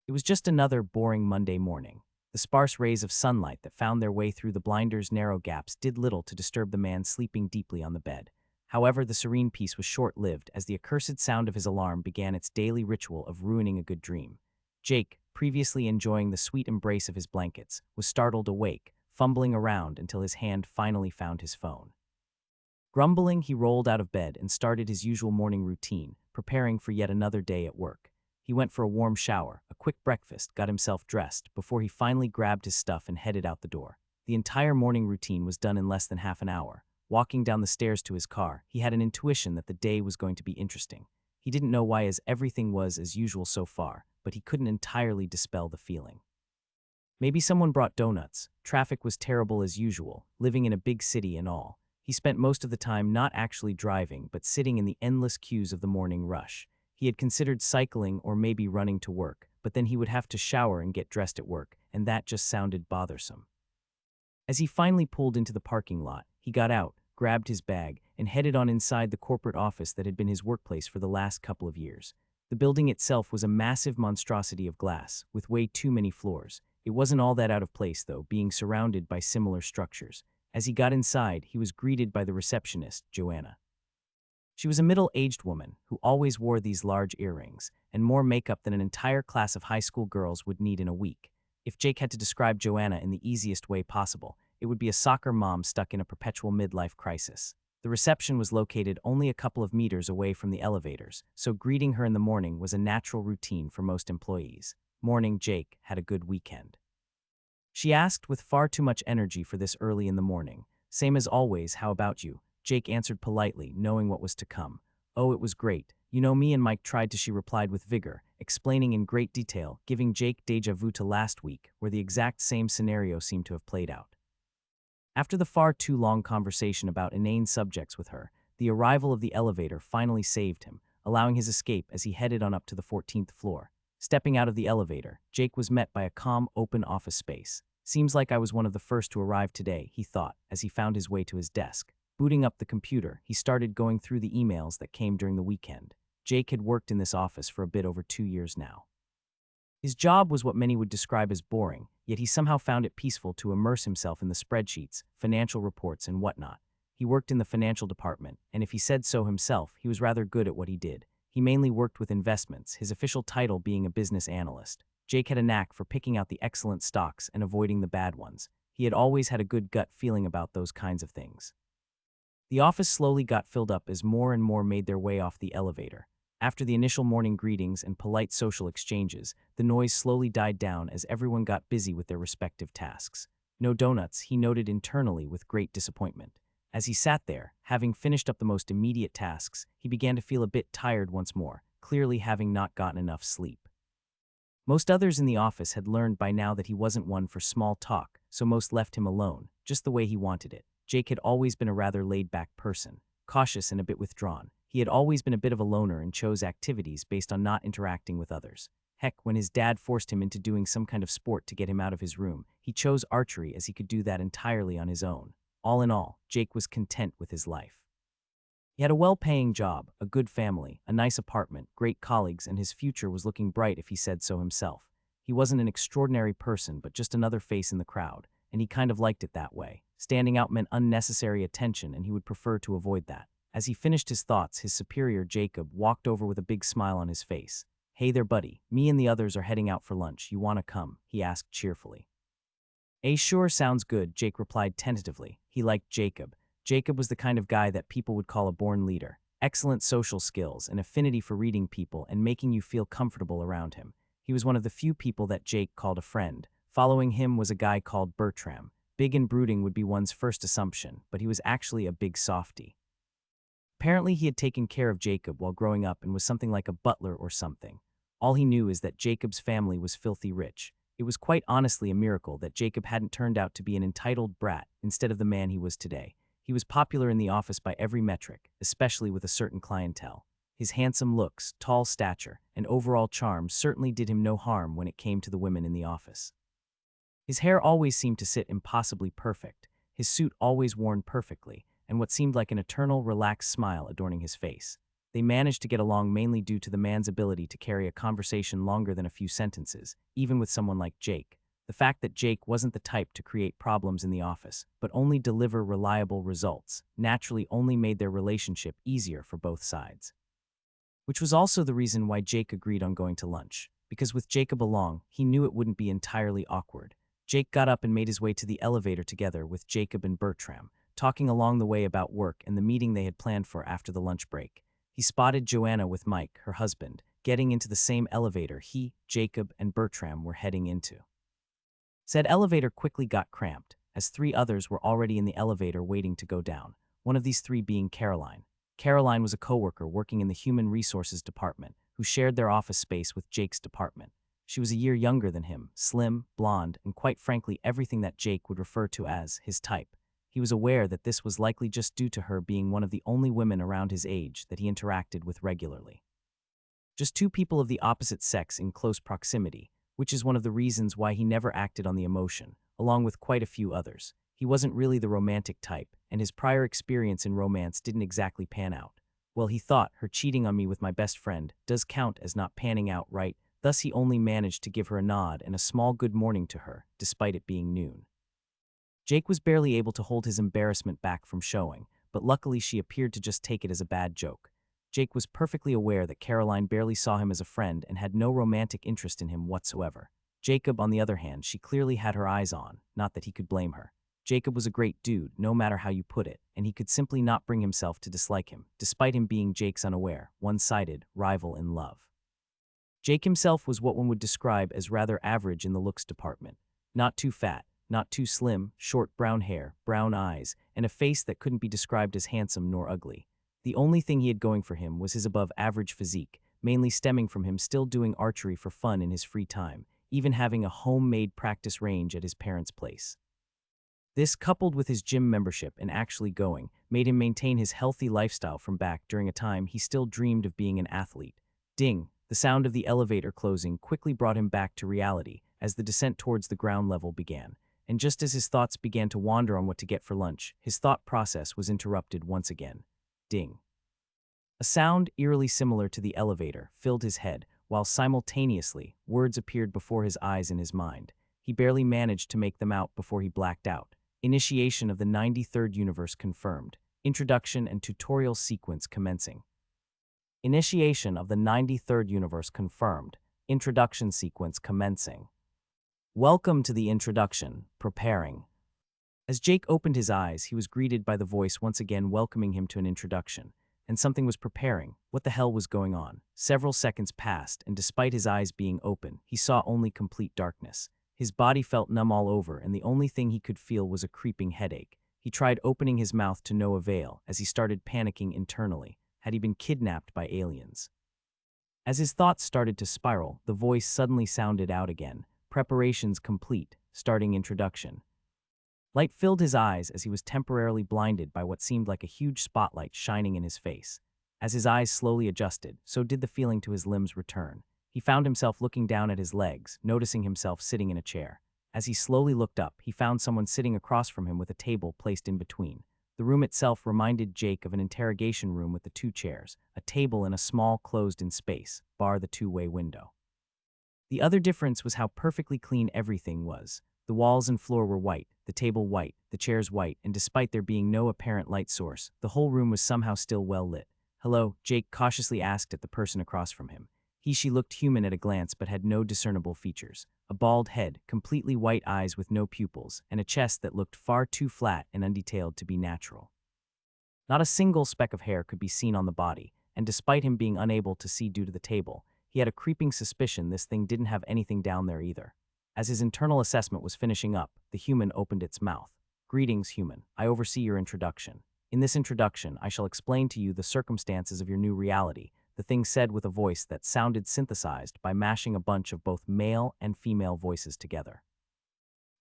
It was just another boring Monday morning. The sparse rays of sunlight that found their way through the blinder's narrow gaps did little to disturb the man sleeping deeply on the bed. However, the serene peace was short-lived as the accursed sound of his alarm began its daily ritual of ruining a good dream. Jake, previously enjoying the sweet embrace of his blankets, was startled awake, fumbling around until his hand finally found his phone. Grumbling, he rolled out of bed and started his usual morning routine, preparing for yet another day at work. He went for a warm shower, a quick breakfast, got himself dressed, before he finally grabbed his stuff and headed out the door. The entire morning routine was done in less than half an hour. Walking down the stairs to his car, he had an intuition that the day was going to be interesting. He didn't know why, as everything was as usual so far, but he couldn't entirely dispel the feeling. Maybe someone brought donuts. Traffic was terrible as usual, living in a big city and all. He spent most of the time not actually driving, but sitting in the endless queues of the morning rush. He had considered cycling or maybe running to work, but then he would have to shower and get dressed at work, and that just sounded bothersome. As he finally pulled into the parking lot, he got out, grabbed his bag, and headed on inside the corporate office that had been his workplace for the last couple of years. The building itself was a massive monstrosity of glass, with way too many floors. It wasn't all that out of place, though, being surrounded by similar structures. As he got inside, he was greeted by the receptionist, Joanna. She was a middle-aged woman who always wore these large earrings and more makeup than an entire class of high school girls would need in a week. If Jake had to describe Joanna in the easiest way possible, it would be a soccer mom stuck in a perpetual midlife crisis. The reception was located only a couple of meters away from the elevators, so greeting her in the morning was a natural routine for most employees. Morning, Jake had a good weekend. She asked with far too much energy for this early in the morning. Same as always, how about you? Jake answered politely, knowing what was to come. Oh, it was great. You know, me and Mike tried to, she replied with vigor, explaining in great detail, giving Jake déjà vu to last week, where the exact same scenario seemed to have played out. After the far too long conversation about inane subjects with her, the arrival of the elevator finally saved him, allowing his escape as he headed on up to the 14th floor. Stepping out of the elevator, Jake was met by a calm, open office space. Seems like I was one of the first to arrive today, he thought, as he found his way to his desk. Booting up the computer, he started going through the emails that came during the weekend. Jake had worked in this office for a bit over 2 years now. His job was what many would describe as boring, yet he somehow found it peaceful to immerse himself in the spreadsheets, financial reports, and whatnot. He worked in the financial department, and if he said so himself, he was rather good at what he did. He mainly worked with investments, his official title being a business analyst. Jake had a knack for picking out the excellent stocks and avoiding the bad ones. He had always had a good gut feeling about those kinds of things. The office slowly got filled up as more and more made their way off the elevator. After the initial morning greetings and polite social exchanges, the noise slowly died down as everyone got busy with their respective tasks. No donuts, he noted internally with great disappointment. As he sat there, having finished up the most immediate tasks, he began to feel a bit tired once more, clearly having not gotten enough sleep. Most others in the office had learned by now that he wasn't one for small talk, so most left him alone, just the way he wanted it. Jake had always been a rather laid-back person, cautious and a bit withdrawn. He had always been a bit of a loner and chose activities based on not interacting with others. Heck, when his dad forced him into doing some kind of sport to get him out of his room, he chose archery as he could do that entirely on his own. All in all, Jake was content with his life. He had a well-paying job, a good family, a nice apartment, great colleagues, and his future was looking bright if he said so himself. He wasn't an extraordinary person, but just another face in the crowd, and he kind of liked it that way. Standing out meant unnecessary attention, and he would prefer to avoid that. As he finished his thoughts, his superior, Jacob, walked over with a big smile on his face. Hey there, buddy. Me and the others are heading out for lunch. You wanna come? He asked cheerfully. Sure, sounds good, Jake replied tentatively. He liked Jacob. Jacob was the kind of guy that people would call a born leader. Excellent social skills, an affinity for reading people and making you feel comfortable around him. He was one of the few people that Jake called a friend. Following him was a guy called Bertram. Big and brooding would be one's first assumption, but he was actually a big softy. Apparently he had taken care of Jacob while growing up and was something like a butler or something. All he knew is that Jacob's family was filthy rich. It was quite honestly a miracle that Jacob hadn't turned out to be an entitled brat instead of the man he was today. He was popular in the office by every metric, especially with a certain clientele. His handsome looks, tall stature, and overall charm certainly did him no harm when it came to the women in the office. His hair always seemed to sit impossibly perfect, his suit always worn perfectly, and what seemed like an eternal, relaxed smile adorning his face. They managed to get along mainly due to the man's ability to carry a conversation longer than a few sentences, even with someone like Jake. The fact that Jake wasn't the type to create problems in the office, but only deliver reliable results, naturally only made their relationship easier for both sides. Which was also the reason why Jake agreed on going to lunch, because with Jacob along, he knew it wouldn't be entirely awkward. Jake got up and made his way to the elevator together with Jacob and Bertram, talking along the way about work and the meeting they had planned for after the lunch break. He spotted Joanna with Mike, her husband, getting into the same elevator he, Jacob, and Bertram were heading into. Said elevator quickly got cramped, as 3 others were already in the elevator waiting to go down, one of these 3 being Caroline. Caroline was a coworker working in the Human Resources Department who shared their office space with Jake's department. She was a year younger than him, slim, blonde, and quite frankly everything that Jake would refer to as his type. He was aware that this was likely just due to her being one of the only women around his age that he interacted with regularly. Just 2 people of the opposite sex in close proximity, which is one of the reasons why he never acted on the emotion, along with quite a few others. He wasn't really the romantic type, and his prior experience in romance didn't exactly pan out. Well, he thought, her cheating on me with my best friend does count as not panning out right, thus he only managed to give her a nod and a small good morning to her, despite it being noon. Jake was barely able to hold his embarrassment back from showing, but luckily she appeared to just take it as a bad joke. Jake was perfectly aware that Caroline barely saw him as a friend and had no romantic interest in him whatsoever. Jacob, on the other hand, she clearly had her eyes on, not that he could blame her. Jacob was a great dude, no matter how you put it, and he could simply not bring himself to dislike him, despite him being Jake's unaware, one-sided rival in love. Jake himself was what one would describe as rather average in the looks department. Not too fat, not too slim, short brown hair, brown eyes, and a face that couldn't be described as handsome nor ugly. The only thing he had going for him was his above-average physique, mainly stemming from him still doing archery for fun in his free time, even having a homemade practice range at his parents' place. This, coupled with his gym membership and actually going, made him maintain his healthy lifestyle from back during a time he still dreamed of being an athlete. Ding! The sound of the elevator closing quickly brought him back to reality as the descent towards the ground level began, and just as his thoughts began to wander on what to get for lunch, his thought process was interrupted once again. Ding. A sound eerily similar to the elevator filled his head, while simultaneously, words appeared before his eyes in his mind. He barely managed to make them out before he blacked out. Initiation of the 93rd universe confirmed. Introduction and tutorial sequence commencing. Initiation of the 93rd universe confirmed. Introduction sequence commencing. Welcome to the introduction. Preparing. As Jake opened his eyes, he was greeted by the voice once again welcoming him to an introduction. And something was preparing. What the hell was going on? Several seconds passed, and despite his eyes being open, he saw only complete darkness. His body felt numb all over, and the only thing he could feel was a creeping headache. He tried opening his mouth to no avail, as he started panicking internally. Had he been kidnapped by aliens? As his thoughts started to spiral, the voice suddenly sounded out again. Preparations complete. Starting introduction. Light filled his eyes as he was temporarily blinded by what seemed like a huge spotlight shining in his face. As his eyes slowly adjusted, so did the feeling to his limbs return. He found himself looking down at his legs, noticing himself sitting in a chair. As he slowly looked up, he found someone sitting across from him with a table placed in between. The room itself reminded Jake of an interrogation room with the 2 chairs, a table and a small closed-in space, bar the 2-way window. The other difference was how perfectly clean everything was. The walls and floor were white, the table white, the chairs white, and despite there being no apparent light source, the whole room was somehow still well lit. "Hello?" Jake cautiously asked at the person across from him. She looked human at a glance but had no discernible features. A bald head, completely white eyes with no pupils, and a chest that looked far too flat and undetailed to be natural. Not a single speck of hair could be seen on the body, and despite him being unable to see due to the table, he had a creeping suspicion this thing didn't have anything down there either. As his internal assessment was finishing up, the human opened its mouth. "Greetings, human. I oversee your introduction. In this introduction, I shall explain to you the circumstances of your new reality," the thing said with a voice that sounded synthesized by mashing a bunch of both male and female voices together.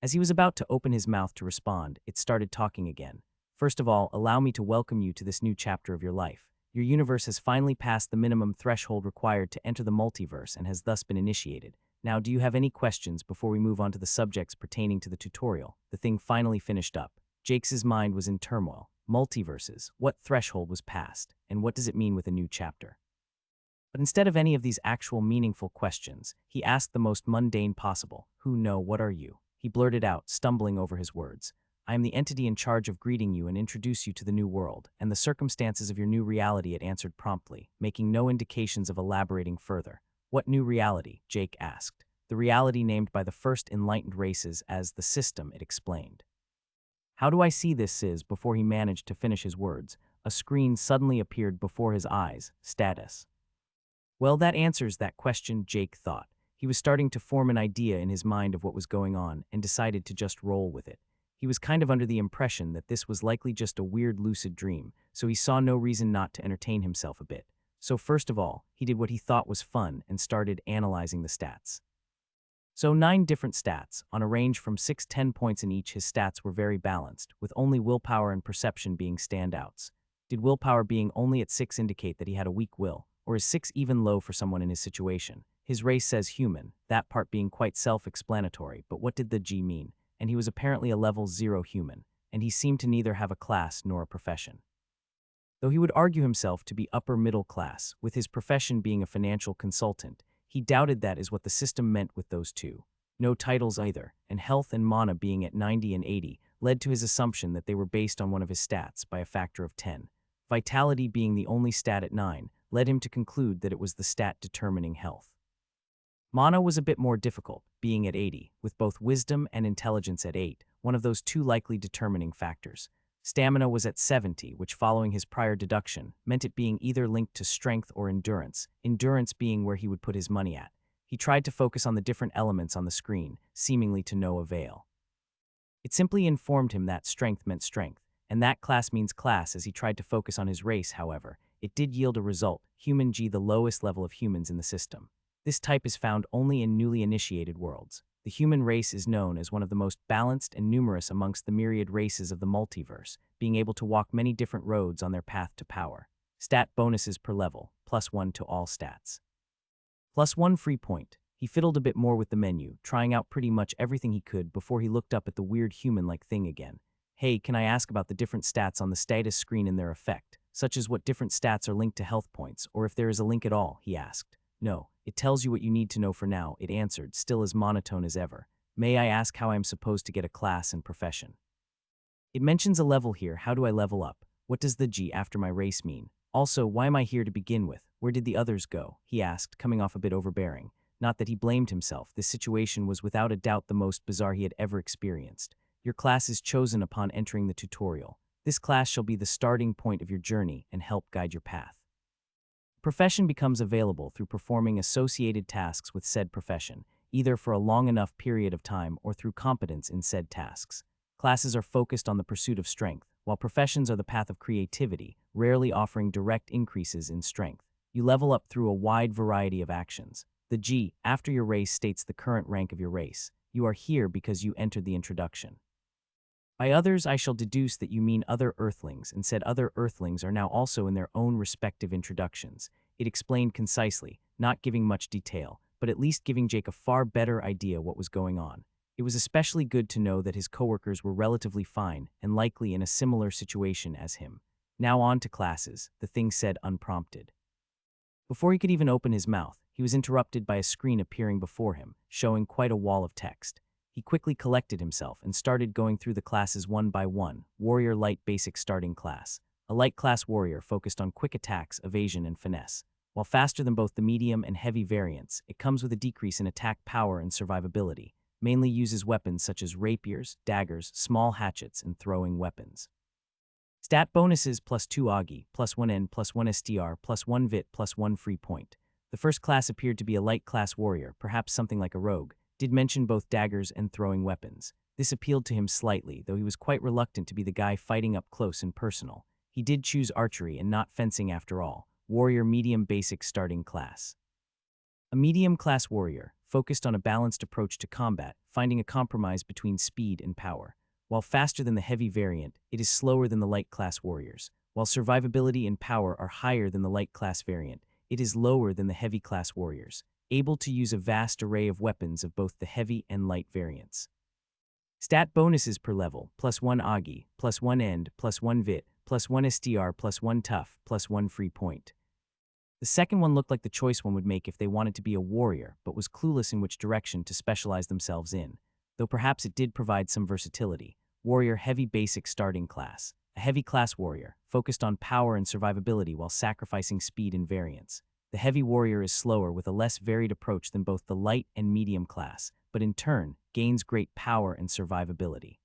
As he was about to open his mouth to respond, it started talking again. "First of all, allow me to welcome you to this new chapter of your life. Your universe has finally passed the minimum threshold required to enter the multiverse and has thus been initiated. Now, do you have any questions before we move on to the subjects pertaining to the tutorial?" The thing finally finished up. Jake's mind was in turmoil. multiverses, what threshold was passed, and what does it mean with a new chapter? But instead of any of these actual meaningful questions, he asked the most mundane possible, "Who know, what are you?" He blurted out, stumbling over his words. "I am the entity in charge of greeting you and introduce you to the new world, and the circumstances of your new reality," it answered promptly, making no indications of elaborating further. "What new reality?" Jake asked. "The reality named by the first enlightened races as the system," it explained. "How do I see this?" Before he managed to finish his words, a screen suddenly appeared before his eyes. Status. Well, that answers that question, Jake thought. He was starting to form an idea in his mind of what was going on and decided to just roll with it. He was kind of under the impression that this was likely just a weird lucid dream, so he saw no reason not to entertain himself a bit. So first of all, he did what he thought was fun and started analyzing the stats. So 9 different stats, on a range from 6-10 points in each. His stats were very balanced, with only willpower and perception being standouts. Did willpower being only at 6 indicate that he had a weak will, or is 6 even low for someone in his situation? His race says human, that part being quite self-explanatory, but what did the G mean? And he was apparently a level 0 human, and he seemed to neither have a class nor a profession. Though he would argue himself to be upper middle class, with his profession being a financial consultant, he doubted that is what the system meant with those two. No titles either, and health and mana being at 90 and 80 led to his assumption that they were based on one of his stats by a factor of 10. Vitality being the only stat at 9 led him to conclude that it was the stat determining health. Mana was a bit more difficult, being at 80, with both wisdom and intelligence at 8, one of those two likely determining factors. Stamina was at 70, which following his prior deduction meant it being either linked to strength or endurance, endurance being where he would put his money at. He tried to focus on the different elements on the screen, seemingly to no avail. It simply informed him that strength meant strength, and that class means class. As he tried to focus on his race, however, it did yield a result, human G, the lowest level of humans in the system. This type is found only in newly initiated worlds. The human race is known as one of the most balanced and numerous amongst the myriad races of the multiverse, being able to walk many different roads on their path to power. Stat bonuses per level, +1 to all stats. +1 free point. He fiddled a bit more with the menu, trying out pretty much everything he could before he looked up at the weird human-like thing again. "Hey, can I ask about the different stats on the status screen and their effect, such as what different stats are linked to health points, or if there is a link at all?" he asked. "No, it tells you what you need to know for now," it answered, still as monotone as ever. "May I ask how I am supposed to get a class and profession?" "It mentions a level here. How do I level up? What does the G after my race mean? Also, why am I here to begin with? Where did the others go?" he asked, coming off a bit overbearing. Not that he blamed himself. This situation was without a doubt the most bizarre he had ever experienced. "Your class is chosen upon entering the tutorial. This class shall be the starting point of your journey and help guide your path. Profession becomes available through performing associated tasks with said profession, either for a long enough period of time or through competence in said tasks. Classes are focused on the pursuit of strength, while professions are the path of creativity, rarely offering direct increases in strength. You level up through a wide variety of actions. The G, after your race, states the current rank of your race. You are here because you entered the introduction. By others I shall deduce that you mean other Earthlings, and said other Earthlings are now also in their own respective introductions. It explained concisely, not giving much detail, but at least giving Jake a far better idea what was going on. It was especially good to know that his coworkers were relatively fine and likely in a similar situation as him. Now on to classes, the thing said unprompted. Before he could even open his mouth, he was interrupted by a screen appearing before him, showing quite a wall of text. He quickly collected himself and started going through the classes one by one. Warrior Light Basic Starting Class. A light class warrior focused on quick attacks, evasion, and finesse. While faster than both the medium and heavy variants, it comes with a decrease in attack power and survivability. Mainly uses weapons such as rapiers, daggers, small hatchets, and throwing weapons. Stat bonuses +2 Augie, +1 N, +1 STR, +1 Vit, +1 free point. The first class appeared to be a light class warrior, perhaps something like a rogue. Did mention both daggers and throwing weapons. This appealed to him slightly, though he was quite reluctant to be the guy fighting up close and personal. He did choose archery and not fencing after all. Warrior Medium Basic Starting Class. A medium class warrior, focused on a balanced approach to combat, finding a compromise between speed and power. While faster than the heavy variant, it is slower than the light class warriors. While survivability and power are higher than the light class variant, it is lower than the heavy class warriors, able to use a vast array of weapons of both the heavy and light variants. Stat bonuses per level, +1 Augie, +1 End, +1 Vit, plus 1 SDR plus 1 tough plus 1 free point. The second one looked like the choice one would make if they wanted to be a warrior, but was clueless in which direction to specialize themselves in, though perhaps it did provide some versatility. Warrior Heavy Basic Starting Class. A heavy class warrior, focused on power and survivability while sacrificing speed and variance. The heavy warrior is slower with a less varied approach than both the light and medium class, but in turn, gains great power and survivability.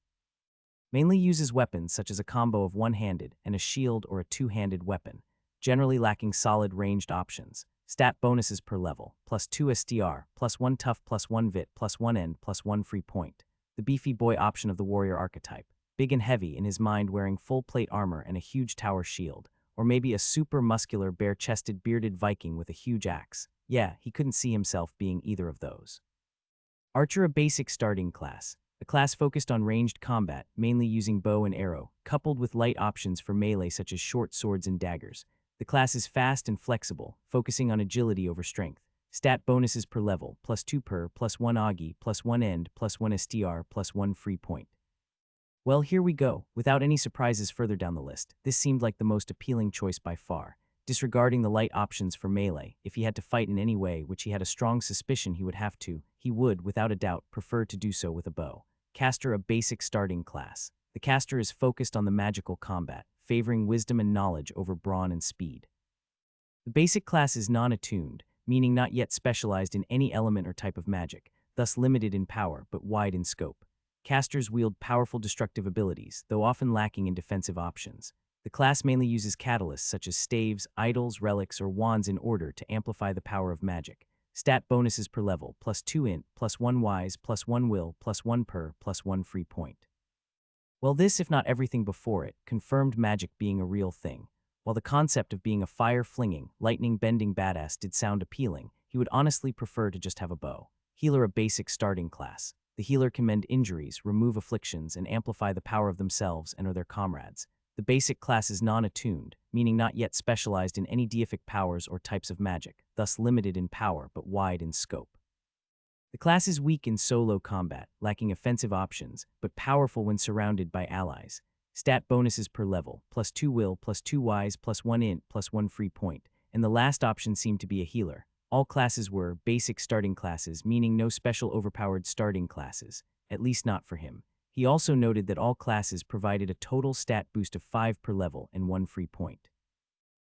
Mainly uses weapons such as a combo of one-handed and a shield or a two-handed weapon, generally lacking solid ranged options. Stat bonuses per level, plus 2 SDR, plus 1 tough, plus 1 vit, plus 1 end, plus 1 free point. The beefy boy option of the warrior archetype. Big and heavy in his mind, wearing full plate armor and a huge tower shield, or maybe a super muscular bare-chested bearded Viking with a huge axe. Yeah, he couldn't see himself being either of those. Archer, a basic starting class. A class focused on ranged combat, mainly using bow and arrow, coupled with light options for melee such as short swords and daggers. The class is fast and flexible, focusing on agility over strength. Stat bonuses per level, plus 2 per, plus 1 augie, plus 1 end, plus 1 SDR, plus 1 free point. Well, here we go. Without any surprises further down the list, this seemed like the most appealing choice by far. Disregarding the light options for melee, if he had to fight in any way, which he had a strong suspicion he would have to, he would, without a doubt, prefer to do so with a bow. Caster, a basic starting class. The caster is focused on the magical combat, favoring wisdom and knowledge over brawn and speed. The basic class is non-attuned, meaning not yet specialized in any element or type of magic, thus limited in power but wide in scope. Casters wield powerful destructive abilities, though often lacking in defensive options. The class mainly uses catalysts such as staves, idols, relics, or wands in order to amplify the power of magic. Stat bonuses per level, plus 2 int, plus 1 wise, plus 1 will, plus 1 per, plus 1 free point. Well, this, if not everything before it, confirmed magic being a real thing. While the concept of being a fire-flinging, lightning-bending badass did sound appealing, he would honestly prefer to just have a bow. Healer, a basic starting class. The healer can mend injuries, remove afflictions, and amplify the power of themselves and or their comrades. The basic class is non-attuned, meaning not yet specialized in any deific powers or types of magic, thus limited in power but wide in scope. The class is weak in solo combat, lacking offensive options, but powerful when surrounded by allies. Stat bonuses per level, plus 2 will, plus 2 wise, plus 1 int, plus 1 free point, and the last option seemed to be a healer. All classes were basic starting classes, meaning no special overpowered starting classes, at least not for him. He also noted that all classes provided a total stat boost of 5 per level and 1 free point.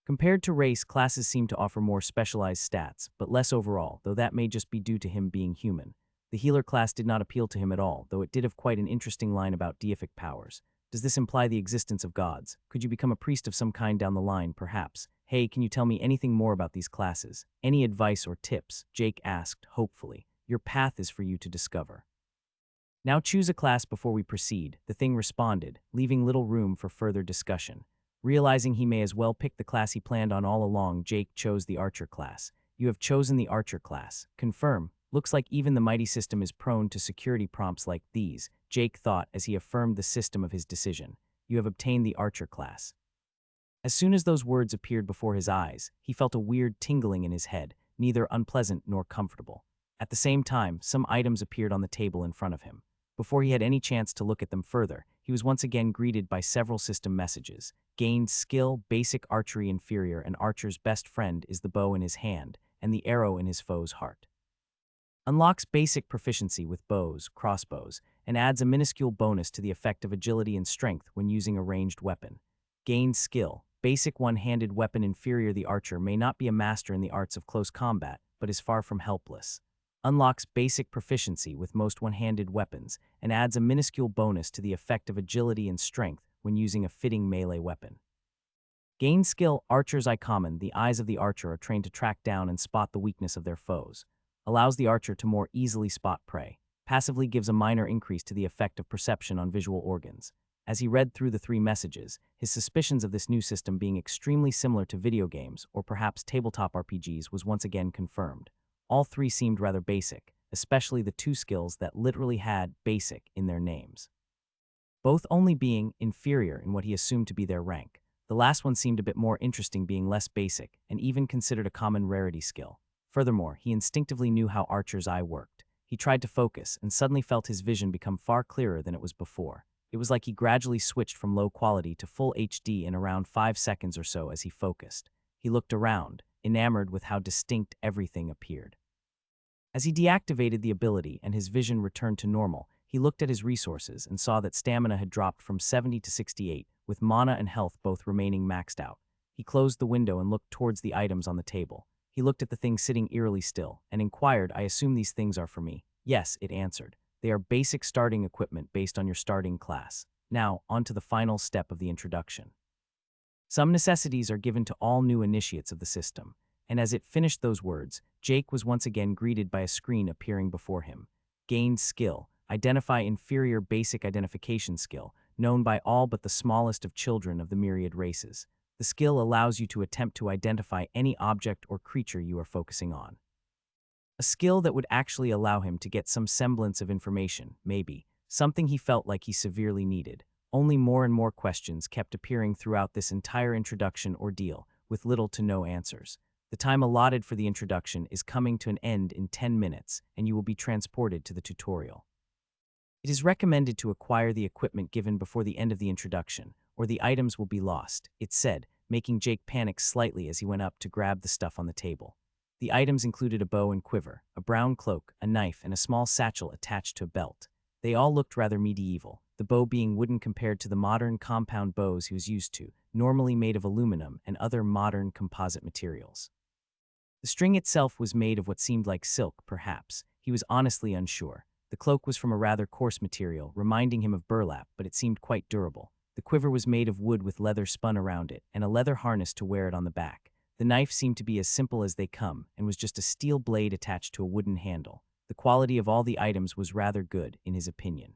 Compared to race, classes seem to offer more specialized stats, but less overall, though that may just be due to him being human. The healer class did not appeal to him at all, though it did have quite an interesting line about deific powers. Does this imply the existence of gods? Could you become a priest of some kind down the line, perhaps? Hey, can you tell me anything more about these classes? Any advice or tips? Jake asked, hopefully. Your path is for you to discover. Now choose a class before we proceed, the thing responded, leaving little room for further discussion. Realizing he may as well pick the class he planned on all along, Jake chose the Archer class. You have chosen the Archer class. Confirm. Looks like even the mighty system is prone to security prompts like these, Jake thought as he affirmed the system of his decision. You have obtained the Archer class. As soon as those words appeared before his eyes, he felt a weird tingling in his head, neither unpleasant nor comfortable. At the same time, some items appeared on the table in front of him. Before he had any chance to look at them further, he was once again greeted by several system messages. Gained skill, basic archery inferior, and archer's best friend is the bow in his hand, and the arrow in his foe's heart. Unlocks basic proficiency with bows, crossbows, and adds a minuscule bonus to the effect of agility and strength when using a ranged weapon. Gained skill, basic one-handed weapon inferior. The archer may not be a master in the arts of close combat, but is far from helpless. Unlocks basic proficiency with most one-handed weapons, and adds a minuscule bonus to the effect of agility and strength when using a fitting melee weapon. Gain skill, archer's eye common. The eyes of the archer are trained to track down and spot the weakness of their foes. Allows the archer to more easily spot prey. Passively gives a minor increase to the effect of perception on visual organs. As he read through the 3 messages, his suspicions of this new system being extremely similar to video games or perhaps tabletop RPGs was once again confirmed. All 3 seemed rather basic, especially the 2 skills that literally had basic in their names. Both only being inferior in what he assumed to be their rank. The last one seemed a bit more interesting, being less basic and even considered a common rarity skill. Furthermore, he instinctively knew how Archer's eye worked. He tried to focus and suddenly felt his vision become far clearer than it was before. It was like he gradually switched from low quality to full HD in around 5 seconds or so as he focused. He looked around, enamored with how distinct everything appeared. As he deactivated the ability and his vision returned to normal, he looked at his resources and saw that stamina had dropped from 70 to 68, with mana and health both remaining maxed out. He closed the window and looked towards the items on the table. He looked at the thing sitting eerily still and inquired, "I assume these things are for me?" "Yes," it answered. "They are basic starting equipment based on your starting class. Now, on to the final step of the introduction. Some necessities are given to all new initiates of the system." And as it finished those words, Jake was once again greeted by a screen appearing before him. Gained skill. Identify inferior basic identification skill, known by all but the smallest of children of the myriad races. The skill allows you to attempt to identify any object or creature you are focusing on. A skill that would actually allow him to get some semblance of information, maybe, something he felt like he severely needed. Only more and more questions kept appearing throughout this entire introduction ordeal, with little to no answers. The time allotted for the introduction is coming to an end in 10 minutes, and you will be transported to the tutorial. It is recommended to acquire the equipment given before the end of the introduction, or the items will be lost, it said, making Jake panic slightly as he went up to grab the stuff on the table. The items included a bow and quiver, a brown cloak, a knife, and a small satchel attached to a belt. They all looked rather medieval, the bow being wooden compared to the modern compound bows he was used to, normally made of aluminum and other modern composite materials. The string itself was made of what seemed like silk, perhaps. He was honestly unsure. The cloak was from a rather coarse material, reminding him of burlap, but it seemed quite durable. The quiver was made of wood with leather spun around it, and a leather harness to wear it on the back. The knife seemed to be as simple as they come, and was just a steel blade attached to a wooden handle. The quality of all the items was rather good, in his opinion.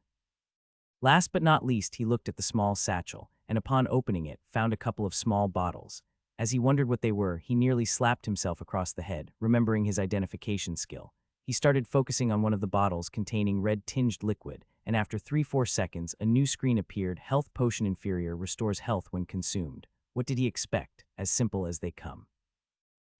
Last but not least, he looked at the small satchel, and upon opening it, found a couple of small bottles. As he wondered what they were, he nearly slapped himself across the head, remembering his identification skill. He started focusing on one of the bottles containing red-tinged liquid, and after 3-4 seconds, a new screen appeared. Health potion inferior, restores health when consumed. What did he expect? As simple as they come.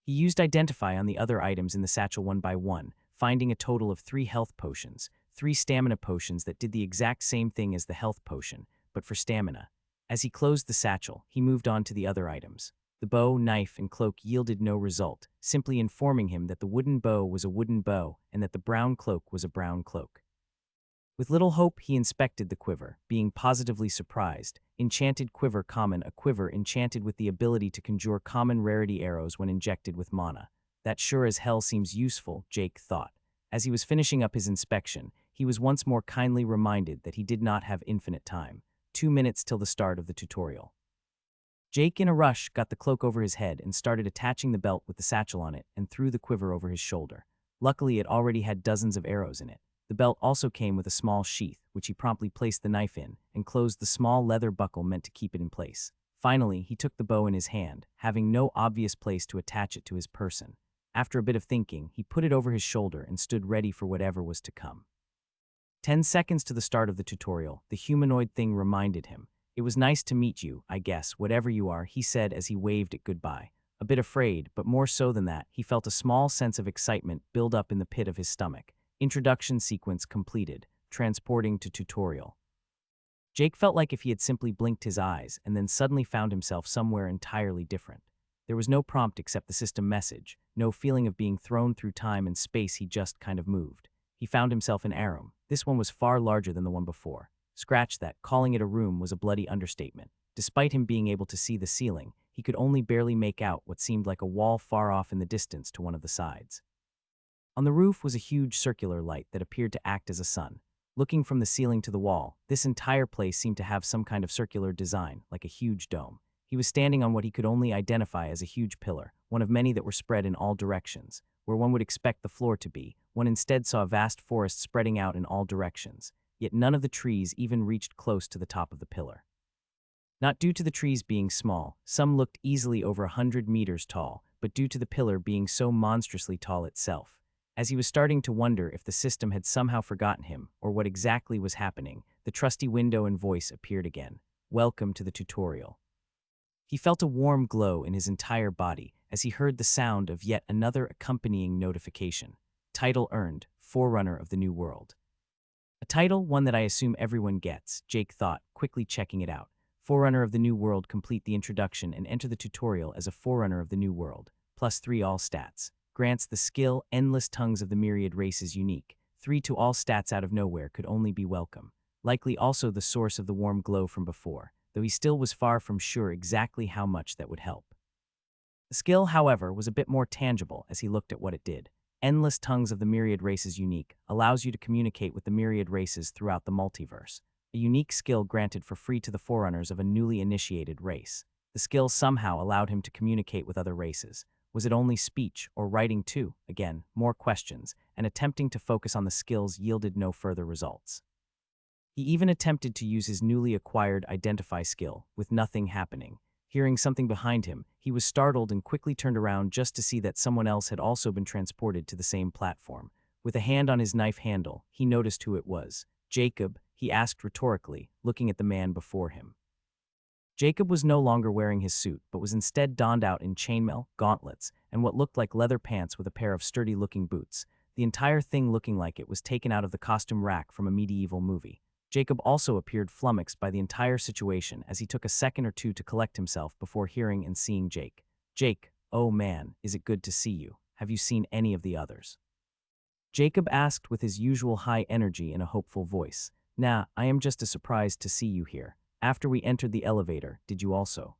He used Identify on the other items in the satchel one by one, finding a total of 3 health potions, 3 stamina potions that did the exact same thing as the health potion, but for stamina. As he closed the satchel, he moved on to the other items. The bow, knife, and cloak yielded no result, simply informing him that the wooden bow was a wooden bow and that the brown cloak was a brown cloak. With little hope, he inspected the quiver, being positively surprised. Enchanted quiver common, a quiver enchanted with the ability to conjure common rarity arrows when injected with mana. That sure as hell seems useful, Jake thought. As he was finishing up his inspection, he was once more kindly reminded that he did not have infinite time. 2 minutes till the start of the tutorial. Jake, in a rush, got the cloak over his head and started attaching the belt with the satchel on it and threw the quiver over his shoulder. Luckily, it already had dozens of arrows in it. The belt also came with a small sheath, which he promptly placed the knife in and closed the small leather buckle meant to keep it in place. Finally, he took the bow in his hand, having no obvious place to attach it to his person. After a bit of thinking, he put it over his shoulder and stood ready for whatever was to come. 10 seconds to the start of the tutorial, the humanoid thing reminded him. "It was nice to meet you, I guess, whatever you are," he said as he waved it goodbye. A bit afraid, but more so than that, he felt a small sense of excitement build up in the pit of his stomach. Introduction sequence completed. Transporting to tutorial. Jake felt like if he had simply blinked his eyes and then suddenly found himself somewhere entirely different. There was no prompt except the system message, no feeling of being thrown through time and space. He just kind of moved. He found himself in a room. This one was far larger than the one before. Scratch that, calling it a room was a bloody understatement. Despite him being able to see the ceiling, he could only barely make out what seemed like a wall far off in the distance to one of the sides. On the roof was a huge circular light that appeared to act as a sun. Looking from the ceiling to the wall, this entire place seemed to have some kind of circular design, like a huge dome. He was standing on what he could only identify as a huge pillar, one of many that were spread in all directions. Where one would expect the floor to be, one instead saw a vast forest spreading out in all directions, yet none of the trees even reached close to the top of the pillar. Not due to the trees being small, some looked easily over 100 meters tall, but due to the pillar being so monstrously tall itself. As he was starting to wonder if the system had somehow forgotten him, or what exactly was happening, the trusty window and voice appeared again. "Welcome to the tutorial." He felt a warm glow in his entire body as he heard the sound of yet another accompanying notification. Title earned, Forerunner of the New World. A Title, one that I assume everyone gets, Jake thought, quickly checking it out. Forerunner of the New World, complete the introduction and enter the tutorial as a Forerunner of the New World. +3 all stats. Grants the skill, endless tongues of the myriad races unique. 3 to all stats out of nowhere could only be welcome. Likely also the source of the warm glow from before, though he still was far from sure exactly how much that would help. The skill, however, was a bit more tangible as he looked at what it did. Endless tongues of the myriad races unique, allows you to communicate with the myriad races throughout the multiverse. A unique skill granted for free to the forerunners of a newly initiated race. The skill somehow allowed him to communicate with other races. Was it only speech or writing too? Again, more questions, and attempting to focus on the skills yielded no further results. He even attempted to use his newly acquired identify skill, with nothing happening. Hearing something behind him, he was startled and quickly turned around just to see that someone else had also been transported to the same platform. With a hand on his knife handle, he noticed who it was. Jacob, he asked rhetorically, looking at the man before him. Jacob was no longer wearing his suit, but was instead donned out in chainmail, gauntlets, and what looked like leather pants with a pair of sturdy-looking boots, the entire thing looking like it was taken out of the costume rack from a medieval movie. Jacob also appeared flummoxed by the entire situation as he took a second or two to collect himself before hearing and seeing Jake. Jake, oh man, is it good to see you? Have you seen any of the others? Jacob asked with his usual high energy in a hopeful voice. Nah, I am just as surprised to see you here. After we entered the elevator, did you also?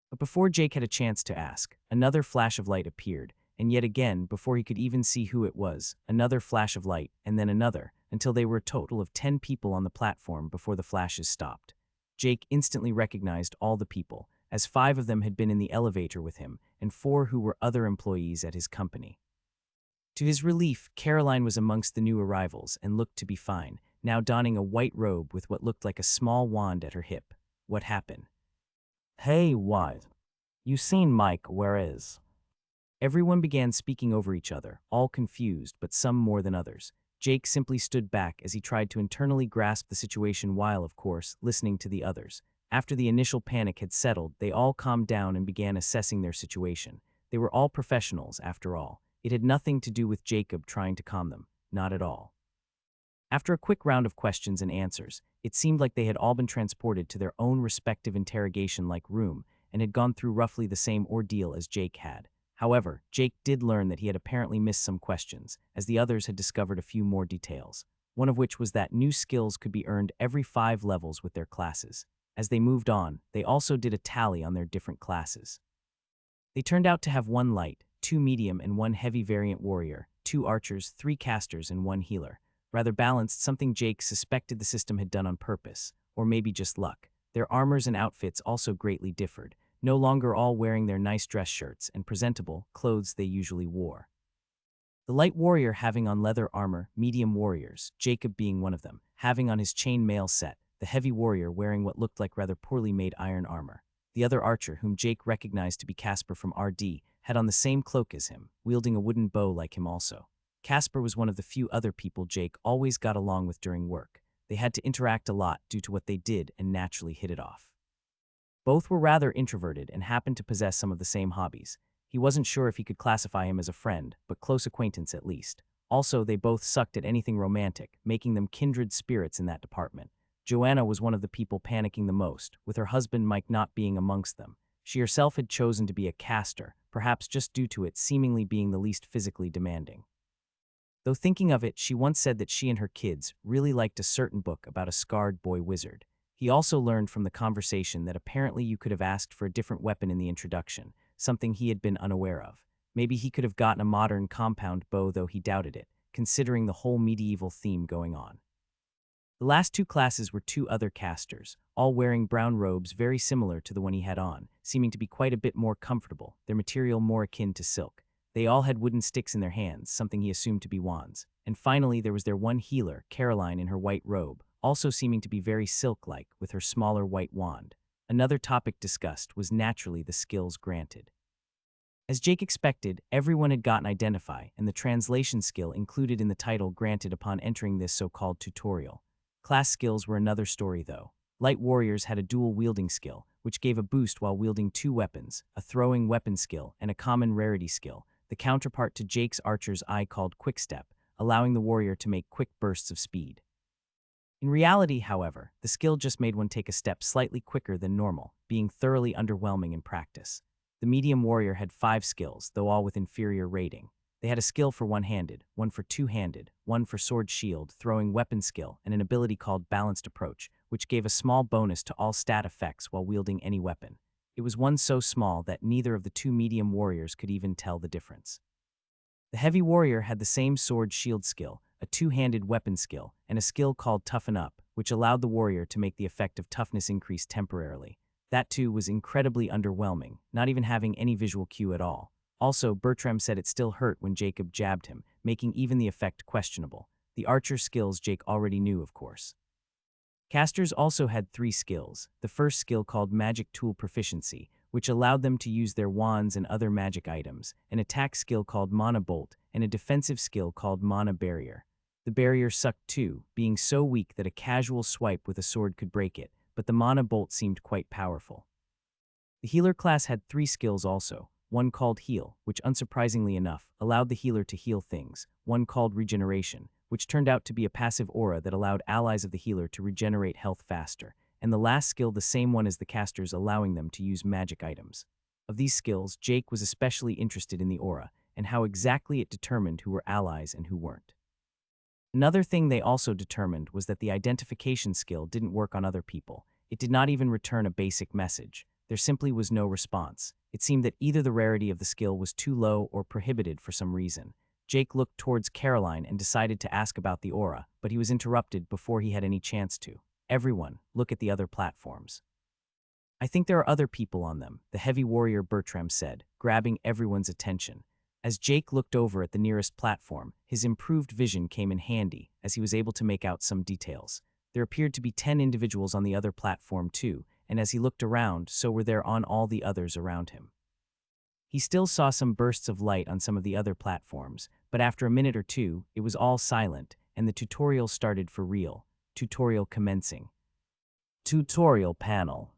But before Jake had a chance to ask, another flash of light appeared, and yet again, before he could even see who it was, another flash of light, and then another, until they were a total of 10 people on the platform before the flashes stopped. Jake instantly recognized all the people, as 5 of them had been in the elevator with him, and 4 who were other employees at his company. To his relief, Caroline was amongst the new arrivals and looked to be fine, now donning a white robe with what looked like a small wand at her hip. What happened? Hey, what? You seen Mike, where is? Everyone began speaking over each other, all confused, but some more than others. Jake simply stood back as he tried to internally grasp the situation while, of course, listening to the others. After the initial panic had settled, they all calmed down and began assessing their situation. They were all professionals, after all. It had nothing to do with Jacob trying to calm them, not at all. After a quick round of questions and answers, it seemed like they had all been transported to their own respective interrogation-like room and had gone through roughly the same ordeal as Jake had. However, Jake did learn that he had apparently missed some questions, as the others had discovered a few more details, one of which was that new skills could be earned every 5 levels with their classes. As they moved on, they also did a tally on their different classes. They turned out to have 1 light, 2 medium and 1 heavy variant warrior, 2 archers, 3 casters and 1 healer. Rather balanced, something Jake suspected the system had done on purpose, or maybe just luck. Their armors and outfits also greatly differed, no longer all wearing their nice dress shirts and presentable clothes they usually wore. The light warrior having on leather armor, medium warriors, Jacob being one of them, having on his chain mail set, the heavy warrior wearing what looked like rather poorly made iron armor. The other archer, whom Jake recognized to be Casper from RD, had on the same cloak as him, wielding a wooden bow like him also. Casper was one of the few other people Jake always got along with during work. They had to interact a lot due to what they did and naturally hit it off. Both were rather introverted and happened to possess some of the same hobbies. He wasn't sure if he could classify him as a friend, but close acquaintance at least. Also, they both sucked at anything romantic, making them kindred spirits in that department. Joanna was one of the people panicking the most, with her husband Mike not being amongst them. She herself had chosen to be a caster, perhaps just due to it seemingly being the least physically demanding. Though thinking of it, she once said that she and her kids really liked a certain book about a scarred boy wizard. He also learned from the conversation that apparently you could have asked for a different weapon in the introduction, something he had been unaware of. Maybe he could have gotten a modern compound bow, though he doubted it, considering the whole medieval theme going on. The last 2 classes were 2 other casters, all wearing brown robes very similar to the one he had on, seeming to be quite a bit more comfortable, their material more akin to silk. They all had wooden sticks in their hands, something he assumed to be wands. And finally, there was their one healer, Caroline, in her white robe, also seeming to be very silk-like, with her smaller white wand. Another topic discussed was naturally the skills granted. As Jake expected, everyone had gotten Identify, and the translation skill included in the title granted upon entering this so-called tutorial. Class skills were another story, though. Light warriors had a dual wielding skill, which gave a boost while wielding 2 weapons, a throwing weapon skill and a common rarity skill, the counterpart to Jake's archer's eye called Quickstep, allowing the warrior to make quick bursts of speed. In reality, however, the skill just made one take a step slightly quicker than normal, being thoroughly underwhelming in practice. The medium warrior had 5 skills, though all with inferior rating. They had a skill for one-handed, one for two-handed, one for sword shield, throwing weapon skill, and an ability called balanced approach, which gave a small bonus to all stat effects while wielding any weapon. It was one so small that neither of the 2 medium warriors could even tell the difference. The heavy warrior had the same sword shield skill, a two-handed weapon skill, and a skill called Toughen Up, which allowed the warrior to make the effect of toughness increase temporarily. That too was incredibly underwhelming, not even having any visual cue at all. Also, Bertram said it still hurt when Jacob jabbed him, making even the effect questionable. The archer skills Jake already knew, of course. Casters also had 3 skills, the first skill called Magic Tool Proficiency, which allowed them to use their wands and other magic items, an attack skill called Mana Bolt, and a defensive skill called Mana Barrier. The barrier sucked too, being so weak that a casual swipe with a sword could break it, but the Mana Bolt seemed quite powerful. The healer class had 3 skills also, one called Heal, which unsurprisingly enough allowed the healer to heal things, one called Regeneration, which turned out to be a passive aura that allowed allies of the healer to regenerate health faster, and the last skill the same one as the casters, allowing them to use magic items. Of these skills, Jake was especially interested in the aura, and how exactly it determined who were allies and who weren't. Another thing they also determined was that the identification skill didn't work on other people. It did not even return a basic message. There simply was no response. It seemed that either the rarity of the skill was too low or prohibited for some reason. Jake looked towards Caroline and decided to ask about the aura, but he was interrupted before he had any chance to. Everyone, look at the other platforms. I think there are other people on them, the heavy warrior Bertram said, grabbing everyone's attention. As Jake looked over at the nearest platform, his improved vision came in handy, as he was able to make out some details. There appeared to be 10 individuals on the other platform too, and as he looked around, so were there on all the others around him. He still saw some bursts of light on some of the other platforms, but after a minute or two, it was all silent, and the tutorial started for real. Tutorial commencing. Tutorial panel.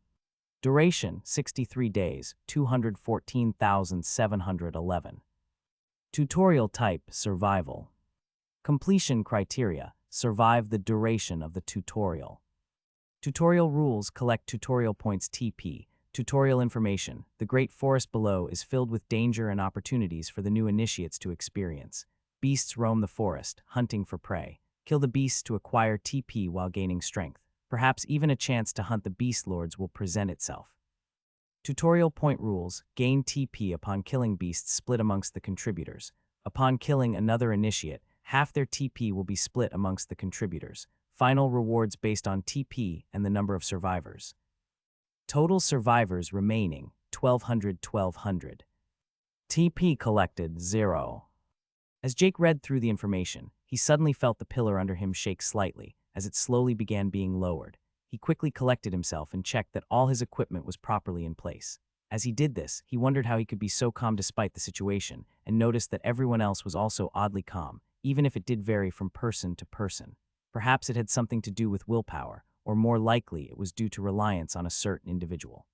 Duration, 63 days, 214,711. Tutorial type, survival. Completion criteria, survive the duration of the tutorial. Tutorial rules, collect tutorial points TP. Tutorial information, the great forest below is filled with danger and opportunities for the new initiates to experience. Beasts roam the forest, hunting for prey. Kill the beasts to acquire TP while gaining strength. Perhaps even a chance to hunt the beast lords will present itself. Tutorial point rules, gain TP upon killing beasts split amongst the contributors. Upon killing another initiate, half their TP will be split amongst the contributors. Final rewards based on TP and the number of survivors. Total survivors remaining, 1,200. TP collected, 0. As Jake read through the information, he suddenly felt the pillar under him shake slightly, as it slowly began being lowered. He quickly collected himself and checked that all his equipment was properly in place. As he did this, he wondered how he could be so calm despite the situation, and noticed that everyone else was also oddly calm, even if it did vary from person to person. Perhaps it had something to do with willpower, or more likely it was due to reliance on a certain individual.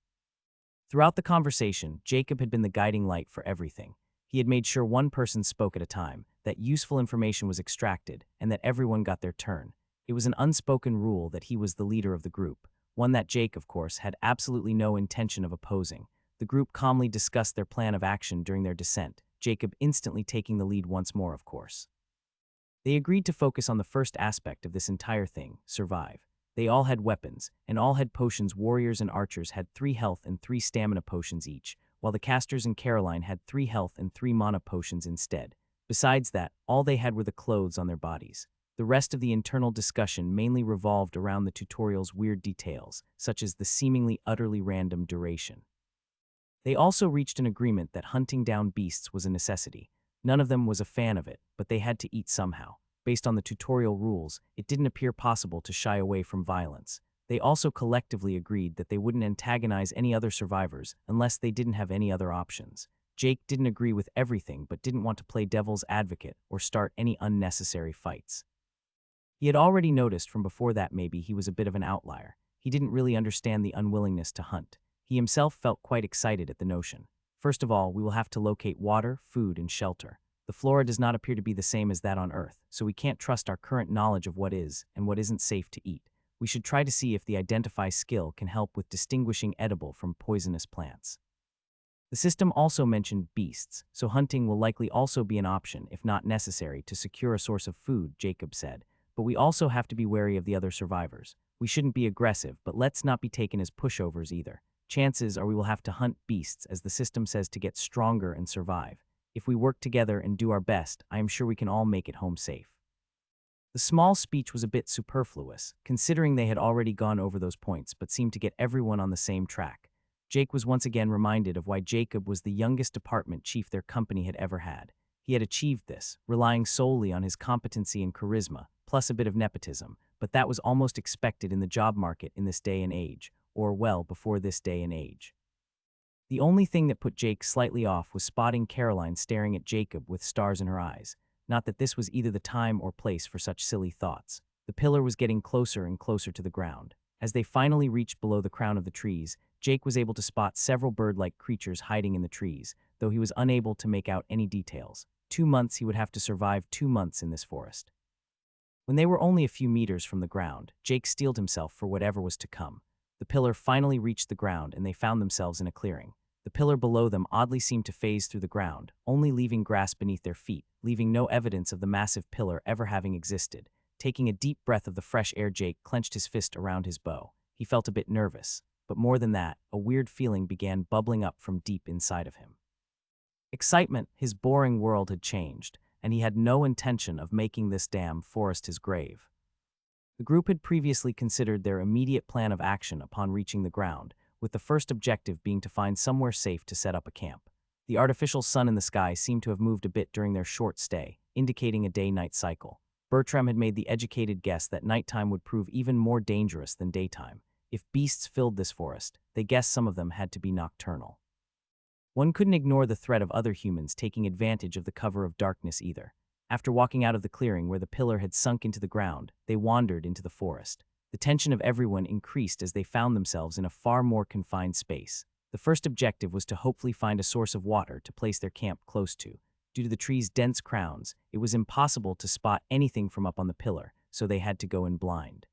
Throughout the conversation, Jacob had been the guiding light for everything. He had made sure one person spoke at a time, that useful information was extracted, and that everyone got their turn. It was an unspoken rule that he was the leader of the group, one that Jake, of course, had absolutely no intention of opposing. The group calmly discussed their plan of action during their descent, Jacob instantly taking the lead once more, of course. They agreed to focus on the first aspect of this entire thing, survive. They all had weapons, and all had potions. Warriors and archers had 3 health and 3 stamina potions each, while the casters and Caroline had 3 health and 3 mana potions instead. Besides that, all they had were the clothes on their bodies. The rest of the internal discussion mainly revolved around the tutorial's weird details, such as the seemingly utterly random duration. They also reached an agreement that hunting down beasts was a necessity. None of them was a fan of it, but they had to eat somehow. Based on the tutorial rules, it didn't appear possible to shy away from violence. They also collectively agreed that they wouldn't antagonize any other survivors unless they didn't have any other options. Jake didn't agree with everything but didn't want to play devil's advocate or start any unnecessary fights. He had already noticed from before that maybe he was a bit of an outlier. He didn't really understand the unwillingness to hunt. He himself felt quite excited at the notion. First of all, we will have to locate water, food, and shelter. The flora does not appear to be the same as that on Earth, so we can't trust our current knowledge of what is and what isn't safe to eat. We should try to see if the identify skill can help with distinguishing edible from poisonous plants. The system also mentioned beasts, so hunting will likely also be an option, if not necessary, to secure a source of food, Jacob said. But we also have to be wary of the other survivors. We shouldn't be aggressive, but let's not be taken as pushovers either. Chances are we will have to hunt beasts, as the system says, to get stronger and survive. If we work together and do our best, I am sure we can all make it home safe. The small speech was a bit superfluous, considering they had already gone over those points, but seemed to get everyone on the same track. Jake was once again reminded of why Jacob was the youngest department chief their company had ever had. He had achieved this, relying solely on his competency and charisma, plus a bit of nepotism, but that was almost expected in the job market in this day and age, or well before this day and age. The only thing that put Jake slightly off was spotting Caroline staring at Jacob with stars in her eyes. Not that this was either the time or place for such silly thoughts. The pillar was getting closer and closer to the ground. As they finally reached below the crown of the trees, Jake was able to spot several bird-like creatures hiding in the trees, though he was unable to make out any details. 2 months he would have to survive 2 months in this forest. When they were only a few meters from the ground, Jake steeled himself for whatever was to come. The pillar finally reached the ground and they found themselves in a clearing. The pillar below them oddly seemed to phase through the ground, only leaving grass beneath their feet, leaving no evidence of the massive pillar ever having existed. Taking a deep breath of the fresh air, Jake clenched his fist around his bow. He felt a bit nervous, but more than that, a weird feeling began bubbling up from deep inside of him. Excitement. His boring world had changed, and he had no intention of making this damn forest his grave. The group had previously considered their immediate plan of action upon reaching the ground, with the first objective being to find somewhere safe to set up a camp. The artificial sun in the sky seemed to have moved a bit during their short stay, indicating a day-night cycle. Bertram had made the educated guess that nighttime would prove even more dangerous than daytime. If beasts filled this forest, they guessed some of them had to be nocturnal. One couldn't ignore the threat of other humans taking advantage of the cover of darkness either. After walking out of the clearing where the pillar had sunk into the ground, they wandered into the forest. The tension of everyone increased as they found themselves in a far more confined space. The first objective was to hopefully find a source of water to place their camp close to. Due to the tree's dense crowns, it was impossible to spot anything from up on the pillar, so they had to go in blind.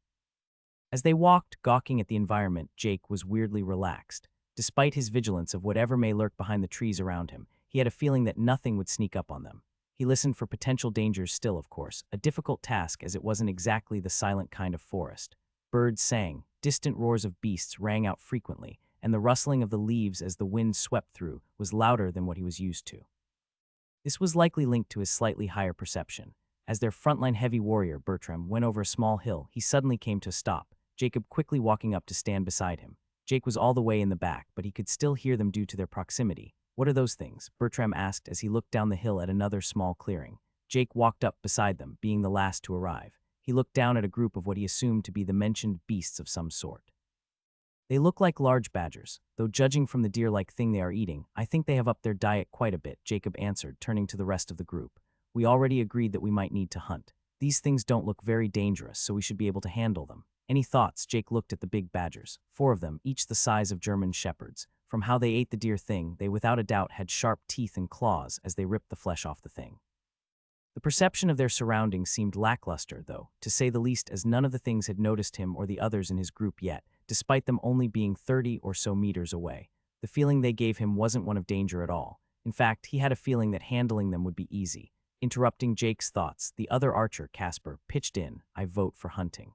As they walked, gawking at the environment, Jake was weirdly relaxed. Despite his vigilance of whatever may lurk behind the trees around him, he had a feeling that nothing would sneak up on them. He listened for potential dangers still, of course, a difficult task as it wasn't exactly the silent kind of forest. Birds sang, distant roars of beasts rang out frequently, and the rustling of the leaves as the wind swept through was louder than what he was used to. This was likely linked to his slightly higher perception. As their frontline heavy warrior, Bertram, went over a small hill, he suddenly came to a stop, Jacob quickly walking up to stand beside him. Jake was all the way in the back, but he could still hear them due to their proximity. "What are those things?" Bertram asked as he looked down the hill at another small clearing. Jake walked up beside them, being the last to arrive. He looked down at a group of what he assumed to be the mentioned beasts of some sort. "They look like large badgers, though judging from the deer-like thing they are eating, I think they have upped their diet quite a bit," Jacob answered, turning to the rest of the group. "We already agreed that we might need to hunt. These things don't look very dangerous, so we should be able to handle them." "Any thoughts?" Jake looked at the big badgers, 4 of them, each the size of German shepherds. From how they ate the deer thing, they without a doubt had sharp teeth and claws as they ripped the flesh off the thing. The perception of their surroundings seemed lackluster, though, to say the least, as none of the things had noticed him or the others in his group yet, despite them only being 30 or so meters away. The feeling they gave him wasn't one of danger at all. In fact, he had a feeling that handling them would be easy. Interrupting Jake's thoughts, the other archer, Casper, pitched in, "I vote for hunting."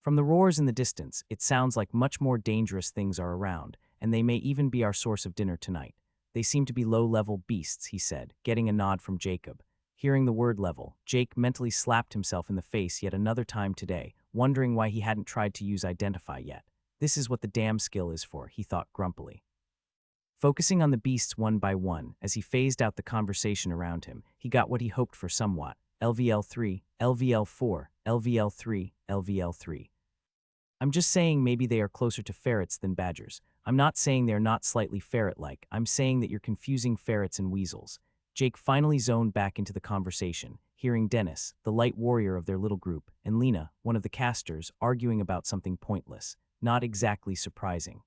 From the roars in the distance, it sounds like much more dangerous things are around, and they may even be our source of dinner tonight. "They seem to be low-level beasts," he said, getting a nod from Jacob. Hearing the word level, Jake mentally slapped himself in the face yet another time today, wondering why he hadn't tried to use identify yet. This is what the damn skill is for, he thought grumpily. Focusing on the beasts one by one, as he phased out the conversation around him, he got what he hoped for somewhat. LVL3, LVL4, LVL3, LVL3. "I'm just saying maybe they are closer to ferrets than badgers. I'm not saying they're not slightly ferret-like. I'm saying that you're confusing ferrets and weasels." Jake finally zoned back into the conversation, hearing Dennis, the light warrior of their little group, and Lena, one of the casters, arguing about something pointless. Not exactly surprising.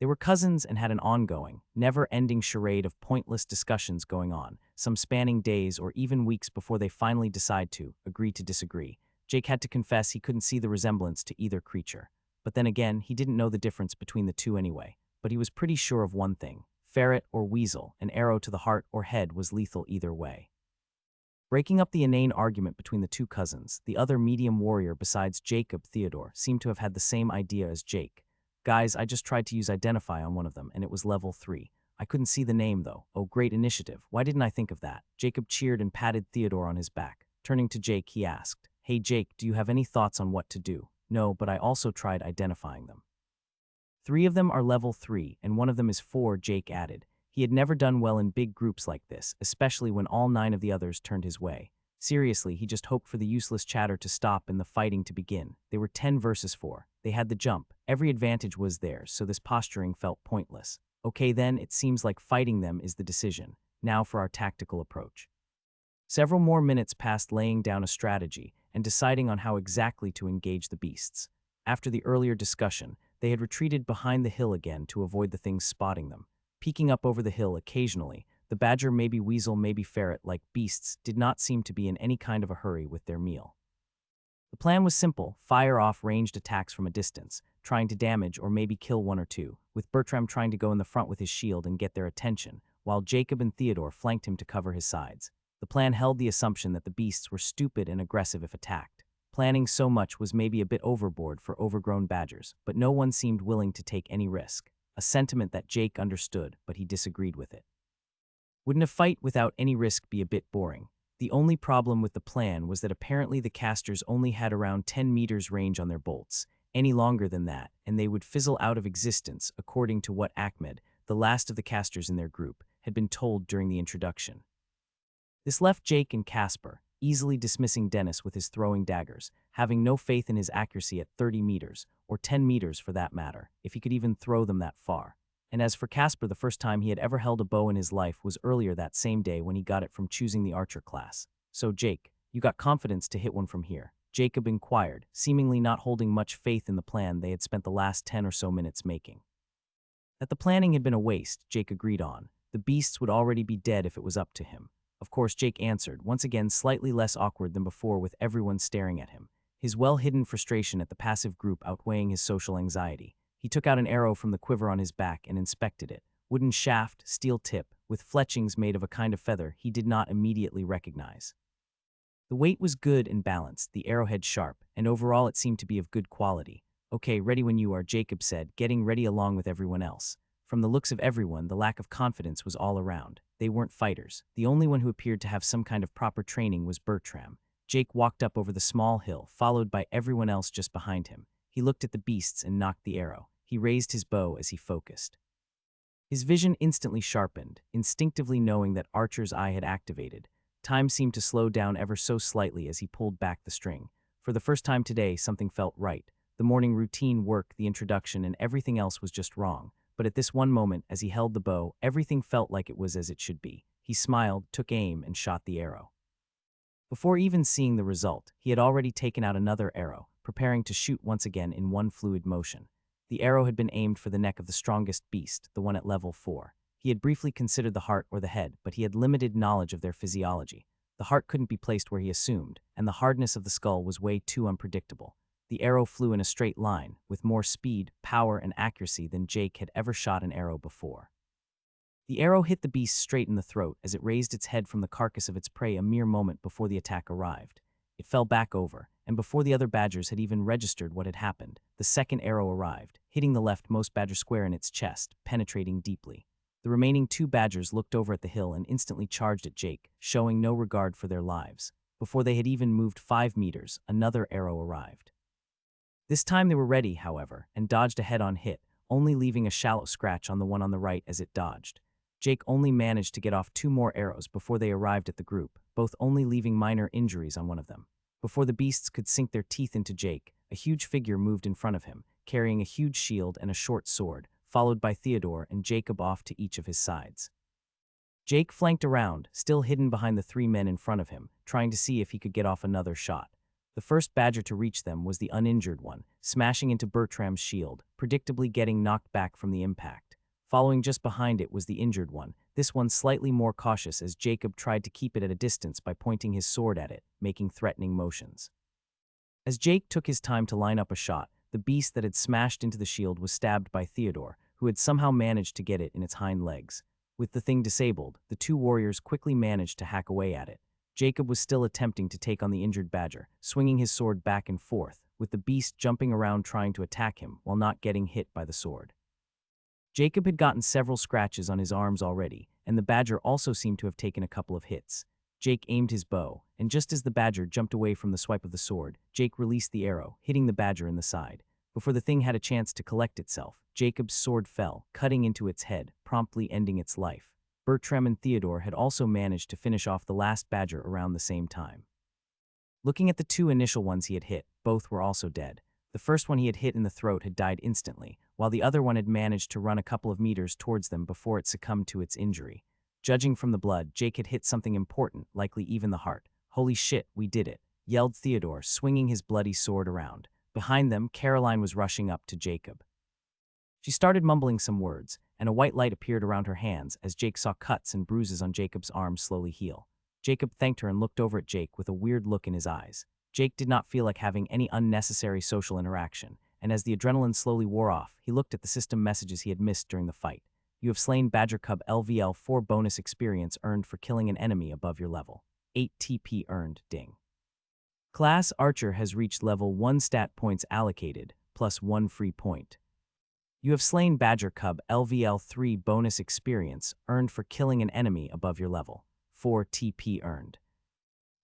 They were cousins and had an ongoing, never-ending charade of pointless discussions going on, some spanning days or even weeks before they finally decide to agree to disagree. Jake had to confess he couldn't see the resemblance to either creature. But then again, he didn't know the difference between the two anyway. But he was pretty sure of one thing: ferret or weasel, an arrow to the heart or head was lethal either way. Breaking up the inane argument between the two cousins, the other medium warrior besides Jacob, Theodore, seemed to have had the same idea as Jake. Guys, I just tried to use identify on one of them, and it was level 3. I couldn't see the name, though. Oh, great initiative. Why didn't I think of that? Jacob cheered and patted Theodore on his back. Turning to Jake, he asked, "Hey, Jake, do you have any thoughts on what to do?" "No, but I also tried identifying them." 3 of them are level 3, and one of them is 4, Jake added. He had never done well in big groups like this, especially when all 9 of the others turned his way. Seriously, he just hoped for the useless chatter to stop and the fighting to begin. They were 10 versus 4. They had the jump. Every advantage was theirs, so this posturing felt pointless. Okay then, it seems like fighting them is the decision. Now for our tactical approach. Several more minutes passed laying down a strategy and deciding on how exactly to engage the beasts. After the earlier discussion, they had retreated behind the hill again to avoid the things spotting them. Peeking up over the hill occasionally, the badger, maybe weasel, maybe ferret-like beasts did not seem to be in any kind of a hurry with their meal. The plan was simple: fire off ranged attacks from a distance, trying to damage or maybe kill 1 or 2, with Bertram trying to go in the front with his shield and get their attention, while Jacob and Theodore flanked him to cover his sides. The plan held the assumption that the beasts were stupid and aggressive if attacked. Planning so much was maybe a bit overboard for overgrown badgers, but no one seemed willing to take any risk. A sentiment that Jake understood, but he disagreed with it. Wouldn't a fight without any risk be a bit boring? The only problem with the plan was that apparently the casters only had around 10 meters range on their bolts. Any longer than that, and they would fizzle out of existence, according to what Ahmed, the last of the casters in their group, had been told during the introduction. This left Jake and Casper, easily dismissing Dennis with his throwing daggers, having no faith in his accuracy at 30 meters, or 10 meters for that matter, if he could even throw them that far. And as for Casper, the first time he had ever held a bow in his life was earlier that same day when he got it from choosing the archer class. "So Jake, you got confidence to hit one from here?" Jacob inquired, seemingly not holding much faith in the plan they had spent the last 10 or so minutes making. That the planning had been a waste, Jake agreed on. The beasts would already be dead if it was up to him. Of course, Jake answered, once again slightly less awkward than before with everyone staring at him, his well-hidden frustration at the passive group outweighing his social anxiety. He took out an arrow from the quiver on his back and inspected it. Wooden shaft, steel tip, with fletchings made of a kind of feather he did not immediately recognize. The weight was good and balanced, the arrowhead sharp, and overall it seemed to be of good quality. "Okay, ready when you are," Jacob said, getting ready along with everyone else. From the looks of everyone, the lack of confidence was all around. They weren't fighters. The only one who appeared to have some kind of proper training was Bertram. Jake walked up over the small hill, followed by everyone else just behind him. He looked at the beasts and nocked the arrow. He raised his bow as he focused. His vision instantly sharpened, instinctively knowing that Archer's eye had activated. Time seemed to slow down ever so slightly as he pulled back the string. For the first time today, something felt right. The morning routine, work, the introduction, and everything else was just wrong. But at this one moment, as he held the bow, everything felt like it was as it should be. He smiled, took aim, and shot the arrow. Before even seeing the result, he had already taken out another arrow, preparing to shoot once again in one fluid motion. The arrow had been aimed for the neck of the strongest beast, the one at level 4. He had briefly considered the heart or the head, but he had limited knowledge of their physiology. The heart couldn't be placed where he assumed, and the hardness of the skull was way too unpredictable. The arrow flew in a straight line, with more speed, power, and accuracy than Jake had ever shot an arrow before. The arrow hit the beast straight in the throat as it raised its head from the carcass of its prey a mere moment before the attack arrived. It fell back over, and before the other badgers had even registered what had happened, the second arrow arrived, hitting the leftmost badger square in its chest, penetrating deeply. The remaining 2 badgers looked over at the hill and instantly charged at Jake, showing no regard for their lives. Before they had even moved 5 meters, another arrow arrived. This time they were ready, however, and dodged a head-on hit, only leaving a shallow scratch on the one on the right as it dodged. Jake only managed to get off 2 more arrows before they arrived at the group, both only leaving minor injuries on one of them. Before the beasts could sink their teeth into Jake, a huge figure moved in front of him, carrying a huge shield and a short sword, followed by Theodore and Jacob off to each of his sides. Jake flanked around, still hidden behind the 3 men in front of him, trying to see if he could get off another shot. The first badger to reach them was the uninjured one, smashing into Bertram's shield, predictably getting knocked back from the impact. Following just behind it was the injured one, this one slightly more cautious as Jacob tried to keep it at a distance by pointing his sword at it, making threatening motions. As Jake took his time to line up a shot, the beast that had smashed into the shield was stabbed by Theodore, who had somehow managed to get it in its hind legs. With the thing disabled, the two warriors quickly managed to hack away at it. Jacob was still attempting to take on the injured badger, swinging his sword back and forth, with the beast jumping around trying to attack him while not getting hit by the sword. Jacob had gotten several scratches on his arms already, and the badger also seemed to have taken a couple of hits. Jake aimed his bow, and just as the badger jumped away from the swipe of the sword, Jake released the arrow, hitting the badger in the side. Before the thing had a chance to collect itself, Jacob's sword fell, cutting into its head, promptly ending its life. Bertram and Theodore had also managed to finish off the last badger around the same time. Looking at the two initial ones he had hit, both were also dead. The first one he had hit in the throat had died instantly, while the other one had managed to run a couple of meters towards them before it succumbed to its injury. Judging from the blood, Jake had hit something important, likely even the heart. "Holy shit, we did it," yelled Theodore, swinging his bloody sword around. Behind them, Caroline was rushing up to Jacob. She started mumbling some words, and a white light appeared around her hands as Jake saw cuts and bruises on Jacob's arms slowly heal. Jacob thanked her and looked over at Jake with a weird look in his eyes. Jake did not feel like having any unnecessary social interaction, and as the adrenaline slowly wore off, he looked at the system messages he had missed during the fight. "You have slain Badger Cub LVL 4 bonus experience earned for killing an enemy above your level. 8 TP earned, ding. Class Archer has reached level 1 stat points allocated, plus 1 free point. You have slain Badger Cub LVL 3 bonus experience earned for killing an enemy above your level. 4 TP earned.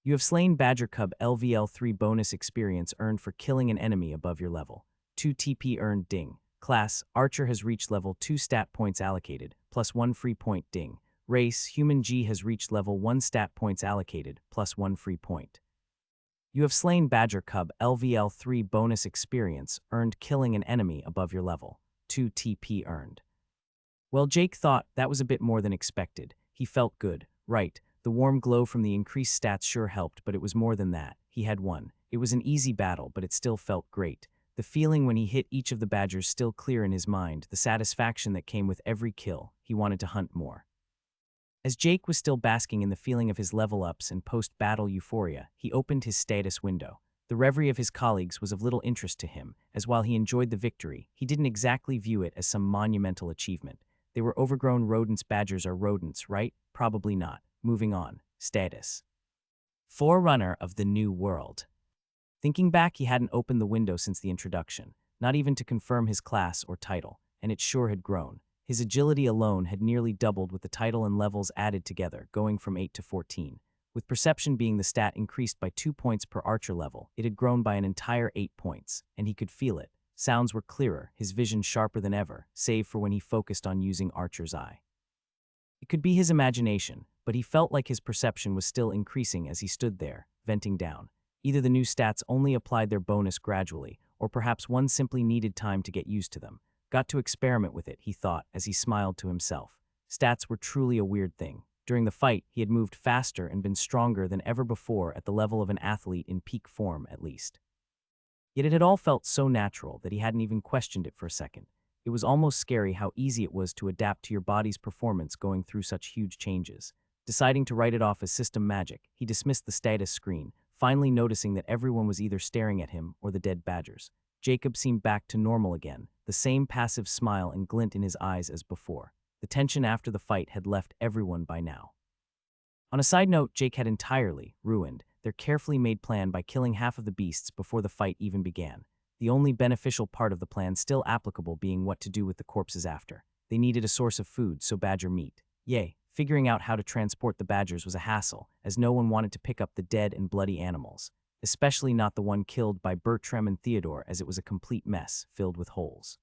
You have slain Badger Cub LVL 3 bonus experience earned for killing an enemy above your level. 2 TP earned, ding. Class Archer has reached level 2 stat points allocated, plus 1 free point, ding. Race Human G has reached level 1 stat points allocated, plus 1 free point. You have slain Badger Cub LVL 3 bonus experience earned killing an enemy above your level. 2 TP earned. Well, Jake thought that was a bit more than expected. He felt good, right? The warm glow from the increased stats sure helped, but it was more than that. He had won. It was an easy battle, but it still felt great. The feeling when he hit each of the badgers still clear in his mind, the satisfaction that came with every kill. He wanted to hunt more. As Jake was still basking in the feeling of his level-ups and post-battle euphoria, he opened his status window. The reverie of his colleagues was of little interest to him, as while he enjoyed the victory, he didn't exactly view it as some monumental achievement. They were overgrown rodents. Badgers are rodents, right? Probably not. Moving on. Status. Forerunner of the New World. Thinking back, he hadn't opened the window since the introduction, not even to confirm his class or title, and it sure had grown. His agility alone had nearly doubled with the title and levels added together, going from 8 to 14. With perception being the stat increased by 2 points per archer level, it had grown by an entire 8 points, and he could feel it. Sounds were clearer, his vision sharper than ever, save for when he focused on using Archer's Eye. It could be his imagination, but he felt like his perception was still increasing as he stood there, venting down. Either the new stats only applied their bonus gradually, or perhaps one simply needed time to get used to them. Got to experiment with it, he thought, as he smiled to himself. Stats were truly a weird thing. During the fight, he had moved faster and been stronger than ever before at the level of an athlete in peak form, at least. Yet it had all felt so natural that he hadn't even questioned it for a second. It was almost scary how easy it was to adapt to your body's performance going through such huge changes. Deciding to write it off as system magic, he dismissed the status screen, finally noticing that everyone was either staring at him or the dead badgers. Jacob seemed back to normal again, the same passive smile and glint in his eyes as before. The tension after the fight had left everyone by now. On a side note, Jake had entirely ruined their carefully made plan by killing half of the beasts before the fight even began. The only beneficial part of the plan still applicable being what to do with the corpses after. They needed a source of food, so badger meat. Yay, figuring out how to transport the badgers was a hassle, as no one wanted to pick up the dead and bloody animals. Especially not the one killed by Bertram and Theodore, as it was a complete mess, filled with holes.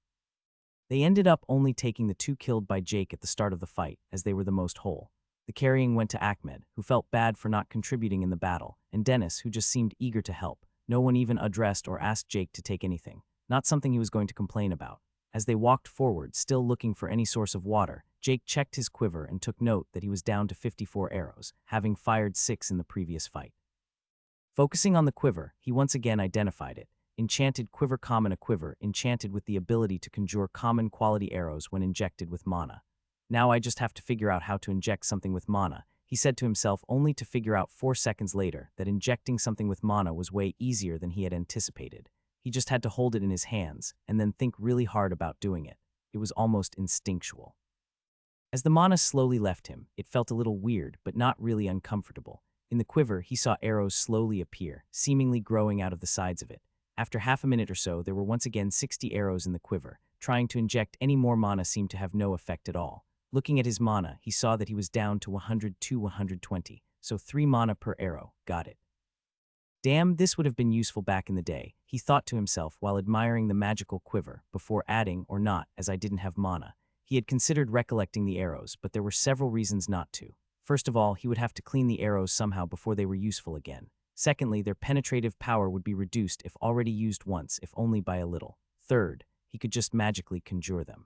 They ended up only taking the 2 killed by Jake at the start of the fight, as they were the most whole. The carrying went to Ahmed, who felt bad for not contributing in the battle, and Dennis, who just seemed eager to help. No one even addressed or asked Jake to take anything, not something he was going to complain about. As they walked forward, still looking for any source of water, Jake checked his quiver and took note that he was down to 54 arrows, having fired 6 in the previous fight. Focusing on the quiver, he once again identified it. Enchanted quiver common, a quiver enchanted with the ability to conjure common quality arrows when injected with mana. Now I just have to figure out how to inject something with mana, he said to himself, only to figure out 4 seconds later that injecting something with mana was way easier than he had anticipated. He just had to hold it in his hands and then think really hard about doing it. It was almost instinctual. As the mana slowly left him, it felt a little weird, but not really uncomfortable. In the quiver, he saw arrows slowly appear, seemingly growing out of the sides of it. After half a minute or so, there were once again 60 arrows in the quiver. Trying to inject any more mana seemed to have no effect at all. Looking at his mana, he saw that he was down to 100 to 120, so 3 mana per arrow. Got it. Damn, this would have been useful back in the day, he thought to himself while admiring the magical quiver, before adding or not, as I didn't have mana. He had considered recollecting the arrows, but there were several reasons not to. First of all, he would have to clean the arrows somehow before they were useful again. Secondly, their penetrative power would be reduced if already used once, if only by a little. Third, he could just magically conjure them.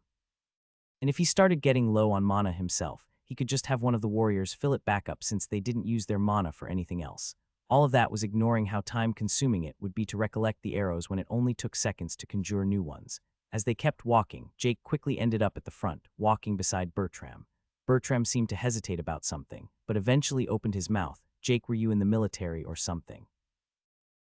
And if he started getting low on mana himself, he could just have one of the warriors fill it back up since they didn't use their mana for anything else. All of that was ignoring how time-consuming it would be to recollect the arrows when it only took seconds to conjure new ones. As they kept walking, Jake quickly ended up at the front, walking beside Bertram. Bertram seemed to hesitate about something, but eventually opened his mouth. Jake, were you in the military or something?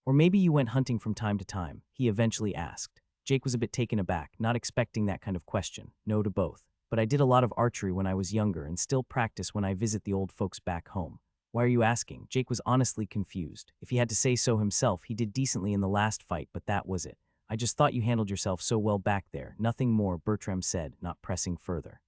Or maybe you went hunting from time to time, he eventually asked. Jake was a bit taken aback, not expecting that kind of question. No to both. But I did a lot of archery when I was younger and still practice when I visit the old folks back home. Why are you asking? Jake was honestly confused. If he had to say so himself, he did decently in the last fight, but that was it. I just thought you handled yourself so well back there. Nothing more, Bertram said, not pressing further.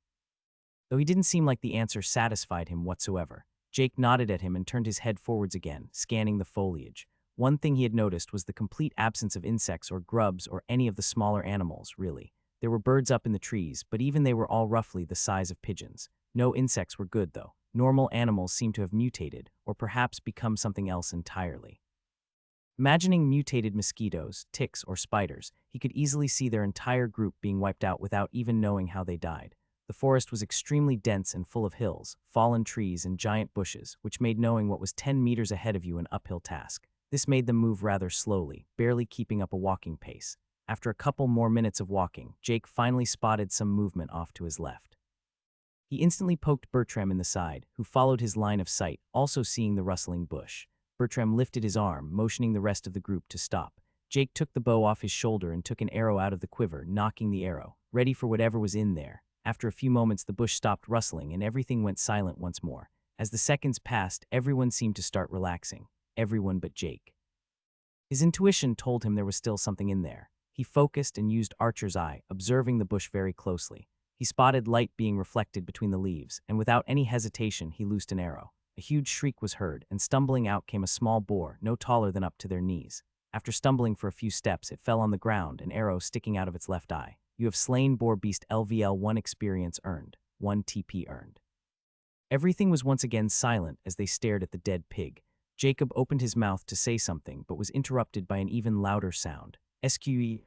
Though he didn't seem like the answer satisfied him whatsoever. Jake nodded at him and turned his head forwards again, scanning the foliage. One thing he had noticed was the complete absence of insects or grubs or any of the smaller animals, really. There were birds up in the trees, but even they were all roughly the size of pigeons. No insects were good, though. Normal animals seemed to have mutated, or perhaps become something else entirely. Imagining mutated mosquitoes, ticks, or spiders, he could easily see their entire group being wiped out without even knowing how they died. The forest was extremely dense and full of hills, fallen trees, and giant bushes, which made knowing what was 10 meters ahead of you an uphill task. This made them move rather slowly, barely keeping up a walking pace. After a couple more minutes of walking, Jake finally spotted some movement off to his left. He instantly poked Bertram in the side, who followed his line of sight, also seeing the rustling bush. Bertram lifted his arm, motioning the rest of the group to stop. Jake took the bow off his shoulder and took an arrow out of the quiver, knocking the arrow, ready for whatever was in there. After a few moments, the bush stopped rustling and everything went silent once more. As the seconds passed, everyone seemed to start relaxing. Everyone but Jake. His intuition told him there was still something in there. He focused and used Archer's eye, observing the bush very closely. He spotted light being reflected between the leaves, and without any hesitation, he loosed an arrow. A huge shriek was heard, and stumbling out came a small boar, no taller than up to their knees. After stumbling for a few steps, it fell on the ground, an arrow sticking out of its left eye. You have slain boar beast. LVL 1 experience earned. 1 TP earned. Everything was once again silent as they stared at the dead pig. Jacob opened his mouth to say something, but was interrupted by an even louder sound. SQE.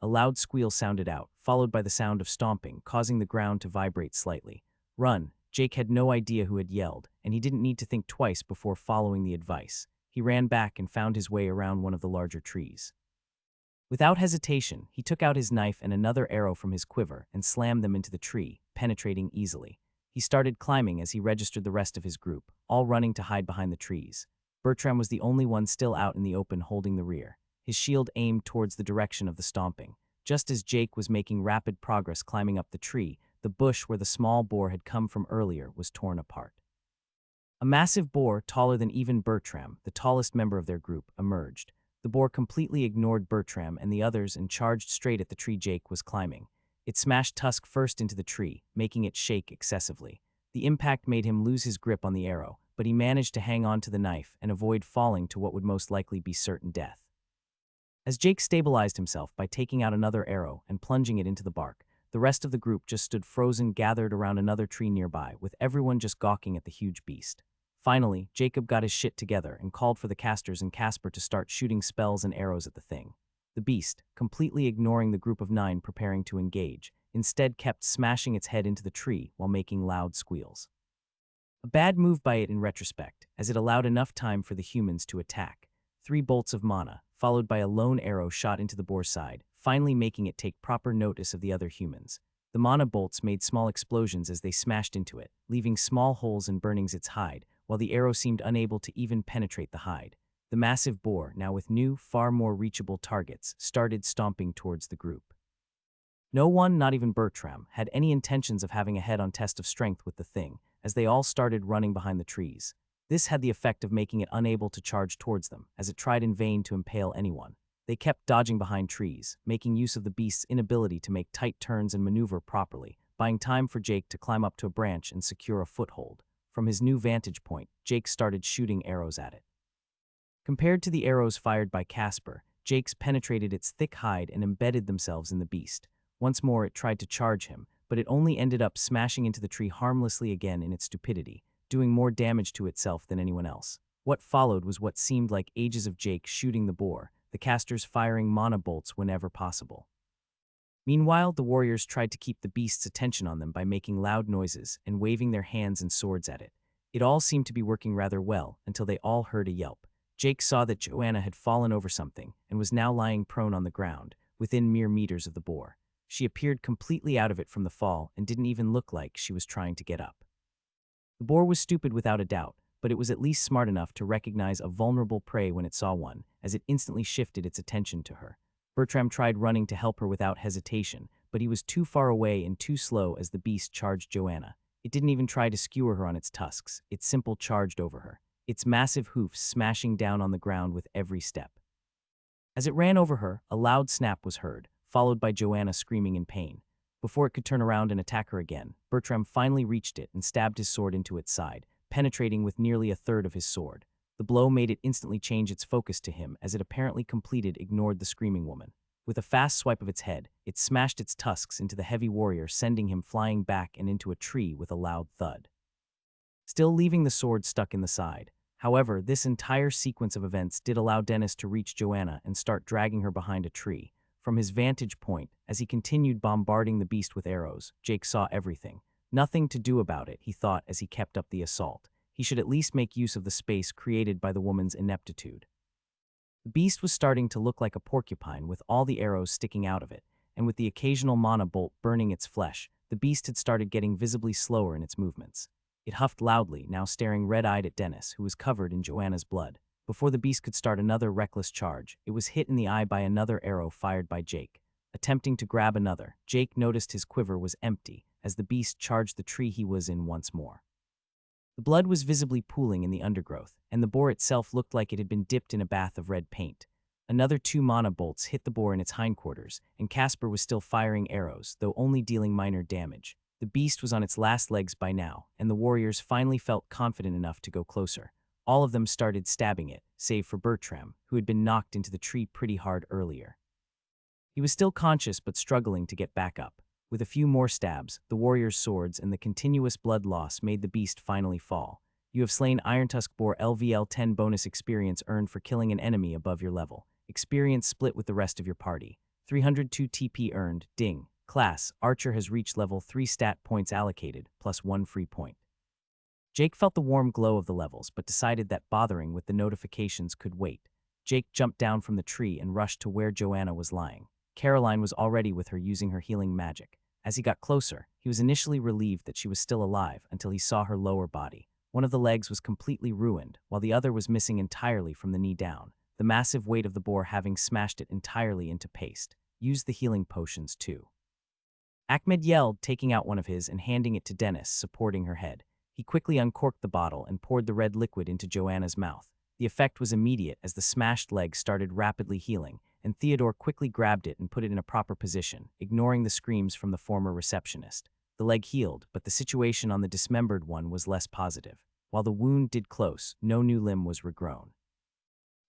A loud squeal sounded out, followed by the sound of stomping, causing the ground to vibrate slightly. Run. Jake had no idea who had yelled, and he didn't need to think twice before following the advice. He ran back and found his way around one of the larger trees. Without hesitation, he took out his knife and another arrow from his quiver and slammed them into the tree, penetrating easily. He started climbing as he registered the rest of his group, all running to hide behind the trees. Bertram was the only one still out in the open holding the rear. His shield aimed towards the direction of the stomping. Just as Jake was making rapid progress climbing up the tree, the bush where the small boar had come from earlier was torn apart. A massive boar, taller than even Bertram, the tallest member of their group, emerged. The boar completely ignored Bertram and the others and charged straight at the tree Jake was climbing. It smashed tusk first into the tree, making it shake excessively. The impact made him lose his grip on the arrow, but he managed to hang on to the knife and avoid falling to what would most likely be certain death. As Jake stabilized himself by taking out another arrow and plunging it into the bark, the rest of the group just stood frozen, gathered around another tree nearby, with everyone just gawking at the huge beast. Finally, Jacob got his shit together and called for the casters and Casper to start shooting spells and arrows at the thing. The beast, completely ignoring the group of 9 preparing to engage, instead kept smashing its head into the tree while making loud squeals. A bad move by it in retrospect, as it allowed enough time for the humans to attack. 3 bolts of mana, followed by a lone arrow shot into the boar's side, finally making it take proper notice of the other humans. The mana bolts made small explosions as they smashed into it, leaving small holes and burnings its hide, while the arrow seemed unable to even penetrate the hide. The massive boar, now with new, far more reachable targets, started stomping towards the group. No one, not even Bertram, had any intentions of having a head-on test of strength with the thing, as they all started running behind the trees. This had the effect of making it unable to charge towards them, as it tried in vain to impale anyone. They kept dodging behind trees, making use of the beast's inability to make tight turns and maneuver properly, buying time for Jake to climb up to a branch and secure a foothold. From his new vantage point, Jake started shooting arrows at it. Compared to the arrows fired by Casper, Jake's penetrated its thick hide and embedded themselves in the beast. Once more it tried to charge him, but it only ended up smashing into the tree harmlessly again in its stupidity, doing more damage to itself than anyone else. What followed was what seemed like ages of Jake shooting the boar, the casters firing mana bolts whenever possible. Meanwhile, the warriors tried to keep the beast's attention on them by making loud noises and waving their hands and swords at it. It all seemed to be working rather well until they all heard a yelp. Jake saw that Joanna had fallen over something and was now lying prone on the ground, within mere meters of the boar. She appeared completely out of it from the fall and didn't even look like she was trying to get up. The boar was stupid without a doubt, but it was at least smart enough to recognize a vulnerable prey when it saw one, as it instantly shifted its attention to her. Bertram tried running to help her without hesitation, but he was too far away and too slow as the beast charged Joanna. It didn't even try to skewer her on its tusks, it simply charged over her, its massive hoofs smashing down on the ground with every step. As it ran over her, a loud snap was heard, followed by Joanna screaming in pain. Before it could turn around and attack her again, Bertram finally reached it and stabbed his sword into its side, penetrating with nearly a third of his sword. The blow made it instantly change its focus to him as it apparently ignored the screaming woman. With a fast swipe of its head, it smashed its tusks into the heavy warrior, sending him flying back and into a tree with a loud thud, still leaving the sword stuck in the side. However, this entire sequence of events did allow Dennis to reach Joanna and start dragging her behind a tree. From his vantage point, as he continued bombarding the beast with arrows, Jake saw everything. Nothing to do about it, he thought as he kept up the assault. He should at least make use of the space created by the woman's ineptitude. The beast was starting to look like a porcupine with all the arrows sticking out of it, and with the occasional mana bolt burning its flesh, the beast had started getting visibly slower in its movements. It huffed loudly, now staring red-eyed at Dennis, who was covered in Joanna's blood. Before the beast could start another reckless charge, it was hit in the eye by another arrow fired by Jake. Attempting to grab another, Jake noticed his quiver was empty as the beast charged the tree he was in once more. The blood was visibly pooling in the undergrowth, and the boar itself looked like it had been dipped in a bath of red paint. Another 2 mana bolts hit the boar in its hindquarters, and Casper was still firing arrows, though only dealing minor damage. The beast was on its last legs by now, and the warriors finally felt confident enough to go closer. All of them started stabbing it, save for Bertram, who had been knocked into the tree pretty hard earlier. He was still conscious but struggling to get back up. With a few more stabs, the warriors' swords and the continuous blood loss made the beast finally fall. You have slain Irontusk Boar. LVL 10 bonus experience earned for killing an enemy above your level. Experience split with the rest of your party. 302 TP earned. Ding. Class, Archer has reached level 3 stat points allocated, plus 1 free point. Jake felt the warm glow of the levels, but decided that bothering with the notifications could wait. Jake jumped down from the tree and rushed to where Joanna was lying. Caroline was already with her using her healing magic. As he got closer, he was initially relieved that she was still alive until he saw her lower body. One of the legs was completely ruined, while the other was missing entirely from the knee down, the massive weight of the boar having smashed it entirely into paste. Use the healing potions too. Ahmed yelled, taking out one of his and handing it to Dennis, supporting her head. He quickly uncorked the bottle and poured the red liquid into Joanna's mouth. The effect was immediate as the smashed leg started rapidly healing, and Theodore quickly grabbed it and put it in a proper position, ignoring the screams from the former receptionist. The leg healed, but the situation on the dismembered one was less positive. While the wound did close, no new limb was regrown.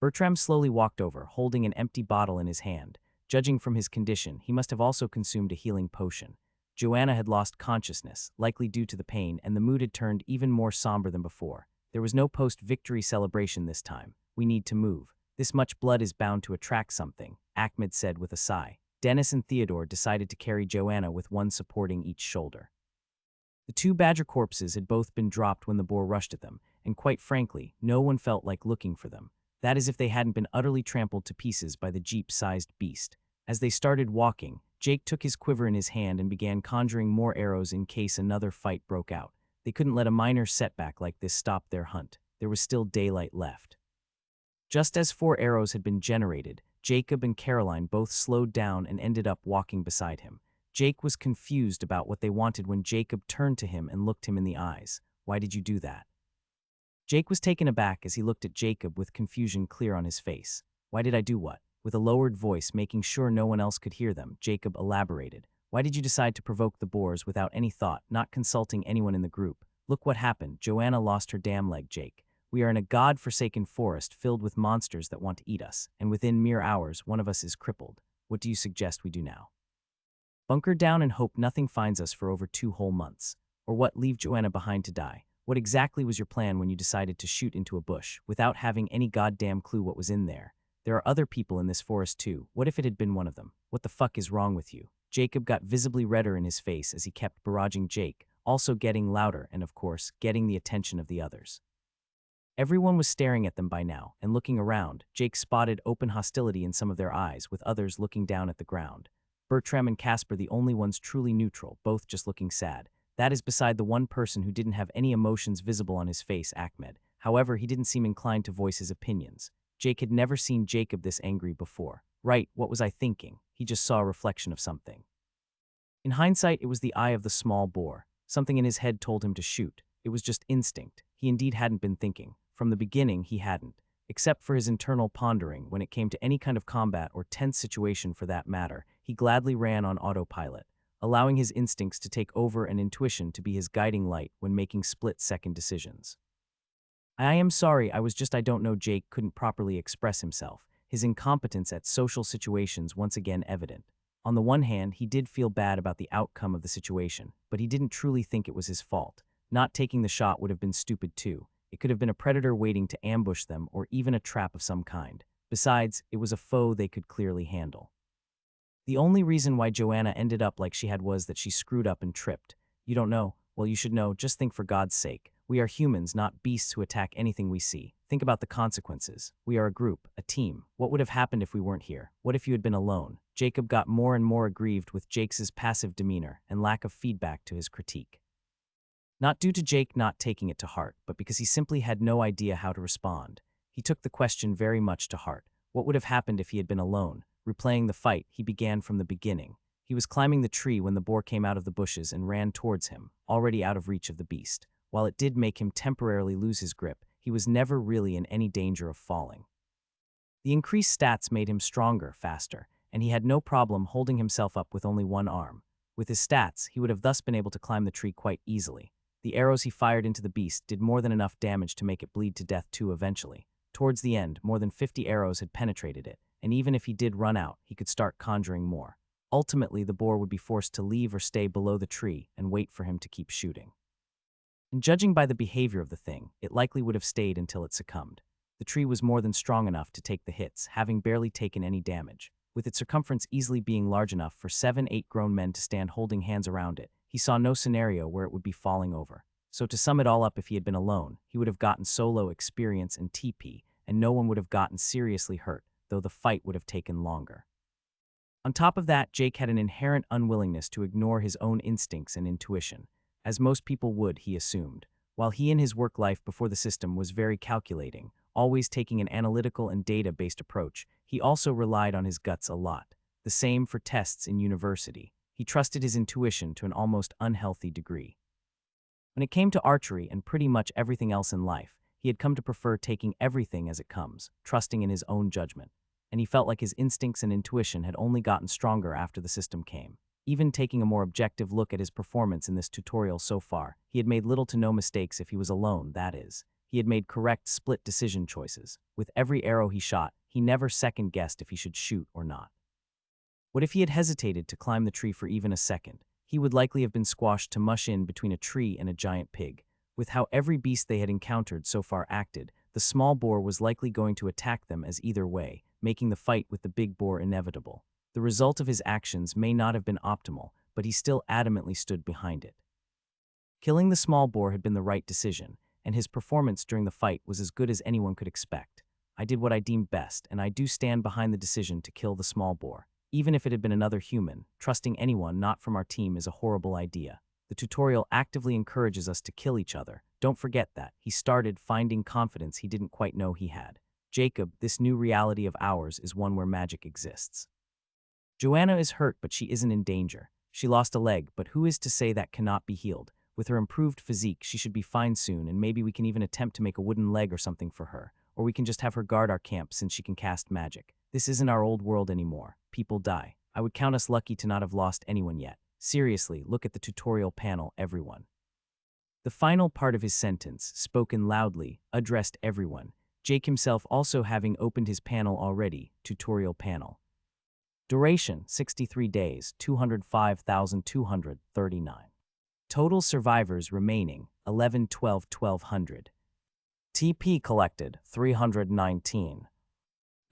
Bertram slowly walked over, holding an empty bottle in his hand. Judging from his condition, he must have also consumed a healing potion. Joanna had lost consciousness, likely due to the pain, and the mood had turned even more somber than before. There was no post-victory celebration this time. We need to move. This much blood is bound to attract something, Ahmed said with a sigh. Dennis and Theodore decided to carry Joanna with one supporting each shoulder. The 2 badger corpses had both been dropped when the boar rushed at them, and quite frankly, no one felt like looking for them. That is if they hadn't been utterly trampled to pieces by the jeep-sized beast. As they started walking, Jake took his quiver in his hand and began conjuring more arrows in case another fight broke out. They couldn't let a minor setback like this stop their hunt. There was still daylight left. Just as 4 arrows had been generated, Jacob and Caroline both slowed down and ended up walking beside him. Jake was confused about what they wanted when Jacob turned to him and looked him in the eyes. "Why did you do that?" Jake was taken aback as he looked at Jacob with confusion clear on his face. "Why did I do what?" With a lowered voice, making sure no one else could hear them, Jacob elaborated. "Why did you decide to provoke the boars without any thought, not consulting anyone in the group? Look what happened. Joanna lost her damn leg, Jake. We are in a god-forsaken forest filled with monsters that want to eat us, and within mere hours, one of us is crippled. What do you suggest we do now? Bunker down and hope nothing finds us for over 2 whole months. Or what, leave Joanna behind to die? What exactly was your plan when you decided to shoot into a bush, without having any goddamn clue what was in there? There are other people in this forest too. What if it had been one of them? What the fuck is wrong with you?" Jacob got visibly redder in his face as he kept barraging Jake, also getting louder and, of course, getting the attention of the others. Everyone was staring at them by now, and looking around, Jake spotted open hostility in some of their eyes, with others looking down at the ground. Bertram and Casper the only ones truly neutral, both just looking sad. That is beside the one person who didn't have any emotions visible on his face, Ahmed. However, he didn't seem inclined to voice his opinions. Jake had never seen Jacob this angry before. "Right, what was I thinking?" He just saw a reflection of something. In hindsight, it was the eye of the small boar. Something in his head told him to shoot. It was just instinct. He indeed hadn't been thinking. From the beginning, he hadn't. Except for his internal pondering, when it came to any kind of combat or tense situation for that matter, he gladly ran on autopilot, allowing his instincts to take over and intuition to be his guiding light when making split-second decisions. "I am sorry, I don't know." Jake couldn't properly express himself, his incompetence at social situations once again evident. On the one hand, he did feel bad about the outcome of the situation, but he didn't truly think it was his fault. Not taking the shot would have been stupid too. It could have been a predator waiting to ambush them or even a trap of some kind. Besides, it was a foe they could clearly handle. The only reason why Joanna ended up like she had was that she screwed up and tripped. "You don't know? Well, you should know. Just think, for God's sake. We are humans, not beasts who attack anything we see. Think about the consequences. We are a group, a team. What would have happened if we weren't here? What if you had been alone?" Jacob got more and more aggrieved with Jake's passive demeanor and lack of feedback to his critique. Not due to Jake not taking it to heart, but because he simply had no idea how to respond. He took the question very much to heart. What would have happened if he had been alone? Replaying the fight, he began from the beginning. He was climbing the tree when the boar came out of the bushes and ran towards him, already out of reach of the beast. While it did make him temporarily lose his grip, he was never really in any danger of falling. The increased stats made him stronger, faster, and he had no problem holding himself up with only one arm. With his stats, he would have thus been able to climb the tree quite easily. The arrows he fired into the beast did more than enough damage to make it bleed to death too eventually. Towards the end, more than 50 arrows had penetrated it, and even if he did run out, he could start conjuring more. Ultimately, the boar would be forced to leave or stay below the tree and wait for him to keep shooting. And judging by the behavior of the thing, it likely would have stayed until it succumbed. The tree was more than strong enough to take the hits, having barely taken any damage. With its circumference easily being large enough for 7-8 grown men to stand holding hands around it, he saw no scenario where it would be falling over. So to sum it all up, if he had been alone, he would have gotten solo experience and TP, and no one would have gotten seriously hurt, though the fight would have taken longer. On top of that, Jake had an inherent unwillingness to ignore his own instincts and intuition, as most people would, he assumed. While he in his work life before the system was very calculating, always taking an analytical and data-based approach, he also relied on his guts a lot. The same for tests in university. He trusted his intuition to an almost unhealthy degree. When it came to archery and pretty much everything else in life, he had come to prefer taking everything as it comes, trusting in his own judgment. And he felt like his instincts and intuition had only gotten stronger after the system came. Even taking a more objective look at his performance in this tutorial so far, he had made little to no mistakes if he was alone, that is. He had made correct split decision choices. With every arrow he shot, he never second-guessed if he should shoot or not. What if he had hesitated to climb the tree for even a second? He would likely have been squashed to mush in between a tree and a giant pig. With how every beast they had encountered so far acted, the small boar was likely going to attack them as either way, making the fight with the big boar inevitable. The result of his actions may not have been optimal, but he still adamantly stood behind it. Killing the small boar had been the right decision, and his performance during the fight was as good as anyone could expect. I did what I deemed best, and I do stand behind the decision to kill the small boar. Even if it had been another human, trusting anyone not from our team is a horrible idea. The tutorial actively encourages us to kill each other. Don't forget that. He started finding confidence he didn't quite know he had. Jacob, this new reality of ours is one where magic exists. Joanna is hurt, but she isn't in danger. She lost a leg, but who is to say that cannot be healed? With her improved physique, she should be fine soon, and maybe we can even attempt to make a wooden leg or something for her. Or we can just have her guard our camp since she can cast magic. This isn't our old world anymore. People die. I would count us lucky to not have lost anyone yet. Seriously, look at the tutorial panel, everyone. The final part of his sentence, spoken loudly, addressed everyone. Jake himself also having opened his panel already, tutorial panel. Duration, 63 days, 205,239. Total survivors remaining, 11, 12, 1200. TP collected, 319.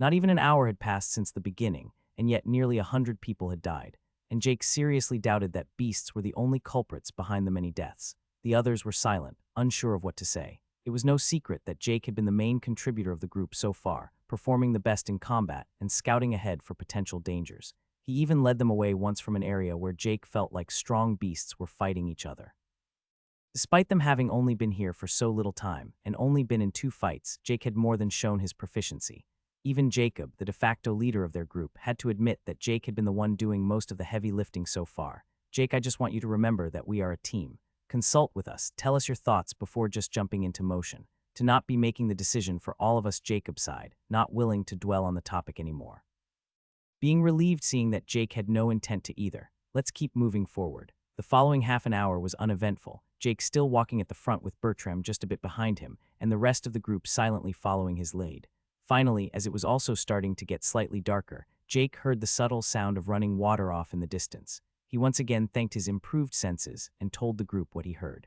Not even an hour had passed since the beginning, and yet nearly 100 people had died, and Jake seriously doubted that beasts were the only culprits behind the many deaths. The others were silent, unsure of what to say. It was no secret that Jake had been the main contributor of the group so far, performing the best in combat and scouting ahead for potential dangers. He even led them away once from an area where Jake felt like strong beasts were fighting each other. Despite them having only been here for so little time, and only been in 2 fights, Jake had more than shown his proficiency. Even Jacob, the de facto leader of their group, had to admit that Jake had been the one doing most of the heavy lifting so far. Jake, I just want you to remember that we are a team. Consult with us, tell us your thoughts before just jumping into motion. To not be making the decision for all of us Jacob's side, not willing to dwell on the topic anymore. Being relieved seeing that Jake had no intent to either. Let's keep moving forward. The following half an hour was uneventful, Jake still walking at the front with Bertram just a bit behind him, and the rest of the group silently following his lead. Finally, as it was also starting to get slightly darker, Jake heard the subtle sound of running water off in the distance. He once again thanked his improved senses and told the group what he heard.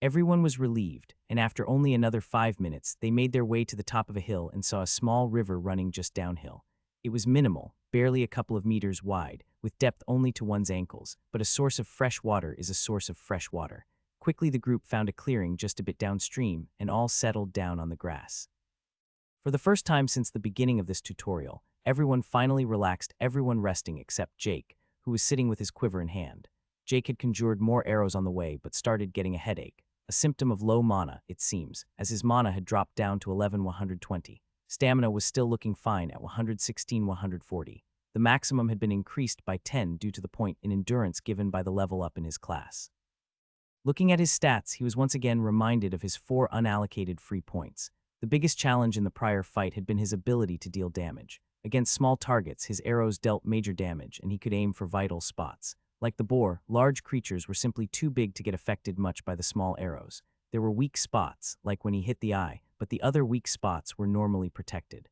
Everyone was relieved, and after only another 5 minutes, they made their way to the top of a hill and saw a small river running just downhill. It was minimal, barely a couple of meters wide, with depth only to one's ankles, but a source of fresh water is a source of fresh water. Quickly the group found a clearing just a bit downstream, and all settled down on the grass. For the first time since the beginning of this tutorial, everyone finally relaxed, everyone resting except Jake, who was sitting with his quiver in hand. Jake had conjured more arrows on the way but started getting a headache, a symptom of low mana, it seems, as his mana had dropped down to 11,120. Stamina was still looking fine at 116,140. The maximum had been increased by 10 due to the point in endurance given by the level up in his class. Looking at his stats, he was once again reminded of his 4 unallocated free points. The biggest challenge in the prior fight had been his ability to deal damage. Against small targets, his arrows dealt major damage, and he could aim for vital spots. Like the boar, large creatures were simply too big to get affected much by the small arrows. There were weak spots, like when he hit the eye, but the other weak spots were normally protected.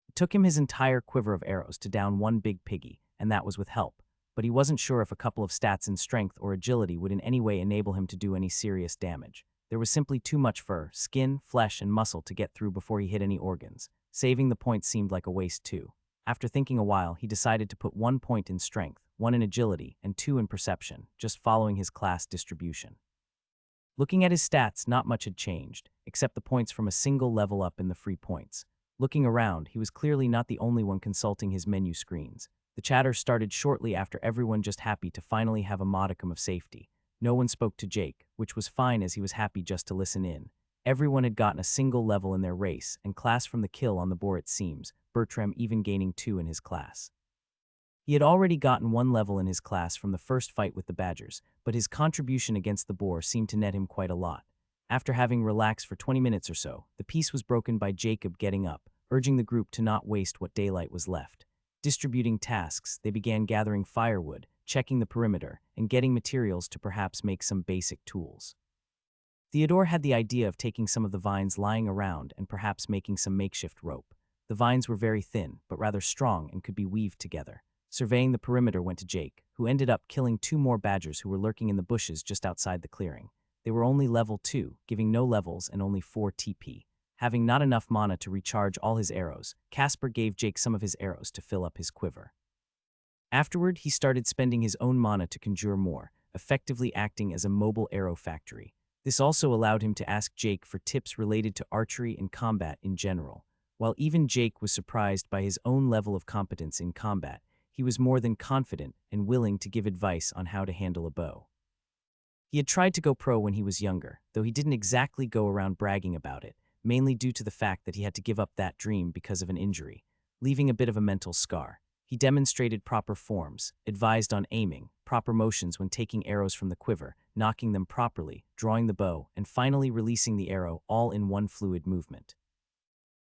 It took him his entire quiver of arrows to down one big piggy, and that was with help, but he wasn't sure if a couple of stats in strength or agility would in any way enable him to do any serious damage. There was simply too much fur, skin, flesh, and muscle to get through before he hit any organs. Saving the points seemed like a waste too. After thinking a while, he decided to put 1 point in strength, 1 in agility, and 2 in perception, just following his class distribution. Looking at his stats, not much had changed, except the points from a single level up in the free points. Looking around, he was clearly not the only one consulting his menu screens. The chatter started shortly after, everyone just happy to finally have a modicum of safety. No one spoke to Jake, which was fine as he was happy just to listen in. Everyone had gotten a single level in their race, and class from the kill on the boar it seems, Bertram even gaining 2 in his class. He had already gotten 1 level in his class from the first fight with the badgers, but his contribution against the boar seemed to net him quite a lot. After having relaxed for 20 minutes or so, the peace was broken by Jacob getting up, urging the group to not waste what daylight was left. Distributing tasks, they began gathering firewood, checking the perimeter, and getting materials to perhaps make some basic tools. Theodore had the idea of taking some of the vines lying around and perhaps making some makeshift rope. The vines were very thin, but rather strong and could be weaved together. Surveying the perimeter went to Jake, who ended up killing 2 more badgers who were lurking in the bushes just outside the clearing. They were only level 2, giving no levels and only 4 TP. Having not enough mana to recharge all his arrows, Casper gave Jake some of his arrows to fill up his quiver. Afterward, he started spending his own mana to conjure more, effectively acting as a mobile arrow factory. This also allowed him to ask Jake for tips related to archery and combat in general. While even Jake was surprised by his own level of competence in combat, he was more than confident and willing to give advice on how to handle a bow. He had tried to go pro when he was younger, though he didn't exactly go around bragging about it, mainly due to the fact that he had to give up that dream because of an injury, leaving a bit of a mental scar. He demonstrated proper forms, advised on aiming, proper motions when taking arrows from the quiver, nocking them properly, drawing the bow, and finally releasing the arrow all in one fluid movement.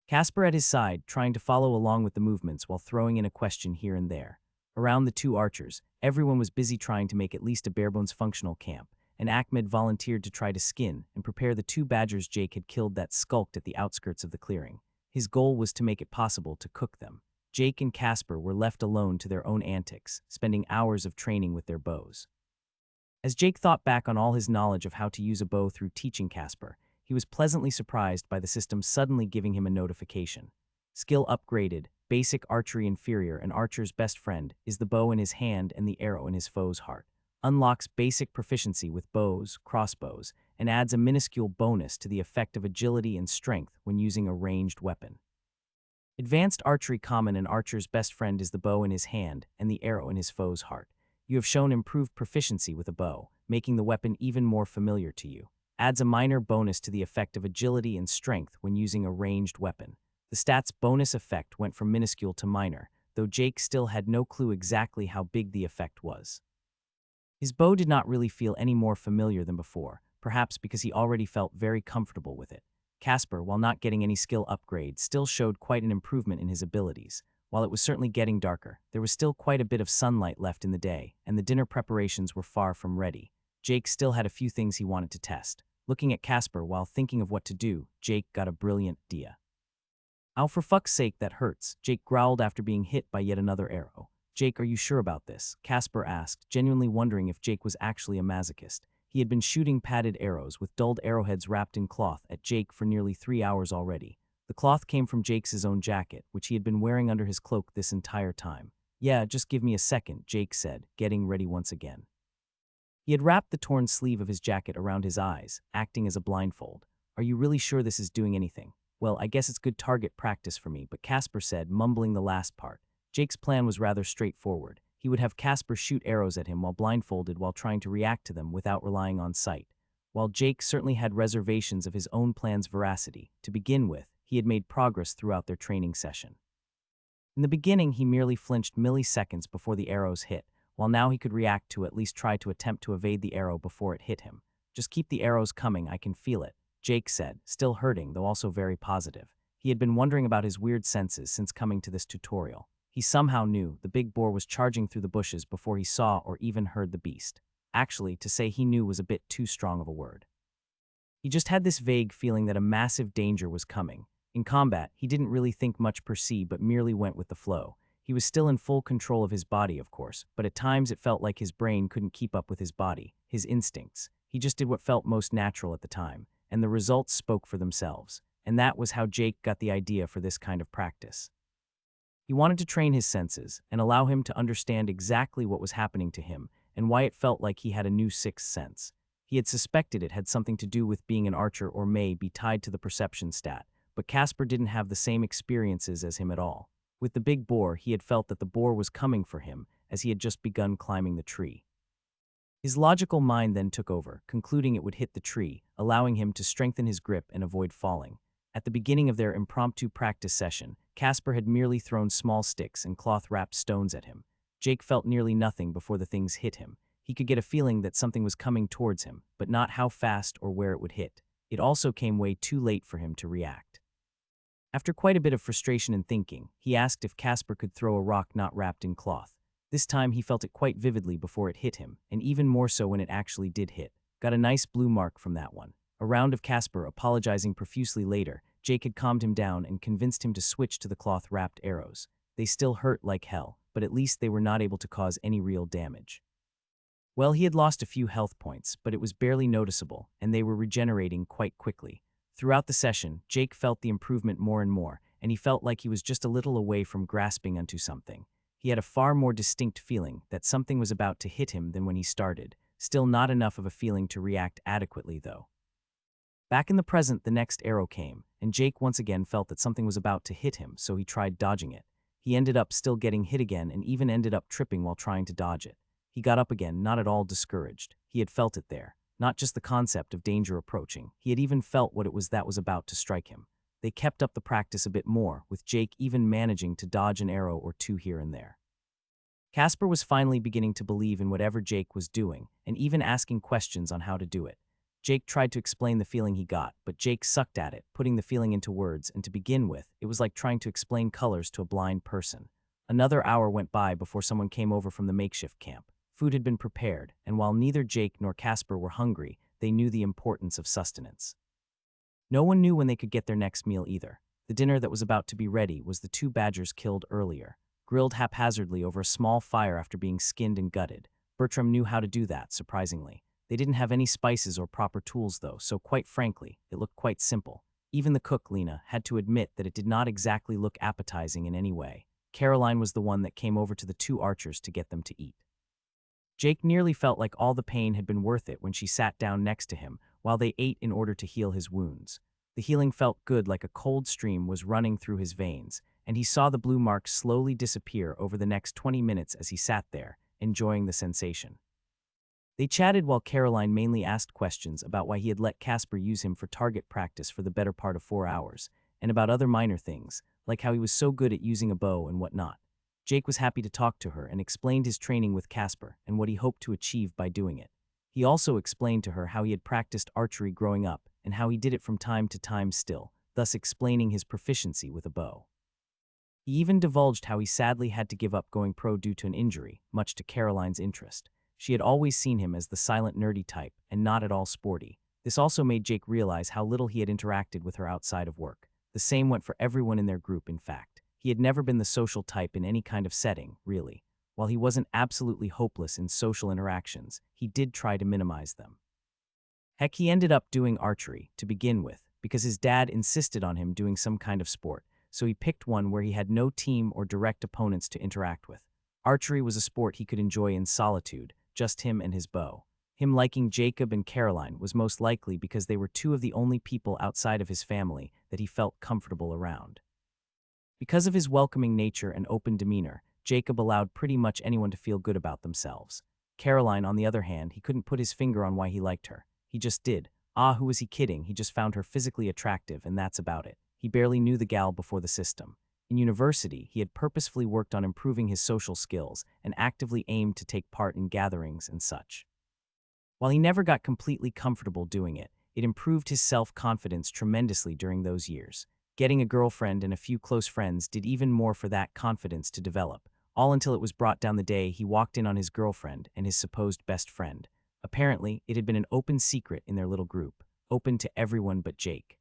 Casper at his side, trying to follow along with the movements while throwing in a question here and there. Around the two archers, everyone was busy trying to make at least a barebones functional camp, and Ahmed volunteered to try to skin and prepare the two badgers Jake had killed that skulked at the outskirts of the clearing. His goal was to make it possible to cook them. Jake and Casper were left alone to their own antics, spending hours of training with their bows. As Jake thought back on all his knowledge of how to use a bow through teaching Casper, he was pleasantly surprised by the system suddenly giving him a notification. Skill upgraded, basic archery inferior, and archer's best friend is the bow in his hand and the arrow in his foe's heart. Unlocks basic proficiency with bows, crossbows, and adds a minuscule bonus to the effect of agility and strength when using a ranged weapon. Advanced archery common and archer's best friend is the bow in his hand and the arrow in his foe's heart. You have shown improved proficiency with a bow, making the weapon even more familiar to you. Adds a minor bonus to the effect of agility and strength when using a ranged weapon. The stat's bonus effect went from minuscule to minor, though Jake still had no clue exactly how big the effect was. His bow did not really feel any more familiar than before, perhaps because he already felt very comfortable with it. Casper, while not getting any skill upgrades, still showed quite an improvement in his abilities. While it was certainly getting darker, there was still quite a bit of sunlight left in the day, and the dinner preparations were far from ready. Jake still had a few things he wanted to test. Looking at Casper while thinking of what to do, Jake got a brilliant idea. "Ow, for fuck's sake, that hurts," Jake growled after being hit by yet another arrow. "Jake, are you sure about this?" Casper asked, genuinely wondering if Jake was actually a masochist. He had been shooting padded arrows with dulled arrowheads wrapped in cloth at Jake for nearly 3 hours already. The cloth came from Jake's own jacket, which he had been wearing under his cloak this entire time. "Yeah, just give me a second," Jake said, getting ready once again. He had wrapped the torn sleeve of his jacket around his eyes, acting as a blindfold. "Are you really sure this is doing anything?" "Well, I guess it's good target practice for me," but Casper said, mumbling the last part. Jake's plan was rather straightforward. He would have Casper shoot arrows at him while blindfolded while trying to react to them without relying on sight. While Jake certainly had reservations of his own plan's veracity, to begin with, he had made progress throughout their training session. In the beginning, he merely flinched milliseconds before the arrows hit, while now he could react to at least try to attempt to evade the arrow before it hit him. "Just keep the arrows coming, I can feel it," Jake said, still hurting though also very positive. He had been wondering about his weird senses since coming to this tutorial. He somehow knew the big boar was charging through the bushes before he saw or even heard the beast. Actually, to say he knew was a bit too strong of a word. He just had this vague feeling that a massive danger was coming. In combat, he didn't really think much per se but merely went with the flow. He was still in full control of his body, of course, but at times it felt like his brain couldn't keep up with his body, his instincts. He just did what felt most natural at the time, and the results spoke for themselves. And that was how Jake got the idea for this kind of practice. He wanted to train his senses and allow him to understand exactly what was happening to him and why it felt like he had a new sixth sense. He had suspected it had something to do with being an archer or may be tied to the perception stat, but Casper didn't have the same experiences as him at all. With the big boar, he had felt that the boar was coming for him as he had just begun climbing the tree. His logical mind then took over, concluding it would hit the tree, allowing him to strengthen his grip and avoid falling. At the beginning of their impromptu practice session, Casper had merely thrown small sticks and cloth-wrapped stones at him. Jake felt nearly nothing before the things hit him. He could get a feeling that something was coming towards him, but not how fast or where it would hit. It also came way too late for him to react. After quite a bit of frustration and thinking, he asked if Casper could throw a rock not wrapped in cloth. This time he felt it quite vividly before it hit him, and even more so when it actually did hit. Got a nice blue mark from that one. A round of Casper apologizing profusely later, Jake had calmed him down and convinced him to switch to the cloth-wrapped arrows. They still hurt like hell, but at least they were not able to cause any real damage. Well, he had lost a few health points, but it was barely noticeable, and they were regenerating quite quickly. Throughout the session, Jake felt the improvement more and more, and he felt like he was just a little away from grasping onto something. He had a far more distinct feeling that something was about to hit him than when he started. Still not enough of a feeling to react adequately, though. Back in the present, the next arrow came, and Jake once again felt that something was about to hit him, so he tried dodging it. He ended up still getting hit again and even ended up tripping while trying to dodge it. He got up again, not at all discouraged. He had felt it there. Not just the concept of danger approaching. He had even felt what it was that was about to strike him. They kept up the practice a bit more, with Jake even managing to dodge an arrow or two here and there. Casper was finally beginning to believe in whatever Jake was doing, and even asking questions on how to do it. Jake tried to explain the feeling he got, but Jake sucked at it, putting the feeling into words, and to begin with, it was like trying to explain colors to a blind person. Another hour went by before someone came over from the makeshift camp. Food had been prepared, and while neither Jake nor Casper were hungry, they knew the importance of sustenance. No one knew when they could get their next meal either. The dinner that was about to be ready was the 2 badgers killed earlier, grilled haphazardly over a small fire after being skinned and gutted. Bertram knew how to do that, surprisingly. They didn't have any spices or proper tools, though, so quite frankly, it looked quite simple. Even the cook, Lena, had to admit that it did not exactly look appetizing in any way. Caroline was the one that came over to the 2 archers to get them to eat. Jake nearly felt like all the pain had been worth it when she sat down next to him while they ate in order to heal his wounds. The healing felt good, like a cold stream was running through his veins, and he saw the blue marks slowly disappear over the next 20 minutes as he sat there, enjoying the sensation. They chatted while Caroline mainly asked questions about why he had let Casper use him for target practice for the better part of 4 hours, and about other minor things, like how he was so good at using a bow and whatnot. Jake was happy to talk to her and explained his training with Casper and what he hoped to achieve by doing it. He also explained to her how he had practiced archery growing up and how he did it from time to time still, thus explaining his proficiency with a bow. He even divulged how he sadly had to give up going pro due to an injury, much to Caroline's interest. She had always seen him as the silent, nerdy type and not at all sporty. This also made Jake realize how little he had interacted with her outside of work. The same went for everyone in their group, in fact. He had never been the social type in any kind of setting, really. While he wasn't absolutely hopeless in social interactions, he did try to minimize them. Heck, he ended up doing archery, to begin with, because his dad insisted on him doing some kind of sport, so he picked one where he had no team or direct opponents to interact with. Archery was a sport he could enjoy in solitude, just him and his bow. Him liking Jacob and Caroline was most likely because they were 2 of the only people outside of his family that he felt comfortable around. Because of his welcoming nature and open demeanor, Jacob allowed pretty much anyone to feel good about themselves. Caroline, on the other hand, he couldn't put his finger on why he liked her. He just did. Who was he kidding? He just found her physically attractive, and that's about it. He barely knew the gal before the system. In university, he had purposefully worked on improving his social skills and actively aimed to take part in gatherings and such. While he never got completely comfortable doing it, it improved his self-confidence tremendously during those years. Getting a girlfriend and a few close friends did even more for that confidence to develop, all until it was brought down the day he walked in on his girlfriend and his supposed best friend. Apparently, it had been an open secret in their little group, open to everyone but Jake.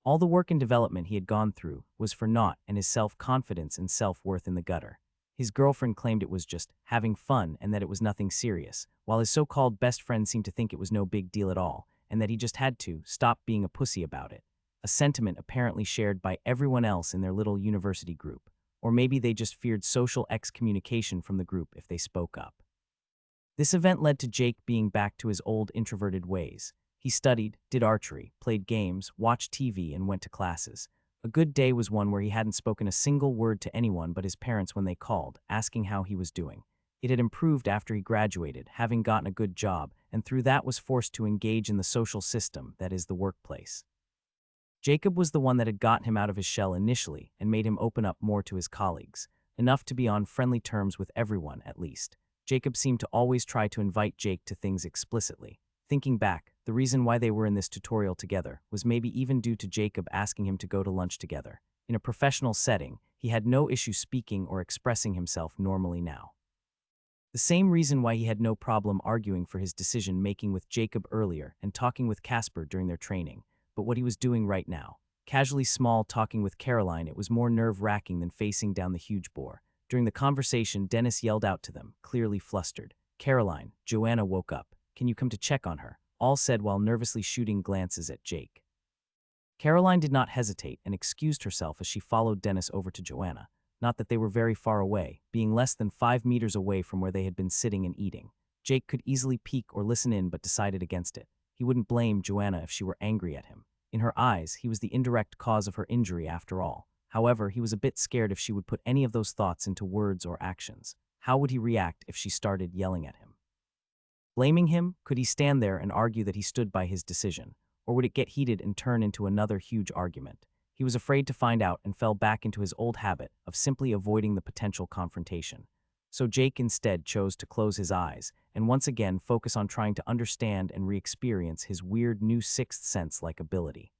All the work and development he had gone through was for naught, and his self-confidence and self-worth in the gutter. His girlfriend claimed it was just having fun and that it was nothing serious, while his so-called best friend seemed to think it was no big deal at all, and that he just had to stop being a pussy about it. A sentiment apparently shared by everyone else in their little university group. Or maybe they just feared social excommunication from the group if they spoke up. This event led to Jake being back to his old introverted ways. He studied, did archery, played games, watched TV, and went to classes. A good day was one where he hadn't spoken a single word to anyone but his parents when they called, asking how he was doing. It had improved after he graduated, having gotten a good job, and through that was forced to engage in the social system that is the workplace. Jacob was the one that had gotten him out of his shell initially and made him open up more to his colleagues, enough to be on friendly terms with everyone at least. Jacob seemed to always try to invite Jake to things explicitly. Thinking back, the reason why they were in this tutorial together was maybe even due to Jacob asking him to go to lunch together. In a professional setting, he had no issue speaking or expressing himself normally now. The same reason why he had no problem arguing for his decision-making with Jacob earlier and talking with Casper during their training, but what he was doing right now. Casually small talking with Caroline, it was more nerve-wracking than facing down the huge boar. During the conversation, Dennis yelled out to them, clearly flustered. "Caroline, Joanna woke up. Can you come to check on her?" All said while nervously shooting glances at Jake. Caroline did not hesitate and excused herself as she followed Dennis over to Joanna. Not that they were very far away, being less than 5 meters away from where they had been sitting and eating. Jake could easily peek or listen in but decided against it. He wouldn't blame Joanna if she were angry at him. In her eyes, he was the indirect cause of her injury after all. However, he was a bit scared if she would put any of those thoughts into words or actions. How would he react if she started yelling at him? Blaming him? Could he stand there and argue that he stood by his decision? Or would it get heated and turn into another huge argument? He was afraid to find out and fell back into his old habit of simply avoiding the potential confrontation. So Jake instead chose to close his eyes and once again focus on trying to understand and re-experience his weird new sixth sense-like ability.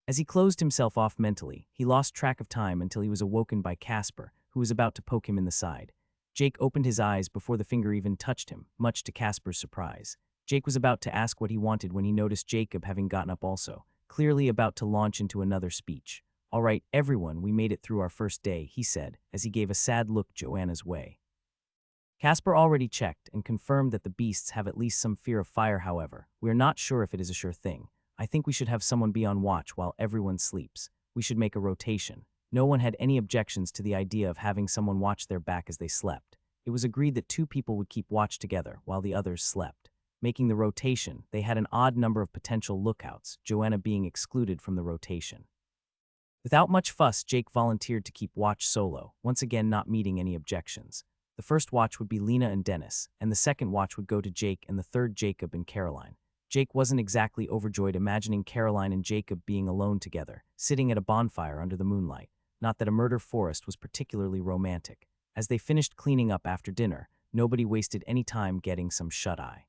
As he closed himself off mentally, he lost track of time until he was awoken by Casper, who was about to poke him in the side. Jake opened his eyes before the finger even touched him, much to Casper's surprise. Jake was about to ask what he wanted when he noticed Jacob having gotten up also, clearly about to launch into another speech. "All right, everyone, we made it through our first day," he said, as he gave a sad look Joanna's way. Casper already checked and confirmed that the beasts have at least some fear of fire. However, we are not sure if it is a sure thing. I think we should have someone be on watch while everyone sleeps. We should make a rotation. No one had any objections to the idea of having someone watch their back as they slept. It was agreed that 2 people would keep watch together while the others slept. Making the rotation, they had an odd number of potential lookouts, Joanna being excluded from the rotation. Without much fuss, Jake volunteered to keep watch solo, once again not meeting any objections. The first watch would be Lena and Dennis, and the second watch would go to Jake and the third Jacob and Caroline. Jake wasn't exactly overjoyed imagining Caroline and Jacob being alone together, sitting at a bonfire under the moonlight. Not that a murder forest was particularly romantic. As they finished cleaning up after dinner, nobody wasted any time getting some shut-eye.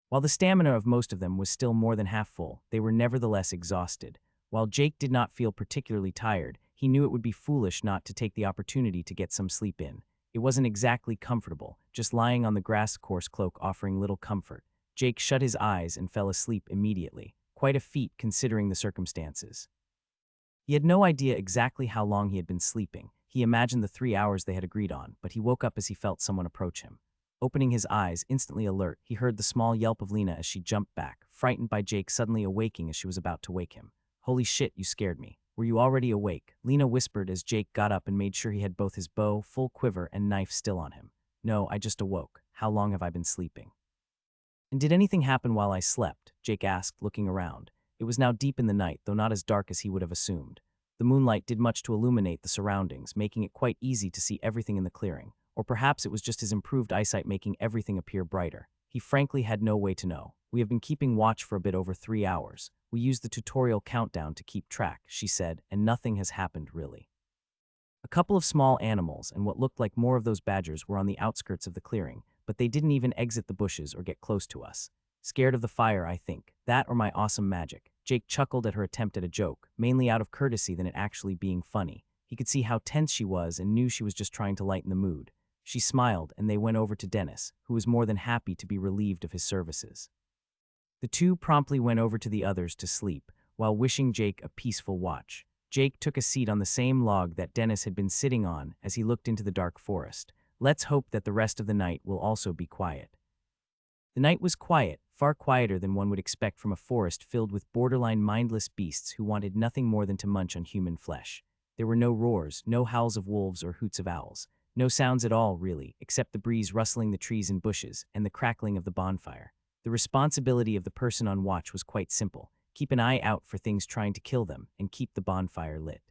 While the stamina of most of them was still more than half full, they were nevertheless exhausted. While Jake did not feel particularly tired, he knew it would be foolish not to take the opportunity to get some sleep in. It wasn't exactly comfortable, just lying on the grass coarse cloak offering little comfort. Jake shut his eyes and fell asleep immediately, quite a feat considering the circumstances. He had no idea exactly how long he had been sleeping. He imagined the 3 hours they had agreed on, but he woke up as he felt someone approach him. Opening his eyes, instantly alert, he heard the small yelp of Lena as she jumped back, frightened by Jake suddenly awaking as she was about to wake him. "Holy shit, you scared me. Were you already awake?" Lena whispered as Jake got up and made sure he had both his bow, full quiver, and knife still on him. "No, I just awoke. How long have I been sleeping?" "And did anything happen while I slept?" Jake asked, looking around. It was now deep in the night, though not as dark as he would have assumed. The moonlight did much to illuminate the surroundings, making it quite easy to see everything in the clearing. Or perhaps it was just his improved eyesight making everything appear brighter. He frankly had no way to know. "We have been keeping watch for a bit over 3 hours. We used the tutorial countdown to keep track," she said, "and nothing has happened really. A couple of small animals and what looked like more of those badgers were on the outskirts of the clearing, but they didn't even exit the bushes or get close to us. Scared of the fire, I think. That or my awesome magic." Jake chuckled at her attempt at a joke, mainly out of courtesy than it actually being funny. He could see how tense she was and knew she was just trying to lighten the mood. She smiled, and they went over to Dennis, who was more than happy to be relieved of his services. The two promptly went over to the others to sleep, while wishing Jake a peaceful watch. Jake took a seat on the same log that Dennis had been sitting on as he looked into the dark forest. Let's hope that the rest of the night will also be quiet. The night was quiet, far quieter than one would expect from a forest filled with borderline mindless beasts who wanted nothing more than to munch on human flesh. There were no roars, no howls of wolves or hoots of owls. No sounds at all, really, except the breeze rustling the trees and bushes and the crackling of the bonfire. The responsibility of the person on watch was quite simple. Keep an eye out for things trying to kill them and keep the bonfire lit.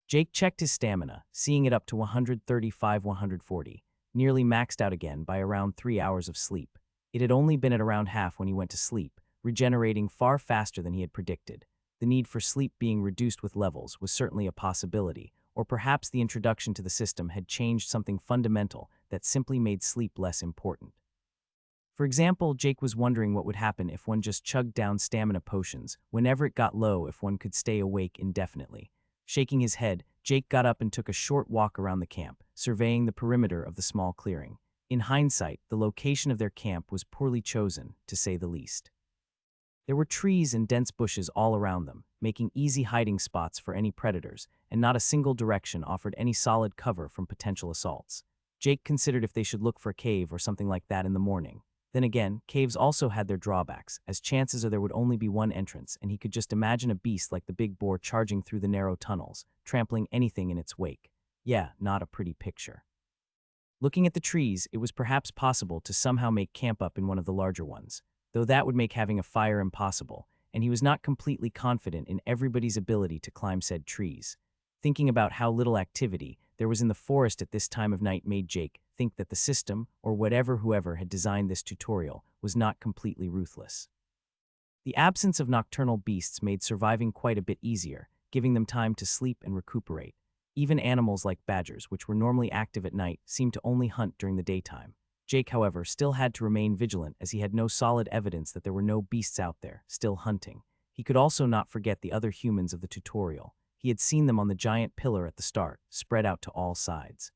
Jake checked his stamina, seeing it up to 135-140, nearly maxed out again by around 3 hours of sleep. It had only been at around half when he went to sleep, regenerating far faster than he had predicted. The need for sleep being reduced with levels was certainly a possibility, or perhaps the introduction to the system had changed something fundamental that simply made sleep less important. For example, Jake was wondering what would happen if one just chugged down stamina potions whenever it got low, if one could stay awake indefinitely. Shaking his head, Jake got up and took a short walk around the camp, surveying the perimeter of the small clearing. In hindsight, the location of their camp was poorly chosen, to say the least. There were trees and dense bushes all around them, making easy hiding spots for any predators, and not a single direction offered any solid cover from potential assaults. Jake considered if they should look for a cave or something like that in the morning. Then again, caves also had their drawbacks, as chances are there would only be one entrance, and he could just imagine a beast like the big boar charging through the narrow tunnels, trampling anything in its wake. Yeah, not a pretty picture. Looking at the trees, it was perhaps possible to somehow make camp up in one of the larger ones. though that would make having a fire impossible, and he was not completely confident in everybody's ability to climb said trees. Thinking about how little activity there was in the forest at this time of night made Jake think that the system, or whoever had designed this tutorial, was not completely ruthless. The absence of nocturnal beasts made surviving quite a bit easier, giving them time to sleep and recuperate. Even animals like badgers, which were normally active at night, seemed to only hunt during the daytime. Jake, however, still had to remain vigilant as he had no solid evidence that there were no beasts out there, still hunting. He could also not forget the other humans of the tutorial. He had seen them on the giant pillar at the start, spread out to all sides.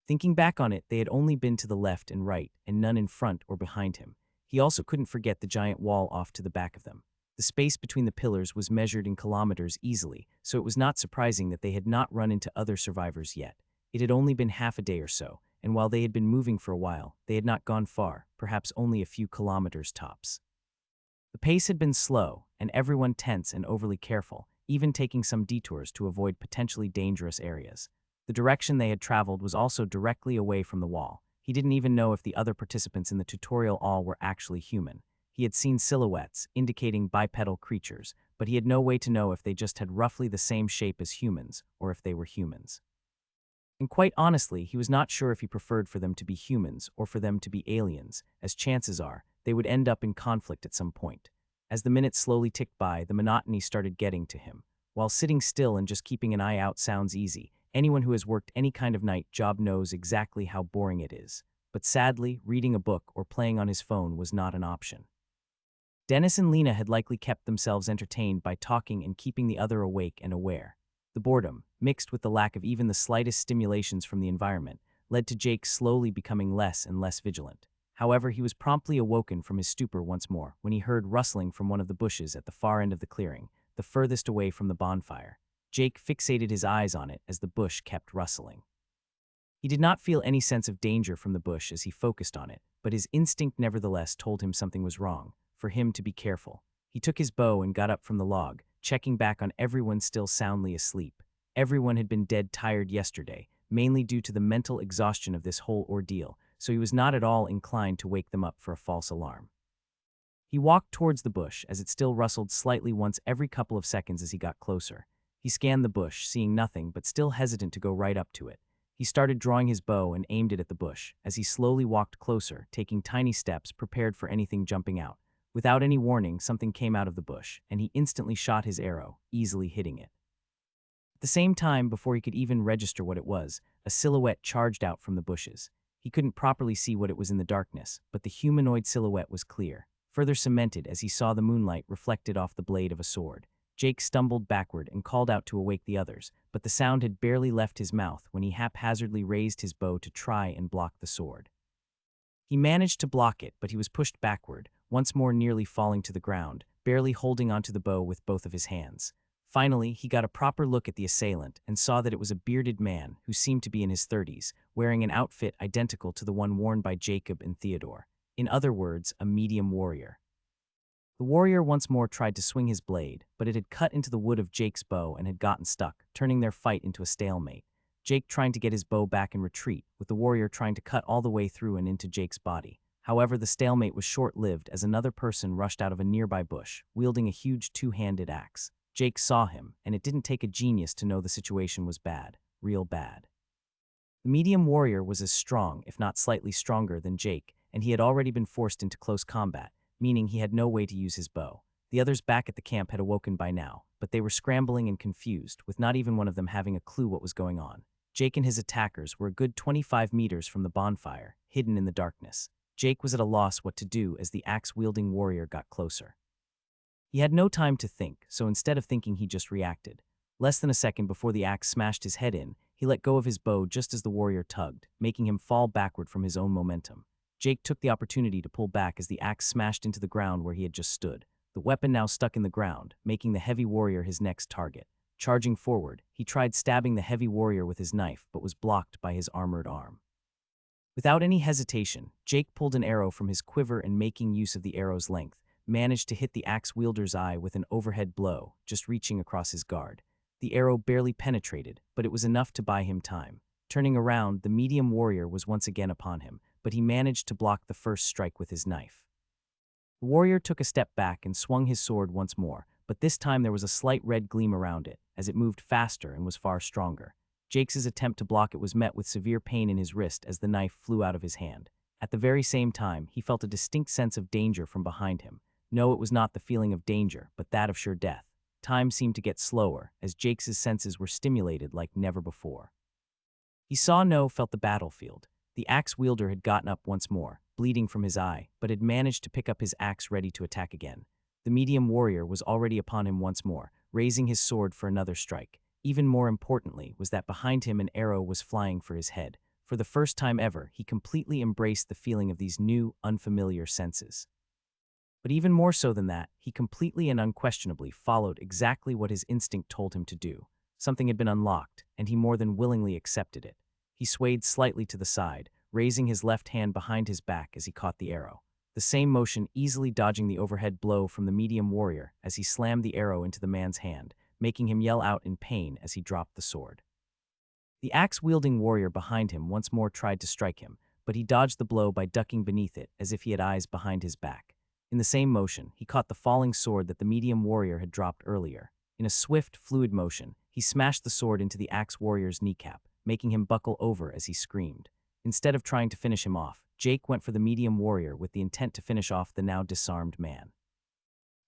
Thinking back on it, they had only been to the left and right, and none in front or behind him. He also couldn't forget the giant wall off to the back of them. The space between the pillars was measured in kilometers easily, so it was not surprising that they had not run into other survivors yet. It had only been half a day or so, and while they had been moving for a while, they had not gone far, perhaps only a few kilometers tops. The pace had been slow, and everyone tense and overly careful, even taking some detours to avoid potentially dangerous areas. The direction they had traveled was also directly away from the wall. He didn't even know if the other participants in the tutorial all were actually human. He had seen silhouettes, indicating bipedal creatures, but he had no way to know if they just had roughly the same shape as humans, or if they were humans. And quite honestly, he was not sure if he preferred for them to be humans or for them to be aliens, as chances are, they would end up in conflict at some point. As the minutes slowly ticked by, the monotony started getting to him. While sitting still and just keeping an eye out sounds easy, anyone who has worked any kind of night job knows exactly how boring it is. But sadly, reading a book or playing on his phone was not an option. Dennis and Lena had likely kept themselves entertained by talking and keeping the other awake and aware. The boredom, mixed with the lack of even the slightest stimulations from the environment, led to Jake slowly becoming less and less vigilant. However, he was promptly awoken from his stupor once more when he heard rustling from one of the bushes at the far end of the clearing, the furthest away from the bonfire. Jake fixated his eyes on it as the bush kept rustling. He did not feel any sense of danger from the bush as he focused on it, but his instinct nevertheless told him something was wrong, for him to be careful. He took his bow and got up from the log, checking back on everyone still soundly asleep. Everyone had been dead tired yesterday, mainly due to the mental exhaustion of this whole ordeal, so he was not at all inclined to wake them up for a false alarm. He walked towards the bush as it still rustled slightly once every couple of seconds as he got closer. He scanned the bush, seeing nothing but still hesitant to go right up to it. He started drawing his bow and aimed it at the bush, as he slowly walked closer, taking tiny steps prepared for anything jumping out. Without any warning, something came out of the bush, and he instantly shot his arrow, easily hitting it. At the same time, before he could even register what it was, a silhouette charged out from the bushes. He couldn't properly see what it was in the darkness, but the humanoid silhouette was clear, further cemented as he saw the moonlight reflected off the blade of a sword. Jake stumbled backward and called out to awake the others, but the sound had barely left his mouth when he haphazardly raised his bow to try and block the sword. He managed to block it, but he was pushed backward, once more nearly falling to the ground, barely holding onto the bow with both of his hands. Finally, he got a proper look at the assailant and saw that it was a bearded man who seemed to be in his 30s, wearing an outfit identical to the one worn by Jacob and Theodore. In other words, a medium warrior. The warrior once more tried to swing his blade, but it had cut into the wood of Jake's bow and had gotten stuck, turning their fight into a stalemate. Jake trying to get his bow back and retreat, with the warrior trying to cut all the way through and into Jake's body. However, the stalemate was short-lived as another person rushed out of a nearby bush, wielding a huge two-handed axe. Jake saw him, and it didn't take a genius to know the situation was bad, real bad. The medium warrior was as strong, if not slightly stronger, than Jake, and he had already been forced into close combat, meaning he had no way to use his bow. The others back at the camp had awoken by now, but they were scrambling and confused, with not even one of them having a clue what was going on. Jake and his attackers were a good 25 meters from the bonfire, hidden in the darkness. Jake was at a loss what to do as the axe-wielding warrior got closer. He had no time to think, so instead of thinking he just reacted. Less than a second before the axe smashed his head in, he let go of his bow just as the warrior tugged, making him fall backward from his own momentum. Jake took the opportunity to pull back as the axe smashed into the ground where he had just stood. The weapon now stuck in the ground, making the heavy warrior his next target. Charging forward, he tried stabbing the heavy warrior with his knife but was blocked by his armored arm. Without any hesitation, Jake pulled an arrow from his quiver and, making use of the arrow's length, managed to hit the axe-wielder's eye with an overhead blow, just reaching across his guard. The arrow barely penetrated, but it was enough to buy him time. Turning around, the medium warrior was once again upon him, but he managed to block the first strike with his knife. The warrior took a step back and swung his sword once more, but this time there was a slight red gleam around it, as it moved faster and was far stronger. Jake's attempt to block it was met with severe pain in his wrist as the knife flew out of his hand. At the very same time, he felt a distinct sense of danger from behind him. No, it was not the feeling of danger, but that of sure death. Time seemed to get slower, as Jake's senses were stimulated like never before. He saw no, felt the battlefield. The axe wielder had gotten up once more, bleeding from his eye, but had managed to pick up his axe ready to attack again. The medium warrior was already upon him once more, raising his sword for another strike. Even more importantly was that behind him an arrow was flying for his head. For the first time ever, he completely embraced the feeling of these new, unfamiliar senses. But even more so than that, he completely and unquestionably followed exactly what his instinct told him to do. Something had been unlocked, and he more than willingly accepted it. He swayed slightly to the side, raising his left hand behind his back as he caught the arrow. The same motion easily dodging the overhead blow from the medium warrior as he slammed the arrow into the man's hand, making him yell out in pain as he dropped the sword. The axe-wielding warrior behind him once more tried to strike him, but he dodged the blow by ducking beneath it as if he had eyes behind his back. In the same motion, he caught the falling sword that the medium warrior had dropped earlier. In a swift, fluid motion, he smashed the sword into the axe warrior's kneecap, making him buckle over as he screamed. Instead of trying to finish him off, Jake went for the medium warrior with the intent to finish off the now disarmed man.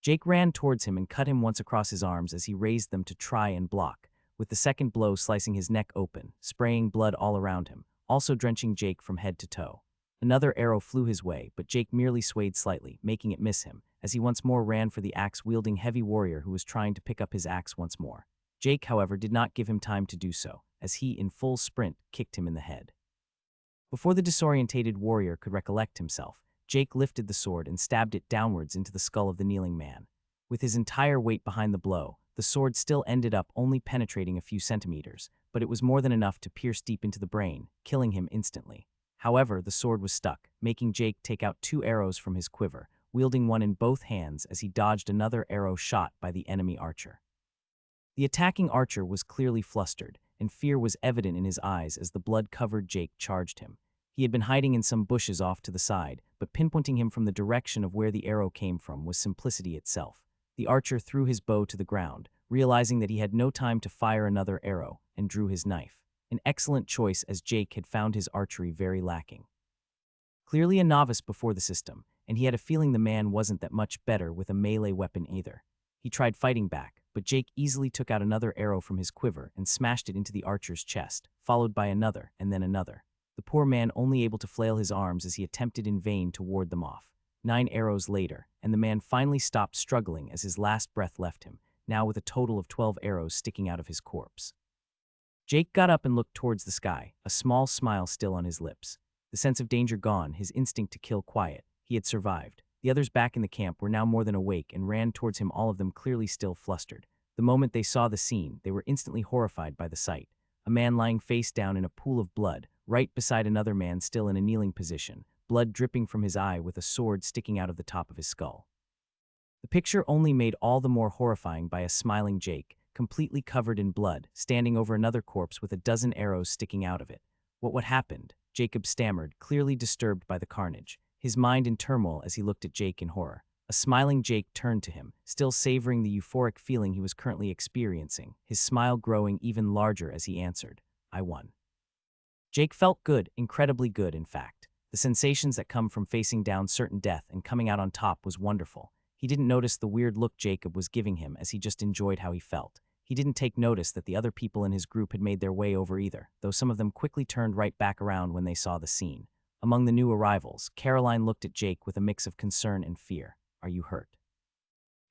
Jake ran towards him and cut him once across his arms as he raised them to try and block, with the second blow slicing his neck open, spraying blood all around him, also drenching Jake from head to toe. Another arrow flew his way, but Jake merely swayed slightly, making it miss him, as he once more ran for the axe-wielding heavy warrior who was trying to pick up his axe once more. Jake, however, did not give him time to do so, as he, in full sprint, kicked him in the head. Before the disorientated warrior could recollect himself, Jake lifted the sword and stabbed it downwards into the skull of the kneeling man. With his entire weight behind the blow, the sword still ended up only penetrating a few centimeters, but it was more than enough to pierce deep into the brain, killing him instantly. However, the sword was stuck, making Jake take out 2 arrows from his quiver, wielding one in both hands as he dodged another arrow shot by the enemy archer. The attacking archer was clearly flustered, and fear was evident in his eyes as the blood-covered Jake charged him. He had been hiding in some bushes off to the side, but pinpointing him from the direction of where the arrow came from was simplicity itself. The archer threw his bow to the ground, realizing that he had no time to fire another arrow, and drew his knife. An excellent choice as Jake had found his archery very lacking. Clearly a novice before the system, and he had a feeling the man wasn't that much better with a melee weapon either. He tried fighting back, but Jake easily took out another arrow from his quiver and smashed it into the archer's chest, followed by another and then another. The poor man only able to flail his arms as he attempted in vain to ward them off. 9 arrows later, and the man finally stopped struggling as his last breath left him, now with a total of 12 arrows sticking out of his corpse. Jake got up and looked towards the sky, a small smile still on his lips. The sense of danger gone, his instinct to kill quiet. He had survived. The others back in the camp were now more than awake and ran towards him, all of them clearly still flustered. The moment they saw the scene, they were instantly horrified by the sight. A man lying face down in a pool of blood, right beside another man still in a kneeling position, blood dripping from his eye with a sword sticking out of the top of his skull. The picture only made all the more horrifying by a smiling Jake, completely covered in blood, standing over another corpse with a dozen arrows sticking out of it. What happened? Jacob stammered, clearly disturbed by the carnage, his mind in turmoil as he looked at Jake in horror. A smiling Jake turned to him, still savoring the euphoric feeling he was currently experiencing, his smile growing even larger as he answered, "I won." Jake felt good, incredibly good in fact. The sensations that come from facing down certain death and coming out on top was wonderful. He didn't notice the weird look Jacob was giving him as he just enjoyed how he felt. He didn't take notice that the other people in his group had made their way over either, though some of them quickly turned right back around when they saw the scene. Among the new arrivals, Caroline looked at Jake with a mix of concern and fear. "Are you hurt?"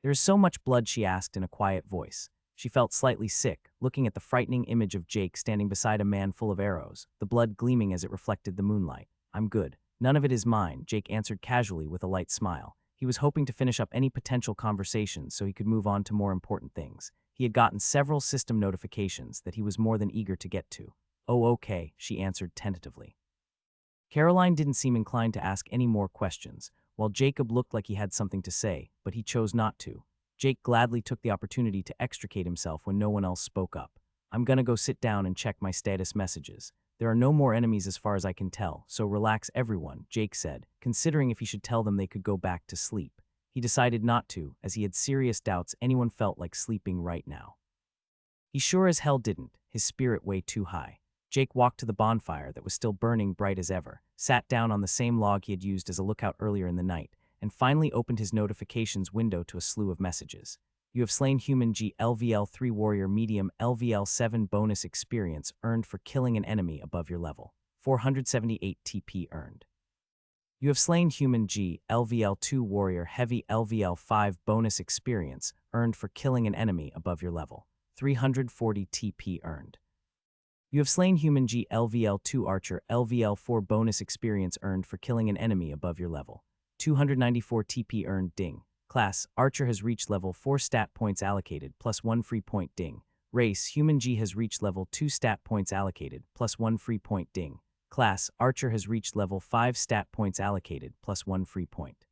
"There is so much blood," she asked in a quiet voice. She felt slightly sick, looking at the frightening image of Jake standing beside a man full of arrows, the blood gleaming as it reflected the moonlight. "I'm good. None of it is mine," Jake answered casually with a light smile. He was hoping to finish up any potential conversations so he could move on to more important things. He had gotten several system notifications that he was more than eager to get to. "Oh, okay," she answered tentatively. Caroline didn't seem inclined to ask any more questions, while Jacob looked like he had something to say, but he chose not to. Jake gladly took the opportunity to extricate himself when no one else spoke up. "I'm gonna go sit down and check my status messages. There are no more enemies as far as I can tell, so relax everyone," Jake said, considering if he should tell them they could go back to sleep. he decided not to, as he had serious doubts anyone felt like sleeping right now. He sure as hell didn't, his spirit way too high. Jake walked to the bonfire that was still burning bright as ever, sat down on the same log he had used as a lookout earlier in the night, and finally opened his notifications window to a slew of messages. You have slain human G LVL 3 warrior medium LVL 7 bonus experience earned for killing an enemy above your level. 478 TP earned. You have slain human G LVL 2 warrior heavy LVL 5 bonus experience earned for killing an enemy above your level. 340 TP earned. You have slain human G LVL 2 archer LVL 4 bonus experience earned for killing an enemy above your level. 294 TP earned. Ding. Class, Archer has reached level 4 stat points allocated, plus 1 free point. Ding. Race, Human G has reached level 2 stat points allocated, plus 1 free point. Ding. Class, Archer has reached level 5 stat points allocated, plus 1 free point.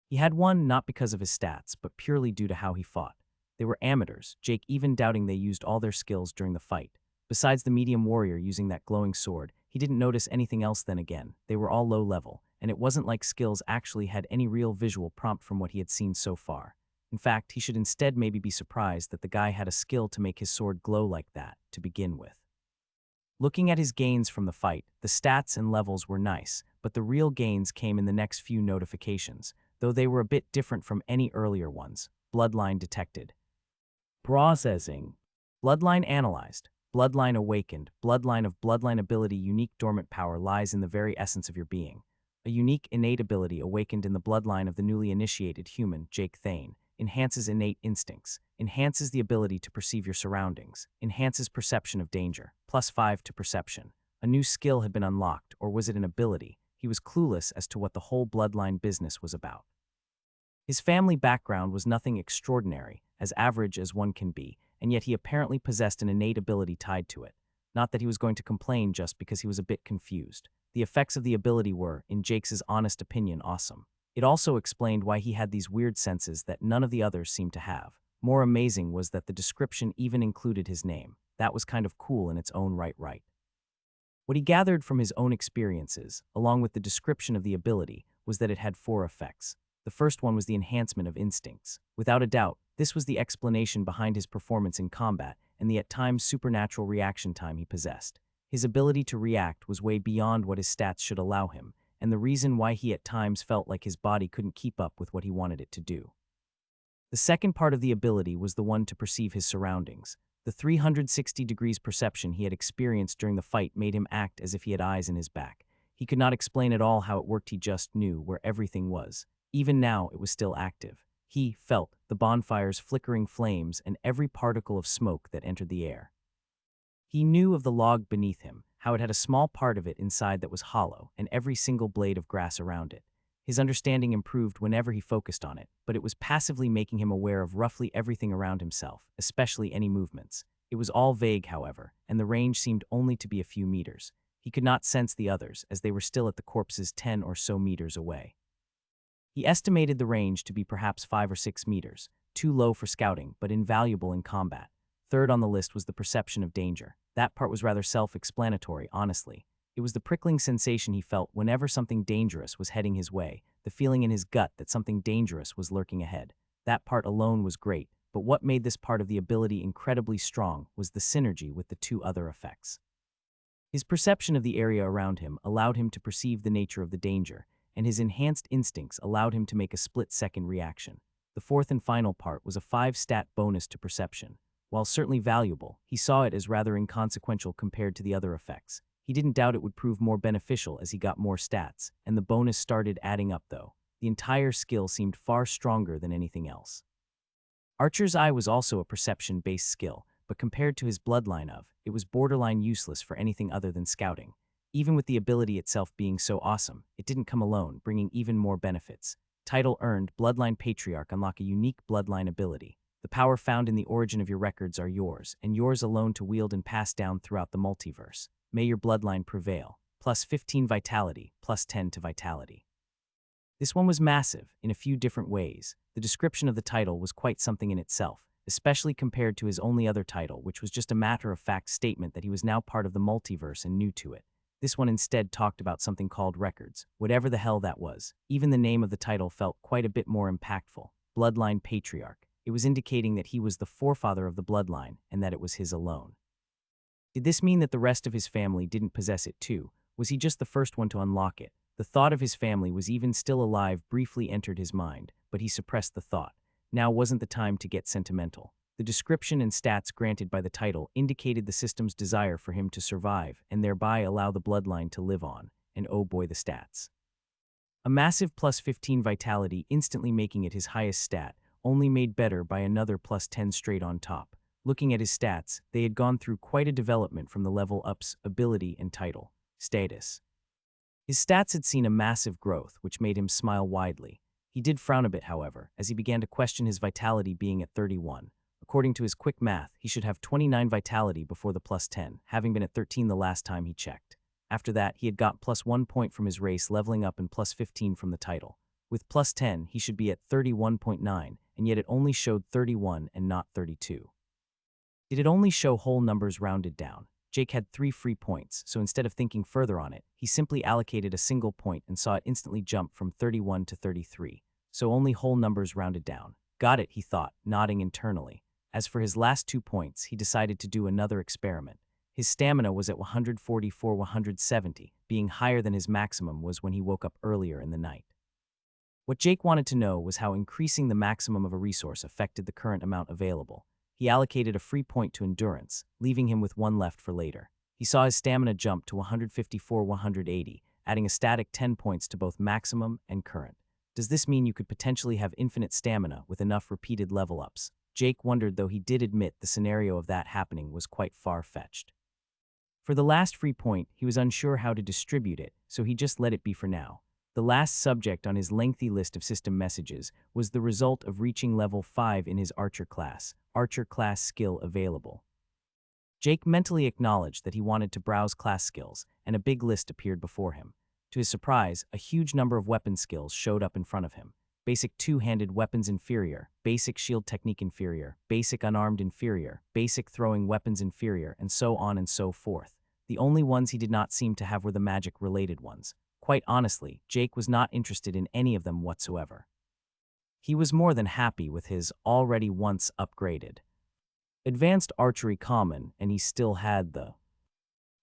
He had one not because of his stats, but purely due to how he fought. They were amateurs, Jake even doubting they used all their skills during the fight. Besides the medium warrior using that glowing sword, he didn't notice anything else then again. They were all low level, and it wasn't like skills actually had any real visual prompt from what he had seen so far. In fact, he should instead maybe be surprised that the guy had a skill to make his sword glow like that, to begin with. Looking at his gains from the fight, the stats and levels were nice, but the real gains came in the next few notifications, though they were a bit different from any earlier ones. Bloodline detected. Processing. Bloodline analyzed. Bloodline awakened. Bloodline of bloodline ability. Unique dormant power lies in the very essence of your being. A unique innate ability awakened in the bloodline of the newly initiated human, Jake Thane. Enhances innate instincts. Enhances the ability to perceive your surroundings. Enhances perception of danger. Plus 5 to perception. A new skill had been unlocked, or was it an ability? He was clueless as to what the whole bloodline business was about. His family background was nothing extraordinary, as average as one can be, and yet he apparently possessed an innate ability tied to it. Not that he was going to complain just because he was a bit confused. The effects of the ability were, in Jake's honest opinion, awesome. It also explained why he had these weird senses that none of the others seemed to have. More amazing was that the description even included his name. That was kind of cool in its own right. What he gathered from his own experiences, along with the description of the ability, was that it had 4 effects. The first one was the enhancement of instincts. Without a doubt, this was the explanation behind his performance in combat and the at times supernatural reaction time he possessed. His ability to react was way beyond what his stats should allow him, and the reason why he at times felt like his body couldn't keep up with what he wanted it to do. The second part of the ability was the one to perceive his surroundings. The 360 degrees perception he had experienced during the fight made him act as if he had eyes in his back. He could not explain at all how it worked, he just knew where everything was. Even now, it was still active. He felt the bonfire's flickering flames and every particle of smoke that entered the air. He knew of the log beneath him, how it had a small part of it inside that was hollow, and every single blade of grass around it. His understanding improved whenever he focused on it, but it was passively making him aware of roughly everything around himself, especially any movements. It was all vague, however, and the range seemed only to be a few meters. He could not sense the others, as they were still at the corpses 10 or so meters away. He estimated the range to be perhaps 5 or 6 meters, too low for scouting, but invaluable in combat. Third on the list was the perception of danger. That part was rather self-explanatory, honestly. It was the prickling sensation he felt whenever something dangerous was heading his way, the feeling in his gut that something dangerous was lurking ahead. That part alone was great, but what made this part of the ability incredibly strong was the synergy with the 2 other effects. His perception of the area around him allowed him to perceive the nature of the danger, and his enhanced instincts allowed him to make a split-second reaction. The fourth and final part was a 5-stat bonus to perception. While certainly valuable, he saw it as rather inconsequential compared to the other effects. He didn't doubt it would prove more beneficial as he got more stats, and the bonus started adding up though. The entire skill seemed far stronger than anything else. Archer's Eye was also a perception-based skill, but compared to his bloodline it was borderline useless for anything other than scouting. Even with the ability itself being so awesome, it didn't come alone, bringing even more benefits. Title earned, Bloodline Patriarch. Unlock a unique bloodline ability. The power found in the origin of your records are yours, and yours alone to wield and pass down throughout the multiverse. May your bloodline prevail. Plus 15 vitality, plus 10 to vitality. This one was massive, in a few different ways. The description of the title was quite something in itself, especially compared to his only other title, which was just a matter-of-fact statement that he was now part of the multiverse and new to it. This one instead talked about something called records, whatever the hell that was. Even the name of the title felt quite a bit more impactful. Bloodline Patriarch. It was indicating that he was the forefather of the bloodline, and that it was his alone. Did this mean that the rest of his family didn't possess it too? Was he just the first one to unlock it? The thought of his family was even still alive briefly entered his mind, but he suppressed the thought. Now wasn't the time to get sentimental. The description and stats granted by the title indicated the system's desire for him to survive and thereby allow the bloodline to live on, and oh boy the stats. A massive plus 15 vitality, instantly making it his highest stat, only made better by another plus 10 straight on top. Looking at his stats, they had gone through quite a development from the level ups, ability, and title. Status. His stats had seen a massive growth, which made him smile widely. He did frown a bit, however, as he began to question his vitality being at 31. According to his quick math, he should have 29 vitality before the plus 10, having been at 13 the last time he checked. After that, he had got plus 1 point from his race leveling up and plus 15 from the title. With plus 10, he should be at 31.9, and yet it only showed 31 and not 32. Did it only show whole numbers rounded down? Jake had 3 free points, so instead of thinking further on it, he simply allocated a single point and saw it instantly jump from 31 to 33. So only whole numbers rounded down. Got it, he thought, nodding internally. As for his last 2 points, he decided to do another experiment. His stamina was at 144-170, being higher than his maximum was when he woke up earlier in the night. What Jake wanted to know was how increasing the maximum of a resource affected the current amount available. He allocated a free point to endurance, leaving him with 1 left for later. He saw his stamina jump to 154-180, adding a static 10 points to both maximum and current. Does this mean you could potentially have infinite stamina with enough repeated level ups? Jake wondered, though he did admit the scenario of that happening was quite far-fetched. For the last free point, he was unsure how to distribute it, so he just let it be for now. The last subject on his lengthy list of system messages was the result of reaching level 5 in his Archer class skill available. Jake mentally acknowledged that he wanted to browse class skills, and a big list appeared before him. To his surprise, a huge number of weapon skills showed up in front of him. Basic two-handed weapons inferior, basic shield technique inferior, basic unarmed inferior, basic throwing weapons inferior, and so on and so forth. The only ones he did not seem to have were the magic-related ones. Quite honestly, Jake was not interested in any of them whatsoever. He was more than happy with his already once upgraded Advanced Archery Common, and he still had the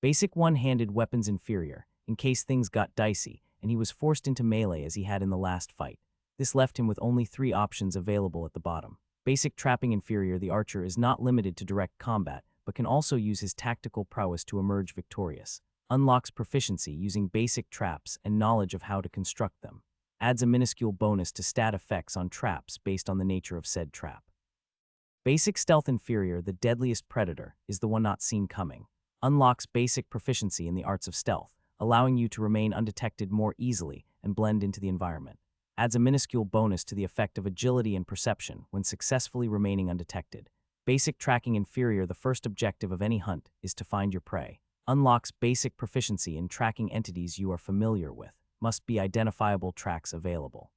Basic one-handed weapons inferior, in case things got dicey, and he was forced into melee as he had in the last fight. This left him with only 3 options available at the bottom. Basic trapping inferior, the archer is not limited to direct combat, but can also use his tactical prowess to emerge victorious. Unlocks proficiency using basic traps and knowledge of how to construct them. Adds a minuscule bonus to stat effects on traps based on the nature of said trap. Basic stealth inferior, the deadliest predator, is the one not seen coming. Unlocks basic proficiency in the arts of stealth, allowing you to remain undetected more easily and blend into the environment. Adds a minuscule bonus to the effect of agility and perception when successfully remaining undetected. Basic tracking inferior, the first objective of any hunt is to find your prey. Unlocks basic proficiency in tracking entities you are familiar with. Must be identifiable tracks available.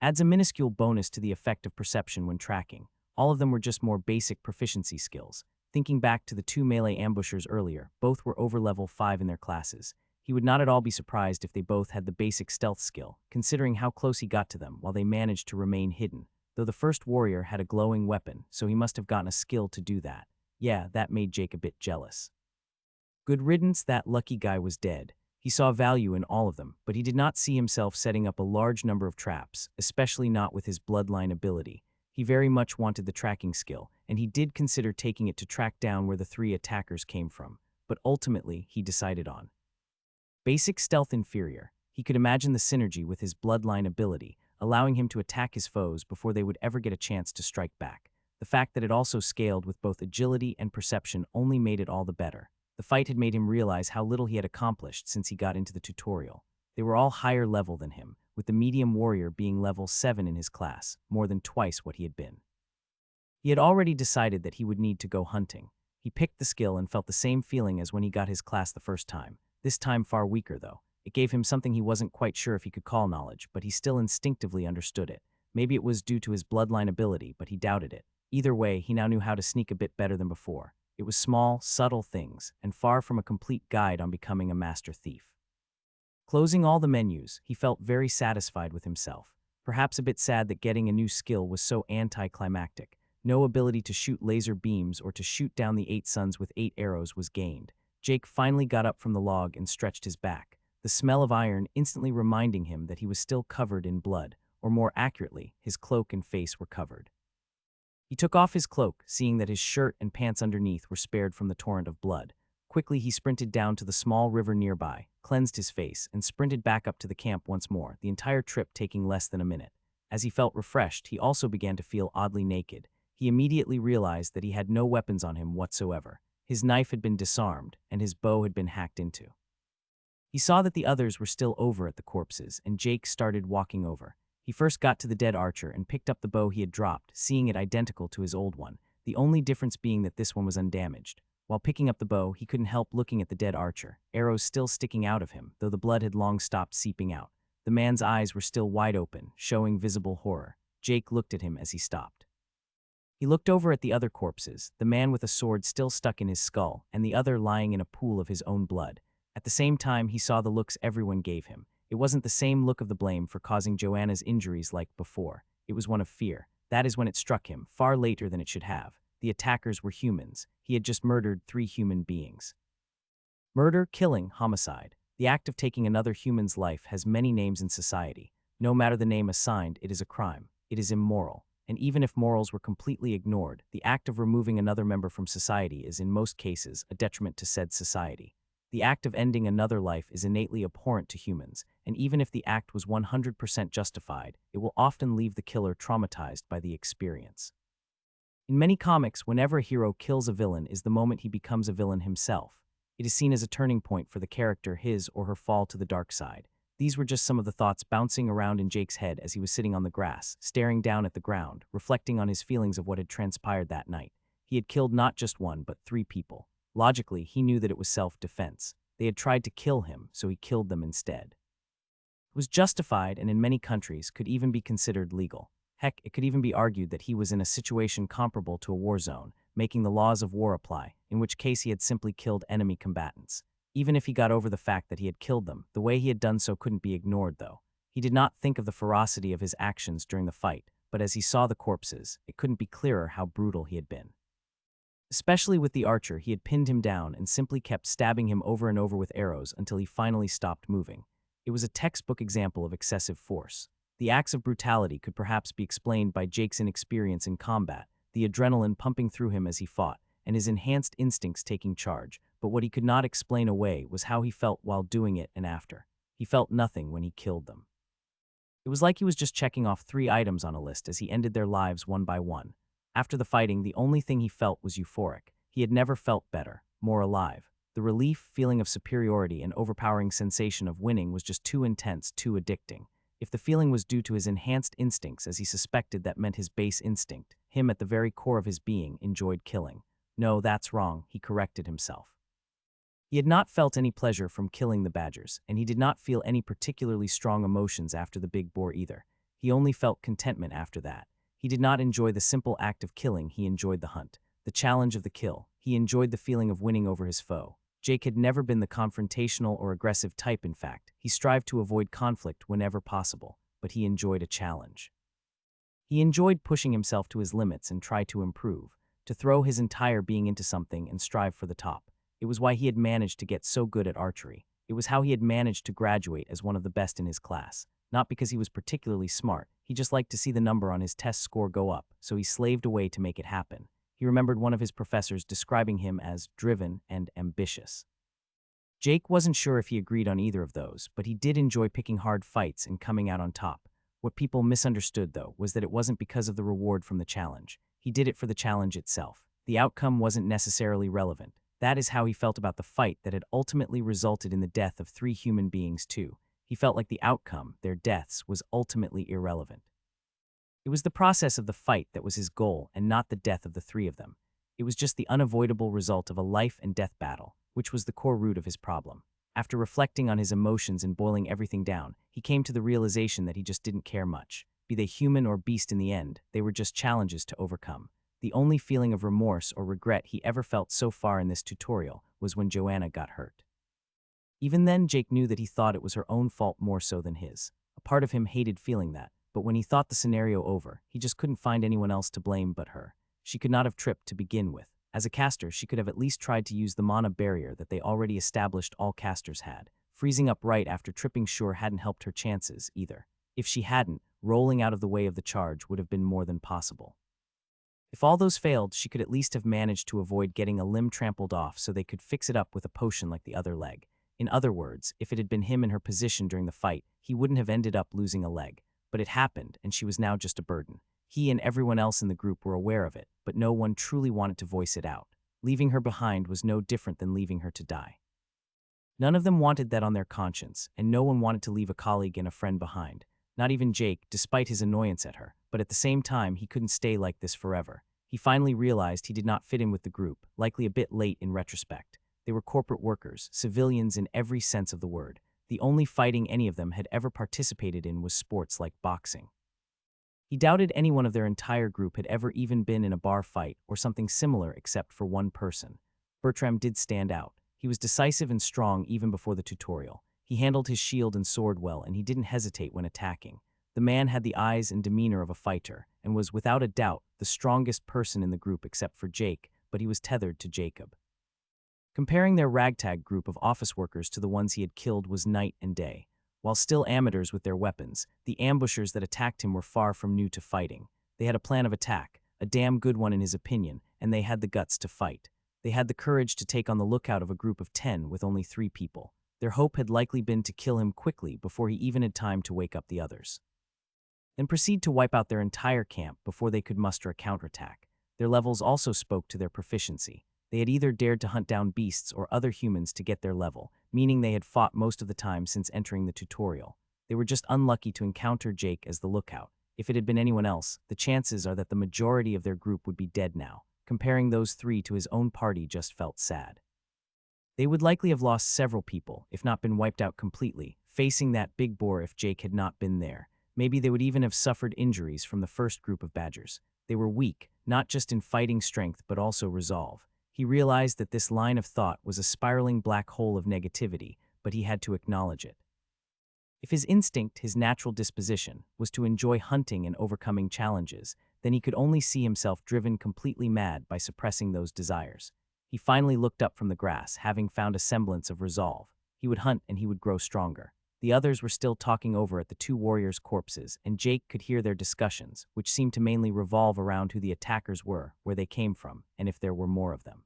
Adds a minuscule bonus to the effect of perception when tracking. All of them were just more basic proficiency skills. Thinking back to the 2 melee ambushers earlier, both were over level 5 in their classes. He would not at all be surprised if they both had the basic stealth skill, considering how close he got to them while they managed to remain hidden. Though the first warrior had a glowing weapon, so he must have gotten a skill to do that. Yeah, that made Jake a bit jealous. Good riddance, that lucky guy was dead. He saw value in all of them, but he did not see himself setting up a large number of traps, especially not with his bloodline ability. He very much wanted the tracking skill, and he did consider taking it to track down where the 3 attackers came from, but ultimately he decided on basic stealth inferior. He could imagine the synergy with his bloodline ability, allowing him to attack his foes before they would ever get a chance to strike back. The fact that it also scaled with both agility and perception only made it all the better. The fight had made him realize how little he had accomplished since he got into the tutorial. They were all higher level than him, with the medium warrior being level 7 in his class, more than twice what he had been. He had already decided that he would need to go hunting. He picked the skill and felt the same feeling as when he got his class the first time. This time far weaker, though. It gave him something he wasn't quite sure if he could call knowledge, but he still instinctively understood it. Maybe it was due to his bloodline ability, but he doubted it. Either way, he now knew how to sneak a bit better than before. It was small, subtle things, and far from a complete guide on becoming a master thief. Closing all the menus, he felt very satisfied with himself, perhaps a bit sad that getting a new skill was so anticlimactic. No ability to shoot laser beams or to shoot down the 8 suns with 8 arrows was gained. Jake finally got up from the log and stretched his back, the smell of iron instantly reminding him that he was still covered in blood, or more accurately, his cloak and face were covered. He took off his cloak, seeing that his shirt and pants underneath were spared from the torrent of blood. Quickly he sprinted down to the small river nearby, cleansed his face, and sprinted back up to the camp once more, the entire trip taking less than a minute. As he felt refreshed, he also began to feel oddly naked. He immediately realized that he had no weapons on him whatsoever. His knife had been disarmed, and his bow had been hacked into. He saw that the others were still over at the corpses, and Jake started walking over. He first got to the dead archer and picked up the bow he had dropped, seeing it identical to his old one, the only difference being that this one was undamaged. While picking up the bow, he couldn't help looking at the dead archer, arrows still sticking out of him, though the blood had long stopped seeping out. The man's eyes were still wide open, showing visible horror. Jake looked at him as he stopped. He looked over at the other corpses, the man with a sword still stuck in his skull, and the other lying in a pool of his own blood. At the same time, he saw the looks everyone gave him. It wasn't the same look of the blame for causing Joanna's injuries like before. It was one of fear. That is when it struck him, far later than it should have. The attackers were humans. He had just murdered 3 human beings. Murder, killing, homicide. The act of taking another human's life has many names in society. No matter the name assigned, it is a crime. It is immoral. And even if morals were completely ignored, the act of removing another member from society is in most cases a detriment to said society. The act of ending another life is innately abhorrent to humans, and even if the act was 100% justified, it will often leave the killer traumatized by the experience. In many comics, whenever a hero kills a villain is the moment he becomes a villain himself. It is seen as a turning point for the character, his or her fall to the dark side. These were just some of the thoughts bouncing around in Jake's head as he was sitting on the grass, staring down at the ground, reflecting on his feelings of what had transpired that night. He had killed not just 1 but 3 people. Logically, he knew that it was self-defense. They had tried to kill him, so he killed them instead. It was justified and in many countries could even be considered legal. Heck, it could even be argued that he was in a situation comparable to a war zone, making the laws of war apply, in which case he had simply killed enemy combatants. Even if he got over the fact that he had killed them, the way he had done so couldn't be ignored, though. He did not think of the ferocity of his actions during the fight, but as he saw the corpses, it couldn't be clearer how brutal he had been. Especially with the archer, he had pinned him down and simply kept stabbing him over and over with arrows until he finally stopped moving. It was a textbook example of excessive force. The acts of brutality could perhaps be explained by Jake's inexperience in combat, the adrenaline pumping through him as he fought, and his enhanced instincts taking charge, but what he could not explain away was how he felt while doing it and after. He felt nothing when he killed them. It was like he was just checking off 3 items on a list as he ended their lives one by one. After the fighting, the only thing he felt was euphoric. He had never felt better, more alive. The relief, feeling of superiority, and overpowering sensation of winning was just too intense, too addicting. If the feeling was due to his enhanced instincts, as he suspected, that meant his base instinct, him at the very core of his being, enjoyed killing. No, that's wrong, he corrected himself. He had not felt any pleasure from killing the badgers, and he did not feel any particularly strong emotions after the big boar either. He only felt contentment after that. He did not enjoy the simple act of killing, he enjoyed the hunt, the challenge of the kill. He enjoyed the feeling of winning over his foe. Jake had never been the confrontational or aggressive type, in fact. He strived to avoid conflict whenever possible, but he enjoyed a challenge. He enjoyed pushing himself to his limits and try to improve, to throw his entire being into something and strive for the top. It was why he had managed to get so good at archery. It was how he had managed to graduate as one of the best in his class. Not because he was particularly smart, he just liked to see the number on his test score go up, so he slaved away to make it happen. He remembered one of his professors describing him as driven and ambitious. Jake wasn't sure if he agreed on either of those, but he did enjoy picking hard fights and coming out on top. What people misunderstood, though, was that it wasn't because of the reward from the challenge. He did it for the challenge itself. The outcome wasn't necessarily relevant. That is how he felt about the fight that had ultimately resulted in the death of 3 human beings, too. He felt like the outcome, their deaths, was ultimately irrelevant. It was the process of the fight that was his goal and not the death of the 3 of them. It was just the unavoidable result of a life and death battle, which was the core root of his problem. After reflecting on his emotions and boiling everything down, he came to the realization that he just didn't care much. Be they human or beast in the end, they were just challenges to overcome. The only feeling of remorse or regret he ever felt so far in this tutorial was when Joanna got hurt. Even then, Jake knew that he thought it was her own fault more so than his. A part of him hated feeling that, but when he thought the scenario over, he just couldn't find anyone else to blame but her. She could not have tripped to begin with. As a caster, she could have at least tried to use the mana barrier that they already established all casters had. Freezing up right after tripping sure hadn't helped her chances, either. If she hadn't, rolling out of the way of the charge would have been more than possible. If all those failed, she could at least have managed to avoid getting a limb trampled off so they could fix it up with a potion like the other leg. In other words, if it had been him in her position during the fight, he wouldn't have ended up losing a leg. But it happened, and she was now just a burden. He and everyone else in the group were aware of it, but no one truly wanted to voice it out. Leaving her behind was no different than leaving her to die. None of them wanted that on their conscience, and no one wanted to leave a colleague and a friend behind. Not even Jake, despite his annoyance at her, but at the same time he couldn't stay like this forever. He finally realized he did not fit in with the group, likely a bit late in retrospect. They were corporate workers, civilians in every sense of the word. The only fighting any of them had ever participated in was sports like boxing. He doubted anyone of their entire group had ever even been in a bar fight or something similar except for one person. Bertram did stand out. He was decisive and strong even before the tutorial. He handled his shield and sword well, and he didn't hesitate when attacking. The man had the eyes and demeanor of a fighter, and was without a doubt the strongest person in the group except for Jake, but he was tethered to Jacob. Comparing their ragtag group of office workers to the ones he had killed was night and day. While still amateurs with their weapons, the ambushers that attacked him were far from new to fighting. They had a plan of attack, a damn good one in his opinion, and they had the guts to fight. They had the courage to take on the lookout of a group of 10 with only 3 people. Their hope had likely been to kill him quickly before he even had time to wake up the others. Then proceed to wipe out their entire camp before they could muster a counterattack. Their levels also spoke to their proficiency. They had either dared to hunt down beasts or other humans to get their level, meaning they had fought most of the time since entering the tutorial. They were just unlucky to encounter Jake as the lookout. If it had been anyone else, the chances are that the majority of their group would be dead now. Comparing those 3 to his own party just felt sad. They would likely have lost several people, if not been wiped out completely, facing that big boar if Jake had not been there. Maybe they would even have suffered injuries from the first group of badgers. They were weak, not just in fighting strength but also resolve. He realized that this line of thought was a spiraling black hole of negativity, but he had to acknowledge it. If his instinct, his natural disposition, was to enjoy hunting and overcoming challenges, then he could only see himself driven completely mad by suppressing those desires. He finally looked up from the grass, having found a semblance of resolve. He would hunt and he would grow stronger. The others were still talking over at the 2 warriors' corpses, and Jake could hear their discussions, which seemed to mainly revolve around who the attackers were, where they came from, and if there were more of them.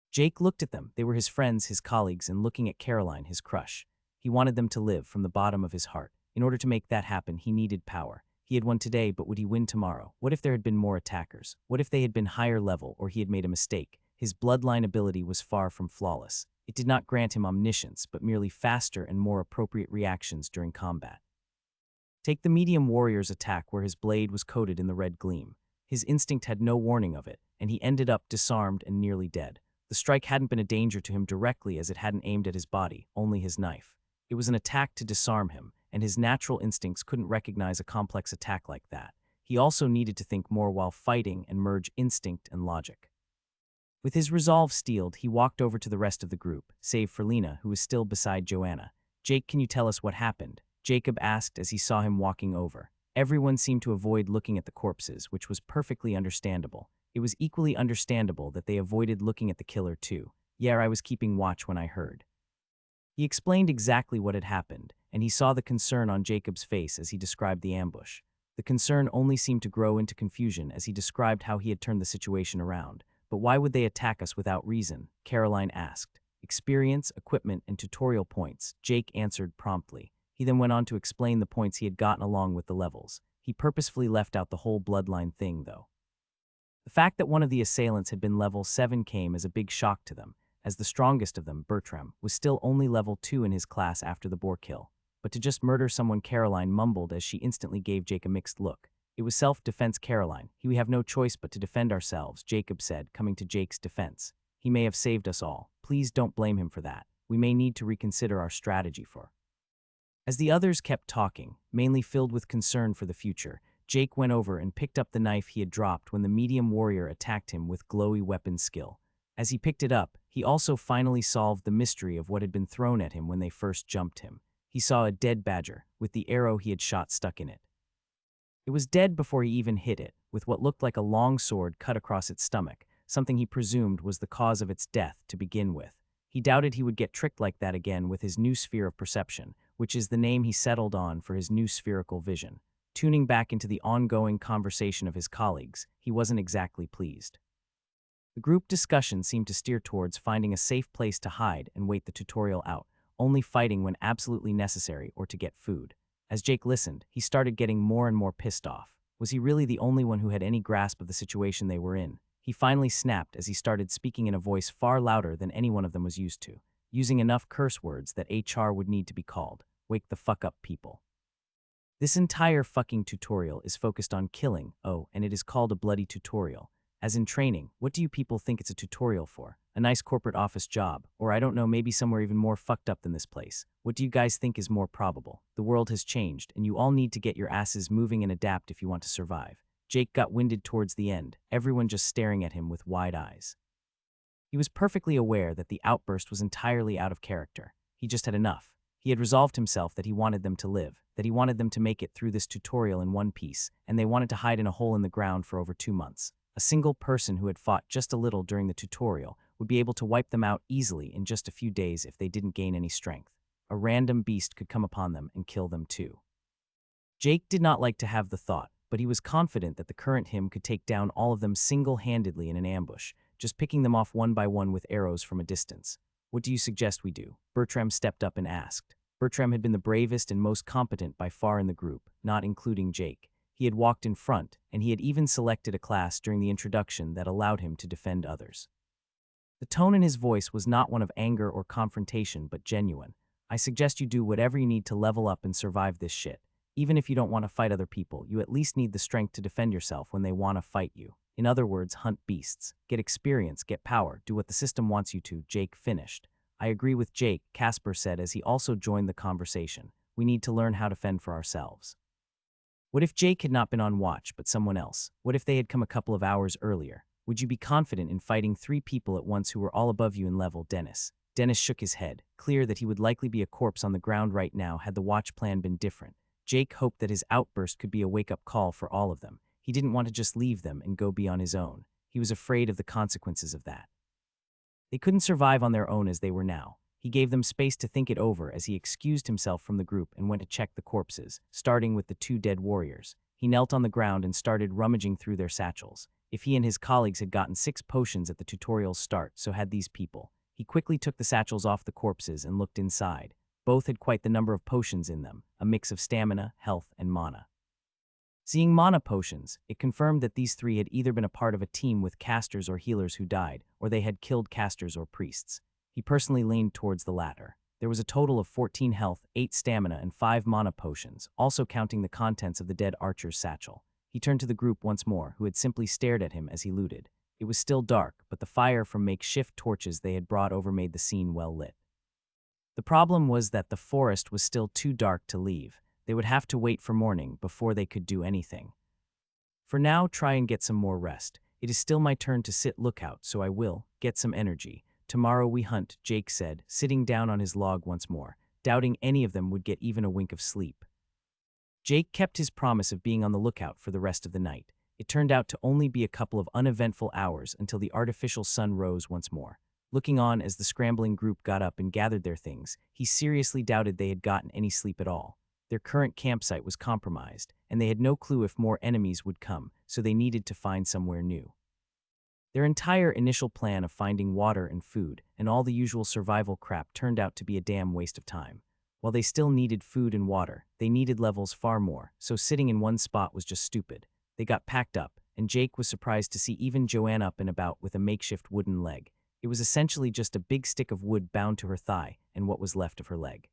Jake looked at them. They were his friends, his colleagues, and looking at Caroline, his crush. He wanted them to live from the bottom of his heart. In order to make that happen, he needed power. He had won today, but would he win tomorrow? What if there had been more attackers? What if they had been higher level, or he had made a mistake? His bloodline ability was far from flawless. It did not grant him omniscience, but merely faster and more appropriate reactions during combat. Take the medium warrior's attack where his blade was coated in the red gleam. His instinct had no warning of it, and he ended up disarmed and nearly dead. The strike hadn't been a danger to him directly as it hadn't aimed at his body, only his knife. It was an attack to disarm him, and his natural instincts couldn't recognize a complex attack like that. He also needed to think more while fighting and merge instinct and logic. With his resolve steeled, he walked over to the rest of the group, save for Lena, who was still beside Joanna. "Jake, can you tell us what happened?" Jacob asked as he saw him walking over. Everyone seemed to avoid looking at the corpses, which was perfectly understandable. It was equally understandable that they avoided looking at the killer too. "Yeah, I was keeping watch when I heard." He explained exactly what had happened, and he saw the concern on Jacob's face as he described the ambush. The concern only seemed to grow into confusion as he described how he had turned the situation around. "But why would they attack us without reason?" Caroline asked. "Experience, equipment, and tutorial points," Jake answered promptly. He then went on to explain the points he had gotten along with the levels. He purposefully left out the whole bloodline thing, though. The fact that one of the assailants had been level 7 came as a big shock to them, as the strongest of them, Bertram, was still only level 2 in his class after the boar kill. But to just murder someone, Caroline mumbled as she instantly gave Jake a mixed look. "It was self-defense, Caroline. We have no choice but to defend ourselves," Jacob said, coming to Jake's defense. "He may have saved us all. Please don't blame him for that. We may need to reconsider our strategy for..." As the others kept talking, mainly filled with concern for the future, Jake went over and picked up the knife he had dropped when the medium warrior attacked him with glowy weapon skill. As he picked it up, he also finally solved the mystery of what had been thrown at him when they first jumped him. He saw a dead badger, with the arrow he had shot stuck in it. It was dead before he even hit it, with what looked like a long sword cut across its stomach, something he presumed was the cause of its death to begin with. He doubted he would get tricked like that again with his new sphere of perception, which is the name he settled on for his new spherical vision. Tuning back into the ongoing conversation of his colleagues, he wasn't exactly pleased. The group discussion seemed to steer towards finding a safe place to hide and wait the tutorial out, only fighting when absolutely necessary or to get food. As Jake listened, he started getting more and more pissed off. Was he really the only one who had any grasp of the situation they were in? He finally snapped as he started speaking in a voice far louder than any one of them was used to, using enough curse words that HR would need to be called. Wake the fuck up, people. This entire fucking tutorial is focused on killing, and it is called a bloody tutorial. As in training, what do you people think it's a tutorial for? A nice corporate office job, or I don't know, maybe somewhere even more fucked up than this place. What do you guys think is more probable? The world has changed, and you all need to get your asses moving and adapt if you want to survive. Jake got winded towards the end, everyone just staring at him with wide eyes. He was perfectly aware that the outburst was entirely out of character. He just had enough. He had resolved himself that he wanted them to live, that he wanted them to make it through this tutorial in one piece, and they wanted to hide in a hole in the ground for over 2 months. A single person who had fought just a little during the tutorial would be able to wipe them out easily in just a few days if they didn't gain any strength. A random beast could come upon them and kill them too. Jake did not like to have the thought, but he was confident that the current him could take down all of them single-handedly in an ambush, just picking them off one by one with arrows from a distance. What do you suggest we do? Bertram stepped up and asked. Bertram had been the bravest and most competent by far in the group, not including Jake. He had walked in front, and he had even selected a class during the introduction that allowed him to defend others. The tone in his voice was not one of anger or confrontation, but genuine. I suggest you do whatever you need to level up and survive this shit. Even if you don't want to fight other people, you at least need the strength to defend yourself when they want to fight you. In other words, hunt beasts. Get experience, get power, do what the system wants you to. Jake finished. I agree with Jake, Casper said as he also joined the conversation. We need to learn how to fend for ourselves. What if Jake had not been on watch, but someone else? What if they had come a couple of hours earlier? Would you be confident in fighting 3 people at once who were all above you in level, Dennis? Dennis shook his head, clear that he would likely be a corpse on the ground right now had the watch plan been different. Jake hoped that his outburst could be a wake-up call for all of them. He didn't want to just leave them and go be on his own. He was afraid of the consequences of that. They couldn't survive on their own as they were now. He gave them space to think it over as he excused himself from the group and went to check the corpses, starting with the 2 dead warriors. He knelt on the ground and started rummaging through their satchels. If he and his colleagues had gotten 6 potions at the tutorial's start, so had these people. He quickly took the satchels off the corpses and looked inside. Both had quite the number of potions in them, a mix of stamina, health, and mana. Seeing mana potions, it confirmed that these 3 had either been a part of a team with casters or healers who died, or they had killed casters or priests. He personally leaned towards the latter. There was a total of 14 health, 8 stamina, and 5 mana potions, also counting the contents of the dead archer's satchel. He turned to the group once more, who had simply stared at him as he looted. It was still dark, but the fire from makeshift torches they had brought over made the scene well lit. The problem was that the forest was still too dark to leave. They would have to wait for morning before they could do anything. For now, try and get some more rest. It is still my turn to sit lookout, so I will get some energy. Tomorrow we hunt, Jake said, sitting down on his log once more, doubting any of them would get even a wink of sleep. Jake kept his promise of being on the lookout for the rest of the night. It turned out to only be a couple of uneventful hours until the artificial sun rose once more. Looking on as the scrambling group got up and gathered their things, he seriously doubted they had gotten any sleep at all. Their current campsite was compromised, and they had no clue if more enemies would come, so they needed to find somewhere new. Their entire initial plan of finding water and food, and all the usual survival crap turned out to be a damn waste of time. While they still needed food and water, they needed levels far more, so sitting in one spot was just stupid. They got packed up, and Jake was surprised to see even Joanne up and about with a makeshift wooden leg. It was essentially just a big stick of wood bound to her thigh and what was left of her leg.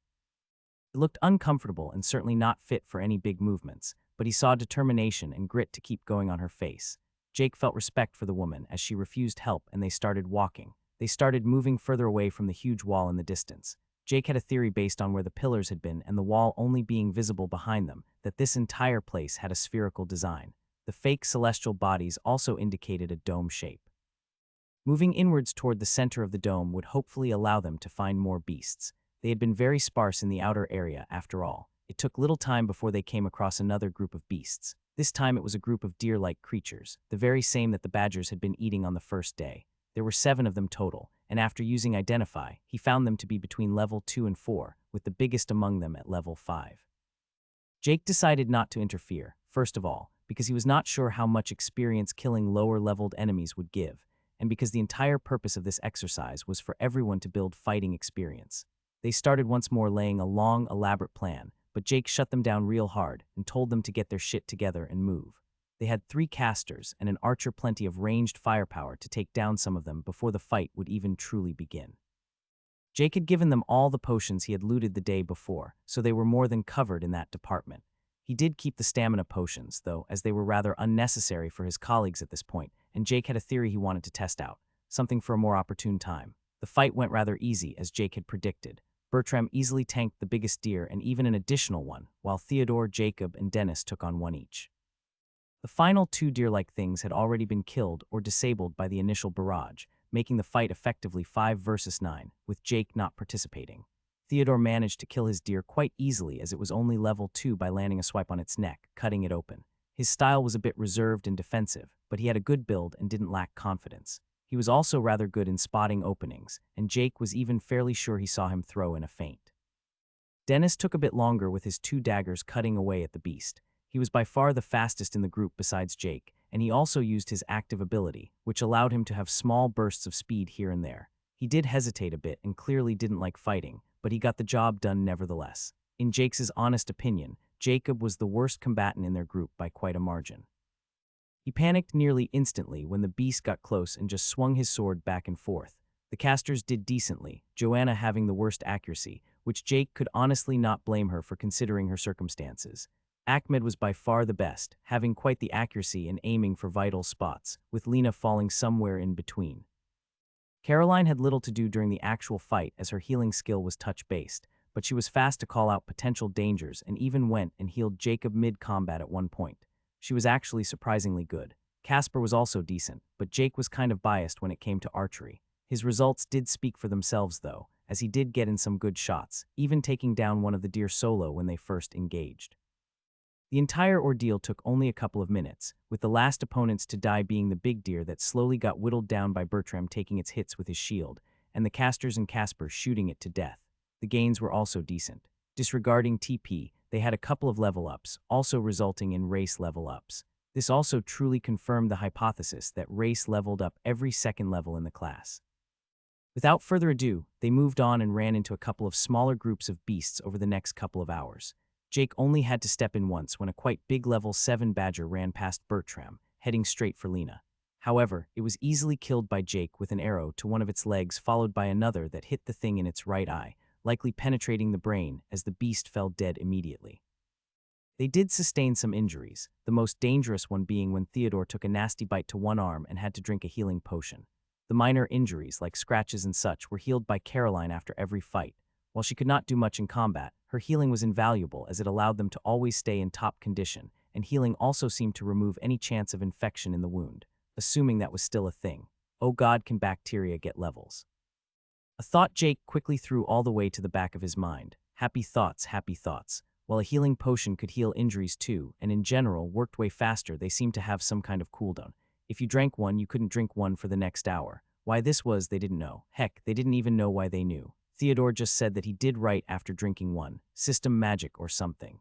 It looked uncomfortable and certainly not fit for any big movements, but he saw determination and grit to keep going on her face. Jake felt respect for the woman as she refused help and they started walking. They started moving further away from the huge wall in the distance. Jake had a theory based on where the pillars had been and the wall only being visible behind them, that this entire place had a spherical design. The fake celestial bodies also indicated a dome shape. Moving inwards toward the center of the dome would hopefully allow them to find more beasts. They had been very sparse in the outer area, after all. It took little time before they came across another group of beasts. This time it was a group of deer-like creatures, the very same that the badgers had been eating on the first day. There were 7 of them total, and after using Identify, he found them to be between level 2 and 4, with the biggest among them at level 5. Jake decided not to interfere, first of all, because he was not sure how much experience killing lower-leveled enemies would give, and because the entire purpose of this exercise was for everyone to build fighting experience. They started once more laying a long, elaborate plan, but Jake shut them down real hard and told them to get their shit together and move. They had 3 casters and an archer, plenty of ranged firepower to take down some of them before the fight would even truly begin. Jake had given them all the potions he had looted the day before, so they were more than covered in that department. He did keep the stamina potions, though, as they were rather unnecessary for his colleagues at this point, and Jake had a theory he wanted to test out, something for a more opportune time. The fight went rather easy, as Jake had predicted. Bertram easily tanked the biggest deer and even an additional one, while Theodore, Jacob, and Dennis took on one each. The final 2 deer-like things had already been killed or disabled by the initial barrage, making the fight effectively 5 versus 9, with Jake not participating. Theodore managed to kill his deer quite easily, as it was only level 2, by landing a swipe on its neck, cutting it open. His style was a bit reserved and defensive, but he had a good build and didn't lack confidence. He was also rather good in spotting openings, and Jake was even fairly sure he saw him throw in a feint. Dennis took a bit longer with his 2 daggers cutting away at the beast. He was by far the fastest in the group besides Jake, and he also used his active ability, which allowed him to have small bursts of speed here and there. He did hesitate a bit and clearly didn't like fighting, but he got the job done nevertheless. In Jake's honest opinion, Jacob was the worst combatant in their group by quite a margin. He panicked nearly instantly when the beast got close and just swung his sword back and forth. The casters did decently, Joanna having the worst accuracy, which Jake could honestly not blame her for considering her circumstances. Ahmed was by far the best, having quite the accuracy and aiming for vital spots, with Lena falling somewhere in between. Caroline had little to do during the actual fight, as her healing skill was touch-based, but she was fast to call out potential dangers and even went and healed Jacob mid-combat at one point. She was actually surprisingly good. Casper was also decent, but Jake was kind of biased when it came to archery. His results did speak for themselves, though, as he did get in some good shots, even taking down one of the deer solo when they first engaged. The entire ordeal took only a couple of minutes, with the last opponents to die being the big deer that slowly got whittled down by Bertram taking its hits with his shield, and the casters and Casper shooting it to death. The gains were also decent. Disregarding TP, they had a couple of level-ups, also resulting in race level-ups. This also truly confirmed the hypothesis that race leveled up every second level in the class. Without further ado, they moved on and ran into a couple of smaller groups of beasts over the next couple of hours. Jake only had to step in once when a quite big level 7 badger ran past Bertram, heading straight for Lena. However, it was easily killed by Jake with an arrow to one of its legs, followed by another that hit the thing in its right eye, likely penetrating the brain, as the beast fell dead immediately. They did sustain some injuries, the most dangerous one being when Theodore took a nasty bite to one arm and had to drink a healing potion. The minor injuries, like scratches and such, were healed by Caroline after every fight. While she could not do much in combat, her healing was invaluable as it allowed them to always stay in top condition, and healing also seemed to remove any chance of infection in the wound, assuming that was still a thing. Oh God, can bacteria get levels? A thought Jake quickly threw all the way to the back of his mind. Happy thoughts, happy thoughts. While a healing potion could heal injuries too, and in general worked way faster, they seemed to have some kind of cooldown. If you drank one, you couldn't drink one for the next hour. Why this was, they didn't know. Heck, they didn't even know why they knew. Theodore just said that he did right after drinking one. System magic or something.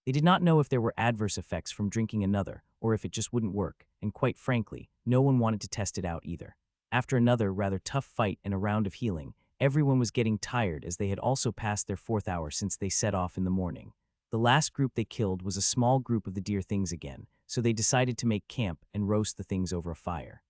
They did not know if there were adverse effects from drinking another, or if it just wouldn't work, and quite frankly, no one wanted to test it out either. After another rather tough fight and a round of healing, everyone was getting tired as they had also passed their 4th hour since they set off in the morning. The last group they killed was a small group of the deer things again, so they decided to make camp and roast the things over a fire.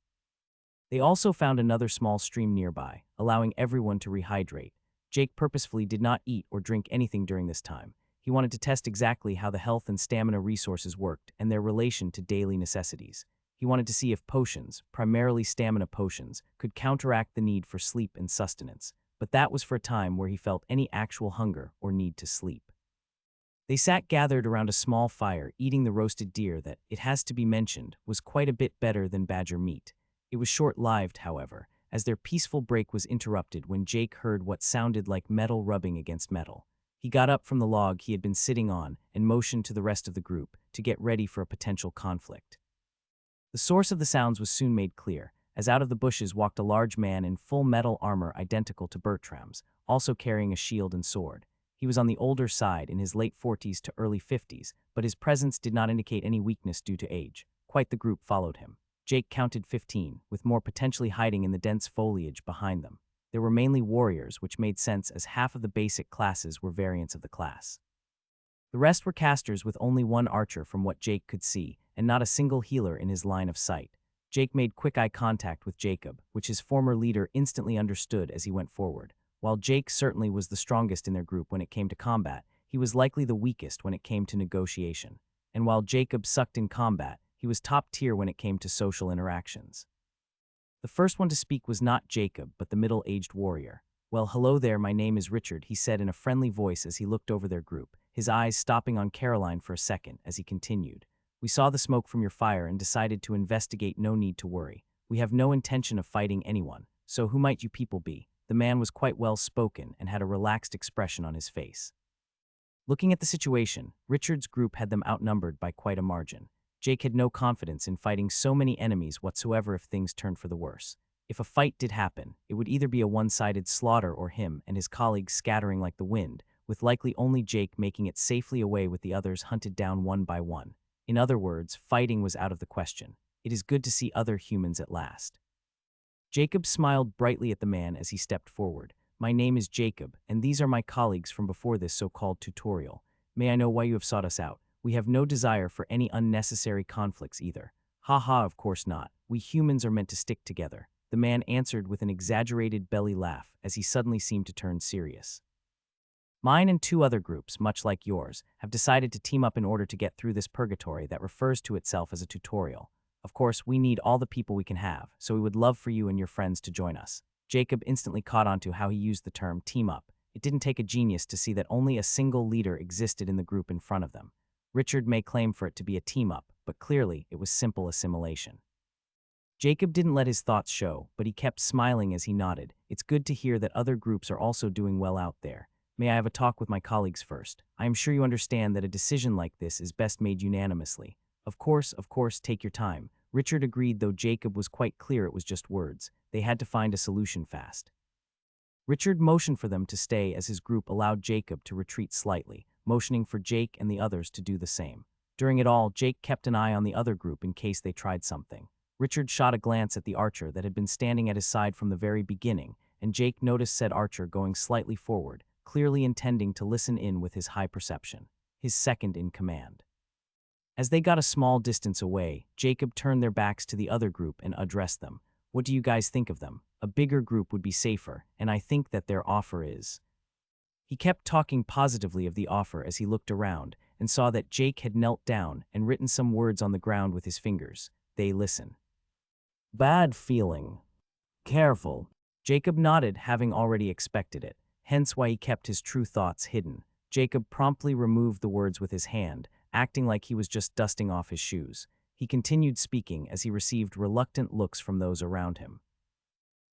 They also found another small stream nearby, allowing everyone to rehydrate. Jake purposefully did not eat or drink anything during this time. He wanted to test exactly how the health and stamina resources worked and their relation to daily necessities. He wanted to see if potions, primarily stamina potions, could counteract the need for sleep and sustenance. but that was for a time where he felt any actual hunger or need to sleep. They sat gathered around a small fire, eating the roasted deer that, it has to be mentioned, was quite a bit better than badger meat. It was short-lived, however, as their peaceful break was interrupted when Jake heard what sounded like metal rubbing against metal. He got up from the log he had been sitting on and motioned to the rest of the group to get ready for a potential conflict. The source of the sounds was soon made clear, as out of the bushes walked a large man in full metal armor identical to Bertram's, also carrying a shield and sword. He was on the older side, in his late 40s to early 50s, but his presence did not indicate any weakness due to age. Quite the group followed him. Jake counted 15, with more potentially hiding in the dense foliage behind them. There were mainly warriors, which made sense as half of the basic classes were variants of the class. The rest were casters with only one archer from what Jake could see, and not a single healer in his line of sight. Jake made quick eye contact with Jacob, which his former leader instantly understood as he went forward. While Jake certainly was the strongest in their group when it came to combat, he was likely the weakest when it came to negotiation. And while Jacob sucked in combat, he was top tier when it came to social interactions. The first one to speak was not Jacob, but the middle-aged warrior. "Well, hello there, my name is Richard," he said in a friendly voice as he looked over their group, his eyes stopping on Caroline for a second as he continued. "We saw the smoke from your fire and decided to investigate. No need to worry. We have no intention of fighting anyone, so who might you people be?" The man was quite well spoken and had a relaxed expression on his face. Looking at the situation, Richard's group had them outnumbered by quite a margin. Jake had no confidence in fighting so many enemies whatsoever if things turned for the worse. If a fight did happen, it would either be a one-sided slaughter or him and his colleagues scattering like the wind, with likely only Jake making it safely away with the others hunted down one by one. In other words, fighting was out of the question. It is good to see other humans at last. Jacob smiled brightly at the man as he stepped forward. "My name is Jacob, and these are my colleagues from before this so-called tutorial. May I know why you have sought us out? We have no desire for any unnecessary conflicts either." "Ha ha, of course not. We humans are meant to stick together," the man answered with an exaggerated belly laugh as he suddenly seemed to turn serious. "Mine and two other groups, much like yours, have decided to team up in order to get through this purgatory that refers to itself as a tutorial. Of course, we need all the people we can have, so we would love for you and your friends to join us." Jacob instantly caught on to how he used the term team up. It didn't take a genius to see that only a single leader existed in the group in front of them. Richard may claim for it to be a team up, but clearly it was simple assimilation. Jacob didn't let his thoughts show, but he kept smiling as he nodded. "It's good to hear that other groups are also doing well out there. May I have a talk with my colleagues first? I am sure you understand that a decision like this is best made unanimously." Of course, take your time," Richard agreed, though Jacob was quite clear it was just words. They had to find a solution fast. Richard motioned for them to stay as his group allowed Jacob to retreat slightly, motioning for Jake and the others to do the same. During it all, Jake kept an eye on the other group in case they tried something. Richard shot a glance at the archer that had been standing at his side from the very beginning, and Jake noticed said archer going slightly forward, clearly intending to listen in with his high perception. His second in command. As they got a small distance away, Jacob turned their backs to the other group and addressed them. "What do you guys think of them? A bigger group would be safer, and I think that their offer is..." He kept talking positively of the offer as he looked around and saw that Jake had knelt down and written some words on the ground with his fingers. "They listen. Bad feeling. Careful." Jacob nodded, having already expected it, hence why he kept his true thoughts hidden. Jacob promptly removed the words with his hand, acting like he was just dusting off his shoes. He continued speaking as he received reluctant looks from those around him.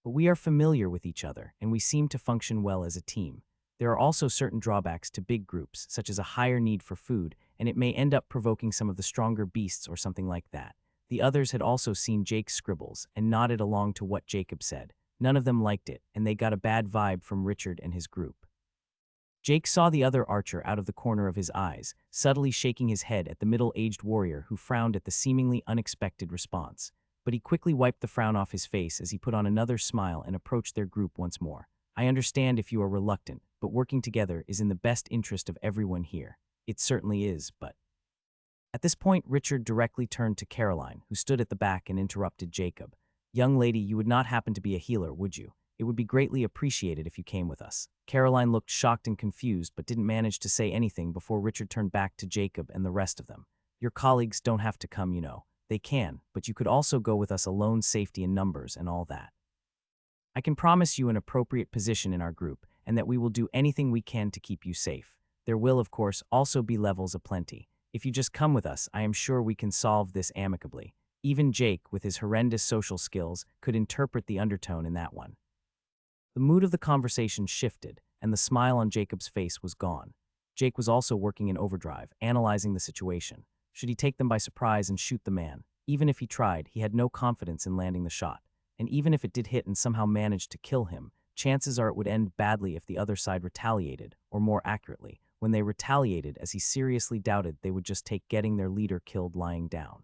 "But we are familiar with each other, and we seem to function well as a team. There are also certain drawbacks to big groups, such as a higher need for food, and it may end up provoking some of the stronger beasts or something like that." The others had also seen Jake's scribbles and nodded along to what Jacob said. None of them liked it, and they got a bad vibe from Richard and his group. Jake saw the other archer out of the corner of his eyes, subtly shaking his head at the middle-aged warrior who frowned at the seemingly unexpected response. But he quickly wiped the frown off his face as he put on another smile and approached their group once more. "I understand if you are reluctant, but working together is in the best interest of everyone here." "It certainly is, but..." At this point, Richard directly turned to Caroline, who stood at the back, and interrupted Jacob. "Young lady, you would not happen to be a healer, would you? It would be greatly appreciated if you came with us." Caroline looked shocked and confused, but didn't manage to say anything before Richard turned back to Jacob and the rest of them. "Your colleagues don't have to come, you know. They can, but you could also go with us alone, safety in numbers and all that." I can promise you an appropriate position in our group, and that we will do anything we can to keep you safe. There will, of course, also be levels aplenty. If you just come with us, I am sure we can solve this amicably. Even Jake, with his horrendous social skills, could interpret the undertone in that one. The mood of the conversation shifted, and the smile on Jacob's face was gone. Jake was also working in overdrive, analyzing the situation. Should he take them by surprise and shoot the man? Even if he tried, he had no confidence in landing the shot. And even if it did hit and somehow managed to kill him, chances are it would end badly if the other side retaliated, or more accurately, when they retaliated, as he seriously doubted they would just take getting their leader killed lying down.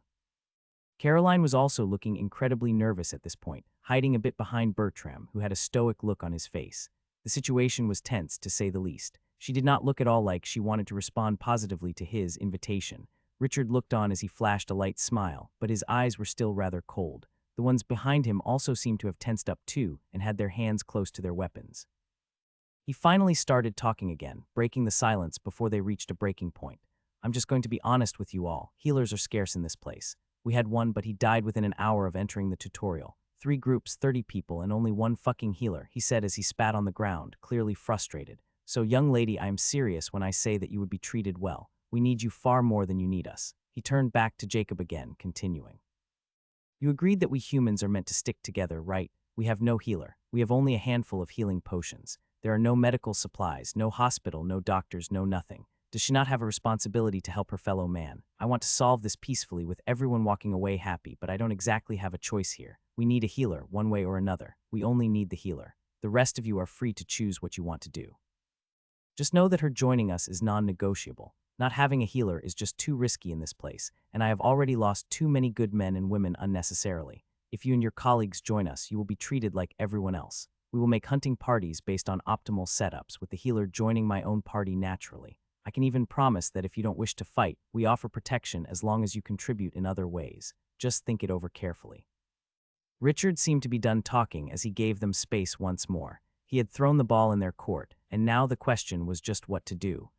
Caroline was also looking incredibly nervous at this point, hiding a bit behind Bertram, who had a stoic look on his face. The situation was tense, to say the least. She did not look at all like she wanted to respond positively to his invitation. Richard looked on as he flashed a light smile, but his eyes were still rather cold. The ones behind him also seemed to have tensed up too and had their hands close to their weapons. He finally started talking again, breaking the silence before they reached a breaking point. I'm just going to be honest with you all. Healers are scarce in this place. We had one, but he died within an hour of entering the tutorial. 3 groups, 30 people, and only one fucking healer, he said as he spat on the ground, clearly frustrated. So, young lady, I am serious when I say that you would be treated well. We need you far more than you need us. He turned back to Jacob again, continuing. You agreed that we humans are meant to stick together, right? We have no healer. We have only a handful of healing potions. There are no medical supplies, no hospital, no doctors, no nothing. Does she not have a responsibility to help her fellow man? I want to solve this peacefully with everyone walking away happy, but I don't exactly have a choice here. We need a healer, one way or another. We only need the healer. The rest of you are free to choose what you want to do. Just know that her joining us is non-negotiable. Not having a healer is just too risky in this place, and I have already lost too many good men and women unnecessarily. If you and your colleagues join us, you will be treated like everyone else. We will make hunting parties based on optimal setups, with the healer joining my own party naturally. I can even promise that if you don't wish to fight, we offer protection as long as you contribute in other ways. Just think it over carefully. Richard seemed to be done talking as he gave them space once more. He had thrown the ball in their court, and now the question was just what to do.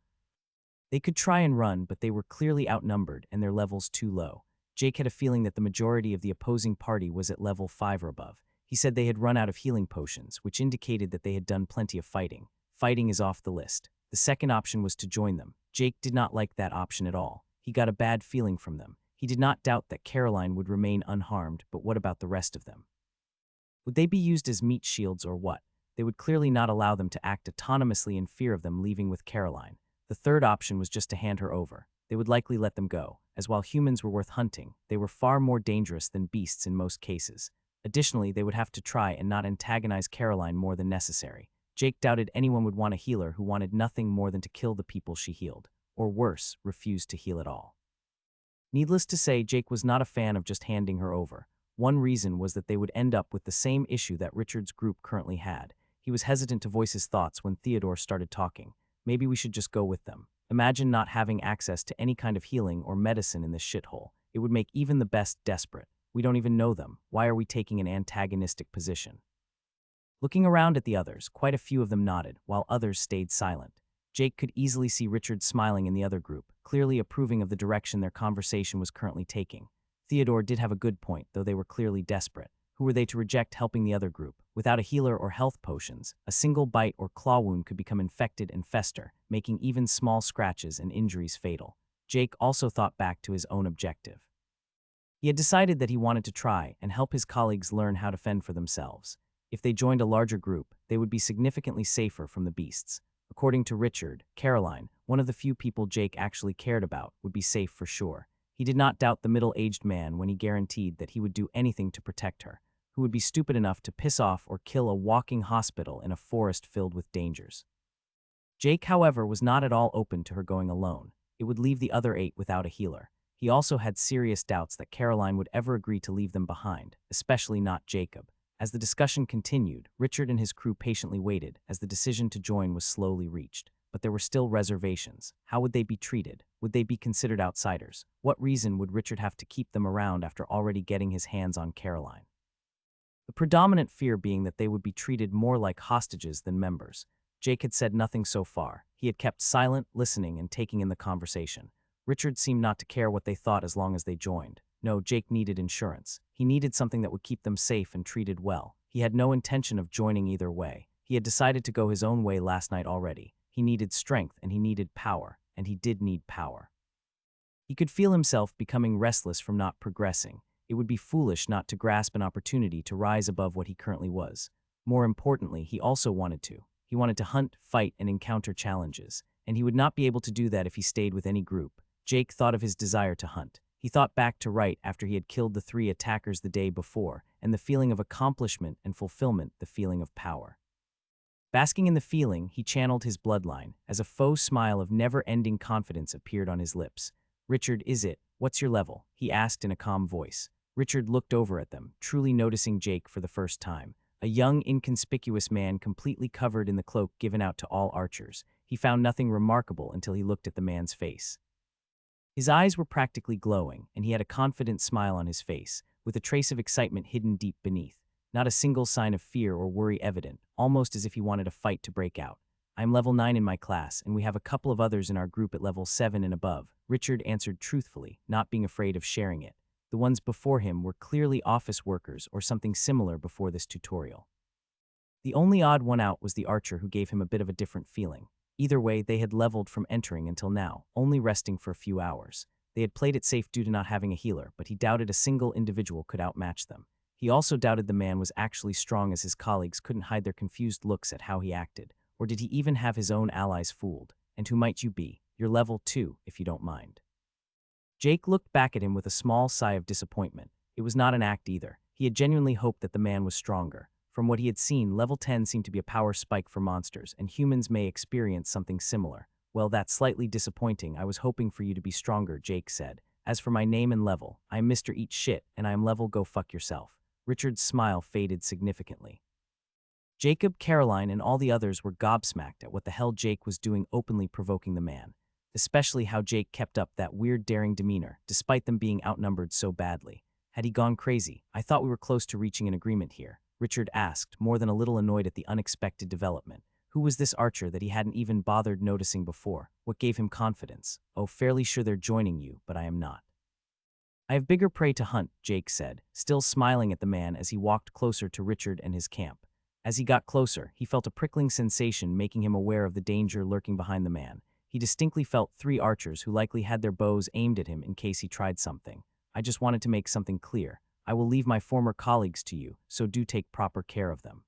They could try and run, but they were clearly outnumbered and their levels too low. Jake had a feeling that the majority of the opposing party was at level 5 or above. He said they had run out of healing potions, which indicated that they had done plenty of fighting. Fighting is off the list. The second option was to join them. Jake did not like that option at all. He got a bad feeling from them. He did not doubt that Caroline would remain unharmed, but what about the rest of them? Would they be used as meat shields or what? They would clearly not allow them to act autonomously in fear of them leaving with Caroline. The third option was just to hand her over. They would likely let them go, as while humans were worth hunting, they were far more dangerous than beasts in most cases. Additionally, they would have to try and not antagonize Caroline more than necessary. Jake doubted anyone would want a healer who wanted nothing more than to kill the people she healed, or worse, refused to heal at all. Needless to say, Jake was not a fan of just handing her over. One reason was that they would end up with the same issue that Richard's group currently had. He was hesitant to voice his thoughts when Theodore started talking. Maybe we should just go with them. Imagine not having access to any kind of healing or medicine in this shithole. It would make even the best desperate. We don't even know them. Why are we taking an antagonistic position? Looking around at the others, quite a few of them nodded, while others stayed silent. Jake could easily see Richard smiling in the other group, clearly approving of the direction their conversation was currently taking. Theodore did have a good point, though they were clearly desperate. Who were they to reject helping the other group? Without a healer or health potions, a single bite or claw wound could become infected and fester, making even small scratches and injuries fatal. Jake also thought back to his own objective. He had decided that he wanted to try and help his colleagues learn how to fend for themselves. If they joined a larger group, they would be significantly safer from the beasts. According to Richard, Caroline, one of the few people Jake actually cared about, would be safe for sure. He did not doubt the middle-aged man when he guaranteed that he would do anything to protect her, who would be stupid enough to piss off or kill a walking hospital in a forest filled with dangers. Jake, however, was not at all open to her going alone. It would leave the other 8 without a healer. He also had serious doubts that Caroline would ever agree to leave them behind, especially not Jacob. As the discussion continued, Richard and his crew patiently waited as the decision to join was slowly reached. But there were still reservations. How would they be treated? Would they be considered outsiders? What reason would Richard have to keep them around after already getting his hands on Caroline? The predominant fear being that they would be treated more like hostages than members. Jake had said nothing so far. He had kept silent, listening and taking in the conversation. Richard seemed not to care what they thought as long as they joined. No, Jake needed insurance. He needed something that would keep them safe and treated well. He He had no intention of joining either way. He had decided to go his own way last night already. He needed strength and he needed power, and he did need power. He could feel himself becoming restless from not progressing. It would be foolish not to grasp an opportunity to rise above what he currently was. More importantly, he also wanted to. He wanted to hunt, fight, and encounter challenges, and he would not be able to do that if he stayed with any group. Jake thought of his desire to hunt. He thought back to right after he had killed the 3 attackers the day before, and the feeling of accomplishment and fulfillment, the feeling of power. Basking in the feeling, he channeled his bloodline, as a faux smile of never-ending confidence appeared on his lips. "Richard, is it? What's your level?" he asked in a calm voice. Richard looked over at them, truly noticing Jake for the first time. A young, inconspicuous man completely covered in the cloak given out to all archers. He found nothing remarkable until he looked at the man's face. His eyes were practically glowing, and he had a confident smile on his face, with a trace of excitement hidden deep beneath. Not a single sign of fear or worry evident, almost as if he wanted a fight to break out. "I'm level 9 in my class, and we have a couple of others in our group at level 7 and above," Richard answered truthfully, not being afraid of sharing it. The ones before him were clearly office workers or something similar before this tutorial. The only odd one out was the archer, who gave him a bit of a different feeling. Either way, they had leveled from entering until now, only resting for a few hours. They had played it safe due to not having a healer, but he doubted a single individual could outmatch them. He also doubted the man was actually strong, as his colleagues couldn't hide their confused looks at how he acted. Or did he even have his own allies fooled? "And who might you be? You're level 2, if you don't mind." Jake looked back at him with a small sigh of disappointment. It was not an act either. He had genuinely hoped that the man was stronger. From what he had seen, level 10 seemed to be a power spike for monsters, and humans may experience something similar. "Well, that's slightly disappointing. I was hoping for you to be stronger," Jake said. "As for my name and level, I am Mr. Eat Shit, and I am level go fuck yourself." Richard's smile faded significantly. Jacob, Caroline, and all the others were gobsmacked at what the hell Jake was doing, openly provoking the man. Especially how Jake kept up that weird daring demeanor, despite them being outnumbered so badly. Had he gone crazy? "I thought we were close to reaching an agreement here," Richard asked, more than a little annoyed at the unexpected development. Who was this archer that he hadn't even bothered noticing before? What gave him confidence? "Oh, fairly sure they're joining you, but I am not." "I have bigger prey to hunt," Jake said, still smiling at the man as he walked closer to Richard and his camp. As he got closer, he felt a prickling sensation making him aware of the danger lurking behind the man. He distinctly felt 3 archers who likely had their bows aimed at him in case he tried something. "I just wanted to make something clear. I will leave my former colleagues to you, so do take proper care of them."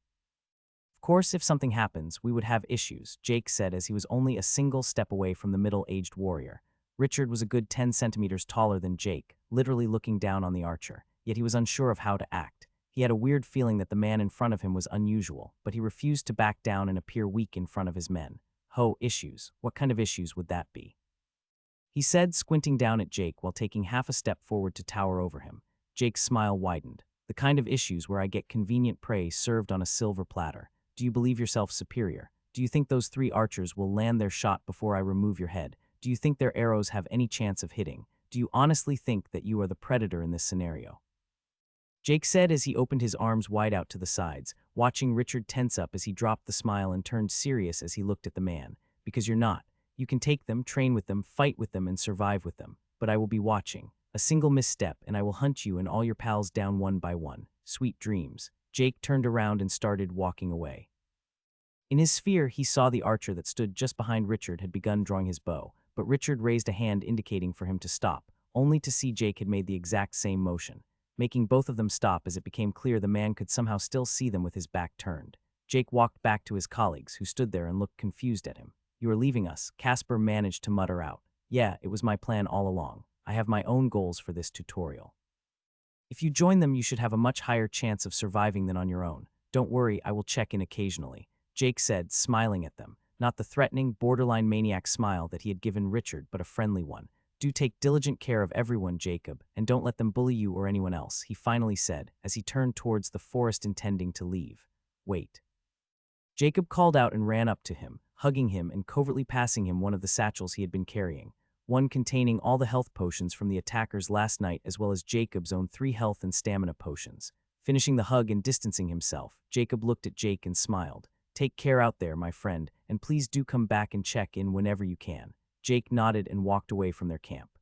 "Of course, if something happens, we would have issues," Jake said as he was only a single step away from the middle-aged warrior. Richard was a good 10 centimeters taller than Jake, literally looking down on the archer, yet he was unsure of how to act. He had a weird feeling that the man in front of him was unusual, but he refused to back down and appear weak in front of his men. Issues. What kind of issues would that be?" he said, squinting down at Jake while taking half a step forward to tower over him. Jake's smile widened. "The kind of issues where I get convenient prey served on a silver platter. Do you believe yourself superior? Do you think those 3 archers will land their shot before I remove your head? Do you think their arrows have any chance of hitting? Do you honestly think that you are the predator in this scenario?" Jake said as he opened his arms wide out to the sides, watching Richard tense up as he dropped the smile and turned serious as he looked at the man. "Because you're not. You can take them, train with them, fight with them, and survive with them. But I will be watching. A single misstep, and I will hunt you and all your pals down one by one. Sweet dreams." Jake turned around and started walking away. In his sphere, he saw the archer that stood just behind Richard had begun drawing his bow, but Richard raised a hand indicating for him to stop, only to see Jake had made the exact same motion, making both of them stop as it became clear the man could somehow still see them with his back turned. Jake walked back to his colleagues, who stood there and looked confused at him. "You are leaving us," Casper managed to mutter out. "Yeah, it was my plan all along. I have my own goals for this tutorial. If you join them, you should have a much higher chance of surviving than on your own. Don't worry, I will check in occasionally," Jake said, smiling at them, not the threatening, borderline maniac smile that he had given Richard, but a friendly one. "Do take diligent care of everyone, Jacob, and don't let them bully you or anyone else," he finally said, as he turned towards the forest intending to leave. "Wait." Jacob called out and ran up to him, hugging him and covertly passing him one of the satchels he had been carrying, one containing all the health potions from the attackers last night as well as Jacob's own 3 health and stamina potions. Finishing the hug and distancing himself, Jacob looked at Jake and smiled. "Take care out there, my friend, and please do come back and check in whenever you can." Jake nodded and walked away from their camp.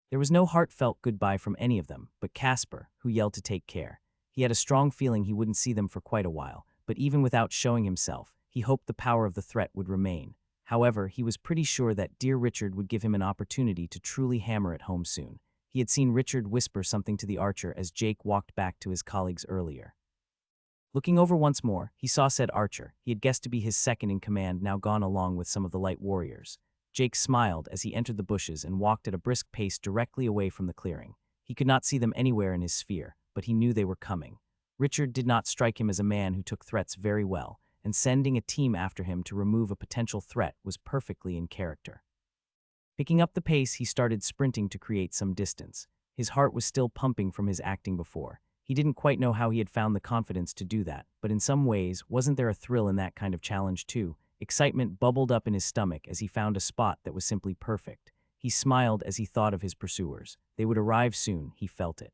There was no heartfelt goodbye from any of them, but Casper, who yelled to take care. He had a strong feeling he wouldn't see them for quite a while, but even without showing himself, he hoped the power of the threat would remain. However, he was pretty sure that dear Richard would give him an opportunity to truly hammer it home soon. He had seen Richard whisper something to the archer as Jake walked back to his colleagues earlier. Looking over once more, he saw said archer. He had guessed to be his second in command, now gone along with some of the light warriors. Jake smiled as he entered the bushes and walked at a brisk pace directly away from the clearing. He could not see them anywhere in his sphere, but he knew they were coming. Richard did not strike him as a man who took threats very well, and sending a team after him to remove a potential threat was perfectly in character. Picking up the pace, he started sprinting to create some distance. His heart was still pumping from his acting before. He didn't quite know how he had found the confidence to do that, but in some ways, wasn't there a thrill in that kind of challenge too? Excitement bubbled up in his stomach as he found a spot that was simply perfect. He smiled as he thought of his pursuers. They would arrive soon, he felt it.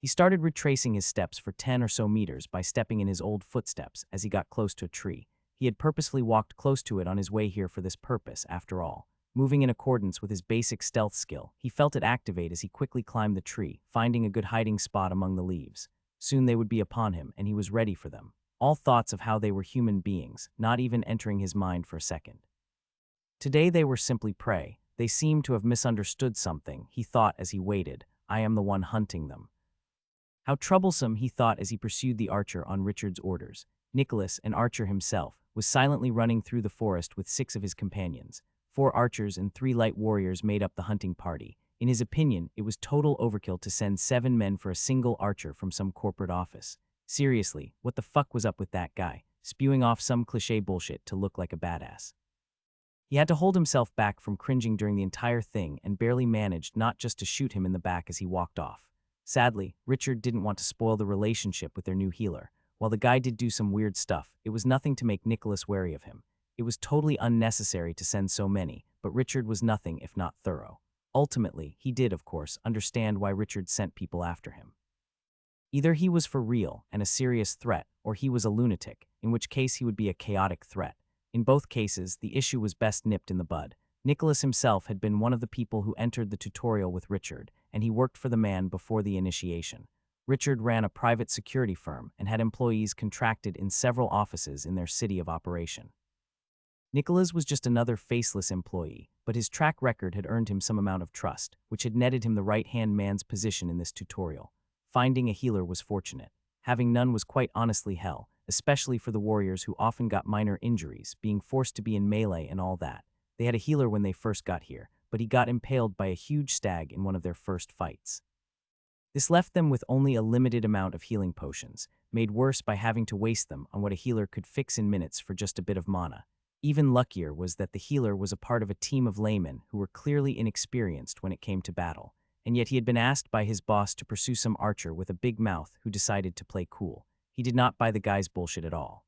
He started retracing his steps for 10 or so meters by stepping in his old footsteps as he got close to a tree. He had purposely walked close to it on his way here for this purpose, after all. Moving in accordance with his basic stealth skill, he felt it activate as he quickly climbed the tree, finding a good hiding spot among the leaves. Soon they would be upon him, and he was ready for them. All thoughts of how they were human beings, not even entering his mind for a second. Today they were simply prey. They seemed to have misunderstood something, he thought as he waited. I am the one hunting them. How troublesome, he thought as he pursued the archer on Richard's orders. Nicholas, an archer himself, was silently running through the forest with 6 of his companions. 4 archers and 3 light warriors made up the hunting party. In his opinion, it was total overkill to send 7 men for a single archer from some corporate office. Seriously, what the fuck was up with that guy, spewing off some cliché bullshit to look like a badass? He had to hold himself back from cringing during the entire thing and barely managed not just to shoot him in the back as he walked off. Sadly, Richard didn't want to spoil the relationship with their new healer. While the guy did do some weird stuff, it was nothing to make Nicholas wary of him. It was totally unnecessary to send so many, but Richard was nothing if not thorough. Ultimately, he did, of course, understand why Richard sent people after him. Either he was for real and a serious threat, or he was a lunatic, in which case he would be a chaotic threat. In both cases, the issue was best nipped in the bud. Nicholas himself had been one of the people who entered the tutorial with Richard, and he worked for the man before the initiation. Richard ran a private security firm and had employees contracted in several offices in their city of operation. Nicholas was just another faceless employee, but his track record had earned him some amount of trust, which had netted him the right-hand man's position in this tutorial. Finding a healer was fortunate. Having none was quite honestly hell, especially for the warriors who often got minor injuries, being forced to be in melee and all that. They had a healer when they first got here, but he got impaled by a huge stag in one of their first fights. This left them with only a limited amount of healing potions, made worse by having to waste them on what a healer could fix in minutes for just a bit of mana. Even luckier was that the healer was a part of a team of laymen who were clearly inexperienced when it came to battle, and yet he had been asked by his boss to pursue some archer with a big mouth who decided to play cool. He did not buy the guy's bullshit at all.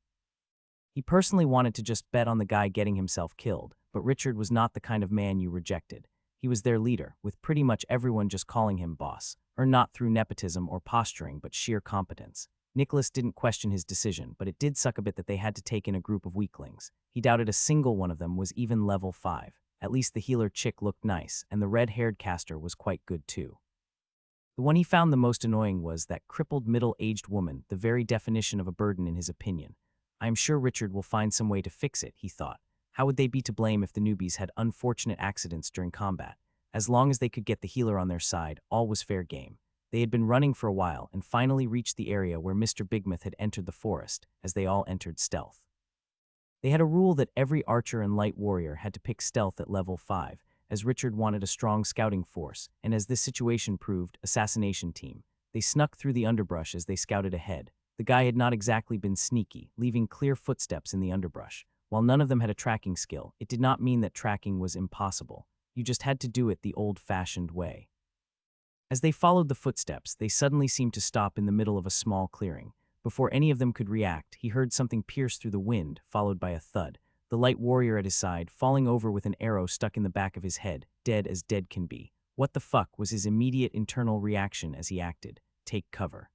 He personally wanted to just bet on the guy getting himself killed, but Richard was not the kind of man you rejected. He was their leader, with pretty much everyone just calling him boss, or not through nepotism or posturing but sheer competence. Nicholas didn't question his decision, but it did suck a bit that they had to take in a group of weaklings. He doubted a single one of them was even level 5. At least the healer chick looked nice, and the red-haired caster was quite good too. The one he found the most annoying was that crippled middle-aged woman, the very definition of a burden in his opinion. I am sure Richard will find some way to fix it, he thought. How would they be to blame if the newbies had unfortunate accidents during combat? As long as they could get the healer on their side, all was fair game. They had been running for a while and finally reached the area where Mr. Bigmouth had entered the forest, as they all entered stealth. They had a rule that every archer and light warrior had to pick stealth at level 5, as Richard wanted a strong scouting force, and as this situation proved, assassination team. They snuck through the underbrush as they scouted ahead. The guy had not exactly been sneaky, leaving clear footsteps in the underbrush. While none of them had a tracking skill, it did not mean that tracking was impossible. You just had to do it the old-fashioned way. As they followed the footsteps, they suddenly seemed to stop in the middle of a small clearing. Before any of them could react, he heard something pierce through the wind, followed by a thud. The light warrior at his side, falling over with an arrow stuck in the back of his head, dead as dead can be. What the fuck was his immediate internal reaction as he acted? Take cover.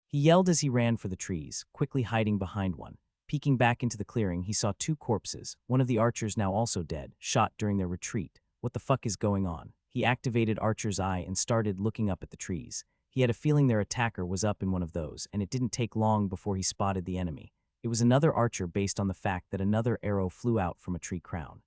He yelled as he ran for the trees, quickly hiding behind one. Peeking back into the clearing, he saw 2 corpses, one of the archers now also dead, shot during their retreat. What the fuck is going on? He activated Archer's eye and started looking up at the trees. He had a feeling their attacker was up in one of those, and it didn't take long before he spotted the enemy. It was another archer based on the fact that another arrow flew out from a tree crown.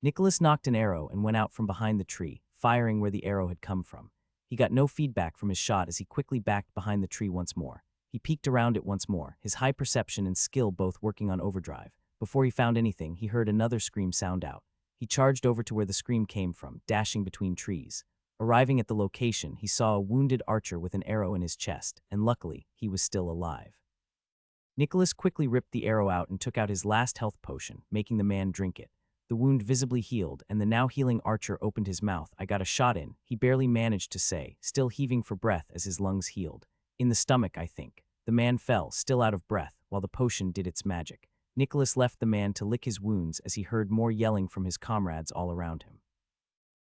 Nicholas knocked an arrow and went out from behind the tree, firing where the arrow had come from. He got no feedback from his shot as he quickly backed behind the tree once more. He peeked around it once more, his high perception and skill both working on overdrive. Before he found anything, he heard another scream sound out. He charged over to where the scream came from, dashing between trees. Arriving at the location, he saw a wounded archer with an arrow in his chest, and luckily, he was still alive. Nicholas quickly ripped the arrow out and took out his last health potion, making the man drink it. The wound visibly healed, and the now healing archer opened his mouth. "I got a shot in," he barely managed to say, still heaving for breath as his lungs healed. "In the stomach, I think." The man fell, still out of breath, while the potion did its magic. Nicholas left the man to lick his wounds as he heard more yelling from his comrades all around him.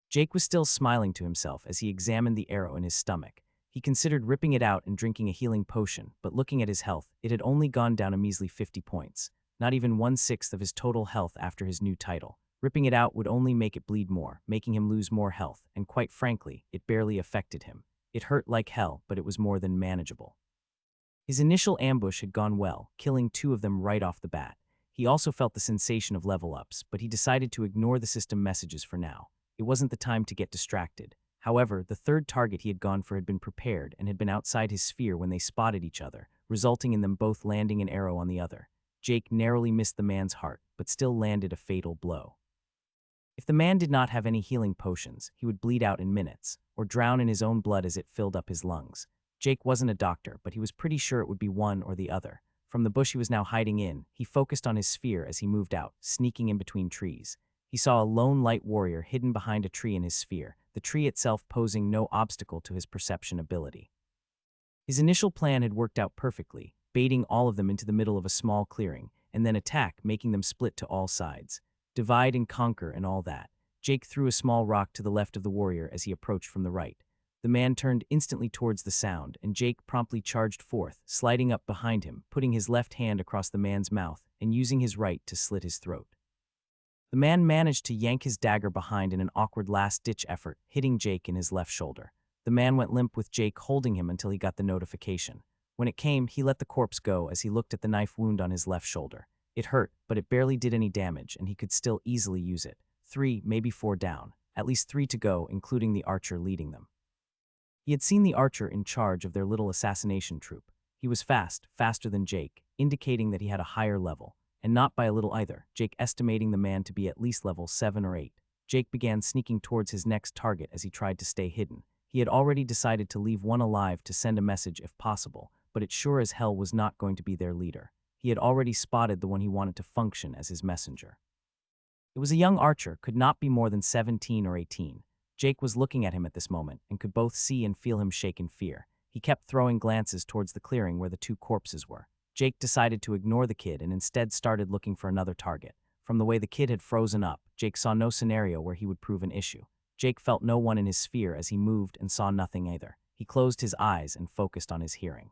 Jake was still smiling to himself as he examined the arrow in his stomach. He considered ripping it out and drinking a healing potion, but looking at his health, it had only gone down a measly 50 points, not even 1/6 of his total health after his new title. Ripping it out would only make it bleed more, making him lose more health, and quite frankly, it barely affected him. It hurt like hell, but it was more than manageable. His initial ambush had gone well, killing 2 of them right off the bat. He also felt the sensation of level ups, but he decided to ignore the system messages for now. It wasn't the time to get distracted. However, the third target he had gone for had been prepared and had been outside his sphere when they spotted each other, resulting in them both landing an arrow on the other. Jake narrowly missed the man's heart, but still landed a fatal blow. If the man did not have any healing potions, he would bleed out in minutes, or drown in his own blood as it filled up his lungs. Jake wasn't a doctor, but he was pretty sure it would be one or the other. From the bush he was now hiding in, he focused on his sphere as he moved out, sneaking in between trees. He saw a lone light warrior hidden behind a tree in his sphere, the tree itself posing no obstacle to his perception ability. His initial plan had worked out perfectly, baiting all of them into the middle of a small clearing, and then attack, making them split to all sides. Divide and conquer and all that. Jake threw a small rock to the left of the warrior as he approached from the right. The man turned instantly towards the sound, and Jake promptly charged forth, sliding up behind him, putting his left hand across the man's mouth, and using his right to slit his throat. The man managed to yank his dagger behind in an awkward last-ditch effort, hitting Jake in his left shoulder. The man went limp with Jake holding him until he got the notification. When it came, he let the corpse go as he looked at the knife wound on his left shoulder. It hurt, but it barely did any damage, and he could still easily use it. 3, maybe 4 down. At least 3 to go, including the archer leading them. He had seen the archer in charge of their little assassination troop. He was fast, faster than Jake, indicating that he had a higher level. And not by a little either, Jake estimating the man to be at least level 7 or 8. Jake began sneaking towards his next target as he tried to stay hidden. He had already decided to leave one alive to send a message if possible, but it sure as hell was not going to be their leader. He had already spotted the one he wanted to function as his messenger. It was a young archer, could not be more than 17 or 18. Jake was looking at him at this moment and could both see and feel him shake in fear. He kept throwing glances towards the clearing where the 2 corpses were. Jake decided to ignore the kid and instead started looking for another target. From the way the kid had frozen up, Jake saw no scenario where he would prove an issue. Jake felt no one in his sphere as he moved and saw nothing either. He closed his eyes and focused on his hearing.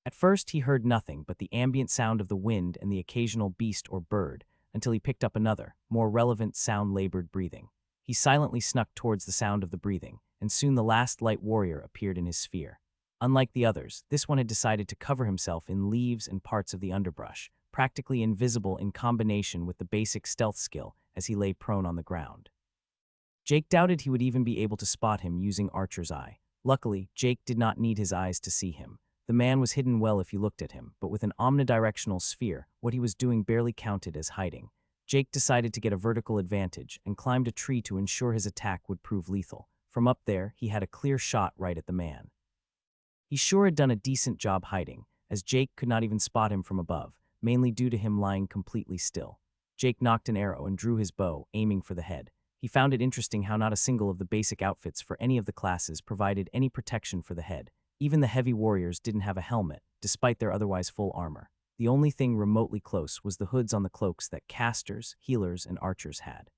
At first, he heard nothing but the ambient sound of the wind and the occasional beast or bird, until he picked up another, more relevant sound-labored breathing. He silently snuck towards the sound of the breathing, and soon the last light warrior appeared in his sphere. Unlike the others, this one had decided to cover himself in leaves and parts of the underbrush, practically invisible in combination with the basic stealth skill as he lay prone on the ground. Jake doubted he would even be able to spot him using Archer's eye. Luckily, Jake did not need his eyes to see him. The man was hidden well if you looked at him, but with an omnidirectional sphere, what he was doing barely counted as hiding. Jake decided to get a vertical advantage and climbed a tree to ensure his attack would prove lethal. From up there, he had a clear shot right at the man. He sure had done a decent job hiding, as Jake could not even spot him from above, mainly due to him lying completely still. Jake knocked an arrow and drew his bow, aiming for the head. He found it interesting how not a single of the basic outfits for any of the classes provided any protection for the head. Even the heavy warriors didn't have a helmet, despite their otherwise full armor. The only thing remotely close was the hoods on the cloaks that casters, healers, and archers had.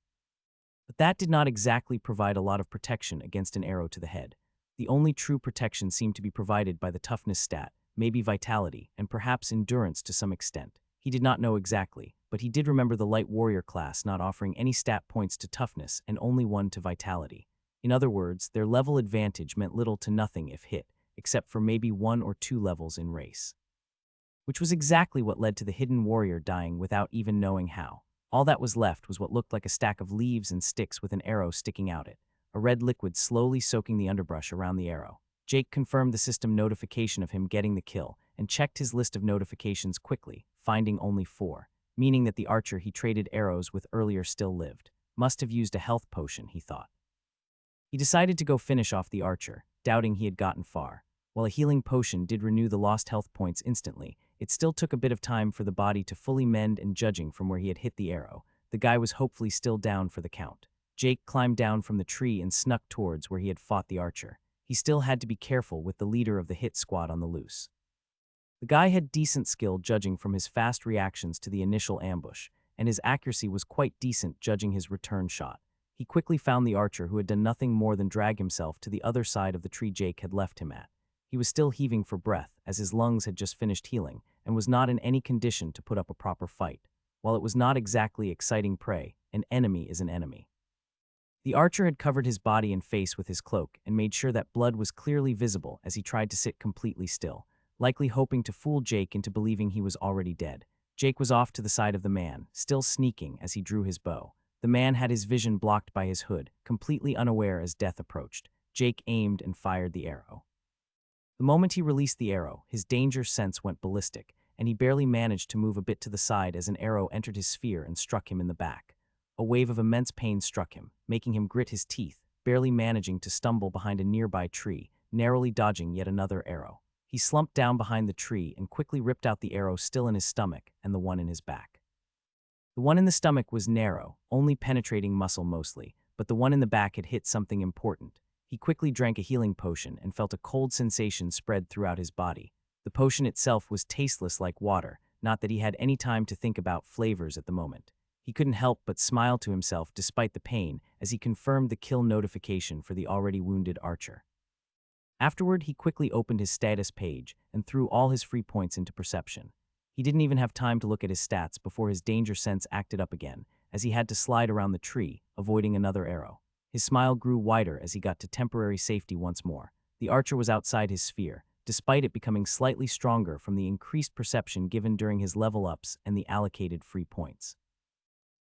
But that did not exactly provide a lot of protection against an arrow to the head. The only true protection seemed to be provided by the toughness stat, maybe vitality, and perhaps endurance to some extent. He did not know exactly, but he did remember the light warrior class not offering any stat points to toughness and only one to vitality. In other words, their level advantage meant little to nothing if hit, except for maybe 1 or 2 levels in race. Which was exactly what led to the hidden warrior dying without even knowing how. All that was left was what looked like a stack of leaves and sticks with an arrow sticking out it, a red liquid slowly soaking the underbrush around the arrow. Jake confirmed the system notification of him getting the kill and checked his list of notifications quickly, finding only 4, meaning that the archer he traded arrows with earlier still lived. Must have used a health potion, he thought. He decided to go finish off the archer, doubting he had gotten far. While a healing potion did renew the lost health points instantly, it still took a bit of time for the body to fully mend, and judging from where he had hit the arrow, the guy was hopefully still down for the count. Jake climbed down from the tree and snuck towards where he had fought the archer. He still had to be careful with the leader of the hit squad on the loose. The guy had decent skill judging from his fast reactions to the initial ambush, and his accuracy was quite decent judging his return shot. He quickly found the archer who had done nothing more than drag himself to the other side of the tree Jake had left him at. He was still heaving for breath, as his lungs had just finished healing, and was not in any condition to put up a proper fight. While it was not exactly exciting prey, an enemy is an enemy. The archer had covered his body and face with his cloak and made sure that blood was clearly visible as he tried to sit completely still, likely hoping to fool Jake into believing he was already dead. Jake was off to the side of the man, still sneaking as he drew his bow. The man had his vision blocked by his hood, completely unaware as death approached. Jake aimed and fired the arrow. The moment he released the arrow, his danger sense went ballistic, and he barely managed to move a bit to the side as an arrow entered his sphere and struck him in the back. A wave of immense pain struck him, making him grit his teeth, barely managing to stumble behind a nearby tree, narrowly dodging yet another arrow. He slumped down behind the tree and quickly ripped out the arrow still in his stomach and the one in his back. The one in the stomach was narrow, only penetrating muscle mostly, but the one in the back had hit something important. He quickly drank a healing potion and felt a cold sensation spread throughout his body. The potion itself was tasteless like water, not that he had any time to think about flavors at the moment. He couldn't help but smile to himself despite the pain as he confirmed the kill notification for the already wounded archer. Afterward, he quickly opened his status page and threw all his free points into perception. He didn't even have time to look at his stats before his danger sense acted up again, as he had to slide around the tree, avoiding another arrow. His smile grew wider as he got to temporary safety once more. The archer was outside his sphere, despite it becoming slightly stronger from the increased perception given during his level ups and the allocated free points.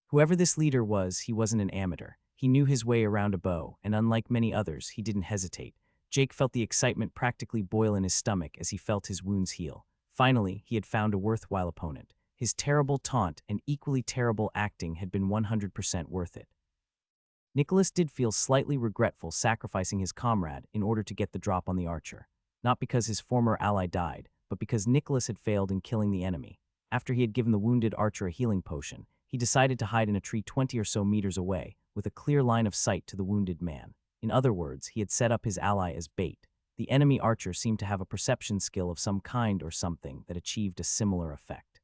Whoever this leader was, he wasn't an amateur. He knew his way around a bow, and unlike many others, he didn't hesitate. Jake felt the excitement practically boil in his stomach as he felt his wounds heal. Finally, he had found a worthwhile opponent. His terrible taunt and equally terrible acting had been 100% worth it. Nicholas did feel slightly regretful sacrificing his comrade in order to get the drop on the archer, not because his former ally died, but because Nicholas had failed in killing the enemy. After he had given the wounded archer a healing potion, he decided to hide in a tree 20 or so meters away, with a clear line of sight to the wounded man. In other words, he had set up his ally as bait. The enemy archer seemed to have a perception skill of some kind or something that achieved a similar effect.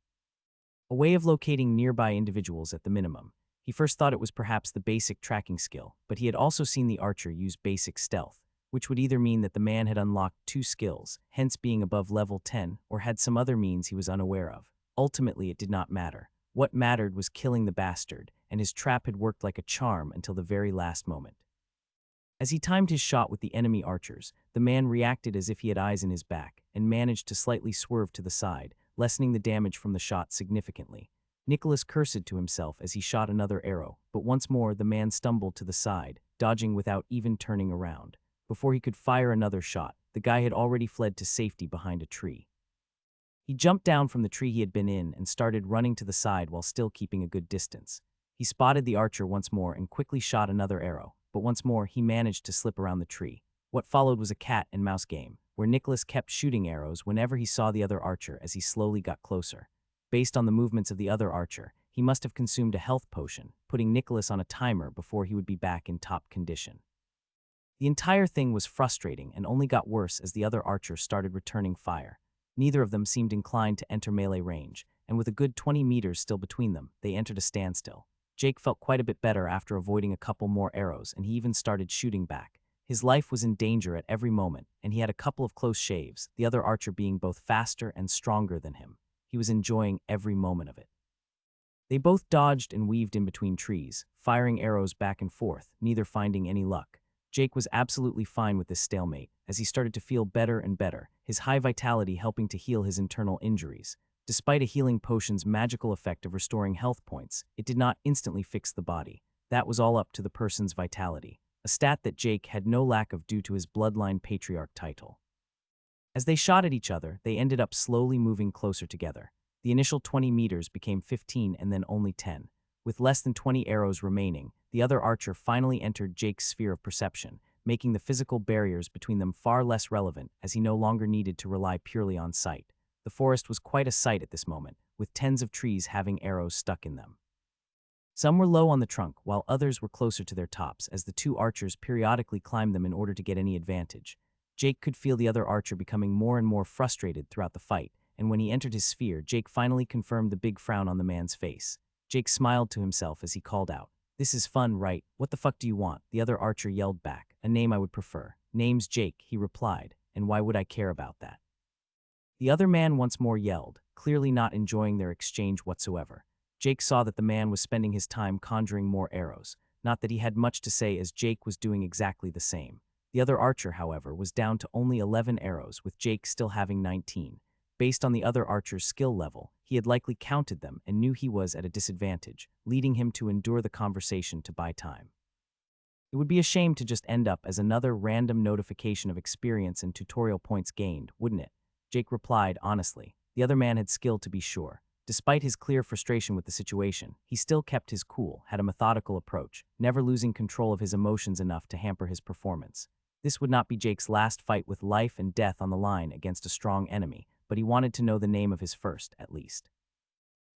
A way of locating nearby individuals at the minimum. He first thought it was perhaps the basic tracking skill, but he had also seen the archer use basic stealth, which would either mean that the man had unlocked 2 skills, hence being above level 10, or had some other means he was unaware of. Ultimately, it did not matter. What mattered was killing the bastard, and his trap had worked like a charm until the very last moment. As he timed his shot with the enemy archers, the man reacted as if he had eyes in his back, and managed to slightly swerve to the side, lessening the damage from the shot significantly. Nicholas cursed to himself as he shot another arrow, but once more the man stumbled to the side, dodging without even turning around. Before he could fire another shot, the guy had already fled to safety behind a tree. He jumped down from the tree he had been in and started running to the side while still keeping a good distance. He spotted the archer once more and quickly shot another arrow, but once more he managed to slip around the tree. What followed was a cat and mouse game, where Nicholas kept shooting arrows whenever he saw the other archer as he slowly got closer. Based on the movements of the other archer, he must have consumed a health potion, putting Nicholas on a timer before he would be back in top condition. The entire thing was frustrating and only got worse as the other archer started returning fire. Neither of them seemed inclined to enter melee range, and with a good 20 meters still between them, they entered a standstill. Jake felt quite a bit better after avoiding a couple more arrows, and he even started shooting back. His life was in danger at every moment, and he had a couple of close shaves, the other archer being both faster and stronger than him. He was enjoying every moment of it. They both dodged and weaved in between trees, firing arrows back and forth, neither finding any luck. Jake was absolutely fine with this stalemate, as he started to feel better and better, his high vitality helping to heal his internal injuries. Despite a healing potion's magical effect of restoring health points, it did not instantly fix the body. That was all up to the person's vitality, a stat that Jake had no lack of due to his bloodline patriarch title. As they shot at each other, they ended up slowly moving closer together. The initial 20 meters became 15 and then only 10. With less than 20 arrows remaining, the other archer finally entered Jake's sphere of perception, making the physical barriers between them far less relevant as he no longer needed to rely purely on sight. The forest was quite a sight at this moment, with tens of trees having arrows stuck in them. Some were low on the trunk, while others were closer to their tops as the two archers periodically climbed them in order to get any advantage. Jake could feel the other archer becoming more and more frustrated throughout the fight, and when he entered his sphere, Jake finally confirmed the big frown on the man's face. Jake smiled to himself as he called out, "This is fun, right? What the fuck do you want?" The other archer yelled back, "A name I would prefer." "Name's Jake," he replied, "and why would I care about that?" The other man once more yelled, clearly not enjoying their exchange whatsoever. Jake saw that the man was spending his time conjuring more arrows, not that he had much to say as Jake was doing exactly the same. The other archer, however, was down to only 11 arrows, with Jake still having 19. Based on the other archer's skill level, he had likely counted them and knew he was at a disadvantage, leading him to endure the conversation to buy time. It would be a shame to just end up as another random notification of experience and tutorial points gained, wouldn't it? Jake replied honestly. The other man had skill to be sure. Despite his clear frustration with the situation, he still kept his cool, had a methodical approach, never losing control of his emotions enough to hamper his performance. This would not be Jake's last fight with life and death on the line against a strong enemy, but he wanted to know the name of his first, at least.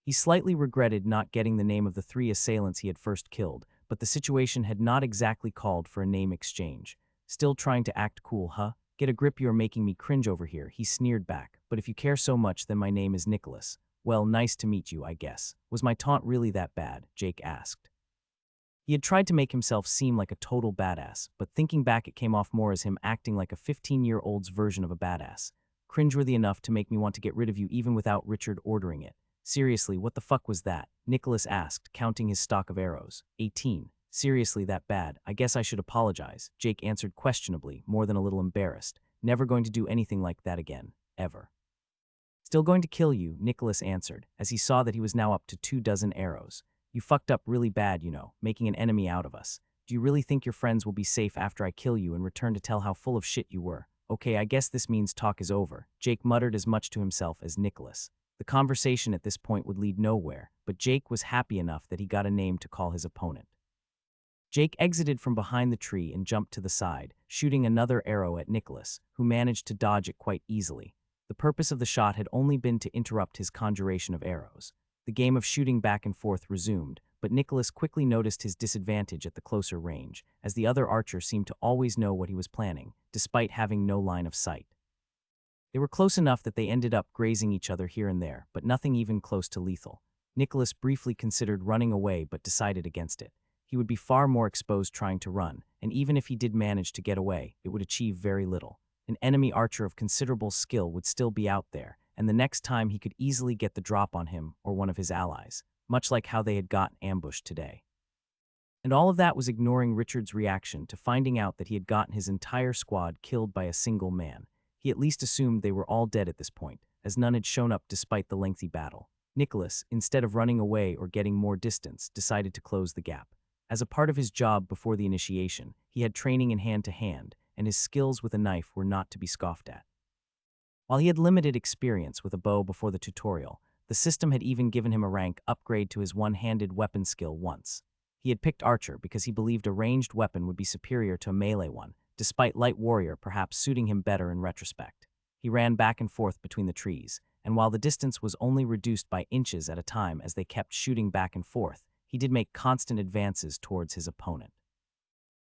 He slightly regretted not getting the name of the 3 assailants he had first killed, but the situation had not exactly called for a name exchange. Still trying to act cool, huh? "Get a grip, you're making me cringe over here," he sneered back. "But if you care so much, then my name is Nicholas." "Well, nice to meet you, I guess." "Was my taunt really that bad?" Jake asked. He had tried to make himself seem like a total badass, but thinking back it came off more as him acting like a 15-year-old's version of a badass. "Cringeworthy enough to make me want to get rid of you even without Richard ordering it." "Seriously, what the fuck was that?" Nicholas asked, counting his stock of arrows. 18. "Seriously that bad? I guess I should apologize," Jake answered questionably, more than a little embarrassed. "Never going to do anything like that again. Ever." "Still going to kill you," Nicholas answered, as he saw that he was now up to 24 arrows. "You fucked up really bad, you know, making an enemy out of us. Do you really think your friends will be safe after I kill you and return to tell how full of shit you were?" "Okay, I guess this means talk is over," Jake muttered as much to himself as Nicholas. The conversation at this point would lead nowhere, but Jake was happy enough that he got a name to call his opponent. Jake exited from behind the tree and jumped to the side, shooting another arrow at Nicholas, who managed to dodge it quite easily. The purpose of the shot had only been to interrupt his conjuration of arrows. The game of shooting back and forth resumed, but Nicholas quickly noticed his disadvantage at the closer range, as the other archer seemed to always know what he was planning, despite having no line of sight. They were close enough that they ended up grazing each other here and there, but nothing even close to lethal. Nicholas briefly considered running away but decided against it. He would be far more exposed trying to run, and even if he did manage to get away, it would achieve very little. An enemy archer of considerable skill would still be out there, and the next time he could easily get the drop on him or one of his allies, much like how they had gotten ambushed today. And all of that was ignoring Richard's reaction to finding out that he had gotten his entire squad killed by a single man. He at least assumed they were all dead at this point, as none had shown up despite the lengthy battle. Nicholas, instead of running away or getting more distance, decided to close the gap. As a part of his job before the initiation, he had training in hand-to-hand, and his skills with a knife were not to be scoffed at. While he had limited experience with a bow before the tutorial, the system had even given him a rank upgrade to his one-handed weapon skill once. He had picked Archer because he believed a ranged weapon would be superior to a melee one, despite Light Warrior perhaps suiting him better in retrospect. He ran back and forth between the trees, and while the distance was only reduced by inches at a time as they kept shooting back and forth, he did make constant advances towards his opponent.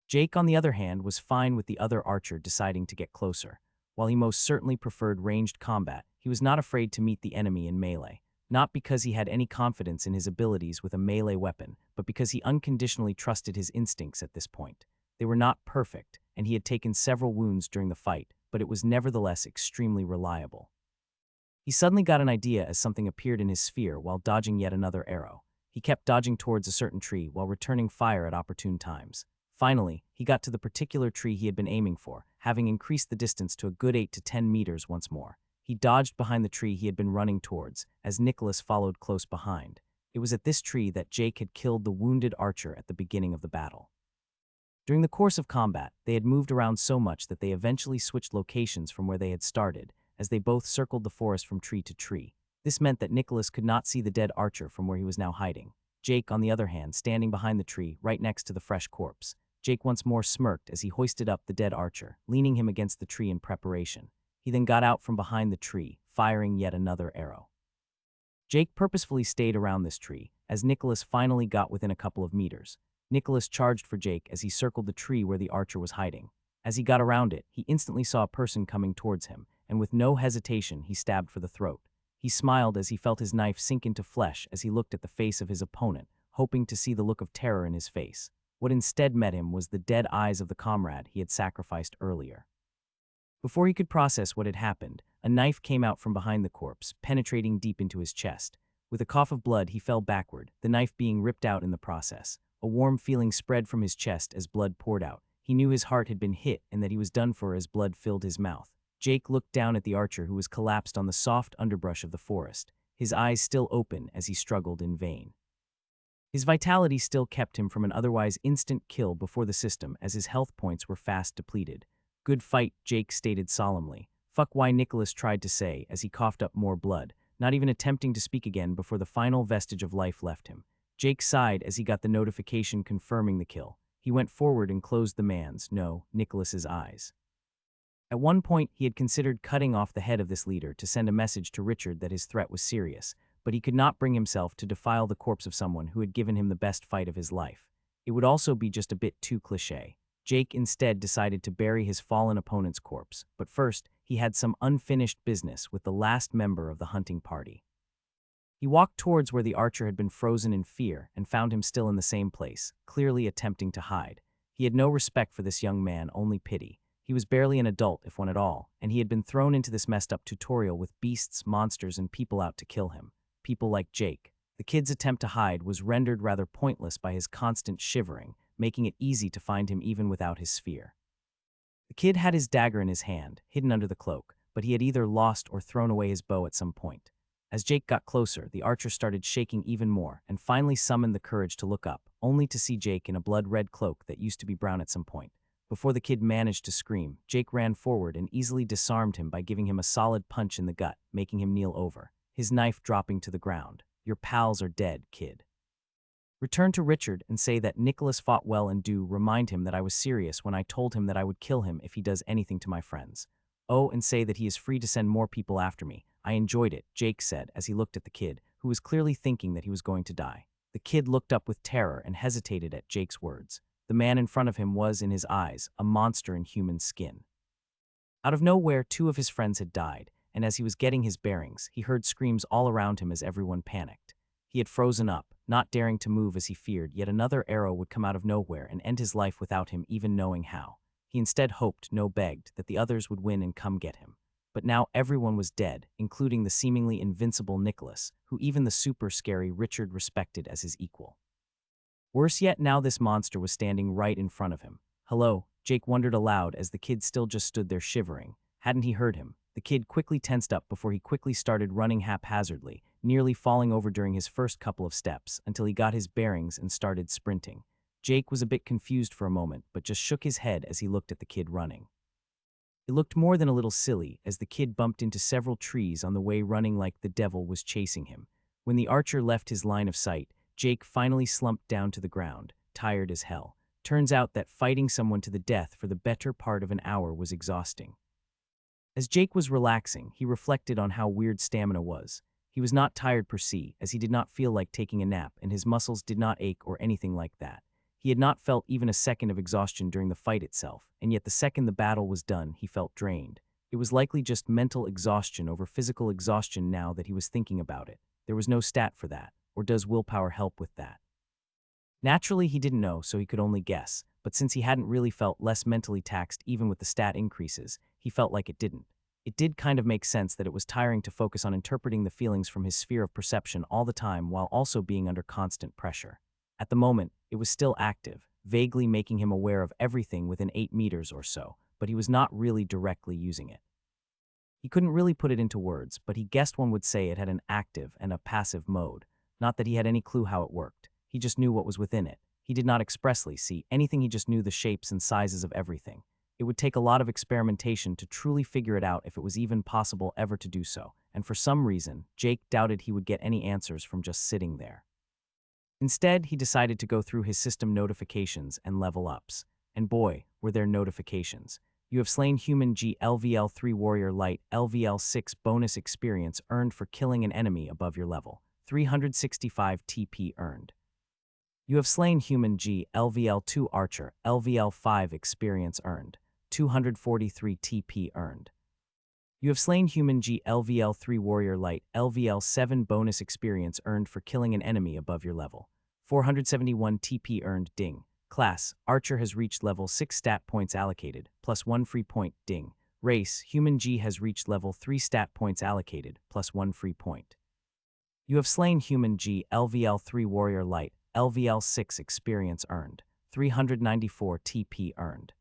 Jake, on the other hand, was fine with the other archer deciding to get closer. While he most certainly preferred ranged combat, he was not afraid to meet the enemy in melee, not because he had any confidence in his abilities with a melee weapon, but because he unconditionally trusted his instincts at this point. They were not perfect, and he had taken several wounds during the fight, but it was nevertheless extremely reliable. He suddenly got an idea as something appeared in his sphere while dodging yet another arrow. He kept dodging towards a certain tree while returning fire at opportune times. Finally, he got to the particular tree he had been aiming for, having increased the distance to a good 8 to 10 meters once more. He dodged behind the tree he had been running towards, as Nicholas followed close behind. It was at this tree that Jake had killed the wounded archer at the beginning of the battle. During the course of combat, they had moved around so much that they eventually switched locations from where they had started, as they both circled the forest from tree to tree. This meant that Nicholas could not see the dead archer from where he was now hiding. Jake, on the other hand, standing behind the tree, right next to the fresh corpse. Jake once more smirked as he hoisted up the dead archer, leaning him against the tree in preparation. He then got out from behind the tree, firing yet another arrow. Jake purposefully stayed around this tree, as Nicholas finally got within a couple of meters. Nicholas charged for Jake as he circled the tree where the archer was hiding. As he got around it, he instantly saw a person coming towards him, and with no hesitation, he stabbed for the throat. He smiled as he felt his knife sink into flesh as he looked at the face of his opponent, hoping to see the look of terror in his face. What instead met him was the dead eyes of the comrade he had sacrificed earlier. Before he could process what had happened, a knife came out from behind the corpse, penetrating deep into his chest. With a cough of blood, he fell backward, the knife being ripped out in the process. A warm feeling spread from his chest as blood poured out. He knew his heart had been hit and that he was done for as blood filled his mouth. Jake looked down at the archer who was collapsed on the soft underbrush of the forest, his eyes still open as he struggled in vain. His vitality still kept him from an otherwise instant kill before the system, as his health points were fast depleted. "Good fight," Jake stated solemnly. "Fuck," why Nicholas tried to say as he coughed up more blood, not even attempting to speak again before the final vestige of life left him. Jake sighed as he got the notification confirming the kill. He went forward and closed the man's, no, Nicholas's eyes. At one point, he had considered cutting off the head of this leader to send a message to Richard that his threat was serious, but he could not bring himself to defile the corpse of someone who had given him the best fight of his life. It would also be just a bit too cliché. Jake instead decided to bury his fallen opponent's corpse, but first, he had some unfinished business with the last member of the hunting party. He walked towards where the archer had been frozen in fear and found him still in the same place, clearly attempting to hide. He had no respect for this young man, only pity. He was barely an adult, if one at all, and he had been thrown into this messed-up tutorial with beasts, monsters, and people out to kill him. People like Jake. The kid's attempt to hide was rendered rather pointless by his constant shivering, making it easy to find him even without his sphere. The kid had his dagger in his hand, hidden under the cloak, but he had either lost or thrown away his bow at some point. As Jake got closer, the archer started shaking even more and finally summoned the courage to look up, only to see Jake in a blood-red cloak that used to be brown at some point. Before the kid managed to scream, Jake ran forward and easily disarmed him by giving him a solid punch in the gut, making him kneel over, his knife dropping to the ground. "Your pals are dead, kid. Return to Richard and say that Nicholas fought well, and do remind him that I was serious when I told him that I would kill him if he does anything to my friends. Oh, and say that he is free to send more people after me. I enjoyed it," Jake said as he looked at the kid, who was clearly thinking that he was going to die. The kid looked up with terror and hesitated at Jake's words. The man in front of him was, in his eyes, a monster in human skin. Out of nowhere, 2 of his friends had died, and as he was getting his bearings, he heard screams all around him as everyone panicked. He had frozen up, not daring to move as he feared yet another arrow would come out of nowhere and end his life without him even knowing how. He instead hoped, no begged, that the others would win and come get him. But now everyone was dead, including the seemingly invincible Nicholas, who even the super scary Richard respected as his equal. Worse yet, now this monster was standing right in front of him. "Hello?" Jake wondered aloud as the kid still just stood there shivering. Hadn't he heard him? The kid quickly tensed up before he quickly started running haphazardly, nearly falling over during his first couple of steps until he got his bearings and started sprinting. Jake was a bit confused for a moment, but just shook his head as he looked at the kid running. It looked more than a little silly as the kid bumped into several trees on the way, running like the devil was chasing him. When the archer left his line of sight, Jake finally slumped down to the ground, tired as hell. Turns out that fighting someone to the death for the better part of an hour was exhausting. As Jake was relaxing, he reflected on how weird stamina was. He was not tired per se, as he did not feel like taking a nap and his muscles did not ache or anything like that. He had not felt even a second of exhaustion during the fight itself, and yet the second the battle was done, he felt drained. It was likely just mental exhaustion over physical exhaustion now that he was thinking about it. There was no stat for that, or does willpower help with that? Naturally, he didn't know, so he could only guess, but since he hadn't really felt less mentally taxed even with the stat increases, he felt like it didn't. It did kind of make sense that it was tiring to focus on interpreting the feelings from his sphere of perception all the time while also being under constant pressure. At the moment, it was still active, vaguely making him aware of everything within 8 meters or so, but he was not really directly using it. He couldn't really put it into words, but he guessed one would say it had an active and a passive mode. Not that he had any clue how it worked. He just knew what was within it. He did not expressly see anything, he just knew the shapes and sizes of everything. It would take a lot of experimentation to truly figure it out if it was even possible ever to do so, and for some reason, Jake doubted he would get any answers from just sitting there. Instead, he decided to go through his system notifications and level ups. And boy, were there notifications. You have slain human G LVL 3 Warrior Light LVL 6 bonus experience earned for killing an enemy above your level. 365 TP earned. You have slain human G LVL 2 Archer LVL 5 experience earned. 243 TP earned. You have slain human G LVL 3 Warrior Light LVL 7 bonus experience earned for killing an enemy above your level. 471 TP earned. Ding. Class, Archer has reached level 6 stat points allocated, plus 1 free point. Ding. Race, Human G has reached level 3 stat points allocated, plus 1 free point. You have slain Human G LVL 3 Warrior Light LVL 6 experience earned. 394 TP earned.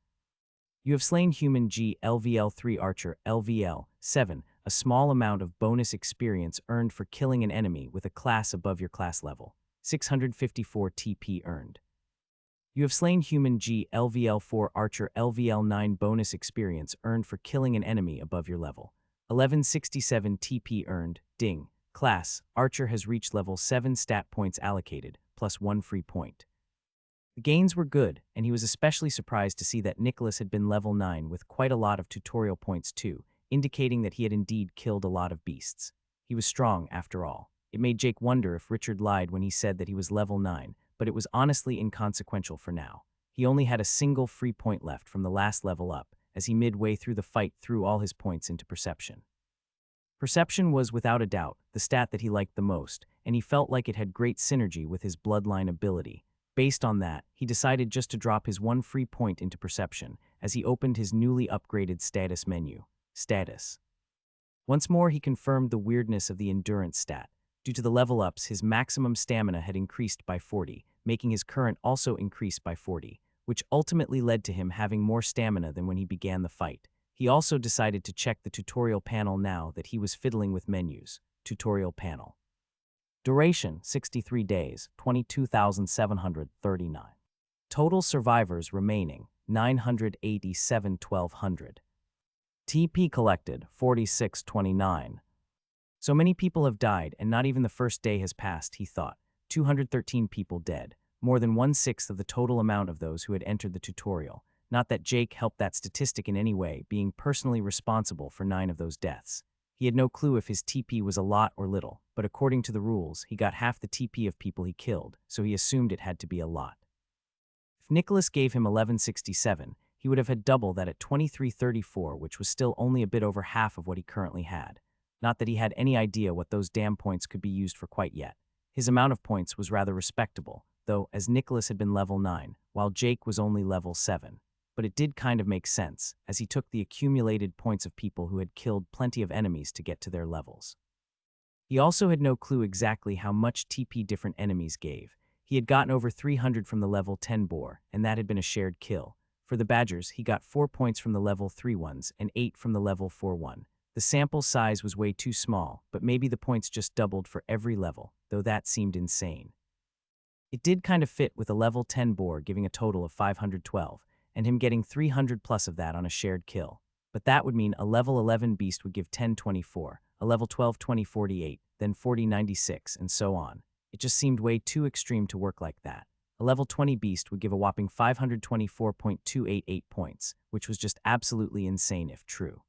You have slain Human G LVL 3 Archer LVL 7, a small amount of bonus experience earned for killing an enemy with a class above your class level. 654 TP earned. You have slain Human G LVL 4 Archer LVL 9 bonus experience earned for killing an enemy above your level. 1167 TP earned. Ding. Class, Archer has reached level 7 stat points allocated, plus 1 free point. The gains were good, and he was especially surprised to see that Nicholas had been level 9 with quite a lot of tutorial points too, indicating that he had indeed killed a lot of beasts. He was strong after all. It made Jake wonder if Richard lied when he said that he was level 9, but it was honestly inconsequential for now. He only had a single free point left from the last level up, as he midway through the fight threw all his points into perception. Perception was, without a doubt, the stat that he liked the most, and he felt like it had great synergy with his bloodline ability. Based on that, he decided just to drop his 1 free point into perception as he opened his newly upgraded status menu. Status. Once more, he confirmed the weirdness of the endurance stat. Due to the level ups, his maximum stamina had increased by 40, making his current also increase by 40, which ultimately led to him having more stamina than when he began the fight. He also decided to check the tutorial panel now that he was fiddling with menus. Tutorial panel. Duration, 63 days, 22,739. Total survivors remaining, 987 1,200. TP collected, 4629. So many people have died, and not even the first day has passed, he thought. 213 people dead, more than 1/6 of the total amount of those who had entered the tutorial. Not that Jake helped that statistic in any way, being personally responsible for 9 of those deaths. He had no clue if his TP was a lot or little, but according to the rules, he got half the TP of people he killed, so he assumed it had to be a lot. If Nicholas gave him 1167, he would have had double that at 2334, which was still only a bit over half of what he currently had. Not that he had any idea what those damn points could be used for quite yet. His amount of points was rather respectable, though, as Nicholas had been level 9, while Jake was only level 7. But it did kind of make sense, as he took the accumulated points of people who had killed plenty of enemies to get to their levels. He also had no clue exactly how much TP different enemies gave. He had gotten over 300 from the level 10 boar, and that had been a shared kill. For the badgers, he got 4 points from the level 3 ones and 8 from the level 4 one. The sample size was way too small, but maybe the points just doubled for every level, though that seemed insane. It did kind of fit with a level 10 boar giving a total of 512, and him getting 300 plus of that on a shared kill. But that would mean a level 11 beast would give 1024, a level 12 2048, then 4096, and so on. It just seemed way too extreme to work like that. A level 20 beast would give a whopping 524.288 points, which was just absolutely insane if true.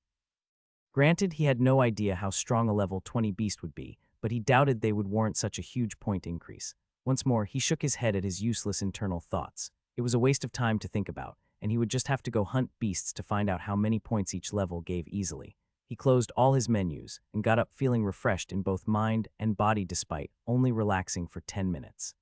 Granted, he had no idea how strong a level 20 beast would be, but he doubted they would warrant such a huge point increase. Once more, he shook his head at his useless internal thoughts. It was a waste of time to think about, and he would just have to go hunt beasts to find out how many points each level gave easily. He closed all his menus and got up feeling refreshed in both mind and body despite only relaxing for 10 minutes.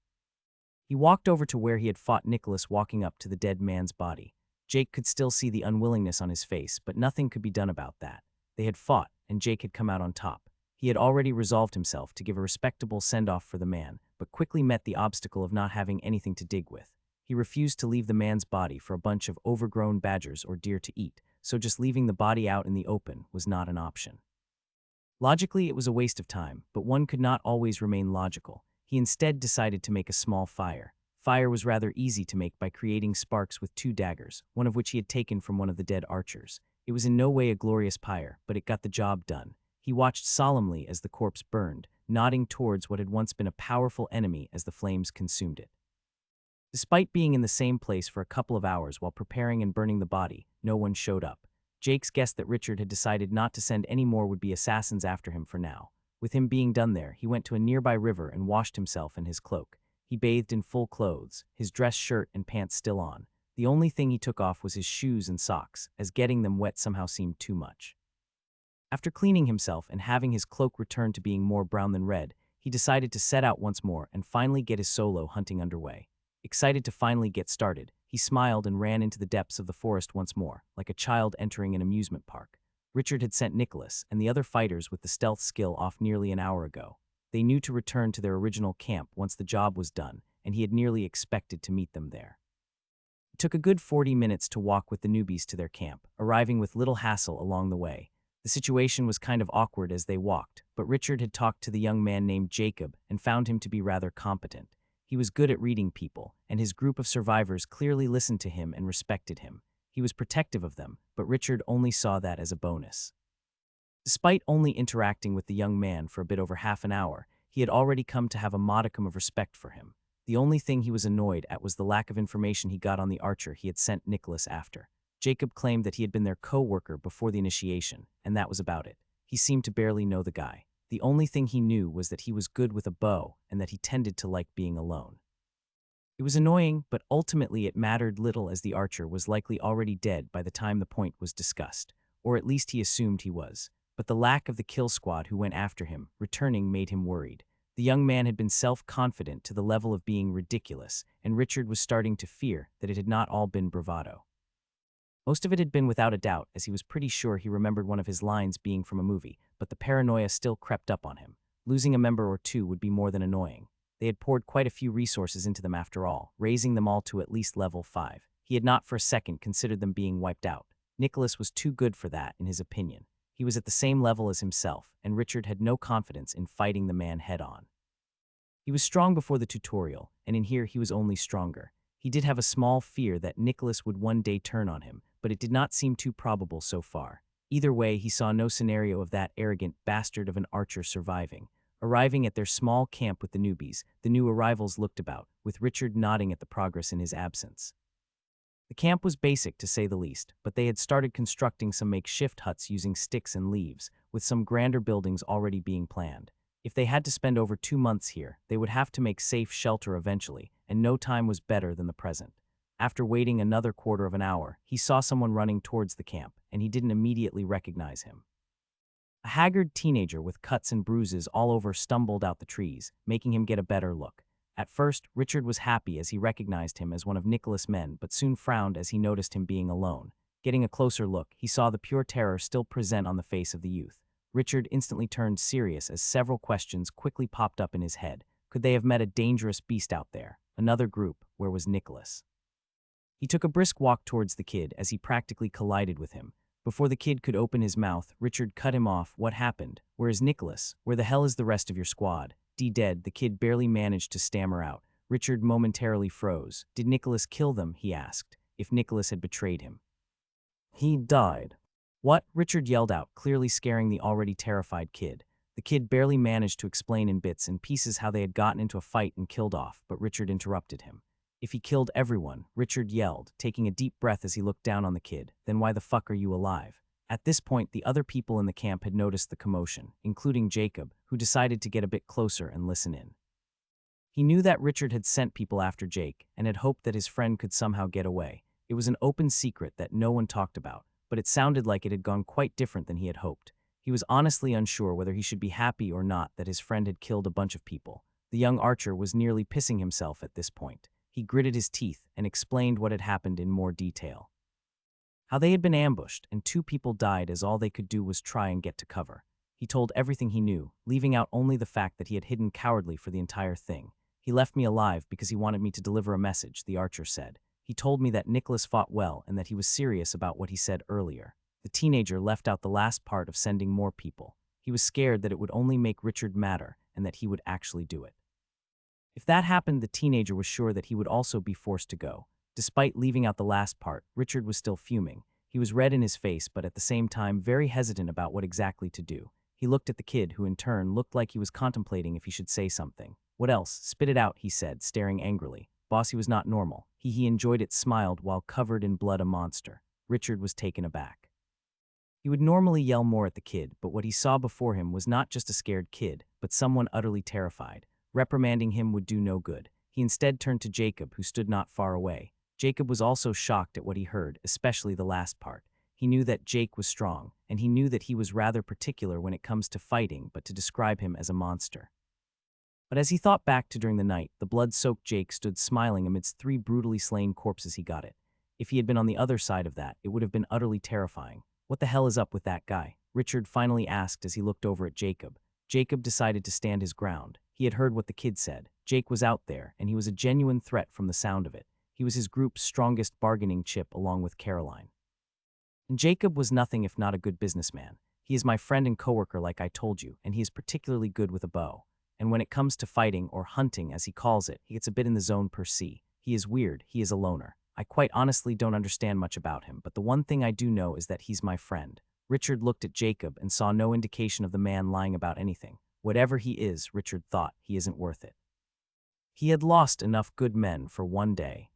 He walked over to where he had fought Nicholas, walking up to the dead man's body. Jake could still see the unwillingness on his face, but nothing could be done about that. They had fought, and Jake had come out on top. He had already resolved himself to give a respectable send-off for the man, but quickly met the obstacle of not having anything to dig with. He refused to leave the man's body for a bunch of overgrown badgers or deer to eat, so just leaving the body out in the open was not an option. Logically, it was a waste of time, but one could not always remain logical. He instead decided to make a small fire. Fire was rather easy to make by creating sparks with 2 daggers, one of which he had taken from one of the dead archers. It was in no way a glorious pyre, but it got the job done. He watched solemnly as the corpse burned, nodding towards what had once been a powerful enemy as the flames consumed it. Despite being in the same place for a couple of hours while preparing and burning the body, no one showed up. Jakes guessed that Richard had decided not to send any more would-be assassins after him for now. With him being done there, he went to a nearby river and washed himself in his cloak. He bathed in full clothes, his dress shirt and pants still on. The only thing he took off was his shoes and socks, as getting them wet somehow seemed too much. After cleaning himself and having his cloak return to being more brown than red, he decided to set out once more and finally get his solo hunting underway. Excited to finally get started, he smiled and ran into the depths of the forest once more, like a child entering an amusement park. Richard had sent Nicholas and the other fighters with the stealth skill off nearly an hour ago. They knew to return to their original camp once the job was done, and he had nearly expected to meet them there. It took a good 40 minutes to walk with the newbies to their camp, arriving with little hassle along the way. The situation was kind of awkward as they walked, but Richard had talked to the young man named Jacob and found him to be rather competent. He was good at reading people, and his group of survivors clearly listened to him and respected him. He was protective of them, but Richard only saw that as a bonus. Despite only interacting with the young man for a bit over half an hour, he had already come to have a modicum of respect for him. The only thing he was annoyed at was the lack of information he got on the archer he had sent Nicholas after. Jacob claimed that he had been their co-worker before the initiation, and that was about it. He seemed to barely know the guy. The only thing he knew was that he was good with a bow and that he tended to like being alone. It was annoying, but ultimately it mattered little as the archer was likely already dead by the time the point was discussed, or at least he assumed he was. But the lack of the kill squad who went after him, returning, made him worried. The young man had been self-confident to the level of being ridiculous, and Richard was starting to fear that it had not all been bravado. Most of it had been without a doubt, as he was pretty sure he remembered one of his lines being from a movie, but the paranoia still crept up on him. Losing a member or two would be more than annoying. They had poured quite a few resources into them after all, raising them all to at least level 5. He had not for a second considered them being wiped out. Nicholas was too good for that, in his opinion. He was at the same level as himself, and Richard had no confidence in fighting the man head-on. He was strong before the tutorial, and in here he was only stronger. He did have a small fear that Nicholas would one day turn on him, but it did not seem too probable so far. Either way, he saw no scenario of that arrogant bastard of an archer surviving. Arriving at their small camp with the newbies, the new arrivals looked about, with Richard nodding at the progress in his absence. The camp was basic, to say the least, but they had started constructing some makeshift huts using sticks and leaves, with some grander buildings already being planned. If they had to spend over 2 months here, they would have to make safe shelter eventually, and no time was better than the present. After waiting another quarter of an hour, he saw someone running towards the camp, and he didn't immediately recognize him. A haggard teenager with cuts and bruises all over stumbled out the trees, making him get a better look. At first, Richard was happy as he recognized him as one of Nicholas' men, but soon frowned as he noticed him being alone. Getting a closer look, he saw the pure terror still present on the face of the youth. Richard instantly turned serious as several questions quickly popped up in his head. Could they have met a dangerous beast out there? Another group? Where was Nicholas? He took a brisk walk towards the kid as he practically collided with him. Before the kid could open his mouth, Richard cut him off. What happened? Where is Nicholas? Where the hell is the rest of your squad? Dead, the kid barely managed to stammer out. Richard momentarily froze. Did Nicholas kill them? He asked, if Nicholas had betrayed him. He died. What? Richard yelled out, clearly scaring the already terrified kid. The kid barely managed to explain in bits and pieces how they had gotten into a fight and killed off, but Richard interrupted him. If he killed everyone, Richard yelled, taking a deep breath as he looked down on the kid, then why the fuck are you alive? At this point, the other people in the camp had noticed the commotion, including Jacob, who decided to get a bit closer and listen in. He knew that Richard had sent people after Jake and had hoped that his friend could somehow get away. It was an open secret that no one talked about, but it sounded like it had gone quite different than he had hoped. He was honestly unsure whether he should be happy or not that his friend had killed a bunch of people. The young archer was nearly pissing himself at this point. He gritted his teeth and explained what had happened in more detail. How they had been ambushed and 2 people died as all they could do was try and get to cover. He told everything he knew, leaving out only the fact that he had hidden cowardly for the entire thing. He left me alive because he wanted me to deliver a message, the archer said. He told me that Nicholas fought well and that he was serious about what he said earlier. The teenager left out the last part of sending more people. He was scared that it would only make Richard madder and that he would actually do it. If that happened, the teenager was sure that he would also be forced to go. Despite leaving out the last part, Richard was still fuming. He was red in his face, but at the same time very hesitant about what exactly to do. He looked at the kid, who in turn looked like he was contemplating if he should say something. "What else? Spit it out," he said, staring angrily. Bossy was not normal. He enjoyed it, smiled while covered in blood, a monster. Richard was taken aback. He would normally yell more at the kid, but what he saw before him was not just a scared kid, but someone utterly terrified. Reprimanding him would do no good. He instead turned to Jacob, who stood not far away. Jacob was also shocked at what he heard, especially the last part. He knew that Jake was strong, and he knew that he was rather particular when it comes to fighting, but to describe him as a monster. But as he thought back to during the night, the blood-soaked Jake stood smiling amidst 3 brutally slain corpses. He got it. If he had been on the other side of that, it would have been utterly terrifying. "What the hell is up with that guy?" Richard finally asked as he looked over at Jacob. Jacob decided to stand his ground. He had heard what the kid said. Jake was out there, and he was a genuine threat from the sound of it. He was his group's strongest bargaining chip along with Caroline. And Jacob was nothing if not a good businessman. "He is my friend and coworker, like I told you, and he is particularly good with a bow. And when it comes to fighting, or hunting as he calls it, he gets a bit in the zone per se. He is weird, he is a loner. I quite honestly don't understand much about him, but the one thing I do know is that he's my friend." Richard looked at Jacob and saw no indication of the man lying about anything. Whatever he is, Richard thought, he isn't worth it. He had lost enough good men for one day.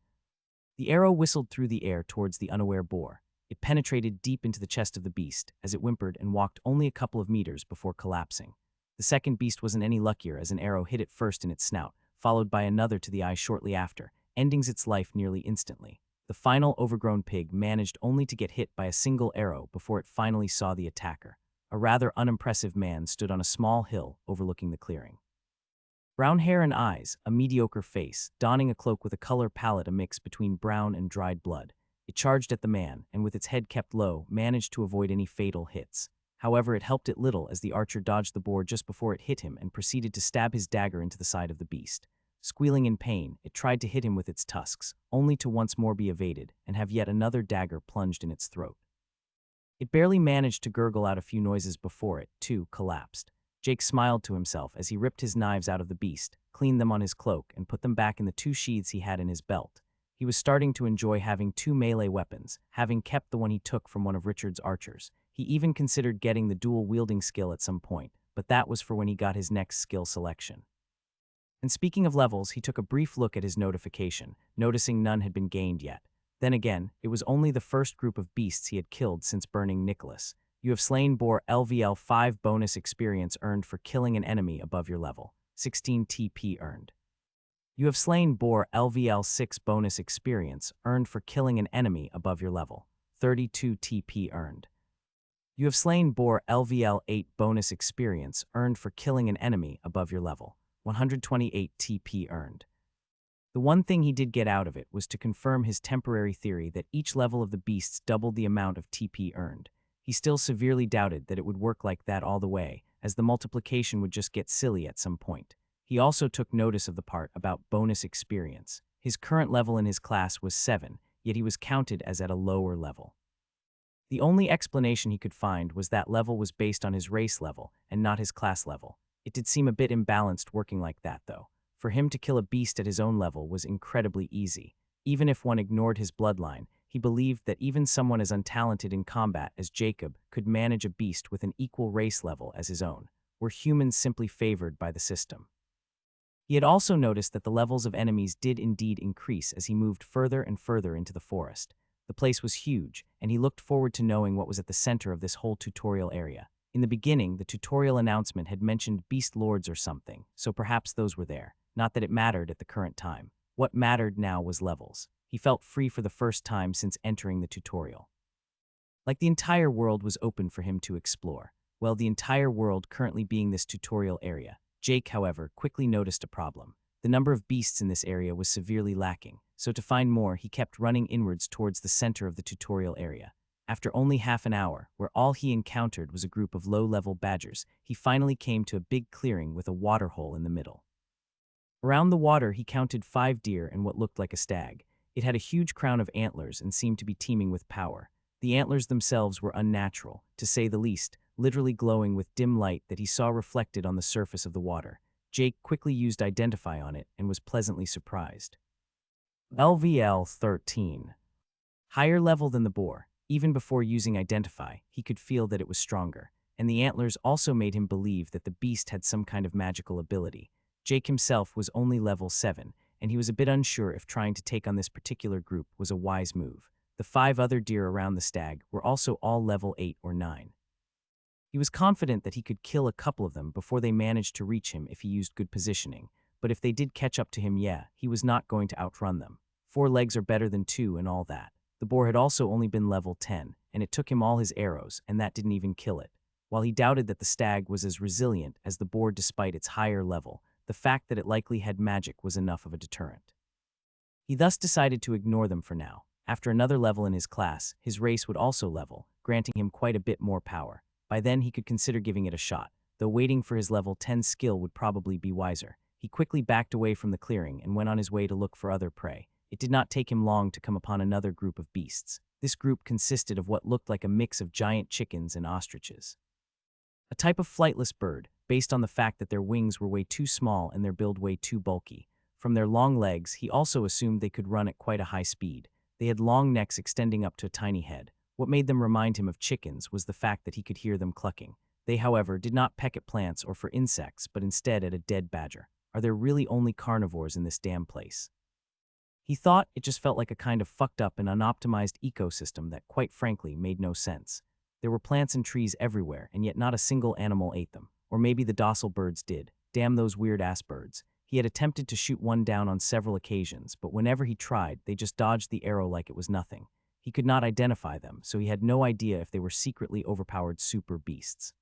The arrow whistled through the air towards the unaware boar. It penetrated deep into the chest of the beast, as it whimpered and walked only a couple of meters before collapsing. The second beast wasn't any luckier, as an arrow hit it first in its snout, followed by another to the eye shortly after, ending its life nearly instantly. The final overgrown pig managed only to get hit by a single arrow before it finally saw the attacker. A rather unimpressive man stood on a small hill overlooking the clearing. Brown hair and eyes, a mediocre face, donning a cloak with a color palette a mix between brown and dried blood. It charged at the man, and with its head kept low, managed to avoid any fatal hits. However, it helped it little as the archer dodged the boar just before it hit him and proceeded to stab his dagger into the side of the beast. Squealing in pain, it tried to hit him with its tusks, only to once more be evaded and have yet another dagger plunged in its throat. It barely managed to gurgle out a few noises before it, too, collapsed. Jake smiled to himself as he ripped his knives out of the beast, cleaned them on his cloak, and put them back in the 2 sheaths he had in his belt. He was starting to enjoy having 2 melee weapons, having kept the one he took from one of Richard's archers. He even considered getting the dual-wielding skill at some point, but that was for when he got his next skill selection. And speaking of levels, he took a brief look at his notification, noticing none had been gained yet. Then again, it was only the first group of beasts he had killed since burning Nicholas. "You have slain boar LVL 5 bonus experience earned for killing an enemy above your level. 16 TP earned. You have slain boar LVL 6 bonus experience earned for killing an enemy above your level. 32 TP earned. You have slain boar LVL 8 bonus experience earned for killing an enemy above your level. 128 TP earned." The one thing he did get out of it was to confirm his temporary theory that each level of the beasts doubled the amount of TP earned. He still severely doubted that it would work like that all the way, as the multiplication would just get silly at some point. He also took notice of the part about bonus experience. His current level in his class was 7, yet he was counted as at a lower level. The only explanation he could find was that level was based on his race level and not his class level. It did seem a bit imbalanced working like that, though. For him to kill a beast at his own level was incredibly easy. Even if one ignored his bloodline, he believed that even someone as untalented in combat as Jacob could manage a beast with an equal race level as his own. Were humans simply favored by the system? He had also noticed that the levels of enemies did indeed increase as he moved further and further into the forest. The place was huge, and he looked forward to knowing what was at the center of this whole tutorial area. In the beginning, the tutorial announcement had mentioned beast lords or something, so perhaps those were there. Not that it mattered at the current time. What mattered now was levels. He felt free for the first time since entering the tutorial. Like the entire world was open for him to explore. Well, the entire world currently being this tutorial area. Jake, however, quickly noticed a problem. The number of beasts in this area was severely lacking, so to find more, he kept running inwards towards the center of the tutorial area. After only half an hour, where all he encountered was a group of low-level badgers, he finally came to a big clearing with a waterhole in the middle. Around the water, he counted 5 deer and what looked like a stag. It had a huge crown of antlers and seemed to be teeming with power. The antlers themselves were unnatural, to say the least, literally glowing with dim light that he saw reflected on the surface of the water. Jake quickly used Identify on it and was pleasantly surprised. LVL 13. Higher level than the boar. Even before using Identify, he could feel that it was stronger, and the antlers also made him believe that the beast had some kind of magical ability. Jake himself was only level 7, and he was a bit unsure if trying to take on this particular group was a wise move. The 5 other deer around the stag were also all level 8 or 9. He was confident that he could kill a couple of them before they managed to reach him if he used good positioning, but if they did catch up to him, he was not going to outrun them. 4 legs are better than 2 and all that. The boar had also only been level 10, and it took him all his arrows, and that didn't even kill it. While he doubted that the stag was as resilient as the boar despite its higher level, the fact that it likely had magic was enough of a deterrent. He thus decided to ignore them for now. After another level in his class, his race would also level, granting him quite a bit more power. By then he could consider giving it a shot, though waiting for his level 10 skill would probably be wiser. He quickly backed away from the clearing and went on his way to look for other prey. It did not take him long to come upon another group of beasts. This group consisted of what looked like a mix of giant chickens and ostriches. A type of flightless bird, based on the fact that their wings were way too small and their build way too bulky. From their long legs, he also assumed they could run at quite a high speed. They had long necks extending up to a tiny head. What made them remind him of chickens was the fact that he could hear them clucking. They, however, did not peck at plants or for insects, but instead at a dead badger. Are there really only carnivores in this damn place? He thought it just felt like a kind of fucked up and unoptimized ecosystem that, quite frankly, made no sense. There were plants and trees everywhere, and yet not a single animal ate them. Or maybe the docile birds did. Damn those weird-ass birds. He had attempted to shoot one down on several occasions, but whenever he tried, they just dodged the arrow like it was nothing. He could not identify them, so he had no idea if they were secretly overpowered super beasts.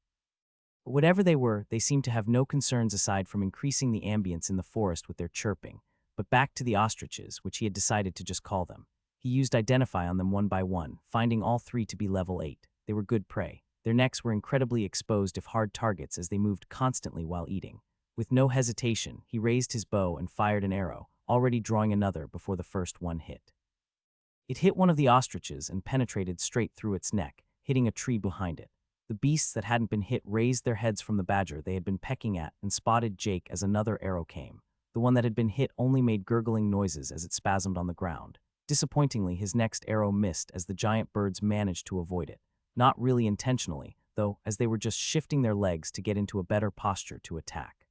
But whatever they were, they seemed to have no concerns aside from increasing the ambience in the forest with their chirping. But back to the ostriches, which he had decided to just call them. He used Identify on them one by one, finding all 3 to be level 8. They were good prey. Their necks were incredibly exposed if hard targets as they moved constantly while eating. With no hesitation, he raised his bow and fired an arrow, already drawing another before the first one hit. It hit one of the ostriches and penetrated straight through its neck, hitting a tree behind it. The beasts that hadn't been hit raised their heads from the badger they had been pecking at and spotted Jake as another arrow came. The one that had been hit only made gurgling noises as it spasmed on the ground. Disappointingly, his next arrow missed as the giant birds managed to avoid it. Not really intentionally, though, as they were just shifting their legs to get into a better posture to attack.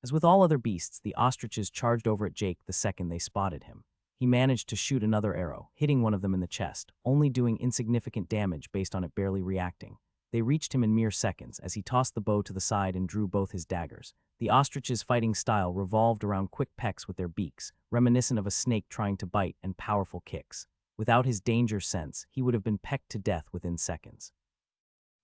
As with all other beasts, the ostriches charged over at Jake the second they spotted him. He managed to shoot another arrow, hitting one of them in the chest, only doing insignificant damage based on it barely reacting. They reached him in mere seconds as he tossed the bow to the side and drew both his daggers. The ostrich's fighting style revolved around quick pecks with their beaks, reminiscent of a snake trying to bite, and powerful kicks. Without his danger sense, he would have been pecked to death within seconds.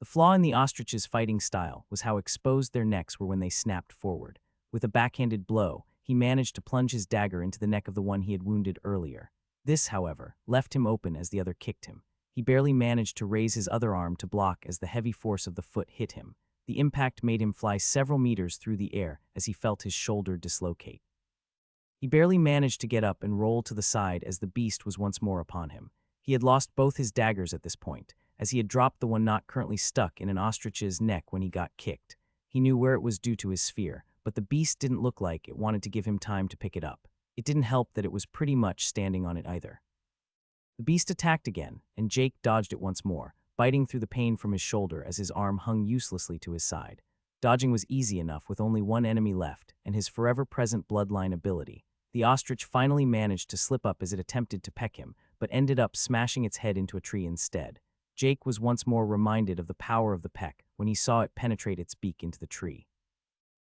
The flaw in the ostrich's fighting style was how exposed their necks were when they snapped forward. With a backhanded blow, he managed to plunge his dagger into the neck of the one he had wounded earlier. This, however, left him open as the other kicked him. He barely managed to raise his other arm to block as the heavy force of the foot hit him. The impact made him fly several meters through the air as he felt his shoulder dislocate. He barely managed to get up and roll to the side as the beast was once more upon him. He had lost both his daggers at this point, as he had dropped the one not currently stuck in an ostrich's neck when he got kicked. He knew where it was due to his sphere, but the beast didn't look like it wanted to give him time to pick it up. It didn't help that it was pretty much standing on it either. The beast attacked again, and Jake dodged it once more, biting through the pain from his shoulder as his arm hung uselessly to his side. Dodging was easy enough with only one enemy left, and his forever-present bloodline ability. The ostrich finally managed to slip up as it attempted to peck him, but ended up smashing its head into a tree instead. Jake was once more reminded of the power of the peck when he saw it penetrate its beak into the tree.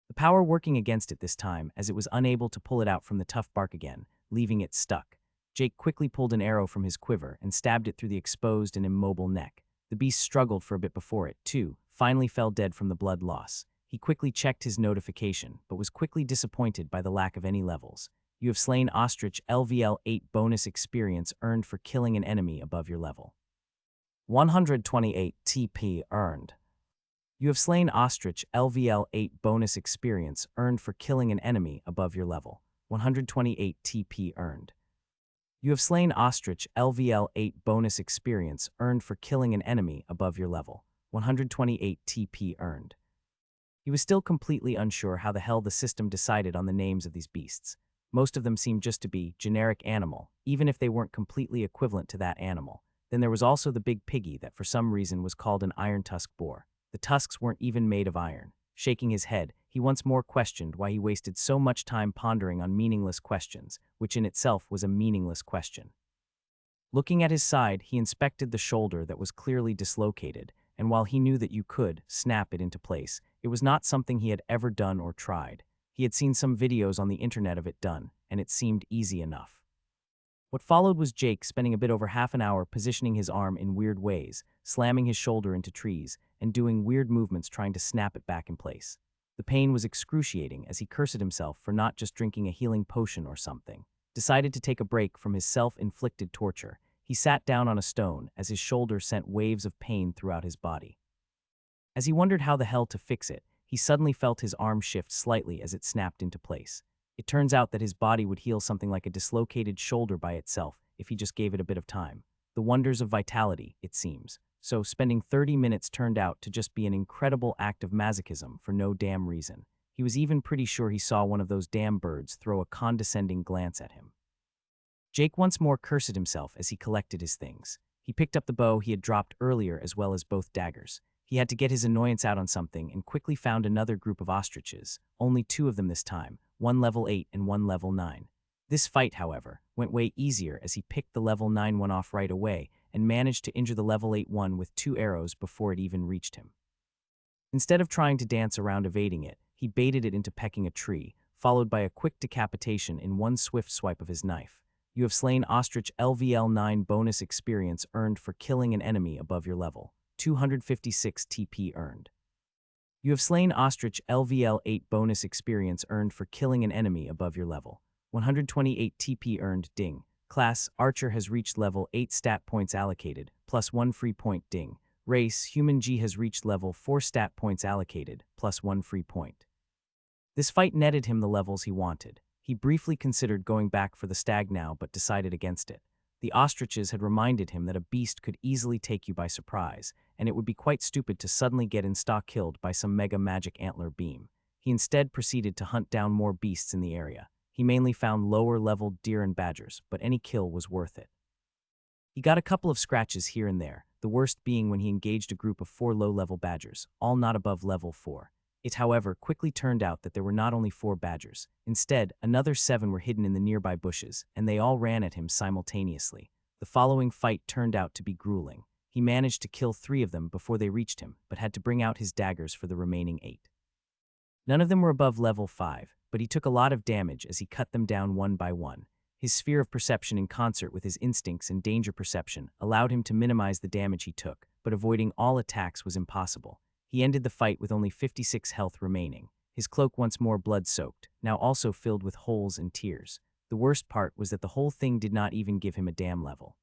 The power working against it this time, as it was unable to pull it out from the tough bark again, leaving it stuck. Jake quickly pulled an arrow from his quiver and stabbed it through the exposed and immobile neck. The beast struggled for a bit before it, too, finally fell dead from the blood loss. He quickly checked his notification, but was quickly disappointed by the lack of any levels. You have slain Ostrich LVL 8 bonus experience earned for killing an enemy above your level. 128 TP earned. You have slain ostrich LVL 8 bonus experience earned for killing an enemy above your level. 128 TP earned. You have slain ostrich LVL 8 bonus experience earned for killing an enemy above your level. 128 TP earned. He was still completely unsure how the hell the system decided on the names of these beasts. Most of them seemed just to be generic animal, even if they weren't completely equivalent to that animal. Then there was also the big piggy that for some reason was called an iron tusk boar. The tusks weren't even made of iron. Shaking his head, he once more questioned why he wasted so much time pondering on meaningless questions, which in itself was a meaningless question. Looking at his side, he inspected the shoulder that was clearly dislocated, and while he knew that you could snap it into place, it was not something he had ever done or tried. He had seen some videos on the internet of it done, and it seemed easy enough. What followed was Jake spending a bit over half an hour positioning his arm in weird ways, slamming his shoulder into trees, and doing weird movements trying to snap it back in place. The pain was excruciating as he cursed himself for not just drinking a healing potion or something. Decided to take a break from his self-inflicted torture. He sat down on a stone as his shoulder sent waves of pain throughout his body. As he wondered how the hell to fix it, he suddenly felt his arm shift slightly as it snapped into place. It turns out that his body would heal something like a dislocated shoulder by itself if he just gave it a bit of time. The wonders of vitality, it seems. So spending 30 minutes turned out to just be an incredible act of masochism for no damn reason. He was even pretty sure he saw one of those damn birds throw a condescending glance at him. Jake once more cursed himself as he collected his things. He picked up the bow he had dropped earlier as well as both daggers. He had to get his annoyance out on something and quickly found another group of ostriches, only 2 of them this time, one level 8 and one level 9. This fight, however, went way easier as he picked the level 9 one off right away and managed to injure the level 8 one with 2 arrows before it even reached him. Instead of trying to dance around evading it, he baited it into pecking a tree, followed by a quick decapitation in one swift swipe of his knife. You have slain ostrich LVL 9 bonus experience earned for killing an enemy above your level. 256 TP earned. You have slain ostrich LVL 8 bonus experience earned for killing an enemy above your level. 128 TP earned. Ding. Class, Archer has reached level 8 stat points allocated, plus 1 free point. Ding. Race, Human G has reached level 4 stat points allocated, plus 1 free point. This fight netted him the levels he wanted. He briefly considered going back for the stag now but decided against it. The ostriches had reminded him that a beast could easily take you by surprise, and it would be quite stupid to suddenly get insta-killed by some mega magic antler beam. He instead proceeded to hunt down more beasts in the area. He mainly found lower-level deer and badgers, but any kill was worth it. He got a couple of scratches here and there, the worst being when he engaged a group of 4 low-level badgers, all not above level 4. It, however, quickly turned out that there were not only 4 badgers. Instead, another 7 were hidden in the nearby bushes, and they all ran at him simultaneously. The following fight turned out to be grueling. He managed to kill 3 of them before they reached him, but had to bring out his daggers for the remaining 8. None of them were above level 5, but he took a lot of damage as he cut them down one by one. His sphere of perception in concert with his instincts and danger perception allowed him to minimize the damage he took, but avoiding all attacks was impossible. He ended the fight with only 56 health remaining, his cloak once more blood-soaked, now also filled with holes and tears. The worst part was that the whole thing did not even give him a damn level.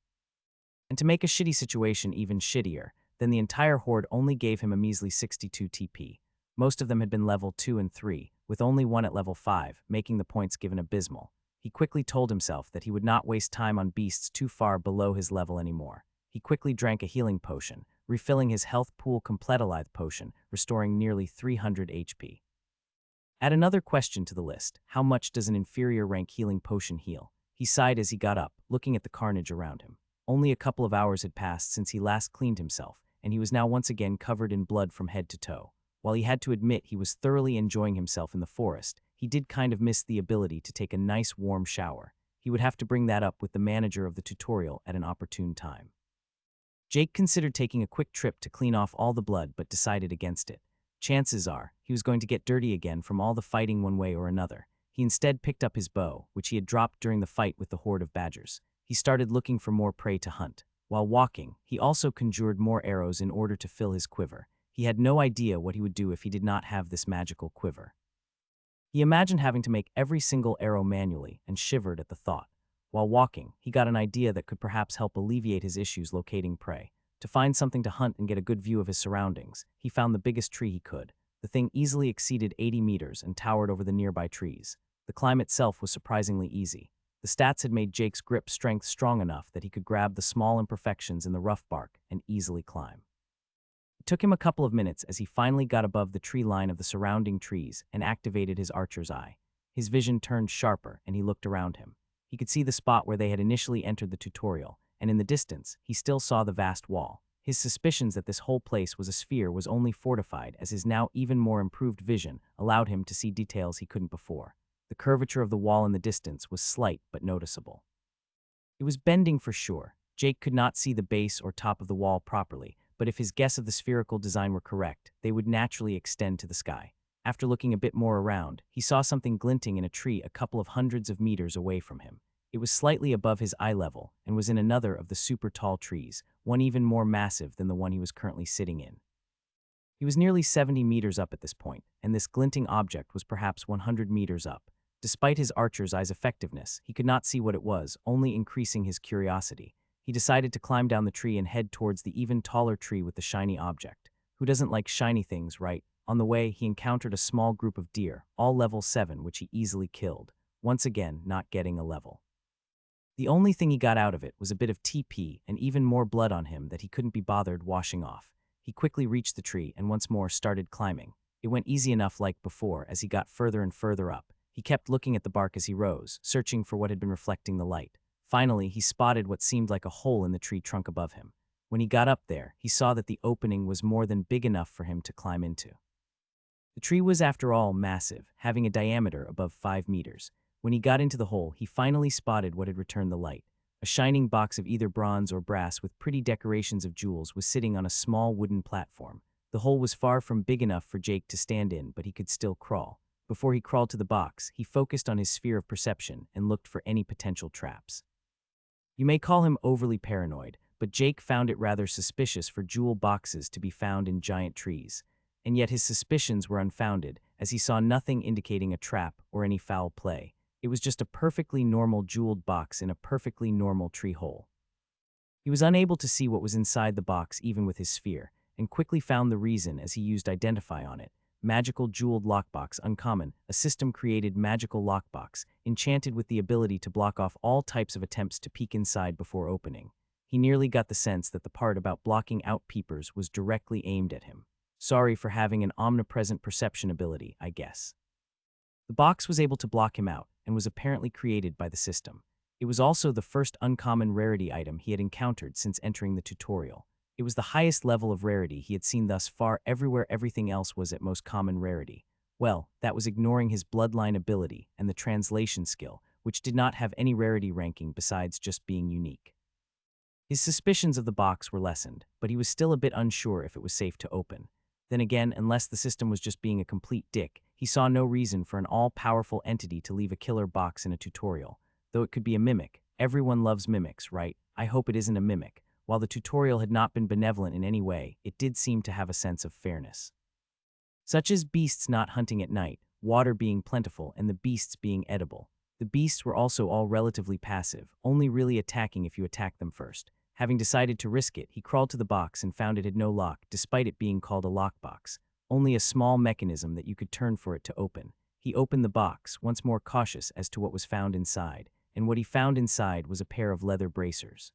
And to make a shitty situation even shittier, then the entire horde only gave him a measly 62 TP. Most of them had been level 2 and 3, with only one at level 5, making the points given abysmal. He quickly told himself that he would not waste time on beasts too far below his level anymore. He quickly drank a healing potion, refilling his health pool Completalive potion, restoring nearly 300 HP. Add another question to the list. How much does an inferior rank healing potion heal? He sighed as he got up, looking at the carnage around him. Only a couple of hours had passed since he last cleaned himself, and he was now once again covered in blood from head to toe. While he had to admit he was thoroughly enjoying himself in the forest, he did kind of miss the ability to take a nice warm shower. He would have to bring that up with the manager of the tutorial at an opportune time. Jake considered taking a quick trip to clean off all the blood but decided against it. Chances are, he was going to get dirty again from all the fighting one way or another. He instead picked up his bow, which he had dropped during the fight with the horde of badgers. He started looking for more prey to hunt. While walking, he also conjured more arrows in order to fill his quiver. He had no idea what he would do if he did not have this magical quiver. He imagined having to make every single arrow manually and shivered at the thought. While walking, he got an idea that could perhaps help alleviate his issues locating prey. To find something to hunt and get a good view of his surroundings, he found the biggest tree he could. The thing easily exceeded 80 meters and towered over the nearby trees. The climb itself was surprisingly easy. The stats had made Jake's grip strength strong enough that he could grab the small imperfections in the rough bark and easily climb. It took him a couple of minutes as he finally got above the tree line of the surrounding trees and activated his archer's eye. His vision turned sharper and he looked around him. He could see the spot where they had initially entered the tutorial, and in the distance, he still saw the vast wall. His suspicions that this whole place was a sphere was only fortified as his now even more improved vision allowed him to see details he couldn't before. The curvature of the wall in the distance was slight but noticeable. It was bending for sure. Jake could not see the base or top of the wall properly, but if his guess of the spherical design were correct, they would naturally extend to the sky. After looking a bit more around, he saw something glinting in a tree a couple of hundreds of meters away from him. It was slightly above his eye level and was in another of the super tall trees, one even more massive than the one he was currently sitting in. He was nearly 70 meters up at this point, and this glinting object was perhaps 100 meters up. Despite his archer's eye's effectiveness, he could not see what it was, only increasing his curiosity. He decided to climb down the tree and head towards the even taller tree with the shiny object. Who doesn't like shiny things, right? On the way, he encountered a small group of deer, all level 7, which he easily killed, once again not getting a level. The only thing he got out of it was a bit of TP and even more blood on him that he couldn't be bothered washing off. He quickly reached the tree and once more started climbing. It went easy enough like before as he got further and further up. He kept looking at the bark as he rose, searching for what had been reflecting the light. Finally, he spotted what seemed like a hole in the tree trunk above him. When he got up there, he saw that the opening was more than big enough for him to climb into. The tree was, after all, massive, having a diameter above 5 meters. When he got into the hole, he finally spotted what had returned the light. A shining box of either bronze or brass with pretty decorations of jewels was sitting on a small wooden platform. The hole was far from big enough for Jake to stand in, but he could still crawl. Before he crawled to the box, he focused on his sphere of perception and looked for any potential traps. You may call him overly paranoid, but Jake found it rather suspicious for jewel boxes to be found in giant trees. And yet his suspicions were unfounded, as he saw nothing indicating a trap or any foul play. It was just a perfectly normal jeweled box in a perfectly normal tree hole. He was unable to see what was inside the box even with his sphere, and quickly found the reason as he used Identify on it. Magical Jeweled Lockbox Uncommon, a system-created magical lockbox, enchanted with the ability to block off all types of attempts to peek inside before opening. He nearly got the sense that the part about blocking out peepers was directly aimed at him. Sorry for having an omnipresent perception ability, I guess. The box was able to block him out, and was apparently created by the system. It was also the first uncommon rarity item he had encountered since entering the tutorial. It was the highest level of rarity he had seen thus far everywhere everything else was at most common rarity. Well, that was ignoring his bloodline ability and the translation skill, which did not have any rarity ranking besides just being unique. His suspicions of the box were lessened, but he was still a bit unsure if it was safe to open. Then again, unless the system was just being a complete dick, he saw no reason for an all-powerful entity to leave a killer box in a tutorial. Though it could be a mimic. Everyone loves mimics, right? I hope it isn't a mimic. While the tutorial had not been benevolent in any way, it did seem to have a sense of fairness. Such as beasts not hunting at night, water being plentiful, and the beasts being edible. The beasts were also all relatively passive, only really attacking if you attacked them first. Having decided to risk it, he crawled to the box and found it had no lock, despite it being called a lockbox. Only a small mechanism that you could turn for it to open. He opened the box, once more cautious as to what was found inside, and what he found inside was a pair of leather bracers.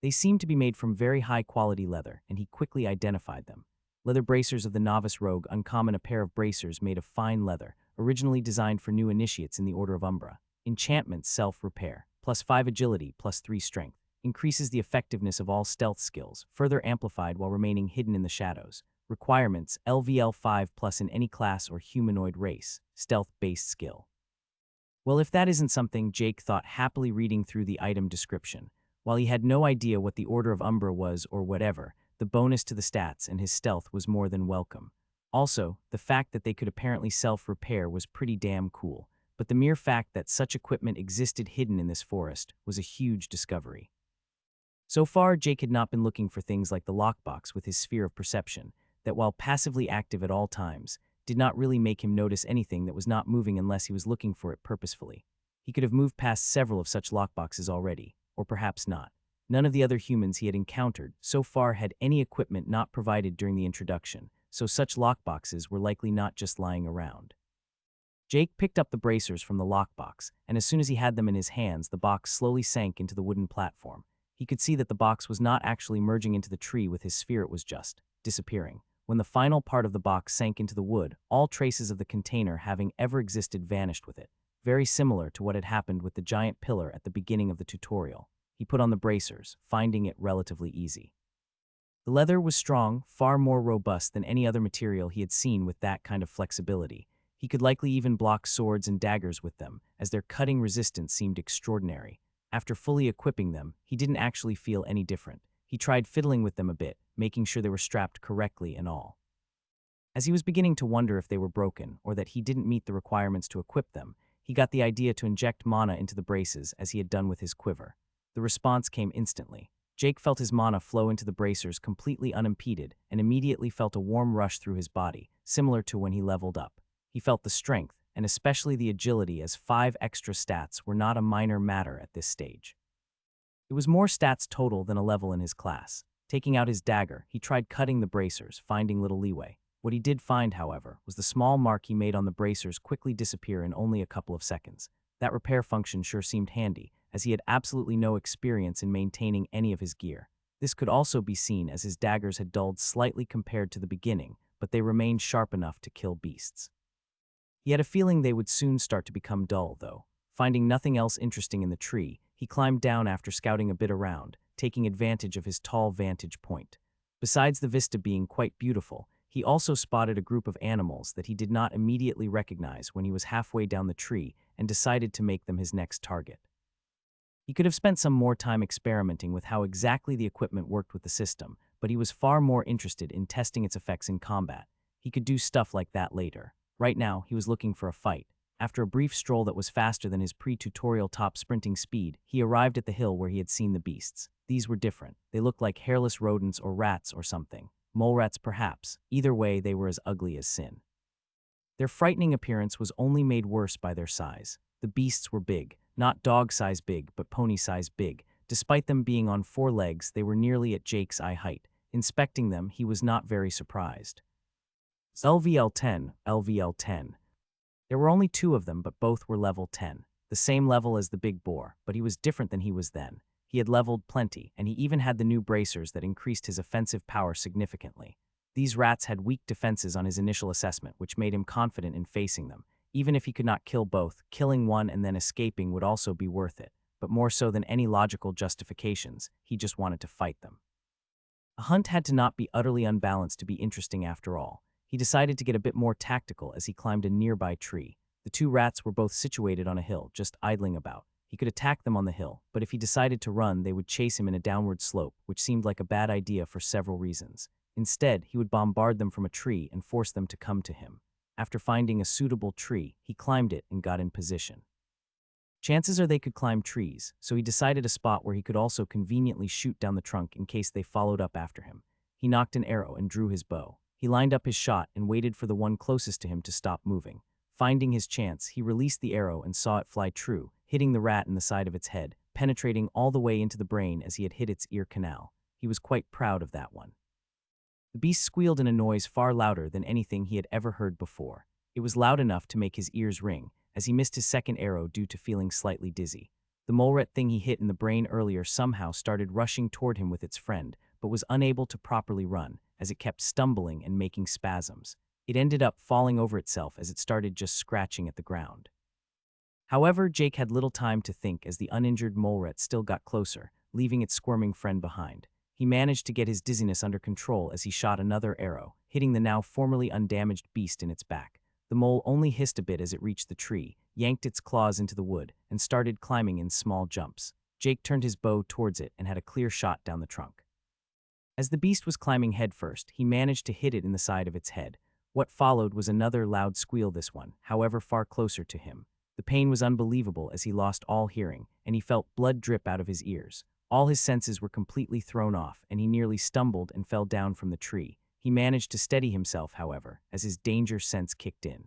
They seemed to be made from very high-quality leather, and he quickly identified them. Leather bracers of the Novice Rogue Uncommon, a pair of bracers made of fine leather, originally designed for new initiates in the Order of Umbra. Enchantment Self-Repair, +5 agility, +3 strength. Increases the effectiveness of all stealth skills, further amplified while remaining hidden in the shadows. Requirements, LVL 5+ in any class or humanoid race, stealth-based skill. Well, if that isn't something, Jake thought, happily reading through the item description. While he had no idea what the Order of Umbra was or whatever, the bonus to the stats and his stealth was more than welcome. Also, the fact that they could apparently self-repair was pretty damn cool, but the mere fact that such equipment existed hidden in this forest was a huge discovery. So far, Jake had not been looking for things like the lockbox with his sphere of perception, that while passively active at all times, did not really make him notice anything that was not moving unless he was looking for it purposefully. He could have moved past several of such lockboxes already, or perhaps not. None of the other humans he had encountered so far had any equipment not provided during the introduction, so such lockboxes were likely not just lying around. Jake picked up the bracers from the lockbox, and as soon as he had them in his hands, the box slowly sank into the wooden platform. He could see that the box was not actually merging into the tree with his sphere, it was just disappearing. When the final part of the box sank into the wood, all traces of the container having ever existed vanished with it, very similar to what had happened with the giant pillar at the beginning of the tutorial. He put on the bracers, finding it relatively easy. The leather was strong, far more robust than any other material he had seen with that kind of flexibility. He could likely even block swords and daggers with them, as their cutting resistance seemed extraordinary. After fully equipping them, he didn't actually feel any different. He tried fiddling with them a bit, making sure they were strapped correctly and all. As he was beginning to wonder if they were broken, or that he didn't meet the requirements to equip them, he got the idea to inject mana into the braces as he had done with his quiver. The response came instantly. Jake felt his mana flow into the bracers completely unimpeded and immediately felt a warm rush through his body, similar to when he leveled up. He felt the strength, and especially the agility, as 5 extra stats were not a minor matter at this stage. It was more stats total than a level in his class. Taking out his dagger, he tried cutting the bracers, finding little leeway. What he did find, however, was the small mark he made on the bracers quickly disappear in only a couple of seconds. That repair function sure seemed handy, as he had absolutely no experience in maintaining any of his gear. This could also be seen as his daggers had dulled slightly compared to the beginning, but they remained sharp enough to kill beasts. He had a feeling they would soon start to become dull, though. Finding nothing else interesting in the tree, he climbed down after scouting a bit around, taking advantage of his tall vantage point. Besides the vista being quite beautiful, he also spotted a group of animals that he did not immediately recognize when he was halfway down the tree and decided to make them his next target. He could have spent some more time experimenting with how exactly the equipment worked with the system, but he was far more interested in testing its effects in combat. He could do stuff like that later. Right now, he was looking for a fight. After a brief stroll that was faster than his pre-tutorial top sprinting speed, he arrived at the hill where he had seen the beasts. These were different. They looked like hairless rodents or rats or something. Mole rats, perhaps. Either way, they were as ugly as sin. Their frightening appearance was only made worse by their size. The beasts were big, not dog-size big, but pony-size big. Despite them being on 4 legs, they were nearly at Jake's eye height. Inspecting them, he was not very surprised. LVL-10, LVL-10. There were only 2 of them, but both were level 10. The same level as the big boar, but he was different than he was then. He had leveled plenty, and he even had the new bracers that increased his offensive power significantly. These rats had weak defenses on his initial assessment, which made him confident in facing them. Even if he could not kill both, killing one and then escaping would also be worth it. But more so than any logical justifications, he just wanted to fight them. A hunt had to not be utterly unbalanced to be interesting after all. He decided to get a bit more tactical as he climbed a nearby tree. The 2 rats were both situated on a hill, just idling about. He could attack them on the hill, but if he decided to run, they would chase him in a downward slope, which seemed like a bad idea for several reasons. Instead, he would bombard them from a tree and force them to come to him. After finding a suitable tree, he climbed it and got in position. Chances are they could climb trees, so he decided a spot where he could also conveniently shoot down the trunk in case they followed up after him. He nocked an arrow and drew his bow. He lined up his shot and waited for the one closest to him to stop moving. Finding his chance, he released the arrow and saw it fly true, hitting the rat in the side of its head, penetrating all the way into the brain as he had hit its ear canal. He was quite proud of that one. The beast squealed in a noise far louder than anything he had ever heard before. It was loud enough to make his ears ring, as he missed his second arrow due to feeling slightly dizzy. The mole rat thing he hit in the brain earlier somehow started rushing toward him with its friend, but was unable to properly run, as it kept stumbling and making spasms. It ended up falling over itself as it started just scratching at the ground. However, Jake had little time to think as the uninjured mole rat still got closer, leaving its squirming friend behind. He managed to get his dizziness under control as he shot another arrow, hitting the now formerly undamaged beast in its back. The mole only hissed a bit as it reached the tree, yanked its claws into the wood, and started climbing in small jumps. Jake turned his bow towards it and had a clear shot down the trunk. As the beast was climbing headfirst, he managed to hit it in the side of its head. What followed was another loud squeal, this one, however, far closer to him. The pain was unbelievable as he lost all hearing, and he felt blood drip out of his ears. All his senses were completely thrown off, and he nearly stumbled and fell down from the tree. He managed to steady himself, however, as his danger sense kicked in.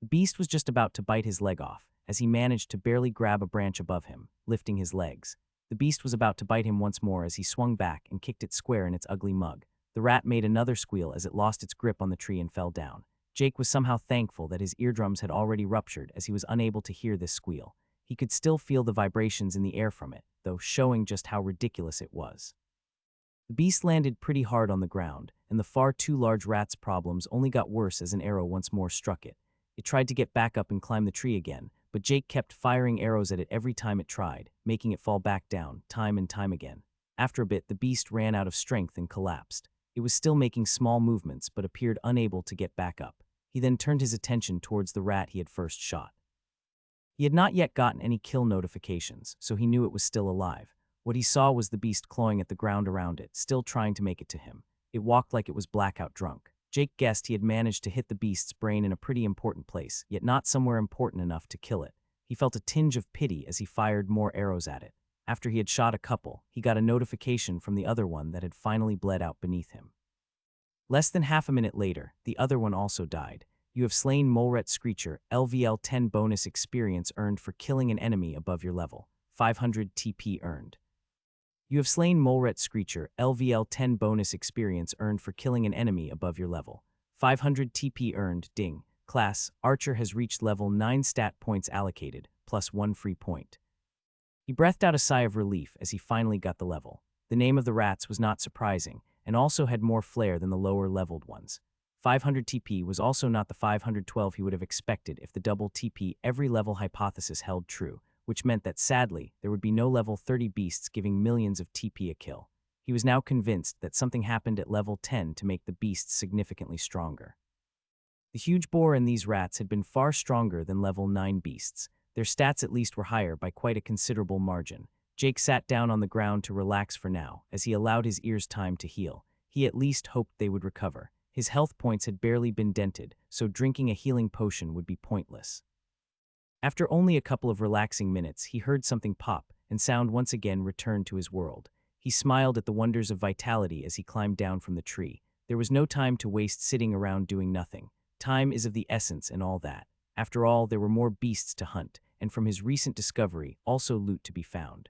The beast was just about to bite his leg off, as he managed to barely grab a branch above him, lifting his legs. The beast was about to bite him once more as he swung back and kicked it square in its ugly mug. The rat made another squeal as it lost its grip on the tree and fell down. Jake was somehow thankful that his eardrums had already ruptured as he was unable to hear this squeal. He could still feel the vibrations in the air from it, though showing just how ridiculous it was. The beast landed pretty hard on the ground, and the far too large rat's problems only got worse as an arrow once more struck it. It tried to get back up and climb the tree again, but Jake kept firing arrows at it every time it tried, making it fall back down, time and time again. After a bit, the beast ran out of strength and collapsed. It was still making small movements, but appeared unable to get back up. He then turned his attention towards the rat he had first shot. He had not yet gotten any kill notifications, so he knew it was still alive. What he saw was the beast clawing at the ground around it, still trying to make it to him. It walked like it was blackout drunk. Jake guessed he had managed to hit the beast's brain in a pretty important place, yet not somewhere important enough to kill it. He felt a tinge of pity as he fired more arrows at it. After he had shot a couple, he got a notification from the other one that had finally bled out beneath him. Less than half a minute later, the other one also died. You have slain Molret Screecher, LVL 10 bonus experience earned for killing an enemy above your level. 500 TP earned. You have slain Molret Screecher, LVL 10 bonus experience earned for killing an enemy above your level. 500 TP earned, ding. Class, Archer has reached level 9 stat points allocated, plus 1 free point. He breathed out a sigh of relief as he finally got the level. The name of the rats was not surprising, and also had more flair than the lower-leveled ones. 500 TP was also not the 512 he would have expected if the double TP every level hypothesis held true, which meant that sadly, there would be no level 30 beasts giving millions of TP a kill. He was now convinced that something happened at level 10 to make the beasts significantly stronger. The huge boar in these rats had been far stronger than level 9 beasts. Their stats at least were higher by quite a considerable margin. Jake sat down on the ground to relax for now, as he allowed his ears time to heal. He at least hoped they would recover. His health points had barely been dented, so drinking a healing potion would be pointless. After only a couple of relaxing minutes, he heard something pop, and sound once again returned to his world. He smiled at the wonders of vitality as he climbed down from the tree. There was no time to waste sitting around doing nothing. Time is of the essence and all that. After all, there were more beasts to hunt, and from his recent discovery, also loot to be found.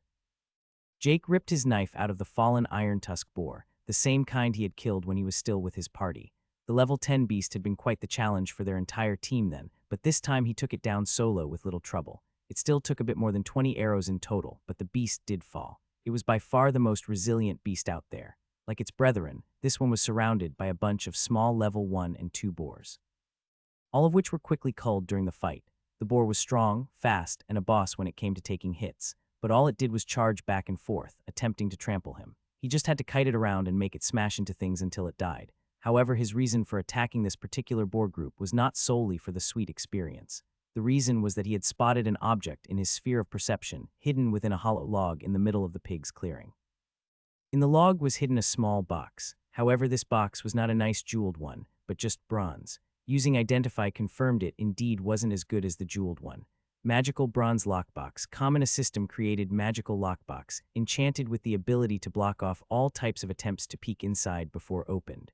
Jake ripped his knife out of the fallen iron tusk boar, the same kind he had killed when he was still with his party. The level 10 beast had been quite the challenge for their entire team then, but this time he took it down solo with little trouble. It still took a bit more than 20 arrows in total, but the beast did fall. It was by far the most resilient beast out there. Like its brethren, this one was surrounded by a bunch of small level 1 and 2 boars, all of which were quickly culled during the fight. The boar was strong, fast, and a boss when it came to taking hits, but all it did was charge back and forth, attempting to trample him. He just had to kite it around and make it smash into things until it died. However, his reason for attacking this particular boar group was not solely for the sweet experience. The reason was that he had spotted an object in his sphere of perception, hidden within a hollow log in the middle of the pig's clearing. In the log was hidden a small box. However, this box was not a nice jeweled one, but just bronze. Using Identify confirmed it indeed wasn't as good as the jeweled one. Magical Bronze Lockbox. Common a system created magical lockbox, enchanted with the ability to block off all types of attempts to peek inside before opened.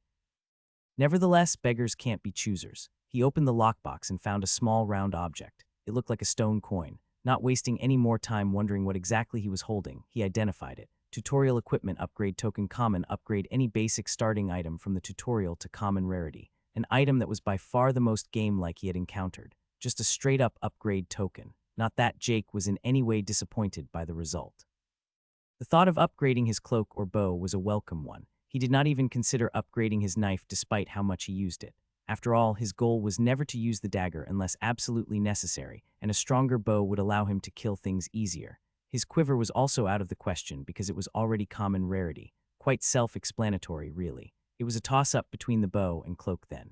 Nevertheless, beggars can't be choosers. He opened the lockbox and found a small round object. It looked like a stone coin. Not wasting any more time wondering what exactly he was holding, he identified it. Tutorial Equipment Upgrade Token Common. Upgrade any basic starting item from the tutorial to common rarity. An item that was by far the most game-like he had encountered. Just a straight-up upgrade token. Not that Jake was in any way disappointed by the result. The thought of upgrading his cloak or bow was a welcome one. He did not even consider upgrading his knife despite how much he used it. After all, his goal was never to use the dagger unless absolutely necessary, and a stronger bow would allow him to kill things easier. His quiver was also out of the question because it was already common rarity. Quite self-explanatory, really. It was a toss-up between the bow and cloak then.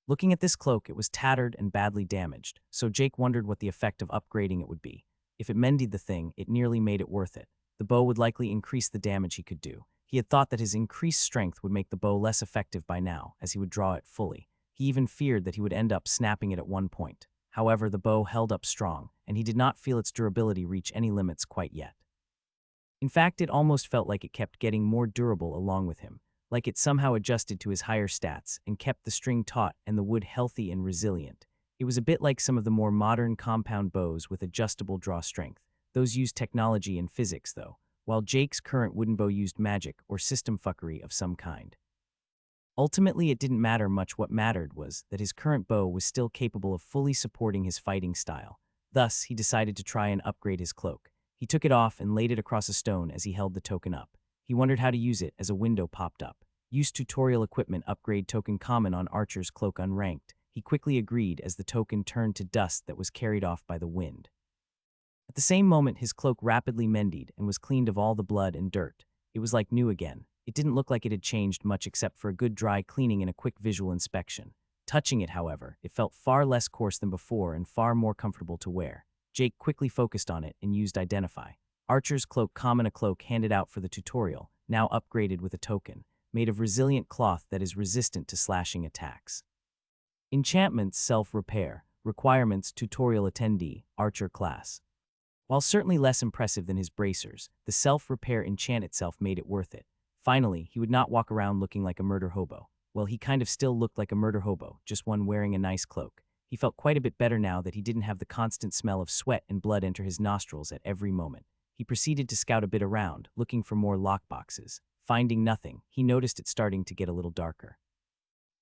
Looking at this cloak, it was tattered and badly damaged, so Jake wondered what the effect of upgrading it would be. If it mended the thing, it nearly made it worth it. The bow would likely increase the damage he could do. He had thought that his increased strength would make the bow less effective by now, as he would draw it fully. He even feared that he would end up snapping it at one point. However, the bow held up strong, and he did not feel its durability reach any limits quite yet. In fact, it almost felt like it kept getting more durable along with him, like it somehow adjusted to his higher stats and kept the string taut and the wood healthy and resilient. It was a bit like some of the more modern compound bows with adjustable draw strength. Those used technology and physics, though, while Jake's current wooden bow used magic or system fuckery of some kind. Ultimately, it didn't matter much. What mattered was that his current bow was still capable of fully supporting his fighting style. Thus, he decided to try and upgrade his cloak. He took it off and laid it across a stone as he held the token up. He wondered how to use it as a window popped up. Use tutorial equipment upgrade token common on Archer's cloak unranked. He quickly agreed as the token turned to dust that was carried off by the wind. At the same moment, his cloak rapidly mended and was cleaned of all the blood and dirt. It was like new again. It didn't look like it had changed much except for a good dry cleaning and a quick visual inspection. Touching it, however, it felt far less coarse than before and far more comfortable to wear. Jake quickly focused on it and used Identify. Archer's cloak common, a cloak handed out for the tutorial, now upgraded with a token, made of resilient cloth that is resistant to slashing attacks. Enchantments, self-repair. Requirements, tutorial attendee, Archer class. While certainly less impressive than his bracers, the self-repair enchant itself made it worth it. Finally, he would not walk around looking like a murder hobo. Well, he kind of still looked like a murder hobo, just one wearing a nice cloak. He felt quite a bit better now that he didn't have the constant smell of sweat and blood enter his nostrils at every moment. He proceeded to scout a bit around, looking for more lockboxes. Finding nothing, he noticed it starting to get a little darker.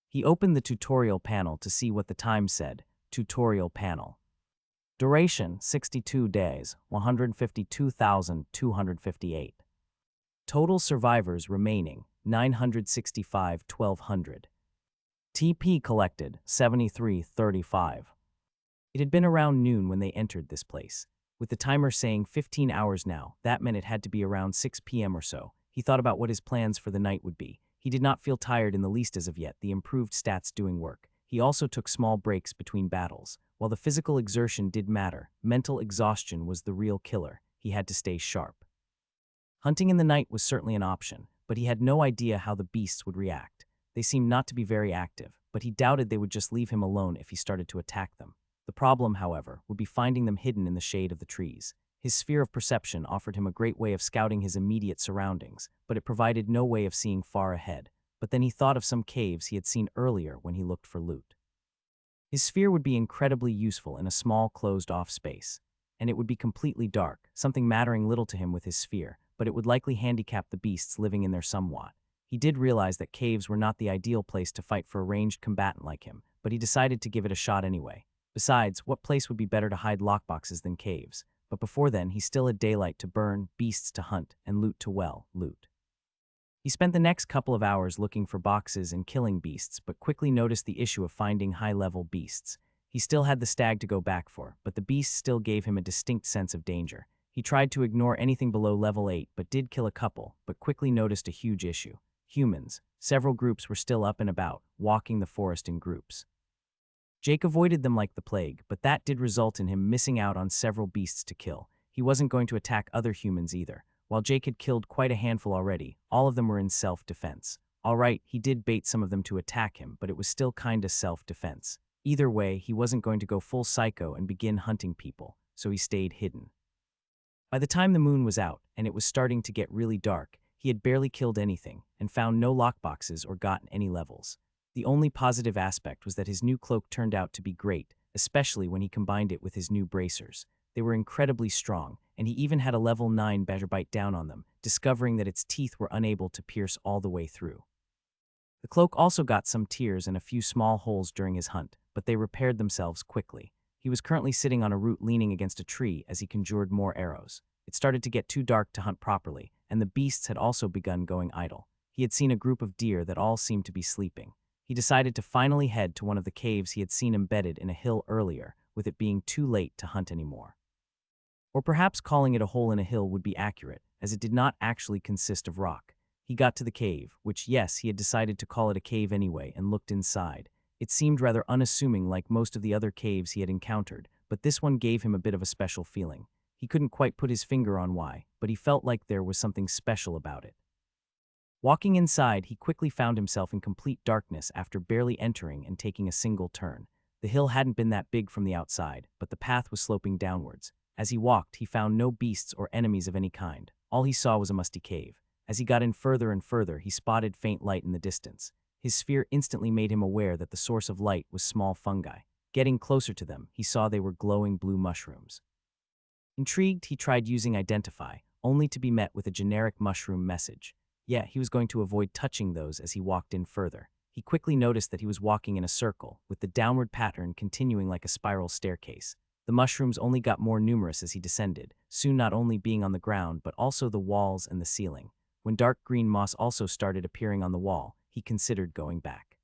He opened the tutorial panel to see what the time said. Tutorial panel. Duration, 62 days, 152,258. Total survivors remaining, 965, 1,200. TP collected, 7335. It had been around noon when they entered this place. With the timer saying 15 hours now, that meant it had to be around 6 p.m. or so. He thought about what his plans for the night would be. He did not feel tired in the least as of yet, the improved stats doing work. He also took small breaks between battles. While the physical exertion did matter, mental exhaustion was the real killer. He had to stay sharp. Hunting in the night was certainly an option, but he had no idea how the beasts would react. They seemed not to be very active, but he doubted they would just leave him alone if he started to attack them. The problem, however, would be finding them hidden in the shade of the trees. His sphere of perception offered him a great way of scouting his immediate surroundings, but it provided no way of seeing far ahead. But then he thought of some caves he had seen earlier when he looked for loot. His sphere would be incredibly useful in a small, closed-off space, and it would be completely dark, something mattering little to him with his sphere, but it would likely handicap the beasts living in there somewhat. He did realize that caves were not the ideal place to fight for a ranged combatant like him, but he decided to give it a shot anyway. Besides, what place would be better to hide lockboxes than caves? But before then, he still had daylight to burn, beasts to hunt, and loot to, well, loot. He spent the next couple of hours looking for boxes and killing beasts, but quickly noticed the issue of finding high-level beasts. He still had the stag to go back for, but the beasts still gave him a distinct sense of danger. He tried to ignore anything below level 8, but did kill a couple, but quickly noticed a huge issue. Humans. Several groups were still up and about, walking the forest in groups. Jake avoided them like the plague, but that did result in him missing out on several beasts to kill. He wasn't going to attack other humans either. While Jake had killed quite a handful already, all of them were in self-defense. Alright, he did bait some of them to attack him, but it was still kinda self-defense. Either way, he wasn't going to go full psycho and begin hunting people, so he stayed hidden. By the time the moon was out, and it was starting to get really dark, he had barely killed anything, and found no lockboxes or gotten any levels. The only positive aspect was that his new cloak turned out to be great, especially when he combined it with his new bracers. They were incredibly strong, and he even had a level 9 badger bite down on them, discovering that its teeth were unable to pierce all the way through. The cloak also got some tears and a few small holes during his hunt, but they repaired themselves quickly. He was currently sitting on a root leaning against a tree as he conjured more arrows. It started to get too dark to hunt properly, and the beasts had also begun going idle. He had seen a group of deer that all seemed to be sleeping. He decided to finally head to one of the caves he had seen embedded in a hill earlier, with it being too late to hunt anymore. Or perhaps calling it a hole in a hill would be accurate, as it did not actually consist of rock. He got to the cave, which, yes, he had decided to call it a cave anyway, and looked inside. It seemed rather unassuming like most of the other caves he had encountered, but this one gave him a bit of a special feeling. He couldn't quite put his finger on why, but he felt like there was something special about it. Walking inside, he quickly found himself in complete darkness after barely entering and taking a single turn. The hill hadn't been that big from the outside, but the path was sloping downwards. As he walked, he found no beasts or enemies of any kind. All he saw was a musty cave. As he got in further and further, he spotted faint light in the distance. His sphere instantly made him aware that the source of light was small fungi. Getting closer to them, he saw they were glowing blue mushrooms. Intrigued, he tried using Identify, only to be met with a generic mushroom message. Yet he was going to avoid touching those as he walked in further. He quickly noticed that he was walking in a circle, with the downward pattern continuing like a spiral staircase. The mushrooms only got more numerous as he descended, soon not only being on the ground but also the walls and the ceiling. When dark green moss also started appearing on the wall, he considered going back.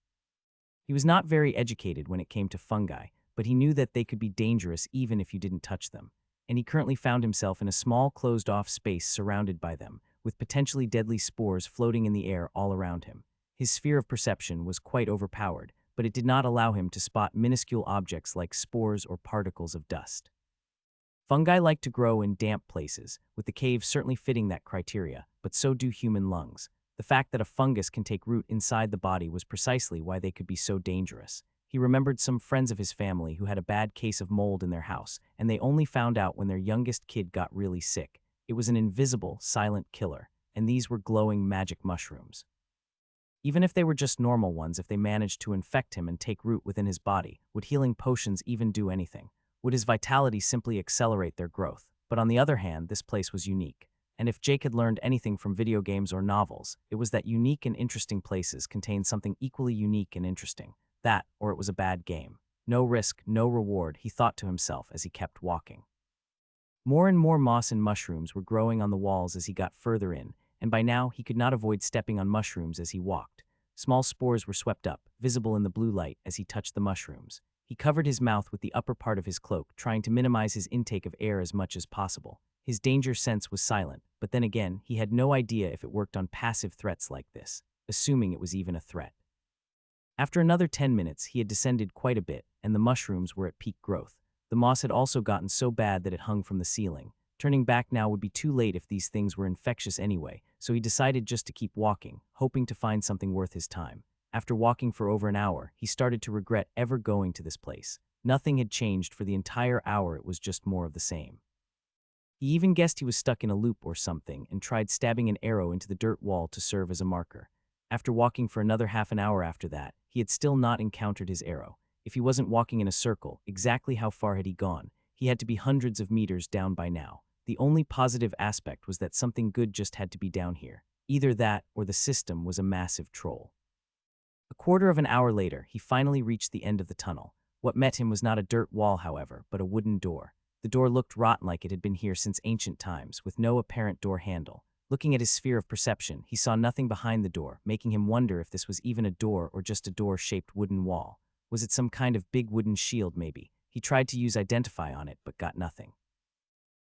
He was not very educated when it came to fungi, but he knew that they could be dangerous even if you didn't touch them. And he currently found himself in a small closed-off space surrounded by them, with potentially deadly spores floating in the air all around him. His sphere of perception was quite overpowered, but it did not allow him to spot minuscule objects like spores or particles of dust. Fungi like to grow in damp places, with the cave certainly fitting that criteria, but so do human lungs. The fact that a fungus can take root inside the body was precisely why they could be so dangerous. He remembered some friends of his family who had a bad case of mold in their house, and they only found out when their youngest kid got really sick. It was an invisible, silent killer, and these were glowing magic mushrooms. Even if they were just normal ones, if they managed to infect him and take root within his body, would healing potions even do anything? Would his vitality simply accelerate their growth? But on the other hand, this place was unique. And if Jake had learned anything from video games or novels, it was that unique and interesting places contained something equally unique and interesting. That, or it was a bad game. No risk, no reward, he thought to himself as he kept walking. More and more moss and mushrooms were growing on the walls as he got further in, and by now he could not avoid stepping on mushrooms as he walked. Small spores were swept up, visible in the blue light as he touched the mushrooms. He covered his mouth with the upper part of his cloak, trying to minimize his intake of air as much as possible. His danger sense was silent, but then again, he had no idea if it worked on passive threats like this, assuming it was even a threat. After another 10 minutes, he had descended quite a bit, and the mushrooms were at peak growth. The moss had also gotten so bad that it hung from the ceiling. Turning back now would be too late if these things were infectious anyway, so he decided just to keep walking, hoping to find something worth his time. After walking for over an hour, he started to regret ever going to this place. Nothing had changed for the entire hour, it was just more of the same. He even guessed he was stuck in a loop or something and tried stabbing an arrow into the dirt wall to serve as a marker. After walking for another half an hour after that, he had still not encountered his arrow. If he wasn't walking in a circle, exactly how far had he gone? He had to be hundreds of meters down by now. The only positive aspect was that something good just had to be down here. Either that or the system was a massive troll. A quarter of an hour later, he finally reached the end of the tunnel. What met him was not a dirt wall, however, but a wooden door. The door looked rotten, like it had been here since ancient times, with no apparent door handle. Looking at his sphere of perception, he saw nothing behind the door, making him wonder if this was even a door or just a door-shaped wooden wall. Was it some kind of big wooden shield, maybe? He tried to use Identify on it, but got nothing.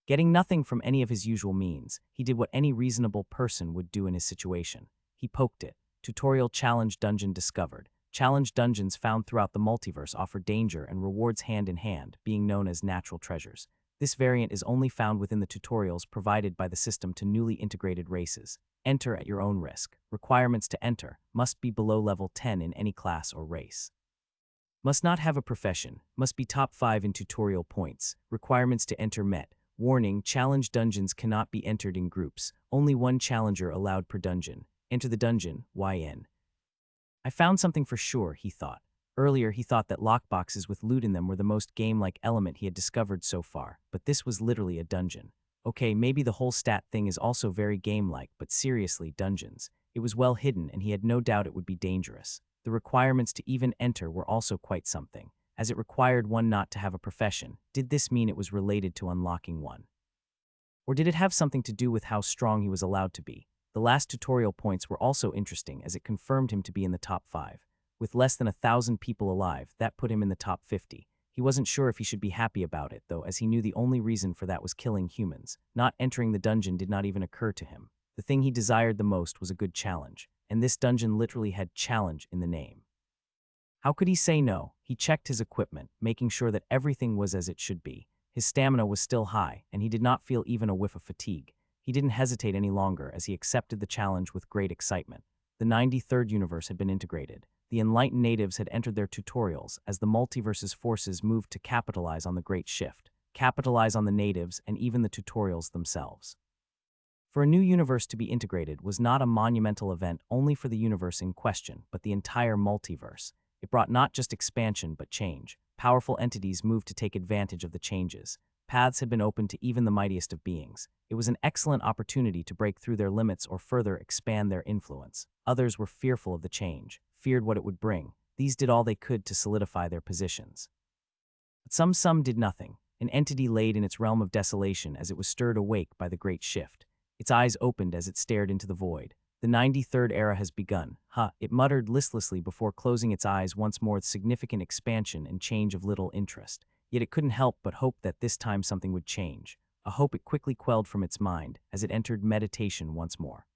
Getting nothing from any of his usual means, he did what any reasonable person would do in his situation. He poked it. Tutorial Challenge Dungeon discovered. Challenge dungeons found throughout the multiverse offer danger and rewards hand in hand, being known as natural treasures. This variant is only found within the tutorials provided by the system to newly integrated races. Enter at your own risk. Requirements to enter: must be below level 10 in any class or race. Must not have a profession. Must be top 5 in tutorial points. Requirements to enter met. Warning: challenge dungeons cannot be entered in groups. Only one challenger allowed per dungeon. Enter the dungeon, YN. I found something for sure, he thought. Earlier, he thought that lockboxes with loot in them were the most game-like element he had discovered so far, but this was literally a dungeon. Okay, maybe the whole stat thing is also very game-like, but seriously, dungeons. It was well hidden, and he had no doubt it would be dangerous. The requirements to even enter were also quite something, as it required one not to have a profession. Did this mean it was related to unlocking one? Or did it have something to do with how strong he was allowed to be? The last tutorial points were also interesting, as it confirmed him to be in the top 5. With less than 1,000 people alive, that put him in the top 50. He wasn't sure if he should be happy about it, though, as he knew the only reason for that was killing humans. Not entering the dungeon did not even occur to him. The thing he desired the most was a good challenge, and this dungeon literally had challenge in the name. How could he say no? He checked his equipment, making sure that everything was as it should be. His stamina was still high, and he did not feel even a whiff of fatigue. He didn't hesitate any longer as he accepted the challenge with great excitement. The 93rd universe had been integrated. The enlightened natives had entered their tutorials as the multiverse's forces moved to capitalize on the great shift, capitalize on the natives and even the tutorials themselves. For a new universe to be integrated was not a monumental event only for the universe in question, but the entire multiverse. It brought not just expansion but change. Powerful entities moved to take advantage of the changes. Paths had been opened to even the mightiest of beings. It was an excellent opportunity to break through their limits or further expand their influence. Others were fearful of the change, feared what it would bring. These did all they could to solidify their positions. But some did nothing. An entity laid in its realm of desolation as it was stirred awake by the great shift. Its eyes opened as it stared into the void. The 93rd era has begun. It muttered listlessly before closing its eyes once more with significant expansion and change of little interest. Yet it couldn't help but hope that this time something would change. A hope it quickly quelled from its mind as it entered meditation once more.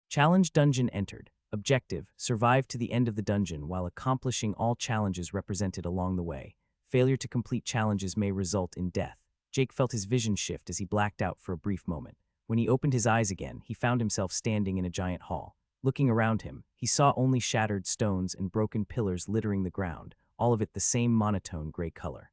Challenge Dungeon entered. Objective: survive to the end of the dungeon while accomplishing all challenges represented along the way. Failure to complete challenges may result in death. Jake felt his vision shift as he blacked out for a brief moment. When he opened his eyes again, he found himself standing in a giant hall. Looking around him, he saw only shattered stones and broken pillars littering the ground, all of it the same monotone gray color.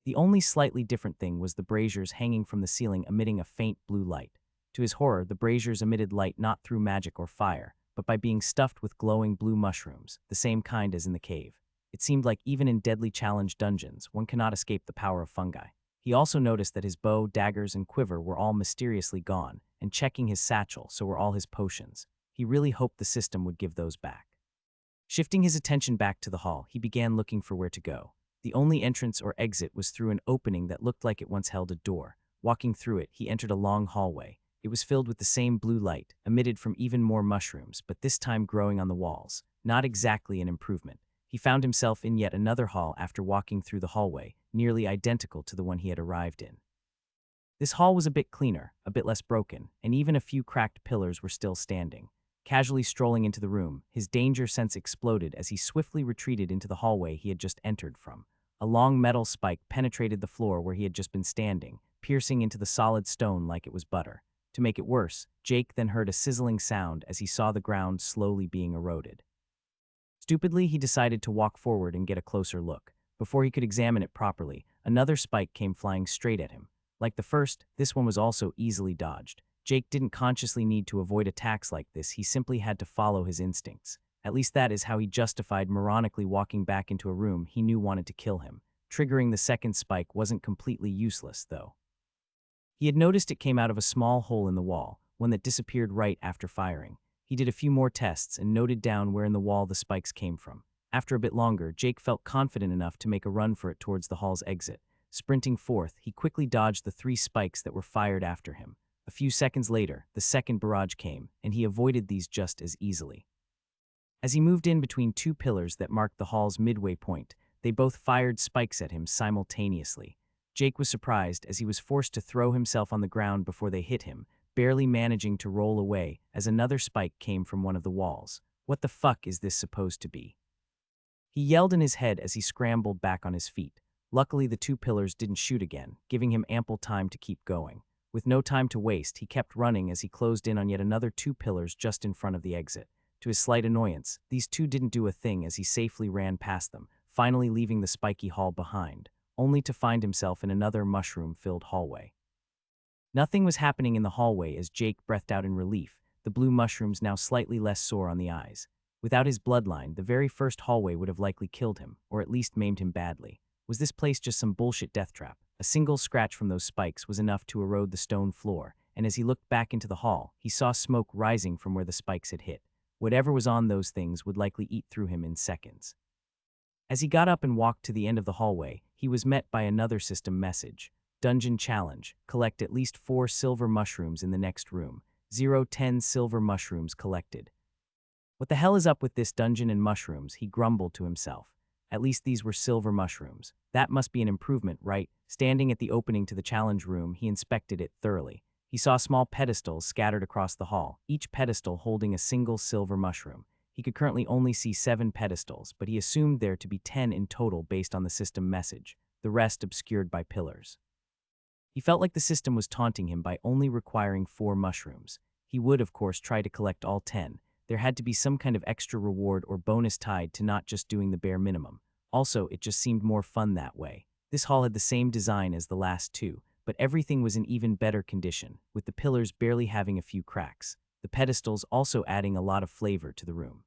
The only slightly different thing was the braziers hanging from the ceiling emitting a faint blue light. To his horror, the braziers emitted light not through magic or fire, but by being stuffed with glowing blue mushrooms, the same kind as in the cave. It seemed like even in deadly challenge dungeons, one cannot escape the power of fungi. He also noticed that his bow, daggers, and quiver were all mysteriously gone, and checking his satchel, so were all his potions. He really hoped the system would give those back. Shifting his attention back to the hall, he began looking for where to go. The only entrance or exit was through an opening that looked like it once held a door. Walking through it, he entered a long hallway. It was filled with the same blue light, emitted from even more mushrooms, but this time growing on the walls. Not exactly an improvement. He found himself in yet another hall after walking through the hallway, nearly identical to the one he had arrived in. This hall was a bit cleaner, a bit less broken, and even a few cracked pillars were still standing. Casually strolling into the room, his danger sense exploded as he swiftly retreated into the hallway he had just entered from. A long metal spike penetrated the floor where he had just been standing, piercing into the solid stone like it was butter. To make it worse, Jake then heard a sizzling sound as he saw the ground slowly being eroded. Stupidly, he decided to walk forward and get a closer look. Before he could examine it properly, another spike came flying straight at him. Like the first, this one was also easily dodged. Jake didn't consciously need to avoid attacks like this, he simply had to follow his instincts. At least that is how he justified moronically walking back into a room he knew wanted to kill him. Triggering the second spike wasn't completely useless, though. He had noticed it came out of a small hole in the wall, one that disappeared right after firing. He did a few more tests and noted down where in the wall the spikes came from. After a bit longer, Jake felt confident enough to make a run for it towards the hall's exit. Sprinting forth, he quickly dodged the 3 spikes that were fired after him. A few seconds later, the second barrage came, and he avoided these just as easily. As he moved in between 2 pillars that marked the hall's midway point, they both fired spikes at him simultaneously. Jake was surprised as he was forced to throw himself on the ground before they hit him, barely managing to roll away as another spike came from one of the walls. What the fuck is this supposed to be? He yelled in his head as he scrambled back on his feet. Luckily, the 2 pillars didn't shoot again, giving him ample time to keep going. With no time to waste, he kept running as he closed in on yet another 2 pillars just in front of the exit. To his slight annoyance, these 2 didn't do a thing as he safely ran past them, finally leaving the spiky hall behind, only to find himself in another mushroom-filled hallway. Nothing was happening in the hallway as Jake breathed out in relief, the blue mushrooms now slightly less sore on the eyes. Without his bloodline, the very first hallway would have likely killed him, or at least maimed him badly. Was this place just some bullshit death trap? A single scratch from those spikes was enough to erode the stone floor, and as he looked back into the hall, he saw smoke rising from where the spikes had hit. Whatever was on those things would likely eat through him in seconds. As he got up and walked to the end of the hallway, he was met by another system message. Dungeon challenge. Collect at least 4 silver mushrooms in the next room. 10 silver mushrooms collected. What the hell is up with this dungeon and mushrooms, he grumbled to himself. At least these were silver mushrooms. That must be an improvement, right? Standing at the opening to the challenge room, he inspected it thoroughly. He saw small pedestals scattered across the hall, each pedestal holding a single silver mushroom. He could currently only see 7 pedestals, but he assumed there to be 10 in total based on the system message, the rest obscured by pillars. He felt like the system was taunting him by only requiring 4 mushrooms. He would, of course, try to collect all 10. There had to be some kind of extra reward or bonus tied to not just doing the bare minimum. Also, it just seemed more fun that way. This hall had the same design as the last 2, but everything was in even better condition, with the pillars barely having a few cracks. The pedestals also adding a lot of flavor to the room.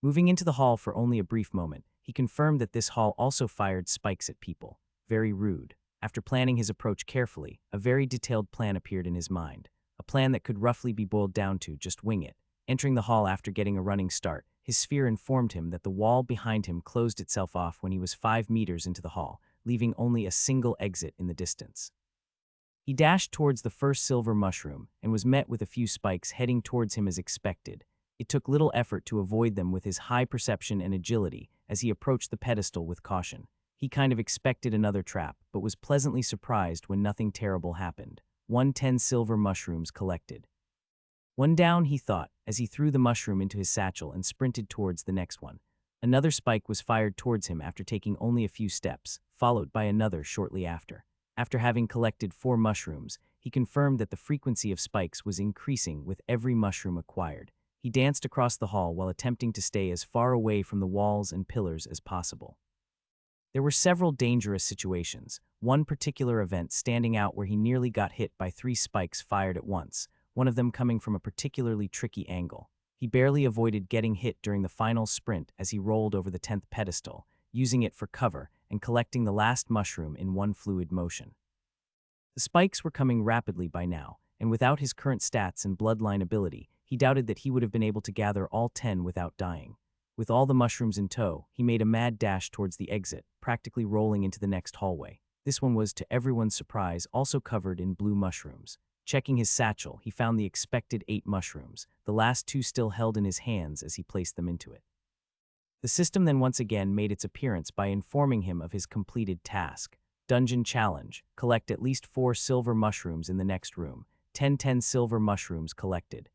Moving into the hall for only a brief moment, he confirmed that this hall also fired spikes at people. Very rude. After planning his approach carefully, a very detailed plan appeared in his mind. A plan that could roughly be boiled down to just wing it. Entering the hall after getting a running start, his sphere informed him that the wall behind him closed itself off when he was 5 meters into the hall, leaving only a single exit in the distance. He dashed towards the first silver mushroom and was met with a few spikes heading towards him as expected. It took little effort to avoid them with his high perception and agility as he approached the pedestal with caution. He kind of expected another trap, but was pleasantly surprised when nothing terrible happened. 110 silver mushrooms collected. One down, he thought, as he threw the mushroom into his satchel and sprinted towards the next one. Another spike was fired towards him after taking only a few steps, followed by another shortly after. After having collected 4 mushrooms, he confirmed that the frequency of spikes was increasing with every mushroom acquired. He danced across the hall while attempting to stay as far away from the walls and pillars as possible. There were several dangerous situations, one particular event standing out where he nearly got hit by 3 spikes fired at once, one of them coming from a particularly tricky angle. He barely avoided getting hit during the final sprint as he rolled over the 10th pedestal, using it for cover and collecting the last mushroom in one fluid motion. The spikes were coming rapidly by now, and without his current stats and bloodline ability, he doubted that he would have been able to gather all 10 without dying. With all the mushrooms in tow, he made a mad dash towards the exit, practically rolling into the next hallway. This one was, to everyone's surprise, also covered in blue mushrooms. Checking his satchel, he found the expected 8 mushrooms, the last 2 still held in his hands as he placed them into it. The system then once again made its appearance by informing him of his completed task. Dungeon challenge: collect at least 4 silver mushrooms in the next room. 10 silver mushrooms collected.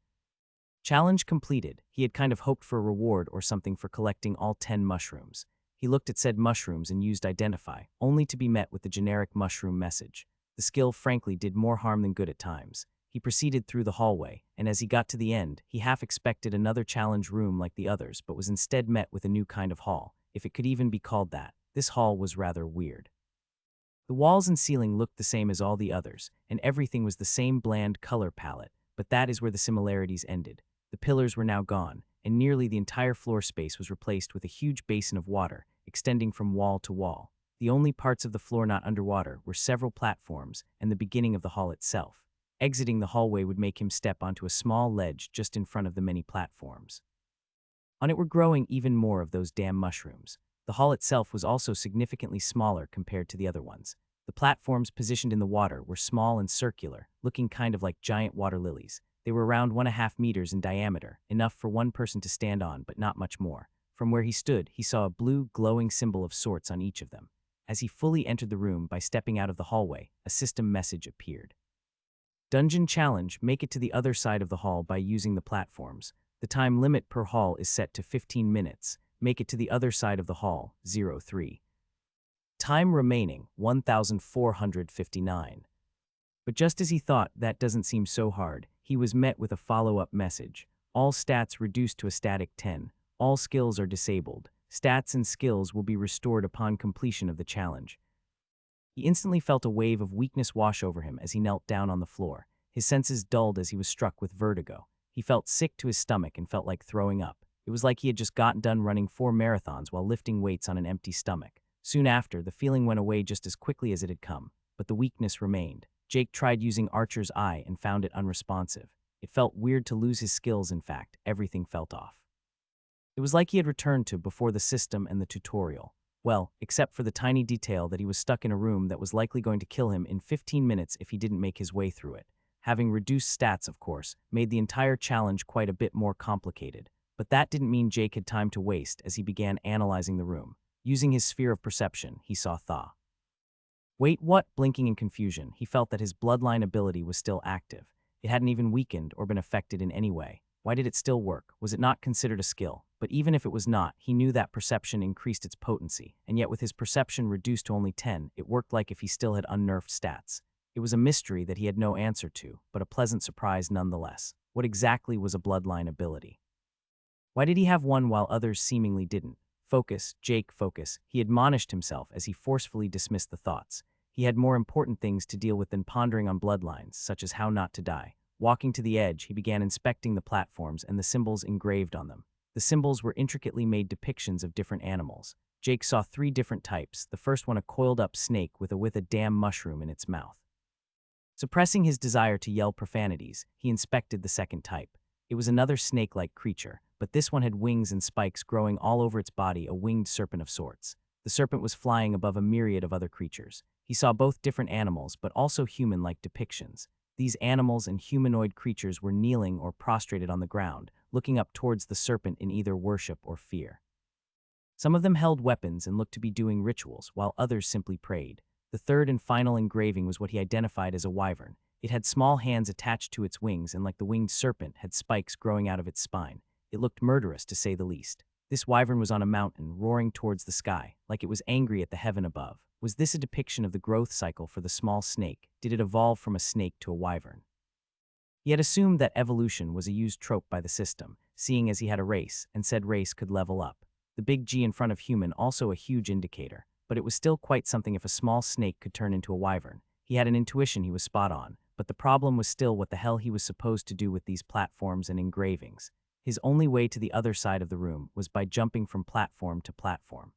Challenge completed. He had kind of hoped for a reward or something for collecting all 10 mushrooms. He looked at said mushrooms and used identify, only to be met with the generic mushroom message. The skill frankly did more harm than good at times. He proceeded through the hallway, and as he got to the end, he half expected another challenge room like the others, but was instead met with a new kind of hall, if it could even be called that. This hall was rather weird. The walls and ceiling looked the same as all the others, and everything was the same bland color palette, but that is where the similarities ended. The pillars were now gone, and nearly the entire floor space was replaced with a huge basin of water, extending from wall to wall. The only parts of the floor not underwater were several platforms and the beginning of the hall itself. Exiting the hallway would make him step onto a small ledge just in front of the many platforms. On it were growing even more of those damn mushrooms. The hall itself was also significantly smaller compared to the other ones. The platforms positioned in the water were small and circular, looking kind of like giant water lilies. They were around 1.5 meters in diameter, enough for one person to stand on, but not much more. From where he stood, he saw a blue, glowing symbol of sorts on each of them. As he fully entered the room by stepping out of the hallway, a system message appeared. Dungeon challenge: make it to the other side of the hall by using the platforms. The time limit per hall is set to 15 minutes. Make it to the other side of the hall, 03. Time remaining, 1,459. But just as he thought that doesn't seem so hard, he was met with a follow-up message. All stats reduced to a static 10. All skills are disabled. Stats and skills will be restored upon completion of the challenge. He instantly felt a wave of weakness wash over him as he knelt down on the floor. His senses dulled as he was struck with vertigo. He felt sick to his stomach and felt like throwing up. It was like he had just gotten done running 4 marathons while lifting weights on an empty stomach. Soon after, the feeling went away just as quickly as it had come, but the weakness remained. Jake tried using Archer's Eye and found it unresponsive. It felt weird to lose his skills, in fact. Everything felt off. It was like he had returned to before the system and the tutorial. Well, except for the tiny detail that he was stuck in a room that was likely going to kill him in 15 minutes if he didn't make his way through it. Having reduced stats, of course, made the entire challenge quite a bit more complicated. But that didn't mean Jake had time to waste as he began analyzing the room. Using his sphere of perception, he saw Thaw. Wait, what? Blinking in confusion, he felt that his bloodline ability was still active. It hadn't even weakened or been affected in any way. Why did it still work? Was it not considered a skill? But even if it was not, he knew that perception increased its potency, and yet with his perception reduced to only 10, it worked like if he still had unnerfed stats. It was a mystery that he had no answer to, but a pleasant surprise nonetheless. What exactly was a bloodline ability? Why did he have one while others seemingly didn't? Focus, Jake, focus, he admonished himself as he forcefully dismissed the thoughts. He had more important things to deal with than pondering on bloodlines, such as how not to die. Walking to the edge, he began inspecting the platforms and the symbols engraved on them. The symbols were intricately made depictions of different animals. Jake saw 3 different types, the first one a coiled-up snake with a damn mushroom in its mouth. Suppressing his desire to yell profanities, he inspected the second type. It was another snake-like creature, but this one had wings and spikes growing all over its body, a winged serpent of sorts. The serpent was flying above a myriad of other creatures. He saw both different animals, but also human-like depictions. These animals and humanoid creatures were kneeling or prostrated on the ground, looking up towards the serpent in either worship or fear. Some of them held weapons and looked to be doing rituals, while others simply prayed. The third and final engraving was what he identified as a wyvern. It had small hands attached to its wings and, like the winged serpent, had spikes growing out of its spine. It looked murderous, to say the least. This wyvern was on a mountain, roaring towards the sky, like it was angry at the heaven above. Was this a depiction of the growth cycle for the small snake? Did it evolve from a snake to a wyvern? He had assumed that evolution was a used trope by the system, seeing as he had a race, and said race could level up. The big G in front of human also a huge indicator, but it was still quite something if a small snake could turn into a wyvern. He had an intuition he was spot on, but the problem was still what the hell he was supposed to do with these platforms and engravings. His only way to the other side of the room was by jumping from platform to platform.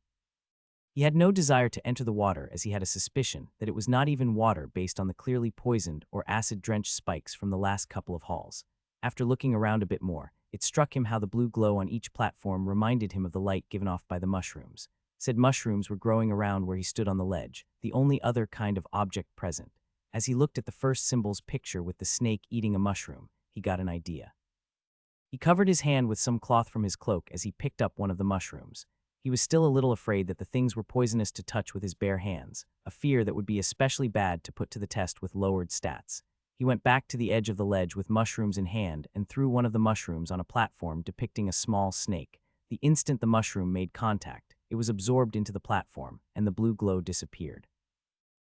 He had no desire to enter the water, as he had a suspicion that it was not even water based on the clearly poisoned or acid-drenched spikes from the last couple of halls. After looking around a bit more, it struck him how the blue glow on each platform reminded him of the light given off by the mushrooms. Said mushrooms were growing around where he stood on the ledge, the only other kind of object present. As he looked at the first symbol's picture with the snake eating a mushroom, he got an idea. He covered his hand with some cloth from his cloak as he picked up one of the mushrooms. He was still a little afraid that the things were poisonous to touch with his bare hands, a fear that would be especially bad to put to the test with lowered stats. He went back to the edge of the ledge with mushrooms in hand and threw one of the mushrooms on a platform depicting a small snake. The instant the mushroom made contact, it was absorbed into the platform, and the blue glow disappeared.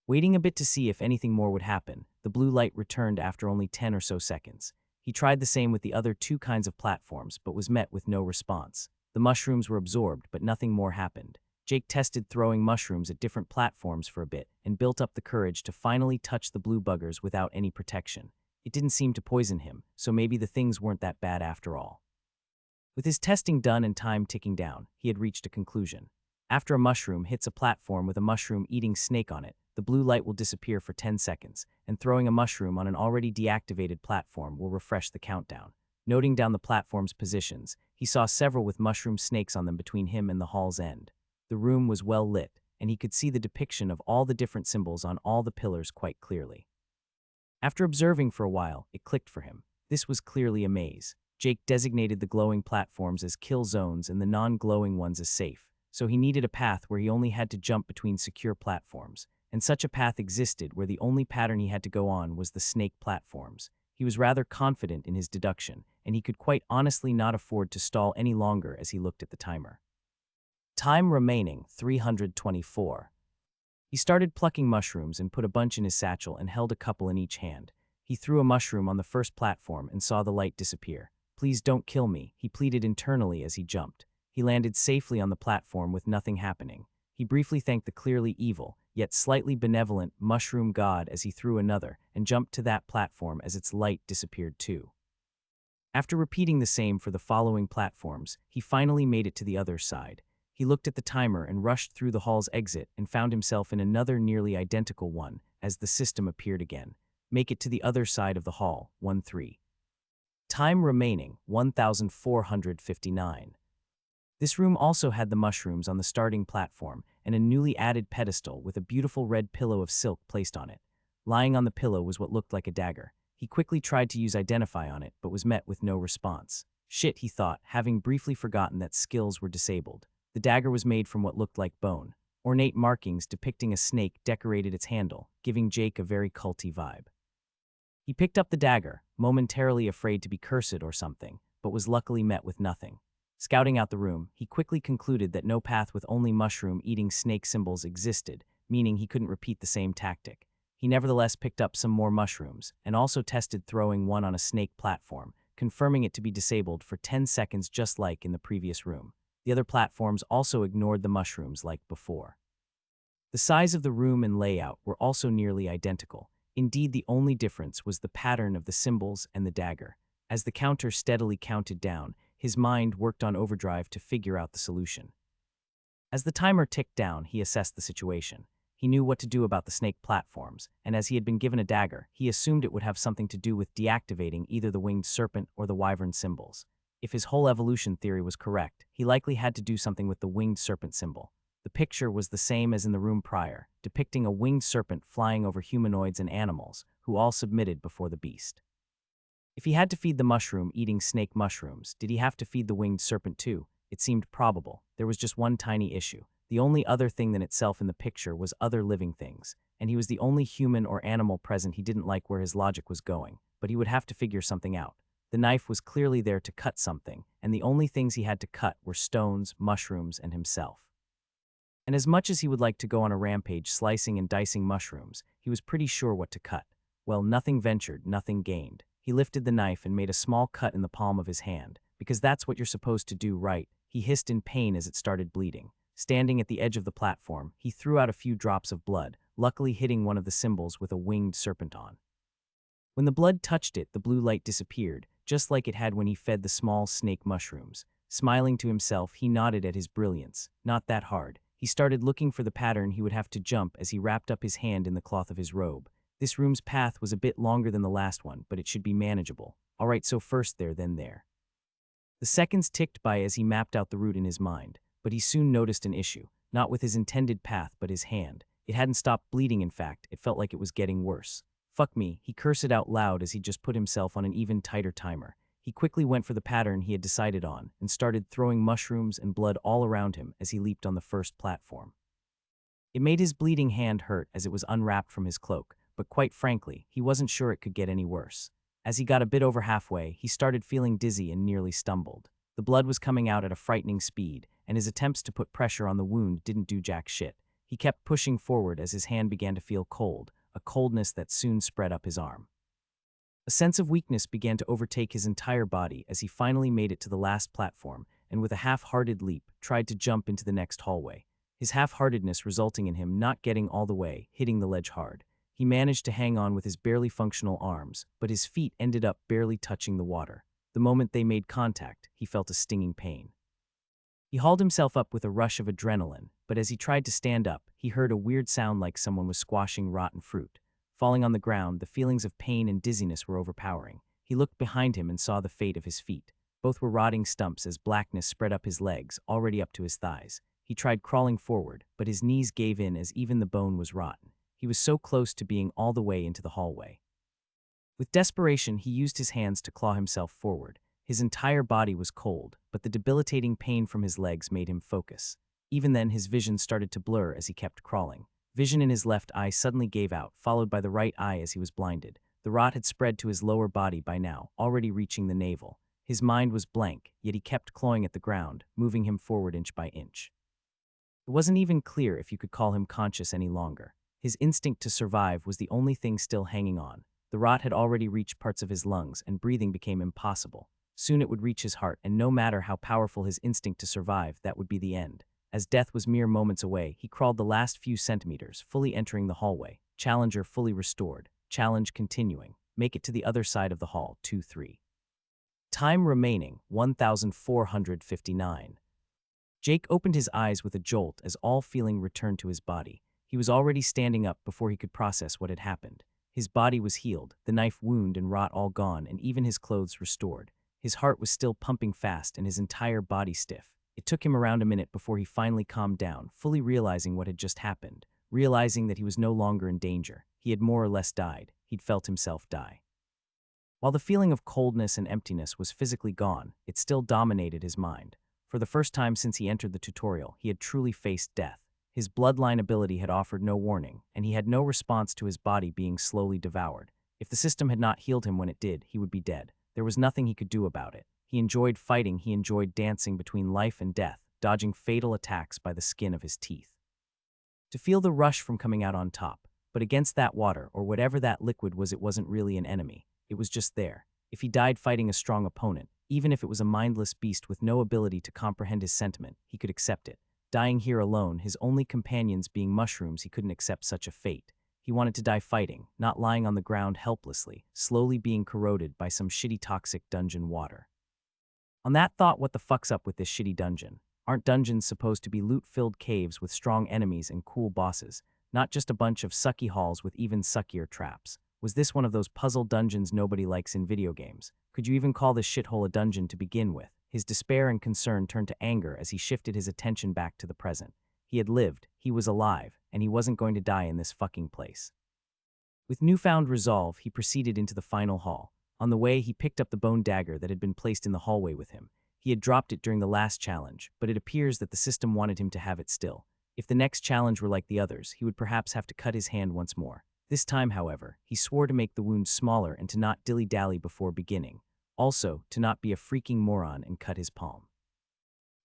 Waiting a bit to see if anything more would happen, the blue light returned after only 10 or so seconds. He tried the same with the other 2 kinds of platforms, but was met with no response. The mushrooms were absorbed, but nothing more happened. Jake tested throwing mushrooms at different platforms for a bit and built up the courage to finally touch the blue buggers without any protection. It didn't seem to poison him, so maybe the things weren't that bad after all. With his testing done and time ticking down, he had reached a conclusion. After a mushroom hits a platform with a mushroom-eating snake on it, the blue light will disappear for 10 seconds, and throwing a mushroom on an already deactivated platform will refresh the countdown. Noting down the platform's positions, he saw several with mushroom snakes on them between him and the hall's end. The room was well lit, and he could see the depiction of all the different symbols on all the pillars quite clearly. After observing for a while, it clicked for him. This was clearly a maze. Jake designated the glowing platforms as kill zones and the non-glowing ones as safe, so he needed a path where he only had to jump between secure platforms, and such a path existed where the only pattern he had to go on was the snake platforms. He was rather confident in his deduction, and he could quite honestly not afford to stall any longer as he looked at the timer. Time remaining, 324. He started plucking mushrooms and put a bunch in his satchel and held a couple in each hand. He threw a mushroom on the first platform and saw the light disappear. "Please don't kill me," he pleaded internally as he jumped. He landed safely on the platform with nothing happening. He briefly thanked the clearly evil, yet slightly benevolent, mushroom god as he threw another and jumped to that platform as its light disappeared too. After repeating the same for the following platforms, he finally made it to the other side. He looked at the timer and rushed through the hall's exit and found himself in another nearly identical one as the system appeared again. Make it to the other side of the hall, 1-3. Time remaining, 1459. This room also had the mushrooms on the starting platform and a newly added pedestal with a beautiful red pillow of silk placed on it. Lying on the pillow was what looked like a dagger. He quickly tried to use Identify on it, but was met with no response. Shit, he thought, having briefly forgotten that skills were disabled. The dagger was made from what looked like bone. Ornate markings depicting a snake decorated its handle, giving Jake a very culty vibe. He picked up the dagger, momentarily afraid to be cursed or something, but was luckily met with nothing. Scouting out the room, he quickly concluded that no path with only mushroom-eating snake symbols existed, meaning he couldn't repeat the same tactic. He nevertheless picked up some more mushrooms, and also tested throwing one on a snake platform, confirming it to be disabled for 10 seconds just like in the previous room. The other platforms also ignored the mushrooms like before. The size of the room and layout were also nearly identical. Indeed, the only difference was the pattern of the symbols and the dagger. As the counter steadily counted down, his mind worked on overdrive to figure out the solution. As the timer ticked down, he assessed the situation. He knew what to do about the snake platforms, and as he had been given a dagger, he assumed it would have something to do with deactivating either the winged serpent or the wyvern symbols. If his whole evolution theory was correct, he likely had to do something with the winged serpent symbol. The picture was the same as in the room prior, depicting a winged serpent flying over humanoids and animals, who all submitted before the beast. If he had to feed the mushroom-eating snake mushrooms, did he have to feed the winged serpent too? It seemed probable. There was just one tiny issue. The only other thing than itself in the picture was other living things, and he was the only human or animal present. He didn't like where his logic was going, but he would have to figure something out. The knife was clearly there to cut something, and the only things he had to cut were stones, mushrooms, and himself. And as much as he would like to go on a rampage slicing and dicing mushrooms, he was pretty sure what to cut. Well, nothing ventured, nothing gained. He lifted the knife and made a small cut in the palm of his hand, because that's what you're supposed to do, right? He hissed in pain as it started bleeding. Standing at the edge of the platform, he threw out a few drops of blood, luckily hitting one of the symbols with a winged serpent on. When the blood touched it, the blue light disappeared, just like it had when he fed the small snake mushrooms. Smiling to himself, he nodded at his brilliance. Not that hard. He started looking for the pattern he would have to jump as he wrapped up his hand in the cloth of his robe. This room's path was a bit longer than the last one, but it should be manageable. All right, so first there, then there. The seconds ticked by as he mapped out the route in his mind, but he soon noticed an issue, not with his intended path but his hand. It hadn't stopped bleeding, in fact, it felt like it was getting worse. Fuck me, he cursed it out loud as he just put himself on an even tighter timer. He quickly went for the pattern he had decided on and started throwing mushrooms and blood all around him as he leaped on the first platform. It made his bleeding hand hurt as it was unwrapped from his cloak, but quite frankly, he wasn't sure it could get any worse. As he got a bit over halfway, he started feeling dizzy and nearly stumbled. The blood was coming out at a frightening speed, and his attempts to put pressure on the wound didn't do jack shit. He kept pushing forward as his hand began to feel cold, a coldness that soon spread up his arm. A sense of weakness began to overtake his entire body as he finally made it to the last platform and with a half-hearted leap tried to jump into the next hallway. His half-heartedness resulting in him not getting all the way, hitting the ledge hard. He managed to hang on with his barely functional arms, but his feet ended up barely touching the water. The moment they made contact, he felt a stinging pain. He hauled himself up with a rush of adrenaline, but as he tried to stand up, he heard a weird sound like someone was squashing rotten fruit. Falling on the ground, the feelings of pain and dizziness were overpowering. He looked behind him and saw the fate of his feet. Both were rotting stumps as blackness spread up his legs, already up to his thighs. He tried crawling forward, but his knees gave in as even the bone was rotten. He was so close to being all the way into the hallway. With desperation, he used his hands to claw himself forward. His entire body was cold, but the debilitating pain from his legs made him focus. Even then, his vision started to blur as he kept crawling. Vision in his left eye suddenly gave out, followed by the right eye as he was blinded. The rot had spread to his lower body by now, already reaching the navel. His mind was blank, yet he kept clawing at the ground, moving him forward inch by inch. It wasn't even clear if you could call him conscious any longer. His instinct to survive was the only thing still hanging on. The rot had already reached parts of his lungs, and breathing became impossible. Soon it would reach his heart, and no matter how powerful his instinct to survive, that would be the end. As death was mere moments away, he crawled the last few centimeters, fully entering the hallway. Challenger fully restored. Challenge continuing. Make it to the other side of the hall, 2-3. Time remaining, 1,459. Jake opened his eyes with a jolt as all feeling returned to his body. He was already standing up before he could process what had happened. His body was healed, the knife wound and rot all gone, and even his clothes restored. His heart was still pumping fast and his entire body stiff. It took him around a minute before he finally calmed down, fully realizing what had just happened, realizing that he was no longer in danger. He had more or less died. He'd felt himself die. While the feeling of coldness and emptiness was physically gone, it still dominated his mind. For the first time since he entered the tutorial, he had truly faced death. His bloodline ability had offered no warning, and he had no response to his body being slowly devoured. If the system had not healed him when it did, he would be dead. There was nothing he could do about it. He enjoyed fighting, he enjoyed dancing between life and death, dodging fatal attacks by the skin of his teeth. To feel the rush from coming out on top, but against that water, or whatever that liquid was, it wasn't really an enemy. It was just there. If he died fighting a strong opponent, even if it was a mindless beast with no ability to comprehend his sentiment, he could accept it. Dying here alone, his only companions being mushrooms, he couldn't accept such a fate. He wanted to die fighting, not lying on the ground helplessly, slowly being corroded by some shitty toxic dungeon water. On that thought, what the fuck's up with this shitty dungeon? Aren't dungeons supposed to be loot-filled caves with strong enemies and cool bosses, not just a bunch of sucky halls with even suckier traps? Was this one of those puzzle dungeons nobody likes in video games? Could you even call this shithole a dungeon to begin with? His despair and concern turned to anger as he shifted his attention back to the present. He had lived, he was alive, and he wasn't going to die in this fucking place. With newfound resolve, he proceeded into the final hall. On the way, he picked up the bone dagger that had been placed in the hallway with him. He had dropped it during the last challenge, but it appears that the system wanted him to have it still. If the next challenge were like the others, he would perhaps have to cut his hand once more. This time, however, he swore to make the wound smaller and to not dilly-dally before beginning. Also, to not be a freaking moron and cut his palm.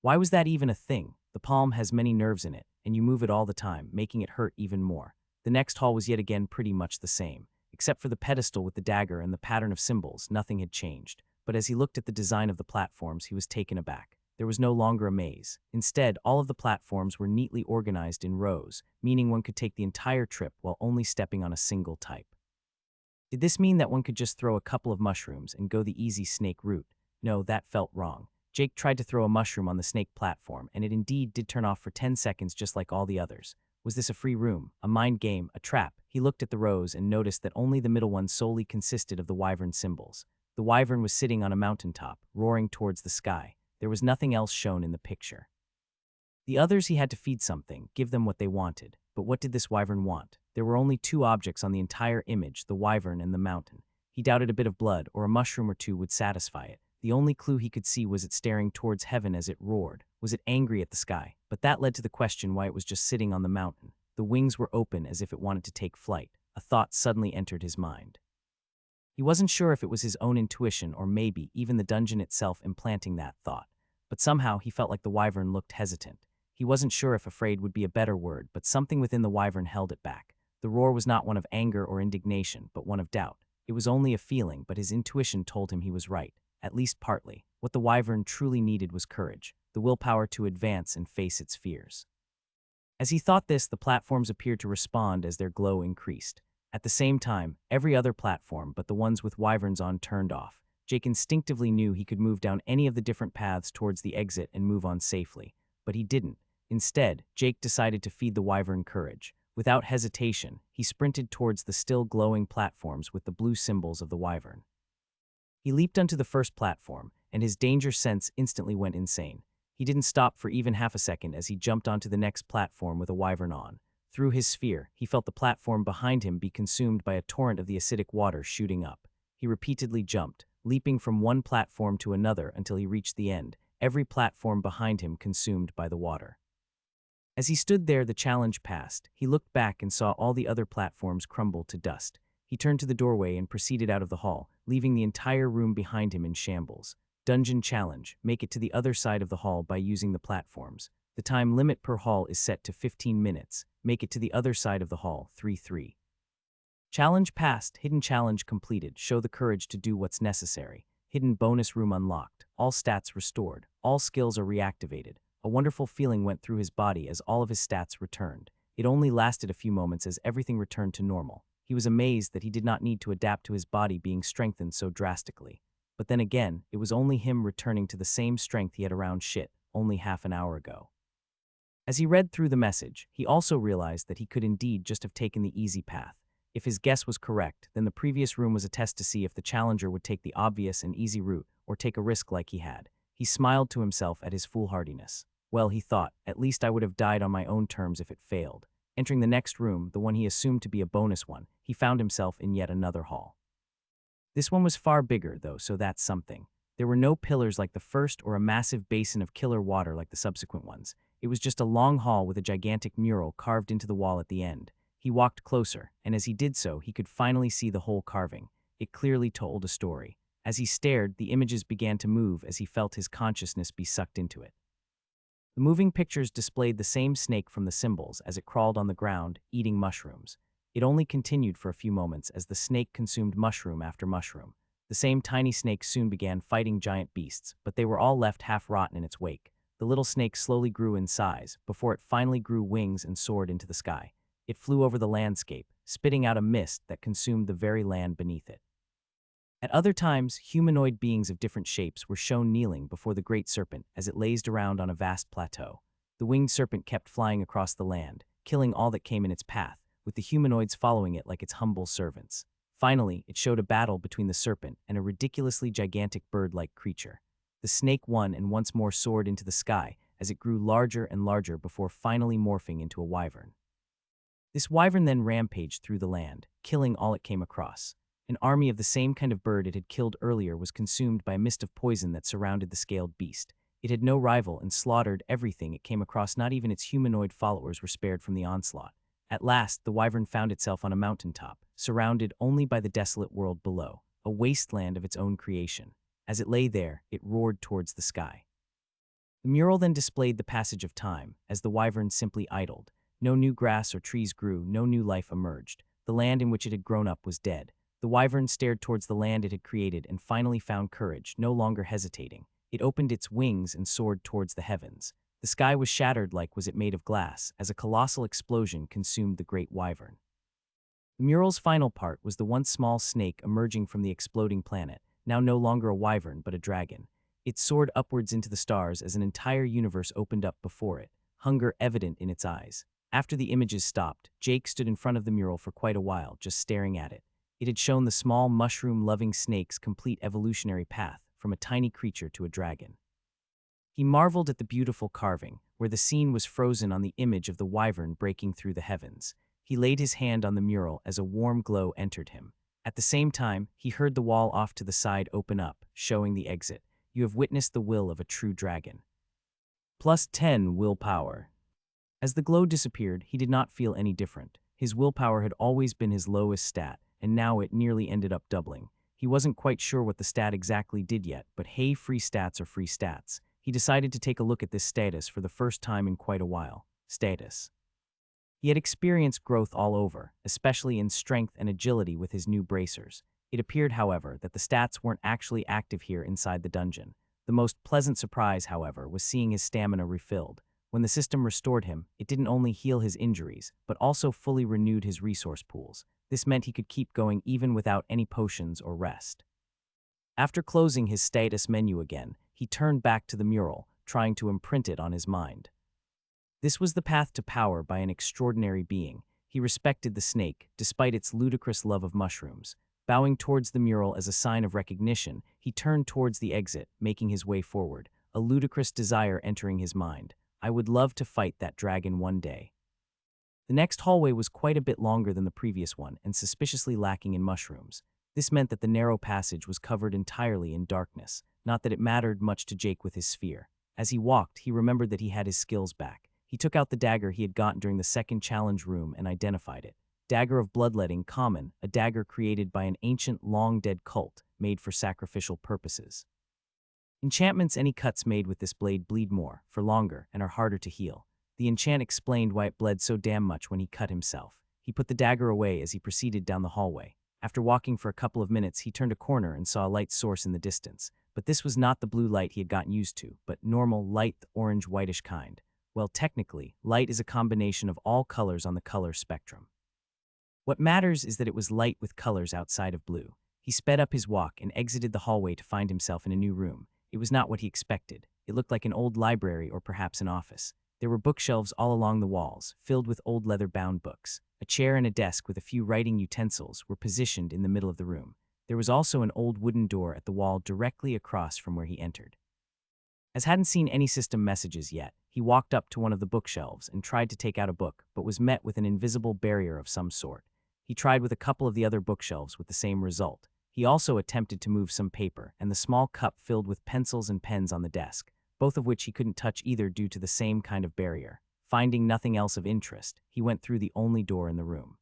Why was that even a thing? The palm has many nerves in it, and you move it all the time, making it hurt even more. The next hall was yet again pretty much the same. Except for the pedestal with the dagger and the pattern of symbols, nothing had changed. But as he looked at the design of the platforms, he was taken aback. There was no longer a maze. Instead, all of the platforms were neatly organized in rows, meaning one could take the entire trip while only stepping on a single type. Did this mean that one could just throw a couple of mushrooms and go the easy snake route? No, that felt wrong. Jake tried to throw a mushroom on the snake platform, and it indeed did turn off for 10 seconds just like all the others. Was this a free room, a mind game, a trap? He looked at the rows and noticed that only the middle one solely consisted of the wyvern symbols. The wyvern was sitting on a mountaintop, roaring towards the sky. There was nothing else shown in the picture. The others he had to feed something, give them what they wanted. But what did this wyvern want? There were only two objects on the entire image, the wyvern and the mountain. He doubted a bit of blood or a mushroom or two would satisfy it. The only clue he could see was it staring towards heaven as it roared. Was it angry at the sky? But that led to the question why it was just sitting on the mountain. The wings were open as if it wanted to take flight. A thought suddenly entered his mind. He wasn't sure if it was his own intuition or maybe even the dungeon itself implanting that thought. But somehow he felt like the wyvern looked hesitant. He wasn't sure if afraid would be a better word, but something within the wyvern held it back. The roar was not one of anger or indignation, but one of doubt. It was only a feeling, but his intuition told him he was right. At least partly. What the wyvern truly needed was courage, the willpower to advance and face its fears. As he thought this, the platforms appeared to respond as their glow increased. At the same time, every other platform but the ones with wyverns on turned off. Jake instinctively knew he could move down any of the different paths towards the exit and move on safely. But he didn't. Instead, Jake decided to feed the wyvern courage. Without hesitation, he sprinted towards the still glowing platforms with the blue symbols of the wyvern. He leaped onto the first platform, and his danger sense instantly went insane. He didn't stop for even half a second as he jumped onto the next platform with a wyvern on. Through his sphere, he felt the platform behind him be consumed by a torrent of the acidic water shooting up. He repeatedly jumped, leaping from one platform to another until he reached the end, every platform behind him consumed by the water. As he stood there, the challenge passed. He looked back and saw all the other platforms crumble to dust. He turned to the doorway and proceeded out of the hall, leaving the entire room behind him in shambles. Dungeon challenge. Make it to the other side of the hall by using the platforms. The time limit per hall is set to 15 minutes. Make it to the other side of the hall, 3-3. Challenge passed. Hidden challenge completed. Show the courage to do what's necessary. Hidden bonus room unlocked. All stats restored. All skills are reactivated. A wonderful feeling went through his body as all of his stats returned. It only lasted a few moments as everything returned to normal. He was amazed that he did not need to adapt to his body being strengthened so drastically. But then again, it was only him returning to the same strength he had around shit only half an hour ago. As he read through the message, he also realized that he could indeed just have taken the easy path. If his guess was correct, then the previous room was a test to see if the challenger would take the obvious and easy route or take a risk like he had. He smiled to himself at his foolhardiness. Well, he thought, at least I would have died on my own terms if it failed. Entering the next room, the one he assumed to be a bonus one, he found himself in yet another hall. This one was far bigger, though, so that's something. There were no pillars like the first or a massive basin of killer water like the subsequent ones. It was just a long hall with a gigantic mural carved into the wall at the end. He walked closer, and as he did so, he could finally see the whole carving. It clearly told a story. As he stared, the images began to move as he felt his consciousness be sucked into it. The moving pictures displayed the same snake from the symbols as it crawled on the ground, eating mushrooms. It only continued for a few moments as the snake consumed mushroom after mushroom. The same tiny snake soon began fighting giant beasts, but they were all left half-rotten in its wake. The little snake slowly grew in size, before it finally grew wings and soared into the sky. It flew over the landscape, spitting out a mist that consumed the very land beneath it. At other times, humanoid beings of different shapes were shown kneeling before the great serpent as it lazed around on a vast plateau. The winged serpent kept flying across the land, killing all that came in its path, with the humanoids following it like its humble servants. Finally, it showed a battle between the serpent and a ridiculously gigantic bird-like creature. The snake won and once more soared into the sky as it grew larger and larger before finally morphing into a wyvern. This wyvern then rampaged through the land, killing all it came across. An army of the same kind of bird it had killed earlier was consumed by a mist of poison that surrounded the scaled beast. It had no rival and slaughtered everything it came across. Not even its humanoid followers were spared from the onslaught. At last, the wyvern found itself on a mountaintop, surrounded only by the desolate world below, a wasteland of its own creation. As it lay there, it roared towards the sky. The mural then displayed the passage of time, as the wyvern simply idled. No new grass or trees grew, no new life emerged. The land in which it had grown up was dead. The wyvern stared towards the land it had created and finally found courage, no longer hesitating. It opened its wings and soared towards the heavens. The sky was shattered like was it made of glass, as a colossal explosion consumed the great wyvern. The mural's final part was the once small snake emerging from the exploding planet, now no longer a wyvern but a dragon. It soared upwards into the stars as an entire universe opened up before it, hunger evident in its eyes. After the images stopped, Jake stood in front of the mural for quite a while, just staring at it. It had shown the small mushroom-loving snake's complete evolutionary path, from a tiny creature to a dragon. He marveled at the beautiful carving, where the scene was frozen on the image of the wyvern breaking through the heavens. He laid his hand on the mural as a warm glow entered him. At the same time, he heard the wall off to the side open up, showing the exit. You have witnessed the will of a true dragon. Plus 10 willpower. As the glow disappeared, he did not feel any different. His willpower had always been his lowest stat, and now it nearly ended up doubling. He wasn't quite sure what the stat exactly did yet, but hey, free stats are free stats. He decided to take a look at this status for the first time in quite a while. Status. He had experienced growth all over, especially in strength and agility with his new bracers. It appeared, however, that the stats weren't actually active here inside the dungeon. The most pleasant surprise, however, was seeing his stamina refilled. When the system restored him, it didn't only heal his injuries, but also fully renewed his resource pools. This meant he could keep going even without any potions or rest. After closing his status menu again, he turned back to the mural, trying to imprint it on his mind. This was the path to power by an extraordinary being. He respected the snake, despite its ludicrous love of mushrooms. Bowing towards the mural as a sign of recognition, he turned towards the exit, making his way forward, a ludicrous desire entering his mind. I would love to fight that dragon one day. The next hallway was quite a bit longer than the previous one and suspiciously lacking in mushrooms. This meant that the narrow passage was covered entirely in darkness, not that it mattered much to Jake with his sphere. As he walked, he remembered that he had his skills back. He took out the dagger he had gotten during the second challenge room and identified it. Dagger of bloodletting, common, a dagger created by an ancient, long-dead cult, made for sacrificial purposes. Enchantments any cuts made with this blade bleed more, for longer, and are harder to heal. The enchant explained why it bled so damn much when he cut himself. He put the dagger away as he proceeded down the hallway. After walking for a couple of minutes, he turned a corner and saw a light source in the distance. But this was not the blue light he had gotten used to, but normal, light, orange-whitish kind. Well, technically, light is a combination of all colors on the color spectrum. What matters is that it was light with colors outside of blue. He sped up his walk and exited the hallway to find himself in a new room. It was not what he expected. It looked like an old library or perhaps an office. There were bookshelves all along the walls, filled with old leather-bound books. A chair and a desk with a few writing utensils were positioned in the middle of the room. There was also an old wooden door at the wall directly across from where he entered. As hadn't seen any system messages yet, he walked up to one of the bookshelves and tried to take out a book, but was met with an invisible barrier of some sort. He tried with a couple of the other bookshelves with the same result. He also attempted to move some paper and the small cup filled with pencils and pens on the desk, both of which he couldn't touch either due to the same kind of barrier. Finding nothing else of interest, he went through the only door in the room.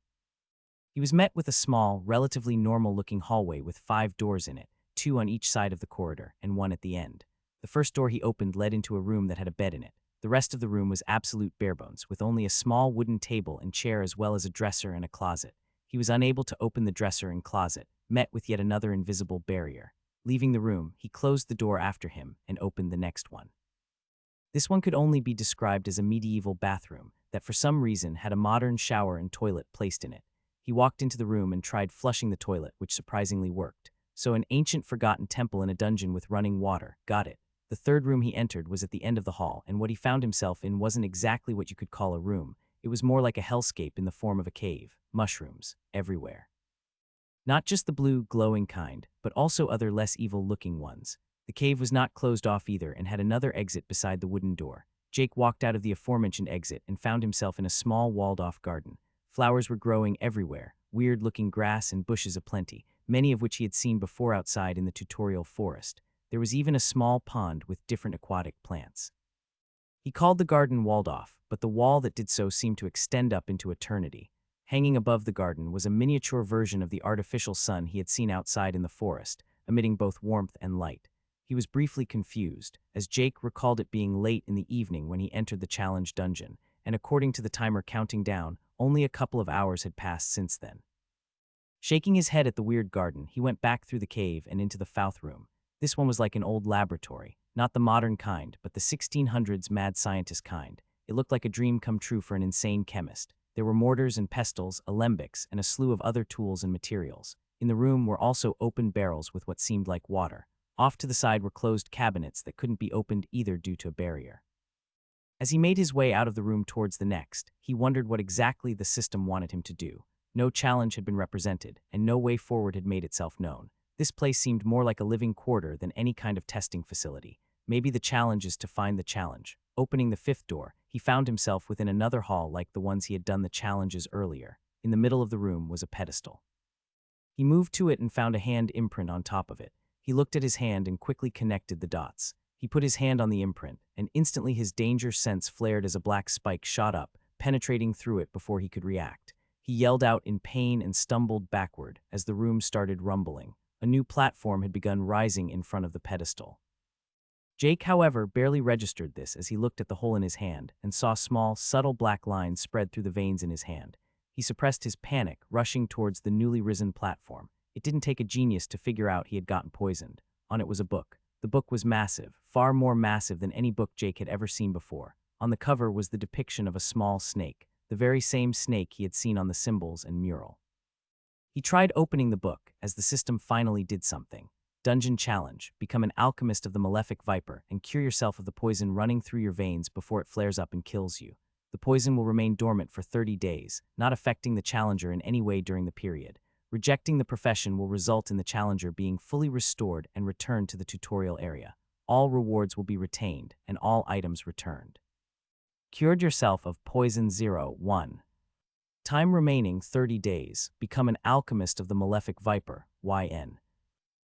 He was met with a small, relatively normal-looking hallway with 5 doors in it, 2 on each side of the corridor and 1 at the end. The first door he opened led into a room that had a bed in it. The rest of the room was absolute barebones, with only a small wooden table and chair as well as a dresser and a closet. He was unable to open the dresser and closet, met with yet another invisible barrier. Leaving the room, he closed the door after him and opened the next one. This one could only be described as a medieval bathroom that for some reason had a modern shower and toilet placed in it. He walked into the room and tried flushing the toilet, which surprisingly worked. So an ancient forgotten temple in a dungeon with running water. Got it. The third room he entered was at the end of the hall, and what he found himself in wasn't exactly what you could call a room. It was more like a hellscape in the form of a cave. Mushrooms everywhere. Not just the blue, glowing kind, but also other less evil-looking ones. The cave was not closed off either and had another exit beside the wooden door. Jake walked out of the aforementioned exit and found himself in a small walled-off garden. Flowers were growing everywhere, weird-looking grass and bushes aplenty, many of which he had seen before outside in the tutorial forest. There was even a small pond with different aquatic plants. He called the garden walled off, but the wall that did so seemed to extend up into eternity. Hanging above the garden was a miniature version of the artificial sun he had seen outside in the forest, emitting both warmth and light. He was briefly confused, as Jake recalled it being late in the evening when he entered the challenge dungeon, and according to the timer counting down, only a couple of hours had passed since then. Shaking his head at the weird garden, he went back through the cave and into the fifth room. This one was like an old laboratory, not the modern kind, but the 1600s mad scientist kind. It looked like a dream come true for an insane chemist. There were mortars and pestles, alembics, and a slew of other tools and materials. In the room were also open barrels with what seemed like water. Off to the side were closed cabinets that couldn't be opened either due to a barrier. As he made his way out of the room towards the next, he wondered what exactly the system wanted him to do. No challenge had been represented, and no way forward had made itself known. This place seemed more like a living quarter than any kind of testing facility. Maybe the challenge is to find the challenge. Opening the fifth door, he found himself within another hall like the ones he had done the challenges earlier. In the middle of the room was a pedestal. He moved to it and found a hand imprint on top of it. He looked at his hand and quickly connected the dots. He put his hand on the imprint, and instantly his danger sense flared as a black spike shot up, penetrating through it before he could react. He yelled out in pain and stumbled backward as the room started rumbling. A new platform had begun rising in front of the pedestal. Jake, however, barely registered this as he looked at the hole in his hand and saw small, subtle black lines spread through the veins in his hand. He suppressed his panic, rushing towards the newly risen platform. It didn't take a genius to figure out he had gotten poisoned. On it was a book. The book was massive, far more massive than any book Jake had ever seen before. On the cover was the depiction of a small snake, the very same snake he had seen on the symbols and mural. He tried opening the book, as the system finally did something. Dungeon challenge: become an alchemist of the malefic viper and cure yourself of the poison running through your veins before it flares up and kills you. The poison will remain dormant for 30 days, not affecting the challenger in any way during the period. Rejecting the profession will result in the challenger being fully restored and returned to the tutorial area. All rewards will be retained and all items returned. Cured yourself of poison 01. Time remaining 30 days. Become an alchemist of the malefic viper, YN.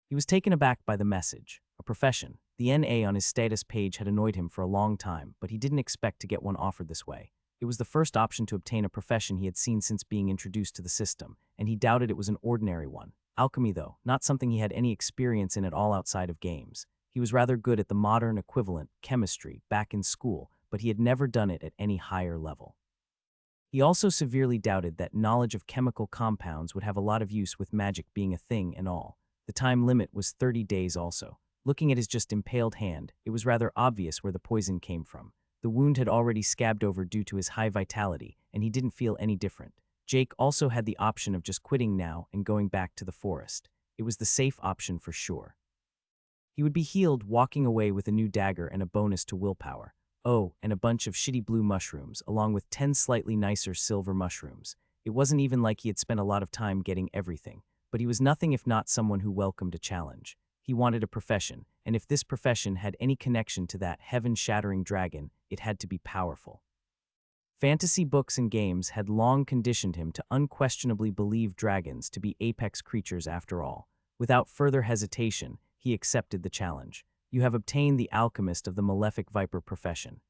He was taken aback by the message. A profession. The NA on his status page had annoyed him for a long time, but he didn't expect to get one offered this way. It was the first option to obtain a profession he had seen since being introduced to the system, and he doubted it was an ordinary one. Alchemy, though, not something he had any experience in at all outside of games. He was rather good at the modern equivalent, chemistry, back in school, but he had never done it at any higher level. He also severely doubted that knowledge of chemical compounds would have a lot of use with magic being a thing and all. The time limit was 30 days also. Looking at his just impaled hand, it was rather obvious where the poison came from. The wound had already scabbed over due to his high vitality, and he didn't feel any different. Jake also had the option of just quitting now and going back to the forest. It was the safe option for sure. He would be healed walking away with a new dagger and a bonus to willpower. Oh, and a bunch of shitty blue mushrooms, along with 10 slightly nicer silver mushrooms. It wasn't even like he had spent a lot of time getting everything, but he was nothing if not someone who welcomed a challenge. He wanted a profession, and if this profession had any connection to that heaven-shattering dragon, it had to be powerful. Fantasy books and games had long conditioned him to unquestionably believe dragons to be apex creatures after all. Without further hesitation, he accepted the challenge. You have obtained the alchemist of the malefic viper profession.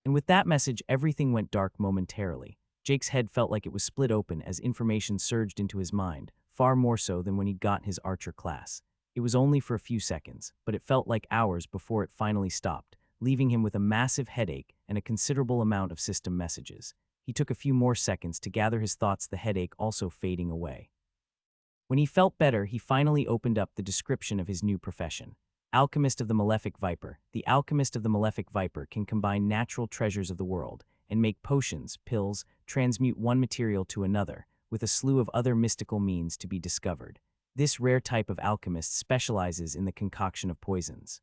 And with that message, everything went dark momentarily. Jake's head felt like it was split open as information surged into his mind, far more so than when he'd gotten his archer class. It was only for a few seconds, but it felt like hours before it finally stopped, leaving him with a massive headache and a considerable amount of system messages. He took a few more seconds to gather his thoughts, the headache also fading away. When he felt better, he finally opened up the description of his new profession. Alchemist of the Malefic Viper. The alchemist of the Malefic Viper can combine natural treasures of the world and make potions, pills, transmute one material to another, with a slew of other mystical means to be discovered. This rare type of alchemist specializes in the concoction of poisons.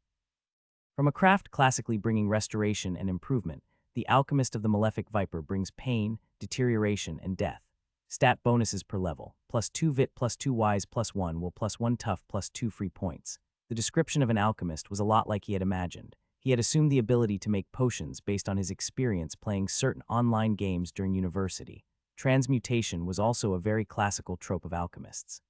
From a craft classically bringing restoration and improvement, the alchemist of the malefic viper brings pain, deterioration, and death. Stat bonuses per level: +2 vit, +2 wise, +1 will, +1 tough, +2 free points. The description of an alchemist was a lot like he had imagined. He had assumed the ability to make potions based on his experience playing certain online games during university. Transmutation was also a very classical trope of alchemists.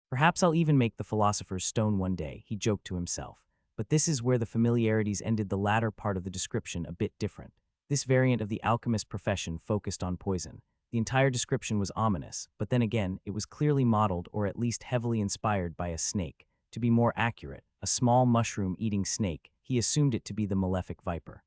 Perhaps I'll even make the philosopher's stone one day, he joked to himself. But this is where the familiarities ended. The latter part of the description a bit different. This variant of the alchemist profession focused on poison. The entire description was ominous, but then again, it was clearly modeled or at least heavily inspired by a snake. To be more accurate, a small mushroom-eating snake. He assumed it to be the malefic viper.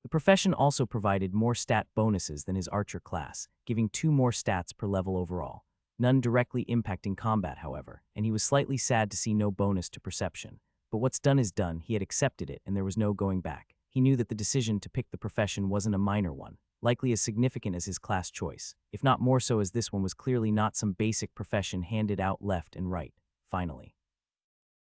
The profession also provided more stat bonuses than his archer class, giving 2 more stats per level overall. None directly impacting combat, however, and he was slightly sad to see no bonus to perception. But what's done is done. He had accepted it, and there was no going back. He knew that the decision to pick the profession wasn't a minor one, likely as significant as his class choice, if not more so, as this one was clearly not some basic profession handed out left and right. Finally,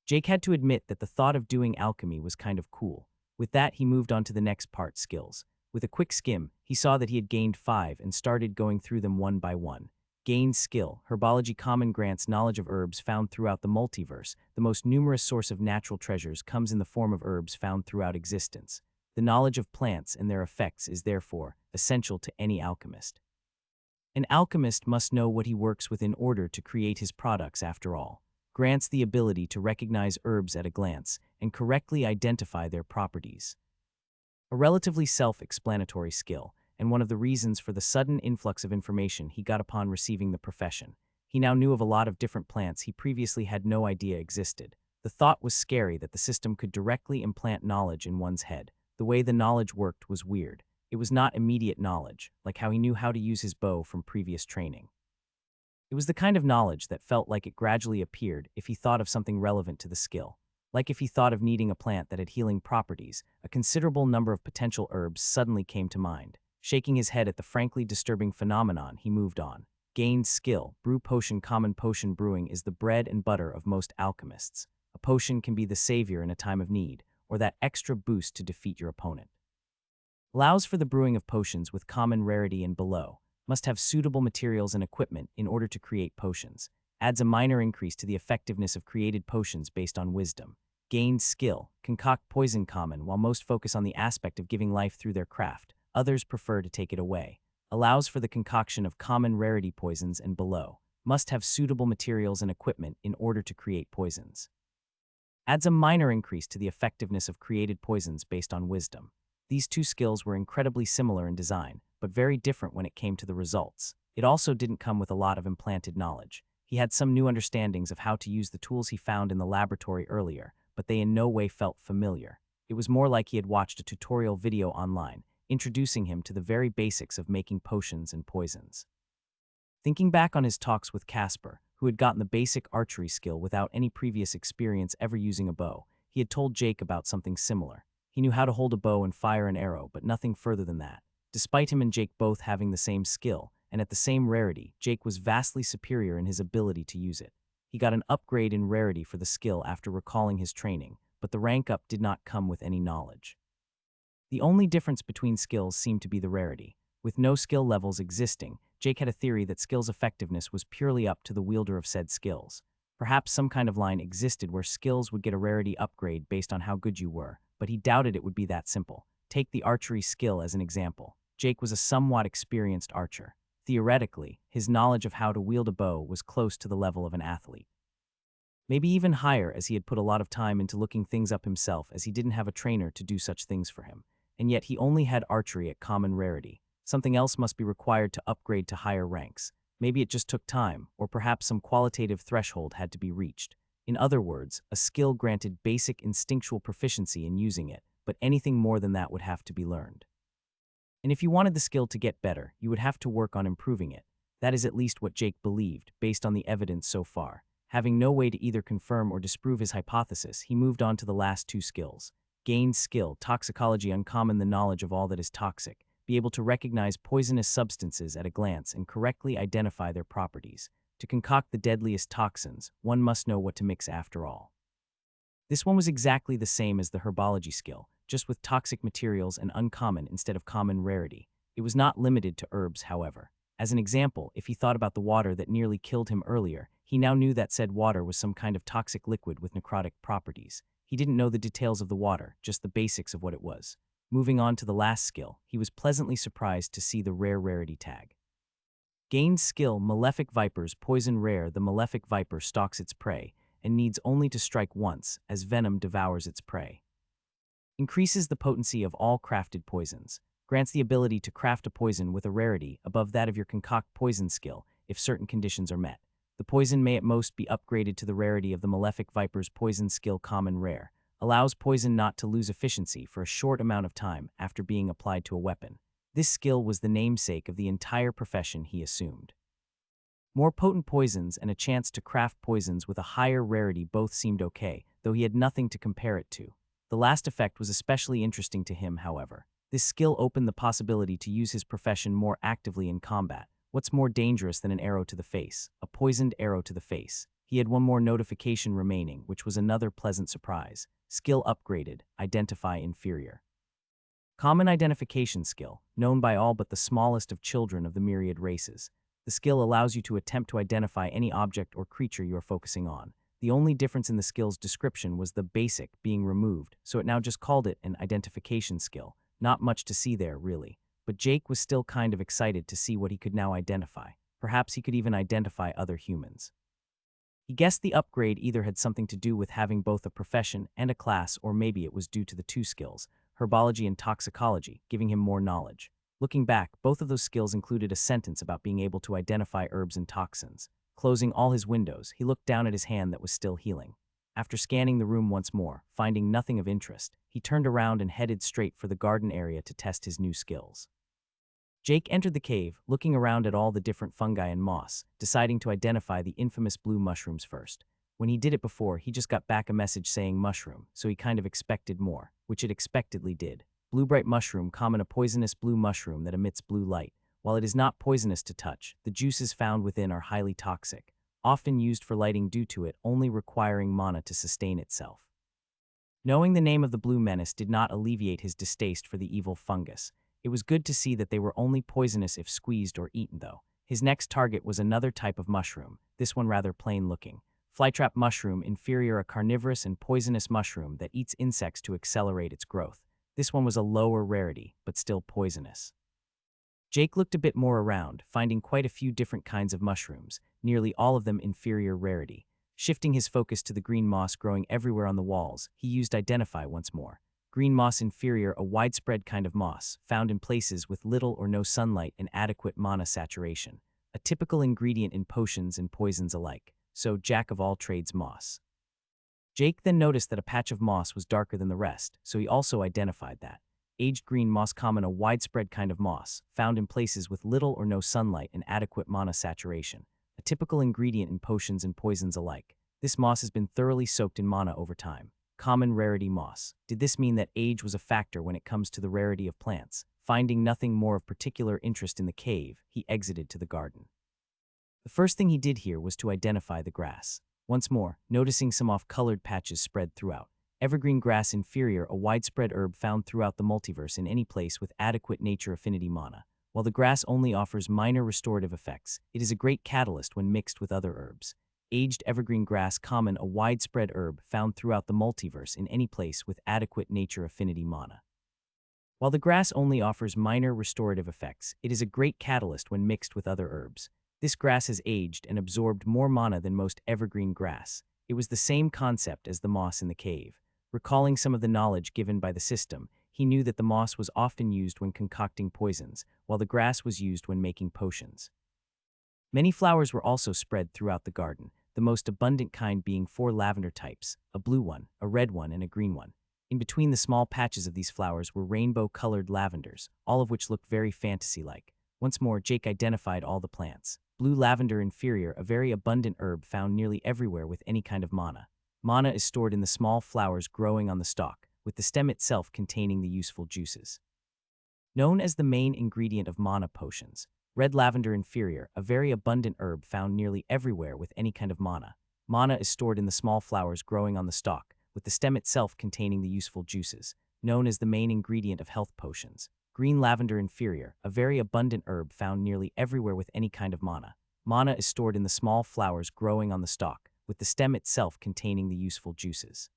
Jake had to admit that the thought of doing alchemy was kind of cool. With that, he moved on to the next part: skills. With a quick skim, he saw that he had gained 5 and started going through them one by one. Gain skill. Herbology common grants knowledge of herbs found throughout the multiverse. The most numerous source of natural treasures comes in the form of herbs found throughout existence. The knowledge of plants and their effects is therefore essential to any alchemist. An alchemist must know what he works with in order to create his products. After all, grants the ability to recognize herbs at a glance and correctly identify their properties. A relatively self-explanatory skill, and one of the reasons for the sudden influx of information he got upon receiving the profession. He now knew of a lot of different plants he previously had no idea existed. The thought was scary that the system could directly implant knowledge in one's head. The way the knowledge worked was weird. It was not immediate knowledge, like how he knew how to use his bow from previous training. It was the kind of knowledge that felt like it gradually appeared if he thought of something relevant to the skill. Like if he thought of needing a plant that had healing properties, a considerable number of potential herbs suddenly came to mind. Shaking his head at the frankly disturbing phenomenon, he moved on. Gained skill. Brew potion. Common potion brewing is the bread and butter of most alchemists. A potion can be the savior in a time of need, or that extra boost to defeat your opponent. Allows for the brewing of potions with common rarity and below. Must have suitable materials and equipment in order to create potions. Adds a minor increase to the effectiveness of created potions based on wisdom. Gained skill. Concoct poison. Common. While most focus on the aspect of giving life through their craft, others prefer to take it away. Allows for the concoction of common rarity poisons and below. Must have suitable materials and equipment in order to create poisons. Adds a minor increase to the effectiveness of created poisons based on wisdom. These 2 skills were incredibly similar in design, but very different when it came to the results. It also didn't come with a lot of implanted knowledge. He had some new understandings of how to use the tools he found in the laboratory earlier, but they in no way felt familiar. It was more like he had watched a tutorial video online, introducing him to the very basics of making potions and poisons. Thinking back on his talks with Casper, who had gotten the basic archery skill without any previous experience ever using a bow, he had told Jake about something similar. He knew how to hold a bow and fire an arrow, but nothing further than that. Despite him and Jake both having the same skill, and at the same rarity, Jake was vastly superior in his ability to use it. He got an upgrade in rarity for the skill after recalling his training, but the rank up did not come with any knowledge. The only difference between skills seemed to be the rarity. With no skill levels existing, Jake had a theory that skills' effectiveness was purely up to the wielder of said skills. Perhaps some kind of line existed where skills would get a rarity upgrade based on how good you were, but he doubted it would be that simple. Take the archery skill as an example. Jake was a somewhat experienced archer. Theoretically, his knowledge of how to wield a bow was close to the level of an athlete. Maybe even higher, as he had put a lot of time into looking things up himself, as he didn't have a trainer to do such things for him. And yet he only had archery at common rarity. Something else must be required to upgrade to higher ranks. Maybe it just took time, or perhaps some qualitative threshold had to be reached. In other words, a skill granted basic instinctual proficiency in using it, but anything more than that would have to be learned. And if you wanted the skill to get better, you would have to work on improving it. That is at least what Jake believed, based on the evidence so far. Having no way to either confirm or disprove his hypothesis, he moved on to the last 2 skills. Gained skill. Toxicology. Uncommon. The knowledge of all that is toxic. Be able to recognize poisonous substances at a glance and correctly identify their properties. To concoct the deadliest toxins, one must know what to mix after all. This one was exactly the same as the herbology skill, just with toxic materials and uncommon instead of common rarity. It was not limited to herbs, however. As an example, if he thought about the water that nearly killed him earlier, he now knew that said water was some kind of toxic liquid with necrotic properties. He didn't know the details of the water, just the basics of what it was. Moving on to the last skill, he was pleasantly surprised to see the rare rarity tag. Gained skill, Malefic Vipers, poison rare. The Malefic Viper stalks its prey and needs only to strike once, as venom devours its prey. Increases the potency of all crafted poisons. Grants the ability to craft a poison with a rarity above that of your concoct poison skill if certain conditions are met. The poison may at most be upgraded to the rarity of the Malefic Viper's poison skill common rare. Allows poison not to lose efficiency for a short amount of time after being applied to a weapon. This skill was the namesake of the entire profession he assumed. More potent poisons and a chance to craft poisons with a higher rarity both seemed okay, though he had nothing to compare it to. The last effect was especially interesting to him, however. This skill opened the possibility to use his profession more actively in combat. What's more dangerous than an arrow to the face? A poisoned arrow to the face. He had one more notification remaining, which was another pleasant surprise. Skill upgraded. Identify inferior. Common identification skill, known by all but the smallest of children of the myriad races. The skill allows you to attempt to identify any object or creature you are focusing on. The only difference in the skill's description was the basic being removed, so it now just called it an identification skill. Not much to see there, really. But Jake was still kind of excited to see what he could now identify. Perhaps he could even identify other humans. He guessed the upgrade either had something to do with having both a profession and a class, or maybe it was due to the two skills, herbology and toxicology, giving him more knowledge. Looking back, both of those skills included a sentence about being able to identify herbs and toxins. Closing all his windows, he looked down at his hand that was still healing. After scanning the room once more, finding nothing of interest, he turned around and headed straight for the garden area to test his new skills. Jake entered the cave, looking around at all the different fungi and moss, deciding to identify the infamous blue mushrooms first. When he did it before, he just got back a message saying mushroom, so he kind of expected more, which it expectedly did. Blue bright mushroom, common, a poisonous blue mushroom that emits blue light. While it is not poisonous to touch, the juices found within are highly toxic, often used for lighting due to it only requiring mana to sustain itself. Knowing the name of the blue menace did not alleviate his distaste for the evil fungus. It was good to see that they were only poisonous if squeezed or eaten, though. His next target was another type of mushroom, this one rather plain looking. Flytrap mushroom, inferior, a carnivorous and poisonous mushroom that eats insects to accelerate its growth. This one was a lower rarity, but still poisonous. Jake looked a bit more around, finding quite a few different kinds of mushrooms, nearly all of them inferior rarity. Shifting his focus to the green moss growing everywhere on the walls, he used Identify once more. Green moss inferior, a widespread kind of moss, found in places with little or no sunlight and adequate mana saturation. A typical ingredient in potions and poisons alike. So, jack of all trades moss. Jake then noticed that a patch of moss was darker than the rest, so he also identified that. Aged green moss, common, a widespread kind of moss, found in places with little or no sunlight and adequate mana saturation. A typical ingredient in potions and poisons alike. This moss has been thoroughly soaked in mana over time. Common rarity moss. Did this mean that age was a factor when it comes to the rarity of plants? Finding nothing more of particular interest in the cave, he exited to the garden. The first thing he did here was to identify the grass. Once more, noticing some off-colored patches spread throughout. Evergreen grass inferior, a widespread herb found throughout the multiverse in any place with adequate nature affinity mana. While the grass only offers minor restorative effects, it is a great catalyst when mixed with other herbs. Aged evergreen grass, common, a widespread herb found throughout the multiverse in any place with adequate nature affinity mana. While the grass only offers minor restorative effects, it is a great catalyst when mixed with other herbs. This grass has aged and absorbed more mana than most evergreen grass. It was the same concept as the moss in the cave. Recalling some of the knowledge given by the system, he knew that the moss was often used when concocting poisons, while the grass was used when making potions. Many flowers were also spread throughout the garden, the most abundant kind being 4 lavender types, a blue one, a red one, and a green one. In between the small patches of these flowers were rainbow-colored lavenders, all of which looked very fantasy-like. Once more, Jake identified all the plants. Blue lavender inferior, a very abundant herb found nearly everywhere with any kind of mana. Mana is stored in the small flowers growing on the stalk, with the stem itself containing the useful juices. Known as the main ingredient of mana potions, Red lavender inferior, a very abundant herb found nearly everywhere with any kind of mana. Mana is stored in the small flowers growing on the stalk, with the stem itself containing the useful juices, known as the main ingredient of health potions. Green lavender inferior, a very abundant herb found nearly everywhere with any kind of mana. Mana is stored in the small flowers growing on the stalk, with the stem itself containing the useful juices.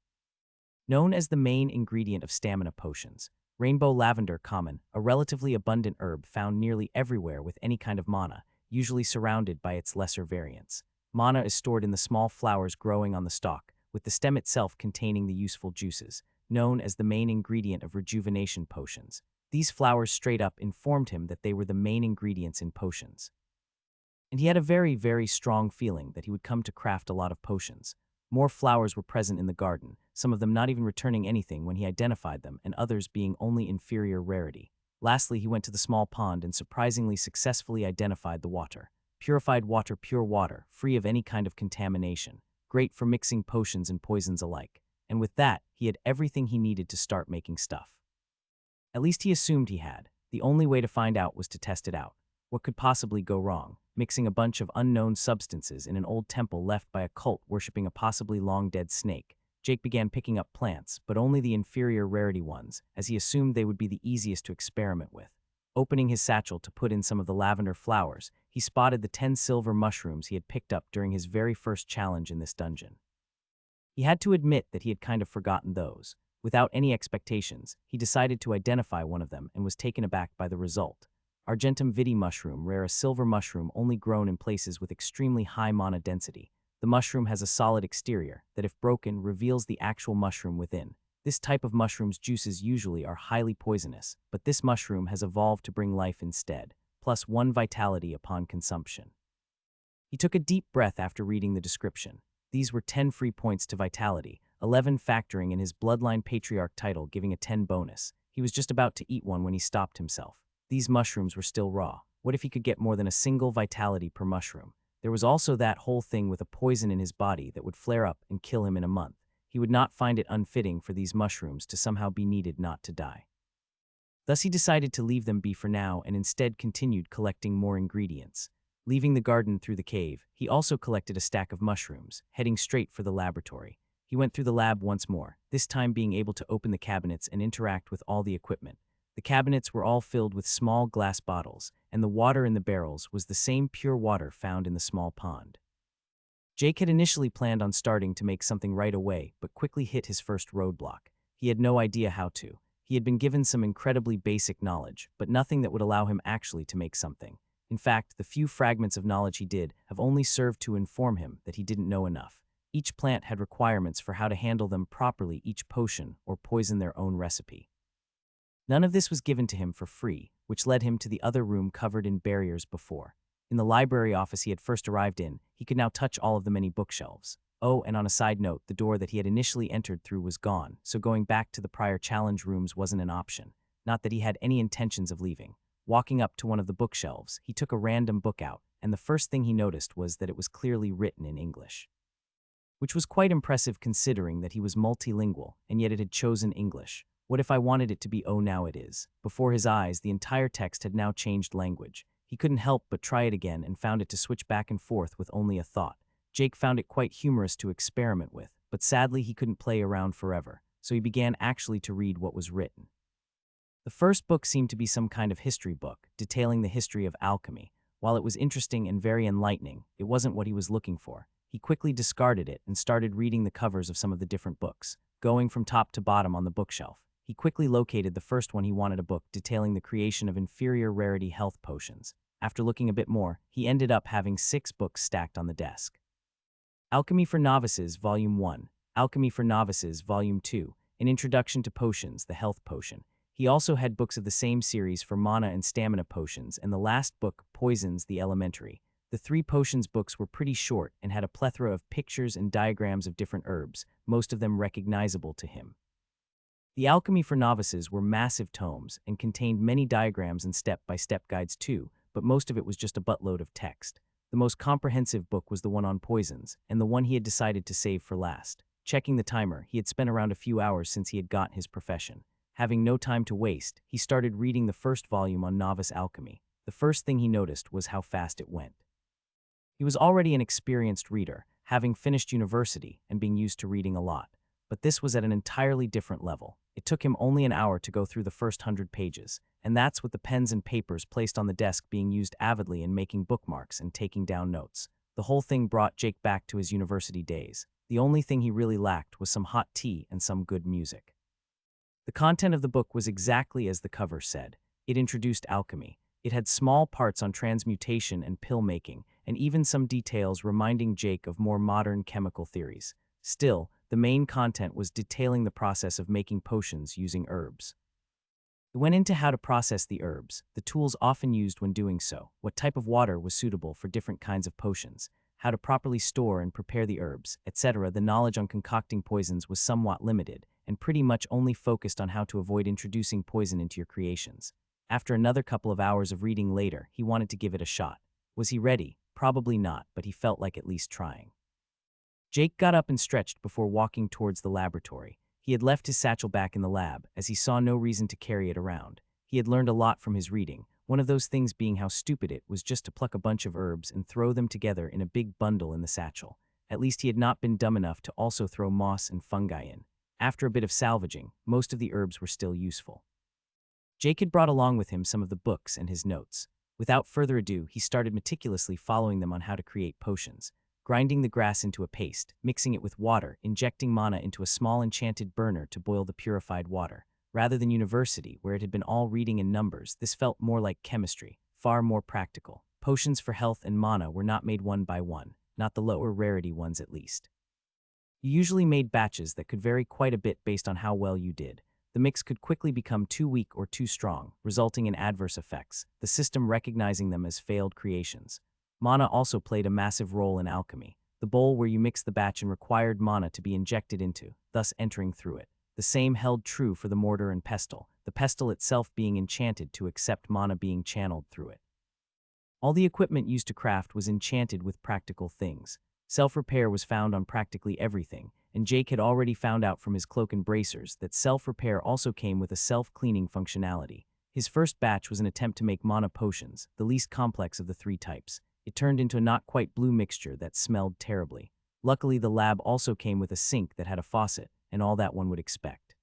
Known as the main ingredient of stamina potions. Rainbow lavender common, a relatively abundant herb found nearly everywhere with any kind of mana, usually surrounded by its lesser variants. Mana is stored in the small flowers growing on the stalk, with the stem itself containing the useful juices, known as the main ingredient of rejuvenation potions. These flowers straight up informed him that they were the main ingredients in potions. And he had a very, very strong feeling that he would come to craft a lot of potions. More flowers were present in the garden, some of them not even returning anything when he identified them, and others being only inferior rarity. Lastly, he went to the small pond and surprisingly successfully identified the water. Purified water, pure water, free of any kind of contamination, great for mixing potions and poisons alike. And with that, he had everything he needed to start making stuff. At least he assumed he had. The only way to find out was to test it out. What could possibly go wrong? Mixing a bunch of unknown substances in an old temple left by a cult worshipping a possibly long-dead snake. Jake began picking up plants, but only the inferior rarity ones, as he assumed they would be the easiest to experiment with. Opening his satchel to put in some of the lavender flowers, he spotted the 10 silver mushrooms he had picked up during his very first challenge in this dungeon. He had to admit that he had kind of forgotten those. Without any expectations, he decided to identify one of them and was taken aback by the result. Argentum vitae mushroom, rare, a silver mushroom only grown in places with extremely high mana density. The mushroom has a solid exterior that, if broken, reveals the actual mushroom within. This type of mushroom's juices usually are highly poisonous, but this mushroom has evolved to bring life instead, plus 1 vitality upon consumption. He took a deep breath after reading the description. These were 10 free points to vitality, 11 factoring in his bloodline patriarch title, giving a 10 bonus. He was just about to eat one when he stopped himself. These mushrooms were still raw. What if he could get more than a single vitality per mushroom? There was also that whole thing with a poison in his body that would flare up and kill him in a month. He would not find it unfitting for these mushrooms to somehow be needed not to die. Thus he decided to leave them be for now and instead continued collecting more ingredients. Leaving the garden through the cave, he also collected a stack of mushrooms, heading straight for the laboratory. He went through the lab once more, this time being able to open the cabinets and interact with all the equipment. The cabinets were all filled with small glass bottles, and the water in the barrels was the same pure water found in the small pond. Jake had initially planned on starting to make something right away, but quickly hit his first roadblock. He had no idea how to. He had been given some incredibly basic knowledge, but nothing that would allow him actually to make something. In fact, the few fragments of knowledge he did have only served to inform him that he didn't know enough. Each plant had requirements for how to handle them properly, each potion or poison their own recipe. None of this was given to him for free, which led him to the other room covered in barriers before. In the library office he had first arrived in, he could now touch all of the many bookshelves. Oh, and on a side note, the door that he had initially entered through was gone, so going back to the prior challenge rooms wasn't an option. Not that he had any intentions of leaving. Walking up to one of the bookshelves, he took a random book out, and the first thing he noticed was that it was clearly written in English. Which was quite impressive considering that he was multilingual, and yet it had chosen English. What if I wanted it to be "oh now it is"? Before his eyes, the entire text had now changed language. He couldn't help but try it again and found it to switch back and forth with only a thought. Jake found it quite humorous to experiment with, but sadly he couldn't play around forever, so he began actually to read what was written. The first book seemed to be some kind of history book, detailing the history of alchemy. While it was interesting and very enlightening, it wasn't what he was looking for. He quickly discarded it and started reading the covers of some of the different books, going from top to bottom on the bookshelf. He quickly located the first one he wanted, a book detailing the creation of inferior rarity health potions. After looking a bit more, he ended up having 6 books stacked on the desk. Alchemy for Novices, Volume 1. Alchemy for Novices, Volume 2. An Introduction to Potions, the Health Potion. He also had books of the same series for mana and stamina potions, and the last book, Poisons, the Elementary. The 3 potions books were pretty short and had a plethora of pictures and diagrams of different herbs, most of them recognizable to him. The Alchemy for Novices were massive tomes and contained many diagrams and step-by-step guides too, but most of it was just a buttload of text. The most comprehensive book was the one on poisons, and the one he had decided to save for last. Checking the timer, he had spent around a few hours since he had gotten his profession. Having no time to waste, he started reading the first volume on novice alchemy. the first thing he noticed was how fast it went. He was already an experienced reader, having finished university and being used to reading a lot. But this was at an entirely different level. It took him only an hour to go through the first 100 pages, and that's with the pens and papers placed on the desk being used avidly in making bookmarks and taking down notes. The whole thing brought Jake back to his university days. The only thing he really lacked was some hot tea and some good music. The content of the book was exactly as the cover said. It introduced alchemy. It had small parts on transmutation and pill making, and even some details reminding Jake of more modern chemical theories. Still, the main content was detailing the process of making potions using herbs. It went into how to process the herbs, the tools often used when doing so, what type of water was suitable for different kinds of potions, how to properly store and prepare the herbs, etc. The knowledge on concocting poisons was somewhat limited, and pretty much only focused on how to avoid introducing poison into your creations. After another couple of hours of reading later, he wanted to give it a shot. Was he ready? Probably not, but he felt like at least trying. Jake got up and stretched before walking towards the laboratory. He had left his satchel back in the lab, as he saw no reason to carry it around. He had learned a lot from his reading, one of those things being how stupid it was just to pluck a bunch of herbs and throw them together in a big bundle in the satchel. At least he had not been dumb enough to also throw moss and fungi in. After a bit of salvaging, most of the herbs were still useful. Jake had brought along with him some of the books and his notes. Without further ado, he started meticulously following them on how to create potions. Grinding the grass into a paste, mixing it with water, injecting mana into a small enchanted burner to boil the purified water. Rather than university, where it had been all reading and numbers, this felt more like chemistry, far more practical. Potions for health and mana were not made one by one, not the lower rarity ones at least. You usually made batches that could vary quite a bit based on how well you did. The mix could quickly become too weak or too strong, resulting in adverse effects, the system recognizing them as failed creations. Mana also played a massive role in alchemy. The bowl where you mixed the batch and required mana to be injected into, thus entering through it. The same held true for the mortar and pestle, the pestle itself being enchanted to accept mana being channeled through it. All the equipment used to craft was enchanted with practical things. Self-repair was found on practically everything, and Jake had already found out from his cloak and bracers that self-repair also came with a self-cleaning functionality. His first batch was an attempt to make mana potions, the least complex of the three types. It turned into a not-quite-blue mixture that smelled terribly. Luckily, the lab also came with a sink that had a faucet, and all that one would expect.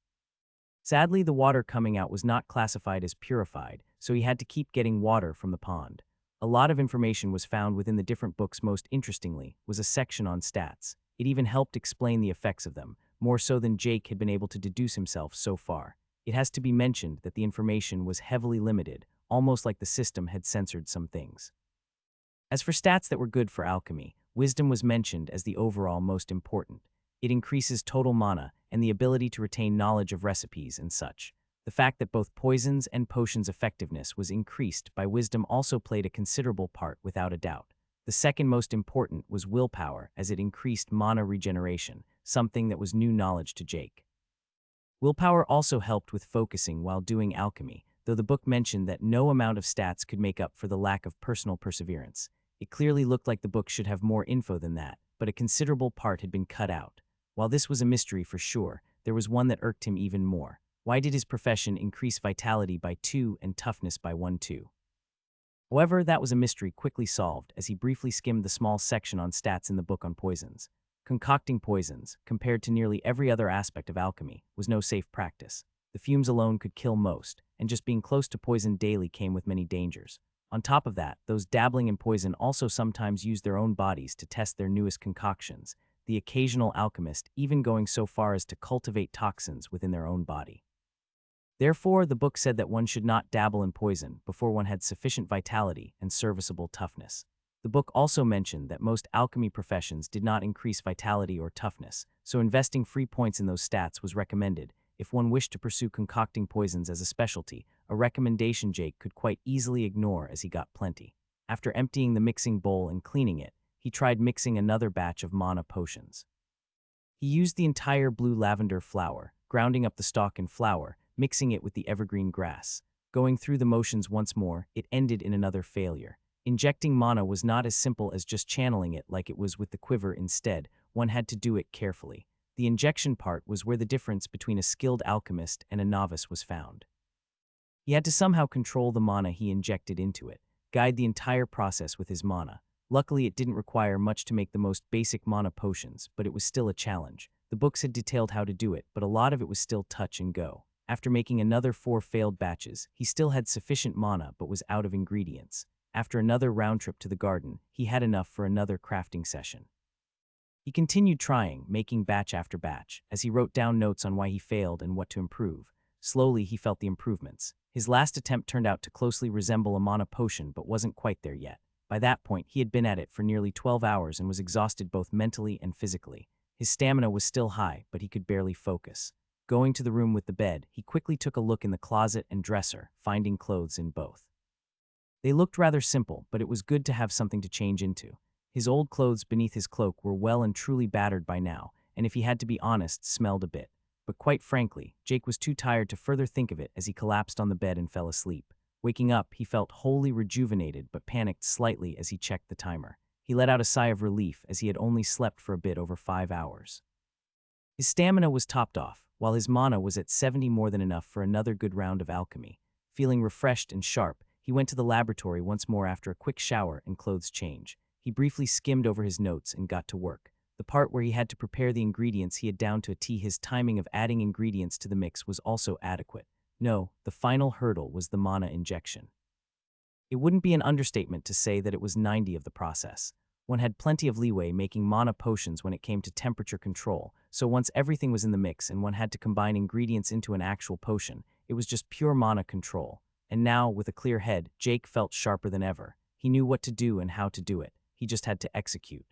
Sadly, the water coming out was not classified as purified, so he had to keep getting water from the pond. A lot of information was found within the different books. Most interestingly was a section on stats. It even helped explain the effects of them, more so than Jake had been able to deduce himself so far. It has to be mentioned that the information was heavily limited, almost like the system had censored some things. As for stats that were good for alchemy, wisdom was mentioned as the overall most important. It increases total mana and the ability to retain knowledge of recipes and such. The fact that both poisons and potions' effectiveness was increased by wisdom also played a considerable part without a doubt. The second most important was willpower, as it increased mana regeneration, something that was new knowledge to Jake. Willpower also helped with focusing while doing alchemy, though the book mentioned that no amount of stats could make up for the lack of personal perseverance. It clearly looked like the book should have more info than that, but a considerable part had been cut out. While this was a mystery for sure, there was one that irked him even more. Why did his profession increase vitality by 2 and toughness by 1/2? However, that was a mystery quickly solved as he briefly skimmed the small section on stats in the book on poisons. Concocting poisons, compared to nearly every other aspect of alchemy, was no safe practice. The fumes alone could kill most, and just being close to poison daily came with many dangers. On top of that, those dabbling in poison also sometimes used their own bodies to test their newest concoctions, the occasional alchemist even going so far as to cultivate toxins within their own body. Therefore, the book said that one should not dabble in poison before one had sufficient vitality and serviceable toughness. The book also mentioned that most alchemy professions did not increase vitality or toughness, so investing free points in those stats was recommended. If one wished to pursue concocting poisons as a specialty, a recommendation Jake could quite easily ignore as he got plenty. After emptying the mixing bowl and cleaning it, he tried mixing another batch of mana potions. He used the entire blue lavender flower, grounding up the stalk and flower, mixing it with the evergreen grass. Going through the motions once more, it ended in another failure. Injecting mana was not as simple as just channeling it like it was with the quiver. Instead, one had to do it carefully. The injection part was where the difference between a skilled alchemist and a novice was found. He had to somehow control the mana he injected into it. guide the entire process with his mana. Luckily, it didn't require much to make the most basic mana potions, but it was still a challenge. The books had detailed how to do it, but a lot of it was still touch and go. After making another 4 failed batches, he still had sufficient mana but was out of ingredients. After another round trip to the garden, he had enough for another crafting session. He continued trying, making batch after batch, as he wrote down notes on why he failed and what to improve. Slowly, he felt the improvements. His last attempt turned out to closely resemble a mana potion but wasn't quite there yet. By that point, he had been at it for nearly 12 hours and was exhausted both mentally and physically. His stamina was still high, but he could barely focus. Going to the room with the bed, he quickly took a look in the closet and dresser, finding clothes in both. They looked rather simple, but it was good to have something to change into. His old clothes beneath his cloak were well and truly battered by now, and if he had to be honest, smelled a bit. But quite frankly, Jake was too tired to further think of it as he collapsed on the bed and fell asleep. Waking up, he felt wholly rejuvenated but panicked slightly as he checked the timer. He let out a sigh of relief as he had only slept for a bit over 5 hours. His stamina was topped off, while his mana was at 70, more than enough for another good round of alchemy. Feeling refreshed and sharp, he went to the laboratory once more after a quick shower and clothes change. He briefly skimmed over his notes and got to work. The part where he had to prepare the ingredients he had down to a T. His timing of adding ingredients to the mix was also adequate. No, the final hurdle was the mana injection. It wouldn't be an understatement to say that it was 90 of the process. One had plenty of leeway making mana potions when it came to temperature control, so once everything was in the mix and one had to combine ingredients into an actual potion, it was just pure mana control. And now, with a clear head, Jake felt sharper than ever. He knew what to do and how to do it. He just had to execute.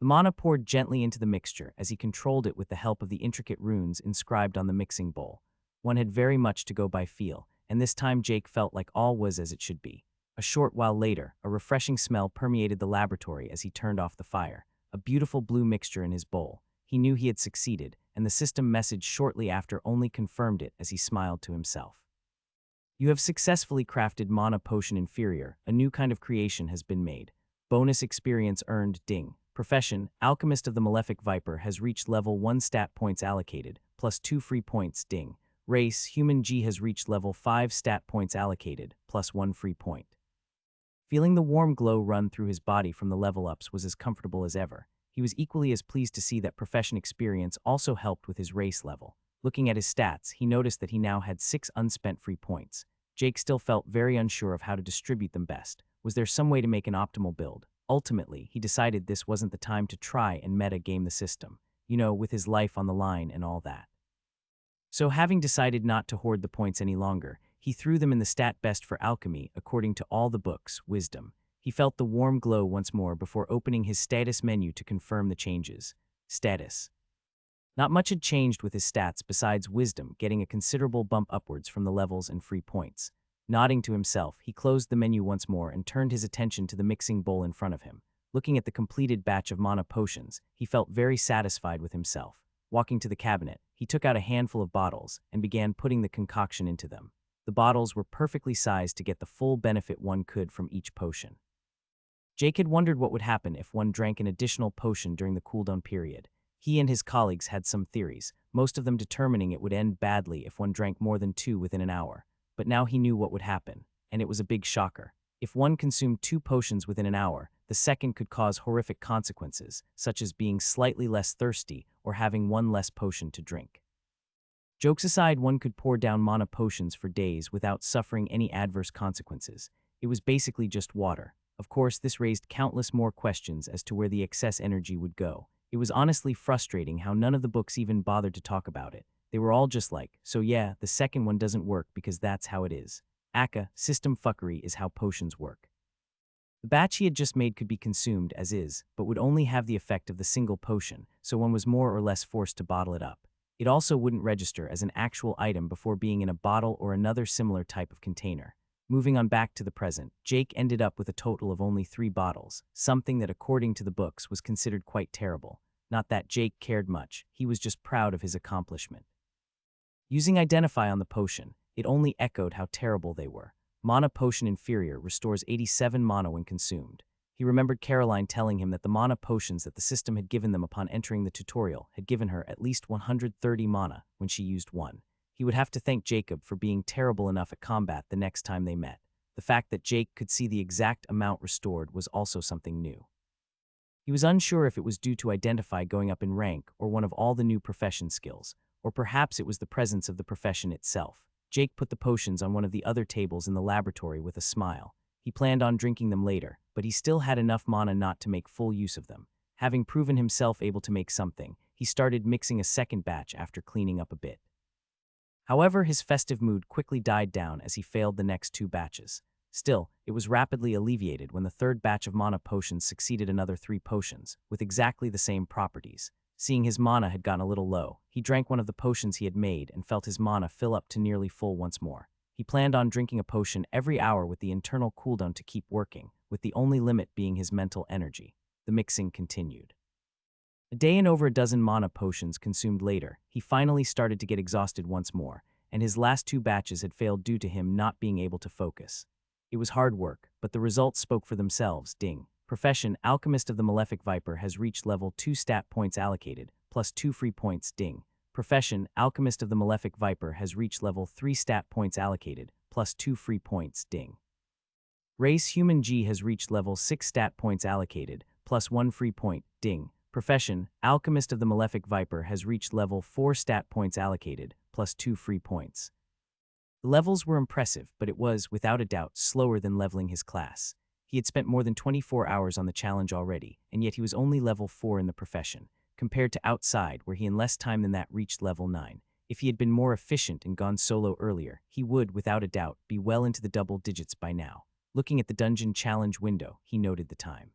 The mana poured gently into the mixture as he controlled it with the help of the intricate runes inscribed on the mixing bowl. One had very much to go by feel, and this time Jake felt like all was as it should be. A short while later, a refreshing smell permeated the laboratory as he turned off the fire. A beautiful blue mixture in his bowl. He knew he had succeeded, and the system message shortly after only confirmed it as he smiled to himself. You have successfully crafted Mana Potion Inferior. A new kind of creation has been made. Bonus experience earned, ding. Profession, Alchemist of the Malefic Viper has reached level 1, stat points allocated, plus 2 free points, ding. Race, Human G has reached level 5, stat points allocated, plus 1 free point. Feeling the warm glow run through his body from the level ups was as comfortable as ever. He was equally as pleased to see that profession experience also helped with his race level. Looking at his stats, he noticed that he now had 6 unspent free points. Jake still felt very unsure of how to distribute them best. Was there some way to make an optimal build? Ultimately, he decided this wasn't the time to try and meta-game the system, with his life on the line and all that. So having decided not to hoard the points any longer, he threw them in the stat best for alchemy according to all the books, wisdom. He felt the warm glow once more before opening his status menu to confirm the changes. Status. Not much had changed with his stats besides wisdom getting a considerable bump upwards from the levels and free points. Nodding to himself, he closed the menu once more and turned his attention to the mixing bowl in front of him. Looking at the completed batch of mana potions, he felt very satisfied with himself. Walking to the cabinet, he took out a handful of bottles and began putting the concoction into them. The bottles were perfectly sized to get the full benefit one could from each potion. Jake had wondered what would happen if one drank an additional potion during the cooldown period. He and his colleagues had some theories, most of them determining it would end badly if one drank more than 2 within an hour. But now he knew what would happen, and it was a big shocker. If one consumed 2 potions within an hour, the second could cause horrific consequences, such as being slightly less thirsty or having 1 less potion to drink. Jokes aside, one could pour down mana potions for days without suffering any adverse consequences. It was basically just water. Of course, this raised countless more questions as to where the excess energy would go. It was honestly frustrating how none of the books even bothered to talk about it. They were all just like, so yeah, the second one doesn't work because that's how it is. Aka, system fuckery is how potions work. The batch he had just made could be consumed as is, but would only have the effect of the single potion, so one was more or less forced to bottle it up. It also wouldn't register as an actual item before being in a bottle or another similar type of container. Moving on back to the present, Jake ended up with a total of only 3 bottles, something that according to the books was considered quite terrible. Not that Jake cared much, he was just proud of his accomplishment. Using Identify on the potion, it only echoed how terrible they were. Mana Potion Inferior restores 87 mana when consumed. He remembered Caroline telling him that the mana potions that the system had given them upon entering the tutorial had given her at least 130 mana when she used one. He would have to thank Jacob for being terrible enough at combat the next time they met. The fact that Jake could see the exact amount restored was also something new. He was unsure if it was due to identify going up in rank or one of all the new profession skills, or perhaps it was the presence of the profession itself. Jake put the potions on one of the other tables in the laboratory with a smile. He planned on drinking them later, but he still had enough mana not to make full use of them. Having proven himself able to make something, he started mixing a second batch after cleaning up a bit. However, his festive mood quickly died down as he failed the next two batches. Still, it was rapidly alleviated when the third batch of mana potions succeeded another 3 potions, with exactly the same properties. Seeing his mana had gotten a little low, he drank one of the potions he had made and felt his mana fill up to nearly full once more. He planned on drinking a potion every hour with the internal cooldown to keep working, with the only limit being his mental energy. The mixing continued. A day and over a dozen mana potions consumed later, he finally started to get exhausted once more, and his last 2 batches had failed due to him not being able to focus. It was hard work, but the results spoke for themselves. Ding. Profession, Alchemist of the Malefic Viper has reached level 2 stat points allocated, plus 2 free points. Ding. Profession, Alchemist of the Malefic Viper has reached level 3 stat points allocated, plus 2 free points. Ding. Race, Human G has reached level 6 stat points allocated, plus 1 free point. Ding. Profession, Alchemist of the Malefic Viper has reached level 4 stat points allocated, plus 2 free points. The levels were impressive, but it was, without a doubt, slower than leveling his class. He had spent more than 24 hours on the challenge already, and yet he was only level 4 in the profession, compared to outside where he in less time than that reached level 9. If he had been more efficient and gone solo earlier, he would, without a doubt, be well into the double digits by now. Looking at the dungeon challenge window, he noted the time.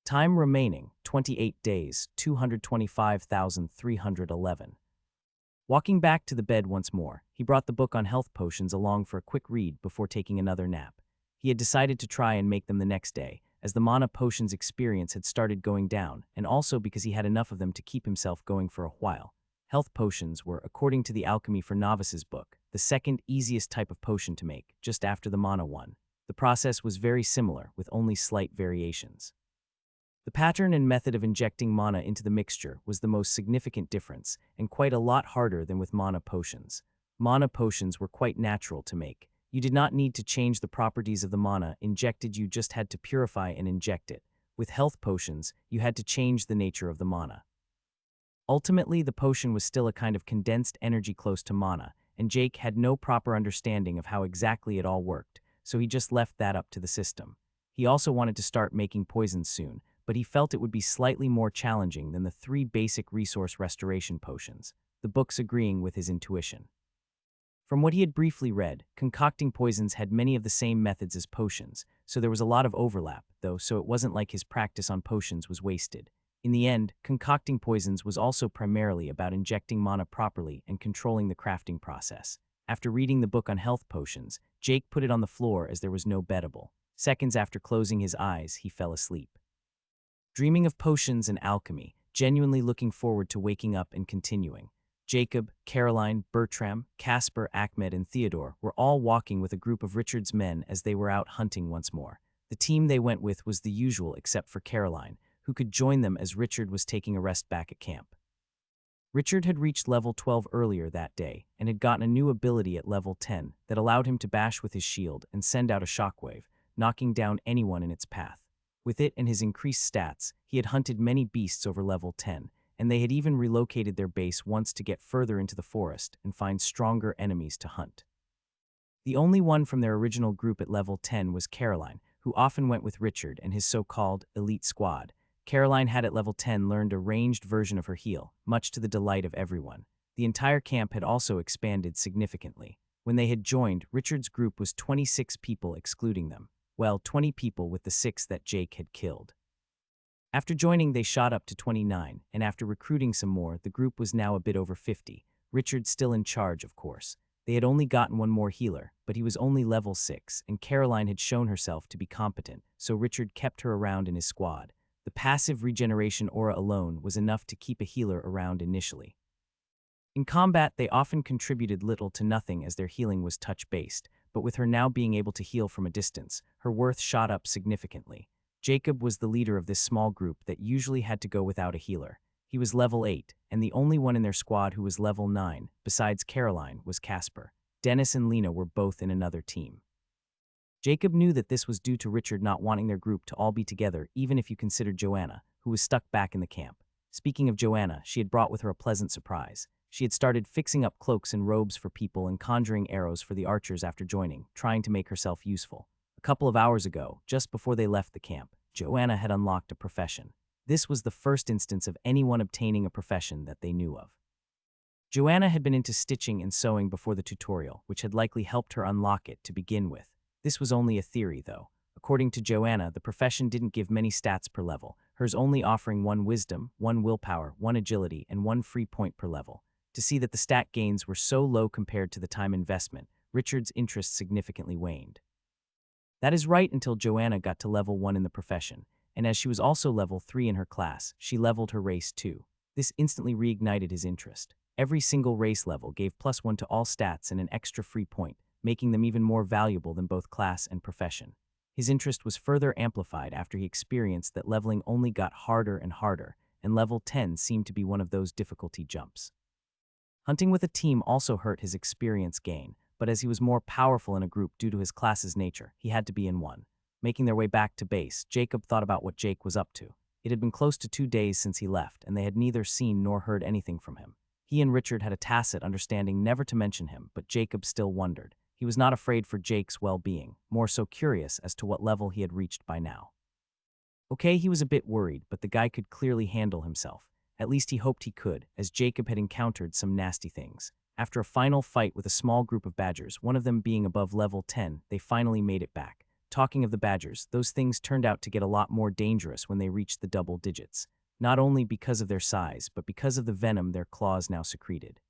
Time remaining, 28 days, 225,311. Walking back to the bed once more, he brought the book on health potions along for a quick read before taking another nap. He had decided to try and make them the next day, as the mana potions experience had started going down, and also because he had enough of them to keep himself going for a while. Health potions were, according to the Alchemy for Novices book, the second easiest type of potion to make, just after the mana one. The process was very similar, with only slight variations. The pattern and method of injecting mana into the mixture was the most significant difference, and quite a lot harder than with mana potions. Mana potions were quite natural to make. You did not need to change the properties of the mana injected, you just had to purify and inject it. With health potions, you had to change the nature of the mana. Ultimately, the potion was still a kind of condensed energy close to mana, and Jake had no proper understanding of how exactly it all worked, so he just left that up to the system. He also wanted to start making poisons soon, but he felt it would be slightly more challenging than the 3 basic resource restoration potions, the books agreeing with his intuition. From what he had briefly read, concocting poisons had many of the same methods as potions, so there was a lot of overlap, though, so it wasn't like his practice on potions was wasted. In the end, concocting poisons was also primarily about injecting mana properly and controlling the crafting process. After reading the book on health potions, Jake put it on the floor as there was no bettable. Seconds after closing his eyes, he fell asleep. Dreaming of potions and alchemy, genuinely looking forward to waking up and continuing. Jacob, Caroline, Bertram, Casper, Ahmed, and Theodore were all walking with a group of Richard's men as they were out hunting once more. The team they went with was the usual except for Caroline, who could join them as Richard was taking a rest back at camp. Richard had reached level 12 earlier that day and had gotten a new ability at level 10 that allowed him to bash with his shield and send out a shockwave, knocking down anyone in its path. With it and his increased stats, he had hunted many beasts over level 10, and they had even relocated their base once to get further into the forest and find stronger enemies to hunt. The only one from their original group at level 10 was Caroline, who often went with Richard and his so-called elite squad. Caroline had at level 10 learned a ranged version of her heal, much to the delight of everyone. The entire camp had also expanded significantly. When they had joined, Richard's group was 26 people excluding them. Well, 20 people with the 6 that Jake had killed. After joining, they shot up to 29, and after recruiting some more, the group was now a bit over 50. Richard still in charge, of course. They had only gotten one more healer, but he was only level 6, and Caroline had shown herself to be competent, so Richard kept her around in his squad. The passive regeneration aura alone was enough to keep a healer around initially. In combat, they often contributed little to nothing as their healing was touch-based, but with her now being able to heal from a distance, her worth shot up significantly. Jacob was the leader of this small group that usually had to go without a healer. He was level 8, and the only one in their squad who was level 9, besides Caroline, was Casper. Dennis and Lena were both in another team. Jacob knew that this was due to Richard not wanting their group to all be together, even if you considered Joanna, who was stuck back in the camp. Speaking of Joanna, she had brought with her a pleasant surprise. She had started fixing up cloaks and robes for people and conjuring arrows for the archers after joining, trying to make herself useful. A couple of hours ago, just before they left the camp, Joanna had unlocked a profession. This was the first instance of anyone obtaining a profession that they knew of. Joanna had been into stitching and sewing before the tutorial, which had likely helped her unlock it to begin with. This was only a theory, though. According to Joanna, the profession didn't give many stats per level, hers only offering 1 wisdom, 1 willpower, 1 agility, and 1 free point per level. To see that the stat gains were so low compared to the time investment, Richard's interest significantly waned. That is right until Joanna got to level 1 in the profession, and as she was also level 3 in her class, she leveled her race too. This instantly reignited his interest. Every single race level gave +1 to all stats and an extra free point, making them even more valuable than both class and profession. His interest was further amplified after he experienced that leveling only got harder and harder, and level 10 seemed to be one of those difficulty jumps. Hunting with a team also hurt his experience gain, but as he was more powerful in a group due to his class's nature, he had to be in one. Making their way back to base, Jacob thought about what Jake was up to. It had been close to 2 days since he left, and they had neither seen nor heard anything from him. He and Richard had a tacit understanding never to mention him, but Jacob still wondered. He was not afraid for Jake's well-being, more so curious as to what level he had reached by now. Okay, he was a bit worried, but the guy could clearly handle himself. At least he hoped he could, as Jacob had encountered some nasty things. After a final fight with a small group of badgers, one of them being above level 10, they finally made it back. Talking of the badgers, those things turned out to get a lot more dangerous when they reached the double digits, not only because of their size, but because of the venom their claws now secreted.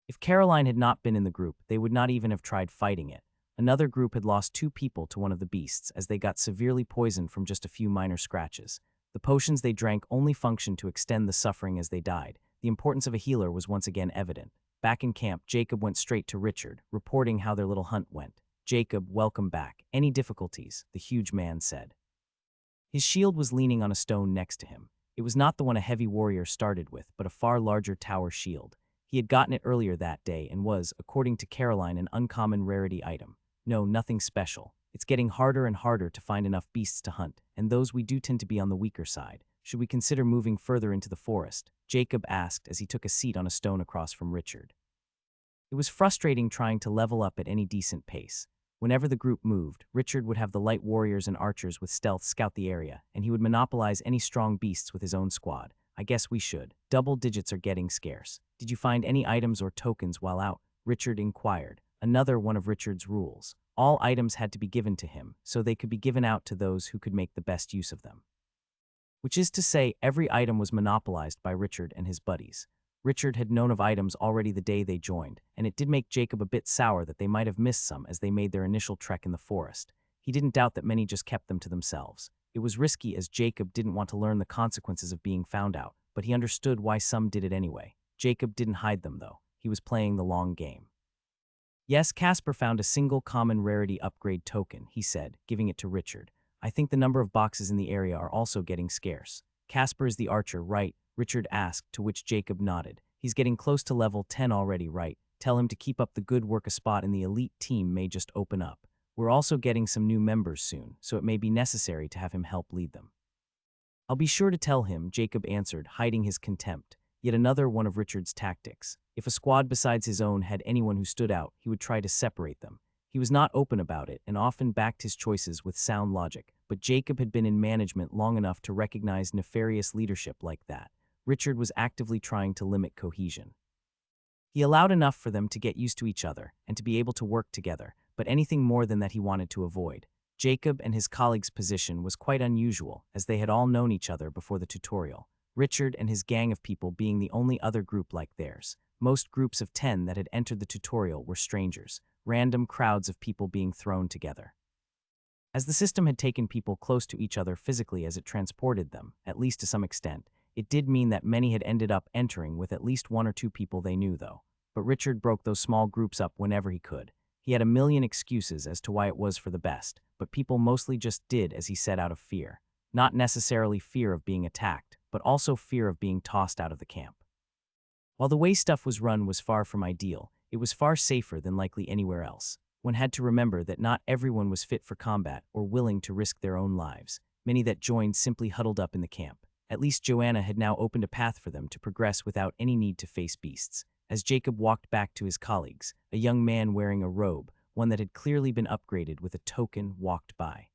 If Caroline had not been in the group, they would not even have tried fighting it. Another group had lost 2 people to one of the beasts as they got severely poisoned from just a few minor scratches. The potions they drank only functioned to extend the suffering as they died. The importance of a healer was once again evident. Back in camp, Jacob went straight to Richard, reporting how their little hunt went. "Jacob, welcome back. Any difficulties?" the huge man said. His shield was leaning on a stone next to him. It was not the one a heavy warrior started with, but a far larger tower shield. He had gotten it earlier that day and was, according to Caroline, an uncommon rarity item. No, nothing special. It's getting harder and harder to find enough beasts to hunt, and those we do tend to be on the weaker side. Should we consider moving further into the forest? Jacob asked as he took a seat on a stone across from Richard. It was frustrating trying to level up at any decent pace. Whenever the group moved, Richard would have the light warriors and archers with stealth scout the area, and he would monopolize any strong beasts with his own squad. "I guess we should. Double digits are getting scarce. Did you find any items or tokens while out?" Richard inquired. Another one of Richard's rules. All items had to be given to him, so they could be given out to those who could make the best use of them. Which is to say, every item was monopolized by Richard and his buddies. Richard had known of items already the day they joined, and it did make Jacob a bit sour that they might have missed some as they made their initial trek in the forest. He didn't doubt that many just kept them to themselves. It was risky as Jacob didn't want to learn the consequences of being found out, but he understood why some did it anyway. Jacob didn't hide them, though. He was playing the long game. "Yes, Casper found a single common rarity upgrade token," he said, giving it to Richard. "I think the number of boxes in the area are also getting scarce." "Casper is the archer, right?" Richard asked, to which Jacob nodded. "He's getting close to level 10 already, right? Tell him to keep up the good work. A spot in the elite team may just open up. We're also getting some new members soon, so it may be necessary to have him help lead them." "I'll be sure to tell him," Jacob answered, hiding his contempt. Yet another one of Richard's tactics. If a squad besides his own had anyone who stood out, he would try to separate them. He was not open about it and often backed his choices with sound logic, but Jacob had been in management long enough to recognize nefarious leadership like that. Richard was actively trying to limit cohesion. He allowed enough for them to get used to each other and to be able to work together, but anything more than that he wanted to avoid. Jacob and his colleagues' position was quite unusual, as they had all known each other before the tutorial. Richard and his gang of people being the only other group like theirs. Most groups of 10 that had entered the tutorial were strangers, random crowds of people being thrown together. As the system had taken people close to each other physically as it transported them, at least to some extent, it did mean that many had ended up entering with at least 1 or 2 people they knew, though. But Richard broke those small groups up whenever he could. He had a million excuses as to why it was for the best, but people mostly just did as he said out of fear. Not necessarily fear of being attacked, but also fear of being tossed out of the camp. While the way stuff was run was far from ideal, it was far safer than likely anywhere else. one had to remember that not everyone was fit for combat or willing to risk their own lives. Many that joined simply huddled up in the camp. At least Joanna had now opened a path for them to progress without any need to face beasts. As Jacob walked back to his colleagues, a young man wearing a robe, one that had clearly been upgraded with a token, walked by.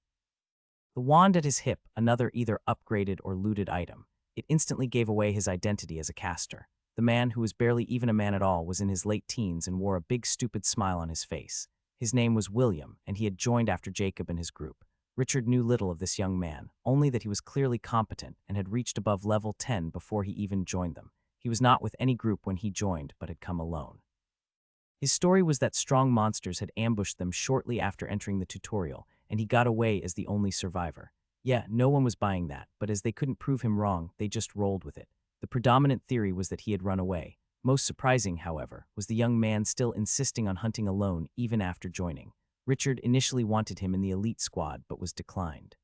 The wand at his hip, another either upgraded or looted item. It instantly gave away his identity as a caster. The man, who was barely even a man at all, was in his late teens and wore a big stupid smile on his face. His name was William, and he had joined after Jacob and his group. Richard knew little of this young man, only that he was clearly competent and had reached above level 10 before he even joined them. He was not with any group when he joined, but had come alone. His story was that strong monsters had ambushed them shortly after entering the tutorial, and he got away as the only survivor. Yeah, no one was buying that, but as they couldn't prove him wrong, they just rolled with it. The predominant theory was that he had run away. Most surprising, however, was the young man still insisting on hunting alone even after joining. Richard initially wanted him in the elite squad, but was declined.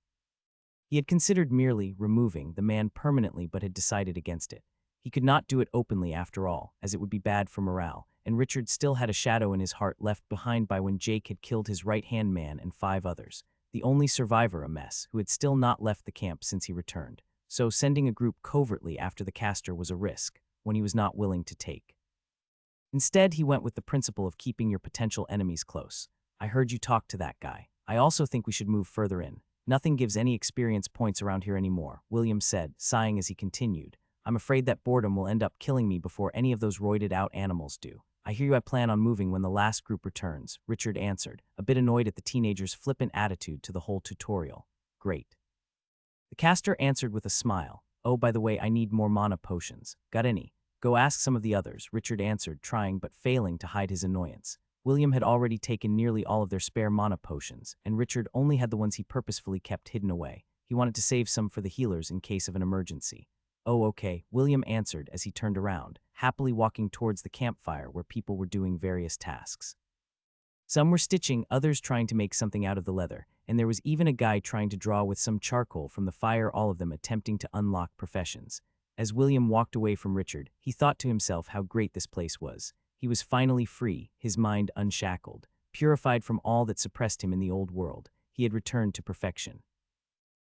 He had considered merely removing the man permanently, but had decided against it. He could not do it openly after all, as it would be bad for morale, and Richard still had a shadow in his heart left behind by when Jake had killed his right-hand man and 5 others, the only survivor, a mess, who had still not left the camp since he returned. So sending a group covertly after the caster was a risk, one he was not willing to take. Instead, he went with the principle of keeping your potential enemies close. I heard you talk to that guy. I also think we should move further in. Nothing gives any experience points around here anymore, William said, sighing as he continued. I'm afraid that boredom will end up killing me before any of those roided-out animals do. I hear you I plan on moving when the last group returns, Richard answered, a bit annoyed at the teenager's flippant attitude to the whole tutorial. Great. The caster answered with a smile. Oh, by the way, I need more mana potions. Got any? Go ask some of the others, Richard answered, trying but failing to hide his annoyance. William had already taken nearly all of their spare mana potions, and Richard only had the ones he purposefully kept hidden away. He wanted to save some for the healers in case of an emergency. Oh, okay, William answered as he turned around, happily walking towards the campfire where people were doing various tasks. Some were stitching, others trying to make something out of the leather, and there was even a guy trying to draw with some charcoal from the fire, all of them attempting to unlock professions. As William walked away from Richard, he thought to himself how great this place was. He was finally free, his mind unshackled, purified from all that suppressed him in the old world. He had returned to perfection.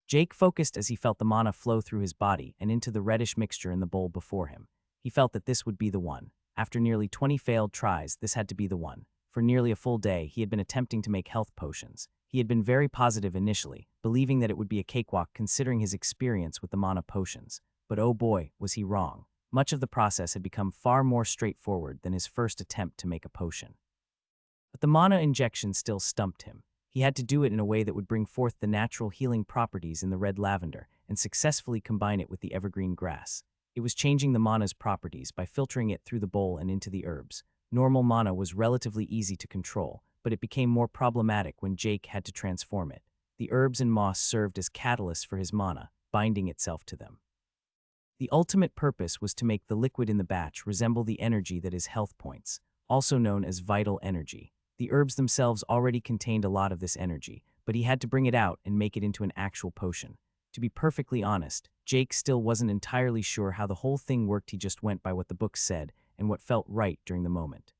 Jake focused as he felt the mana flow through his body and into the reddish mixture in the bowl before him. He felt that this would be the one. After nearly 20 failed tries, this had to be the one. For nearly a full day, he had been attempting to make health potions. He had been very positive initially, believing that it would be a cakewalk considering his experience with the mana potions. But oh boy, was he wrong. Much of the process had become far more straightforward than his first attempt to make a potion. But the mana injection still stumped him. He had to do it in a way that would bring forth the natural healing properties in the red lavender and successfully combine it with the evergreen grass. It was changing the mana's properties by filtering it through the bowl and into the herbs. Normal mana was relatively easy to control, but it became more problematic when Jake had to transform it. The herbs and moss served as catalysts for his mana, binding itself to them. The ultimate purpose was to make the liquid in the batch resemble the energy that is health points, also known as vital energy. The herbs themselves already contained a lot of this energy, but he had to bring it out and make it into an actual potion. To be perfectly honest, Jake still wasn't entirely sure how the whole thing worked. He just went by what the book said and what felt right during the moment.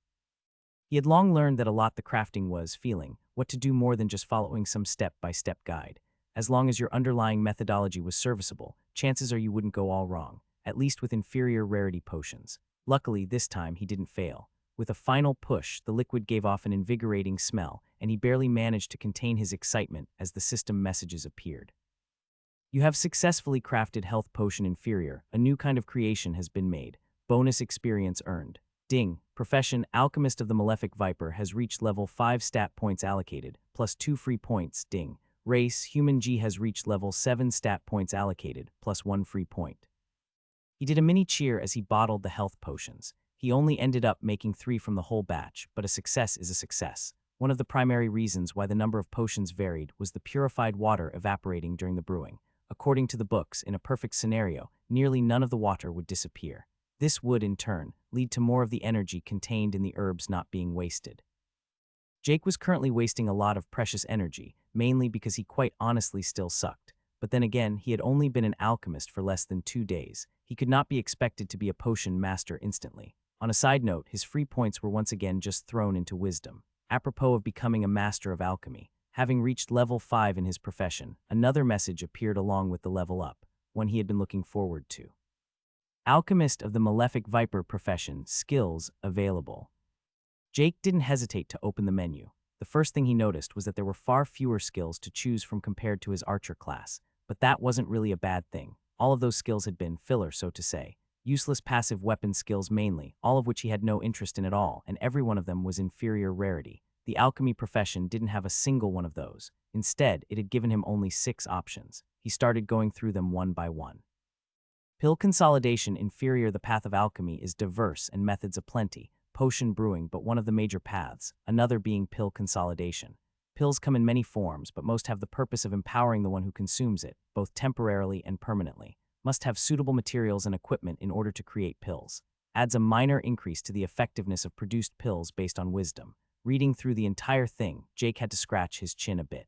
He had long learned that a lot the crafting was feeling, what to do more than just following some step-by-step guide. As long as your underlying methodology was serviceable, chances are you wouldn't go all wrong, at least with inferior rarity potions. Luckily, this time he didn't fail. With a final push, the liquid gave off an invigorating smell, and he barely managed to contain his excitement as the system messages appeared. You have successfully crafted Health Potion Inferior. A new kind of creation has been made. Bonus experience earned. Ding. Profession, Alchemist of the Malefic Viper has reached level 5 stat points allocated, plus 2 free points. Ding. Race, Human G has reached level 7 stat points allocated, plus 1 free point. He did a mini cheer as he bottled the health potions. He only ended up making 3 from the whole batch, but a success is a success. One of the primary reasons why the number of potions varied was the purified water evaporating during the brewing. According to the books, in a perfect scenario, nearly none of the water would disappear. This would, in turn, lead to more of the energy contained in the herbs not being wasted. Jake was currently wasting a lot of precious energy, mainly because he quite honestly still sucked. But then again, he had only been an alchemist for less than 2 days. He could not be expected to be a potion master instantly. On a side note, his free points were once again just thrown into wisdom. apropos of becoming a master of alchemy. Having reached level 5 in his profession, another message appeared along with the level up, one he had been looking forward to. Alchemist of the Malefic Viper profession, skills available. Jake didn't hesitate to open the menu. The first thing he noticed was that there were far fewer skills to choose from compared to his archer class, but that wasn't really a bad thing. All of those skills had been filler, so to say. Useless passive weapon skills mainly, all of which he had no interest in at all, and every one of them was inferior rarity. The alchemy profession didn't have a single one of those. Instead, it had given him only 6 options. He started going through them one by one. Pill consolidation, inferior. The path of alchemy is diverse and methods aplenty. Potion brewing, but one of the major paths, another being pill consolidation. Pills come in many forms, but most have the purpose of empowering the one who consumes it, both temporarily and permanently. Must have suitable materials and equipment in order to create pills. Adds a minor increase to the effectiveness of produced pills based on wisdom. Reading through the entire thing, Jake had to scratch his chin a bit.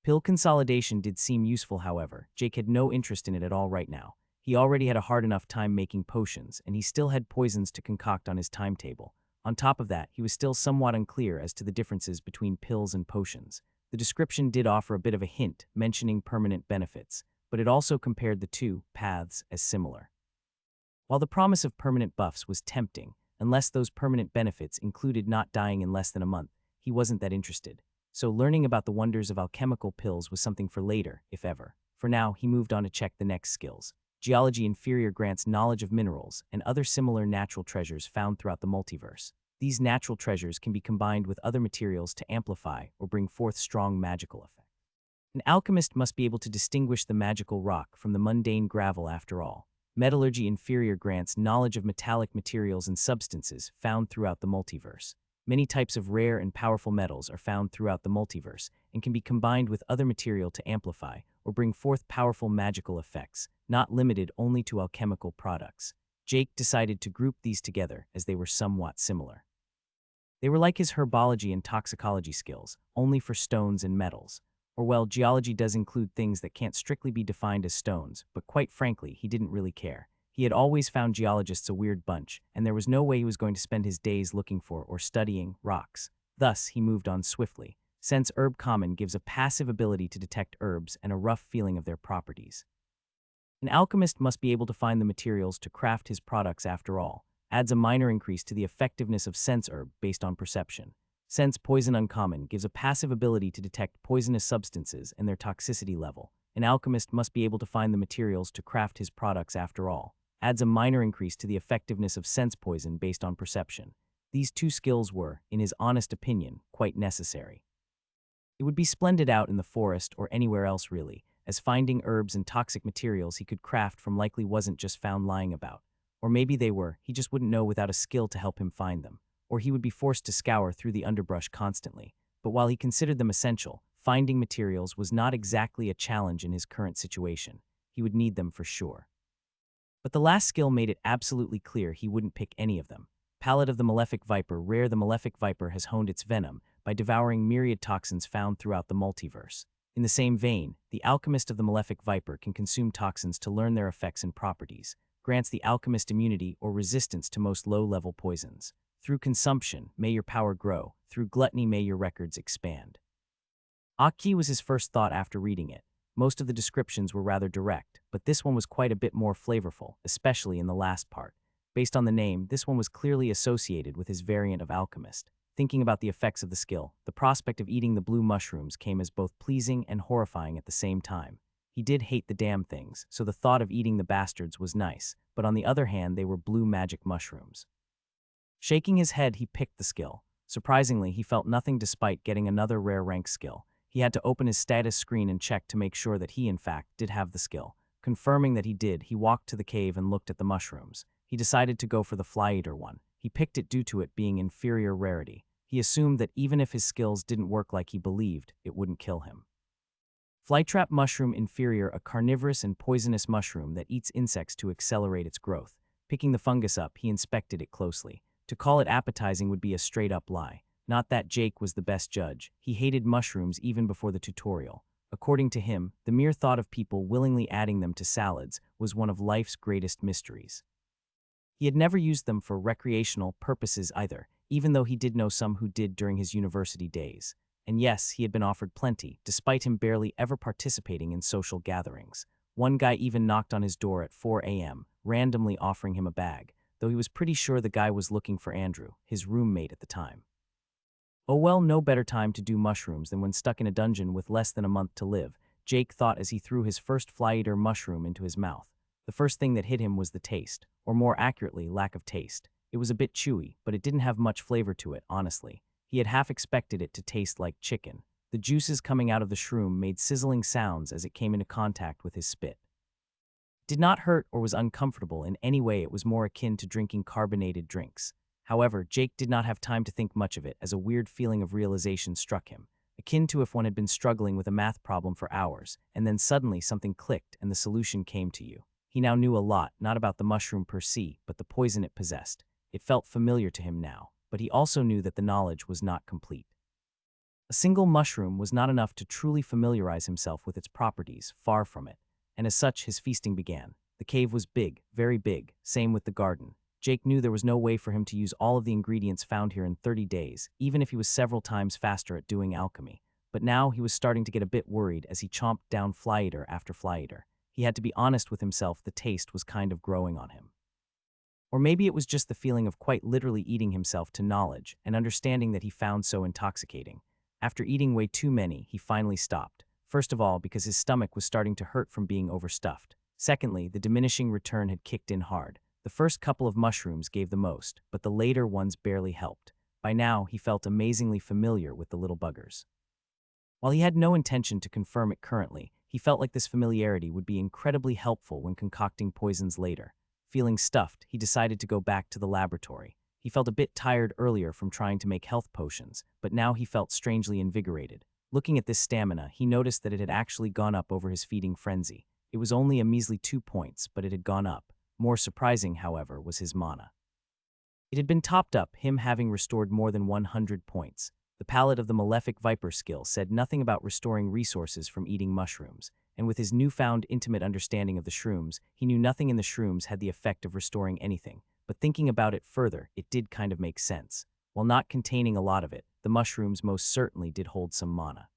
Pill consolidation did seem useful, however. Jake had no interest in it at all right now. He already had a hard enough time making potions, and he still had poisons to concoct on his timetable. On top of that, he was still somewhat unclear as to the differences between pills and potions. The description did offer a bit of a hint, mentioning permanent benefits, but it also compared the two paths as similar. While the promise of permanent buffs was tempting, unless those permanent benefits included not dying in less than a month, he wasn't that interested. So learning about the wonders of alchemical pills was something for later, if ever. For now, he moved on to check the next skills. Geology inferior grants knowledge of minerals and other similar natural treasures found throughout the multiverse. These natural treasures can be combined with other materials to amplify or bring forth strong magical effects. An alchemist must be able to distinguish the magical rock from the mundane gravel after all. Metallurgy inferior grants knowledge of metallic materials and substances found throughout the multiverse. Many types of rare and powerful metals are found throughout the multiverse and can be combined with other material to amplify or bring forth powerful magical effects, not limited only to alchemical products. Jake decided to group these together as they were somewhat similar. They were like his herbology and toxicology skills, only for stones and metals. Or well, geology does include things that can't strictly be defined as stones, but quite frankly, he didn't really care. He had always found geologists a weird bunch, and there was no way he was going to spend his days looking for or studying rocks. Thus, he moved on swiftly. Sense Herb Common gives a passive ability to detect herbs and a rough feeling of their properties. An alchemist must be able to find the materials to craft his products after all. Adds a minor increase to the effectiveness of Sense Herb based on perception. Sense Poison Uncommon gives a passive ability to detect poisonous substances and their toxicity level. An alchemist must be able to find the materials to craft his products after all. Adds a minor increase to the effectiveness of Sense Poison based on perception. These two skills were, in his honest opinion, quite necessary. It would be splendid out in the forest or anywhere else really, as finding herbs and toxic materials he could craft from likely wasn't just found lying about. Or maybe they were, he just wouldn't know without a skill to help him find them. Or he would be forced to scour through the underbrush constantly. But while he considered them essential, finding materials was not exactly a challenge in his current situation. He would need them for sure. But the last skill made it absolutely clear he wouldn't pick any of them. Palate of the Malefic Viper. Rare. The Malefic Viper has honed its venom by devouring myriad toxins found throughout the multiverse. In the same vein, the Alchemist of the Malefic Viper can consume toxins to learn their effects and properties. Grants the alchemist immunity or resistance to most low-level poisons. Through consumption, may your power grow. Through gluttony, may your records expand. Aki was his first thought after reading it. Most of the descriptions were rather direct, but this one was quite a bit more flavorful, especially in the last part. Based on the name, this one was clearly associated with his variant of alchemist. Thinking about the effects of the skill, the prospect of eating the blue mushrooms came as both pleasing and horrifying at the same time. He did hate the damn things, so the thought of eating the bastards was nice, but on the other hand, they were blue magic mushrooms. Shaking his head, he picked the skill. Surprisingly, he felt nothing despite getting another rare rank skill. He had to open his status screen and check to make sure that he, in fact, did have the skill. Confirming that he did, he walked to the cave and looked at the mushrooms. He decided to go for the fly-eater one. He picked it due to it being inferior rarity. He assumed that even if his skills didn't work like he believed, it wouldn't kill him. Flytrap mushroom inferior, a carnivorous and poisonous mushroom that eats insects to accelerate its growth. Picking the fungus up, he inspected it closely. To call it appetizing would be a straight-up lie. Not that Jake was the best judge. He hated mushrooms even before the tutorial. According to him, the mere thought of people willingly adding them to salads was one of life's greatest mysteries. He had never used them for recreational purposes either. even though he did know some who did during his university days. And yes, he had been offered plenty, despite him barely ever participating in social gatherings. One guy even knocked on his door at 4 a.m., randomly offering him a bag, though he was pretty sure the guy was looking for Andrew, his roommate at the time. Oh well, no better time to do mushrooms than when stuck in a dungeon with less than a month to live, Jake thought as he threw his first fly-eater mushroom into his mouth. The first thing that hit him was the taste, or more accurately, lack of taste. It was a bit chewy, but it didn't have much flavor to it, honestly. He had half expected it to taste like chicken. The juices coming out of the shroom made sizzling sounds as it came into contact with his spit. It did not hurt or was uncomfortable in any way. It was more akin to drinking carbonated drinks. However, Jake did not have time to think much of it as a weird feeling of realization struck him, akin to if one had been struggling with a math problem for hours, and then suddenly something clicked and the solution came to you. He now knew a lot, not about the mushroom per se, but the poison it possessed. It felt familiar to him now, but he also knew that the knowledge was not complete. A single mushroom was not enough to truly familiarize himself with its properties, far from it, and as such his feasting began. The cave was big, very big, same with the garden. Jake knew there was no way for him to use all of the ingredients found here in 30 days, even if he was several times faster at doing alchemy. But now he was starting to get a bit worried as he chomped down fly-eater after fly-eater. He had to be honest with himself, the taste was kind of growing on him. Or maybe it was just the feeling of quite literally eating himself to knowledge and understanding that he found so intoxicating. After eating way too many, he finally stopped. First of all, because his stomach was starting to hurt from being overstuffed. Secondly, the diminishing return had kicked in hard. The first couple of mushrooms gave the most, but the later ones barely helped. By now, he felt amazingly familiar with the little buggers. While he had no intention to confirm it currently, he felt like this familiarity would be incredibly helpful when concocting poisons later. Feeling stuffed, he decided to go back to the laboratory. He felt a bit tired earlier from trying to make health potions, but now he felt strangely invigorated. Looking at this stamina, he noticed that it had actually gone up over his feeding frenzy. It was only a measly 2 points, but it had gone up. More surprising, however, was his mana. It had been topped up, him having restored more than 100 points. The palette of the Malefic Viper skill said nothing about restoring resources from eating mushrooms, and with his newfound intimate understanding of the shrooms, he knew nothing in the shrooms had the effect of restoring anything. But thinking about it further, it did kind of make sense. While not containing a lot of it, the mushrooms most certainly did hold some mana.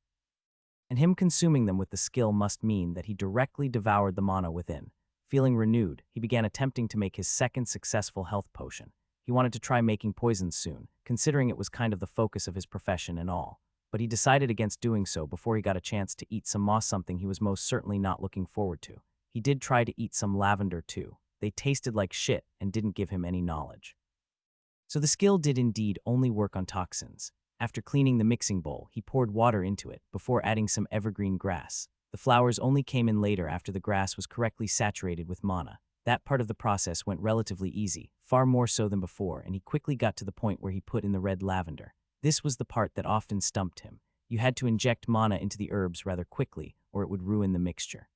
And him consuming them with the skill must mean that he directly devoured the mana within. Feeling renewed, he began attempting to make his second successful health potion. He wanted to try making poisons soon, considering it was kind of the focus of his profession and all. But he decided against doing so before he got a chance to eat some moss, something he was most certainly not looking forward to. He did try to eat some lavender too. They tasted like shit and didn't give him any knowledge. So the skill did indeed only work on toxins. After cleaning the mixing bowl, he poured water into it before adding some evergreen grass. The flowers only came in later after the grass was correctly saturated with mana. That part of the process went relatively easy, far more so than before, and he quickly got to the point where he put in the red lavender. This was the part that often stumped him. You had to inject mana into the herbs rather quickly, or it would ruin the mixture.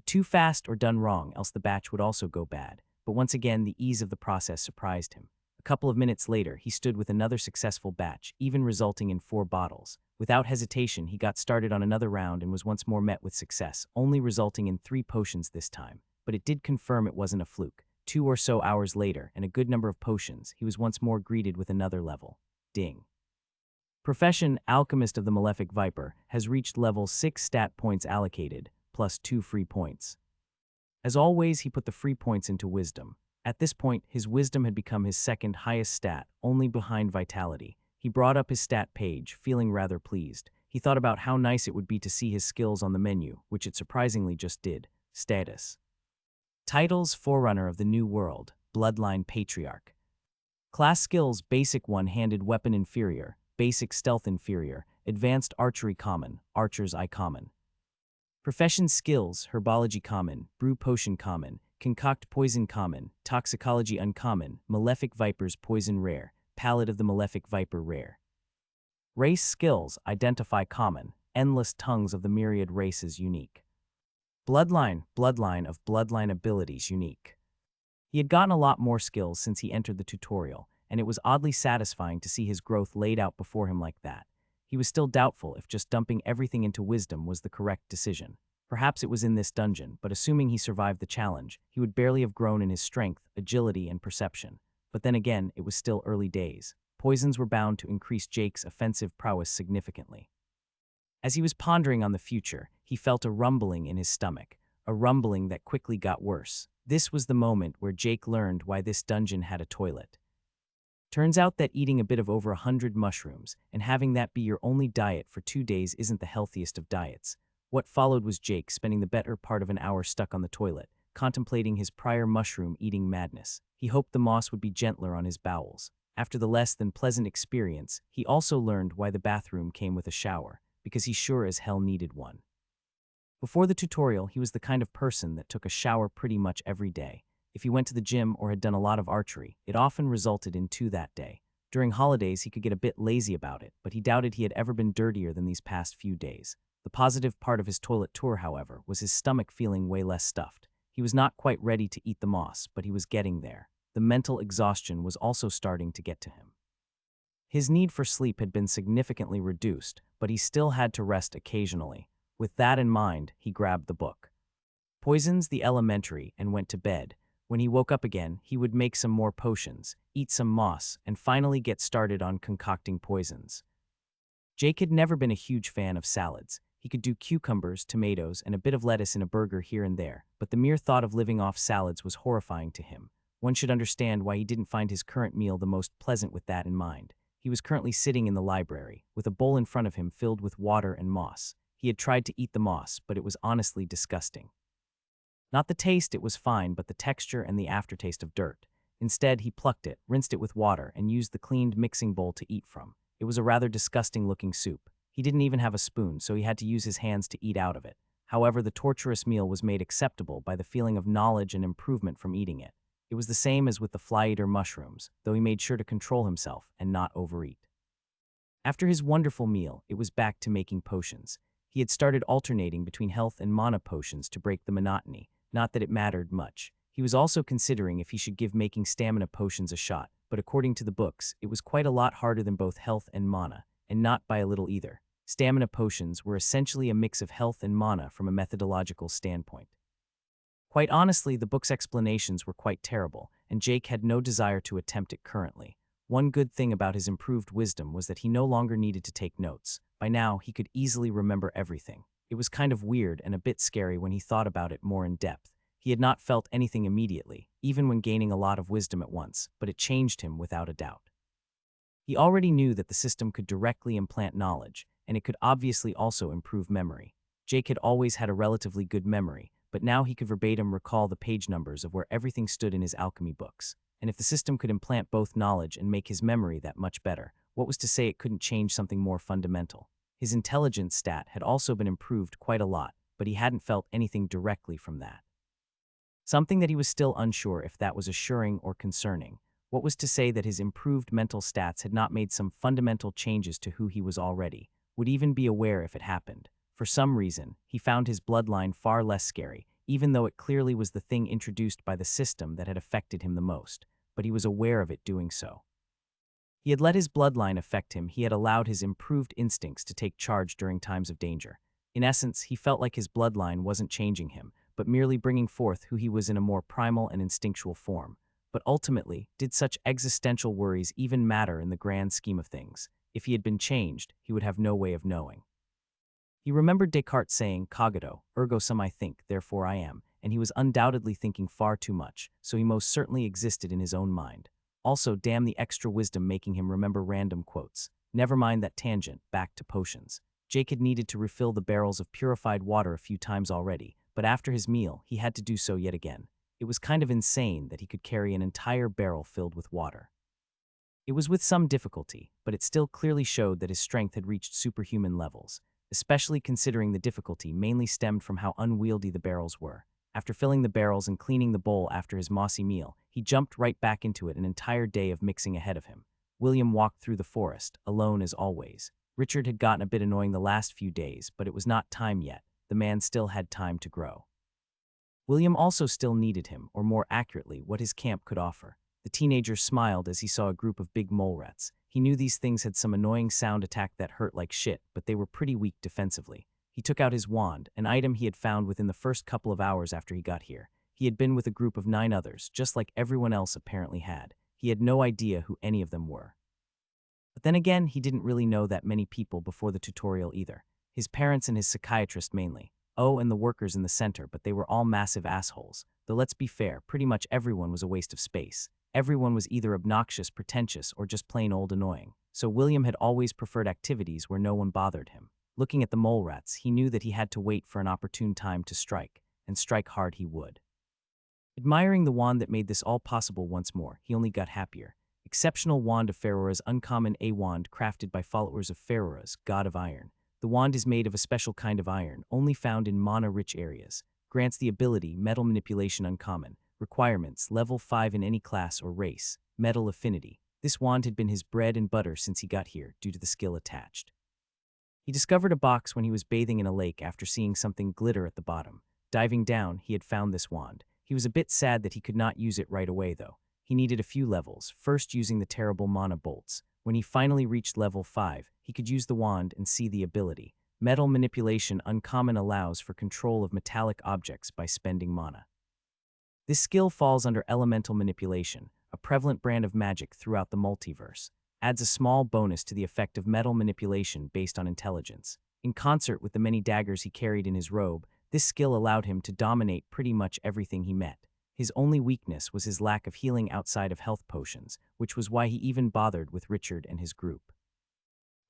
Too fast or done wrong, else the batch would also go bad. But once again, the ease of the process surprised him. A couple of minutes later, he stood with another successful batch, even resulting in 4 bottles. Without hesitation, he got started on another round and was once more met with success, only resulting in 3 potions this time. But it did confirm it wasn't a fluke. 2 or so hours later, and a good number of potions, he was once more greeted with another level. Ding. Profession, Alchemist of the Malefic Viper, has reached level 6 stat points allocated, plus 2 free points. As always, he put the free points into Wisdom. At this point, his Wisdom had become his second highest stat, only behind Vitality. He brought up his stat page, feeling rather pleased. He thought about how nice it would be to see his skills on the menu, which it surprisingly just did. Status. Titles: Forerunner of the New World, Bloodline Patriarch. Class skills: Basic One-Handed Weapon Inferior, Basic Stealth Inferior, Advanced Archery Common, Archer's Eye Common. Profession skills: Herbology Common, Brew Potion Common, Concoct Poison Common, Toxicology Uncommon, Malefic Vipers Poison Rare, Palette of the Malefic Viper Rare. Race skills: Identify Common, Endless Tongues of the Myriad Races Unique. Bloodline of Bloodline Abilities Unique. He had gotten a lot more skills since he entered the tutorial, and it was oddly satisfying to see his growth laid out before him like that. He was still doubtful if just dumping everything into Wisdom was the correct decision. Perhaps it was in this dungeon, but assuming he survived the challenge, he would barely have grown in his strength, agility, and perception. But then again, it was still early days. Poisons were bound to increase Jake's offensive prowess significantly. As he was pondering on the future, he felt a rumbling in his stomach, a rumbling that quickly got worse. This was the moment where Jake learned why this dungeon had a toilet. Turns out that eating a bit of over 100 mushrooms and having that be your only diet for 2 days isn't the healthiest of diets. What followed was Jake spending the better part of an hour stuck on the toilet, contemplating his prior mushroom-eating madness. He hoped the moss would be gentler on his bowels. After the less than pleasant experience, he also learned why the bathroom came with a shower, because he sure as hell needed one. Before the tutorial, he was the kind of person that took a shower pretty much every day. If he went to the gym or had done a lot of archery, it often resulted in 2 that day. During holidays, he could get a bit lazy about it, but he doubted he had ever been dirtier than these past few days. The positive part of his toilet tour, however, was his stomach feeling way less stuffed. He was not quite ready to eat the moss, but he was getting there. The mental exhaustion was also starting to get to him. His need for sleep had been significantly reduced, but he still had to rest occasionally. With that in mind, he grabbed the book. Poisons the Elementary and went to bed. When he woke up again, he would make some more potions, eat some moss, and finally get started on concocting poisons. Jake had never been a huge fan of salads. He could do cucumbers, tomatoes, and a bit of lettuce in a burger here and there, but the mere thought of living off salads was horrifying to him. One should understand why he didn't find his current meal the most pleasant with that in mind. He was currently sitting in the library, with a bowl in front of him filled with water and moss. He had tried to eat the moss, but it was honestly disgusting. Not the taste, it was fine, but the texture and the aftertaste of dirt. Instead, he plucked it, rinsed it with water, and used the cleaned mixing bowl to eat from. It was a rather disgusting-looking soup. He didn't even have a spoon, so he had to use his hands to eat out of it. However, the torturous meal was made acceptable by the feeling of knowledge and improvement from eating it. It was the same as with the fly-eater mushrooms, though he made sure to control himself and not overeat. After his wonderful meal, it was back to making potions. He had started alternating between health and mana potions to break the monotony, not that it mattered much. He was also considering if he should give making stamina potions a shot, but according to the books, it was quite a lot harder than both health and mana, and not by a little either. Stamina potions were essentially a mix of health and mana from a methodological standpoint. Quite honestly, the book's explanations were quite terrible, and Jake had no desire to attempt it currently. One good thing about his improved wisdom was that he no longer needed to take notes. By now, he could easily remember everything. It was kind of weird and a bit scary when he thought about it more in depth. He had not felt anything immediately, even when gaining a lot of wisdom at once, but it changed him without a doubt. He already knew that the system could directly implant knowledge, and it could obviously also improve memory. Jake had always had a relatively good memory, but now he could verbatim recall the page numbers of where everything stood in his alchemy books. And if the system could implant both knowledge and make his memory that much better, what was to say it couldn't change something more fundamental? His intelligence stat had also been improved quite a lot, but he hadn't felt anything directly from that. Something that he was still unsure if that was assuring or concerning. What was to say that his improved mental stats had not made some fundamental changes to who he was already, would even be aware if it happened? For some reason, he found his bloodline far less scary, even though it clearly was the thing introduced by the system that had affected him the most, but he was aware of it doing so. He had let his bloodline affect him. He had allowed his improved instincts to take charge during times of danger. In essence, he felt like his bloodline wasn't changing him, but merely bringing forth who he was in a more primal and instinctual form. But ultimately, did such existential worries even matter in the grand scheme of things? If he had been changed, he would have no way of knowing. He remembered Descartes saying, "Cogito, ergo sum, I think, therefore I am," and he was undoubtedly thinking far too much, so he most certainly existed in his own mind. Also, damn the extra wisdom making him remember random quotes. Never mind that tangent, back to potions. Jake had needed to refill the barrels of purified water a few times already, but after his meal, he had to do so yet again. It was kind of insane that he could carry an entire barrel filled with water. It was with some difficulty, but it still clearly showed that his strength had reached superhuman levels, especially considering the difficulty mainly stemmed from how unwieldy the barrels were. After filling the barrels and cleaning the bowl after his mossy meal, he jumped right back into it, an entire day of mixing ahead of him. William walked through the forest, alone as always. Richard had gotten a bit annoying the last few days, but it was not time yet. The man still had time to grow. William also still needed him, or more accurately, what his camp could offer. The teenager smiled as he saw a group of big mole rats. He knew these things had some annoying sound attack that hurt like shit, but they were pretty weak defensively. He took out his wand, an item he had found within the first couple of hours after he got here. He had been with a group of 9 others, just like everyone else apparently had. He had no idea who any of them were. But then again, he didn't really know that many people before the tutorial either. His parents and his psychiatrist mainly. Oh, and the workers in the center, but they were all massive assholes. Though let's be fair, pretty much everyone was a waste of space. Everyone was either obnoxious, pretentious, or just plain old annoying. So William had always preferred activities where no one bothered him. Looking at the mole rats, he knew that he had to wait for an opportune time to strike, and strike hard he would. Admiring the wand that made this all possible once more, he only got happier. Exceptional Wand of Pharoah's uncommon A wand crafted by followers of Pharoah's, god of iron. The wand is made of a special kind of iron, only found in mana-rich areas. Grants the ability, metal manipulation uncommon. Requirements, level 5 in any class or race. Metal affinity. This wand had been his bread and butter since he got here, due to the skill attached. He discovered a box when he was bathing in a lake after seeing something glitter at the bottom. Diving down, he had found this wand. He was a bit sad that he could not use it right away, though. He needed a few levels, first using the terrible mana bolts. When he finally reached level 5, he could use the wand and see the ability. Metal manipulation uncommon allows for control of metallic objects by spending mana. This skill falls under elemental manipulation, a prevalent brand of magic throughout the multiverse. Adds a small bonus to the effect of metal manipulation based on intelligence. In concert with the many daggers he carried in his robe, this skill allowed him to dominate pretty much everything he met. His only weakness was his lack of healing outside of health potions, which was why he even bothered with Richard and his group.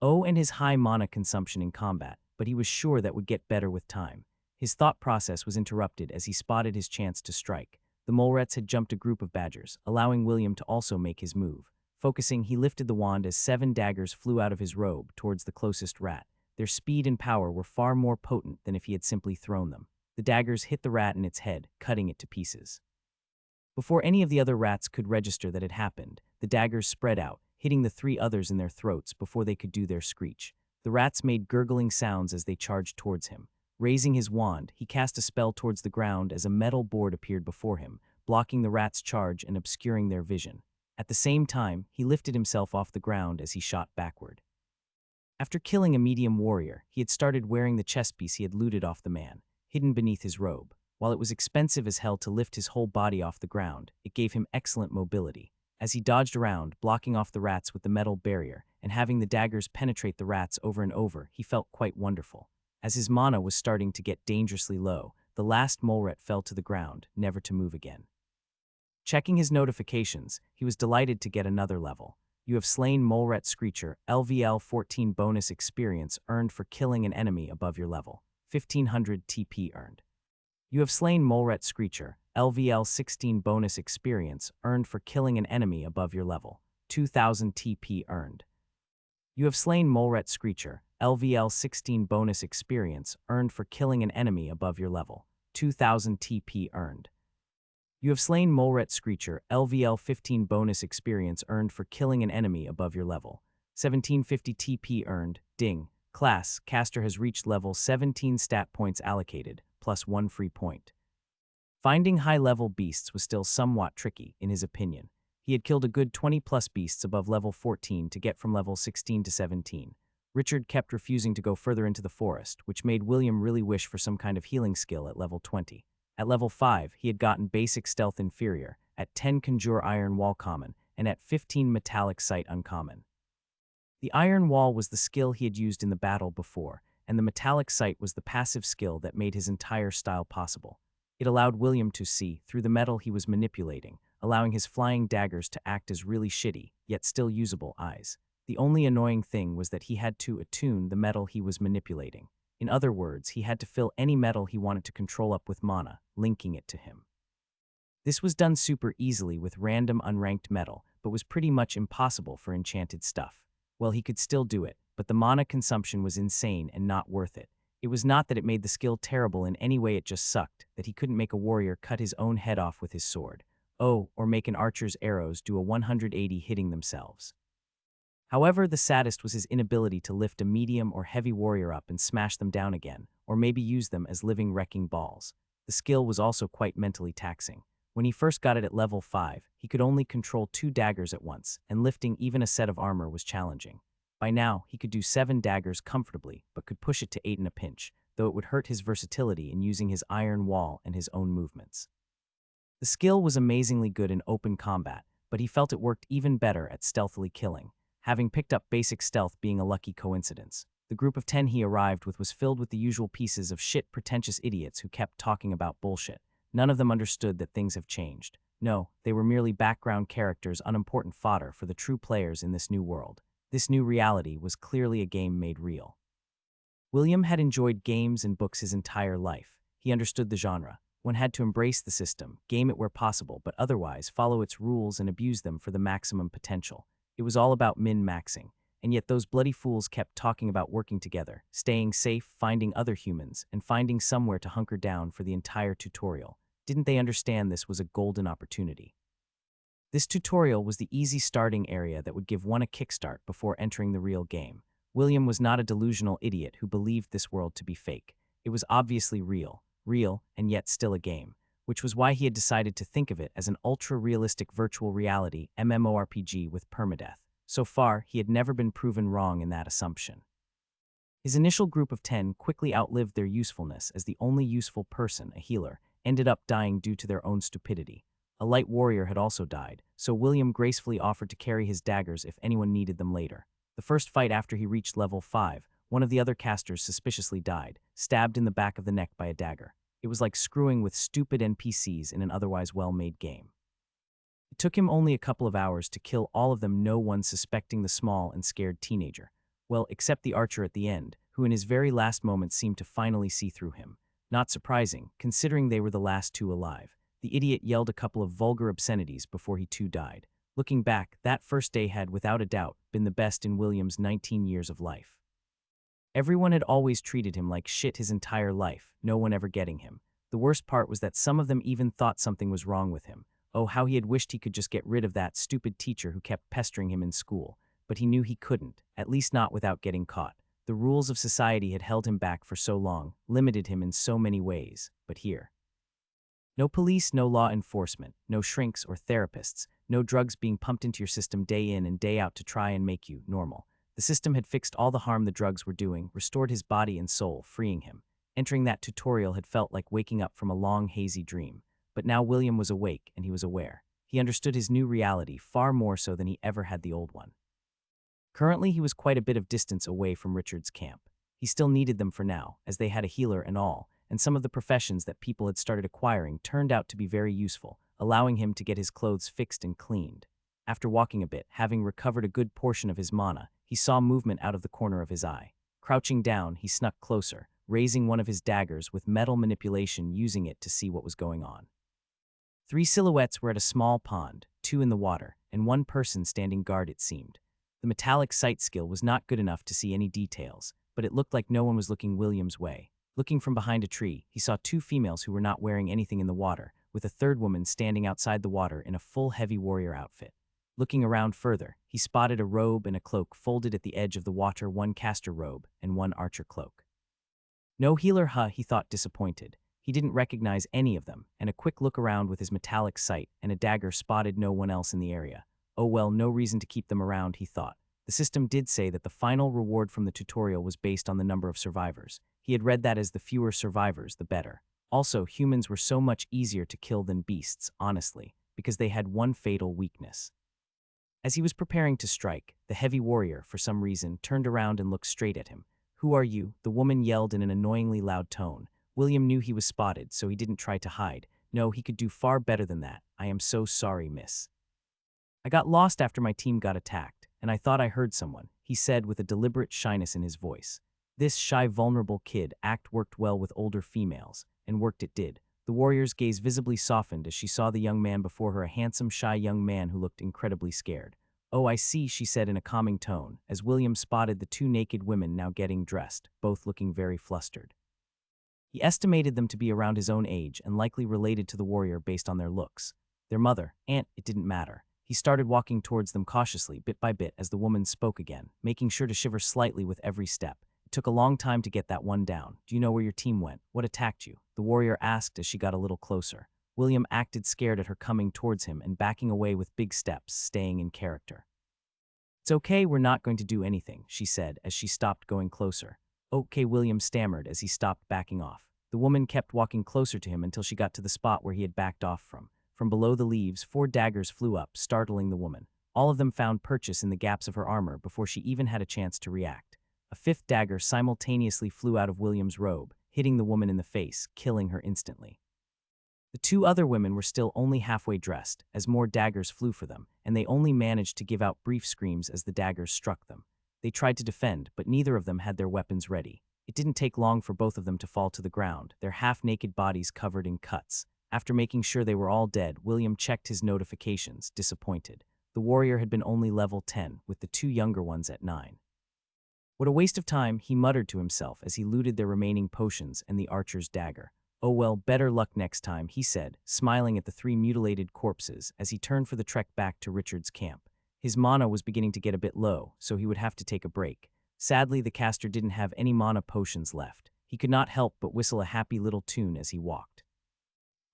Oh, and his high mana consumption in combat, but he was sure that would get better with time. His thought process was interrupted as he spotted his chance to strike. The mole rats had jumped a group of badgers, allowing William to also make his move. Focusing, he lifted the wand as 7 daggers flew out of his robe towards the closest rat. Their speed and power were far more potent than if he had simply thrown them. The daggers hit the rat in its head, cutting it to pieces. Before any of the other rats could register that it happened, the daggers spread out, hitting the 3 others in their throats before they could do their screech. The rats made gurgling sounds as they charged towards him. Raising his wand, he cast a spell towards the ground as a metal board appeared before him, blocking the rats' charge and obscuring their vision. At the same time, he lifted himself off the ground as he shot backward. After killing a medium warrior, he had started wearing the chest piece he had looted off the man, hidden beneath his robe. While it was expensive as hell to lift his whole body off the ground, it gave him excellent mobility. As he dodged around, blocking off the rats with the metal barrier, and having the daggers penetrate the rats over and over, he felt quite wonderful. As his mana was starting to get dangerously low, the last mole rat fell to the ground, never to move again. Checking his notifications, he was delighted to get another level. You have slain Mole Rat Screecher, LVL 14 bonus experience earned for killing an enemy above your level. 1500 TP earned. You have slain Mole Rat Screecher, LVL 16 bonus experience earned for killing an enemy above your level. 2000 TP earned. You have slain Mole Rat Screecher, LVL 16 bonus experience earned for killing an enemy above your level. 2000 TP earned. You have slain Mole Rat Screecher, LVL 15 bonus experience earned for killing an enemy above your level. 1750 TP earned. Ding. Class, caster has reached level 17 stat points allocated, plus 1 free point. Finding high-level beasts was still somewhat tricky, in his opinion. He had killed a good 20-plus beasts above level 14 to get from level 16 to 17. Richard kept refusing to go further into the forest, which made William really wish for some kind of healing skill at level 20. At level 5, he had gotten basic stealth inferior, at 10 conjure iron wall common, and at 15 metallic sight uncommon. The iron wall was the skill he had used in the battle before, and the metallic sight was the passive skill that made his entire style possible. It allowed William to see through the metal he was manipulating, allowing his flying daggers to act as really shitty, yet still usable eyes. The only annoying thing was that he had to attune the metal he was manipulating. In other words, he had to fill any metal he wanted to control up with mana, linking it to him. This was done super easily with random unranked metal, but was pretty much impossible for enchanted stuff. Well, he could still do it, but the mana consumption was insane and not worth it. It was not that it made the skill terrible in any way, it just sucked, that he couldn't make a warrior cut his own head off with his sword. Oh, or make an archer's arrows do a 180 hitting themselves. However, the saddest was his inability to lift a medium or heavy warrior up and smash them down again, or maybe use them as living wrecking balls. The skill was also quite mentally taxing. When he first got it at level 5, he could only control 2 daggers at once, and lifting even a set of armor was challenging. By now, he could do 7 daggers comfortably, but could push it to 8 in a pinch, though it would hurt his versatility in using his iron wall and his own movements. The skill was amazingly good in open combat, but he felt it worked even better at stealthily killing. having picked up basic stealth being a lucky coincidence. The group of 10 he arrived with was filled with the usual pieces of shit pretentious idiots who kept talking about bullshit. None of them understood that things have changed. No, they were merely background characters, unimportant fodder for the true players in this new world. This new reality was clearly a game made real. William had enjoyed games and books his entire life. He understood the genre. One had to embrace the system, game it where possible, but otherwise follow its rules and abuse them for the maximum potential. It was all about min-maxing. And yet those bloody fools kept talking about working together, staying safe, finding other humans, and finding somewhere to hunker down for the entire tutorial. Didn't they understand this was a golden opportunity? This tutorial was the easy starting area that would give one a kickstart before entering the real game. William was not a delusional idiot who believed this world to be fake. It was obviously real, and yet still a game, which was why he had decided to think of it as an ultra-realistic virtual reality MMORPG with permadeath. So far, he had never been proven wrong in that assumption. His initial group of 10 quickly outlived their usefulness as the only useful person, a healer, ended up dying due to their own stupidity. A light warrior had also died, so William gracefully offered to carry his daggers if anyone needed them later. The first fight after he reached level 5, one of the other casters suspiciously died, stabbed in the back of the neck by a dagger. It was like screwing with stupid NPCs in an otherwise well-made game. It took him only a couple of hours to kill all of them, no one suspecting the small and scared teenager. Well, except the archer at the end, who in his very last moments seemed to finally see through him. Not surprising, considering they were the last two alive. The idiot yelled a couple of vulgar obscenities before he too died. Looking back, that first day had, without a doubt, been the best in William's 19 years of life. Everyone had always treated him like shit his entire life, no one ever getting him. The worst part was that some of them even thought something was wrong with him. Oh, how he had wished he could just get rid of that stupid teacher who kept pestering him in school. But he knew he couldn't, at least not without getting caught. The rules of society had held him back for so long, limited him in so many ways. But here. No police, no law enforcement, no shrinks or therapists, no drugs being pumped into your system day in and day out to try and make you normal. The system had fixed all the harm the drugs were doing, restored his body and soul, freeing him. Entering that tutorial had felt like waking up from a long, hazy dream. But now William was awake and he was aware. He understood his new reality far more so than he ever had the old one. Currently, he was quite a bit of distance away from Richard's camp. He still needed them for now, as they had a healer and all, and some of the professions that people had started acquiring turned out to be very useful, allowing him to get his clothes fixed and cleaned. After walking a bit, having recovered a good portion of his mana, he saw movement out of the corner of his eye. Crouching down, he snuck closer, raising one of his daggers with metal manipulation, using it to see what was going on. 3 silhouettes were at a small pond, 2 in the water, and 1 person standing guard, it seemed. The metallic sight skill was not good enough to see any details, but it looked like no one was looking William's way. Looking from behind a tree, he saw 2 females who were not wearing anything in the water, with a third woman standing outside the water in a full heavy warrior outfit. Looking around further, he spotted a robe and a cloak folded at the edge of the water, 1 caster robe and 1 archer cloak. No healer, he thought, disappointed. He didn't recognize any of them, and a quick look around with his metallic sight and a dagger spotted no one else in the area. Oh well, no reason to keep them around, he thought. The system did say that the final reward from the tutorial was based on the number of survivors. He had read that as the fewer survivors, the better. Also, humans were so much easier to kill than beasts, honestly, because they had 1 fatal weakness. As he was preparing to strike, the heavy warrior, for some reason, turned around and looked straight at him. "Who are you?" the woman yelled in an annoyingly loud tone. William knew he was spotted, so he didn't try to hide. No, he could do far better than that. "I am so sorry, miss. I got lost after my team got attacked, and I thought I heard someone," he said with a deliberate shyness in his voice. This shy, vulnerable kid act worked well with older females, and worked it did. The warrior's gaze visibly softened as she saw the young man before her, a handsome, shy young man who looked incredibly scared. "Oh, I see," she said in a calming tone, as William spotted the 2 naked women now getting dressed, both looking very flustered. He estimated them to be around his own age and likely related to the warrior based on their looks. Their mother, aunt, it didn't matter. He started walking towards them cautiously, bit by bit, as the woman spoke again, making sure to shiver slightly with every step. "It took a long time to get that one down. Do you know where your team went? What attacked you?" the warrior asked as she got a little closer. William acted scared at her coming towards him and backing away with big steps, staying in character. "It's okay, we're not going to do anything," she said as she stopped going closer. "Okay," William stammered as he stopped backing off. The woman kept walking closer to him until she got to the spot where he had backed off from. From below the leaves, 4 daggers flew up, startling the woman. All of them found purchase in the gaps of her armor before she even had a chance to react. A fifth dagger simultaneously flew out of William's robe, hitting the woman in the face, killing her instantly. The two other women were still only halfway dressed, as more daggers flew for them, and they only managed to give out brief screams as the daggers struck them. They tried to defend, but neither of them had their weapons ready. It didn't take long for both of them to fall to the ground, their half-naked bodies covered in cuts. After making sure they were all dead, William checked his notifications, disappointed. The warrior had been only level 10, with the two younger ones at 9. What a waste of time, he muttered to himself as he looted their remaining potions and the archer's dagger. Oh well, better luck next time, he said, smiling at the three mutilated corpses as he turned for the trek back to Richard's camp. His mana was beginning to get a bit low, so he would have to take a break. Sadly, the caster didn't have any mana potions left. He could not help but whistle a happy little tune as he walked.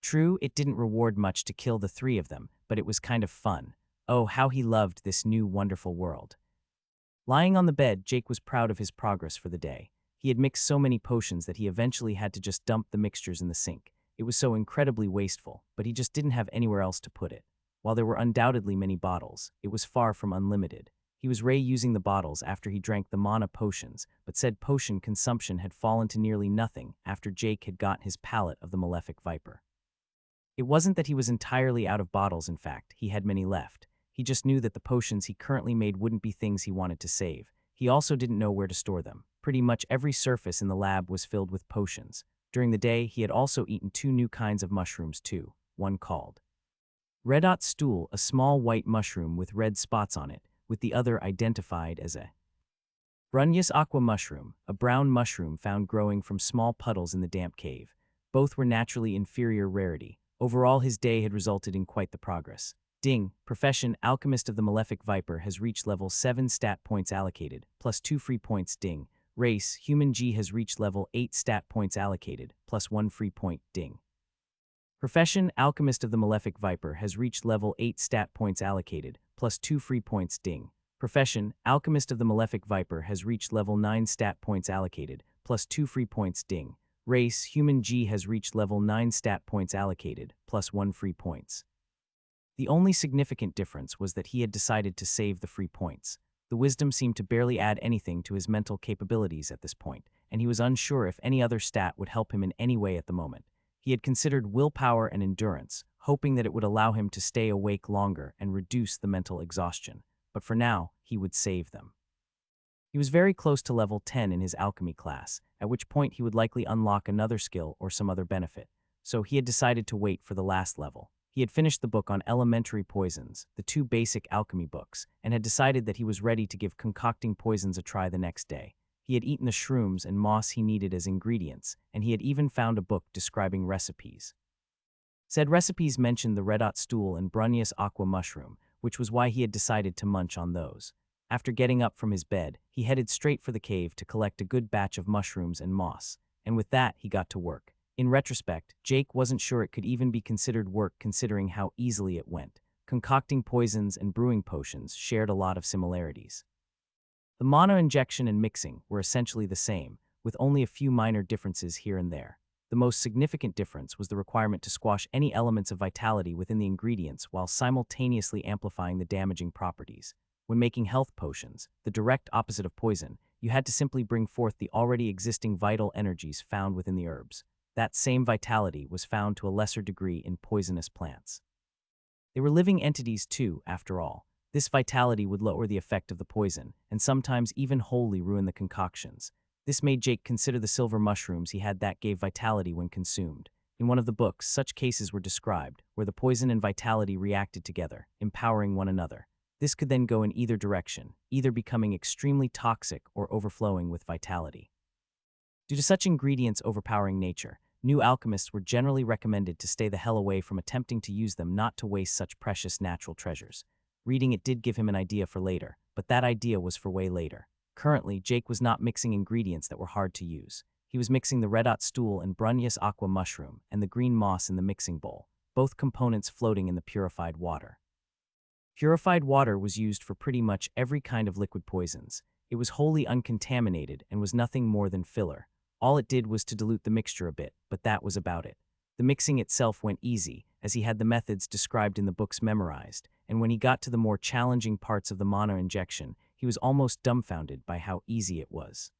True, it didn't reward much to kill the three of them, but it was kind of fun. Oh, how he loved this new wonderful world. Lying on the bed, Jake was proud of his progress for the day. He had mixed so many potions that he eventually had to just dump the mixtures in the sink. It was so incredibly wasteful, but he just didn't have anywhere else to put it. While there were undoubtedly many bottles, it was far from unlimited. He was using the bottles after he drank the mana potions, but said potion consumption had fallen to nearly nothing after Jake had got his palate of the malefic viper. It wasn't that he was entirely out of bottles, in fact, he had many left. He just knew that the potions he currently made wouldn't be things he wanted to save. He also didn't know where to store them. Pretty much every surface in the lab was filled with potions. During the day, he had also eaten 2 new kinds of mushrooms too, one called Redot stool, a small white mushroom with red spots on it, with the other identified as a Brunnius aqua mushroom, a brown mushroom found growing from small puddles in the damp cave. Both were naturally inferior rarity. Overall, his day had resulted in quite the progress. Ding, profession, Alchemist of the Malefic Viper has reached level 7 stat points allocated, plus 2 free points. Ding. Race, Human G has reached level 8 stat points allocated, plus 1 free point. Ding. Profession, Alchemist of the Malefic Viper has reached level 8 stat points allocated, plus 2 free points. Ding. Profession, Alchemist of the Malefic Viper has reached level 9 stat points allocated, plus 2 free points. Ding. Race, Human G has reached level 9 stat points allocated, plus 1 free points. The only significant difference was that he had decided to save the free points. The wisdom seemed to barely add anything to his mental capabilities at this point, and he was unsure if any other stat would help him in any way at the moment. He had considered willpower and endurance, hoping that it would allow him to stay awake longer and reduce the mental exhaustion, but for now, he would save them. He was very close to level 10 in his alchemy class, at which point he would likely unlock another skill or some other benefit, so he had decided to wait for the last level. He had finished the book on elementary poisons, the 2 basic alchemy books, and had decided that he was ready to give concocting poisons a try the next day. He had eaten the shrooms and moss he needed as ingredients, and he had even found a book describing recipes. Said recipes mentioned the Redot stool and Brunnius aqua mushroom, which was why he had decided to munch on those. After getting up from his bed, he headed straight for the cave to collect a good batch of mushrooms and moss, and with that he got to work. In retrospect, Jake wasn't sure it could even be considered work considering how easily it went. Concocting poisons and brewing potions shared a lot of similarities. The mana injection and mixing were essentially the same, with only a few minor differences here and there. The most significant difference was the requirement to squash any elements of vitality within the ingredients while simultaneously amplifying the damaging properties. When making health potions, the direct opposite of poison, you had to simply bring forth the already existing vital energies found within the herbs. That same vitality was found to a lesser degree in poisonous plants. They were living entities too, after all. This vitality would lower the effect of the poison, and sometimes even wholly ruin the concoctions. This made Jake consider the silver mushrooms he had that gave vitality when consumed. In one of the books, such cases were described, where the poison and vitality reacted together, empowering one another. This could then go in either direction, either becoming extremely toxic or overflowing with vitality. Due to such ingredients' overpowering nature, new alchemists were generally recommended to stay the hell away from attempting to use them, not to waste such precious natural treasures. Reading it did give him an idea for later, but that idea was for way later. Currently, Jake was not mixing ingredients that were hard to use. He was mixing the Redot stool and Brunnius aqua mushroom and the green moss in the mixing bowl, both components floating in the purified water. Purified water was used for pretty much every kind of liquid poisons. It was wholly uncontaminated and was nothing more than filler. All it did was to dilute the mixture a bit, but that was about it. The mixing itself went easy, as he had the methods described in the books memorized, and when he got to the more challenging parts of the mana injection, he was almost dumbfounded by how easy it was.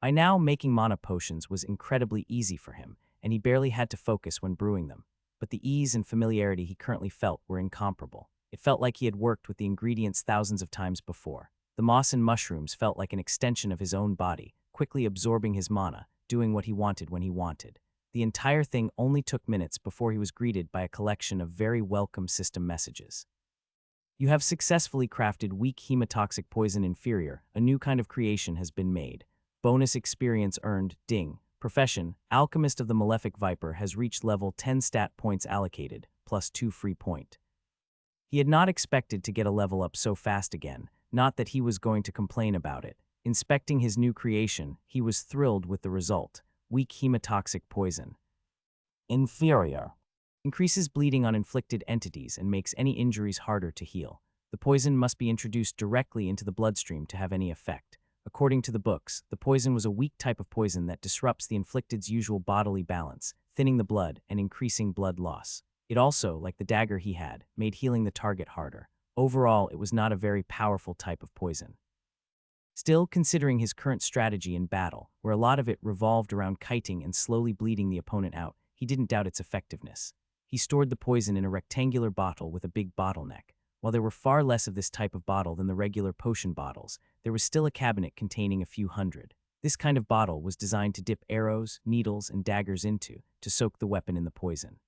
By now, making mana potions was incredibly easy for him, and he barely had to focus when brewing them. But the ease and familiarity he currently felt were incomparable. It felt like he had worked with the ingredients thousands of times before. The moss and mushrooms felt like an extension of his own body, quickly absorbing his mana, doing what he wanted when he wanted. The entire thing only took minutes before he was greeted by a collection of very welcome system messages. You have successfully crafted weak hemotoxic poison inferior. A new kind of creation has been made. Bonus experience earned, ding. Profession, Alchemist of the Malefic Viper has reached level 10 stat points allocated, plus 2 free point. He had not expected to get a level up so fast again, not that he was going to complain about it. Inspecting his new creation, he was thrilled with the result. Weak hemotoxic poison. Inferior. Increases bleeding on inflicted entities and makes any injuries harder to heal. The poison must be introduced directly into the bloodstream to have any effect. According to the books, the poison was a weak type of poison that disrupts the inflicted's usual bodily balance, thinning the blood and increasing blood loss. It also, like the dagger he had, made healing the target harder. Overall, it was not a very powerful type of poison. Still, considering his current strategy in battle, where a lot of it revolved around kiting and slowly bleeding the opponent out, he didn't doubt its effectiveness. He stored the poison in a rectangular bottle with a big bottleneck. While there were far less of this type of bottle than the regular potion bottles, there was still a cabinet containing a few hundred. This kind of bottle was designed to dip arrows, needles, and daggers into, to soak the weapon in the poison.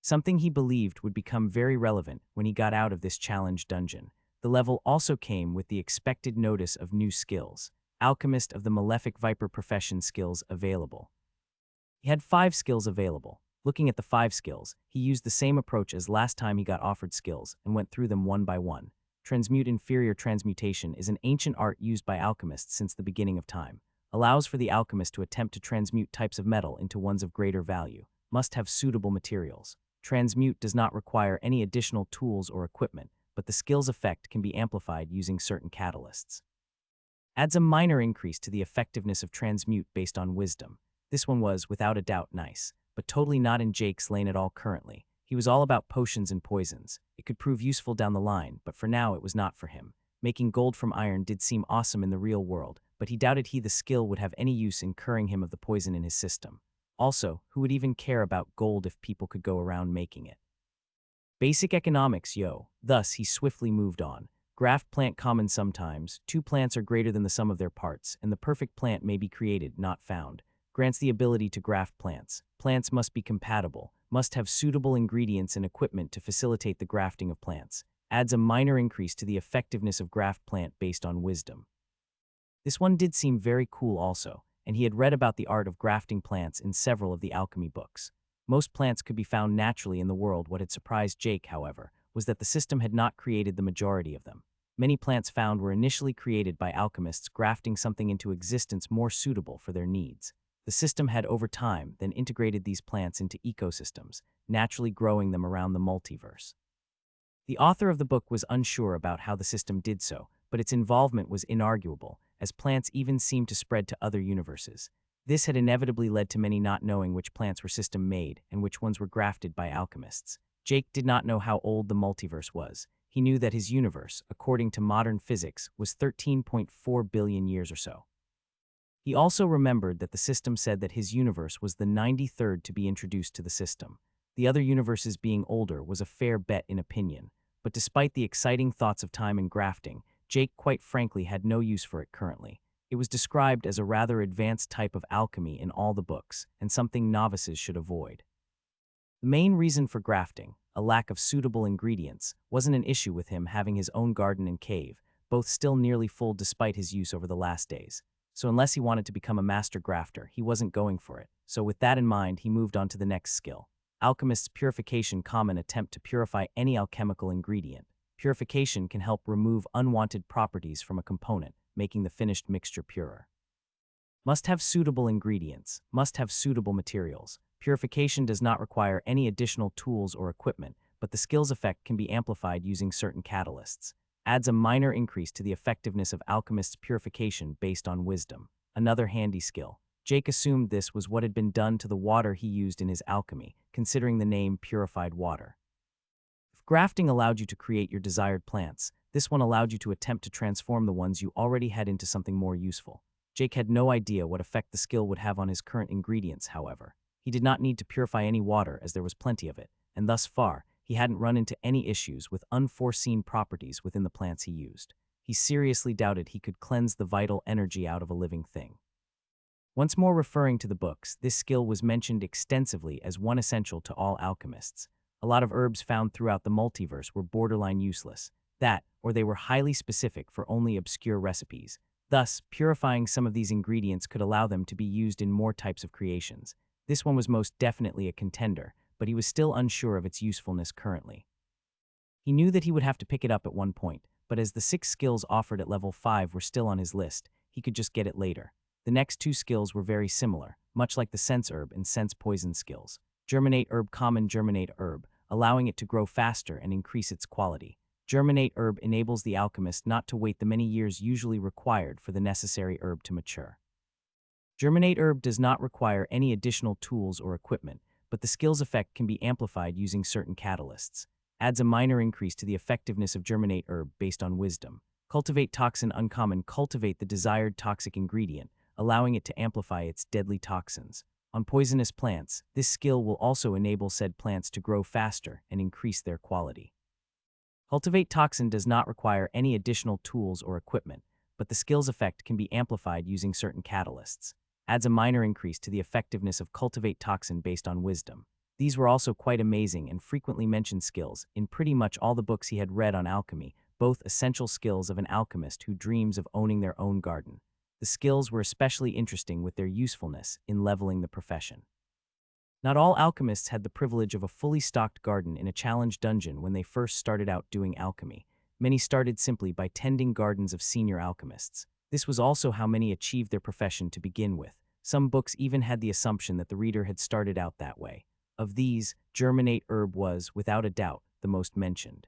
Something he believed would become very relevant when he got out of this challenge dungeon. The level also came with the expected notice of new skills. Alchemist of the Malefic Viper profession skills available. He had 5 skills available. Looking at the 5 skills, he used the same approach as last time he got offered skills and went through them one by one. Transmute inferior transmutation is an ancient art used by alchemists since the beginning of time. Allows for the alchemist to attempt to transmute types of metal into ones of greater value. Must have suitable materials. Transmute does not require any additional tools or equipment, but the skill's effect can be amplified using certain catalysts. Adds a minor increase to the effectiveness of transmute based on wisdom. This one was, without a doubt, nice, but totally not in Jake's lane at all currently. He was all about potions and poisons. It could prove useful down the line, but for now it was not for him. Making gold from iron did seem awesome in the real world, but he doubted the skill would have any use in curing him of the poison in his system. Also, who would even care about gold if people could go around making it? Basic economics, yo. Thus, he swiftly moved on. Graft plant common sometimes. 2 plants are greater than the sum of their parts, and the perfect plant may be created, not found. Grants the ability to graft plants. Plants must be compatible, must have suitable ingredients and equipment to facilitate the grafting of plants. Adds a minor increase to the effectiveness of graft plant based on wisdom. This one did seem very cool also, and he had read about the art of grafting plants in several of the alchemy books. Most plants could be found naturally in the world. What had surprised Jake, however, was that the system had not created the majority of them. Many plants found were initially created by alchemists grafting something into existence more suitable for their needs. The system had over time then integrated these plants into ecosystems, naturally growing them around the multiverse. The author of the book was unsure about how the system did so, but its involvement was inarguable, as plants even seemed to spread to other universes. This had inevitably led to many not knowing which plants were system-made and which ones were grafted by alchemists. Jake did not know how old the multiverse was. He knew that his universe, according to modern physics, was 13.4 billion years or so. He also remembered that the system said that his universe was the 93rd to be introduced to the system. The other universes being older was a fair bet in opinion, but despite the exciting thoughts of time and grafting, Jake quite frankly had no use for it currently. It was described as a rather advanced type of alchemy in all the books, and something novices should avoid. The main reason for grafting, a lack of suitable ingredients, wasn't an issue with him having his own garden and cave, both still nearly full despite his use over the last days. So unless he wanted to become a master grafter, he wasn't going for it. So with that in mind, he moved on to the next skill. Alchemist's Purification common attempt to purify any alchemical ingredient. Purification can help remove unwanted properties from a component, making the finished mixture purer. Must have suitable ingredients, must have suitable materials. Purification does not require any additional tools or equipment, but the skill's effect can be amplified using certain catalysts. Adds a minor increase to the effectiveness of alchemist's purification based on wisdom. Another handy skill. Jake assumed this was what had been done to the water he used in his alchemy, considering the name purified water. If grafting allowed you to create your desired plants, this one allowed you to attempt to transform the ones you already had into something more useful. Jake had no idea what effect the skill would have on his current ingredients, however. He did not need to purify any water as there was plenty of it, and thus far, he hadn't run into any issues with unforeseen properties within the plants he used. He seriously doubted he could cleanse the vital energy out of a living thing. Once more referring to the books, this skill was mentioned extensively as one essential to all alchemists. A lot of herbs found throughout the multiverse were borderline useless. That, or they were highly specific for only obscure recipes. Thus, purifying some of these ingredients could allow them to be used in more types of creations. This one was most definitely a contender, but he was still unsure of its usefulness currently. He knew that he would have to pick it up at one point, but as the 6 skills offered at level 5 were still on his list, he could just get it later. The next 2 skills were very similar, much like the sense herb and sense poison skills. Germinate herb, common germinate herb, allowing it to grow faster and increase its quality. Germinate herb enables the alchemist not to wait the many years usually required for the necessary herb to mature. Germinate herb does not require any additional tools or equipment, but the skill's effect can be amplified using certain catalysts. Adds a minor increase to the effectiveness of germinate herb based on wisdom. Cultivate toxin uncommon, cultivate the desired toxic ingredient, allowing it to amplify its deadly toxins. On poisonous plants, this skill will also enable said plants to grow faster and increase their quality. Cultivate toxin does not require any additional tools or equipment, but the skill's effect can be amplified using certain catalysts. Adds a minor increase to the effectiveness of cultivate toxin based on wisdom. These were also quite amazing and frequently mentioned skills in pretty much all the books he had read on alchemy, both essential skills of an alchemist who dreams of owning their own garden. The skills were especially interesting with their usefulness in leveling the profession. Not all alchemists had the privilege of a fully stocked garden in a challenge dungeon when they first started out doing alchemy. Many started simply by tending gardens of senior alchemists. This was also how many achieved their profession to begin with. Some books even had the assumption that the reader had started out that way. Of these, germinate herb was, without a doubt, the most mentioned.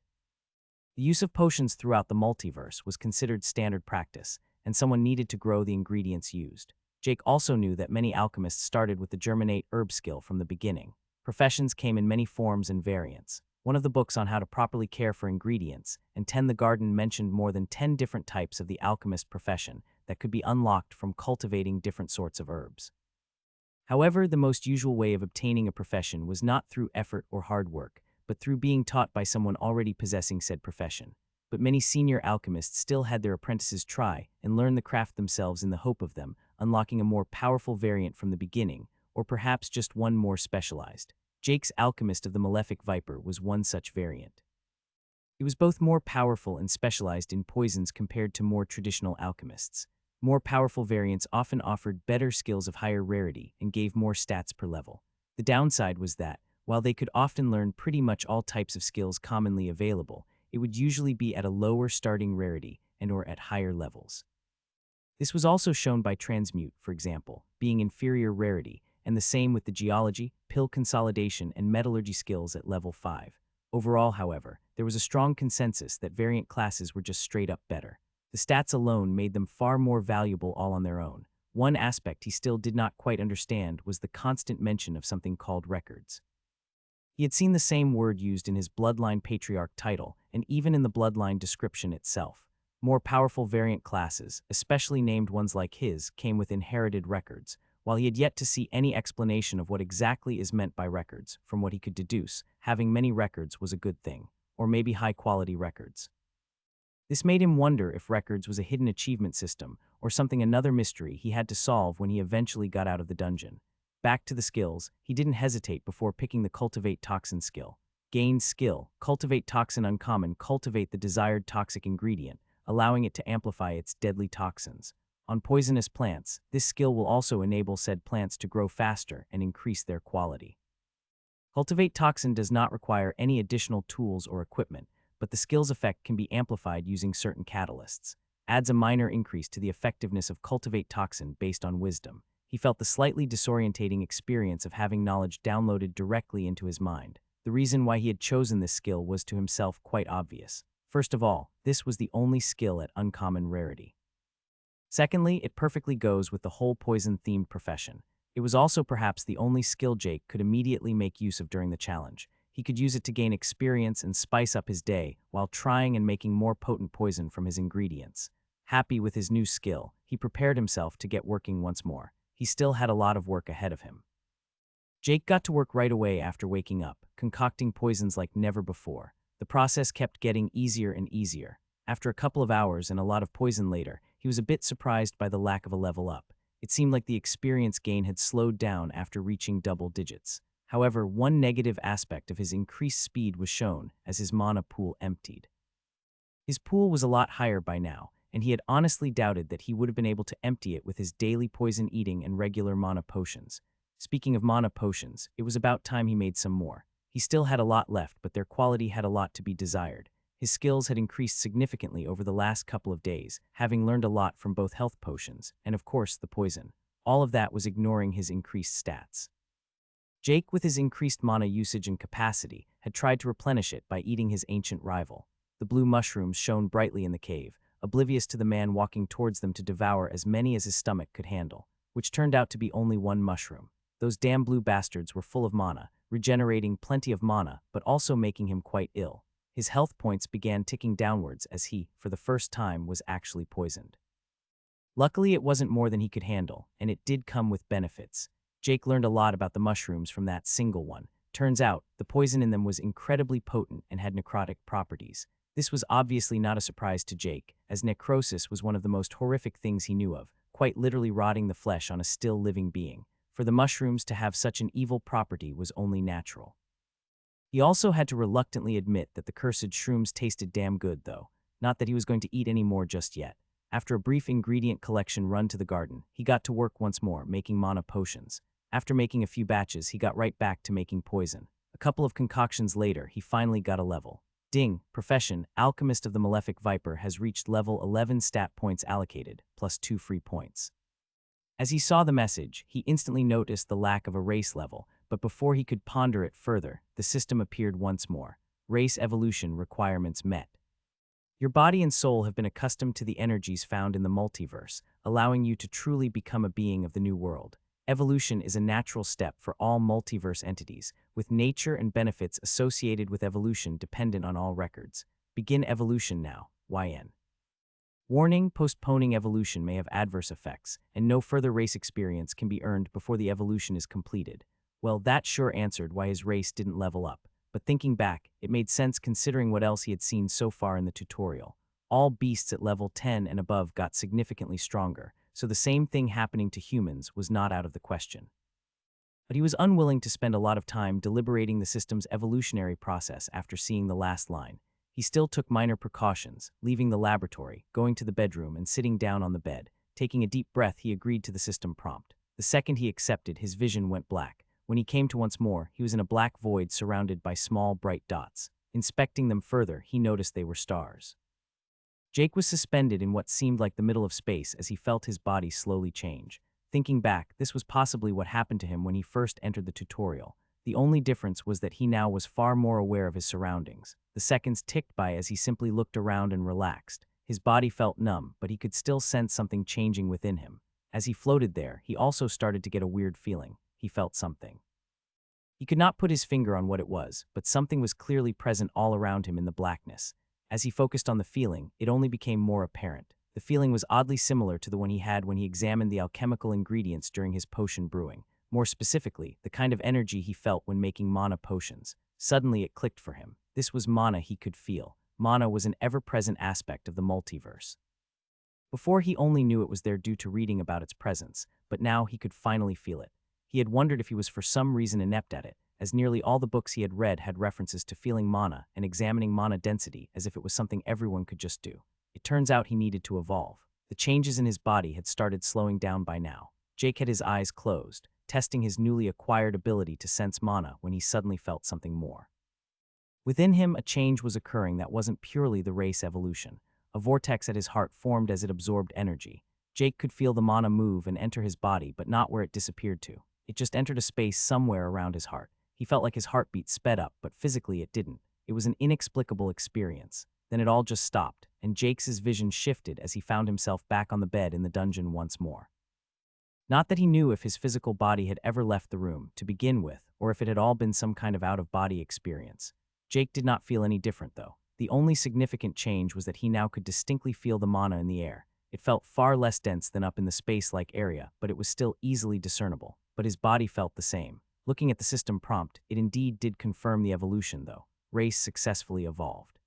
The use of potions throughout the multiverse was considered standard practice, and someone needed to grow the ingredients used. Jake also knew that many alchemists started with the germinate herb skill from the beginning. Professions came in many forms and variants. One of the books on how to properly care for ingredients and tend the garden mentioned more than 10 different types of the alchemist profession that could be unlocked from cultivating different sorts of herbs. However, the most usual way of obtaining a profession was not through effort or hard work, but through being taught by someone already possessing said profession. But many senior alchemists still had their apprentices try and learn the craft themselves in the hope of them unlocking a more powerful variant from the beginning, or perhaps just one more specialized. Jake's Alchemist of the Malefic Viper was one such variant. It was both more powerful and specialized in poisons compared to more traditional alchemists. More powerful variants often offered better skills of higher rarity and gave more stats per level. The downside was that, while they could often learn pretty much all types of skills commonly available, it would usually be at a lower starting rarity and/or at higher levels. This was also shown by transmute, for example, being inferior rarity, and the same with the geology, pill consolidation, and metallurgy skills at level 5. Overall, however, there was a strong consensus that variant classes were just straight up better. The stats alone made them far more valuable all on their own. One aspect he still did not quite understand was the constant mention of something called records. He had seen the same word used in his Bloodline Patriarch title, and even in the Bloodline description itself. More powerful variant classes, especially named ones like his, came with inherited records. While he had yet to see any explanation of what exactly is meant by records, from what he could deduce, having many records was a good thing, or maybe high-quality records. This made him wonder if records was a hidden achievement system, or something another mystery he had to solve when he eventually got out of the dungeon. Back to the skills, he didn't hesitate before picking the Cultivate Toxin skill. Gain skill, Cultivate Toxin uncommon, cultivate the desired toxic ingredient, allowing it to amplify its deadly toxins. On poisonous plants, this skill will also enable said plants to grow faster and increase their quality. Cultivate Toxin does not require any additional tools or equipment, but the skill's effect can be amplified using certain catalysts. Adds a minor increase to the effectiveness of Cultivate Toxin based on wisdom. He felt the slightly disorientating experience of having knowledge downloaded directly into his mind. The reason why he had chosen this skill was to himself quite obvious. First of all, this was the only skill at uncommon rarity. Secondly, it perfectly goes with the whole poison-themed profession. It was also perhaps the only skill Jake could immediately make use of during the challenge. He could use it to gain experience and spice up his day while trying and making more potent poison from his ingredients. Happy with his new skill, he prepared himself to get working once more. He still had a lot of work ahead of him. Jake got to work right away after waking up, concocting poisons like never before. The process kept getting easier and easier. After a couple of hours and a lot of poison later, he was a bit surprised by the lack of a level up. It seemed like the experience gain had slowed down after reaching double digits. However, one negative aspect of his increased speed was shown as his mana pool emptied. His pool was a lot higher by now, and he had honestly doubted that he would have been able to empty it with his daily poison eating and regular mana potions. Speaking of mana potions, it was about time he made some more. He still had a lot left, but their quality had a lot to be desired. His skills had increased significantly over the last couple of days, having learned a lot from both health potions and, of course, the poison. All of that was ignoring his increased stats. Jake, with his increased mana usage and capacity, had tried to replenish it by eating his ancient rival. The blue mushrooms shone brightly in the cave, oblivious to the man walking towards them to devour as many as his stomach could handle, which turned out to be only one mushroom. Those damn blue bastards were full of mana, regenerating plenty of mana, but also making him quite ill. His health points began ticking downwards as he, for the first time, was actually poisoned. Luckily, it wasn't more than he could handle, and it did come with benefits. Jake learned a lot about the mushrooms from that single one. Turns out, the poison in them was incredibly potent and had necrotic properties. This was obviously not a surprise to Jake, as necrosis was one of the most horrific things he knew of, quite literally rotting the flesh on a still living being. For the mushrooms to have such an evil property was only natural. He also had to reluctantly admit that the cursed shrooms tasted damn good, though. Not that he was going to eat any more just yet. After a brief ingredient collection run to the garden, he got to work once more, making mana potions. After making a few batches, he got right back to making poison. A couple of concoctions later, he finally got a level. Ding, profession, Alchemist of the Malefic Viper has reached level 11 stat points allocated, plus 2 free points. As he saw the message, he instantly noticed the lack of a race level, but before he could ponder it further, the system appeared once more. Race evolution requirements met. Your body and soul have been accustomed to the energies found in the multiverse, allowing you to truly become a being of the new world. Evolution is a natural step for all multiverse entities, with nature and benefits associated with evolution dependent on all records. Begin evolution now, YN. Warning: postponing evolution may have adverse effects, and no further race experience can be earned before the evolution is completed. Well, that sure answered why his race didn't level up, but thinking back, it made sense considering what else he had seen so far in the tutorial. All beasts at level 10 and above got significantly stronger, so the same thing happening to humans was not out of the question. But he was unwilling to spend a lot of time deliberating the system's evolutionary process after seeing the last line. He still took minor precautions, leaving the laboratory, going to the bedroom and sitting down on the bed. Taking a deep breath, he agreed to the system prompt. The second he accepted, his vision went black. When he came to once more, he was in a black void surrounded by small, bright dots. Inspecting them further, he noticed they were stars. Jake was suspended in what seemed like the middle of space as he felt his body slowly change. Thinking back, this was possibly what happened to him when he first entered the tutorial. The only difference was that he now was far more aware of his surroundings. The seconds ticked by as he simply looked around and relaxed. His body felt numb, but he could still sense something changing within him. As he floated there, he also started to get a weird feeling. He felt something. He could not put his finger on what it was, but something was clearly present all around him in the blackness. As he focused on the feeling, it only became more apparent. The feeling was oddly similar to the one he had when he examined the alchemical ingredients during his potion brewing. More specifically, the kind of energy he felt when making mana potions. Suddenly it clicked for him. This was mana he could feel. Mana was an ever-present aspect of the multiverse. Before, he only knew it was there due to reading about its presence, but now he could finally feel it. He had wondered if he was for some reason inept at it, as nearly all the books he had read had references to feeling mana and examining mana density as if it was something everyone could just do. It turns out he needed to evolve. The changes in his body had started slowing down by now. Jake had his eyes closed, testing his newly acquired ability to sense mana when he suddenly felt something more. Within him, a change was occurring that wasn't purely the race evolution. A vortex at his heart formed as it absorbed energy. Jake could feel the mana move and enter his body, but not where it disappeared to. It just entered a space somewhere around his heart. He felt like his heartbeat sped up, but physically it didn't. It was an inexplicable experience. Then it all just stopped, and and Jake's vision shifted as he found himself back on the bed in the dungeon once more. Not that he knew if his physical body had ever left the room, to begin with, or if it had all been some kind of out-of-body experience. Jake did not feel any different, though. The only significant change was that he now could distinctly feel the mana in the air. It felt far less dense than up in the space-like area, but it was still easily discernible. But his body felt the same. Looking at the system prompt, it indeed did confirm the evolution, though. Race successfully evolved.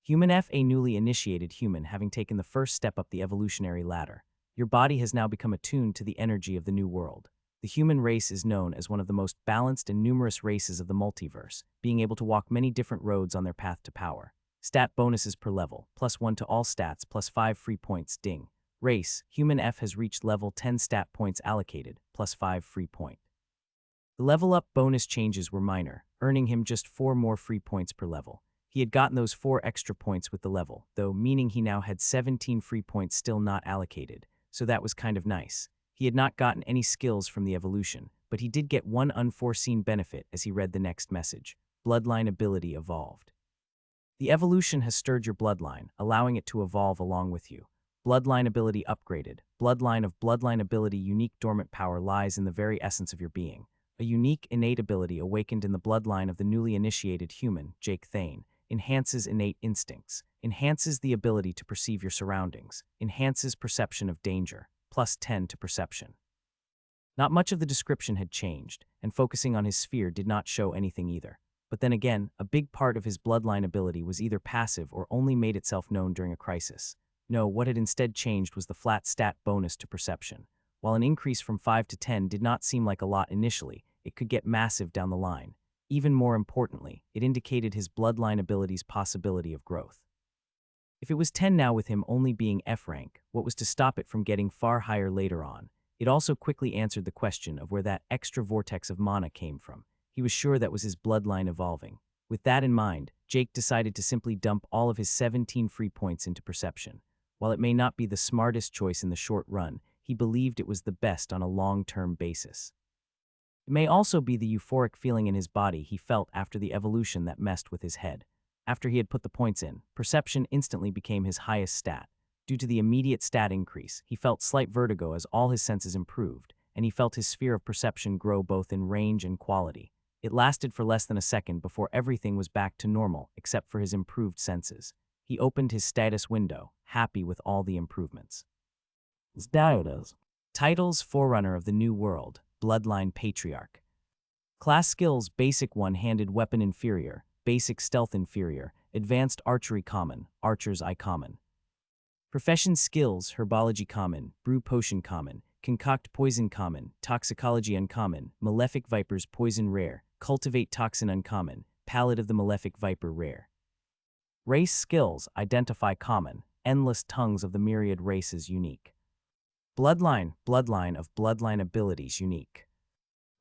Human F, a newly initiated human having taken the first step up the evolutionary ladder. Your body has now become attuned to the energy of the new world. The human race is known as one of the most balanced and numerous races of the multiverse, being able to walk many different roads on their path to power. Stat bonuses per level, +1 to all stats, +5 free points, ding. Race, Human F has reached level 10 stat points allocated, +5 free point. The level up bonus changes were minor, earning him just 4 more free points per level. He had gotten those 4 extra points with the level, though, meaning he now had 17 free points still not allocated, so that was kind of nice. He had not gotten any skills from the evolution, but he did get one unforeseen benefit as he read the next message. Bloodline ability evolved. The evolution has stirred your bloodline, allowing it to evolve along with you. Bloodline ability upgraded. Bloodline of bloodline ability unique dormant power lies in the very essence of your being. A unique innate ability awakened in the bloodline of the newly initiated human, Jake Thane, enhances innate instincts, enhances the ability to perceive your surroundings, enhances perception of danger, +10 to perception. Not much of the description had changed, and focusing on his sphere did not show anything either. But then again, a big part of his bloodline ability was either passive or only made itself known during a crisis. No, what had instead changed was the flat stat bonus to perception. While an increase from 5 to 10 did not seem like a lot initially, it could get massive down the line. Even more importantly, it indicated his bloodline ability's possibility of growth. If it was 10 now with him only being F rank, what was to stop it from getting far higher later on? It also quickly answered the question of where that extra vortex of mana came from. He was sure that was his bloodline evolving. With that in mind, Jake decided to simply dump all of his 17 free points into perception. While it may not be the smartest choice in the short run, he believed it was the best on a long-term basis. It may also be the euphoric feeling in his body he felt after the evolution that messed with his head. After he had put the points in, perception instantly became his highest stat. Due to the immediate stat increase, he felt slight vertigo as all his senses improved, and he felt his sphere of perception grow both in range and quality. It lasted for less than a second before everything was back to normal except for his improved senses. He opened his status window, happy with all the improvements. Status. Titles Forerunner of the New World, Bloodline Patriarch. Class skills Basic One-Handed Weapon Inferior, Basic Stealth Inferior, Advanced Archery Common, Archer's Eye Common. Profession skills Herbology Common, Brew Potion Common, Concoct Poison Common, Toxicology Uncommon, Malefic Vipers Poison Rare, Cultivate Toxin Uncommon, Palate of the Malefic Viper Rare. Race skills Identify Common, Endless Tongues of the Myriad Races Unique. Bloodline of Bloodline Abilities Unique.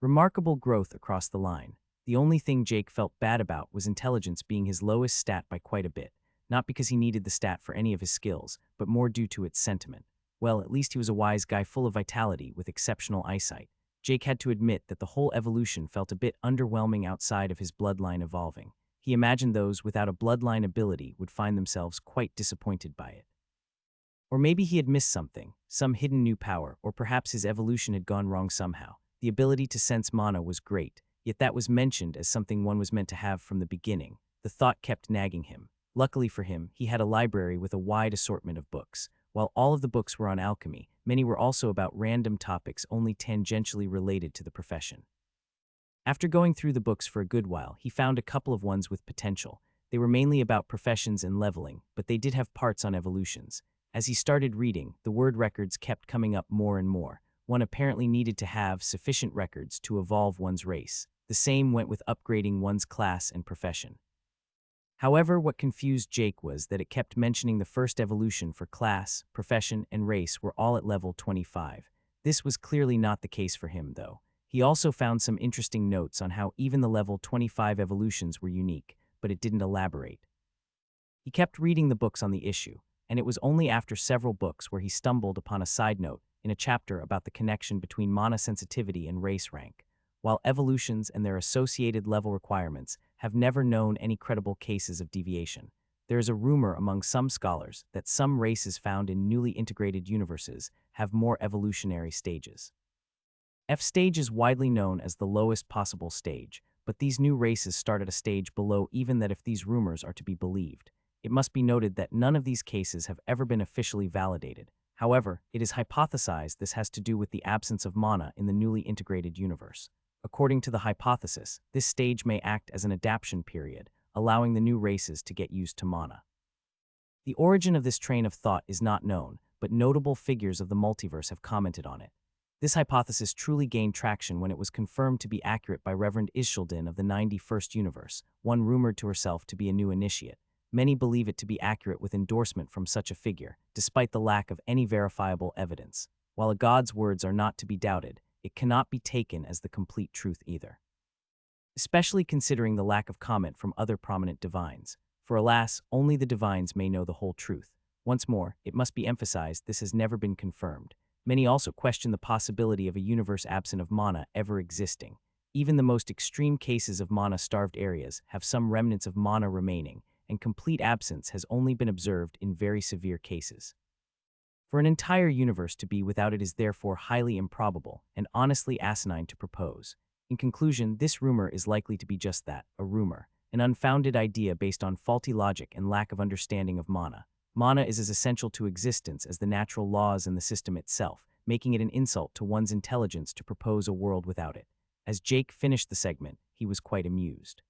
Remarkable growth across the line. The only thing Jake felt bad about was intelligence being his lowest stat by quite a bit, not because he needed the stat for any of his skills, but more due to its sentiment. Well, at least he was a wise guy full of vitality with exceptional eyesight. Jake had to admit that the whole evolution felt a bit underwhelming outside of his bloodline evolving. He imagined those without a bloodline ability would find themselves quite disappointed by it. Or maybe he had missed something, some hidden new power, or perhaps his evolution had gone wrong somehow. The ability to sense mana was great, yet that was mentioned as something one was meant to have from the beginning. The thought kept nagging him. Luckily for him, he had a library with a wide assortment of books. While all of the books were on alchemy, many were also about random topics only tangentially related to the profession. After going through the books for a good while, he found a couple of ones with potential. They were mainly about professions and leveling, but they did have parts on evolutions. As he started reading, the word records kept coming up more and more. One apparently needed to have sufficient records to evolve one's race. The same went with upgrading one's class and profession. However, what confused Jake was that it kept mentioning the first evolution for class, profession, and race were all at level 25. This was clearly not the case for him, though. He also found some interesting notes on how even the level 25 evolutions were unique, but it didn't elaborate. He kept reading the books on the issue, and it was only after several books where he stumbled upon a side note in a chapter about the connection between mana sensitivity and race rank. While evolutions and their associated level requirements have never known any credible cases of deviation, There is a rumor among some scholars that some races found in newly integrated universes have more evolutionary stages. F stage is widely known as the lowest possible stage, but these new races start at a stage below even that if these rumors are to be believed. It must be noted that none of these cases have ever been officially validated. However, it is hypothesized this has to do with the absence of mana in the newly integrated universe. According to the hypothesis, this stage may act as an adaptation period, allowing the new races to get used to mana. The origin of this train of thought is not known, but notable figures of the multiverse have commented on it. This hypothesis truly gained traction when it was confirmed to be accurate by Reverend Ishildin of the 91st Universe, one rumored to herself to be a new initiate. Many believe it to be accurate with endorsement from such a figure, despite the lack of any verifiable evidence. While a god's words are not to be doubted, it cannot be taken as the complete truth either. Especially considering the lack of comment from other prominent divines. For alas, only the divines may know the whole truth. Once more, it must be emphasized this has never been confirmed. Many also question the possibility of a universe absent of mana ever existing. Even the most extreme cases of mana-starved areas have some remnants of mana remaining, and complete absence has only been observed in very severe cases. For an entire universe to be without it is therefore highly improbable and honestly asinine to propose. In conclusion, this rumor is likely to be just that, a rumor, an unfounded idea based on faulty logic and lack of understanding of mana. Mana is as essential to existence as the natural laws and the system itself, making it an insult to one's intelligence to propose a world without it. As Jake finished the segment, he was quite amused.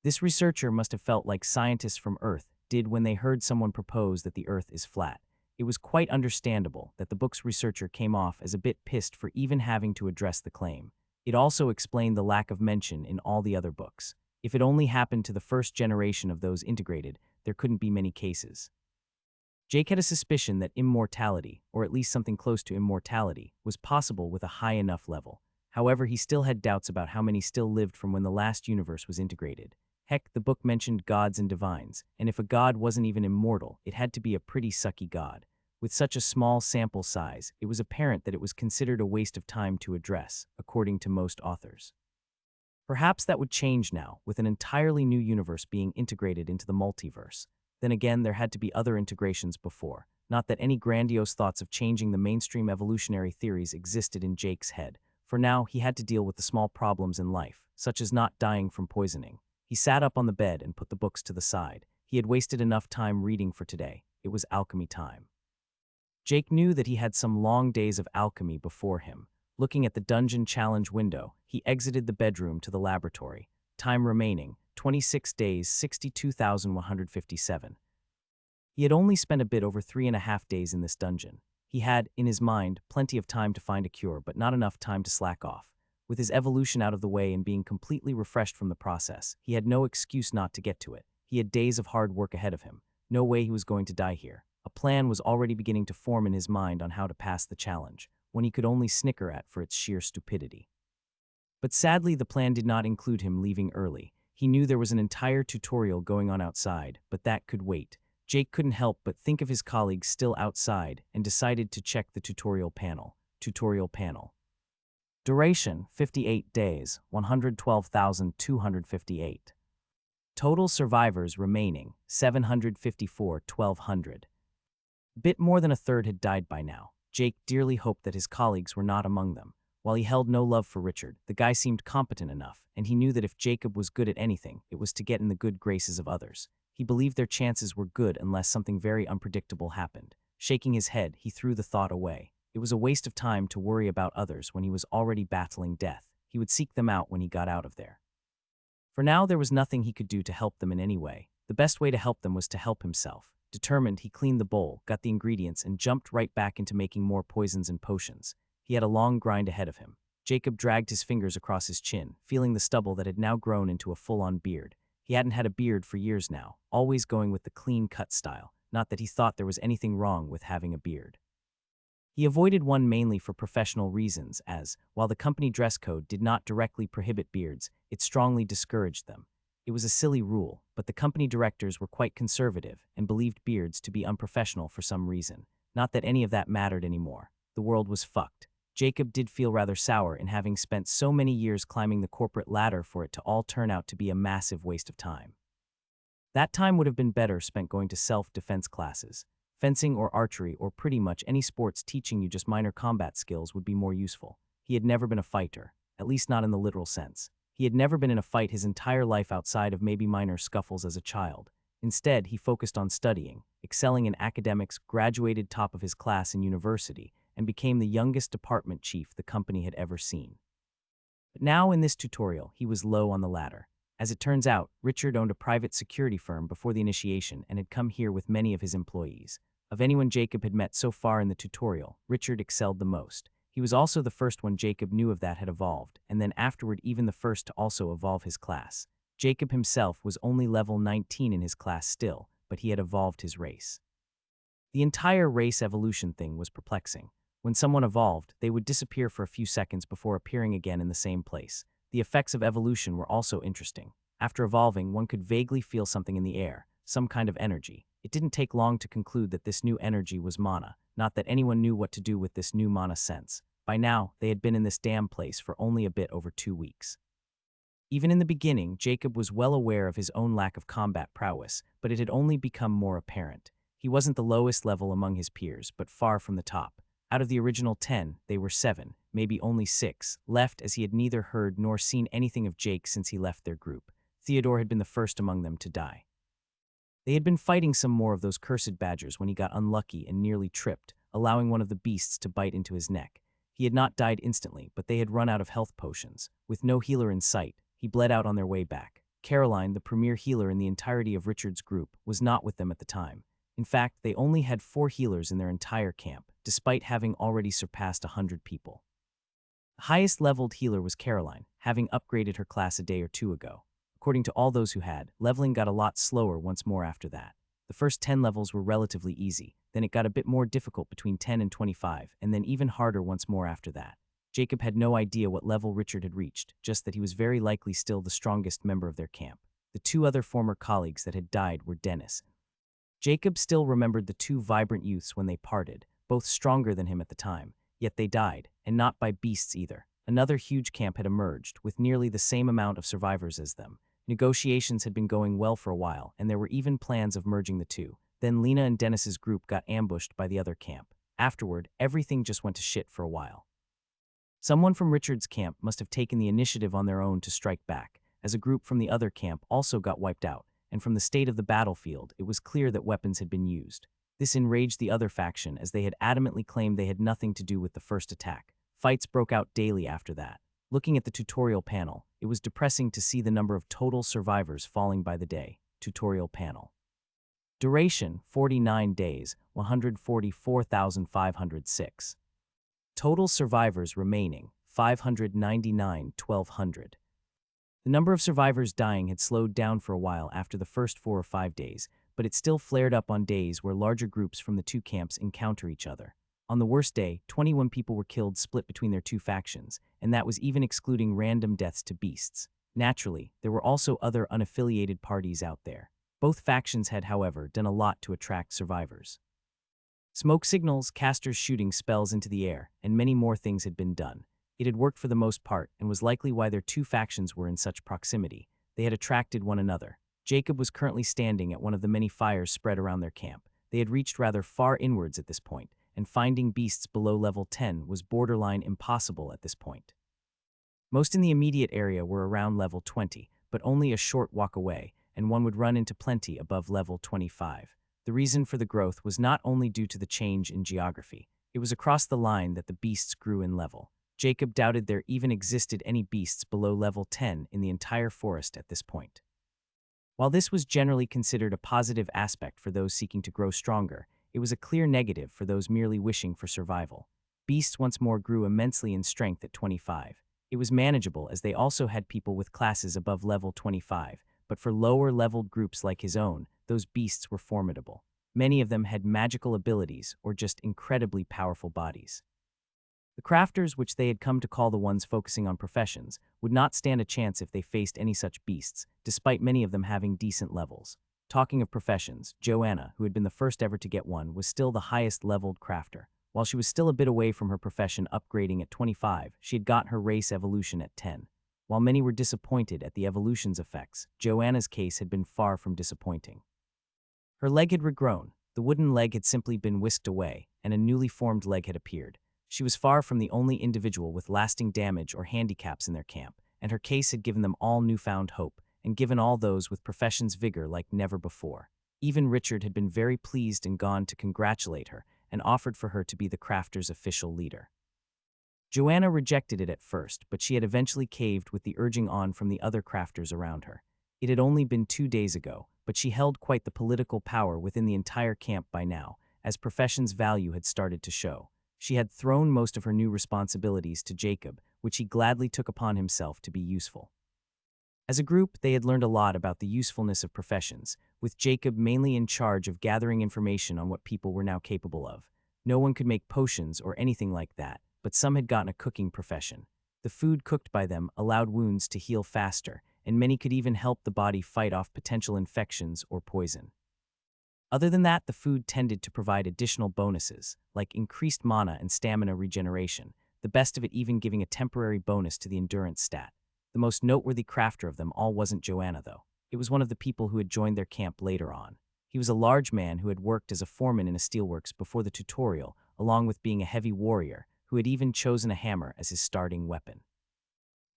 This researcher must have felt like scientists from Earth did when they heard someone propose that the Earth is flat. It was quite understandable that the book's researcher came off as a bit pissed for even having to address the claim. It also explained the lack of mention in all the other books. If it only happened to the first generation of those integrated, there couldn't be many cases. Jake had a suspicion that immortality, or at least something close to immortality, was possible with a high enough level. However, he still had doubts about how many still lived from when the last universe was integrated. Heck, the book mentioned gods and divines, and if a god wasn't even immortal, it had to be a pretty sucky god. With such a small sample size, it was apparent that it was considered a waste of time to address, according to most authors. Perhaps that would change now, with an entirely new universe being integrated into the multiverse. Then again, there had to be other integrations before. Not that any grandiose thoughts of changing the mainstream evolutionary theories existed in Jake's head. For now, he had to deal with the small problems in life, such as not dying from poisoning. He sat up on the bed and put the books to the side. He had wasted enough time reading for today. It was alchemy time. Jake knew that he had some long days of alchemy before him. Looking at the dungeon challenge window, he exited the bedroom to the laboratory. Time remaining, 26 days, 62,157. He had only spent a bit over 3.5 days in this dungeon. He had, in his mind, plenty of time to find a cure, but not enough time to slack off. With his evolution out of the way and being completely refreshed from the process, he had no excuse not to get to it. He had days of hard work ahead of him. No way he was going to die here. A plan was already beginning to form in his mind on how to pass the challenge, one he could only snicker at for its sheer stupidity. But sadly, the plan did not include him leaving early. He knew there was an entire tutorial going on outside, but that could wait. Jake couldn't help but think of his colleagues still outside and decided to check the tutorial panel. Tutorial panel. Duration, 58 days, 112,258. Total survivors remaining, 754, 1,200. Bit more than a third had died by now. Jake dearly hoped that his colleagues were not among them. While he held no love for Richard, the guy seemed competent enough, and he knew that if Jacob was good at anything, it was to get in the good graces of others. He believed their chances were good unless something very unpredictable happened. Shaking his head, he threw the thought away. It was a waste of time to worry about others when he was already battling death. He would seek them out when he got out of there. For now, there was nothing he could do to help them in any way. The best way to help them was to help himself. Determined, he cleaned the bowl, got the ingredients, and jumped right back into making more poisons and potions. He had a long grind ahead of him. Jacob dragged his fingers across his chin, feeling the stubble that had now grown into a full-on beard. He hadn't had a beard for years now, always going with the clean-cut style. Not that he thought there was anything wrong with having a beard. He avoided one mainly for professional reasons as, while the company dress code did not directly prohibit beards, it strongly discouraged them. It was a silly rule, but the company directors were quite conservative and believed beards to be unprofessional for some reason. Not that any of that mattered anymore. The world was fucked. Jacob did feel rather sour in having spent so many years climbing the corporate ladder for it to all turn out to be a massive waste of time. That time would have been better spent going to self-defense classes. Fencing or archery or pretty much any sports teaching you just minor combat skills would be more useful. He had never been a fighter, at least not in the literal sense. He had never been in a fight his entire life outside of maybe minor scuffles as a child. Instead, he focused on studying, excelling in academics, graduated top of his class in university, and became the youngest department chief the company had ever seen. But now in this tutorial, he was low on the ladder. As it turns out, Richard owned a private security firm before the initiation and had come here with many of his employees. Of anyone Jacob had met so far in the tutorial, Richard excelled the most. He was also the first one Jacob knew of that had evolved, and then afterward even the first to also evolve his class. Jacob himself was only level 19 in his class still, but he had evolved his race. The entire race evolution thing was perplexing. When someone evolved, they would disappear for a few seconds before appearing again in the same place. The effects of evolution were also interesting. After evolving, one could vaguely feel something in the air, some kind of energy. It didn't take long to conclude that this new energy was mana, not that anyone knew what to do with this new mana sense. By now, they had been in this damn place for only a bit over 2 weeks. Even in the beginning, Jacob was well aware of his own lack of combat prowess, but it had only become more apparent. He wasn't the lowest level among his peers, but far from the top. Out of the original 10, they were 7, maybe only 6, left as he had neither heard nor seen anything of Jake since he left their group. Theodore had been the first among them to die. They had been fighting some more of those cursed badgers when he got unlucky and nearly tripped, allowing one of the beasts to bite into his neck. He had not died instantly, but they had run out of health potions. With no healer in sight, he bled out on their way back. Caroline, the premier healer in the entirety of Richard's group, was not with them at the time. In fact, they only had 4 healers in their entire camp, despite having already surpassed 100 people. The highest leveled healer was Caroline, having upgraded her class a day or 2 ago. According to all those who had, leveling got a lot slower once more after that. The first 10 levels were relatively easy, then it got a bit more difficult between 10 and 25, and then even harder once more after that. Jacob had no idea what level Richard had reached, just that he was very likely still the strongest member of their camp. The 2 other former colleagues that had died were Dennis. Jacob still remembered the 2 vibrant youths when they parted, both stronger than him at the time, yet they died, and not by beasts either. Another huge camp had emerged, with nearly the same amount of survivors as them. Negotiations had been going well for a while, and there were even plans of merging the 2. Then Lena and Dennis's group got ambushed by the other camp. Afterward, everything just went to shit for a while. Someone from Richard's camp must have taken the initiative on their own to strike back, as a group from the other camp also got wiped out, and from the state of the battlefield, it was clear that weapons had been used. This enraged the other faction, as they had adamantly claimed they had nothing to do with the first attack. Fights broke out daily after that. Looking at the tutorial panel, it was depressing to see the number of total survivors falling by the day. Tutorial panel. Duration, 49 days, 144,506. Total survivors remaining, 599, 1,200. The number of survivors dying had slowed down for a while after the first 4 or 5 days, but it still flared up on days where larger groups from the 2 camps encounter each other. On the worst day, 21 people were killed split between their 2 factions, and that was even excluding random deaths to beasts. Naturally, there were also other unaffiliated parties out there. Both factions had, however, done a lot to attract survivors. Smoke signals, casters shooting spells into the air, and many more things had been done. It had worked for the most part, and was likely why their 2 factions were in such proximity. They had attracted one another. Jacob was currently standing at one of the many fires spread around their camp. They had reached rather far inwards at this point, and finding beasts below level 10 was borderline impossible at this point. Most in the immediate area were around level 20, but only a short walk away, and one would run into plenty above level 25. The reason for the growth was not only due to the change in geography. It was across the line that the beasts grew in level. Jacob doubted there even existed any beasts below level 10 in the entire forest at this point. While this was generally considered a positive aspect for those seeking to grow stronger, it was a clear negative for those merely wishing for survival. Beasts once more grew immensely in strength at 25. It was manageable as they also had people with classes above level 25, but for lower-leveled groups like his own, those beasts were formidable. Many of them had magical abilities or just incredibly powerful bodies. The crafters, which they had come to call the ones focusing on professions, would not stand a chance if they faced any such beasts, despite many of them having decent levels. Talking of professions, Joanna, who had been the first ever to get one, was still the highest-leveled crafter. While she was still a bit away from her profession upgrading at 25, she had got her race evolution at 10. While many were disappointed at the evolution's effects, Joanna's case had been far from disappointing. Her leg had regrown, the wooden leg had simply been whisked away, and a newly formed leg had appeared. She was far from the only individual with lasting damage or handicaps in their camp, and her case had given them all newfound hope, and given all those with profession's vigor like never before. Even Richard had been very pleased and gone to congratulate her, and offered for her to be the crafter's official leader. Joanna rejected it at first, but she had eventually caved with the urging on from the other crafters around her. It had only been 2 days ago, but she held quite the political power within the entire camp by now, as profession's value had started to show. She had thrown most of her new responsibilities to Jacob, which he gladly took upon himself to be useful. As a group, they had learned a lot about the usefulness of professions, with Jacob mainly in charge of gathering information on what people were now capable of. No one could make potions or anything like that, but some had gotten a cooking profession. The food cooked by them allowed wounds to heal faster, and many could even help the body fight off potential infections or poison. Other than that, the food tended to provide additional bonuses, like increased mana and stamina regeneration, the best of it even giving a temporary bonus to the endurance stat. The most noteworthy crafter of them all wasn't Joanna, though. It was one of the people who had joined their camp later on. He was a large man who had worked as a foreman in a steelworks before the tutorial, along with being a heavy warrior, who had even chosen a hammer as his starting weapon.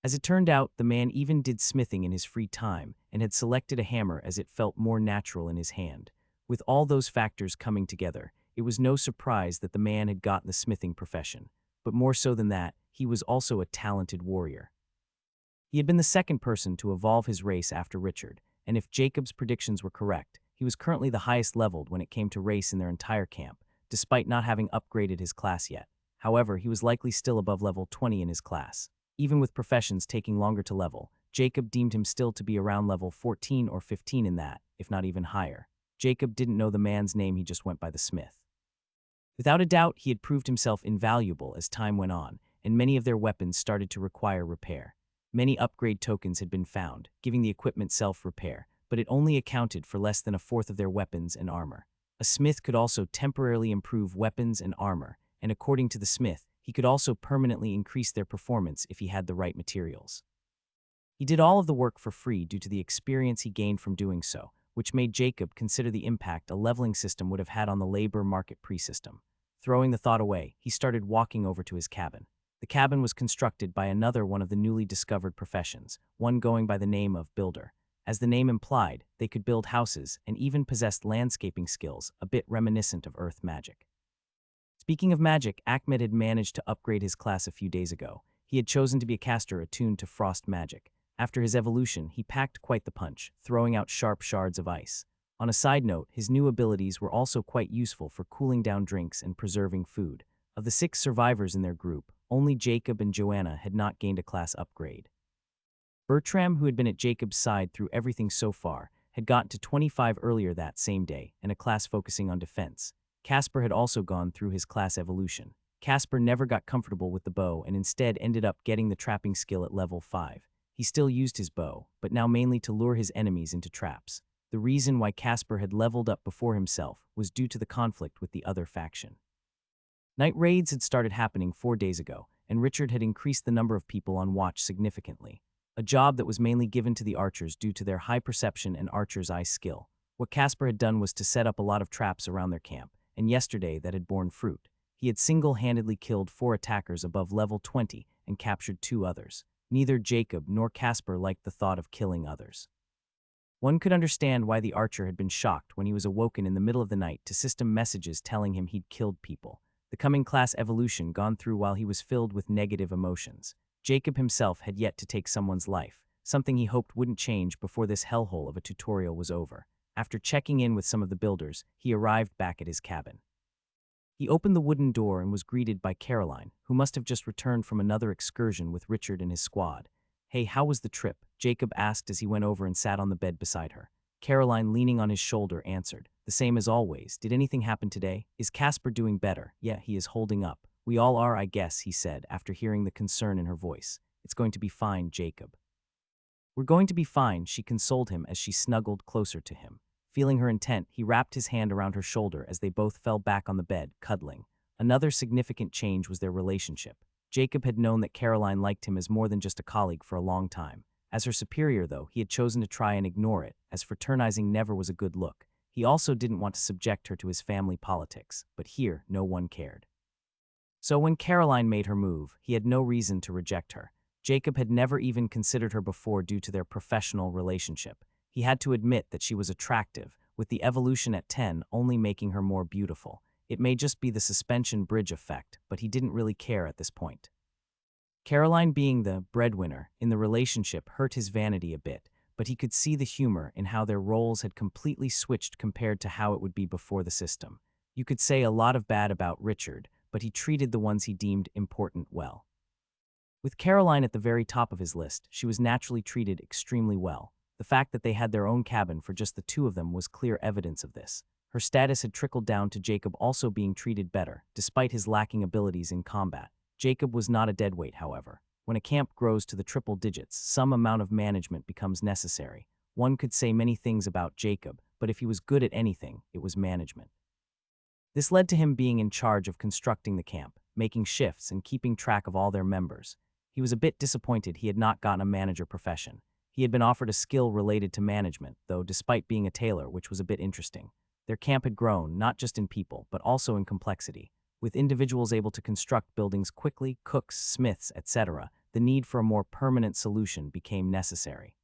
As it turned out, the man even did smithing in his free time, and had selected a hammer as it felt more natural in his hand. With all those factors coming together, it was no surprise that the man had gotten the smithing profession. But more so than that, he was also a talented warrior. He had been the second person to evolve his race after Richard, and if Jacob's predictions were correct, he was currently the highest leveled when it came to race in their entire camp, despite not having upgraded his class yet. However, he was likely still above level 20 in his class. Even with professions taking longer to level, Jacob deemed him still to be around level 14 or 15 in that, if not even higher. Jacob didn't know the man's name, he just went by the smith. Without a doubt, he had proved himself invaluable as time went on, and many of their weapons started to require repair. Many upgrade tokens had been found, giving the equipment self-repair, but it only accounted for less than a fourth of their weapons and armor. A smith could also temporarily improve weapons and armor, and according to the smith, he could also permanently increase their performance if he had the right materials. He did all of the work for free due to the experience he gained from doing so, which made Jacob consider the impact a leveling system would have had on the labor market pre-system. Throwing the thought away, he started walking over to his cabin. The cabin was constructed by another one of the newly discovered professions, one going by the name of builder. As the name implied, they could build houses and even possessed landscaping skills, a bit reminiscent of earth magic. Speaking of magic, Ahmed had managed to upgrade his class a few days ago. He had chosen to be a caster attuned to frost magic. After his evolution, he packed quite the punch, throwing out sharp shards of ice. On a side note, his new abilities were also quite useful for cooling down drinks and preserving food. Of the 6 survivors in their group, only Jacob and Joanna had not gained a class upgrade. Bertram, who had been at Jacob's side through everything so far, had gotten to 25 earlier that same day, and a class focusing on defense. Casper had also gone through his class evolution. Casper never got comfortable with the bow and instead ended up getting the trapping skill at level 5. He still used his bow, but now mainly to lure his enemies into traps. The reason why Casper had leveled up before himself was due to the conflict with the other faction. Night raids had started happening 4 days ago, and Richard had increased the number of people on watch significantly, a job that was mainly given to the archers due to their high perception and archer's eye skill. What Casper had done was to set up a lot of traps around their camp, and yesterday that had borne fruit. He had single-handedly killed 4 attackers above level 20 and captured 2 others. Neither Jacob nor Casper liked the thought of killing others. One could understand why the archer had been shocked when he was awoken in the middle of the night to system messages telling him he'd killed people. The coming class evolution gone through while he was filled with negative emotions. Jacob himself had yet to take someone's life, something he hoped wouldn't change before this hellhole of a tutorial was over. After checking in with some of the builders, he arrived back at his cabin. He opened the wooden door and was greeted by Caroline, who must have just returned from another excursion with Richard and his squad. "Hey, how was the trip?" Jacob asked as he went over and sat on the bed beside her. Caroline, leaning on his shoulder, answered, "The same as always. Did anything happen today? Is Casper doing better?" "Yeah, he is holding up. We all are, I guess," he said, after hearing the concern in her voice. "It's going to be fine, Jacob." "We're going to be fine," she consoled him as she snuggled closer to him. Feeling her intent, he wrapped his hand around her shoulder as they both fell back on the bed, cuddling. Another significant change was their relationship. Jacob had known that Caroline liked him as more than just a colleague for a long time. As her superior, though, he had chosen to try and ignore it, as fraternizing never was a good look. He also didn't want to subject her to his family politics, but here no one cared. So when Caroline made her move, he had no reason to reject her. Jacob had never even considered her before due to their professional relationship. He had to admit that she was attractive, with the evolution at 10 only making her more beautiful. It may just be the suspension bridge effect, but he didn't really care at this point. Caroline being the breadwinner in the relationship hurt his vanity a bit, but he could see the humor in how their roles had completely switched compared to how it would be before the system. You could say a lot of bad about Richard, but he treated the ones he deemed important well. With Caroline at the very top of his list, she was naturally treated extremely well. The fact that they had their own cabin for just the two of them was clear evidence of this. Her status had trickled down to Jacob also being treated better, despite his lacking abilities in combat. Jacob was not a deadweight, however. When a camp grows to the triple digits, some amount of management becomes necessary. One could say many things about Jacob, but if he was good at anything, it was management. This led to him being in charge of constructing the camp, making shifts, and keeping track of all their members. He was a bit disappointed he had not gotten a manager profession. He had been offered a skill related to management, though, despite being a tailor, which was a bit interesting. Their camp had grown, not just in people, but also in complexity. With individuals able to construct buildings quickly, cooks, smiths, etc., the need for a more permanent solution became necessary.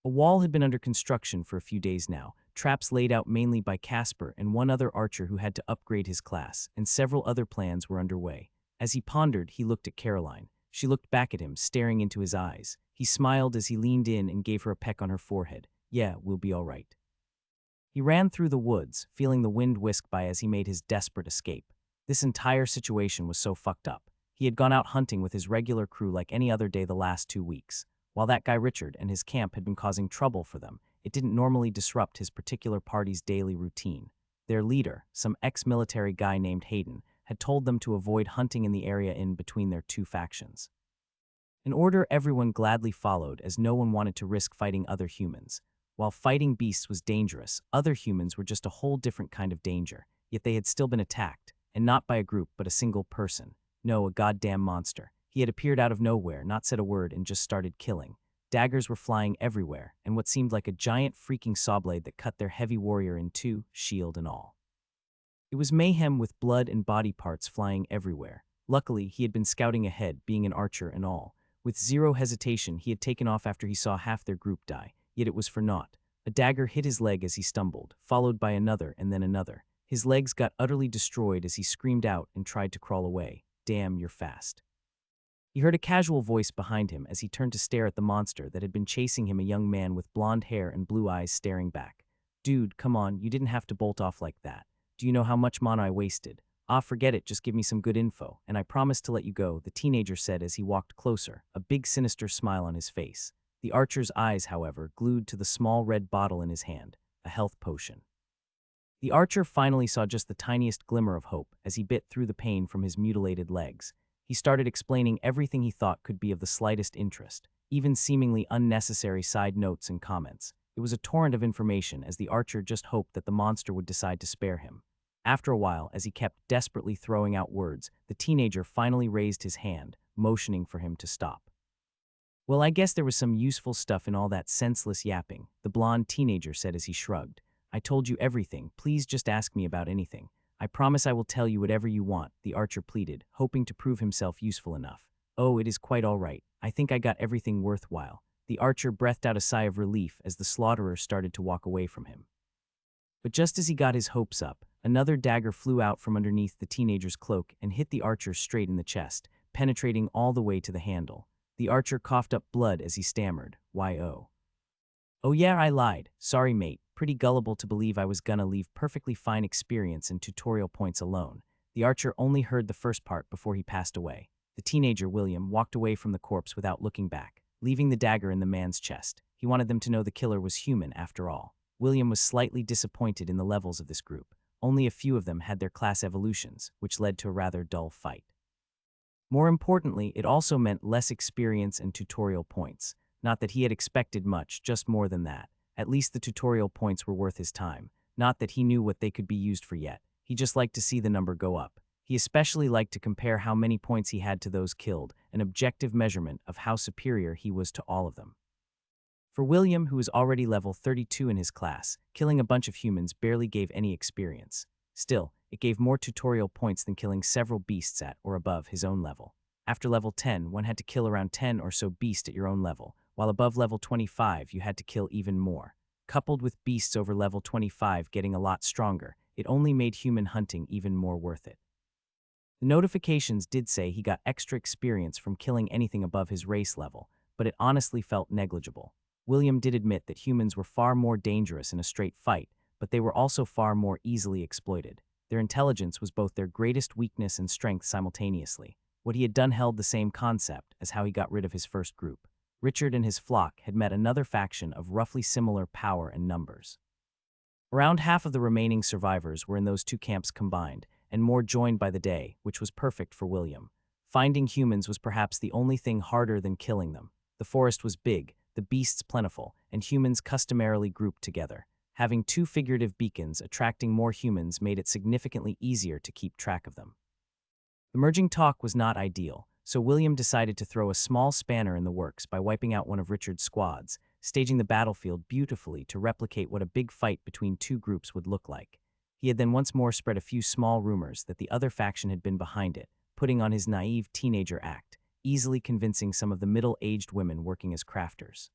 A wall had been under construction for a few days now, traps laid out mainly by Casper and one other archer who had to upgrade his class, and several other plans were underway. As he pondered, he looked at Caroline. She looked back at him, staring into his eyes. He smiled as he leaned in and gave her a peck on her forehead. "Yeah, we'll be all right." He ran through the woods, feeling the wind whisk by as he made his desperate escape. This entire situation was so fucked up. He had gone out hunting with his regular crew like any other day the last 2 weeks. While that guy Richard and his camp had been causing trouble for them, it didn't normally disrupt his particular party's daily routine. Their leader, some ex-military guy named Hayden, had told them to avoid hunting in the area in between their two factions. An order everyone gladly followed as no one wanted to risk fighting other humans. While fighting beasts was dangerous, other humans were just a whole different kind of danger, yet they had still been attacked, and not by a group but a single person. No, a goddamn monster. He had appeared out of nowhere, not said a word, and just started killing. Daggers were flying everywhere, and what seemed like a giant freaking saw blade that cut their heavy warrior in two, shield and all. It was mayhem with blood and body parts flying everywhere. Luckily, he had been scouting ahead, being an archer and all. With zero hesitation, he had taken off after he saw half their group die, yet it was for naught. A dagger hit his leg as he stumbled, followed by another and then another. His legs got utterly destroyed as he screamed out and tried to crawl away. "Damn, you're fast." He heard a casual voice behind him as he turned to stare at the monster that had been chasing him, a young man with blonde hair and blue eyes staring back. "Dude, come on, you didn't have to bolt off like that. Do you know how much mana I wasted?" "Ah, forget it, just give me some good info, and I promise to let you go," the teenager said as he walked closer, a big sinister smile on his face. The archer's eyes, however, glued to the small red bottle in his hand, a health potion. The archer finally saw just the tiniest glimmer of hope as he bit through the pain from his mutilated legs. He started explaining everything he thought could be of the slightest interest, even seemingly unnecessary side notes and comments. It was a torrent of information as the archer just hoped that the monster would decide to spare him. After a while, as he kept desperately throwing out words, the teenager finally raised his hand, motioning for him to stop. "Well, I guess there was some useful stuff in all that senseless yapping," the blonde teenager said as he shrugged. "I told you everything. Please just ask me about anything. I promise I will tell you whatever you want," the archer pleaded, hoping to prove himself useful enough. "Oh, it is quite all right. I think I got everything worthwhile." The archer breathed out a sigh of relief as the slaughterer started to walk away from him. But just as he got his hopes up, another dagger flew out from underneath the teenager's cloak and hit the archer straight in the chest, penetrating all the way to the handle. The archer coughed up blood as he stammered, "Why, oh. Oh yeah, I lied. Sorry, mate. Pretty gullible to believe I was gonna leave perfectly fine experience and tutorial points alone." The archer only heard the first part before he passed away. The teenager, William, walked away from the corpse without looking back, leaving the dagger in the man's chest. He wanted them to know the killer was human after all. William was slightly disappointed in the levels of this group. Only a few of them had their class evolutions, which led to a rather dull fight. More importantly, it also meant less experience and tutorial points. Not that he had expected much, just more than that. At least the tutorial points were worth his time. Not that he knew what they could be used for yet. He just liked to see the number go up. He especially liked to compare how many points he had to those killed, an objective measurement of how superior he was to all of them. For William, who was already level 32 in his class, killing a bunch of humans barely gave any experience. Still, it gave more tutorial points than killing several beasts at or above his own level. After level 10, one had to kill around 10 or so beasts at your own level, while above level 25 you had to kill even more. Coupled with beasts over level 25 getting a lot stronger, it only made human hunting even more worth it. The notifications did say he got extra experience from killing anything above his race level, but it honestly felt negligible. William did admit that humans were far more dangerous in a straight fight, but they were also far more easily exploited. Their intelligence was both their greatest weakness and strength simultaneously. What he had done held the same concept as how he got rid of his first group. Richard and his flock had met another faction of roughly similar power and numbers. Around half of the remaining survivors were in those two camps combined, and more joined by the day, which was perfect for William. Finding humans was perhaps the only thing harder than killing them. The forest was big, the beasts plentiful, and humans customarily grouped together. Having two figurative beacons attracting more humans made it significantly easier to keep track of them. The merging talk was not ideal, so William decided to throw a small spanner in the works by wiping out one of Richard's squads, staging the battlefield beautifully to replicate what a big fight between two groups would look like. He had then once more spread a few small rumors that the other faction had been behind it, putting on his naive teenager act, easily convincing some of the middle-aged women working as crafters.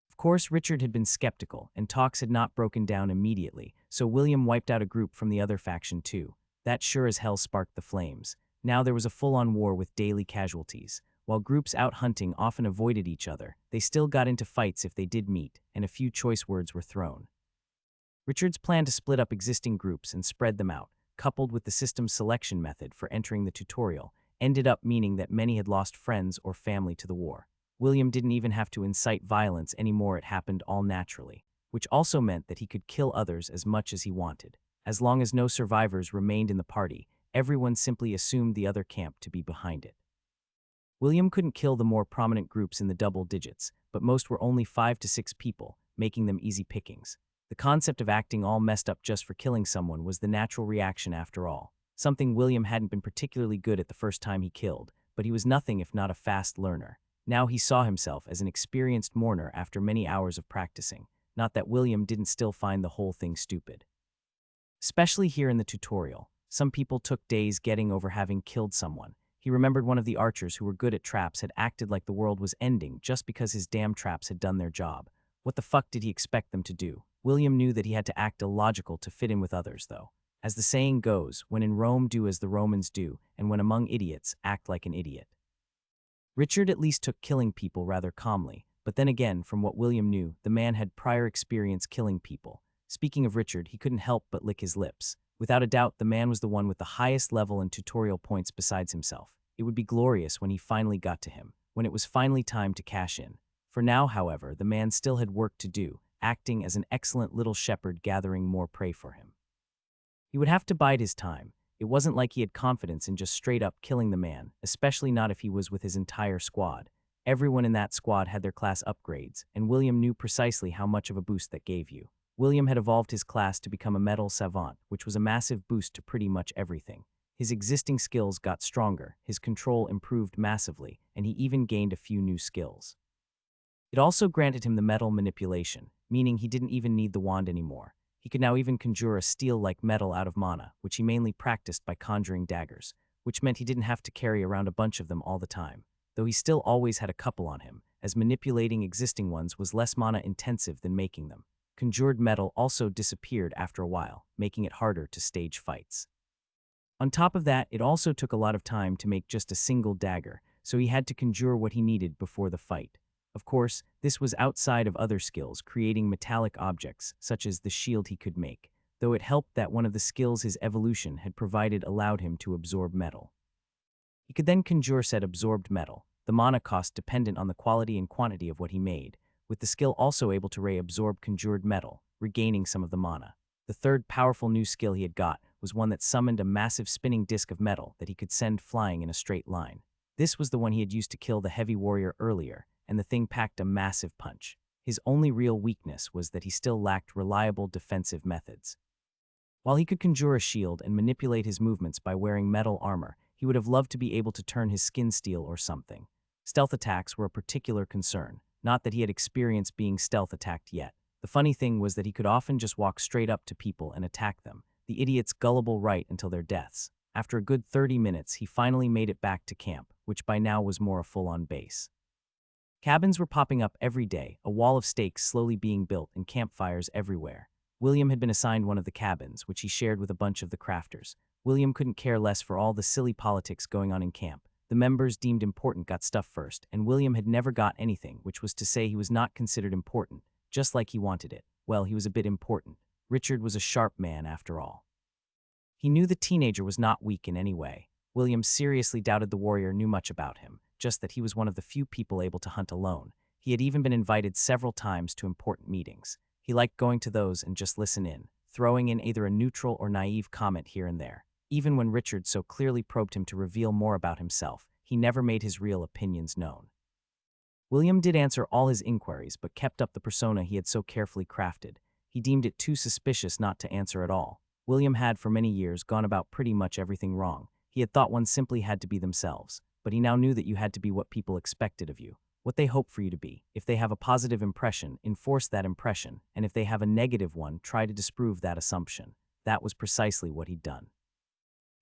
Of course, Richard had been skeptical, and talks had not broken down immediately, so William wiped out a group from the other faction too. That sure as hell sparked the flames. Now there was a full-on war with daily casualties. While groups out hunting often avoided each other, they still got into fights if they did meet, and a few choice words were thrown. Richard's plan to split up existing groups and spread them out, coupled with the system's selection method for entering the tutorial, ended up meaning that many had lost friends or family to the war. William didn't even have to incite violence anymore, it happened all naturally, which also meant that he could kill others as much as he wanted. As long as no survivors remained in the party, everyone simply assumed the other camp to be behind it. William couldn't kill the more prominent groups in the double digits, but most were only 5 to 6 people, making them easy pickings. The concept of acting all messed up just for killing someone was the natural reaction after all, something William hadn't been particularly good at the first time he killed, but he was nothing if not a fast learner. Now he saw himself as an experienced mourner after many hours of practicing, not that William didn't still find the whole thing stupid. Especially here in the tutorial, some people took days getting over having killed someone. He remembered one of the archers who were good at traps had acted like the world was ending just because his damn traps had done their job. What the fuck did he expect them to do? William knew that he had to act illogical to fit in with others, though. As the saying goes, when in Rome, do as the Romans do, and when among idiots, act like an idiot. Richard at least took killing people rather calmly, but then again, from what William knew, the man had prior experience killing people. Speaking of Richard, he couldn't help but lick his lips. Without a doubt, the man was the one with the highest level and tutorial points besides himself. It would be glorious when he finally got to him, when it was finally time to cash in. For now, however, the man still had work to do, acting as an excellent little shepherd gathering more prey for him. He would have to bide his time. It wasn't like he had confidence in just straight up killing the man, especially not if he was with his entire squad. Everyone in that squad had their class upgrades, and William knew precisely how much of a boost that gave you. William had evolved his class to become a metal savant, which was a massive boost to pretty much everything. His existing skills got stronger, his control improved massively, and he even gained a few new skills. It also granted him the metal manipulation, meaning he didn't even need the wand anymore. He could now even conjure a steel-like metal out of mana, which he mainly practiced by conjuring daggers, which meant he didn't have to carry around a bunch of them all the time, though he still always had a couple on him, as manipulating existing ones was less mana-intensive than making them. Conjured metal also disappeared after a while, making it harder to stage fights. On top of that, it also took a lot of time to make just a single dagger, so he had to conjure what he needed before the fight. Of course, this was outside of other skills, creating metallic objects, such as the shield he could make, though it helped that one of the skills his evolution had provided allowed him to absorb metal. He could then conjure said absorbed metal, the mana cost dependent on the quality and quantity of what he made, with the skill also able to reabsorb conjured metal, regaining some of the mana. The third powerful new skill he had got was one that summoned a massive spinning disc of metal that he could send flying in a straight line. This was the one he had used to kill the heavy warrior earlier, and the thing packed a massive punch. His only real weakness was that he still lacked reliable defensive methods. While he could conjure a shield and manipulate his movements by wearing metal armor, he would have loved to be able to turn his skin steel or something. Stealth attacks were a particular concern, not that he had experienced being stealth attacked yet. The funny thing was that he could often just walk straight up to people and attack them, the idiot's gullible right until their deaths. After a good 30 minutes, he finally made it back to camp, which by now was more a full-on base. Cabins were popping up every day, a wall of stakes slowly being built and campfires everywhere. William had been assigned one of the cabins, which he shared with a bunch of the crafters. William couldn't care less for all the silly politics going on in camp. The members deemed important got stuff first, and William had never got anything, which was to say he was not considered important, just like he wanted it. Well, he was a bit important. Richard was a sharp man, after all. He knew the teenager was not weak in any way. William seriously doubted the warrior knew much about him, just that he was one of the few people able to hunt alone. He had even been invited several times to important meetings. He liked going to those and just listen in, throwing in either a neutral or naive comment here and there. Even when Richard so clearly probed him to reveal more about himself, he never made his real opinions known. William did answer all his inquiries, but kept up the persona he had so carefully crafted. He deemed it too suspicious not to answer at all. William had for many years gone about pretty much everything wrong. He had thought one simply had to be themselves, but he now knew that you had to be what people expected of you, what they hope for you to be. If they have a positive impression, enforce that impression, and if they have a negative one, try to disprove that assumption. That was precisely what he'd done.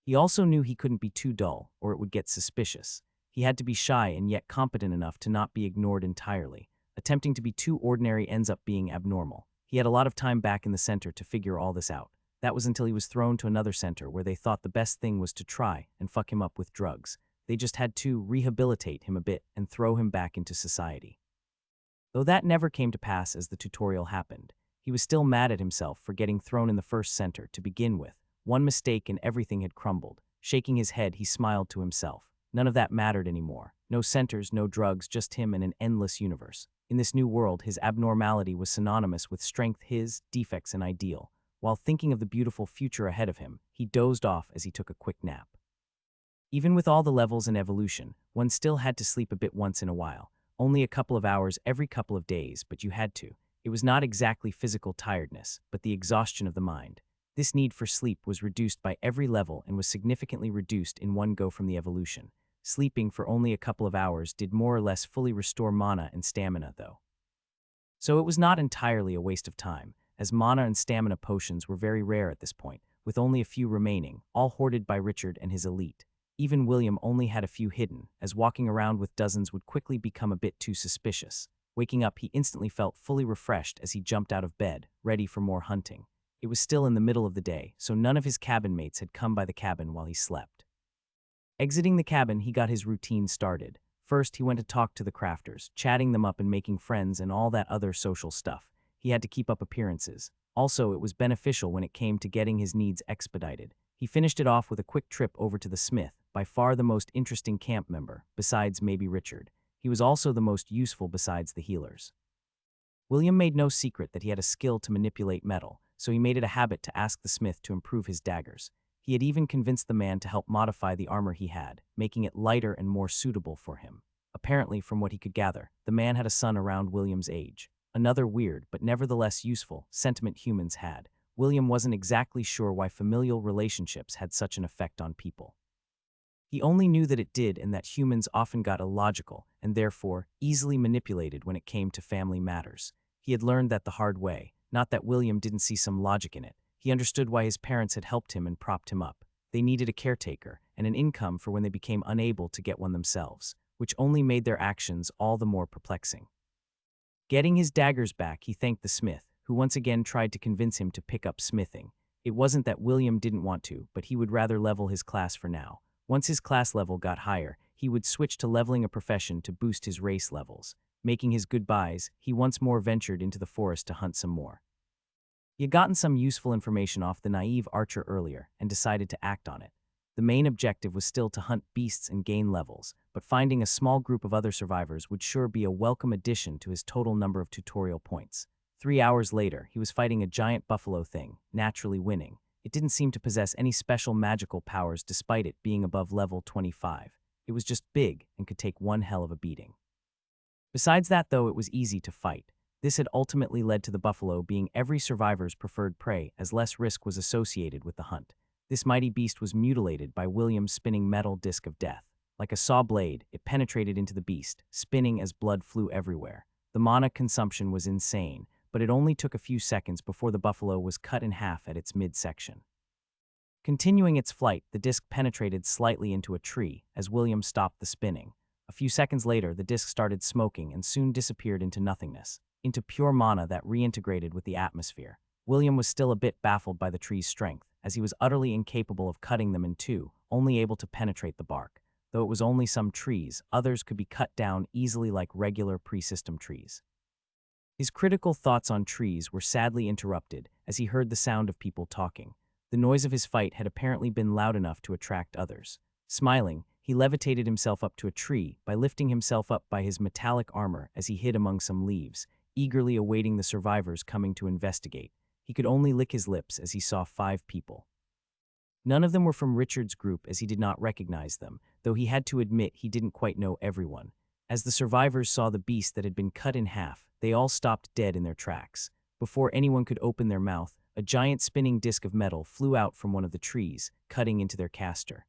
He also knew he couldn't be too dull, or it would get suspicious. He had to be shy and yet competent enough to not be ignored entirely. Attempting to be too ordinary ends up being abnormal. He had a lot of time back in the center to figure all this out. That was until he was thrown to another center where they thought the best thing was to try and fuck him up with drugs. They just had to rehabilitate him a bit and throw him back into society. Though that never came to pass as the tutorial happened, he was still mad at himself for getting thrown in the first center to begin with. One mistake and everything had crumbled. Shaking his head, he smiled to himself. None of that mattered anymore. No centers, no drugs, just him and an endless universe. In this new world, his abnormality was synonymous with strength, his defects an ideal. While thinking of the beautiful future ahead of him, he dozed off as he took a quick nap. Even with all the levels and evolution, one still had to sleep a bit once in a while. Only a couple of hours every couple of days, but you had to. It was not exactly physical tiredness, but the exhaustion of the mind. This need for sleep was reduced by every level and was significantly reduced in one go from the evolution. Sleeping for only a couple of hours did more or less fully restore mana and stamina, though. So it was not entirely a waste of time, as mana and stamina potions were very rare at this point, with only a few remaining, all hoarded by Richard and his elite. Even William only had a few hidden, as walking around with dozens would quickly become a bit too suspicious. Waking up, he instantly felt fully refreshed as he jumped out of bed, ready for more hunting. It was still in the middle of the day, so none of his cabin mates had come by the cabin while he slept. Exiting the cabin, he got his routine started. First, he went to talk to the crafters, chatting them up and making friends and all that other social stuff. He had to keep up appearances. Also, it was beneficial when it came to getting his needs expedited. He finished it off with a quick trip over to the smith, by far the most interesting camp member, besides maybe Richard. He was also the most useful besides the healers. William made no secret that he had a skill to manipulate metal, so he made it a habit to ask the smith to improve his daggers. He had even convinced the man to help modify the armor he had, making it lighter and more suitable for him. Apparently, from what he could gather, the man had a son around William's age. Another weird, but nevertheless useful, sentiment humans had. William wasn't exactly sure why familial relationships had such an effect on people. He only knew that it did and that humans often got illogical and therefore easily manipulated when it came to family matters. He had learned that the hard way, not that William didn't see some logic in it. He understood why his parents had helped him and propped him up. They needed a caretaker and an income for when they became unable to get one themselves, which only made their actions all the more perplexing. Getting his daggers back, he thanked the smith, who once again tried to convince him to pick up smithing. It wasn't that William didn't want to, but he would rather level his class for now. Once his class level got higher, he would switch to leveling a profession to boost his race levels. Making his goodbyes, he once more ventured into the forest to hunt some more. He had gotten some useful information off the naive archer earlier and decided to act on it. The main objective was still to hunt beasts and gain levels, but finding a small group of other survivors would sure be a welcome addition to his total number of tutorial points. 3 hours later, he was fighting a giant buffalo thing, naturally winning. It didn't seem to possess any special magical powers despite it being above level 25. It was just big and could take one hell of a beating. Besides that, though, it was easy to fight. This had ultimately led to the buffalo being every survivor's preferred prey, as less risk was associated with the hunt. This mighty beast was mutilated by William's spinning metal disc of death. Like a saw blade, it penetrated into the beast, spinning as blood flew everywhere. The mana consumption was insane, but it only took a few seconds before the buffalo was cut in half at its midsection. Continuing its flight, the disc penetrated slightly into a tree as William stopped the spinning. A few seconds later, the disc started smoking and soon disappeared into nothingness, into pure mana that reintegrated with the atmosphere. William was still a bit baffled by the tree's strength, as he was utterly incapable of cutting them in two, only able to penetrate the bark. Though it was only some trees, others could be cut down easily like regular pre-system trees. His critical thoughts on trees were sadly interrupted as he heard the sound of people talking. The noise of his fight had apparently been loud enough to attract others. Smiling, he levitated himself up to a tree by lifting himself up by his metallic armor as he hid among some leaves, eagerly awaiting the survivors coming to investigate. He could only lick his lips as he saw 5 people. None of them were from Richard's group as he did not recognize them, though he had to admit he didn't quite know everyone. As the survivors saw the beast that had been cut in half, they all stopped dead in their tracks. Before anyone could open their mouth, a giant spinning disc of metal flew out from one of the trees, cutting into their caster.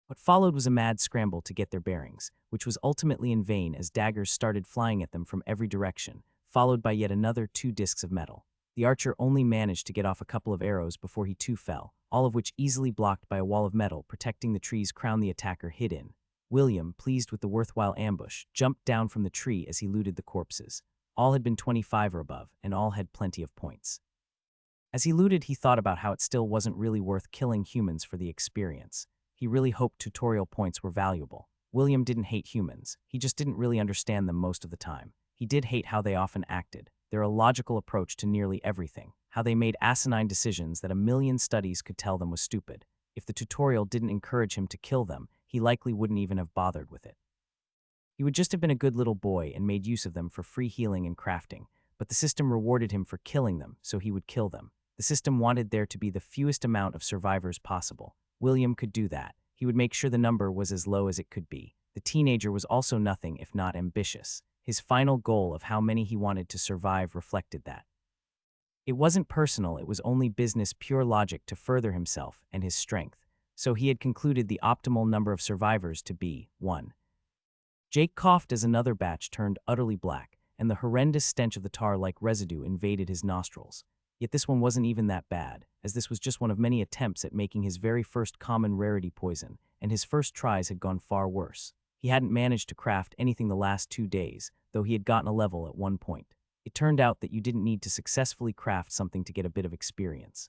What followed was a mad scramble to get their bearings, which was ultimately in vain as daggers started flying at them from every direction, followed by yet another 2 discs of metal. The archer only managed to get off a couple of arrows before he too fell, all of which easily blocked by a wall of metal protecting the tree's crown the attacker hid in. William, pleased with the worthwhile ambush, jumped down from the tree as he looted the corpses. All had been 25 or above, and all had plenty of points. As he looted, he thought about how it still wasn't really worth killing humans for the experience. He really hoped tutorial points were valuable. William didn't hate humans, he just didn't really understand them most of the time. He did hate how they often acted, their illogical approach to nearly everything, how they made asinine decisions that a million studies could tell them was stupid. If the tutorial didn't encourage him to kill them, he likely wouldn't even have bothered with it. He would just have been a good little boy and made use of them for free healing and crafting, but the system rewarded him for killing them, so he would kill them. The system wanted there to be the fewest amount of survivors possible. William could do that. He would make sure the number was as low as it could be. The teenager was also nothing if not ambitious. His final goal of how many he wanted to survive reflected that. It wasn't personal, it was only business, pure logic to further himself and his strength. So he had concluded the optimal number of survivors to be 1. Jake coughed as another batch turned utterly black, and the horrendous stench of the tar-like residue invaded his nostrils. Yet this one wasn't even that bad, as this was just one of many attempts at making his very first common rarity poison, and his first tries had gone far worse. He hadn't managed to craft anything the last 2 days, though he had gotten a level at one point. It turned out that you didn't need to successfully craft something to get a bit of experience.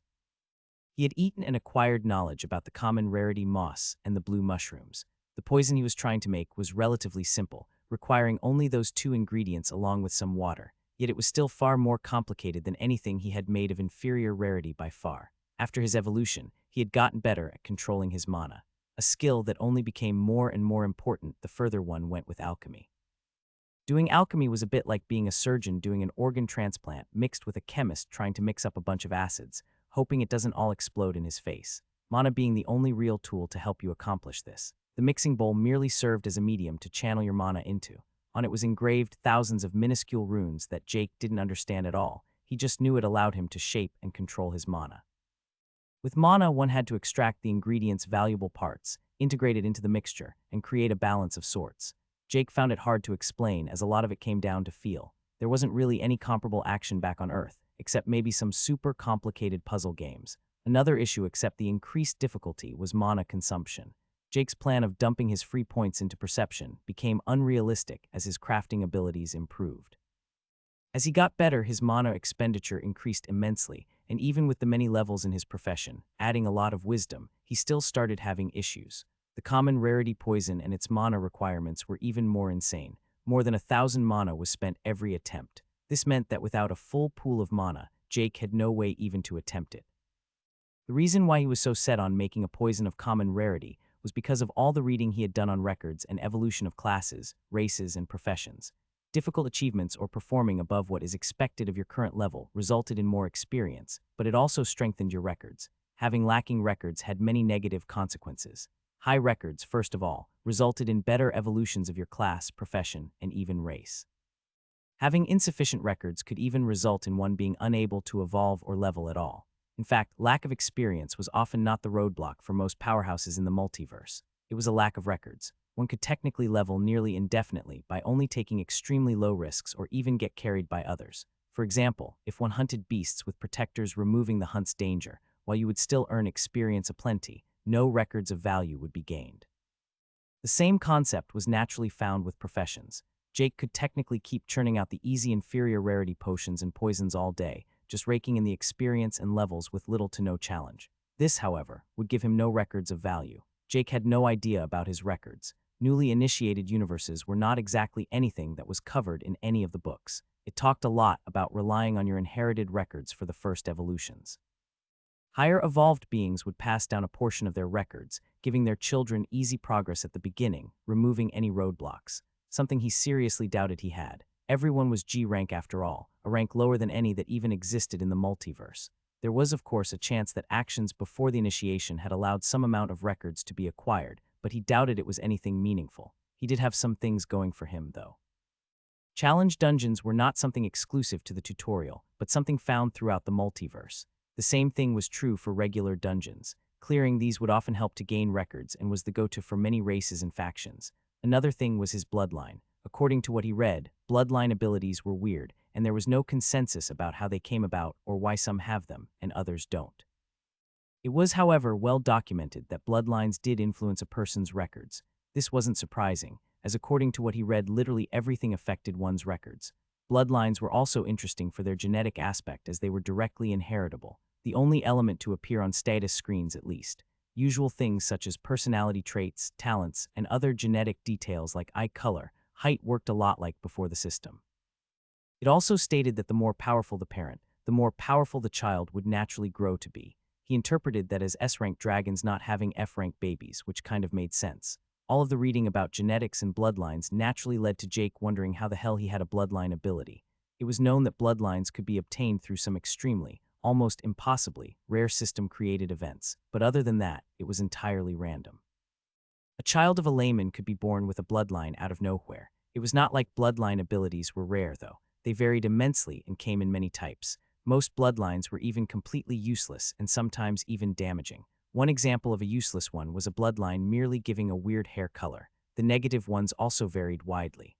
He had eaten and acquired knowledge about the common rarity moss and the blue mushrooms. The poison he was trying to make was relatively simple, requiring only those 2 ingredients along with some water. Yet it was still far more complicated than anything he had made of inferior rarity by far. After his evolution, he had gotten better at controlling his mana, a skill that only became more and more important the further one went with alchemy. Doing alchemy was a bit like being a surgeon doing an organ transplant mixed with a chemist trying to mix up a bunch of acids, hoping it doesn't all explode in his face. Mana being the only real tool to help you accomplish this. The mixing bowl merely served as a medium to channel your mana into. On it was engraved thousands of minuscule runes that Jake didn't understand at all. He just knew it allowed him to shape and control his mana. With mana, one had to extract the ingredient's valuable parts, integrate it into the mixture, and create a balance of sorts. Jake found it hard to explain as a lot of it came down to feel. There wasn't really any comparable action back on Earth, except maybe some super complicated puzzle games. Another issue except the increased difficulty was mana consumption. Jake's plan of dumping his free points into perception became unrealistic as his crafting abilities improved. As he got better, his mana expenditure increased immensely, and even with the many levels in his profession, adding a lot of wisdom, he still started having issues. The common rarity poison and its mana requirements were even more insane. More than 1,000 mana was spent every attempt. This meant that without a full pool of mana, Jake had no way even to attempt it. The reason why he was so set on making a poison of common rarity was because of all the reading he had done on records and evolution of classes, races, and professions. Difficult achievements or performing above what is expected of your current level resulted in more experience, but it also strengthened your records. Having lacking records had many negative consequences. High records, first of all, resulted in better evolutions of your class, profession, and even race. Having insufficient records could even result in one being unable to evolve or level at all. In fact, lack of experience was often not the roadblock for most powerhouses in the multiverse. It was a lack of records. One could technically level nearly indefinitely by only taking extremely low risks or even get carried by others. For example, if one hunted beasts with protectors removing the hunt's danger, while you would still earn experience aplenty, no records of value would be gained. The same concept was naturally found with professions. Jake could technically keep churning out the easy inferior rarity potions and poisons all day, just raking in the experience and levels with little to no challenge. This, however, would give him no records of value. Jake had no idea about his records. Newly initiated universes were not exactly anything that was covered in any of the books. It talked a lot about relying on your inherited records for the first evolutions. Higher evolved beings would pass down a portion of their records, giving their children easy progress at the beginning, removing any roadblocks, something he seriously doubted he had. Everyone was G rank after all, a rank lower than any that even existed in the multiverse. There was, of course, a chance that actions before the initiation had allowed some amount of records to be acquired, but he doubted it was anything meaningful. He did have some things going for him, though. Challenge dungeons were not something exclusive to the tutorial, but something found throughout the multiverse. The same thing was true for regular dungeons. Clearing these would often help to gain records and was the go-to for many races and factions. Another thing was his bloodline. According to what he read, bloodline abilities were weird, and there was no consensus about how they came about or why some have them and others don't. It was, however, well documented that bloodlines did influence a person's records. This wasn't surprising, as according to what he read, literally everything affected one's records. Bloodlines were also interesting for their genetic aspect as they were directly inheritable, the only element to appear on status screens at least. Usual things such as personality traits, talents, and other genetic details like eye color, height worked a lot like before the system. It also stated that the more powerful the parent, the more powerful the child would naturally grow to be. He interpreted that as S-rank dragons not having F-rank babies, which kind of made sense. All of the reading about genetics and bloodlines naturally led to Jake wondering how the hell he had a bloodline ability. It was known that bloodlines could be obtained through some extremely, almost impossibly, rare system-created events, but other than that, it was entirely random. A child of a layman could be born with a bloodline out of nowhere. It was not like bloodline abilities were rare, though. They varied immensely and came in many types. Most bloodlines were even completely useless and sometimes even damaging. One example of a useless one was a bloodline merely giving a weird hair color. The negative ones also varied widely.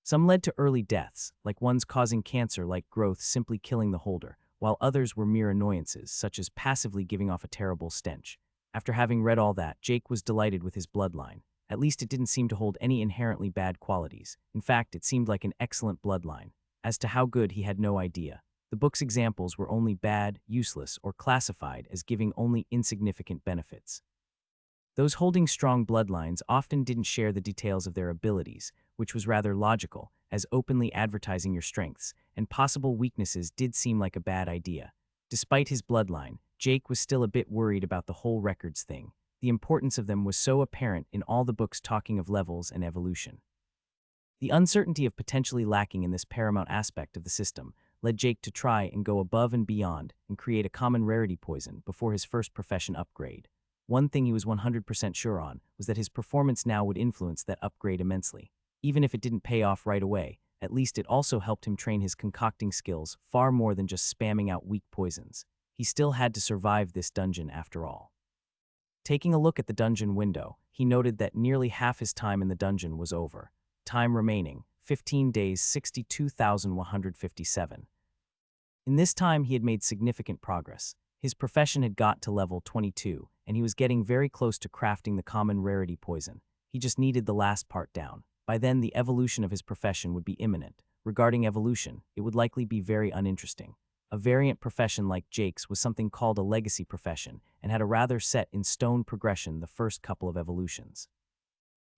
Some led to early deaths, like ones causing cancer-like growth simply killing the holder, while others were mere annoyances, such as passively giving off a terrible stench. After having read all that, Jake was delighted with his bloodline. At least it didn't seem to hold any inherently bad qualities. In fact, it seemed like an excellent bloodline. As to how good, he had no idea. The book's examples were only bad, useless, or classified as giving only insignificant benefits. Those holding strong bloodlines often didn't share the details of their abilities, which was rather logical, as openly advertising your strengths and possible weaknesses did seem like a bad idea. Despite his bloodline, Jake was still a bit worried about the whole records thing. The importance of them was so apparent in all the books talking of levels and evolution. The uncertainty of potentially lacking in this paramount aspect of the system led Jake to try and go above and beyond and create a common rarity poison before his first profession upgrade. One thing he was 100% sure on was that his performance now would influence that upgrade immensely. Even if it didn't pay off right away, at least it also helped him train his concocting skills far more than just spamming out weak poisons. He still had to survive this dungeon after all. Taking a look at the dungeon window, he noted that nearly half his time in the dungeon was over. Time remaining, 15 days, 62,157. In this time, he had made significant progress. His profession had got to level 22, and he was getting very close to crafting the common rarity poison. He just needed the last part down. By then, the evolution of his profession would be imminent. Regarding evolution, it would likely be very uninteresting. A variant profession like Jake's was something called a legacy profession and had a rather set-in-stone progression the first couple of evolutions.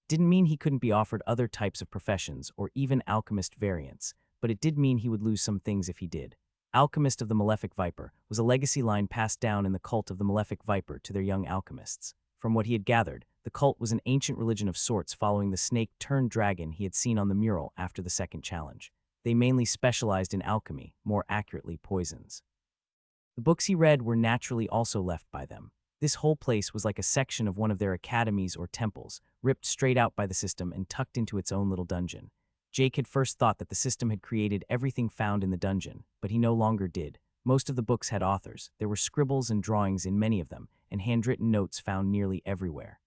Didn't mean he couldn't be offered other types of professions or even alchemist variants, but it did mean he would lose some things if he did. Alchemist of the Malefic Viper was a legacy line passed down in the cult of the Malefic Viper to their young alchemists. From what he had gathered, the cult was an ancient religion of sorts following the snake-turned-dragon he had seen on the mural after the second challenge. They mainly specialized in alchemy, more accurately poisons. The books he read were naturally also left by them. This whole place was like a section of one of their academies or temples, ripped straight out by the system and tucked into its own little dungeon. Jake had first thought that the system had created everything found in the dungeon, but he no longer did. Most of the books had authors. There were scribbles and drawings in many of them, and handwritten notes found nearly everywhere,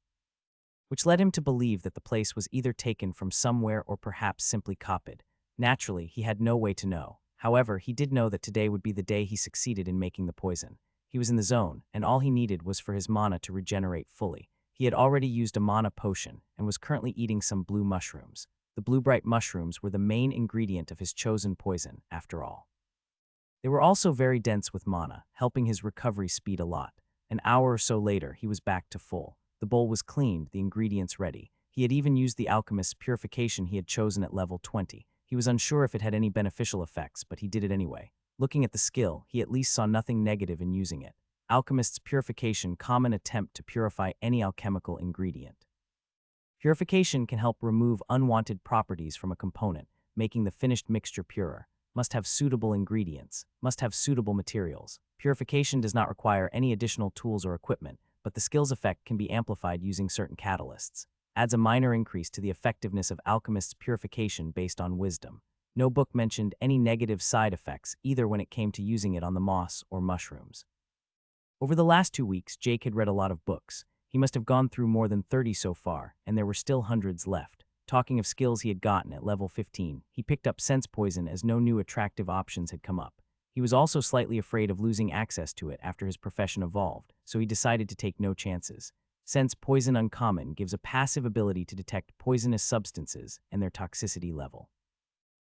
which led him to believe that the place was either taken from somewhere or perhaps simply copied. Naturally, he had no way to know. However, he did know that today would be the day he succeeded in making the poison. He was in the zone, and all he needed was for his mana to regenerate fully. He had already used a mana potion and was currently eating some blue mushrooms. The blue bright mushrooms were the main ingredient of his chosen poison, after all. They were also very dense with mana, helping his recovery speed a lot. An hour or so later, he was back to full. The bowl was cleaned, the ingredients ready. He had even used the alchemist's purification he had chosen at level 20. He was unsure if it had any beneficial effects, but he did it anyway. Looking at the skill, he at least saw nothing negative in using it. Alchemist's purification, common attempt to purify any alchemical ingredient. Purification can help remove unwanted properties from a component, making the finished mixture purer. Must have suitable ingredients. Must have suitable materials. Purification does not require any additional tools or equipment, but the skill's effect can be amplified using certain catalysts. Adds a minor increase to the effectiveness of alchemist's purification based on wisdom. No book mentioned any negative side effects, either when it came to using it on the moss or mushrooms. Over the last 2 weeks, Jake had read a lot of books. He must have gone through more than 30 so far, and there were still hundreds left. Talking of skills he had gotten at level 15, he picked up sense poison as no new attractive options had come up. He was also slightly afraid of losing access to it after his profession evolved, so he decided to take no chances. Sense poison uncommon gives a passive ability to detect poisonous substances and their toxicity level.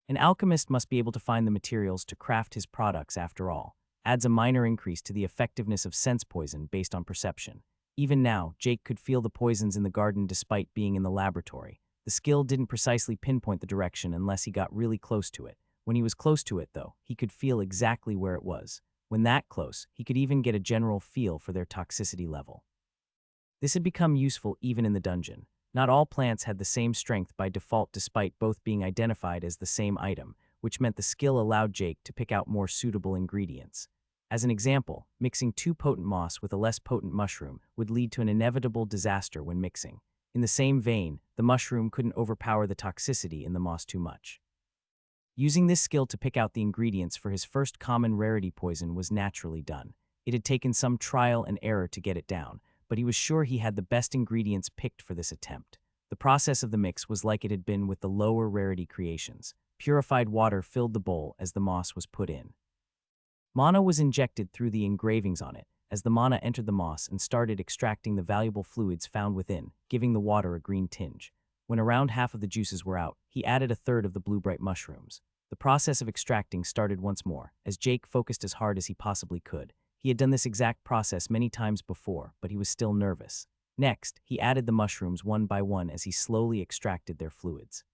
An alchemist must be able to find the materials to craft his products after all. Adds a minor increase to the effectiveness of sense poison based on perception. Even now, Jake could feel the poisons in the garden despite being in the laboratory. The skill didn't precisely pinpoint the direction unless he got really close to it. When he was close to it, though, he could feel exactly where it was. When that close, he could even get a general feel for their toxicity level. This had become useful even in the dungeon. Not all plants had the same strength by default despite both being identified as the same item, which meant the skill allowed Jake to pick out more suitable ingredients. As an example, mixing too potent moss with a less potent mushroom would lead to an inevitable disaster when mixing. In the same vein, the mushroom couldn't overpower the toxicity in the moss too much. Using this skill to pick out the ingredients for his first common rarity poison was naturally done. It had taken some trial and error to get it down, but he was sure he had the best ingredients picked for this attempt. The process of the mix was like it had been with the lower rarity creations. Purified water filled the bowl as the moss was put in. Mana was injected through the engravings on it, as the mana entered the moss and started extracting the valuable fluids found within, giving the water a green tinge. When around half of the juices were out, he added a third of the blue bright mushrooms. The process of extracting started once more, as Jake focused as hard as he possibly could. He had done this exact process many times before, but he was still nervous. Next, he added the mushrooms one by one as he slowly extracted their fluids.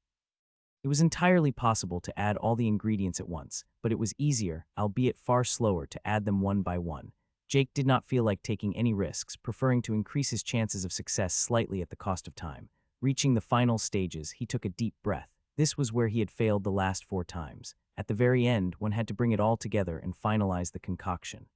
It was entirely possible to add all the ingredients at once, but it was easier, albeit far slower, to add them one by one. Jake did not feel like taking any risks, preferring to increase his chances of success slightly at the cost of time. Reaching the final stages, he took a deep breath. This was where he had failed the last 4 times. At the very end, one had to bring it all together and finalize the concoction.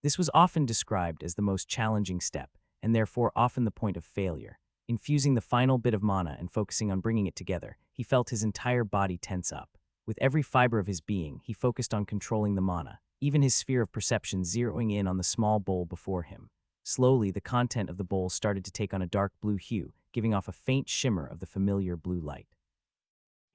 This was often described as the most challenging step, and therefore often the point of failure. Infusing the final bit of mana and focusing on bringing it together, he felt his entire body tense up. With every fiber of his being, he focused on controlling the mana, even his sphere of perception zeroing in on the small bowl before him. Slowly, the content of the bowl started to take on a dark blue hue, giving off a faint shimmer of the familiar blue light.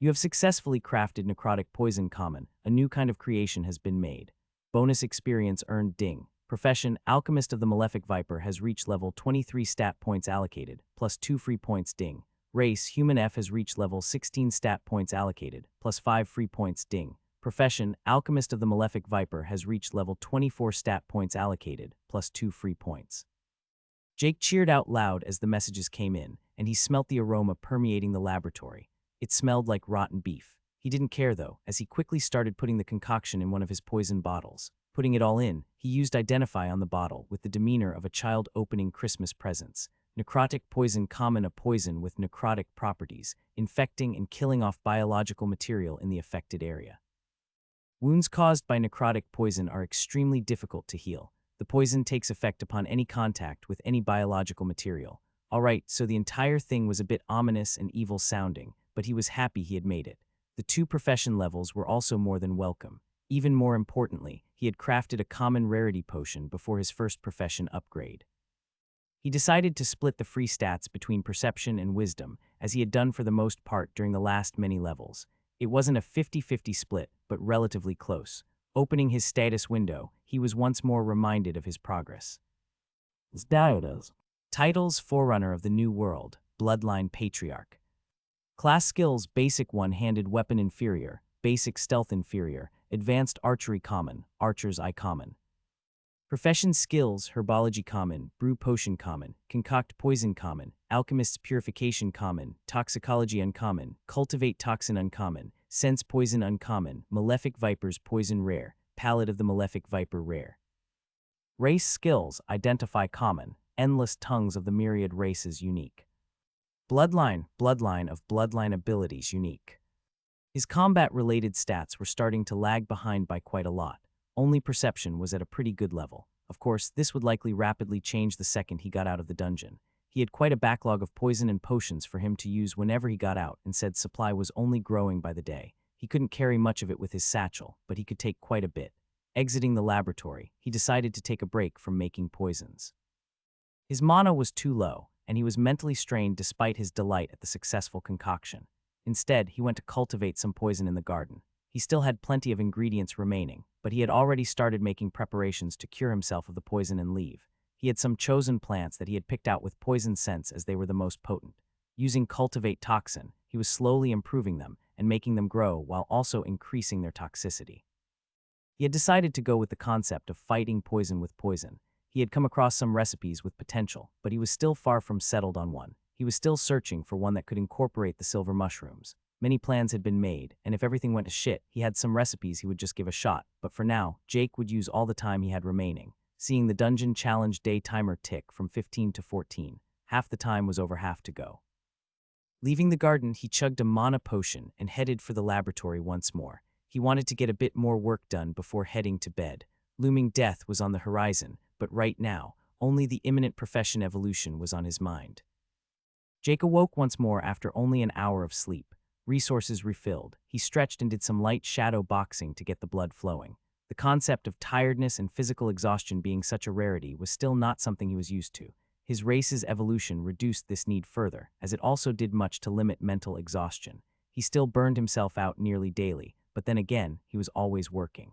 You have successfully crafted necrotic poison common. A new kind of creation has been made. Bonus experience earned ding. Profession, Alchemist of the Malefic Viper has reached level 23 stat points allocated, plus 2 free points ding. Race, Human F has reached level 16 stat points allocated, plus 5 free points ding. Profession, Alchemist of the Malefic Viper has reached level 24 stat points allocated, plus 2 free points. Jake cheered out loud as the messages came in, and he smelt the aroma permeating the laboratory. It smelled like rotten beef. He didn't care though, as he quickly started putting the concoction in one of his poison bottles. Putting it all in, he used Identify on the bottle with the demeanor of a child opening Christmas presents. Necrotic poison common, a poison with necrotic properties, infecting and killing off biological material in the affected area. Wounds caused by necrotic poison are extremely difficult to heal. The poison takes effect upon any contact with any biological material. Alright, so the entire thing was a bit ominous and evil sounding, but he was happy he had made it. The 2 profession levels were also more than welcome. Even more importantly, he had crafted a common rarity potion before his first profession upgrade. He decided to split the free stats between perception and wisdom, as he had done for the most part during the last many levels. It wasn't a 50-50 split, but relatively close. Opening his status window, he was once more reminded of his progress. Titles: Forerunner of the New World, Bloodline Patriarch. Class skills: Basic One-Handed Weapon Inferior, Basic Stealth Inferior, Advanced Archery Common, Archer's Eye Common. Profession skills: Herbology Common, Brew Potion Common, Concoct Poison Common, Alchemist's Purification Common, Toxicology Uncommon, Cultivate Toxin Uncommon, Sense Poison Uncommon, Malefic Viper's Poison Rare, Palate of the Malefic Viper Rare. Race skills: Identify Common, Endless Tongues of the Myriad Races Unique. Bloodline of Bloodline Abilities Unique. His combat-related stats were starting to lag behind by quite a lot. Only perception was at a pretty good level. Of course, this would likely rapidly change the second he got out of the dungeon. He had quite a backlog of poison and potions for him to use whenever he got out, and said supply was only growing by the day. He couldn't carry much of it with his satchel, but he could take quite a bit. Exiting the laboratory, he decided to take a break from making poisons. His mana was too low, and he was mentally strained despite his delight at the successful concoction. Instead, he went to cultivate some poison in the garden. He still had plenty of ingredients remaining, but he had already started making preparations to cure himself of the poison and leave. He had some chosen plants that he had picked out with poison scents as they were the most potent. Using Cultivate Toxin, he was slowly improving them and making them grow while also increasing their toxicity. He had decided to go with the concept of fighting poison with poison. He had come across some recipes with potential, but he was still far from settled on one. He was still searching for one that could incorporate the silver mushrooms. Many plans had been made, and if everything went to shit, he had some recipes he would just give a shot. But for now, Jake would use all the time he had remaining. Seeing the dungeon challenge day timer tick from 15 to 14, half the time was over half to go. Leaving the garden, he chugged a mana potion and headed for the laboratory once more. He wanted to get a bit more work done before heading to bed. Looming death was on the horizon, but right now, only the imminent profession evolution was on his mind. Jake awoke once more after only an hour of sleep. Resources refilled, he stretched and did some light shadow boxing to get the blood flowing. The concept of tiredness and physical exhaustion being such a rarity was still not something he was used to. His race's evolution reduced this need further, as it also did much to limit mental exhaustion. He still burned himself out nearly daily, but then again, he was always working.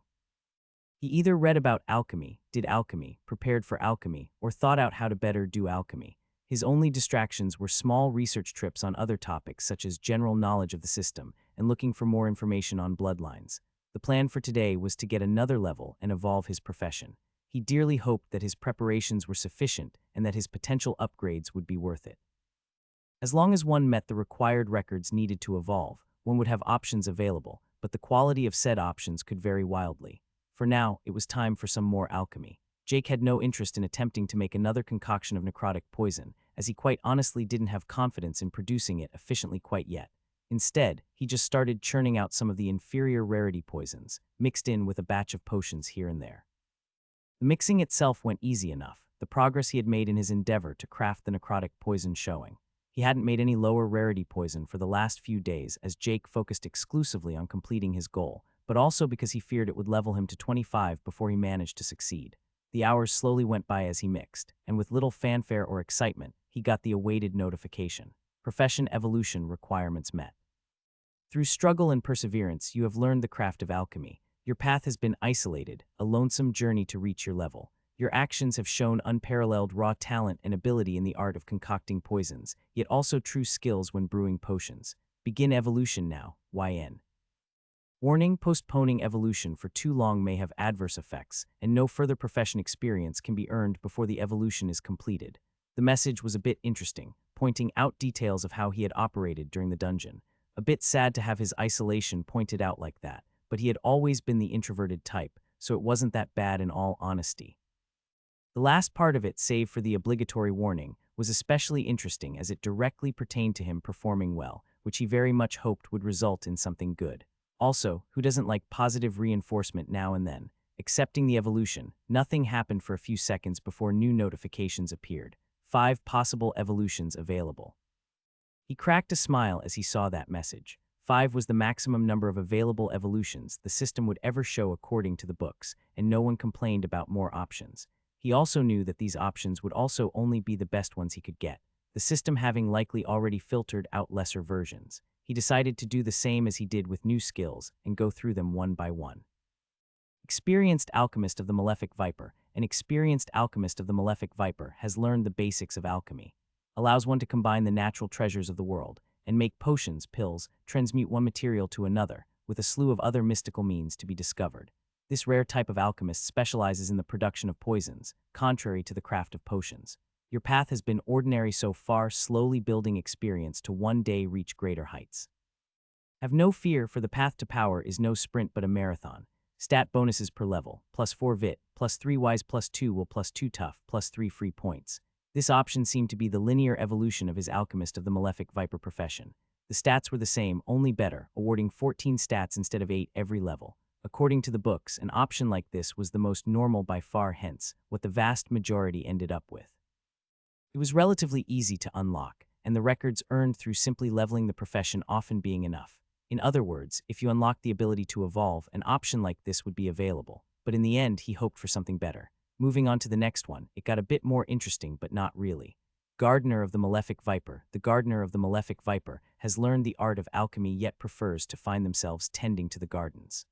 He either read about alchemy, did alchemy, prepared for alchemy, or thought out how to better do alchemy. His only distractions were small research trips on other topics such as general knowledge of the system and looking for more information on bloodlines. The plan for today was to get another level and evolve his profession. He dearly hoped that his preparations were sufficient and that his potential upgrades would be worth it. As long as one met the required records needed to evolve, one would have options available, but the quality of said options could vary wildly. For now, it was time for some more alchemy. Jake had no interest in attempting to make another concoction of necrotic poison, as he quite honestly didn't have confidence in producing it efficiently quite yet. Instead, he just started churning out some of the inferior rarity poisons, mixed in with a batch of potions here and there. The mixing itself went easy enough, the progress he had made in his endeavor to craft the necrotic poison showing. He hadn't made any lower rarity poison for the last few days as Jake focused exclusively on completing his goal, but also because he feared it would level him to 25 before he managed to succeed. The hours slowly went by as he mixed, and with little fanfare or excitement, he got the awaited notification. Profession evolution requirements met. Through struggle and perseverance, you have learned the craft of alchemy. Your path has been isolated, a lonesome journey to reach your level. Your actions have shown unparalleled raw talent and ability in the art of concocting poisons, yet also true skills when brewing potions. Begin evolution now, YN. Warning: postponing evolution for too long may have adverse effects, and no further profession experience can be earned before the evolution is completed. The message was a bit interesting, pointing out details of how he had operated during the dungeon. A bit sad to have his isolation pointed out like that, but he had always been the introverted type, so it wasn't that bad in all honesty. The last part of it, save for the obligatory warning, was especially interesting as it directly pertained to him performing well, which he very much hoped would result in something good. Also, who doesn't like positive reinforcement now and then? Accepting the evolution, nothing happened for a few seconds before new notifications appeared. 5 possible evolutions available. He cracked a smile as he saw that message. 5 was the maximum number of available evolutions the system would ever show according to the books, and no one complained about more options. He also knew that these options would also only be the best ones he could get, the system having likely already filtered out lesser versions. He decided to do the same as he did with new skills and go through them one by one. Experienced Alchemist of the Malefic Viper. An experienced alchemist of the Malefic Viper has learned the basics of alchemy. Allows one to combine the natural treasures of the world and make potions, pills, transmute one material to another, with a slew of other mystical means to be discovered. This rare type of alchemist specializes in the production of poisons, contrary to the craft of potions. Your path has been ordinary so far, slowly building experience to one day reach greater heights. Have no fear, for the path to power is no sprint but a marathon. Stat bonuses per level, +4 vit, +3 wise, +2 will, +2 tough, +3 free points. This option seemed to be the linear evolution of his alchemist of the Malefic Viper profession. The stats were the same, only better, awarding 14 stats instead of 8 every level. According to the books, an option like this was the most normal by far, hence what the vast majority ended up with. It was relatively easy to unlock, and the records earned through simply leveling the profession often being enough. In other words, if you unlocked the ability to evolve, an option like this would be available. But in the end, he hoped for something better. Moving on to the next one, it got a bit more interesting, but not really. Gardener of the Malefic Viper. The Gardener of the Malefic Viper has learned the art of alchemy, yet prefers to find themselves tending to the gardens.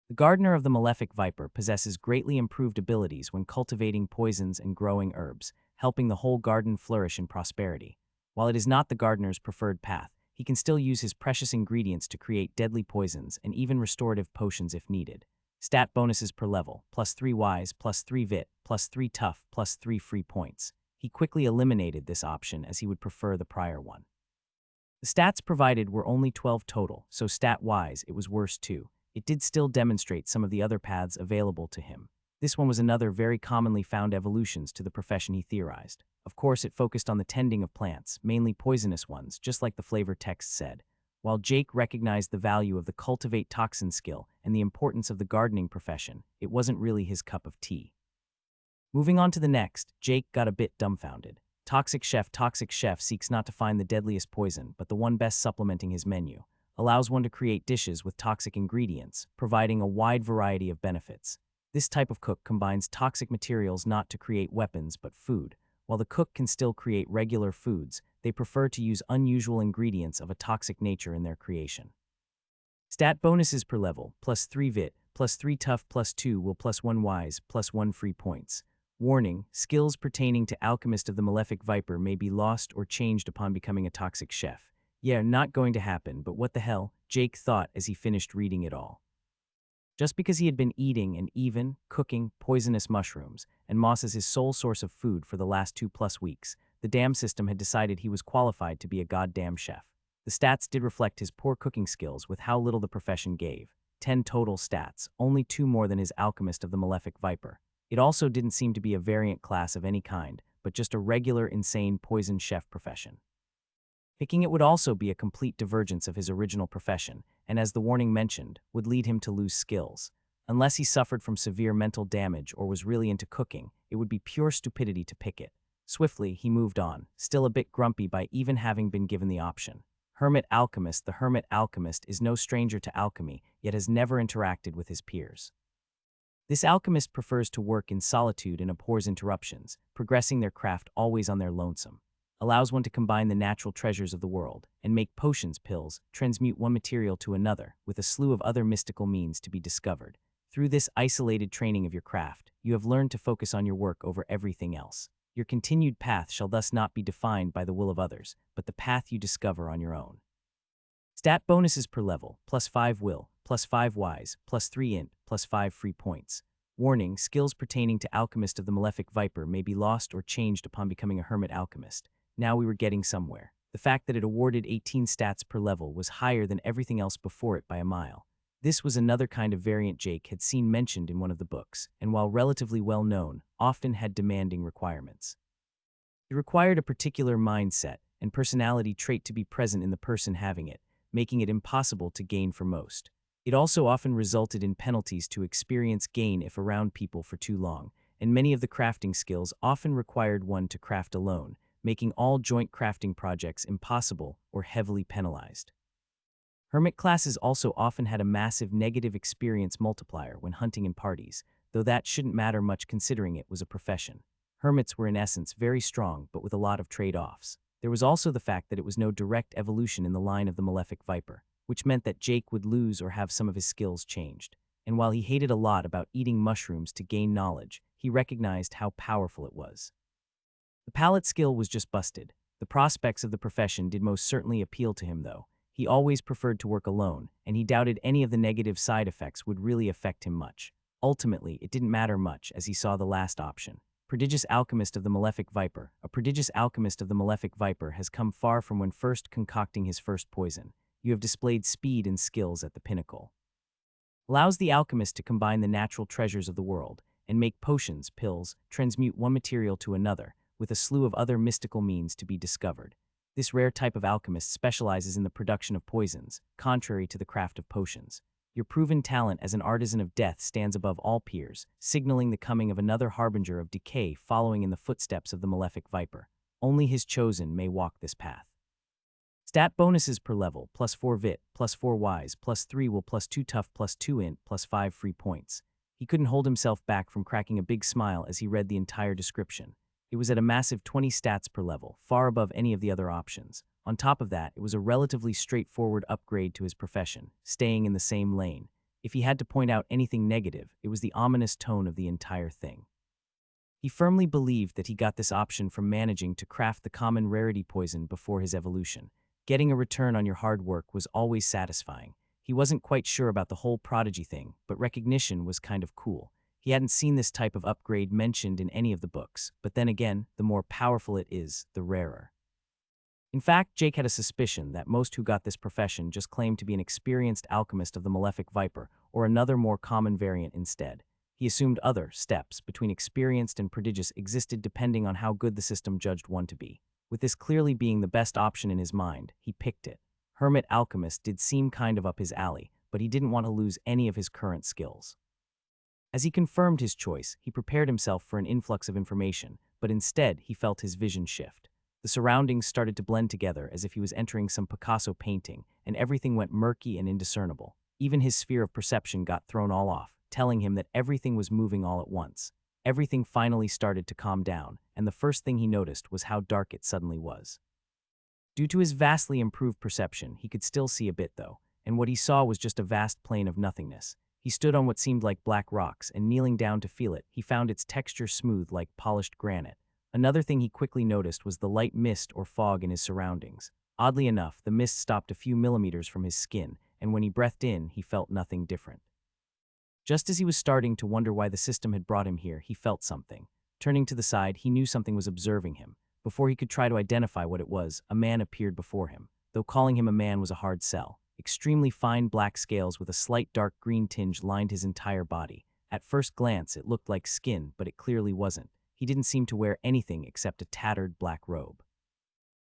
The Gardener of the Malefic Viper possesses greatly improved abilities when cultivating poisons and growing herbs, helping the whole garden flourish in prosperity. While it is not the gardener's preferred path, he can still use his precious ingredients to create deadly poisons and even restorative potions if needed. Stat bonuses per level, +3 wise, +3 vit, +3 tough, +3 free points. He quickly eliminated this option as he would prefer the prior one. The stats provided were only 12 total, so stat-wise it was worse too. It did still demonstrate some of the other paths available to him. This one was another very commonly found evolutions to the profession he theorized. Of course, it focused on the tending of plants, mainly poisonous ones, just like the flavor text said. While Jake recognized the value of the cultivate toxin skill and the importance of the gardening profession, it wasn't really his cup of tea. Moving on to the next, Jake got a bit dumbfounded. Toxic Chef seeks not to find the deadliest poison, but the one best supplementing his menu. Allows one to create dishes with toxic ingredients, providing a wide variety of benefits. This type of cook combines toxic materials not to create weapons but food. While the cook can still create regular foods, they prefer to use unusual ingredients of a toxic nature in their creation. Stat bonuses per level, +3 vit, +3 tough, +2 will, +1 wise, +1 free points. Warning, skills pertaining to Alchemist of the Malefic Viper may be lost or changed upon becoming a toxic chef. Yeah, not going to happen, but what the hell, Jake thought as he finished reading it all. Just because he had been eating and even cooking poisonous mushrooms and moss as his sole source of food for the last 2+ weeks, the damn system had decided he was qualified to be a goddamn chef. The stats did reflect his poor cooking skills with how little the profession gave. 10 total stats, only 2 more than his Alchemist of the Malefic Viper. It also didn't seem to be a variant class of any kind, but just a regular insane poison chef profession. Picking it would also be a complete divergence of his original profession, and as the warning mentioned, would lead him to lose skills. Unless he suffered from severe mental damage or was really into cooking, it would be pure stupidity to pick it. Swiftly, he moved on, still a bit grumpy by even having been given the option. Hermit Alchemist. The Hermit Alchemist is no stranger to alchemy, yet has never interacted with his peers. This alchemist prefers to work in solitude and abhors interruptions, progressing their craft always on their lonesome. Allows one to combine the natural treasures of the world and make potions, pills, transmute one material to another, with a slew of other mystical means to be discovered. Through this isolated training of your craft, you have learned to focus on your work over everything else. Your continued path shall thus not be defined by the will of others, but the path you discover on your own. Stat bonuses per level, +5 will, +5 wise, +3 int, +5 free points. Warning, skills pertaining to Alchemist of the Malefic Viper may be lost or changed upon becoming a Hermit Alchemist. Now we were getting somewhere. The fact that it awarded 18 stats per level was higher than everything else before it by a mile. This was another kind of variant Jake had seen mentioned in one of the books, and while relatively well known, often had demanding requirements. It required a particular mindset and personality trait to be present in the person having it, making it impossible to gain for most. It also often resulted in penalties to experience gain if around people for too long, and many of the crafting skills often required one to craft alone, making all joint crafting projects impossible or heavily penalized. Hermit classes also often had a massive negative experience multiplier when hunting in parties, though that shouldn't matter much considering it was a profession. Hermits were in essence very strong, but with a lot of trade-offs. There was also the fact that it was no direct evolution in the line of the malefic viper, which meant that Jake would lose or have some of his skills changed. And while he hated a lot about eating mushrooms to gain knowledge, he recognized how powerful it was. The palate skill was just busted. The prospects of the profession did most certainly appeal to him, though. He always preferred to work alone, and he doubted any of the negative side effects would really affect him much. Ultimately, it didn't matter much, as he saw the last option. Prodigious alchemist of the malefic viper. A prodigious alchemist of the malefic viper has come far from when first concocting his first poison. You have displayed speed and skills at the pinnacle. Allows the alchemist to combine the natural treasures of the world and make potions, pills, transmute one material to another, with a slew of other mystical means to be discovered. This rare type of alchemist specializes in the production of poisons, contrary to the craft of potions. Your proven talent as an artisan of death stands above all peers, signaling the coming of another harbinger of decay following in the footsteps of the malefic viper. Only his chosen may walk this path. Stat bonuses per level, +4 vit, +4 wise, +3 will, +2 tough, +2 int, +5 free points. He couldn't hold himself back from cracking a big smile as he read the entire description. It was at a massive 20 stats per level, far above any of the other options. On top of that, it was a relatively straightforward upgrade to his profession, staying in the same lane. If he had to point out anything negative, it was the ominous tone of the entire thing. He firmly believed that he got this option from managing to craft the common rarity poison before his evolution. Getting a return on your hard work was always satisfying. He wasn't quite sure about the whole prodigy thing, but recognition was kind of cool. He hadn't seen this type of upgrade mentioned in any of the books, but then again, the more powerful it is, the rarer. In fact, Jake had a suspicion that most who got this profession just claimed to be an experienced alchemist of the malefic viper, or another more common variant instead. He assumed other steps between experienced and prodigious existed depending on how good the system judged one to be. With this clearly being the best option in his mind, he picked it. Hermit alchemist did seem kind of up his alley, but he didn't want to lose any of his current skills. As he confirmed his choice, he prepared himself for an influx of information, but instead he felt his vision shift. The surroundings started to blend together as if he was entering some Picasso painting, and everything went murky and indiscernible. Even his sphere of perception got thrown all off, telling him that everything was moving all at once. Everything finally started to calm down, and the first thing he noticed was how dark it suddenly was. Due to his vastly improved perception, he could still see a bit though, and what he saw was just a vast plain of nothingness. He stood on what seemed like black rocks, and kneeling down to feel it, he found its texture smooth like polished granite. Another thing he quickly noticed was the light mist or fog in his surroundings. Oddly enough, the mist stopped a few millimeters from his skin, and when he breathed in, he felt nothing different. Just as he was starting to wonder why the system had brought him here, he felt something. Turning to the side, he knew something was observing him. Before he could try to identify what it was, a man appeared before him. Though calling him a man was a hard sell. Extremely fine black scales with a slight dark green tinge lined his entire body. At first glance, it looked like skin, but it clearly wasn't. He didn't seem to wear anything except a tattered black robe.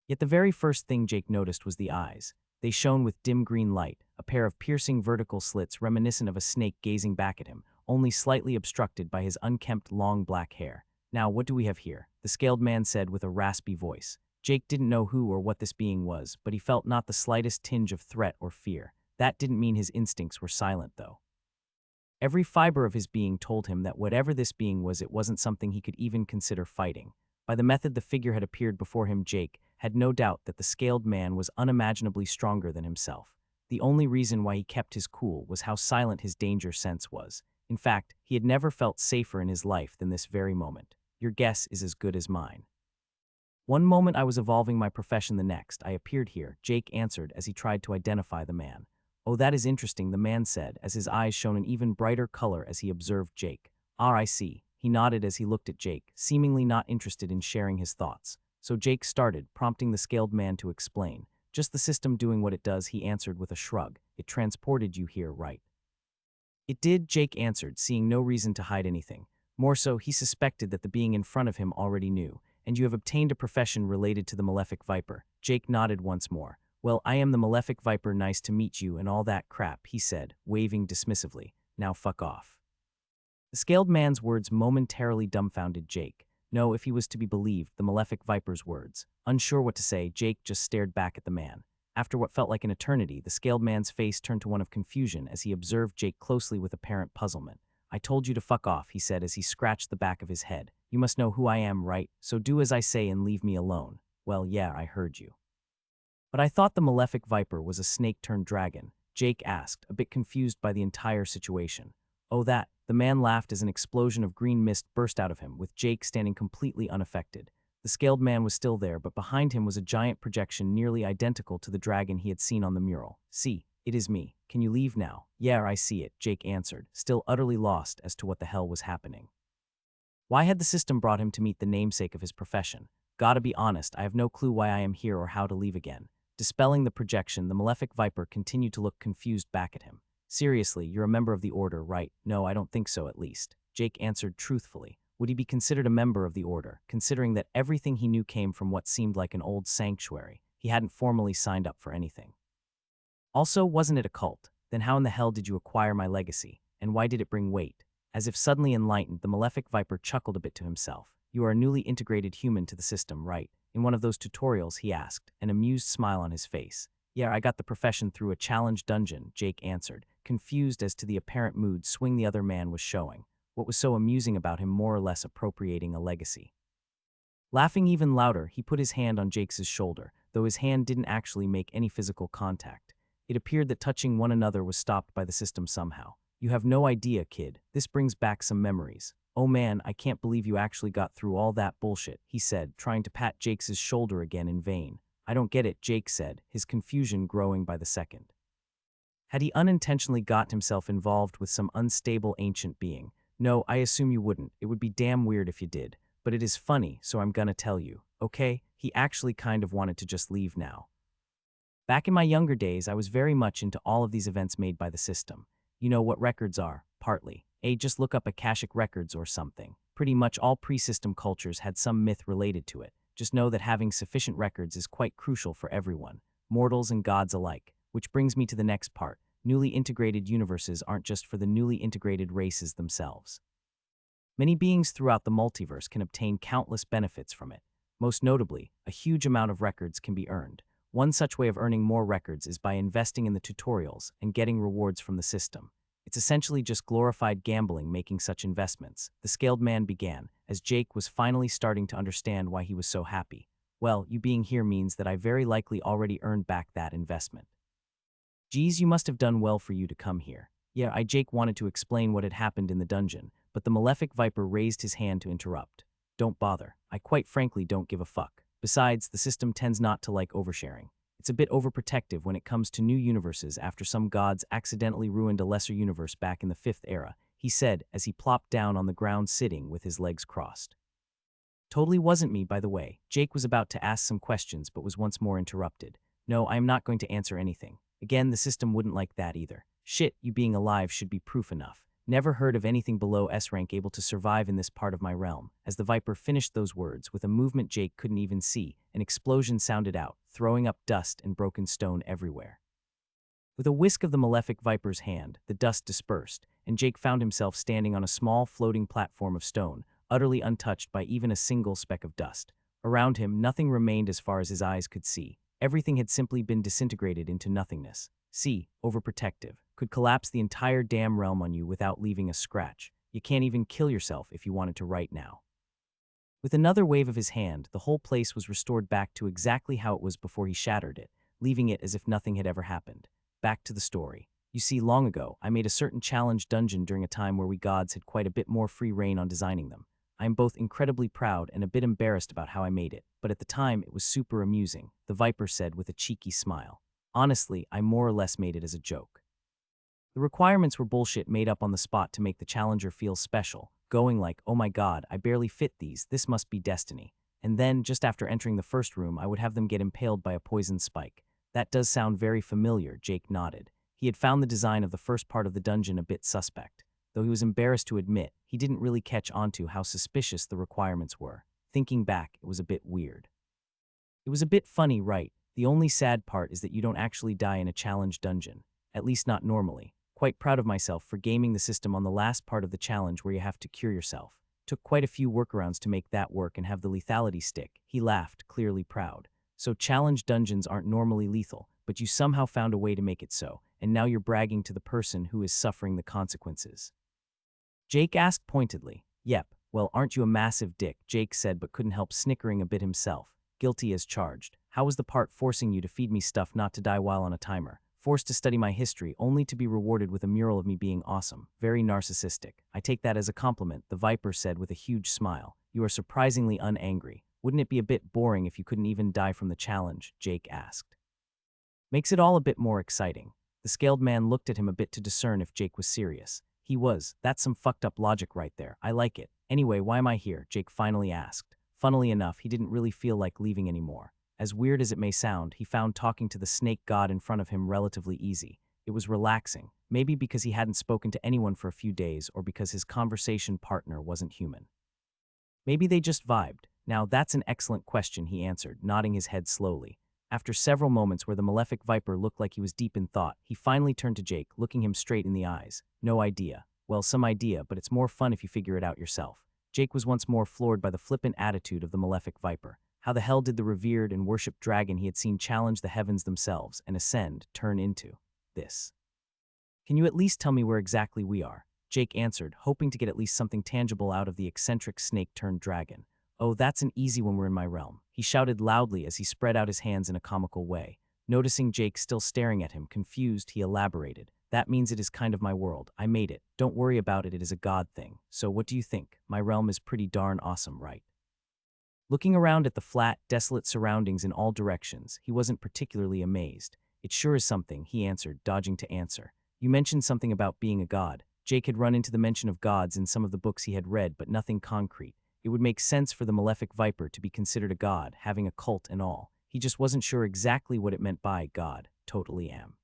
Yet the very first thing Jake noticed was the eyes. They shone with dim green light, a pair of piercing vertical slits reminiscent of a snake gazing back at him, only slightly obstructed by his unkempt long black hair. "Now, what do we have here?" the scaled man said with a raspy voice. Jake didn't know who or what this being was, but he felt not the slightest tinge of threat or fear. That didn't mean his instincts were silent, though. Every fiber of his being told him that whatever this being was, it wasn't something he could even consider fighting. By the method the figure had appeared before him, Jake had no doubt that the scaled man was unimaginably stronger than himself. The only reason why he kept his cool was how silent his danger sense was. In fact, he had never felt safer in his life than this very moment. Your guess is as good as mine. One moment I was evolving my profession, the next I appeared here, Jake answered as he tried to identify the man. "Oh, that is interesting," the man said, as his eyes shone an even brighter color as he observed Jake. "Ah, I see." He nodded as he looked at Jake, seemingly not interested in sharing his thoughts. So Jake started, prompting the scaled man to explain. "Just the system doing what it does," he answered with a shrug. "It transported you here, right?" "It did," Jake answered, seeing no reason to hide anything. More so, he suspected that the being in front of him already knew. "And you have obtained a profession related to the malefic viper." Jake nodded once more. "Well, I am the malefic viper, nice to meet you and all that crap," he said, waving dismissively. "Now fuck off." The scaled man's words momentarily dumbfounded Jake. No, if he was to be believed, the malefic viper's words. Unsure what to say, Jake just stared back at the man. After what felt like an eternity, the scaled man's face turned to one of confusion as he observed Jake closely with apparent puzzlement. I told you to fuck off, he said as he scratched the back of his head. You must know who I am, right? So do as I say and leave me alone. Well, yeah, I heard you. But I thought the malefic viper was a snake-turned-dragon, Jake asked, a bit confused by the entire situation. Oh, that. The man laughed as an explosion of green mist burst out of him, with Jake standing completely unaffected. The scaled man was still there, but behind him was a giant projection nearly identical to the dragon he had seen on the mural. See, it is me. Can you leave now? Yeah, I see it, Jake answered, still utterly lost as to what the hell was happening. Why had the system brought him to meet the namesake of his profession? Gotta be honest, I have no clue why I am here or how to leave again. Dispelling the projection, the malefic viper continued to look confused back at him. Seriously, you're a member of the Order, right? No, I don't think so, at least. Jake answered truthfully. Would he be considered a member of the Order, considering that everything he knew came from what seemed like an old sanctuary? He hadn't formally signed up for anything. Also, wasn't it a cult? Then how in the hell did you acquire my legacy? And why did it bring weight? As if suddenly enlightened, the malefic viper chuckled a bit to himself. You are a newly integrated human to the system, right? In one of those tutorials, he asked, an amused smile on his face. Yeah, I got the profession through a challenge dungeon, Jake answered, confused as to the apparent mood swing the other man was showing. What was so amusing about him more or less appropriating a legacy? Laughing even louder, he put his hand on Jake's shoulder, though his hand didn't actually make any physical contact. It appeared that touching one another was stopped by the system somehow. You have no idea, kid. This brings back some memories. Oh man, I can't believe you actually got through all that bullshit, he said, trying to pat Jake's shoulder again in vain. I don't get it, Jake said, his confusion growing by the second. Had he unintentionally got himself involved with some unstable ancient being? No, I assume you wouldn't. It would be damn weird if you did. But it is funny, so I'm gonna tell you, okay? He actually kind of wanted to just leave now. Back in my younger days, I was very much into all of these events made by the system. You know what records are, partly. Just look up Akashic Records or something. Pretty much all pre-system cultures had some myth related to it. Just know that having sufficient records is quite crucial for everyone, mortals and gods alike. Which brings me to the next part. Newly integrated universes aren't just for the newly integrated races themselves. Many beings throughout the multiverse can obtain countless benefits from it. Most notably, a huge amount of records can be earned. One such way of earning more records is by investing in the tutorials and getting rewards from the system. It's essentially just glorified gambling making such investments, the scaled man began, as Jake was finally starting to understand why he was so happy. Well, you being here means that I very likely already earned back that investment. Geez, you must have done well for you to come here. Yeah, Jake wanted to explain what had happened in the dungeon, but the malefic viper raised his hand to interrupt. Don't bother. I quite frankly don't give a fuck. Besides, the system tends not to like oversharing. It's a bit overprotective when it comes to new universes after some gods accidentally ruined a lesser universe back in the 5th era, he said as he plopped down on the ground sitting with his legs crossed. Totally wasn't me, by the way. Jake was about to ask some questions but was once more interrupted. No, I am not going to answer anything. Again, the system wouldn't like that either. Shit, you being alive should be proof enough. Never heard of anything below S rank able to survive in this part of my realm. As the viper finished those words, with a movement Jake couldn't even see, an explosion sounded out, throwing up dust and broken stone everywhere. With a whisk of the malefic viper's hand, the dust dispersed, and Jake found himself standing on a small floating platform of stone, utterly untouched by even a single speck of dust. Around him, nothing remained as far as his eyes could see. Everything had simply been disintegrated into nothingness. See, overprotective. Could collapse the entire damn realm on you without leaving a scratch. You can't even kill yourself if you wanted to right now. With another wave of his hand, the whole place was restored back to exactly how it was before he shattered it, leaving it as if nothing had ever happened. Back to the story. You see, long ago, I made a certain challenge dungeon during a time where we gods had quite a bit more free reign on designing them. I am both incredibly proud and a bit embarrassed about how I made it, but at the time it was super amusing, the viper said with a cheeky smile. Honestly, I more or less made it as a joke. The requirements were bullshit made up on the spot to make the challenger feel special, going like, oh my god, I barely fit these, this must be destiny. And then, just after entering the first room, I would have them get impaled by a poison spike. That does sound very familiar, Jake nodded. He had found the design of the first part of the dungeon a bit suspect. Though he was embarrassed to admit, he didn't really catch on to how suspicious the requirements were. Thinking back, it was a bit weird. It was a bit funny, right? The only sad part is that you don't actually die in a challenge dungeon. At least not normally. Quite proud of myself for gaming the system on the last part of the challenge where you have to cure yourself. Took quite a few workarounds to make that work and have the lethality stick. He laughed, clearly proud. So challenge dungeons aren't normally lethal, but you somehow found a way to make it so, and now you're bragging to the person who is suffering the consequences. Jake asked pointedly. Yep, well, aren't you a massive dick, Jake said, but couldn't help snickering a bit himself. Guilty as charged. How was the part forcing you to feed me stuff not to die while on a timer? Forced to study my history only to be rewarded with a mural of me being awesome. Very narcissistic. I take that as a compliment, the Viper said with a huge smile. You are surprisingly unangry. Wouldn't it be a bit boring if you couldn't even die from the challenge? Jake asked. Makes it all a bit more exciting. The scaled man looked at him a bit to discern if Jake was serious. He was. That's some fucked up logic right there. I like it. Anyway, why am I here? Jake finally asked. Funnily enough, he didn't really feel like leaving anymore. As weird as it may sound, he found talking to the snake god in front of him relatively easy. It was relaxing, maybe because he hadn't spoken to anyone for a few days or because his conversation partner wasn't human. Maybe they just vibed. Now, that's an excellent question, he answered, nodding his head slowly. After several moments where the malefic Viper looked like he was deep in thought, he finally turned to Jake, looking him straight in the eyes. No idea. Well, some idea, but it's more fun if you figure it out yourself. Jake was once more floored by the flippant attitude of the malefic Viper. How the hell did the revered and worshipped dragon he had seen challenge the heavens themselves and ascend turn into this? Can you at least tell me where exactly we are? Jake answered, hoping to get at least something tangible out of the eccentric snake-turned-dragon. Oh, that's an easy one, we're in my realm. He shouted loudly as he spread out his hands in a comical way. Noticing Jake still staring at him, confused, he elaborated. That means it is kind of my world. I made it. Don't worry about it, it is a god thing. So what do you think? My realm is pretty darn awesome, right? Looking around at the flat, desolate surroundings in all directions, he wasn't particularly amazed. It sure is something, he answered, dodging to answer. You mentioned something about being a god. Jake had run into the mention of gods in some of the books he had read, but nothing concrete. It would make sense for the malefic Viper to be considered a god, having a cult and all. He just wasn't sure exactly what it meant by god. Totally am.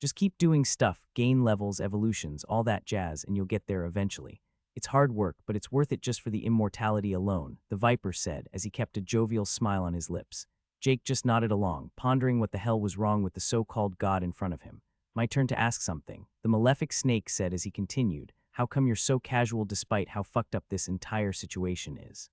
Just keep doing stuff, gain levels, evolutions, all that jazz, and you'll get there eventually. It's hard work, but it's worth it just for the immortality alone, the Viper said as he kept a jovial smile on his lips. Jake just nodded along, pondering what the hell was wrong with the so-called god in front of him. My turn to ask something, the malefic snake said as he continued. How come you're so casual despite how fucked up this entire situation is?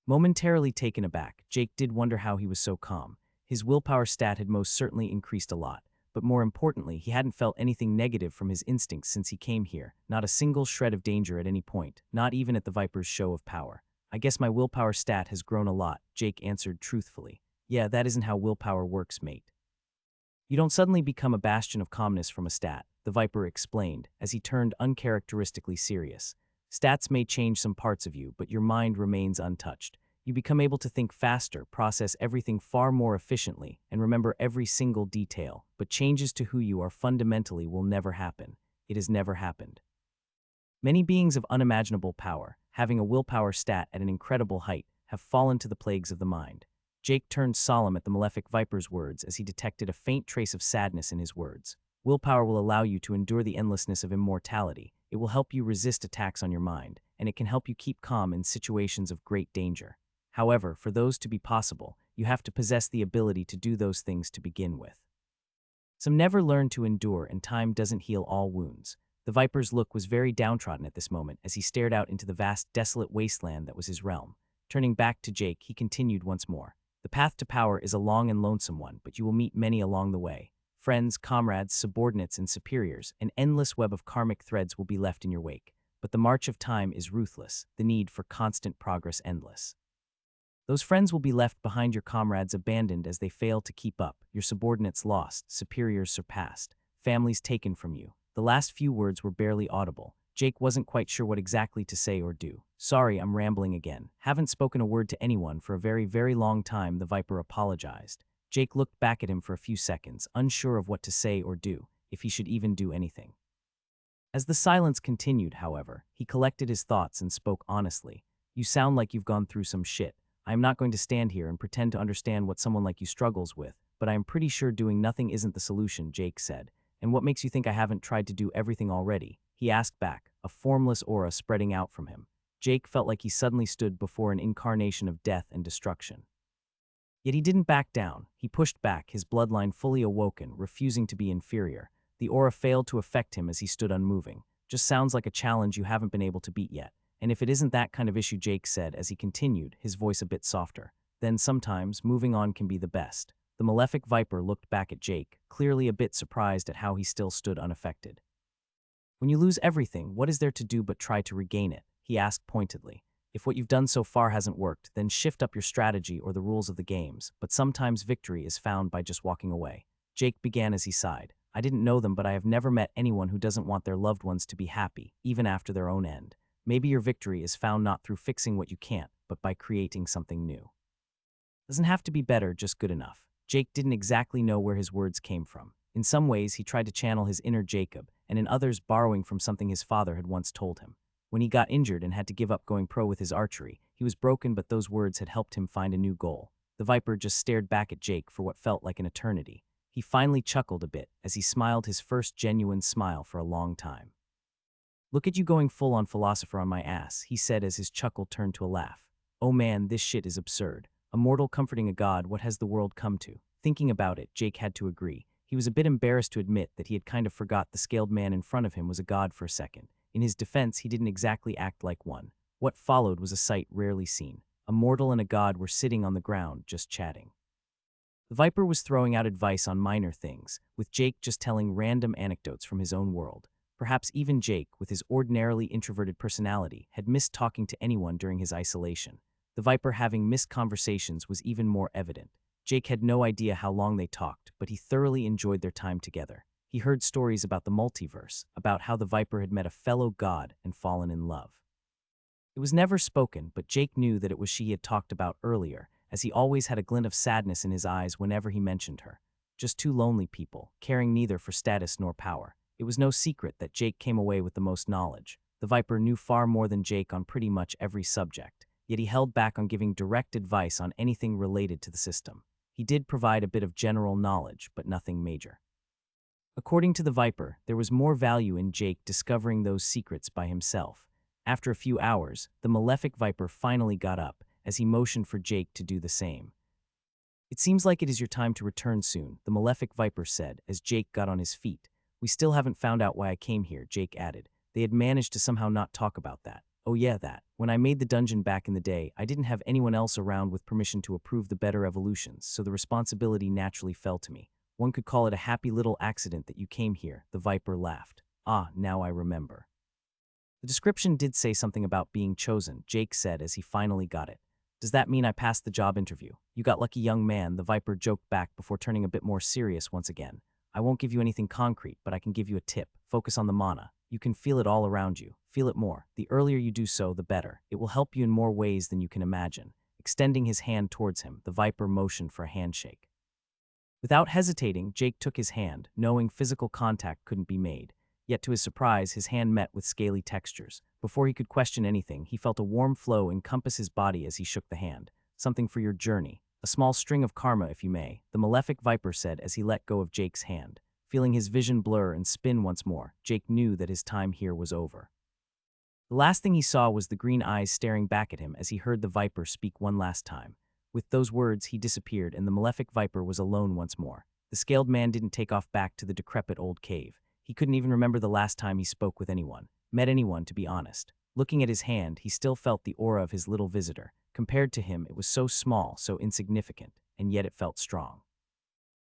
Momentarily taken aback, Jake did wonder how he was so calm. His willpower stat had most certainly increased a lot, but more importantly, he hadn't felt anything negative from his instincts since he came here, not a single shred of danger at any point, not even at the Viper's show of power. I guess my willpower stat has grown a lot, Jake answered truthfully. Yeah, that isn't how willpower works, mate. You don't suddenly become a bastion of calmness from a stat, the Viper explained, as he turned uncharacteristically serious. Stats may change some parts of you, but your mind remains untouched. You become able to think faster, process everything far more efficiently, and remember every single detail, but changes to who you are fundamentally will never happen. It has never happened. Many beings of unimaginable power, having a willpower stat at an incredible height, have fallen to the plagues of the mind. Jake turned solemn at the malefic Viper's words as he detected a faint trace of sadness in his words. Willpower will allow you to endure the endlessness of immortality. It will help you resist attacks on your mind, and it can help you keep calm in situations of great danger. However, for those to be possible, you have to possess the ability to do those things to begin with. Some never learn to endure, and time doesn't heal all wounds. The Viper's look was very downtrodden at this moment as he stared out into the vast, desolate wasteland that was his realm. Turning back to Jake, he continued once more. The path to power is a long and lonesome one, but you will meet many along the way. Friends, comrades, subordinates, and superiors, an endless web of karmic threads will be left in your wake. But the march of time is ruthless, the need for constant progress endless. Those friends will be left behind, your comrades abandoned as they fail to keep up, your subordinates lost, superiors surpassed, families taken from you. The last few words were barely audible. Jake wasn't quite sure what exactly to say or do. Sorry, I'm rambling again. Haven't spoken a word to anyone for a very, very long time, the Viper apologized. Jake looked back at him for a few seconds, unsure of what to say or do, if he should even do anything. As the silence continued, however, he collected his thoughts and spoke honestly. You sound like you've gone through some shit. I am not going to stand here and pretend to understand what someone like you struggles with, but I am pretty sure doing nothing isn't the solution, Jake said. And what makes you think I haven't tried to do everything already? He asked back, a formless aura spreading out from him. Jake felt like he suddenly stood before an incarnation of death and destruction. Yet he didn't back down. He pushed back, his bloodline fully awoken, refusing to be inferior. The aura failed to affect him as he stood unmoving. Just sounds like a challenge you haven't been able to beat yet. And if it isn't that kind of issue, Jake said as he continued, his voice a bit softer, then sometimes moving on can be the best. The malefic viper looked back at Jake, clearly a bit surprised at how he still stood unaffected. When you lose everything, what is there to do but try to regain it? He asked pointedly. If what you've done so far hasn't worked, then shift up your strategy or the rules of the games, but sometimes victory is found by just walking away. Jake began as he sighed. I didn't know them, but I have never met anyone who doesn't want their loved ones to be happy, even after their own end. Maybe your victory is found not through fixing what you can't, but by creating something new. Doesn't have to be better, just good enough. Jake didn't exactly know where his words came from. In some ways, he tried to channel his inner Jacob, and in others, borrowing from something his father had once told him. When he got injured and had to give up going pro with his archery, he was broken, but those words had helped him find a new goal. The viper just stared back at Jake for what felt like an eternity. He finally chuckled a bit as he smiled his first genuine smile for a long time. Look at you going full-on philosopher on my ass, he said as his chuckle turned to a laugh. Oh man, this shit is absurd. A mortal comforting a god, what has the world come to? Thinking about it, Jake had to agree. He was a bit embarrassed to admit that he had kind of forgot the scaled man in front of him was a god for a second. In his defense, he didn't exactly act like one. What followed was a sight rarely seen. A mortal and a god were sitting on the ground, just chatting. The viper was throwing out advice on minor things, with Jake just telling random anecdotes from his own world. Perhaps even Jake, with his ordinarily introverted personality, had missed talking to anyone during his isolation. The viper having missed conversations was even more evident. Jake had no idea how long they talked, but he thoroughly enjoyed their time together. He heard stories about the multiverse, about how the viper had met a fellow god and fallen in love. It was never spoken, but Jake knew that it was she he had talked about earlier, as he always had a glint of sadness in his eyes whenever he mentioned her. Just two lonely people, caring neither for status nor power. It was no secret that Jake came away with the most knowledge. The viper knew far more than Jake on pretty much every subject, yet he held back on giving direct advice on anything related to the system. He did provide a bit of general knowledge, but nothing major. According to the viper, there was more value in Jake discovering those secrets by himself. After a few hours, the malefic viper finally got up, as he motioned for Jake to do the same. It seems like it is your time to return soon, the malefic viper said, as Jake got on his feet. We still haven't found out why I came here, Jake added. They had managed to somehow not talk about that. Oh yeah, that. When I made the dungeon back in the day, I didn't have anyone else around with permission to approve the better evolutions, so the responsibility naturally fell to me. One could call it a happy little accident that you came here, the viper laughed. Ah, now I remember. The description did say something about being chosen, Jake said as he finally got it. Does that mean I passed the job interview? You got lucky, young man, the viper joked back before turning a bit more serious once again. I won't give you anything concrete, but I can give you a tip. Focus on the mana. You can feel it all around you. Feel it more. The earlier you do so, the better. It will help you in more ways than you can imagine. Extending his hand towards him, the viper motioned for a handshake. Without hesitating, Jake took his hand, knowing physical contact couldn't be made. Yet to his surprise, his hand met with scaly textures. Before he could question anything, he felt a warm flow encompass his body as he shook the hand. Something for your journey. A small string of karma, if you may, the malefic viper said as he let go of Jake's hand. Feeling his vision blur and spin once more, Jake knew that his time here was over. The last thing he saw was the green eyes staring back at him as he heard the viper speak one last time. With those words, he disappeared and the malefic viper was alone once more. The scaled man didn't take off back to the decrepit old cave. He couldn't even remember the last time he spoke with anyone, met anyone to be honest. Looking at his hand, he still felt the aura of his little visitor. Compared to him, it was so small, so insignificant, and yet it felt strong.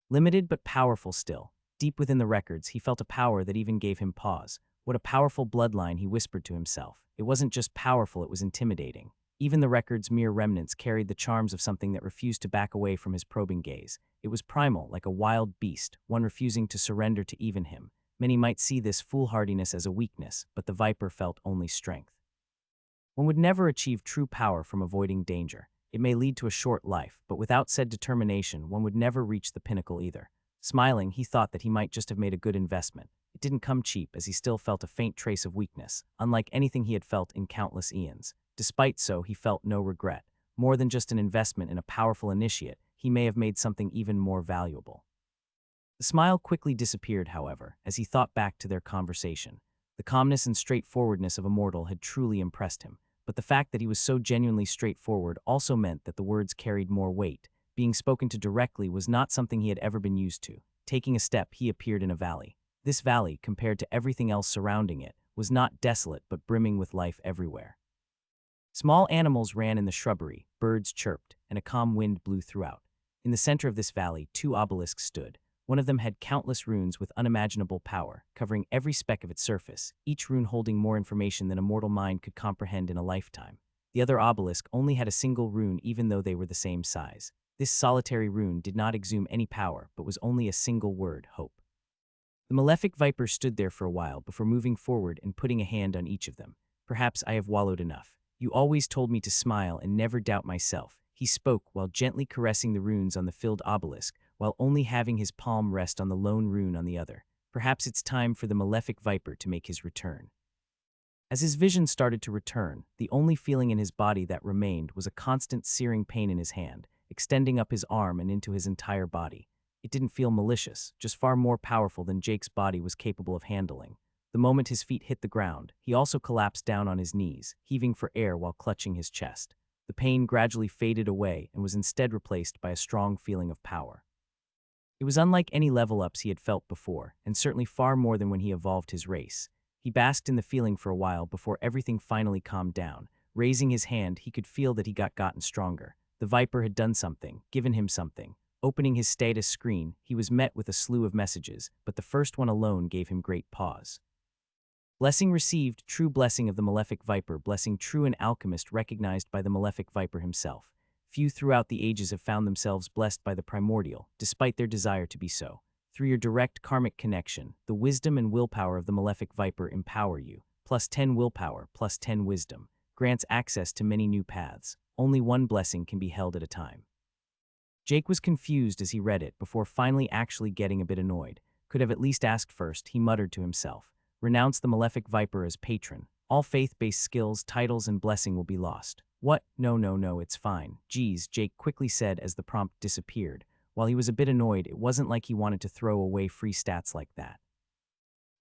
Limited but powerful still. Deep within the records, he felt a power that even gave him pause. What a powerful bloodline, he whispered to himself. It wasn't just powerful, it was intimidating. Even the record's mere remnants carried the charms of something that refused to back away from his probing gaze. It was primal, like a wild beast, one refusing to surrender to even him. Many might see this foolhardiness as a weakness, but the viper felt only strength. One would never achieve true power from avoiding danger. It may lead to a short life, but without said determination, one would never reach the pinnacle either. Smiling, he thought that he might just have made a good investment. It didn't come cheap, as he still felt a faint trace of weakness, unlike anything he had felt in countless eons. Despite so, he felt no regret. More than just an investment in a powerful initiate, he may have made something even more valuable. The smile quickly disappeared, however, as he thought back to their conversation. The calmness and straightforwardness of a mortal had truly impressed him, but the fact that he was so genuinely straightforward also meant that the words carried more weight. Being spoken to directly was not something he had ever been used to. Taking a step, he appeared in a valley. This valley, compared to everything else surrounding it, was not desolate but brimming with life everywhere. Small animals ran in the shrubbery, birds chirped, and a calm wind blew throughout. In the center of this valley, two obelisks stood. One of them had countless runes with unimaginable power, covering every speck of its surface, each rune holding more information than a mortal mind could comprehend in a lifetime. The other obelisk only had a single rune even though they were the same size. This solitary rune did not exhume any power, but was only a single word, hope. The malefic viper stood there for a while before moving forward and putting a hand on each of them. Perhaps I have wallowed enough. You always told me to smile and never doubt myself. He spoke while gently caressing the runes on the filled obelisk, while only having his palm rest on the lone rune on the other. Perhaps it's time for the malefic viper to make his return. As his vision started to return, the only feeling in his body that remained was a constant searing pain in his hand, extending up his arm and into his entire body. It didn't feel malicious, just far more powerful than Jake's body was capable of handling. The moment his feet hit the ground, he also collapsed down on his knees, heaving for air while clutching his chest. The pain gradually faded away and was instead replaced by a strong feeling of power. It was unlike any level-ups he had felt before, and certainly far more than when he evolved his race. He basked in the feeling for a while before everything finally calmed down. Raising his hand, he could feel that he gotten stronger. The Viper had done something, given him something. Opening his status screen, he was met with a slew of messages, but the first one alone gave him great pause. Blessing received, true blessing of the malefic viper, blessing true and alchemist recognized by the malefic viper himself. Few throughout the ages have found themselves blessed by the primordial, despite their desire to be so. Through your direct karmic connection, the wisdom and willpower of the malefic viper empower you. +10 willpower, +10 wisdom, grants access to many new paths. Only one blessing can be held at a time. Jake was confused as he read it before finally actually getting a bit annoyed. Could have at least asked first, he muttered to himself. Renounce the malefic viper as patron. All faith-based skills, titles, and blessing will be lost. What? No, it's fine. Geez, Jake quickly said as the prompt disappeared. While he was a bit annoyed, it wasn't like he wanted to throw away free stats like that.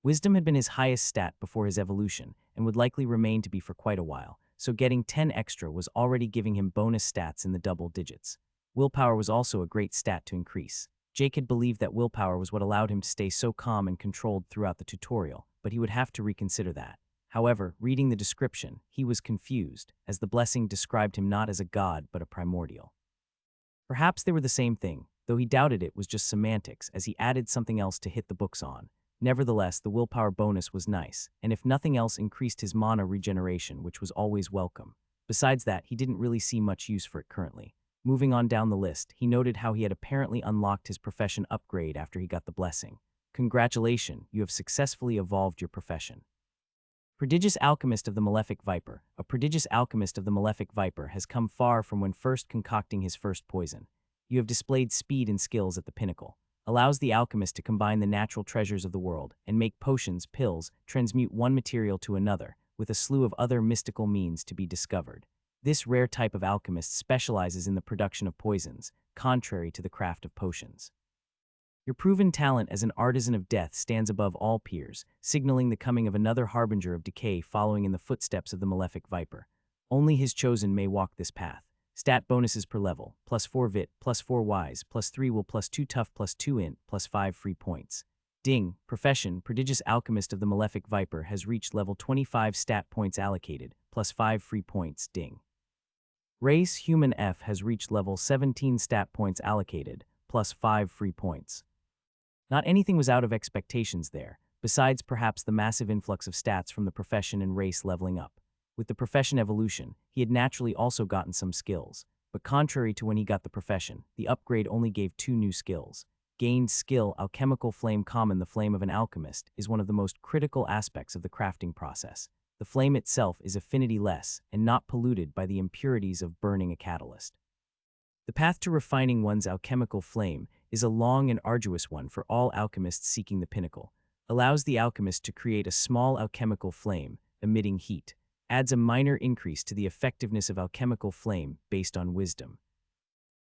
Wisdom had been his highest stat before his evolution, and would likely remain to be for quite a while, so getting 10 extra was already giving him bonus stats in the double digits. Willpower was also a great stat to increase. Jake had believed that willpower was what allowed him to stay so calm and controlled throughout the tutorial, but he would have to reconsider that. However, reading the description, he was confused, as the blessing described him not as a god but a primordial. Perhaps they were the same thing, though he doubted it was just semantics as he added something else to hit the books on. Nevertheless, the willpower bonus was nice, and if nothing else increased his mana regeneration, which was always welcome. Besides that, he didn't really see much use for it currently. Moving on down the list, he noted how he had apparently unlocked his profession upgrade after he got the blessing. Congratulations, you have successfully evolved your profession. Prodigious Alchemist of the Malefic Viper. A prodigious alchemist of the Malefic Viper has come far from when first concocting his first poison. You have displayed speed and skills at the pinnacle. Allows the alchemist to combine the natural treasures of the world and make potions, pills, transmute one material to another, with a slew of other mystical means to be discovered. This rare type of alchemist specializes in the production of poisons, contrary to the craft of potions. Your proven talent as an artisan of death stands above all peers, signaling the coming of another harbinger of decay following in the footsteps of the malefic viper. Only his chosen may walk this path. Stat bonuses per level, +4 vit, +4 wise, +3 will, +2 tough, +2 int, +5 free points. Ding. Profession, Prodigious Alchemist of the Malefic Viper has reached level 25 stat points allocated, +5 free points. Ding. Race, Human F has reached level 17 stat points allocated, +5 free points. Not anything was out of expectations there, besides perhaps the massive influx of stats from the profession and race leveling up. With the profession evolution, he had naturally also gotten some skills, but contrary to when he got the profession, the upgrade only gave 2 new skills. Gained skill, Alchemical Flame. Common. The flame of an alchemist is one of the most critical aspects of the crafting process. The flame itself is affinity-less and not polluted by the impurities of burning a catalyst. The path to refining one's alchemical flame is a long and arduous one for all alchemists seeking the pinnacle. Allows the alchemist to create a small alchemical flame, emitting heat. Adds a minor increase to the effectiveness of alchemical flame based on wisdom.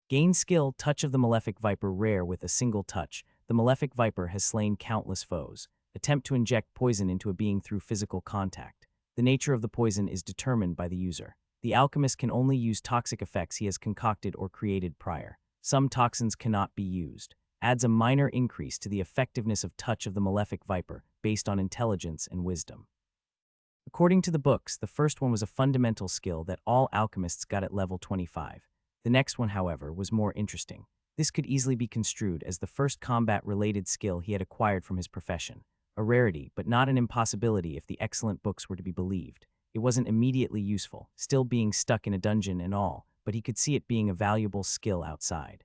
Gain skill, Touch of the Malefic Viper. Rare with a single touch, the Malefic Viper has slain countless foes. Attempt to inject poison into a being through physical contact. The nature of the poison is determined by the user. The alchemist can only use toxic effects he has concocted or created prior. Some toxins cannot be used. Adds a minor increase to the effectiveness of Touch of the Malefic Viper based on intelligence and wisdom. According to the books, the first one was a fundamental skill that all alchemists got at level 25. The next one, however, was more interesting. This could easily be construed as the first combat-related skill he had acquired from his profession. A rarity, but not an impossibility if the excellent books were to be believed. It wasn't immediately useful, still being stuck in a dungeon and all, but he could see it being a valuable skill outside.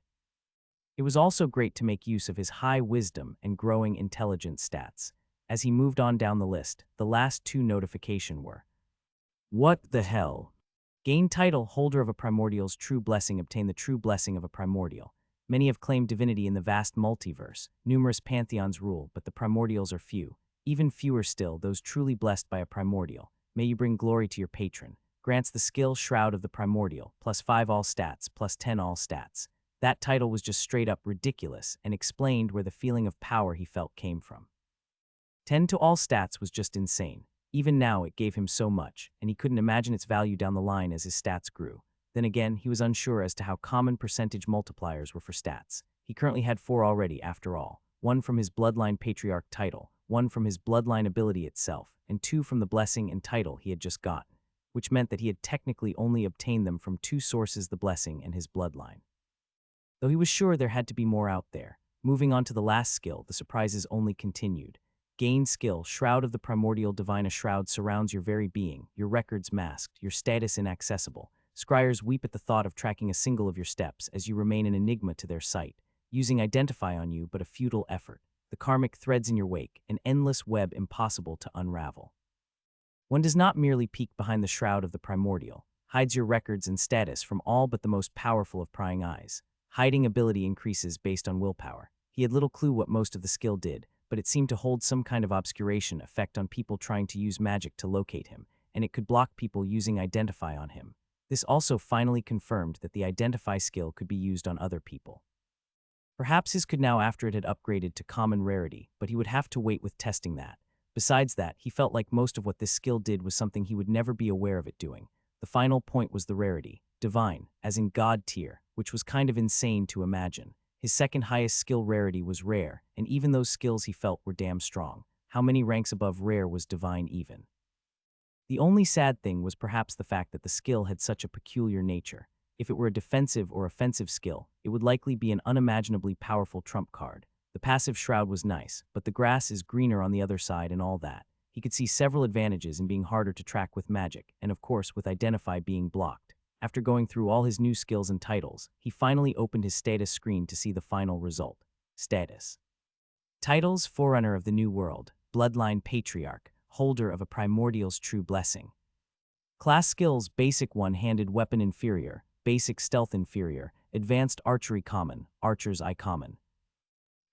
It was also great to make use of his high wisdom and growing intelligence stats. As he moved on down the list, the last two notifications were: what the hell? Gain title, holder of a primordial's true blessing, obtain the true blessing of a primordial. Many have claimed divinity in the vast multiverse. Numerous pantheons rule, but the primordials are few. Even fewer still, those truly blessed by a primordial. May you bring glory to your patron. Grants the skill Shroud of the Primordial, +5 all stats, +10 all stats. That title was just straight up ridiculous and explained where the feeling of power he felt came from. 10 to all stats was just insane. Even now it gave him so much, and he couldn't imagine its value down the line as his stats grew. Then again, he was unsure as to how common percentage multipliers were for stats. He currently had 4 already, after all. 1 from his Bloodline Patriarch title, 1 from his Bloodline ability itself, and 2 from the blessing and title he had just gotten, which meant that he had technically only obtained them from 2 sources, the blessing and his bloodline. Though he was sure there had to be more out there. Moving on to the last skill, the surprises only continued. Gain skill, Shroud of the Primordial Divine. A shroud surrounds your very being, your records masked, your status inaccessible. Scryers weep at the thought of tracking a single of your steps as you remain an enigma to their sight, using Identify on you but a futile effort. The karmic threads in your wake, an endless web impossible to unravel. One does not merely peek behind the Shroud of the Primordial, hides your records and status from all but the most powerful of prying eyes. Hiding ability increases based on willpower. He had little clue what most of the skill did, but it seemed to hold some kind of obscuration effect on people trying to use magic to locate him, and it could block people using Identify on him. This also finally confirmed that the Identify skill could be used on other people. Perhaps his could now after it had upgraded to common rarity, but he would have to wait with testing that. Besides that, he felt like most of what this skill did was something he would never be aware of it doing. The final point was the rarity, divine, as in God tier, which was kind of insane to imagine. His second highest skill rarity was rare, and even those skills he felt were damn strong. How many ranks above rare was divine even? The only sad thing was perhaps the fact that the skill had such a peculiar nature. If it were a defensive or offensive skill, it would likely be an unimaginably powerful trump card. The passive Shroud was nice, but the grass is greener on the other side and all that. He could see several advantages in being harder to track with magic, and of course with Identify being blocked. After going through all his new skills and titles, he finally opened his status screen to see the final result. Status. Titles: Forerunner of the New World, Bloodline Patriarch, holder of a Primordial's true blessing. Class skills: Basic One-Handed Weapon Inferior, Basic Stealth Inferior, Advanced Archery Common, Archer's Eye Common.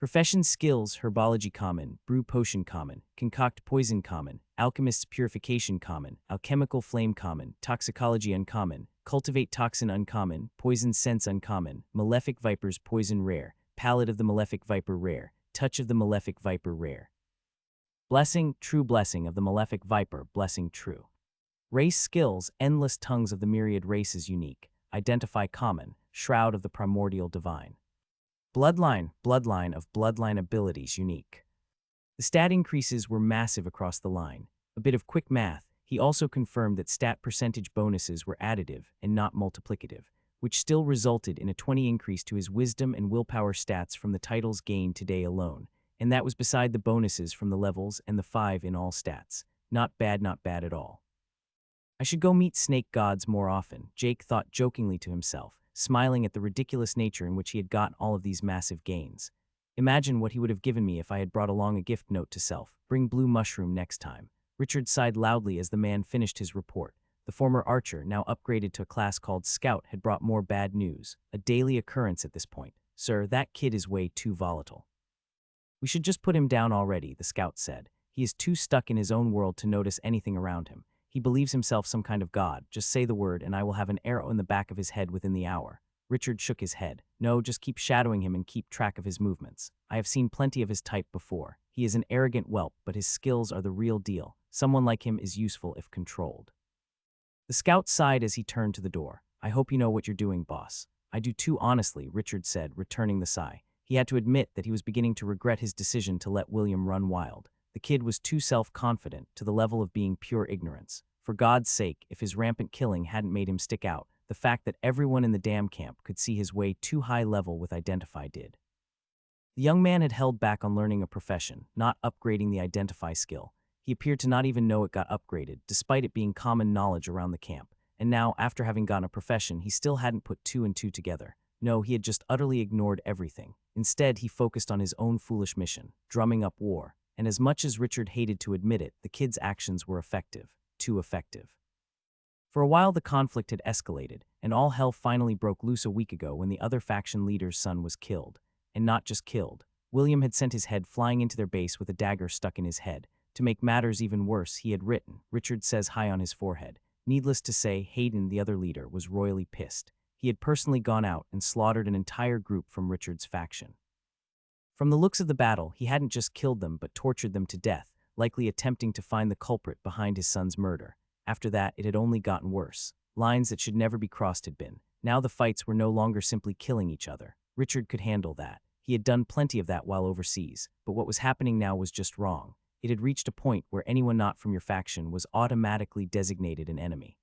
Profession skills: Herbology Common, Brew Potion Common, Concoct Poison Common, Alchemist's Purification Common, Alchemical Flame Common, Toxicology Uncommon, Cultivate Toxin Uncommon, Poison Sense Uncommon, Malefic Viper's Poison Rare, Palate of the Malefic Viper Rare, Touch of the Malefic Viper Rare. Blessing: True Blessing of the Malefic Viper, Blessing True. Race skills: Endless Tongues of the Myriad Races Unique, Identify Common, Shroud of the Primordial Divine. Bloodline of Bloodline Abilities Unique. The stat increases were massive across the line. A bit of quick math, he also confirmed that stat percentage bonuses were additive and not multiplicative, which still resulted in a 20 increase to his wisdom and willpower stats from the titles gained today alone, and that was beside the bonuses from the levels and the 5 in all stats. Not bad at all. I should go meet snake gods more often, Jake thought jokingly to himself, smiling at the ridiculous nature in which he had gotten all of these massive gains. Imagine what he would have given me if I had brought along a gift note to self. Bring blue mushroom next time. Richard sighed loudly as the man finished his report. The former archer, now upgraded to a class called Scout, had brought more bad news, a daily occurrence at this point. Sir, that kid is way too volatile. We should just put him down already, the Scout said. He is too stuck in his own world to notice anything around him. He believes himself some kind of god. Just say the word and I will have an arrow in the back of his head within the hour. Richard shook his head. No, just keep shadowing him and keep track of his movements. I have seen plenty of his type before. He is an arrogant whelp, but his skills are the real deal. Someone like him is useful if controlled. The Scout sighed as he turned to the door. I hope you know what you're doing, boss. I do too, honestly, Richard said, returning the sigh. He had to admit that he was beginning to regret his decision to let William run wild. The kid was too self-confident, to the level of being pure ignorance. For God's sake, if his rampant killing hadn't made him stick out, the fact that everyone in the damn camp could see his way too high level with identify did. The young man had held back on learning a profession, not upgrading the identify skill. He appeared to not even know it got upgraded, despite it being common knowledge around the camp. And now, after having gotten a profession, he still hadn't put two and two together. No, he had just utterly ignored everything. Instead, he focused on his own foolish mission, drumming up war. And as much as Richard hated to admit it, the kid's actions were effective. Too effective. For a while, the conflict had escalated, and all hell finally broke loose a week ago when the other faction leader's son was killed. And not just killed. William had sent his head flying into their base with a dagger stuck in his head. To make matters even worse, he had written, "Richard says hi" on his forehead. Needless to say, Hayden, the other leader, was royally pissed. He had personally gone out and slaughtered an entire group from Richard's faction. From the looks of the battle, he hadn't just killed them but tortured them to death, likely attempting to find the culprit behind his son's murder. After that, it had only gotten worse. Lines that should never be crossed had been. Now the fights were no longer simply killing each other. Richard could handle that. He had done plenty of that while overseas, but what was happening now was just wrong. It had reached a point where anyone not from your faction was automatically designated an enemy.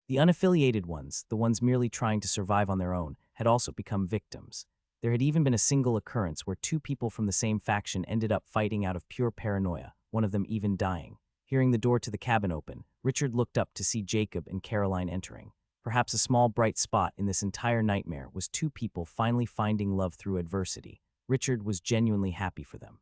The unaffiliated ones, the ones merely trying to survive on their own, had also become victims. There had even been a single occurrence where two people from the same faction ended up fighting out of pure paranoia, one of them even dying. Hearing the door to the cabin open, Richard looked up to see Jacob and Caroline entering. Perhaps a small bright spot in this entire nightmare was two people finally finding love through adversity. Richard was genuinely happy for them.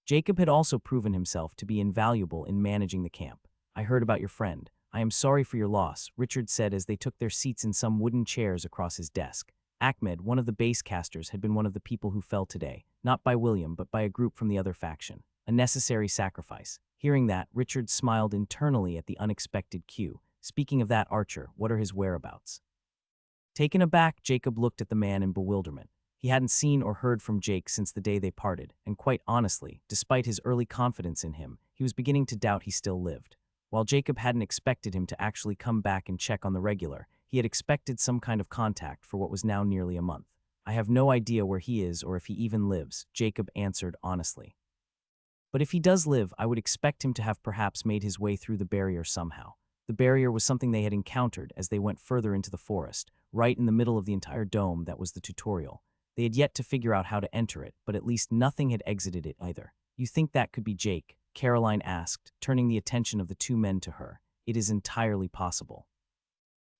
Jacob had also proven himself to be invaluable in managing the camp. "I heard about your friend. I am sorry for your loss," Richard said as they took their seats in some wooden chairs across his desk. Ahmed, one of the base casters, had been one of the people who fell today, not by William but by a group from the other faction. A necessary sacrifice. Hearing that, Richard smiled internally at the unexpected cue. Speaking of that archer, what are his whereabouts? Taken aback, Jacob looked at the man in bewilderment. He hadn't seen or heard from Jake since the day they parted, and quite honestly, despite his early confidence in him, he was beginning to doubt he still lived. While Jacob hadn't expected him to actually come back and check on the regular, he had expected some kind of contact for what was now nearly a month. "I have no idea where he is or if he even lives," Jacob answered honestly. "But if he does live, I would expect him to have perhaps made his way through the barrier somehow." The barrier was something they had encountered as they went further into the forest, right in the middle of the entire dome that was the tutorial. They had yet to figure out how to enter it, but at least nothing had exited it either. "You think that could be Jake?" Caroline asked, turning the attention of the two men to her. "It is entirely possible."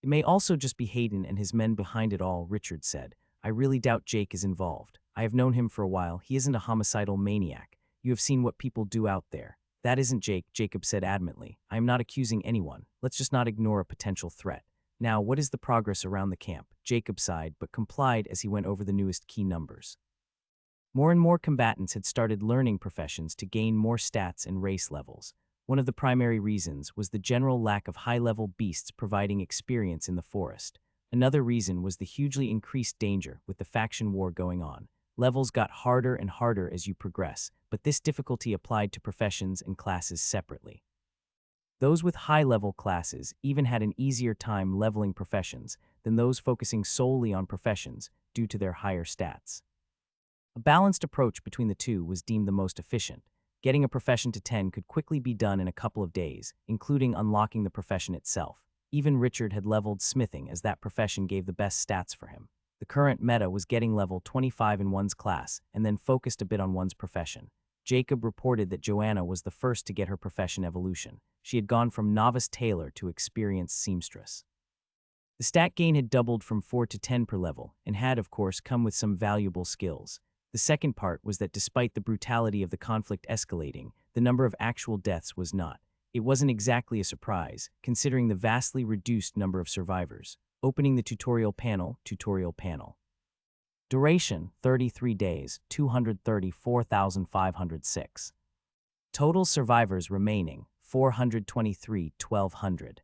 "It may also just be Hayden and his men behind it all," Richard said. "I really doubt Jake is involved. I have known him for a while. He isn't a homicidal maniac. You have seen what people do out there." "That isn't Jake," Jacob said adamantly. "I am not accusing anyone. Let's just not ignore a potential threat. Now, what is the progress around the camp?" Jacob sighed, but complied as he went over the newest key numbers. More and more combatants had started learning professions to gain more stats and race levels. One of the primary reasons was the general lack of high-level beasts providing experience in the forest. Another reason was the hugely increased danger with the faction war going on. Levels got harder and harder as you progress, but this difficulty applied to professions and classes separately. Those with high-level classes even had an easier time leveling professions than those focusing solely on professions due to their higher stats. A balanced approach between the two was deemed the most efficient. Getting a profession to 10 could quickly be done in a couple of days, including unlocking the profession itself. Even Richard had leveled smithing as that profession gave the best stats for him. The current meta was getting level 25 in one's class and then focused a bit on one's profession. Jacob reported that Joanna was the first to get her profession evolution. She had gone from novice tailor to experienced seamstress. The stat gain had doubled from 4 to 10 per level and had, of course, come with some valuable skills. The second part was that despite the brutality of the conflict escalating, the number of actual deaths was not. It wasn't exactly a surprise, considering the vastly reduced number of survivors. Opening the tutorial panel. Duration, 33 days, 234,506. Total survivors remaining, 423,1,200.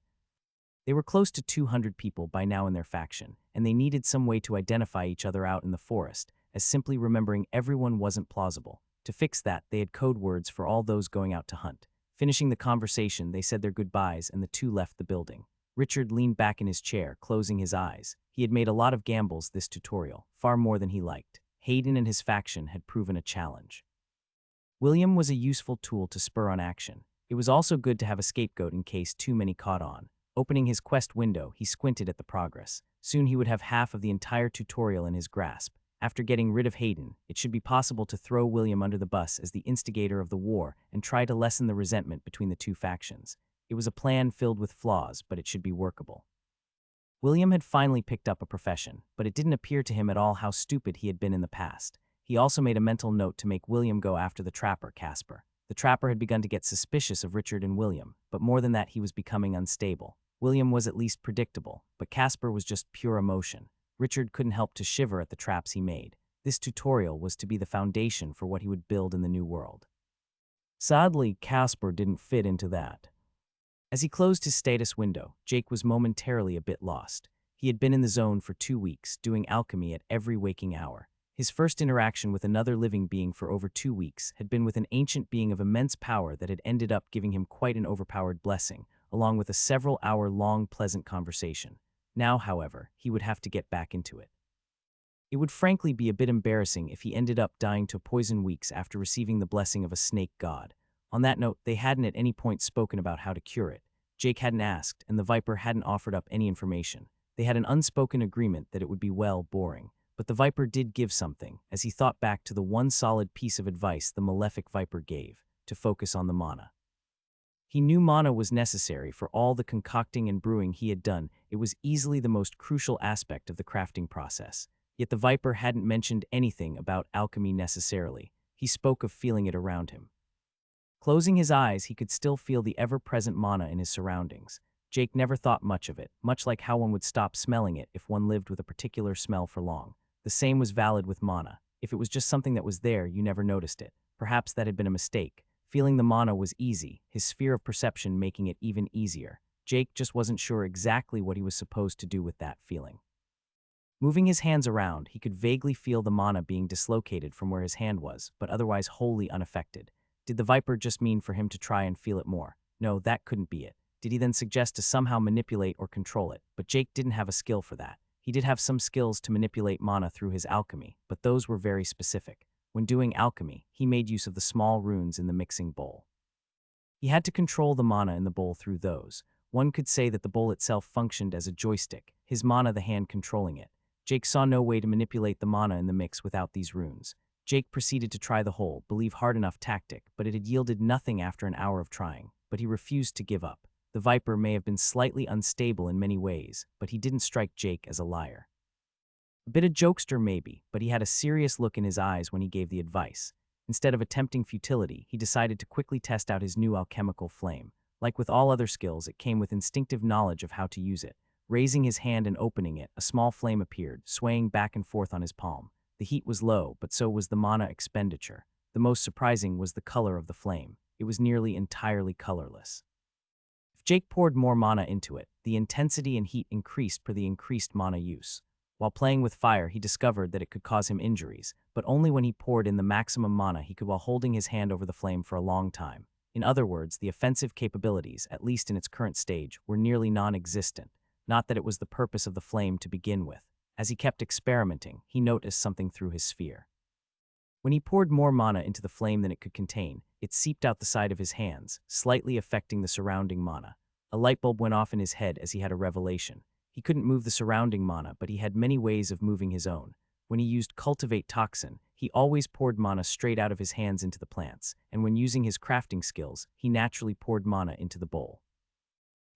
They were close to 200 people by now in their faction, and they needed some way to identify each other out in the forest, as simply remembering everyone wasn't plausible. To fix that, they had code words for all those going out to hunt. Finishing the conversation, they said their goodbyes and the two left the building. Richard leaned back in his chair, closing his eyes. He had made a lot of gambles this tutorial, far more than he liked. Hayden and his faction had proven a challenge. William was a useful tool to spur on action. It was also good to have a scapegoat in case too many caught on. Opening his quest window, he squinted at the progress. Soon he would have half of the entire tutorial in his grasp. After getting rid of Hayden, it should be possible to throw William under the bus as the instigator of the war and try to lessen the resentment between the two factions. It was a plan filled with flaws, but it should be workable. William had finally picked up a profession, but it didn't appear to him at all how stupid he had been in the past. He also made a mental note to make William go after the trapper, Casper. The trapper had begun to get suspicious of Richard and William, but more than that, he was becoming unstable. William was at least predictable, but Casper was just pure emotion. Richard couldn't help to shiver at the traps he made. This tutorial was to be the foundation for what he would build in the new world. Sadly, Casper didn't fit into that. As he closed his status window, Jake was momentarily a bit lost. He had been in the zone for 2 weeks, doing alchemy at every waking hour. His first interaction with another living being for over 2 weeks had been with an ancient being of immense power that had ended up giving him quite an overpowered blessing, along with a several-hour-long pleasant conversation. Now, however, he would have to get back into it. It would frankly be a bit embarrassing if he ended up dying to poison weeks after receiving the blessing of a snake god. On that note, they hadn't at any point spoken about how to cure it. Jake hadn't asked, and the Viper hadn't offered up any information. They had an unspoken agreement that it would be, well, boring. But the Viper did give something, as he thought back to the one solid piece of advice the malefic Viper gave, to focus on the mana. He knew mana was necessary for all the concocting and brewing he had done. It was easily the most crucial aspect of the crafting process. Yet the Viper hadn't mentioned anything about alchemy necessarily. He spoke of feeling it around him. Closing his eyes, he could still feel the ever-present mana in his surroundings. Jake never thought much of it, much like how one would stop smelling it if one lived with a particular smell for long. The same was valid with mana. If it was just something that was there, you never noticed it. Perhaps that had been a mistake. Feeling the mana was easy, his sphere of perception making it even easier. Jake just wasn't sure exactly what he was supposed to do with that feeling. Moving his hands around, he could vaguely feel the mana being dislocated from where his hand was, but otherwise wholly unaffected. Did the Viper just mean for him to try and feel it more? No, that couldn't be it. Did he then suggest to somehow manipulate or control it? But Jake didn't have a skill for that. He did have some skills to manipulate mana through his alchemy, but those were very specific. When doing alchemy, he made use of the small runes in the mixing bowl. He had to control the mana in the bowl through those. One could say that the bowl itself functioned as a joystick, his mana the hand controlling it. Jake saw no way to manipulate the mana in the mix without these runes. Jake proceeded to try the whole, believe hard enough tactic, but it had yielded nothing after an hour of trying. But he refused to give up. The Viper may have been slightly unstable in many ways, but he didn't strike Jake as a liar. A bit of jokester maybe, but he had a serious look in his eyes when he gave the advice. Instead of attempting futility, he decided to quickly test out his new alchemical flame. Like with all other skills, it came with instinctive knowledge of how to use it. Raising his hand and opening it, a small flame appeared, swaying back and forth on his palm. The heat was low, but so was the mana expenditure. The most surprising was the color of the flame. It was nearly entirely colorless. If Jake poured more mana into it, the intensity and heat increased per the increased mana use. While playing with fire, he discovered that it could cause him injuries, but only when he poured in the maximum mana he could while holding his hand over the flame for a long time. In other words, the offensive capabilities, at least in its current stage, were nearly non-existent. Not that it was the purpose of the flame to begin with. As he kept experimenting, he noticed something through his sphere. When he poured more mana into the flame than it could contain, it seeped out the side of his hands, slightly affecting the surrounding mana. A light bulb went off in his head as he had a revelation. He couldn't move the surrounding mana, but he had many ways of moving his own. When he used Cultivate Toxin, he always poured mana straight out of his hands into the plants, and when using his crafting skills, he naturally poured mana into the bowl.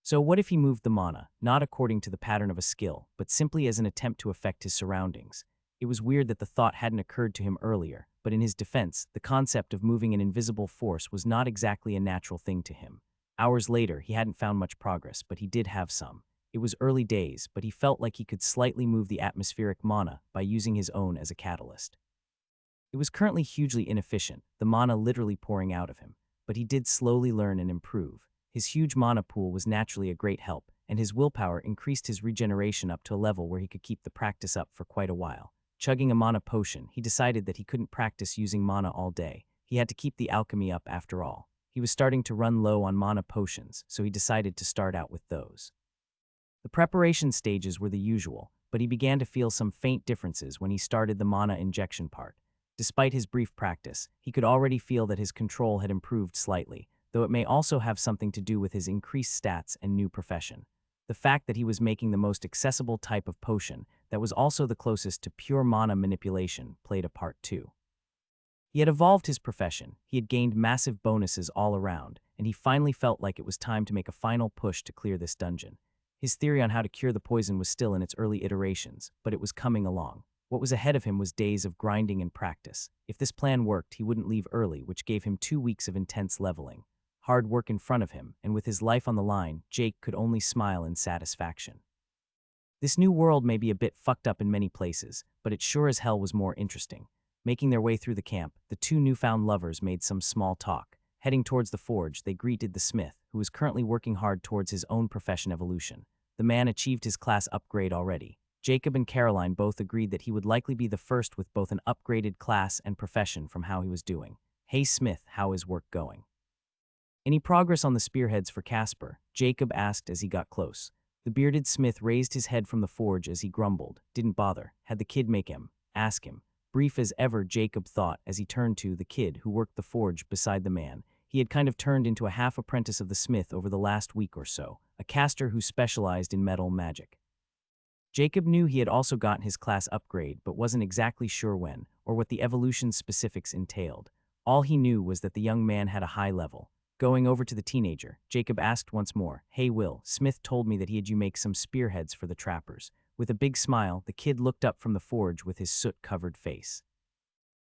So what if he moved the mana, not according to the pattern of a skill, but simply as an attempt to affect his surroundings? It was weird that the thought hadn't occurred to him earlier, but in his defense, the concept of moving an invisible force was not exactly a natural thing to him. Hours later, he hadn't found much progress, but he did have some. It was early days, but he felt like he could slightly move the atmospheric mana by using his own as a catalyst. It was currently hugely inefficient, the mana literally pouring out of him, but he did slowly learn and improve. His huge mana pool was naturally a great help, and his willpower increased his regeneration up to a level where he could keep the practice up for quite a while. Chugging a mana potion, he decided that he couldn't practice using mana all day. He had to keep the alchemy up after all. He was starting to run low on mana potions, so he decided to start out with those. The preparation stages were the usual, but he began to feel some faint differences when he started the mana injection part. Despite his brief practice, he could already feel that his control had improved slightly, though it may also have something to do with his increased stats and new profession. The fact that he was making the most accessible type of potion that was also the closest to pure mana manipulation played a part too. He had evolved his profession, he had gained massive bonuses all around, and he finally felt like it was time to make a final push to clear this dungeon. His theory on how to cure the poison was still in its early iterations, but it was coming along. What was ahead of him was days of grinding and practice. If this plan worked, he wouldn't leave early, which gave him 2 weeks of intense leveling. Hard work in front of him, and with his life on the line, Jake could only smile in satisfaction. This new world may be a bit fucked up in many places, but it sure as hell was more interesting. Making their way through the camp, the two newfound lovers made some small talk. Heading towards the forge, they greeted the smith, who was currently working hard towards his own profession evolution. The man achieved his class upgrade already. Jacob and Caroline both agreed that he would likely be the first with both an upgraded class and profession from how he was doing. "Hey Smith, how is work going?" "Any progress on the spearheads for Casper?" Jacob asked as he got close. The bearded smith raised his head from the forge as he grumbled. Didn't bother. Had the kid make him. Ask him. Brief as ever, Jacob thought as he turned to the kid who worked the forge beside the man. He had kind of turned into a half-apprentice of the smith over the last week or so, a caster who specialized in metal magic. Jacob knew he had also gotten his class upgrade, but wasn't exactly sure when, or what the evolution specifics entailed. All he knew was that the young man had a high level. Going over to the teenager, Jacob asked once more, "Hey Will, Smith told me that he had you make some spearheads for the trappers." With a big smile, the kid looked up from the forge with his soot-covered face.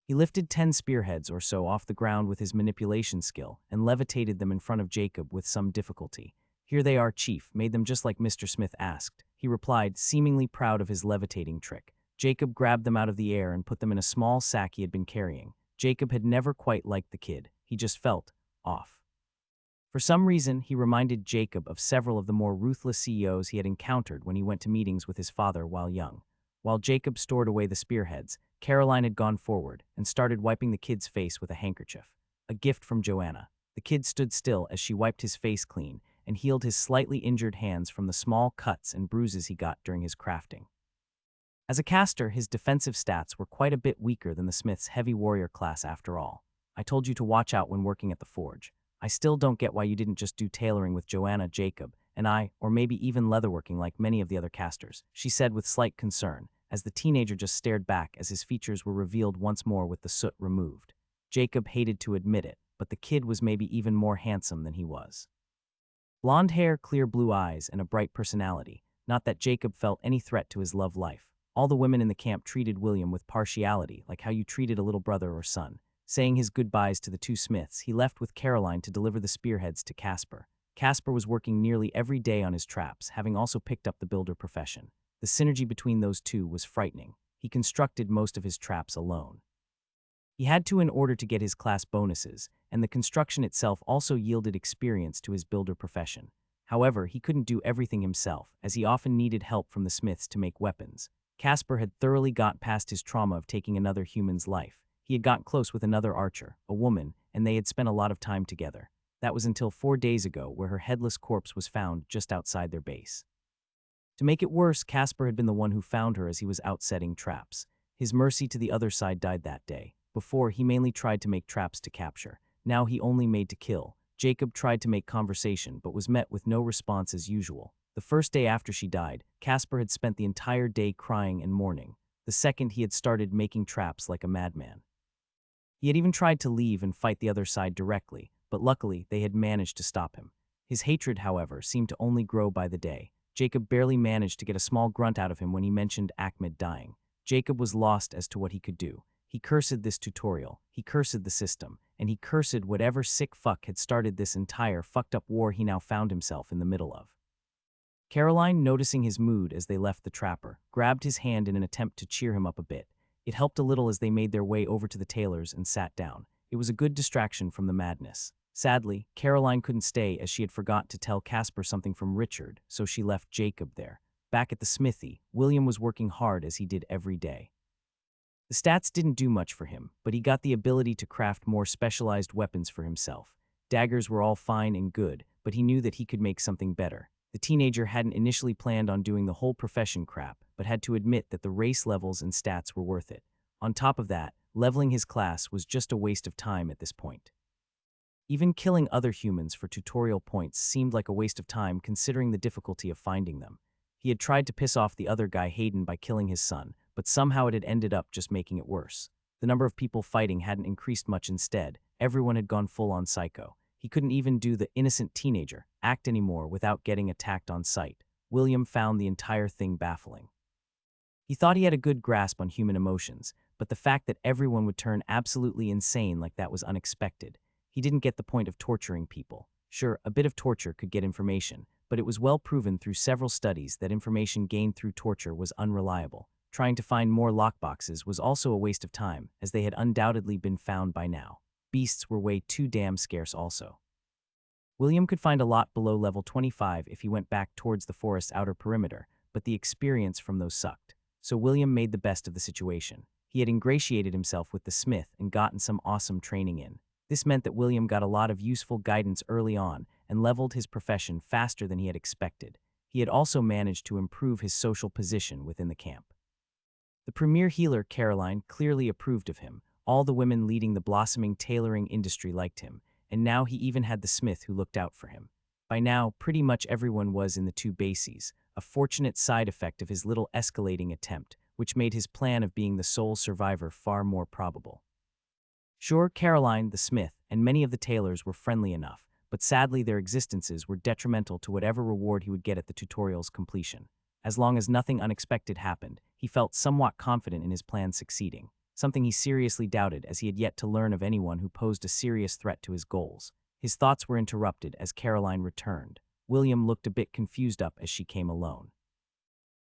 He lifted 10 spearheads or so off the ground with his manipulation skill and levitated them in front of Jacob with some difficulty. "Here they are, Chief, made them just like Mr. Smith asked," he replied, seemingly proud of his levitating trick. Jacob grabbed them out of the air and put them in a small sack he had been carrying. Jacob had never quite liked the kid. He just felt off. For some reason, he reminded Jacob of several of the more ruthless CEOs he had encountered when he went to meetings with his father while young. While Jacob stored away the spearheads, Caroline had gone forward and started wiping the kid's face with a handkerchief. A gift from Joanna. The kid stood still as she wiped his face clean and healed his slightly injured hands from the small cuts and bruises he got during his crafting. As a caster, his defensive stats were quite a bit weaker than the smith's heavy warrior class after all. "I told you to watch out when working at the forge. I still don't get why you didn't just do tailoring with Joanna, Jacob, and I, or maybe even leatherworking like many of the other casters," she said with slight concern, as the teenager just stared back as his features were revealed once more with the soot removed. Jacob hated to admit it, but the kid was maybe even more handsome than he was. Blonde hair, clear blue eyes, and a bright personality. Not that Jacob felt any threat to his love life. All the women in the camp treated William with partiality, like how you treated a little brother or son. Saying his goodbyes to the two smiths, he left with Caroline to deliver the spearheads to Casper. Casper was working nearly every day on his traps, having also picked up the builder profession. The synergy between those two was frightening. He constructed most of his traps alone. He had to in order to get his class bonuses, and the construction itself also yielded experience to his builder profession. However, he couldn't do everything himself, as he often needed help from the smiths to make weapons. Casper had thoroughly got past his trauma of taking another human's life. He had gotten close with another archer, a woman, and they had spent a lot of time together. That was until 4 days ago, where her headless corpse was found just outside their base. To make it worse, Casper had been the one who found her as he was out setting traps. His mercy to the other side died that day. Before, he mainly tried to make traps to capture. Now he only made to kill. Jacob tried to make conversation, but was met with no response as usual. The first day after she died, Casper had spent the entire day crying and mourning. The second, he had started making traps like a madman. He had even tried to leave and fight the other side directly, but luckily they had managed to stop him. His hatred, however, seemed to only grow by the day. Jacob barely managed to get a small grunt out of him when he mentioned Ahmed dying. Jacob was lost as to what he could do. He cursed this tutorial, he cursed the system, and he cursed whatever sick fuck had started this entire fucked up war he now found himself in the middle of. Caroline, noticing his mood as they left the trapper, grabbed his hand in an attempt to cheer him up a bit. It helped a little as they made their way over to the tailor's and sat down. It was a good distraction from the madness. Sadly, Caroline couldn't stay as she had forgot to tell Casper something from Richard, so she left Jacob there. Back at the smithy, William was working hard as he did every day. The stats didn't do much for him, but he got the ability to craft more specialized weapons for himself. Daggers were all fine and good, but he knew that he could make something better. The teenager hadn't initially planned on doing the whole profession crap, but had to admit that the race levels and stats were worth it. On top of that, leveling his class was just a waste of time at this point. Even killing other humans for tutorial points seemed like a waste of time considering the difficulty of finding them. He had tried to piss off the other guy Hayden by killing his son, but somehow it had ended up just making it worse. The number of people fighting hadn't increased much instead. Everyone had gone full-on psycho. He couldn't even do the innocent teenager act anymore without getting attacked on sight. William found the entire thing baffling. He thought he had a good grasp on human emotions, but the fact that everyone would turn absolutely insane like that was unexpected. He didn't get the point of torturing people. Sure, a bit of torture could get information, but it was well proven through several studies that information gained through torture was unreliable. Trying to find more lockboxes was also a waste of time, as they had undoubtedly been found by now. Beasts were way too damn scarce also. William could find a lot below level 25 if he went back towards the forest's outer perimeter, but the experience from those sucked. So William made the best of the situation. He had ingratiated himself with the smith and gotten some awesome training in. This meant that William got a lot of useful guidance early on and leveled his profession faster than he had expected. He had also managed to improve his social position within the camp. The premier healer, Caroline, clearly approved of him. All the women leading the blossoming tailoring industry liked him, and now he even had the smith who looked out for him. By now, pretty much everyone was in the two bases, a fortunate side effect of his little escalating attempt, which made his plan of being the sole survivor far more probable. Sure, Caroline, the smith, and many of the tailors were friendly enough, but sadly their existences were detrimental to whatever reward he would get at the tutorial's completion. As long as nothing unexpected happened, he felt somewhat confident in his plan succeeding, something he seriously doubted as he had yet to learn of anyone who posed a serious threat to his goals. His thoughts were interrupted as Caroline returned. William looked a bit confused up as she came alone.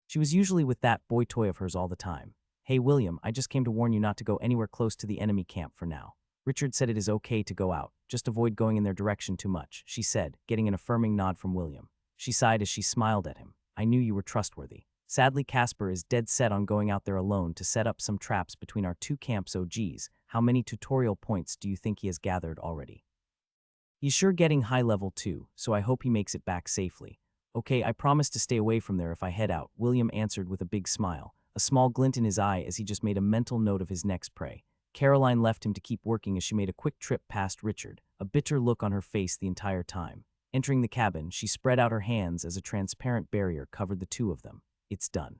She was usually with that boy toy of hers all the time. "Hey William, I just came to warn you not to go anywhere close to the enemy camp for now. Richard said it is okay to go out, just avoid going in their direction too much," she said, getting an affirming nod from William. She sighed as she smiled at him. "I knew you were trustworthy. Sadly, Casper is dead set on going out there alone to set up some traps between our two camps. Oh geez, how many tutorial points do you think he has gathered already? He's sure getting high level too, so I hope he makes it back safely." "Okay, I promise to stay away from there if I head out," William answered with a big smile, a small glint in his eye as he just made a mental note of his next prey. Caroline left him to keep working as she made a quick trip past Richard, a bitter look on her face the entire time. Entering the cabin, she spread out her hands as a transparent barrier covered the two of them. "It's done.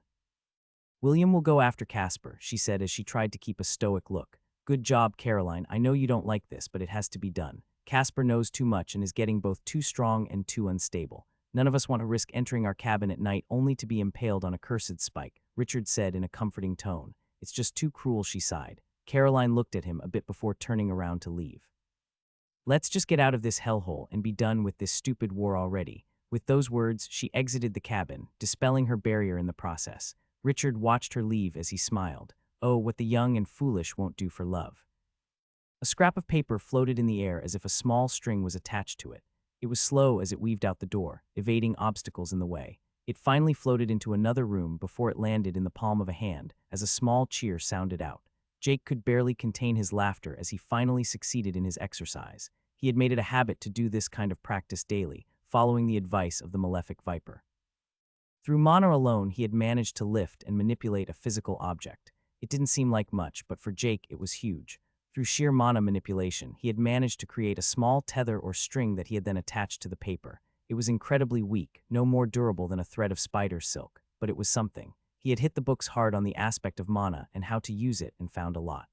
William will go after Casper," she said as she tried to keep a stoic look. "Good job, Caroline. I know you don't like this, but it has to be done. Casper knows too much and is getting both too strong and too unstable. None of us want to risk entering our cabin at night only to be impaled on a cursed spike," Richard said in a comforting tone. "It's just too cruel," she sighed. Caroline looked at him a bit before turning around to leave. "Let's just get out of this hellhole and be done with this stupid war already." With those words, she exited the cabin, dispelling her barrier in the process. Richard watched her leave as he smiled. Oh, what the young and foolish won't do for love. A scrap of paper floated in the air as if a small string was attached to it. It was slow as it weaved out the door, evading obstacles in the way. It finally floated into another room before it landed in the palm of a hand as a small cheer sounded out. Jake could barely contain his laughter as he finally succeeded in his exercise. He had made it a habit to do this kind of practice daily, following the advice of the malefic viper. Through mana alone, he had managed to lift and manipulate a physical object. It didn't seem like much, but for Jake it was huge. Through sheer mana manipulation, he had managed to create a small tether or string that he had then attached to the paper. It was incredibly weak, no more durable than a thread of spider silk, but it was something. He had hit the books hard on the aspect of mana and how to use it and found a lot.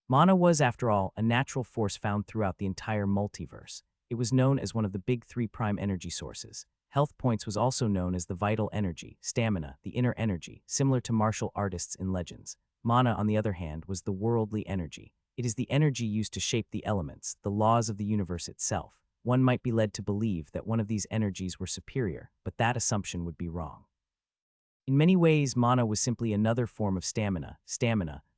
Mana was, after all, a natural force found throughout the entire multiverse. It was known as one of the big three prime energy sources. Health points was also known as the vital energy, stamina, the inner energy, similar to martial artists in legends. Mana, on the other hand, was the worldly energy. It is the energy used to shape the elements, the laws of the universe itself. One might be led to believe that one of these energies were superior, but that assumption would be wrong. In many ways, mana was simply another form of stamina,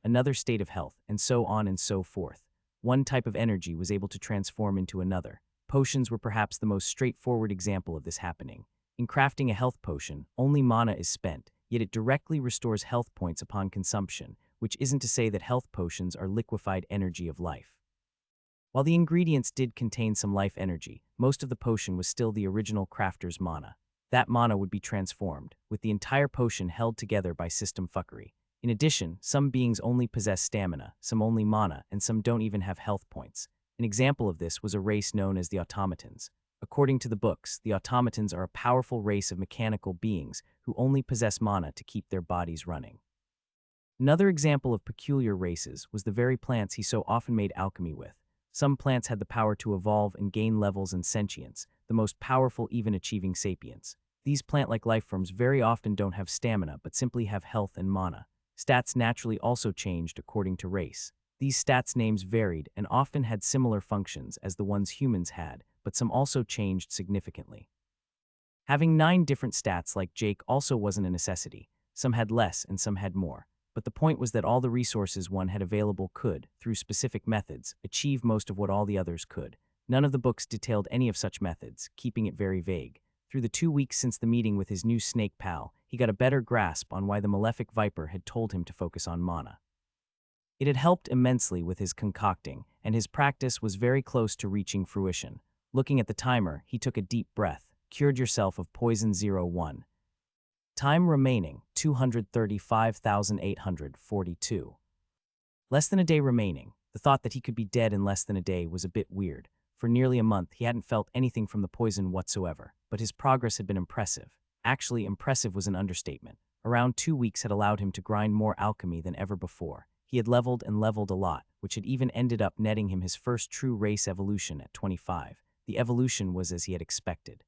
another state of health, and so on and so forth. One type of energy was able to transform into another. Potions were perhaps the most straightforward example of this happening. In crafting a health potion, only mana is spent, yet it directly restores health points upon consumption, which isn't to say that health potions are liquefied energy of life. While the ingredients did contain some life energy, most of the potion was still the original crafter's mana. That mana would be transformed, with the entire potion held together by system fuckery. In addition, some beings only possess stamina, some only mana, and some don't even have health points. An example of this was a race known as the automatons. According to the books, the automatons are a powerful race of mechanical beings who only possess mana to keep their bodies running. Another example of peculiar races was the very plants he so often made alchemy with. Some plants had the power to evolve and gain levels and sentience, the most powerful even achieving sapience. These plant-like lifeforms very often don't have stamina but simply have health and mana. Stats naturally also changed according to race. These stats names varied and often had similar functions as the ones humans had, but some also changed significantly. Having 9 different stats like Jake also wasn't a necessity. Some had less and some had more. But the point was that all the resources one had available could, through specific methods, achieve most of what all the others could. None of the books detailed any of such methods, keeping it very vague. Through the 2 weeks since the meeting with his new snake pal, he got a better grasp on why the malefic viper had told him to focus on mana. It had helped immensely with his concocting, and his practice was very close to reaching fruition. Looking at the timer, he took a deep breath. Cured yourself of poison 01. Time remaining, 235,842. Less than a day remaining. The thought that he could be dead in less than a day was a bit weird. For nearly a month, he hadn't felt anything from the poison whatsoever, but his progress had been impressive. Actually, impressive was an understatement. Around 2 weeks had allowed him to grind more alchemy than ever before. He had leveled and leveled a lot, which had even ended up netting him his first true race evolution at 25. The evolution was as he had expected.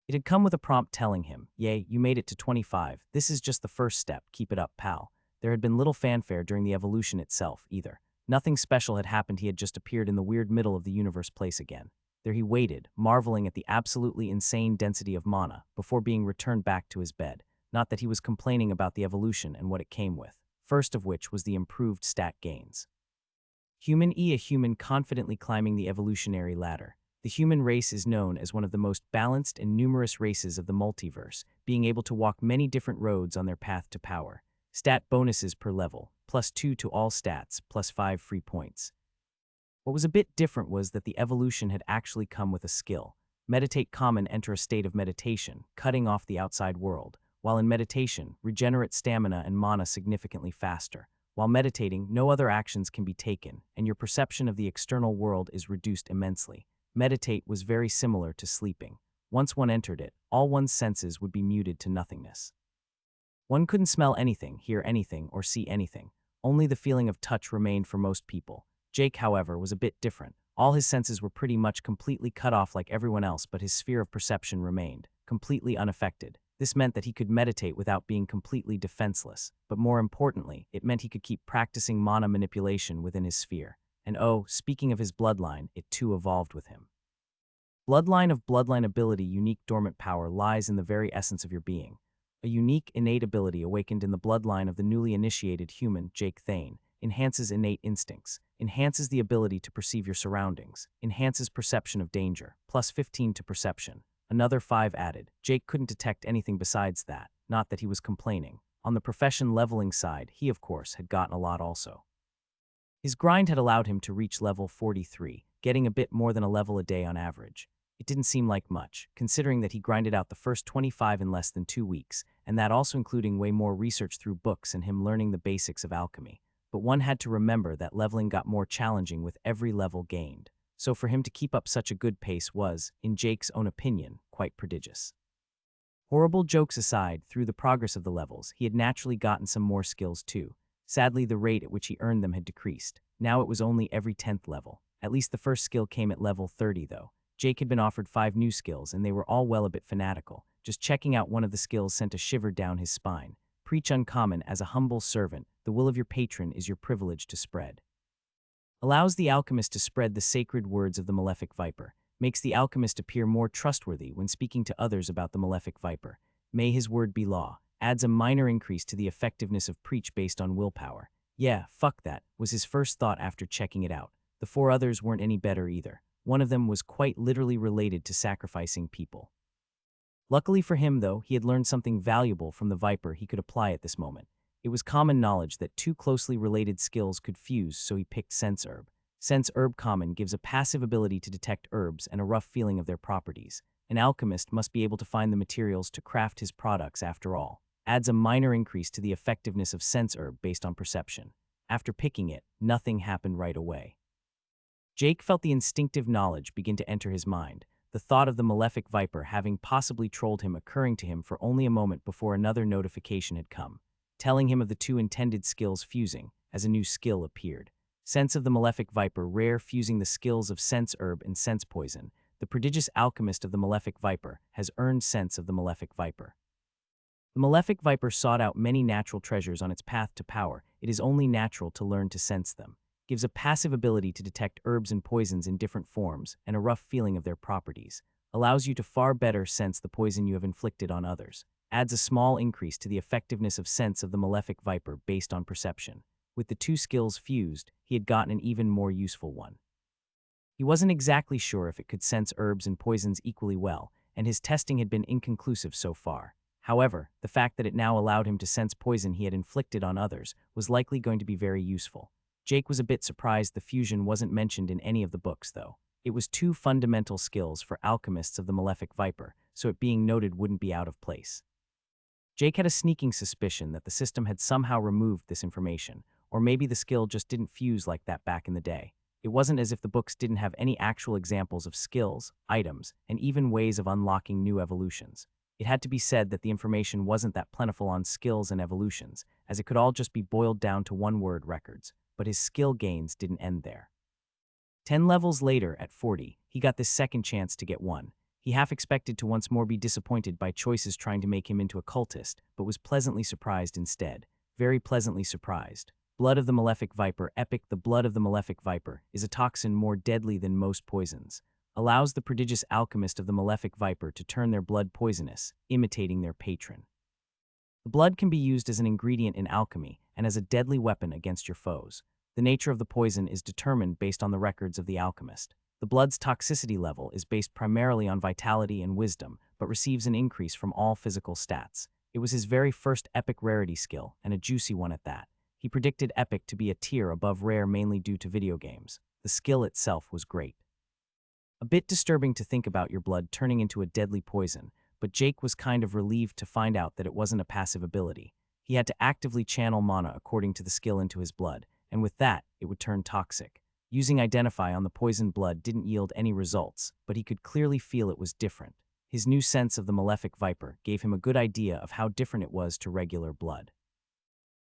It had come with a prompt telling him, "Yay, you made it to 25. This is just the first step. Keep it up, pal." There had been little fanfare during the evolution itself, either. Nothing special had happened. He had just appeared in the weird middle of the universe place again. There he waited, marveling at the absolutely insane density of mana, before being returned back to his bed. Not that he was complaining about the evolution and what it came with, first of which was the improved stat gains. A human confidently climbing the evolutionary ladder. The human race is known as one of the most balanced and numerous races of the multiverse, being able to walk many different roads on their path to power. Stat bonuses per level, +2 to all stats, +5 free points. What was a bit different was that the evolution had actually come with a skill. Meditate common, enter a state of meditation, cutting off the outside world. While in meditation, regenerate stamina and mana significantly faster. While meditating, no other actions can be taken, and your perception of the external world is reduced immensely. Meditate was very similar to sleeping. Once one entered it, all one's senses would be muted to nothingness. One couldn't smell anything, hear anything, or see anything. Only the feeling of touch remained for most people. Jake, however, was a bit different. All his senses were pretty much completely cut off like everyone else, but his sphere of perception remained, completely unaffected. This meant that he could meditate without being completely defenseless, but more importantly, it meant he could keep practicing mana manipulation within his sphere. And oh, speaking of his bloodline, it too evolved with him. Bloodline of bloodline ability, unique dormant power lies in the very essence of your being. A unique innate ability awakened in the bloodline of the newly initiated human, Jake Thane, enhances innate instincts, enhances the ability to perceive your surroundings, enhances perception of danger, +15 to perception. Another 5 added. Jake couldn't detect anything besides that, not that he was complaining. On the profession leveling side, he of course had gotten a lot also. His grind had allowed him to reach level 43, getting a bit more than a level a day on average. It didn't seem like much, considering that he grinded out the first 25 in less than 2 weeks, and that also including way more research through books and him learning the basics of alchemy. But one had to remember that leveling got more challenging with every level gained. So for him to keep up such a good pace was, in Jake's own opinion, quite prodigious. Horrible jokes aside, through the progress of the levels, he had naturally gotten some more skills too. Sadly, the rate at which he earned them had decreased. Now it was only every 10th level. At least the first skill came at level 30 though. Jake had been offered 5 new skills and they were all well a bit fanatical. Just checking out one of the skills sent a shiver down his spine. Preach uncommon as a humble servant, the will of your patron is your privilege to spread. Allows the alchemist to spread the sacred words of the malefic viper. Makes the alchemist appear more trustworthy when speaking to others about the malefic viper. May his word be law. Adds a minor increase to the effectiveness of preach based on willpower. Yeah, fuck that, was his first thought after checking it out. The 4 others weren't any better either. One of them was quite literally related to sacrificing people. Luckily for him though, he had learned something valuable from the viper he could apply at this moment. It was common knowledge that 2 closely related skills could fuse, so he picked Sense Herb. Sense Herb Common gives a passive ability to detect herbs and a rough feeling of their properties. An alchemist must be able to find the materials to craft his products after all. adds a minor increase to the effectiveness of sense herb based on perception. After picking it, nothing happened right away. Jake felt the instinctive knowledge begin to enter his mind, the thought of the malefic viper having possibly trolled him occurring to him for only a moment before another notification had come, telling him of the two intended skills fusing, as a new skill appeared. Sense of the malefic viper rare fusing the skills of sense herb and sense poison. The prodigious alchemist of the malefic viper has earned sense of the malefic viper. The malefic viper sought out many natural treasures on its path to power. It is only natural to learn to sense them. Gives a passive ability to detect herbs and poisons in different forms and a rough feeling of their properties. Allows you to far better sense the poison you have inflicted on others. Adds a small increase to the effectiveness of sense of the malefic viper based on perception. With the two skills fused, he had gotten an even more useful one. He wasn't exactly sure if it could sense herbs and poisons equally well, and his testing had been inconclusive so far. However, the fact that it now allowed him to sense poison he had inflicted on others was likely going to be very useful. Jake was a bit surprised the fusion wasn't mentioned in any of the books, though. It was two fundamental skills for alchemists of the malefic viper, so it being noted wouldn't be out of place. Jake had a sneaking suspicion that the system had somehow removed this information, or maybe the skill just didn't fuse like that back in the day. It wasn't as if the books didn't have any actual examples of skills, items, and even ways of unlocking new evolutions. It had to be said that the information wasn't that plentiful on skills and evolutions, as it could all just be boiled down to one-word records, but his skill gains didn't end there. 10 levels later, at 40, he got this second chance to get one. He half expected to once more be disappointed by choices trying to make him into a cultist, but was pleasantly surprised instead. Very pleasantly surprised. Blood of the malefic viper epic. The blood of the malefic viper is a toxin more deadly than most poisons. Allows the prodigious alchemist of the malefic viper to turn their blood poisonous, imitating their patron. The blood can be used as an ingredient in alchemy and as a deadly weapon against your foes. The nature of the poison is determined based on the records of the alchemist. The blood's toxicity level is based primarily on vitality and wisdom, but receives an increase from all physical stats. It was his very first epic rarity skill, and a juicy one at that. He predicted epic to be a tier above rare mainly due to video games. The skill itself was great. A bit disturbing to think about your blood turning into a deadly poison, but Jake was kind of relieved to find out that it wasn't a passive ability. He had to actively channel mana according to the skill into his blood, and with that, it would turn toxic. Using Identify on the poisoned blood didn't yield any results, but he could clearly feel it was different. His new sense of the malefic viper gave him a good idea of how different it was to regular blood.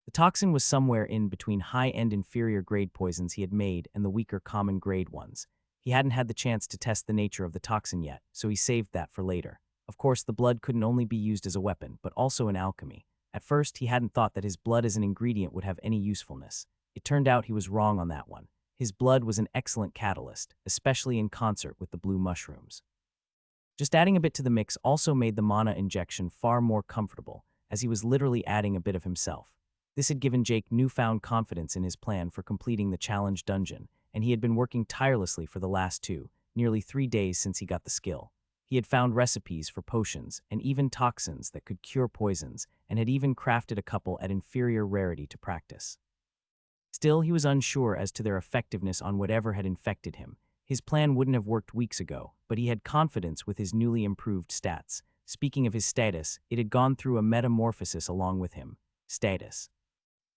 The toxin was somewhere in between high-end inferior-grade poisons he had made and the weaker common-grade ones. He hadn't had the chance to test the nature of the toxin yet, so he saved that for later. Of course, the blood couldn't only be used as a weapon, but also in alchemy. At first, he hadn't thought that his blood as an ingredient would have any usefulness. It turned out he was wrong on that one. His blood was an excellent catalyst, especially in concert with the blue mushrooms. Just adding a bit to the mix also made the mana injection far more comfortable, as he was literally adding a bit of himself. This had given Jake newfound confidence in his plan for completing the challenge dungeon, and he had been working tirelessly for the last nearly 3 days since he got the skill. He had found recipes for potions and even toxins that could cure poisons, and had even crafted a couple at inferior rarity to practice. Still, he was unsure as to their effectiveness on whatever had infected him. His plan wouldn't have worked weeks ago, but he had confidence with his newly improved stats. Speaking of his status, it had gone through a metamorphosis along with him. Status.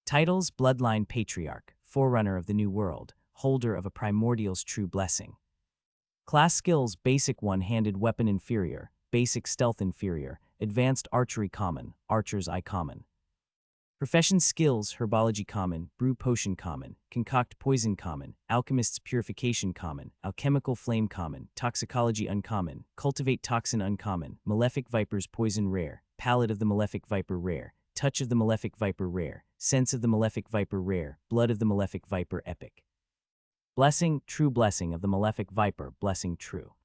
Titles: Bloodline Patriarch, Forerunner of the New World, Holder of a Primordial's True Blessing. Class skills: Basic One-Handed Weapon Inferior, Basic Stealth Inferior, Advanced Archery Common, Archer's Eye Common. Profession skills: Herbology Common, Brew Potion Common, Concoct Poison Common, Alchemist's Purification Common, Alchemical Flame Common, Toxicology Uncommon, Cultivate Toxin Uncommon, Malefic Viper's Poison Rare, Palate of the Malefic Viper Rare, Touch of the Malefic Viper Rare, Sense of the Malefic Viper Rare, Blood of the Malefic Viper Epic. Blessing: True Blessing of the Malefic Viper, Blessing True.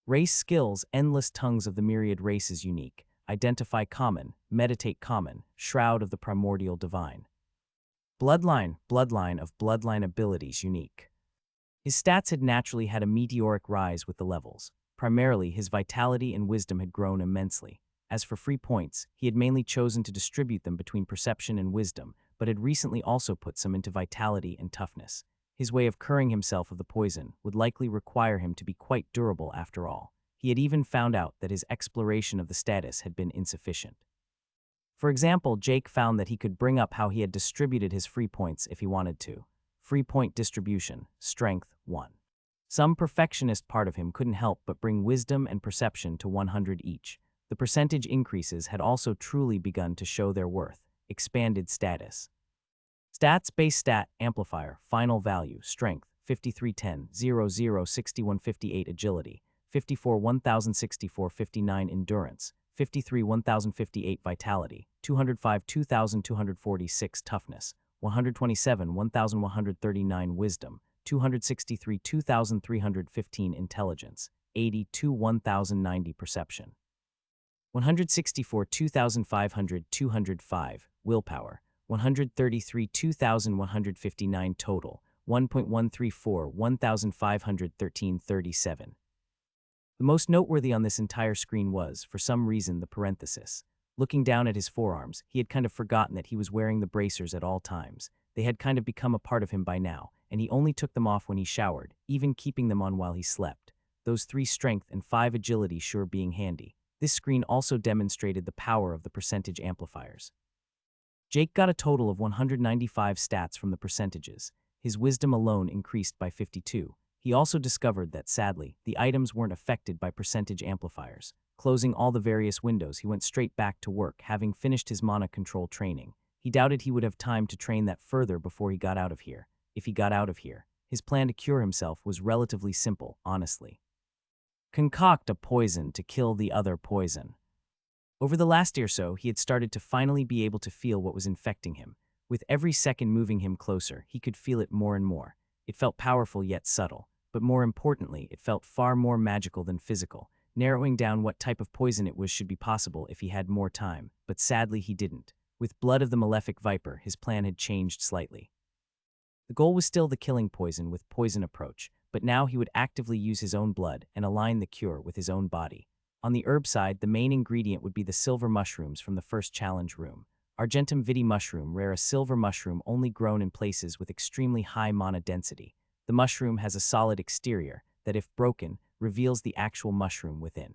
Race skills: Endless Tongues of the Myriad Races Unique, Identify Common, Meditate Common, Shroud of the Primordial Divine. Bloodline of Bloodline Abilities Unique. His stats had naturally had a meteoric rise with the levels. Primarily, his vitality and wisdom had grown immensely. As for free points, he had mainly chosen to distribute them between perception and wisdom, but had recently also put some into vitality and toughness. His way of curing himself of the poison would likely require him to be quite durable after all. He had even found out that his exploration of the status had been insufficient. For example, Jake found that he could bring up how he had distributed his free points if he wanted to. Free point distribution, strength 1. Some perfectionist part of him couldn't help but bring wisdom and perception to 100 each. The percentage increases had also truly begun to show their worth. Expanded status. Stats base stat amplifier final value strength 5310 00 6158 agility 54 1064 59 endurance 53 1058 vitality 205 2246 toughness 127 1139 wisdom 263 2315 intelligence 82 1090 perception 164 2500 205 willpower 133 2159 total 1.134 1513 37. The most noteworthy on this entire screen was, for some reason, the parenthesis. Looking down at his forearms, he had kind of forgotten that he was wearing the bracers at all times. They had kind of become a part of him by now, and he only took them off when he showered, even keeping them on while he slept. Those 3 strength and 5 agility sure being handy. This screen also demonstrated the power of the percentage amplifiers. Jake got a total of 195 stats from the percentages. His wisdom alone increased by 52. He also discovered that, sadly, the items weren't affected by percentage amplifiers. Closing all the various windows, he went straight back to work, having finished his mana control training. He doubted he would have time to train that further before he got out of here. If he got out of here, his plan to cure himself was relatively simple, honestly. Concoct a poison to kill the other poison. Over the last year or so, he had started to finally be able to feel what was infecting him. With every second moving him closer, he could feel it more and more. It felt powerful yet subtle, but more importantly, it felt far more magical than physical. Narrowing down what type of poison it was should be possible if he had more time, but sadly he didn't. With blood of the malefic viper, his plan had changed slightly. The goal was still the killing poison with poison approach, but now he would actively use his own blood and align the cure with his own body. On the herb side, the main ingredient would be the silver mushrooms from the first challenge room. Argentum vitae mushroom, rare, a silver mushroom only grown in places with extremely high mana density. The mushroom has a solid exterior that, if broken, reveals the actual mushroom within.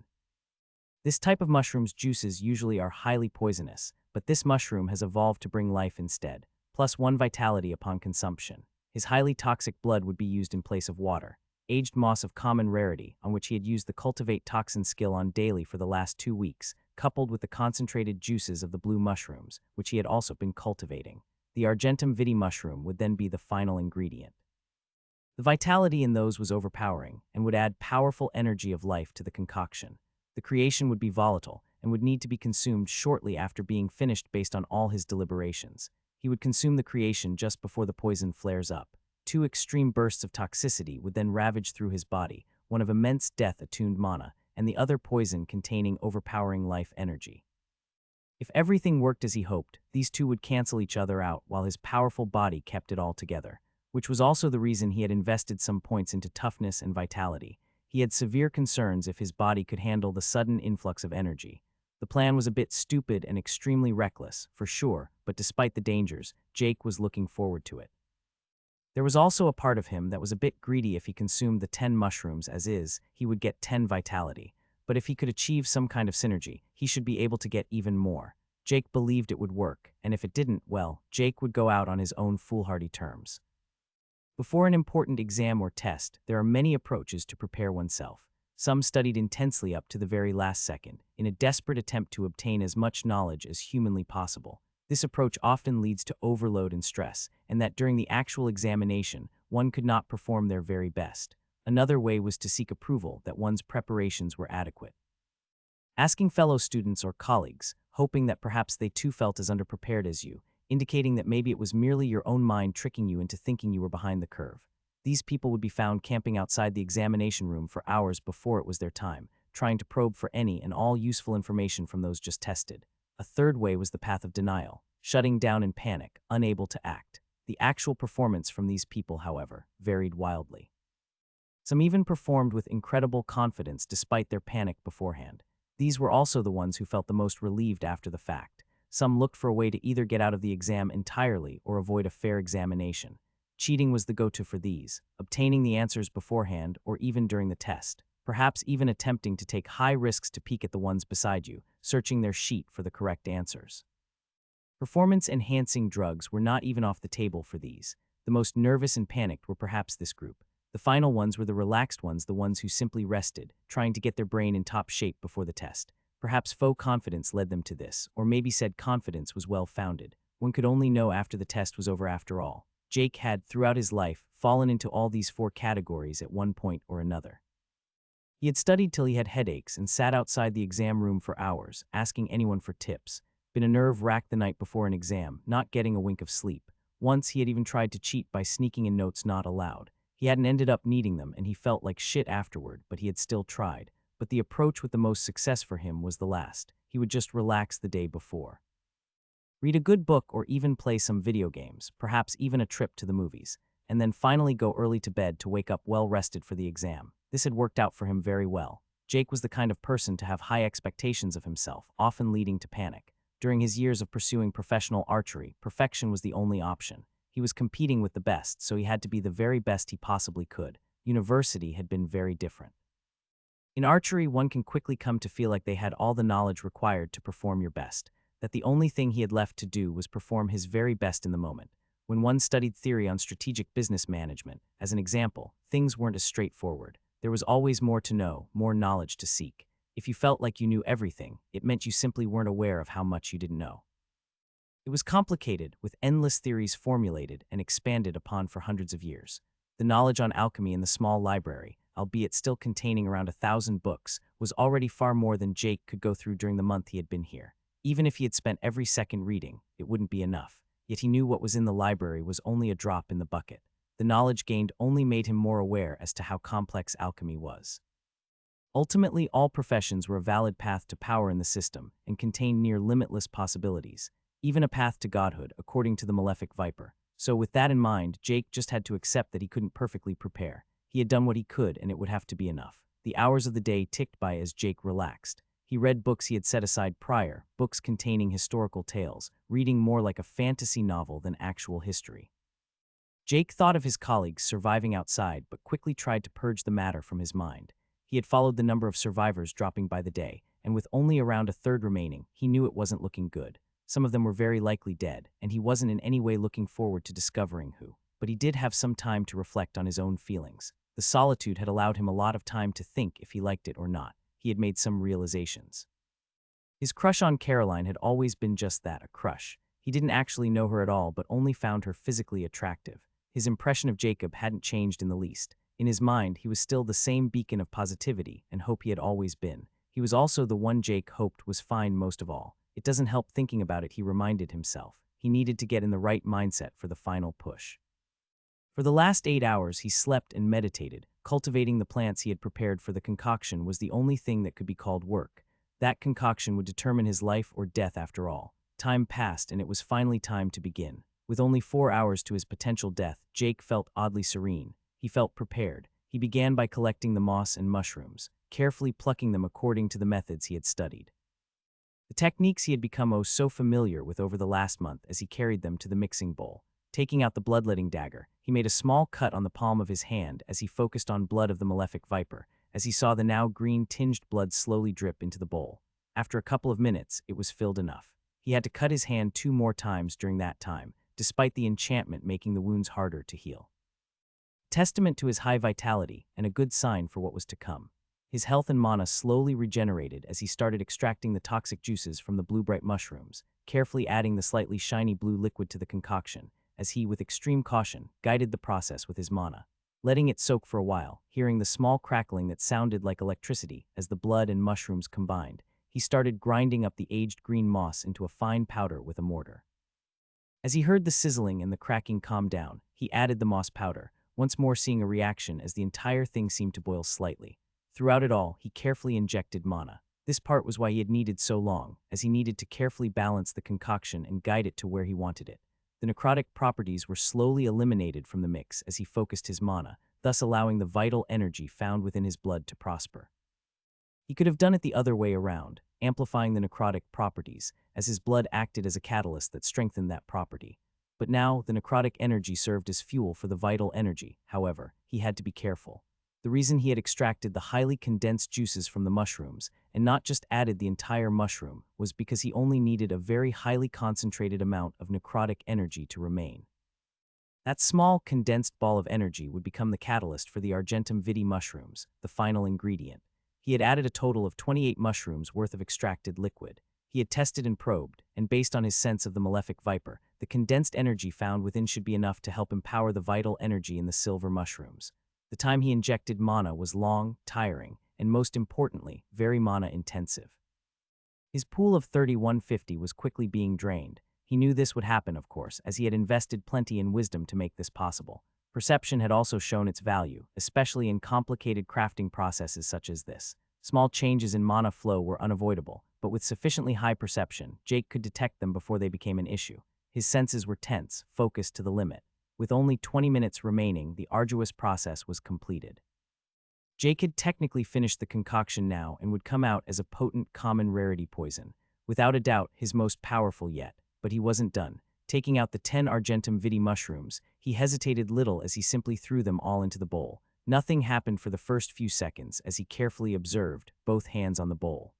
This type of mushroom's juices usually are highly poisonous, but this mushroom has evolved to bring life instead, plus 1 vitality upon consumption. His highly toxic blood would be used in place of water. Aged moss of common rarity, on which he had used the cultivate toxin skill on daily for the last 2 weeks, coupled with the concentrated juices of the blue mushrooms, which he had also been cultivating. The Argentum vitae mushroom would then be the final ingredient. The vitality in those was overpowering, and would add powerful energy of life to the concoction. The creation would be volatile, and would need to be consumed shortly after being finished based on all his deliberations. He would consume the creation just before the poison flares up. 2 extreme bursts of toxicity would then ravage through his body, one of immense death-attuned mana, and the other poison containing overpowering life energy. If everything worked as he hoped, these 2 would cancel each other out while his powerful body kept it all together, which was also the reason he had invested some points into toughness and vitality. He had severe concerns if his body could handle the sudden influx of energy. The plan was a bit stupid and extremely reckless, for sure, but despite the dangers, Jake was looking forward to it. There was also a part of him that was a bit greedy. If he consumed the 10 mushrooms as is, he would get 10 vitality. But if he could achieve some kind of synergy, he should be able to get even more. Jake believed it would work, and if it didn't, well, Jake would go out on his own foolhardy terms. Before an important exam or test, there are many approaches to prepare oneself. Some studied intensely up to the very last second, in a desperate attempt to obtain as much knowledge as humanly possible. This approach often leads to overload and stress, and that during the actual examination, one could not perform their very best. Another way was to seek approval that one's preparations were adequate. Asking fellow students or colleagues, hoping that perhaps they too felt as underprepared as you, indicating that maybe it was merely your own mind tricking you into thinking you were behind the curve. These people would be found camping outside the examination room for hours before it was their time, trying to probe for any and all useful information from those just tested. A third way was the path of denial, shutting down in panic, unable to act. The actual performance from these people, however, varied wildly. Some even performed with incredible confidence despite their panic beforehand. These were also the ones who felt the most relieved after the fact. Some looked for a way to either get out of the exam entirely or avoid a fair examination. Cheating was the go-to for these, obtaining the answers beforehand or even during the test, perhaps even attempting to take high risks to peek at the ones beside you, searching their sheet for the correct answers. Performance-enhancing drugs were not even off the table for these. The most nervous and panicked were perhaps this group. The final ones were the relaxed ones, the ones who simply rested, trying to get their brain in top shape before the test. Perhaps faux confidence led them to this, or maybe said confidence was well-founded. One could only know after the test was over after all. Jake had, throughout his life, fallen into all these four categories at one point or another. He had studied till he had headaches and sat outside the exam room for hours, asking anyone for tips. Been a nerve-wracked the night before an exam, not getting a wink of sleep. Once he had even tried to cheat by sneaking in notes not allowed. He hadn't ended up needing them, and he felt like shit afterward, but he had still tried. But the approach with the most success for him was the last. He would just relax the day before. Read a good book or even play some video games, perhaps even a trip to the movies, and then finally go early to bed to wake up well-rested for the exam. This had worked out for him very well. Jake was the kind of person to have high expectations of himself, often leading to panic. During his years of pursuing professional archery, perfection was the only option. He was competing with the best, so he had to be the very best he possibly could. University had been very different. In archery, one can quickly come to feel like they had all the knowledge required to perform your best, that the only thing he had left to do was perform his very best in the moment. When one studied theory on strategic business management, as an example, things weren't as straightforward. There was always more to know, more knowledge to seek. If you felt like you knew everything, it meant you simply weren't aware of how much you didn't know. It was complicated, with endless theories formulated and expanded upon for hundreds of years. The knowledge on alchemy in the small library, albeit still containing around 1,000 books, was already far more than Jake could go through during the month he had been here. Even if he had spent every second reading, it wouldn't be enough. Yet he knew what was in the library was only a drop in the bucket. The knowledge gained only made him more aware as to how complex alchemy was. Ultimately, all professions were a valid path to power in the system and contained near limitless possibilities, even a path to godhood, according to the malefic viper. So with that in mind, Jake just had to accept that he couldn't perfectly prepare. He had done what he could, and it would have to be enough. The hours of the day ticked by as Jake relaxed. He read books he had set aside prior, books containing historical tales, reading more like a fantasy novel than actual history. Jake thought of his colleagues surviving outside, but quickly tried to purge the matter from his mind. He had followed the number of survivors dropping by the day, and with only around a third remaining, he knew it wasn't looking good. Some of them were very likely dead, and he wasn't in any way looking forward to discovering who. But he did have some time to reflect on his own feelings. The solitude had allowed him a lot of time to think if he liked it or not. He had made some realizations. His crush on Caroline had always been just that, a crush. He didn't actually know her at all, but only found her physically attractive. His impression of Jacob hadn't changed in the least. In his mind, he was still the same beacon of positivity and hope he had always been. He was also the one Jake hoped was fine most of all. It doesn't help thinking about it, he reminded himself. He needed to get in the right mindset for the final push. For the last 8 hours, he slept and meditated. Cultivating the plants he had prepared for the concoction was the only thing that could be called work. That concoction would determine his life or death after all. Time passed, and it was finally time to begin. With only 4 hours to his potential death, Jake felt oddly serene. He felt prepared. He began by collecting the moss and mushrooms, carefully plucking them according to the methods he had studied. The techniques he had become so familiar with over the last month as he carried them to the mixing bowl. Taking out the bloodletting dagger, he made a small cut on the palm of his hand as he focused on blood of the malefic viper, as he saw the now green-tinged blood slowly drip into the bowl. After a couple of minutes, it was filled enough. He had to cut his hand 2 more times during that time, despite the enchantment making the wounds harder to heal. Testament to his high vitality and a good sign for what was to come. His health and mana slowly regenerated as he started extracting the toxic juices from the blue-bright mushrooms, carefully adding the slightly shiny blue liquid to the concoction, as he, with extreme caution, guided the process with his mana. Letting it soak for a while, hearing the small crackling that sounded like electricity as the blood and mushrooms combined, he started grinding up the aged green moss into a fine powder with a mortar. As he heard the sizzling and the cracking calm down, he added the moss powder, once more seeing a reaction as the entire thing seemed to boil slightly. Throughout it all, he carefully injected mana. This part was why he had needed so long, as he needed to carefully balance the concoction and guide it to where he wanted it. The necrotic properties were slowly eliminated from the mix as he focused his mana, thus allowing the vital energy found within his blood to prosper. He could have done it the other way around, amplifying the necrotic properties, as his blood acted as a catalyst that strengthened that property. But now, the necrotic energy served as fuel for the vital energy. However, he had to be careful. The reason he had extracted the highly condensed juices from the mushrooms and not just added the entire mushroom was because he only needed a very highly concentrated amount of necrotic energy to remain. That small, condensed ball of energy would become the catalyst for the Argentum vitae mushrooms, the final ingredient. He had added a total of 28 mushrooms worth of extracted liquid. He had tested and probed, and based on his sense of the malefic viper, the condensed energy found within should be enough to help empower the vital energy in the silver mushrooms. The time he injected mana was long, tiring, and most importantly, very mana-intensive. His pool of 3150 was quickly being drained. He knew this would happen, of course, as he had invested plenty in wisdom to make this possible. Perception had also shown its value, especially in complicated crafting processes such as this. Small changes in mana flow were unavoidable, but with sufficiently high perception, Jake could detect them before they became an issue. His senses were tense, focused to the limit. With only 20 minutes remaining, the arduous process was completed. Jake had technically finished the concoction now and would come out as a potent common rarity poison. Without a doubt, his most powerful yet. But he wasn't done. Taking out the 10 Argentum vitae mushrooms, he hesitated little as he simply threw them all into the bowl. Nothing happened for the first few seconds as he carefully observed, both hands on the bowl.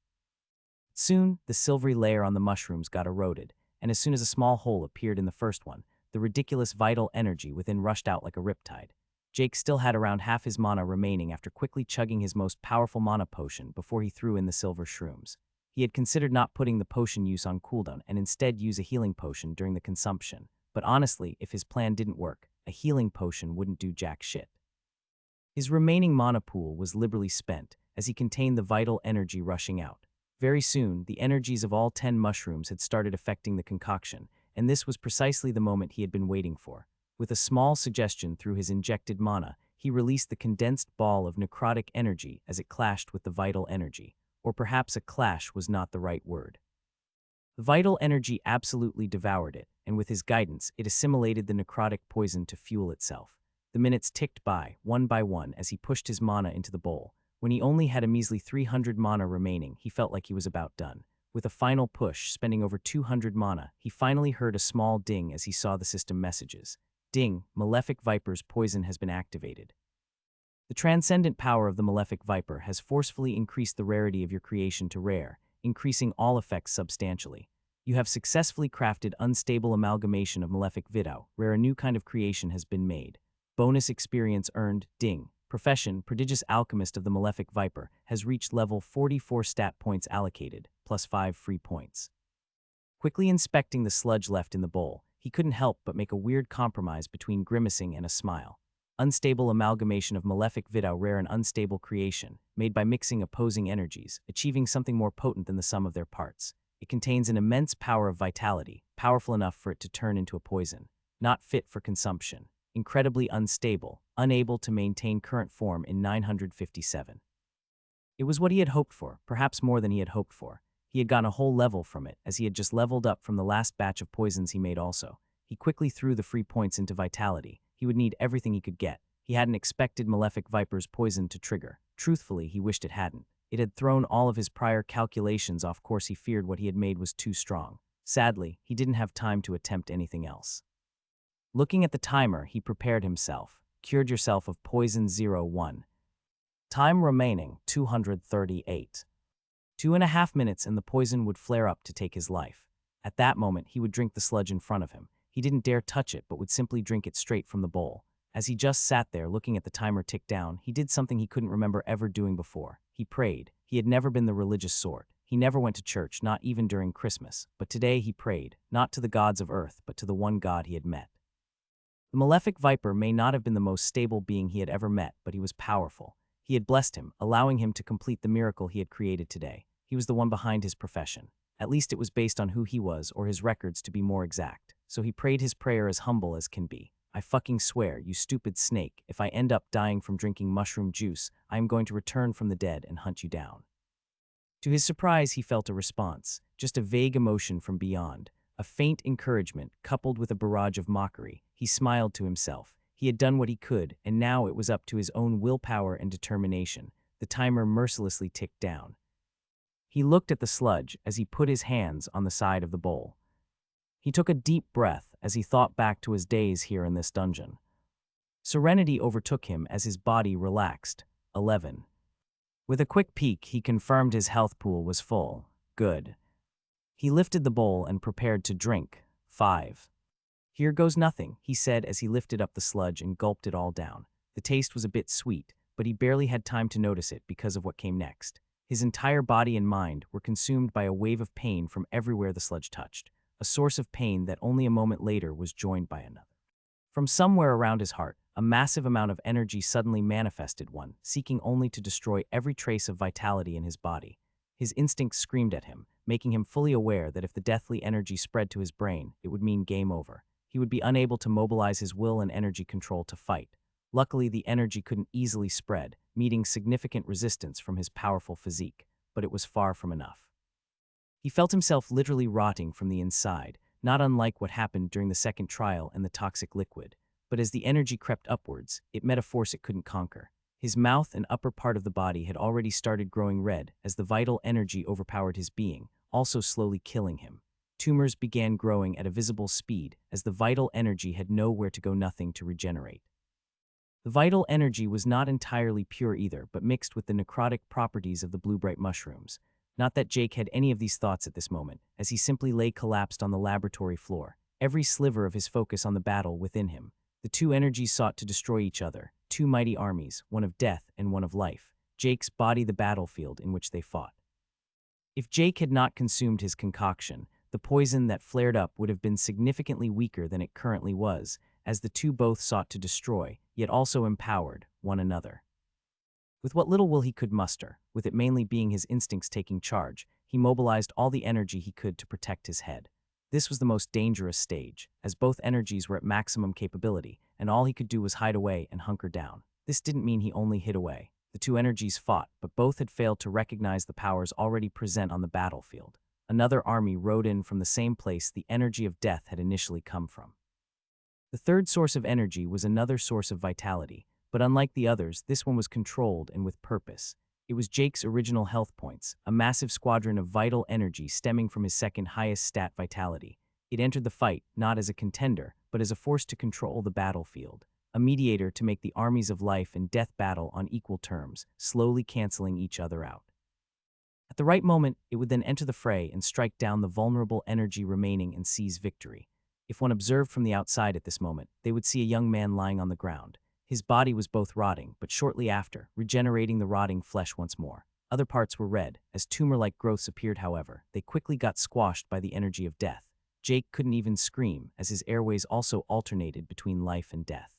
Soon, the silvery layer on the mushrooms got eroded, and as soon as a small hole appeared in the first one, the ridiculous vital energy within rushed out like a riptide. Jake still had around half his mana remaining after quickly chugging his most powerful mana potion before he threw in the silver shrooms. He had considered not putting the potion use on cooldown and instead use a healing potion during the consumption. But honestly, if his plan didn't work, a healing potion wouldn't do jack shit. His remaining mana pool was liberally spent, as he contained the vital energy rushing out. Very soon, the energies of all 10 mushrooms had started affecting the concoction, and this was precisely the moment he had been waiting for. With a small suggestion through his injected mana, he released the condensed ball of necrotic energy as it clashed with the vital energy. Or perhaps a clash was not the right word. The vital energy absolutely devoured it, and with his guidance, it assimilated the necrotic poison to fuel itself. The minutes ticked by one, as he pushed his mana into the bowl. When he only had a measly 300 mana remaining, he felt like he was about done. With a final push, spending over 200 mana, he finally heard a small ding as he saw the system messages. Ding, Malefic Viper's poison has been activated. The transcendent power of the Malefic Viper has forcefully increased the rarity of your creation to rare, increasing all effects substantially. You have successfully crafted unstable amalgamation of Malefic Vidau, where a new kind of creation has been made. Bonus experience earned, ding. Profession, Prodigious Alchemist of the Malefic Viper, has reached level 44 stat points allocated, plus 5 free points. Quickly inspecting the sludge left in the bowl, he couldn't help but make a weird compromise between grimacing and a smile. Unstable amalgamation of Malefic Vidau, rare and unstable creation, made by mixing opposing energies, achieving something more potent than the sum of their parts. It contains an immense power of vitality, powerful enough for it to turn into a poison. Not fit for consumption. Incredibly unstable, unable to maintain current form in 957. It was what he had hoped for, perhaps more than he had hoped for. He had gotten a whole level from it, as he had just leveled up from the last batch of poisons he made also. He quickly threw the free points into vitality. He would need everything he could get. He hadn't expected Malefic Viper's poison to trigger. Truthfully, he wished it hadn't. It had thrown all of his prior calculations off course. He feared what he had made was too strong. Sadly, he didn't have time to attempt anything else. Looking at the timer, he prepared himself. Cured yourself of poison 01. Time remaining, 238. 2.5 minutes and the poison would flare up to take his life. At that moment, he would drink the sludge in front of him. He didn't dare touch it, but would simply drink it straight from the bowl. As he just sat there looking at the timer tick down, he did something he couldn't remember ever doing before. He prayed. He had never been the religious sort. He never went to church, not even during Christmas. But today he prayed, not to the gods of earth, but to the one God he had met. The Malefic Viper may not have been the most stable being he had ever met, but he was powerful. He had blessed him, allowing him to complete the miracle he had created today. He was the one behind his profession. At least it was based on who he was, or his records to be more exact. So he prayed his prayer as humble as can be. I fucking swear, you stupid snake, if I end up dying from drinking mushroom juice, I am going to return from the dead and hunt you down. To his surprise, he felt a response, just a vague emotion from beyond, a faint encouragement coupled with a barrage of mockery. He smiled to himself. He had done what he could, and now it was up to his own willpower and determination. The timer mercilessly ticked down. He looked at the sludge as he put his hands on the side of the bowl. He took a deep breath as he thought back to his days here in this dungeon. Serenity overtook him as his body relaxed. 11. With a quick peek, he confirmed his health pool was full. Good. He lifted the bowl and prepared to drink. 5. Here goes nothing, he said as he lifted up the sludge and gulped it all down. The taste was a bit sweet, but he barely had time to notice it because of what came next. His entire body and mind were consumed by a wave of pain from everywhere the sludge touched, a source of pain that only a moment later was joined by another. From somewhere around his heart, a massive amount of energy suddenly manifested one, seeking only to destroy every trace of vitality in his body. His instincts screamed at him, making him fully aware that if the deathly energy spread to his brain, it would mean game over. He would be unable to mobilize his will and energy control to fight. Luckily, the energy couldn't easily spread, meeting significant resistance from his powerful physique, but it was far from enough. He felt himself literally rotting from the inside, not unlike what happened during the second trial and the toxic liquid. But as the energy crept upwards, it met a force it couldn't conquer. His mouth and upper part of the body had already started growing red as the vital energy overpowered his being, also slowly killing him. Tumors began growing at a visible speed as the vital energy had nowhere to go, nothing to regenerate. The vital energy was not entirely pure either, but mixed with the necrotic properties of the blue-bright mushrooms. Not that Jake had any of these thoughts at this moment, as he simply lay collapsed on the laboratory floor, every sliver of his focus on the battle within him. The two energies sought to destroy each other, two mighty armies, one of death and one of life. Jake's body the battlefield in which they fought. If Jake had not consumed his concoction, the poison that flared up would have been significantly weaker than it currently was, as the two both sought to destroy, yet also empowered, one another. With what little will he could muster, with it mainly being his instincts taking charge, he mobilized all the energy he could to protect his head. This was the most dangerous stage, as both energies were at maximum capability, and all he could do was hide away and hunker down. This didn't mean he only hid away. The two energies fought, but both had failed to recognize the powers already present on the battlefield. Another army rode in from the same place the energy of death had initially come from. The third source of energy was another source of vitality, but unlike the others, this one was controlled and with purpose. It was Jake's original health points, a massive squadron of vital energy stemming from his second highest stat vitality. It entered the fight not as a contender, but as a force to control the battlefield, a mediator to make the armies of life and death battle on equal terms, slowly canceling each other out. At the right moment, it would then enter the fray and strike down the vulnerable energy remaining and seize victory. If one observed from the outside at this moment, they would see a young man lying on the ground. His body was both rotting, but shortly after, regenerating the rotting flesh once more. Other parts were red. As tumor-like growths appeared, however, they quickly got squashed by the energy of death. Jake couldn't even scream, as his airways also alternated between life and death.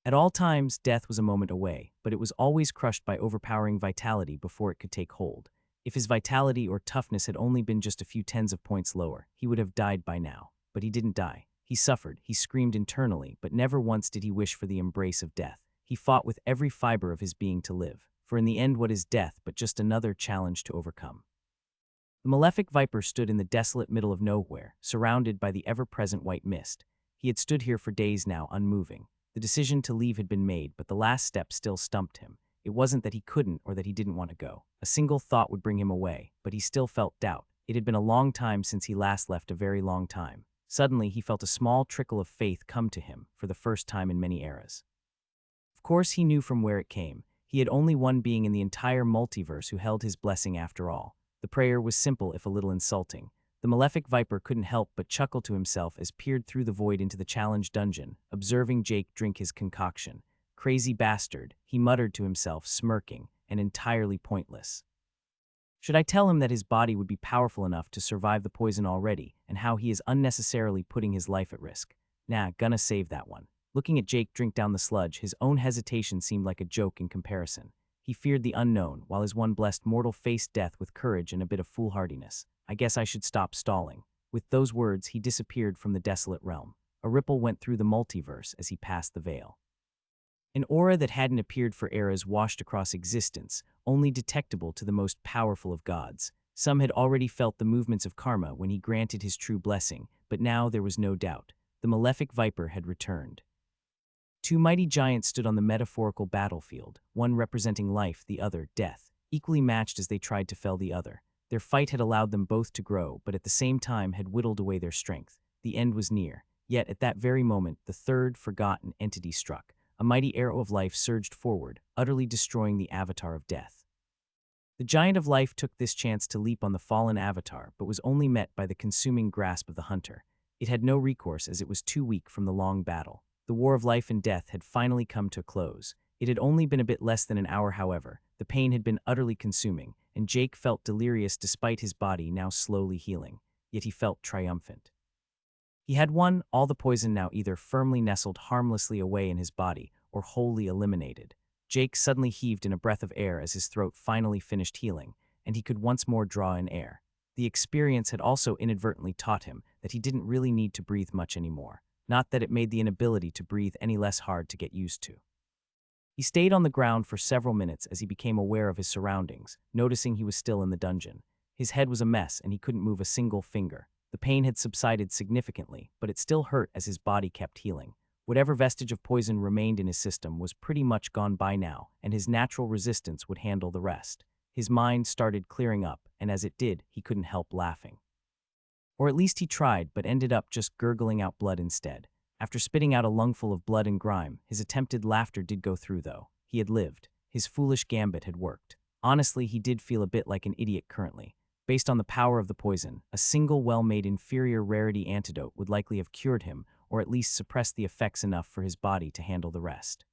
At all times, death was a moment away, but it was always crushed by overpowering vitality before it could take hold. If his vitality or toughness had only been just a few tens of points lower, he would have died by now. But he didn't die. He suffered, he screamed internally, but never once did he wish for the embrace of death. He fought with every fiber of his being to live, for in the end what is death but just another challenge to overcome? The malefic viper stood in the desolate middle of nowhere, surrounded by the ever-present white mist. He had stood here for days now, unmoving. The decision to leave had been made, but the last step still stumped him. It wasn't that he couldn't or that he didn't want to go. A single thought would bring him away, but he still felt doubt. It had been a long time since he last left, a very long time. Suddenly, he felt a small trickle of faith come to him for the first time in many eras. Of course, he knew from where it came. He had only one being in the entire multiverse who held his blessing after all. The prayer was simple if a little insulting. The malefic viper couldn't help but chuckle to himself as peered through the void into the challenge dungeon, observing Jake drink his concoction. Crazy bastard, he muttered to himself, smirking, and entirely pointless. Should I tell him that his body would be powerful enough to survive the poison already, and how he is unnecessarily putting his life at risk? Nah, gonna save that one. Looking at Jake drink down the sludge, his own hesitation seemed like a joke in comparison. He feared the unknown, while his one blessed mortal faced death with courage and a bit of foolhardiness. I guess I should stop stalling. With those words, he disappeared from the desolate realm. A ripple went through the multiverse as he passed the veil. An aura that hadn't appeared for eras washed across existence, only detectable to the most powerful of gods. Some had already felt the movements of karma when he granted his true blessing, but now there was no doubt. The malefic viper had returned. Two mighty giants stood on the metaphorical battlefield, one representing life, the other death, equally matched as they tried to fell the other. Their fight had allowed them both to grow, but at the same time had whittled away their strength. The end was near. Yet at that very moment, the third, forgotten entity struck. a mighty arrow of life surged forward, utterly destroying the avatar of death. The giant of life took this chance to leap on the fallen avatar, but was only met by the consuming grasp of the hunter. It had no recourse as it was too weak from the long battle. The war of life and death had finally come to a close. It had only been a bit less than an hour, however. The pain had been utterly consuming, and Jake felt delirious despite his body now slowly healing. Yet he felt triumphant. He had won, all the poison now either firmly nestled harmlessly away in his body or wholly eliminated. Jake suddenly heaved in a breath of air as his throat finally finished healing, and he could once more draw in air. The experience had also inadvertently taught him that he didn't really need to breathe much anymore, not that it made the inability to breathe any less hard to get used to. He stayed on the ground for several minutes as he became aware of his surroundings, noticing he was still in the dungeon. His head was a mess and he couldn't move a single finger. The pain had subsided significantly, but it still hurt as his body kept healing. Whatever vestige of poison remained in his system was pretty much gone by now, and his natural resistance would handle the rest. His mind started clearing up, and as it did, he couldn't help laughing. Or at least he tried, but ended up just gurgling out blood instead. After spitting out a lungful of blood and grime, his attempted laughter did go through though. He had lived. His foolish gambit had worked. Honestly, he did feel a bit like an idiot currently. Based on the power of the poison, a single well-made inferior rarity antidote would likely have cured him, or at least suppressed the effects enough for his body to handle the rest.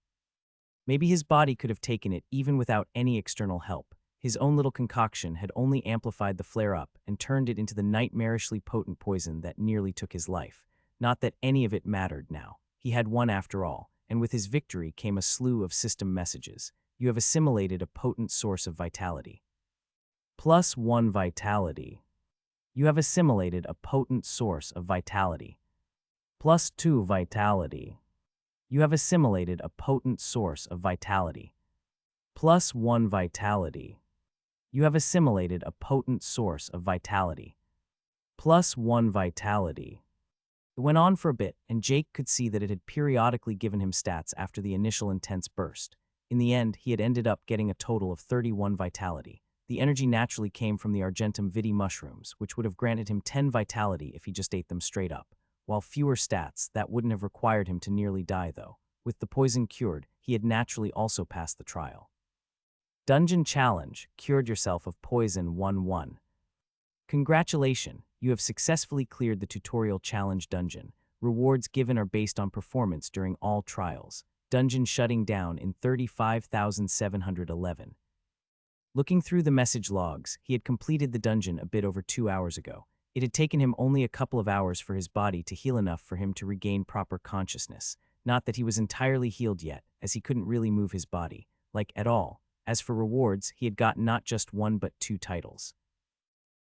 Maybe his body could have taken it even without any external help. His own little concoction had only amplified the flare-up and turned it into the nightmarishly potent poison that nearly took his life. Not that any of it mattered now. He had won after all, and with his victory came a slew of system messages. You have assimilated a potent source of vitality. +1 vitality. You have assimilated a potent source of vitality. +2 vitality. You have assimilated a potent source of vitality. +1 vitality. You have assimilated a potent source of vitality. +1 vitality. It went on for a bit, and Jake could see that it had periodically given him stats after the initial intense burst. In the end, he had ended up getting a total of 31 vitality. The energy naturally came from the Argentum vitae mushrooms, which would have granted him 10 vitality if he just ate them straight up. While fewer stats, that wouldn't have required him to nearly die though. With the poison cured, he had naturally also passed the trial. Dungeon Challenge, cured yourself of poison 1-1. Congratulations, you have successfully cleared the tutorial challenge dungeon. Rewards given are based on performance during all trials. Dungeon shutting down in 35,711. Looking through the message logs, he had completed the dungeon a bit over 2 hours ago. It had taken him only a couple of hours for his body to heal enough for him to regain proper consciousness. Not that he was entirely healed yet, as he couldn't really move his body, like at all. As for rewards, he had gotten not just 1 but 2 titles.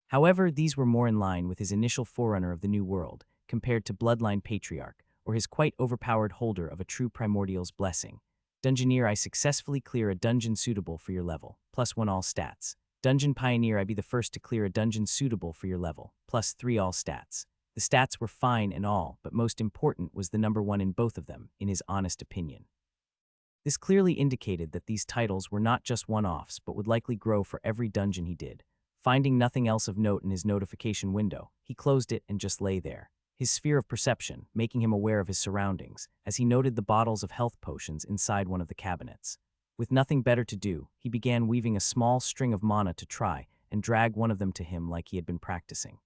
However, these were more in line with his initial forerunner of the New World, compared to Bloodline Patriarch, or his quite overpowered holder of a true Primordial's blessing. Dungeoneer, I successfully clear a dungeon suitable for your level, +1 all stats. Dungeon Pioneer, I be the first to clear a dungeon suitable for your level, +3 all stats. The stats were fine and all, but most important was the number 1 in both of them, in his honest opinion. This clearly indicated that these titles were not just one-offs, but would likely grow for every dungeon he did. Finding nothing else of note in his notification window, he closed it and just lay there. His sphere of perception, making him aware of his surroundings, as he noted the bottles of health potions inside one of the cabinets. With nothing better to do, he began weaving a small string of mana to try and drag one of them to him like he had been practicing.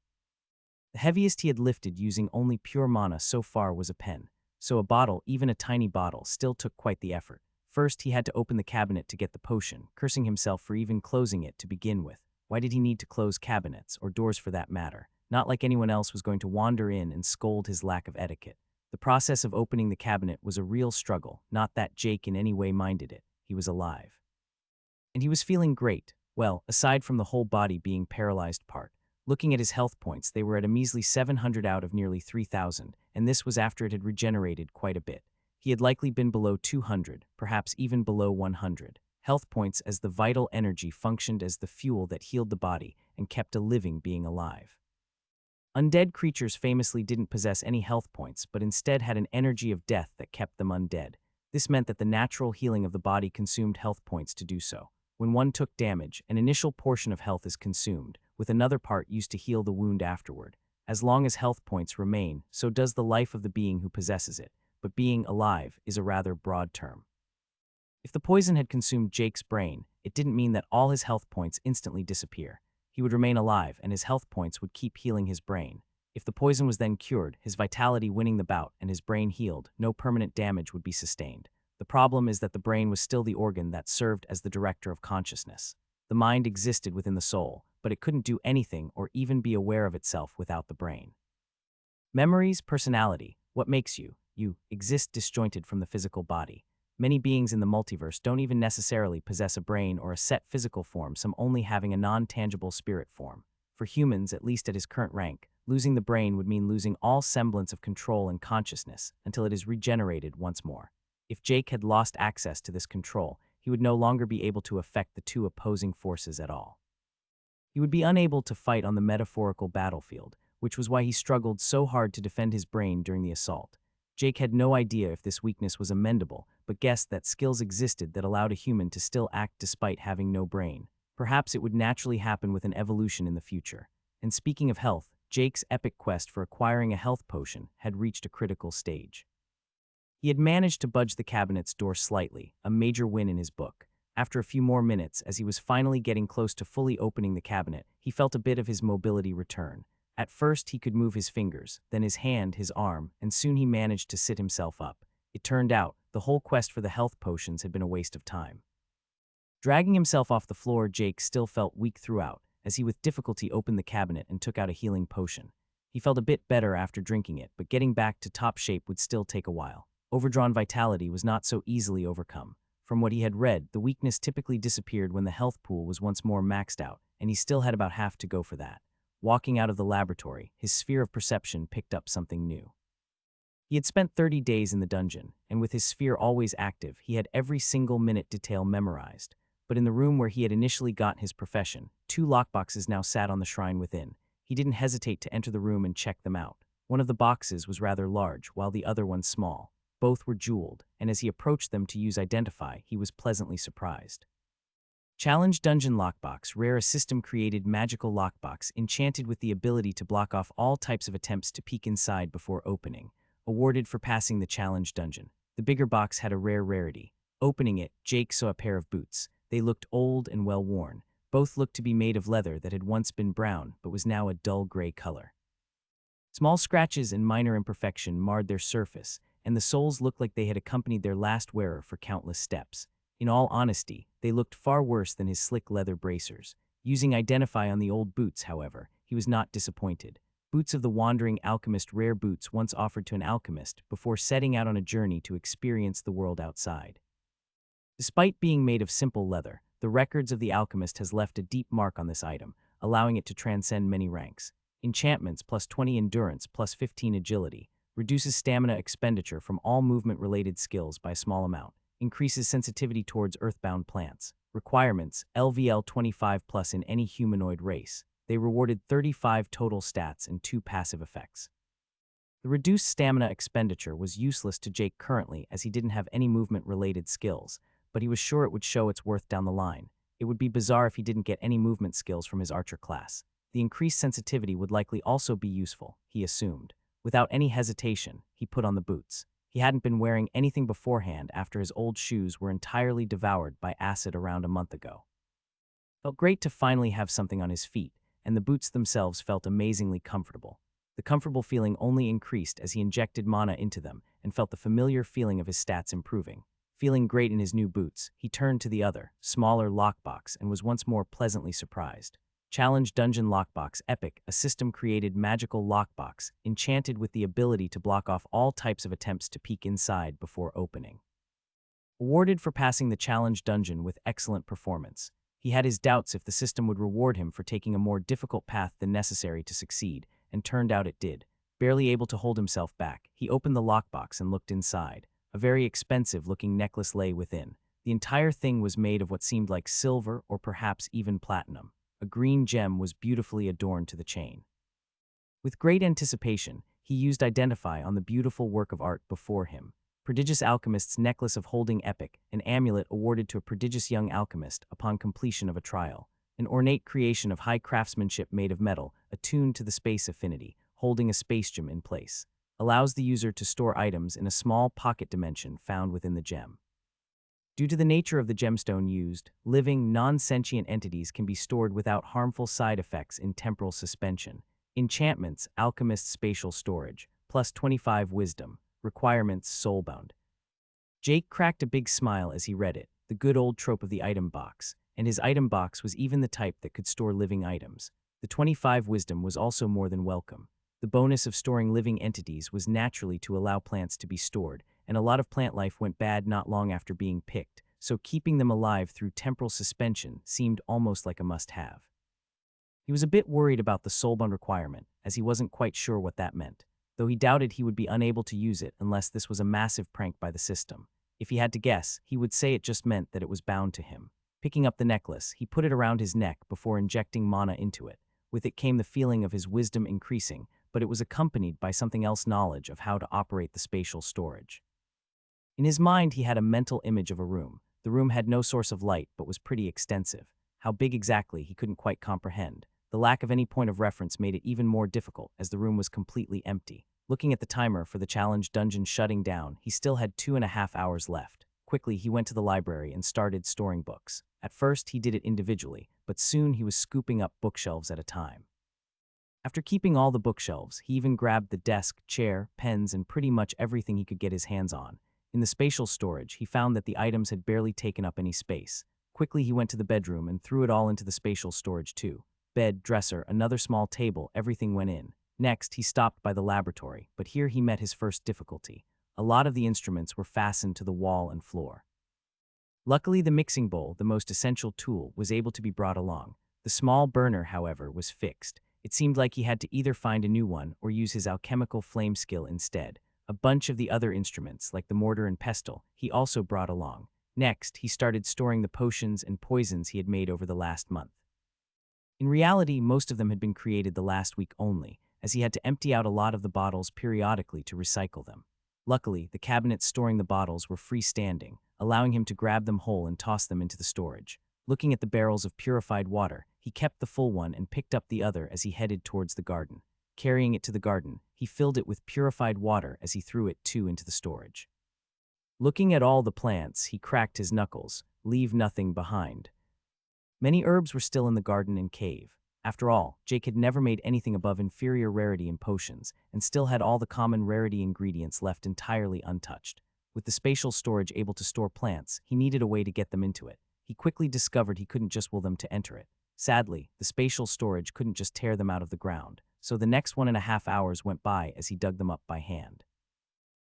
The heaviest he had lifted using only pure mana so far was a pen, so a bottle, even a tiny bottle, still took quite the effort. First, he had to open the cabinet to get the potion, cursing himself for even closing it to begin with. Why did he need to close cabinets, or doors for that matter? Not like anyone else was going to wander in and scold his lack of etiquette. The process of opening the cabinet was a real struggle, not that Jake in any way minded it. He was alive. And he was feeling great. Well, aside from the whole body being paralyzed part. Looking at his health points, they were at a measly 700 out of nearly 3,000, and this was after it had regenerated quite a bit. He had likely been below 200, perhaps even below 100. Health points as the vital energy functioned as the fuel that healed the body and kept a living being alive. Undead creatures famously didn't possess any health points, but instead had an energy of death that kept them undead. This meant that the natural healing of the body consumed health points to do so. When one took damage, an initial portion of health is consumed, with another part used to heal the wound afterward. As long as health points remain, so does the life of the being who possesses it. but being alive is a rather broad term. If the poison had consumed Jake's brain, it didn't mean that all his health points instantly disappear. He would remain alive, and his health points would keep healing his brain. If the poison was then cured, his vitality winning the bout, and his brain healed, no permanent damage would be sustained. The problem is that the brain was still the organ that served as the director of consciousness. The mind existed within the soul, but it couldn't do anything or even be aware of itself without the brain. Memories, personality, what makes you exist disjointed from the physical body. Many beings in the multiverse don't even necessarily possess a brain or a set physical form, some only having a non-tangible spirit form. For humans, at least at his current rank, losing the brain would mean losing all semblance of control and consciousness until it is regenerated once more. If Jake had lost access to this control, he would no longer be able to affect the two opposing forces at all. He would be unable to fight on the metaphorical battlefield, which was why he struggled so hard to defend his brain during the assault. Jake had no idea if this weakness was amendable, but guessed that skills existed that allowed a human to still act despite having no brain. Perhaps it would naturally happen with an evolution in the future. And speaking of health, Jake's epic quest for acquiring a health potion had reached a critical stage. He had managed to budge the cabinet's door slightly, a major win in his book. After a few more minutes, as he was finally getting close to fully opening the cabinet, he felt a bit of his mobility return. At first, he could move his fingers, then his hand, his arm, and soon he managed to sit himself up. It turned out, the whole quest for the health potions had been a waste of time. Dragging himself off the floor, Jake still felt weak throughout, as he with difficulty opened the cabinet and took out a healing potion. He felt a bit better after drinking it, but getting back to top shape would still take a while. Overdrawn vitality was not so easily overcome. From what he had read, the weakness typically disappeared when the health pool was once more maxed out, and he still had about half to go for that. Walking out of the laboratory, his sphere of perception picked up something new. He had spent 30 days in the dungeon, and with his sphere always active, he had every single minute detail memorized. But in the room where he had initially got his profession, 2 lockboxes now sat on the shrine within. He didn't hesitate to enter the room and check them out. One of the boxes was rather large, while the other one small. Both were jeweled, and as he approached them to use Identify, he was pleasantly surprised. Challenge Dungeon Lockbox, rare, a system-created magical lockbox enchanted with the ability to block off all types of attempts to peek inside before opening. Awarded for passing the challenge dungeon. The bigger box had a rare rarity. Opening it, Jake saw a pair of boots. They looked old and well-worn. Both looked to be made of leather that had once been brown, but was now a dull gray color. Small scratches and minor imperfection marred their surface, and the soles looked like they had accompanied their last wearer for countless steps. In all honesty, they looked far worse than his slick leather bracers. Using Identify on the old boots, however, he was not disappointed. Boots of the Wandering Alchemist, rare boots once offered to an alchemist before setting out on a journey to experience the world outside. Despite being made of simple leather, the records of the alchemist has left a deep mark on this item, allowing it to transcend many ranks. Enchantments plus 20 endurance plus 15 agility. Reduces stamina expenditure from all movement-related skills by a small amount. Increases sensitivity towards earthbound plants. Requirements, LVL 25 plus in any humanoid race. They rewarded 35 total stats and 2 passive effects. The reduced stamina expenditure was useless to Jake currently as he didn't have any movement-related skills, but he was sure it would show its worth down the line. It would be bizarre if he didn't get any movement skills from his archer class. The increased sensitivity would likely also be useful, he assumed. Without any hesitation, he put on the boots. He hadn't been wearing anything beforehand after his old shoes were entirely devoured by acid around a month ago. Felt great to finally have something on his feet, and the boots themselves felt amazingly comfortable. The comfortable feeling only increased as he injected mana into them and felt the familiar feeling of his stats improving. Feeling great in his new boots, he turned to the other, smaller lockbox and was once more pleasantly surprised. Challenge Dungeon Lockbox Epic, a system-created magical lockbox, enchanted with the ability to block off all types of attempts to peek inside before opening. Awarded for passing the challenge dungeon with excellent performance. He had his doubts if the system would reward him for taking a more difficult path than necessary to succeed, and turned out it did. Barely able to hold himself back, he opened the lockbox and looked inside. A very expensive-looking necklace lay within. The entire thing was made of what seemed like silver or perhaps even platinum. A green gem was beautifully adorned to the chain. With great anticipation, he used Identify on the beautiful work of art before him. Prodigious Alchemist's Necklace of Holding Epic, an amulet awarded to a prodigious young alchemist upon completion of a trial. An ornate creation of high craftsmanship made of metal, attuned to the space affinity, holding a space gem in place. allows the user to store items in a small pocket dimension found within the gem. Due to the nature of the gemstone used, living, non-sentient entities can be stored without harmful side effects in temporal suspension. Enchantments, alchemist spatial storage, plus 25 wisdom. Requirements, soulbound. Jake cracked a big smile as he read it, the good old trope of the item box, and his item box was even the type that could store living items. The 25 wisdom was also more than welcome. The bonus of storing living entities was naturally to allow plants to be stored, and a lot of plant life went bad not long after being picked, so keeping them alive through temporal suspension seemed almost like a must-have. He was a bit worried about the soulbound requirement, as he wasn't quite sure what that meant, though he doubted he would be unable to use it unless this was a massive prank by the system. If he had to guess, he would say it just meant that it was bound to him. Picking up the necklace, he put it around his neck before injecting mana into it. With it came the feeling of his wisdom increasing, but it was accompanied by something else, knowledge of how to operate the spatial storage. In his mind, he had a mental image of a room. The room had no source of light, but was pretty extensive. How big exactly, he couldn't quite comprehend. The lack of any point of reference made it even more difficult, as the room was completely empty. Looking at the timer for the challenge dungeon shutting down, he still had 2.5 hours left. Quickly, he went to the library and started storing books. At first, he did it individually, but soon he was scooping up bookshelves at a time. After keeping all the bookshelves, he even grabbed the desk, chair, pens, and pretty much everything he could get his hands on. In the spatial storage, he found that the items had barely taken up any space. Quickly, he went to the bedroom and threw it all into the spatial storage too. Bed, dresser, another small table, everything went in. Next, he stopped by the laboratory, but here he met his first difficulty. A lot of the instruments were fastened to the wall and floor. Luckily, the mixing bowl, the most essential tool, was able to be brought along. The small burner, however, was fixed. It seemed like he had to either find a new one or use his alchemical flame skill instead. A bunch of the other instruments, like the mortar and pestle, he also brought along. Next, he started storing the potions and poisons he had made over the last month. In reality, most of them had been created the last week only, as he had to empty out a lot of the bottles periodically to recycle them. Luckily, the cabinets storing the bottles were freestanding, allowing him to grab them whole and toss them into the storage. Looking at the barrels of purified water, he kept the full one and picked up the other as he headed towards the garden. Carrying it to the garden, he filled it with purified water as he threw it too into the storage. Looking at all the plants, he cracked his knuckles, leave nothing behind. Many herbs were still in the garden and cave. After all, Jake had never made anything above inferior rarity in potions, and still had all the common rarity ingredients left entirely untouched. With the spatial storage able to store plants, he needed a way to get them into it. He quickly discovered he couldn't just will them to enter it. Sadly, the spatial storage couldn't just tear them out of the ground, so the next 1.5 hours went by as he dug them up by hand.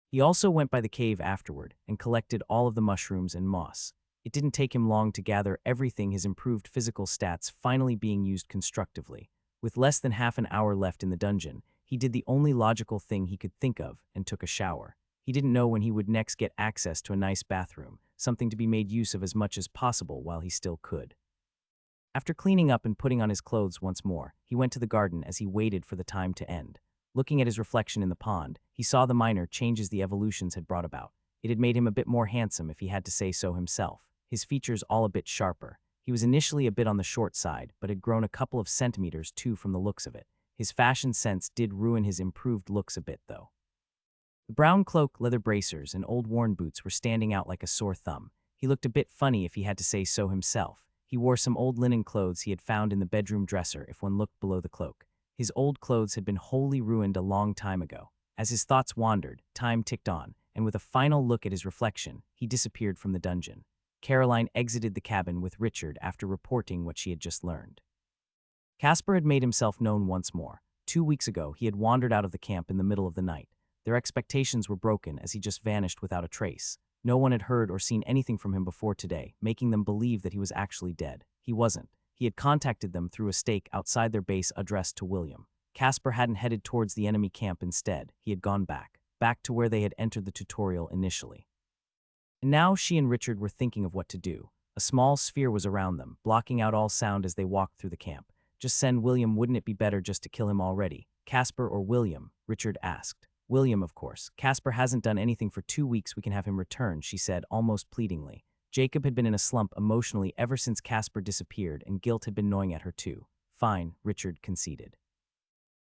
He also went by the cave afterward and collected all of the mushrooms and moss. It didn't take him long to gather everything, his improved physical stats finally being used constructively. With less than half an hour left in the dungeon, he did the only logical thing he could think of and took a shower. He didn't know when he would next get access to a nice bathroom, something to be made use of as much as possible while he still could. After cleaning up and putting on his clothes once more, he went to the garden as he waited for the time to end. Looking at his reflection in the pond, he saw the minor changes the evolutions had brought about. It had made him a bit more handsome, if he had to say so himself. His features all a bit sharper. He was initially a bit on the short side, but had grown a couple of centimeters too from the looks of it. His fashion sense did ruin his improved looks a bit, though. The brown cloak, leather bracers, and old worn boots were standing out like a sore thumb. He looked a bit funny, if he had to say so himself. He wore some old linen clothes he had found in the bedroom dresser if one looked below the cloak. His old clothes had been wholly ruined a long time ago. As his thoughts wandered, time ticked on, and with a final look at his reflection, he disappeared from the dungeon. Caroline exited the cabin with Richard after reporting what she had just learned. Casper had made himself known once more. 2 weeks ago, he had wandered out of the camp in the middle of the night. Their expectations were broken as he just vanished without a trace. No one had heard or seen anything from him before today, making them believe that he was actually dead. He wasn't. He had contacted them through a stake outside their base addressed to William. Casper hadn't headed towards the enemy camp instead. He had gone back to where they had entered the tutorial initially. And now she and Richard were thinking of what to do. A small sphere was around them, blocking out all sound as they walked through the camp. Just send William, wouldn't it be better just to kill him already? Casper or William? Richard asked. William, of course. Casper hasn't done anything for 2 weeks, we can have him return, she said, almost pleadingly. Jacob had been in a slump emotionally ever since Casper disappeared, and guilt had been gnawing at her too. Fine, Richard conceded.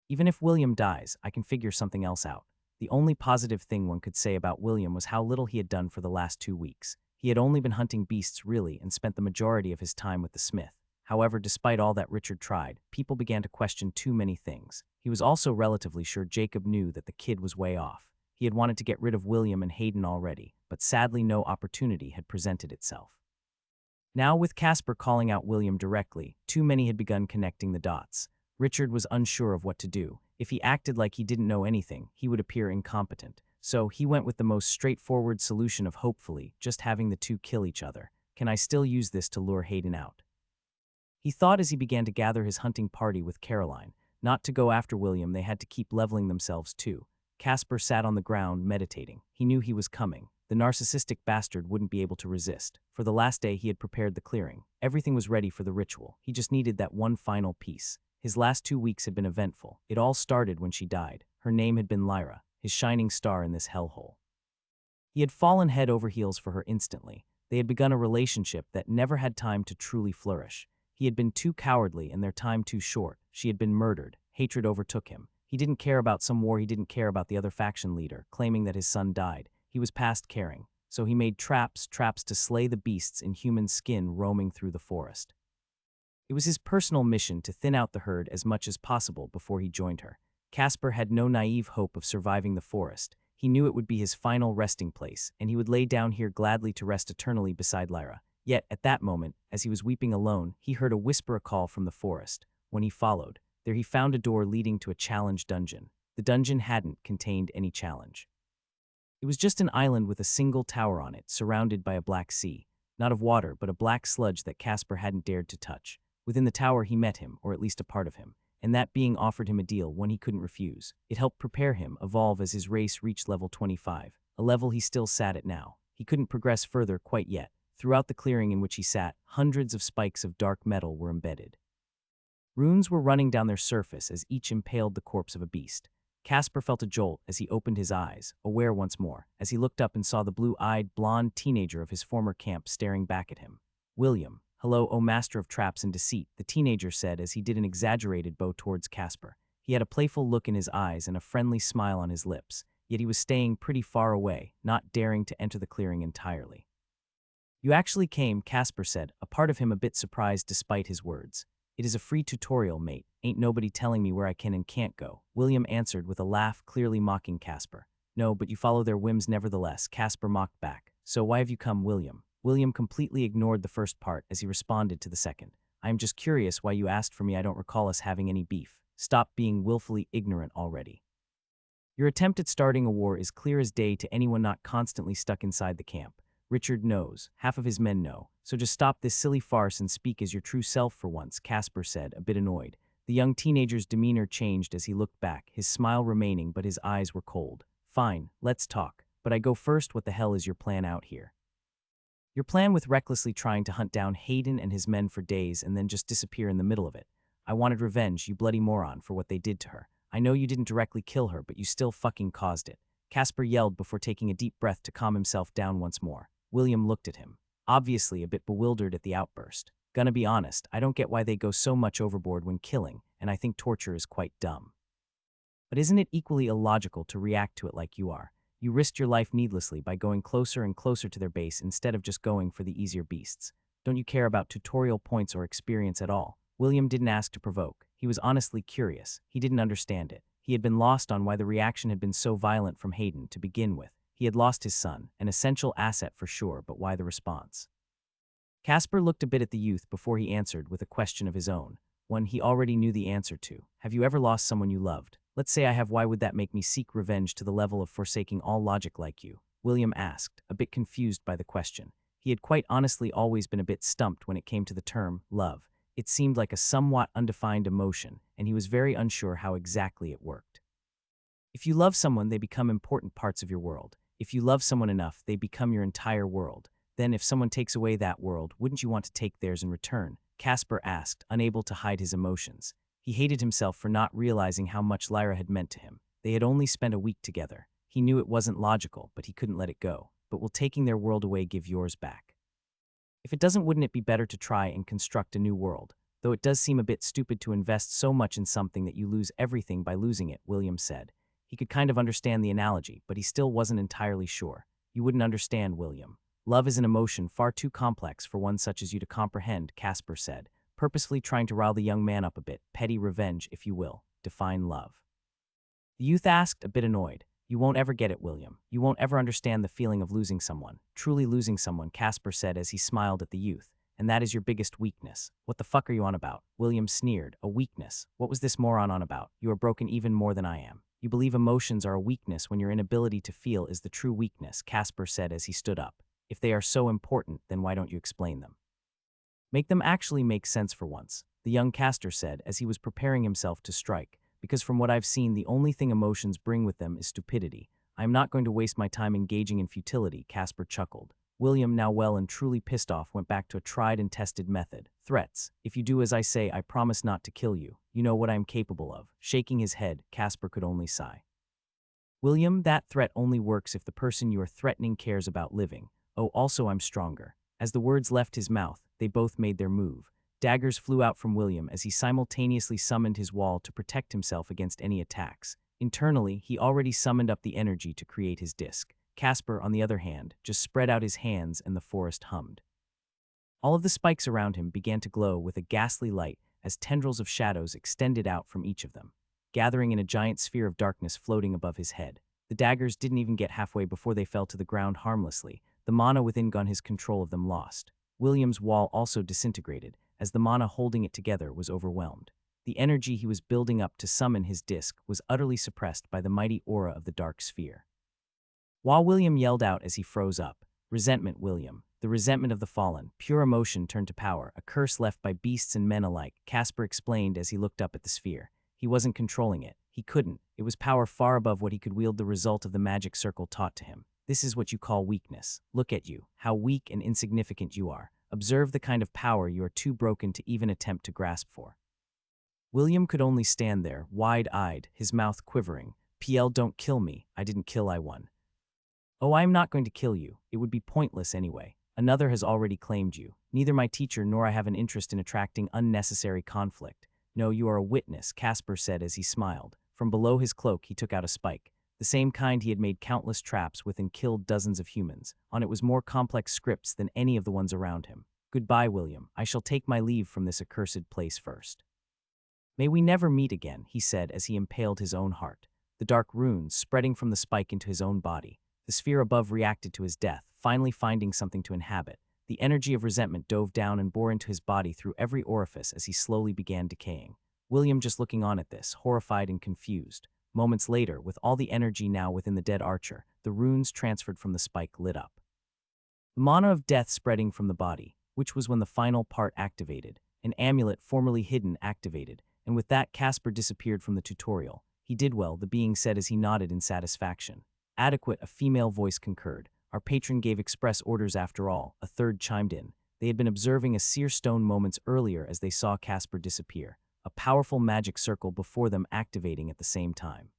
Even if William dies, I can figure something else out. The only positive thing one could say about William was how little he had done for the last 2 weeks. He had only been hunting beasts really and spent the majority of his time with the smith. However, despite all that Richard tried, people began to question too many things. He was also relatively sure Jacob knew that the kid was way off. He had wanted to get rid of William and Hayden already, but sadly no opportunity had presented itself. Now, with Casper calling out William directly, too many had begun connecting the dots. Richard was unsure of what to do. If he acted like he didn't know anything, he would appear incompetent. So he went with the most straightforward solution of hopefully just having the two kill each other. Can I still use this to lure Hayden out? He thought as he began to gather his hunting party with Caroline. Not to go after William, they had to keep leveling themselves too. Casper sat on the ground, meditating. He knew he was coming. The narcissistic bastard wouldn't be able to resist. For the last day, he had prepared the clearing. Everything was ready for the ritual. He just needed that one final piece. His last 2 weeks had been eventful. It all started when she died. Her name had been Lyra, his shining star in this hellhole. He had fallen head over heels for her instantly. They had begun a relationship that never had time to truly flourish. He had been too cowardly and their time too short. She had been murdered. Hatred overtook him. He didn't care about some war. He didn't care about the other faction leader, claiming that his son died. He was past caring. So he made traps to slay the beasts in human skin roaming through the forest. It was his personal mission to thin out the herd as much as possible before he joined her. Casper had no naive hope of surviving the forest. He knew it would be his final resting place, and he would lay down here gladly to rest eternally beside Lyra. Yet, at that moment, as he was weeping alone, he heard a whisper call from the forest. When he followed, there he found a door leading to a challenge dungeon. The dungeon hadn't contained any challenge. It was just an island with a single tower on it, surrounded by a black sea. Not of water, but a black sludge that Casper hadn't dared to touch. Within the tower he met him, or at least a part of him, and that being offered him a deal, one he couldn't refuse. It helped prepare him, evolve as his race reached level 25, a level he still sat at now. He couldn't progress further quite yet. Throughout the clearing in which he sat, hundreds of spikes of dark metal were embedded. Runes were running down their surface as each impaled the corpse of a beast. Casper felt a jolt as he opened his eyes, aware once more, as he looked up and saw the blue-eyed, blonde teenager of his former camp staring back at him. William, hello, O master of traps and deceit, the teenager said as he did an exaggerated bow towards Casper. He had a playful look in his eyes and a friendly smile on his lips, yet he was staying pretty far away, not daring to enter the clearing entirely. You actually came, Casper said, a part of him a bit surprised despite his words. It is a free tutorial, mate. Ain't nobody telling me where I can and can't go. William answered with a laugh, clearly mocking Casper. No, but you follow their whims nevertheless, Casper mocked back. So why have you come, William? William completely ignored the first part as he responded to the second. I am just curious why you asked for me. I don't recall us having any beef. Stop being willfully ignorant already. Your attempt at starting a war is clear as day to anyone not constantly stuck inside the camp. Richard knows. Half of his men know. So just stop this silly farce and speak as your true self for once, Casper said, a bit annoyed. The young teenager's demeanor changed as he looked back, his smile remaining but his eyes were cold. Fine, let's talk. But I go first, what the hell is your plan out here? Your plan with recklessly trying to hunt down Hayden and his men for days and then just disappear in the middle of it. I wanted revenge, you bloody moron, for what they did to her. I know you didn't directly kill her, but you still fucking caused it. Casper yelled before taking a deep breath to calm himself down once more. William looked at him, obviously a bit bewildered at the outburst. Gonna be honest, I don't get why they go so much overboard when killing, and I think torture is quite dumb. But isn't it equally illogical to react to it like you are? You risked your life needlessly by going closer and closer to their base instead of just going for the easier beasts. Don't you care about tutorial points or experience at all? William didn't ask to provoke. He was honestly curious. He didn't understand it. He had been lost on why the reaction had been so violent from Hayden to begin with. He had lost his son, an essential asset for sure, but why the response? Casper looked a bit at the youth before he answered with a question of his own, one he already knew the answer to. Have you ever lost someone you loved? Let's say I have. Why would that make me seek revenge to the level of forsaking all logic like you? William asked, a bit confused by the question. He had quite honestly always been a bit stumped when it came to the term love. It seemed like a somewhat undefined emotion, and he was very unsure how exactly it worked. If you love someone, they become important parts of your world. If you love someone enough, they become your entire world. Then if someone takes away that world, wouldn't you want to take theirs in return? Casper asked, unable to hide his emotions. He hated himself for not realizing how much Lyra had meant to him. They had only spent a week together. He knew it wasn't logical, but he couldn't let it go. But will taking their world away give yours back? If it doesn't, wouldn't it be better to try and construct a new world? Though it does seem a bit stupid to invest so much in something that you lose everything by losing it, William said. He could kind of understand the analogy, but he still wasn't entirely sure. You wouldn't understand, William. Love is an emotion far too complex for one such as you to comprehend, Casper said, purposefully trying to rile the young man up a bit. Petty revenge, if you will. Define love. The youth asked, a bit annoyed. You won't ever get it, William. You won't ever understand the feeling of losing someone. Truly losing someone, Casper said as he smiled at the youth. And that is your biggest weakness. What the fuck are you on about? William sneered. A weakness? What was this moron on about? You are broken even more than I am. You believe emotions are a weakness when your inability to feel is the true weakness, Casper said as he stood up. If they are so important, then why don't you explain them? Make them actually make sense for once, the young caster said as he was preparing himself to strike. Because from what I've seen, the only thing emotions bring with them is stupidity. I am not going to waste my time engaging in futility, Casper chuckled. William, now well and truly pissed off, went back to a tried and tested method. Threats. If you do as I say, I promise not to kill you. You know what I am capable of. Shaking his head, Casper could only sigh. William, that threat only works if the person you are threatening cares about living. Oh, also I'm stronger. As the words left his mouth, they both made their move. Daggers flew out from William as he simultaneously summoned his wall to protect himself against any attacks. Internally, he already summoned up the energy to create his disc. Casper, on the other hand, just spread out his hands and the forest hummed. All of the spikes around him began to glow with a ghastly light as tendrils of shadows extended out from each of them, gathering in a giant sphere of darkness floating above his head. The daggers didn't even get halfway before they fell to the ground harmlessly, the mana within gone his control of them lost. William's wall also disintegrated, as the mana holding it together was overwhelmed. The energy he was building up to summon his disc was utterly suppressed by the mighty aura of the dark sphere. While William yelled out as he froze up, resentment, William, the resentment of the fallen, pure emotion turned to power, a curse left by beasts and men alike, Casper explained as he looked up at the sphere. He wasn't controlling it. He couldn't. It was power far above what he could wield, the result of the magic circle taught to him. This is what you call weakness. Look at you, how weak and insignificant you are. Observe the kind of power you are too broken to even attempt to grasp for. William could only stand there, wide-eyed, his mouth quivering. PL, don't kill me. I didn't kill, I won. Oh, I am not going to kill you. It would be pointless anyway. Another has already claimed you. Neither my teacher nor I have an interest in attracting unnecessary conflict. No, you are a witness, Casper said as he smiled. From below his cloak, he took out a spike, the same kind he had made countless traps with and killed dozens of humans. On it was more complex scripts than any of the ones around him. Goodbye, William. I shall take my leave from this accursed place first. May we never meet again, he said as he impaled his own heart, the dark runes spreading from the spike into his own body. The sphere above reacted to his death, finally finding something to inhabit. The energy of resentment dove down and bore into his body through every orifice as he slowly began decaying. William just looking on at this, horrified and confused. Moments later, with all the energy now within the dead archer, the runes transferred from the spike lit up. The mana of death spreading from the body, which was when the final part activated. An amulet formerly hidden activated, and with that Casper disappeared from the tutorial. He did well, the being said as he nodded in satisfaction. Adequate, a female voice concurred. Our patron gave express orders after all, a third chimed in. They had been observing a seer stone moments earlier as they saw Casper disappear, a powerful magic circle before them activating at the same time.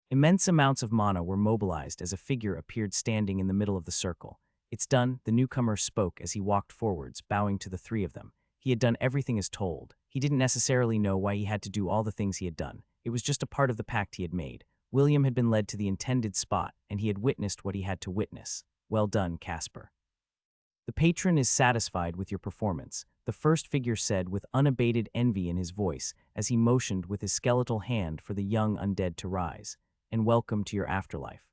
Immense amounts of mana were mobilized as a figure appeared standing in the middle of the circle. It's done, the newcomer spoke as he walked forwards, bowing to the three of them. He had done everything as told. He didn't necessarily know why he had to do all the things he had done. It was just a part of the pact he had made. William had been led to the intended spot, and he had witnessed what he had to witness. Well done, Casper. The patron is satisfied with your performance, the first figure said with unabated envy in his voice as he motioned with his skeletal hand for the young undead to rise. And welcome to your afterlife.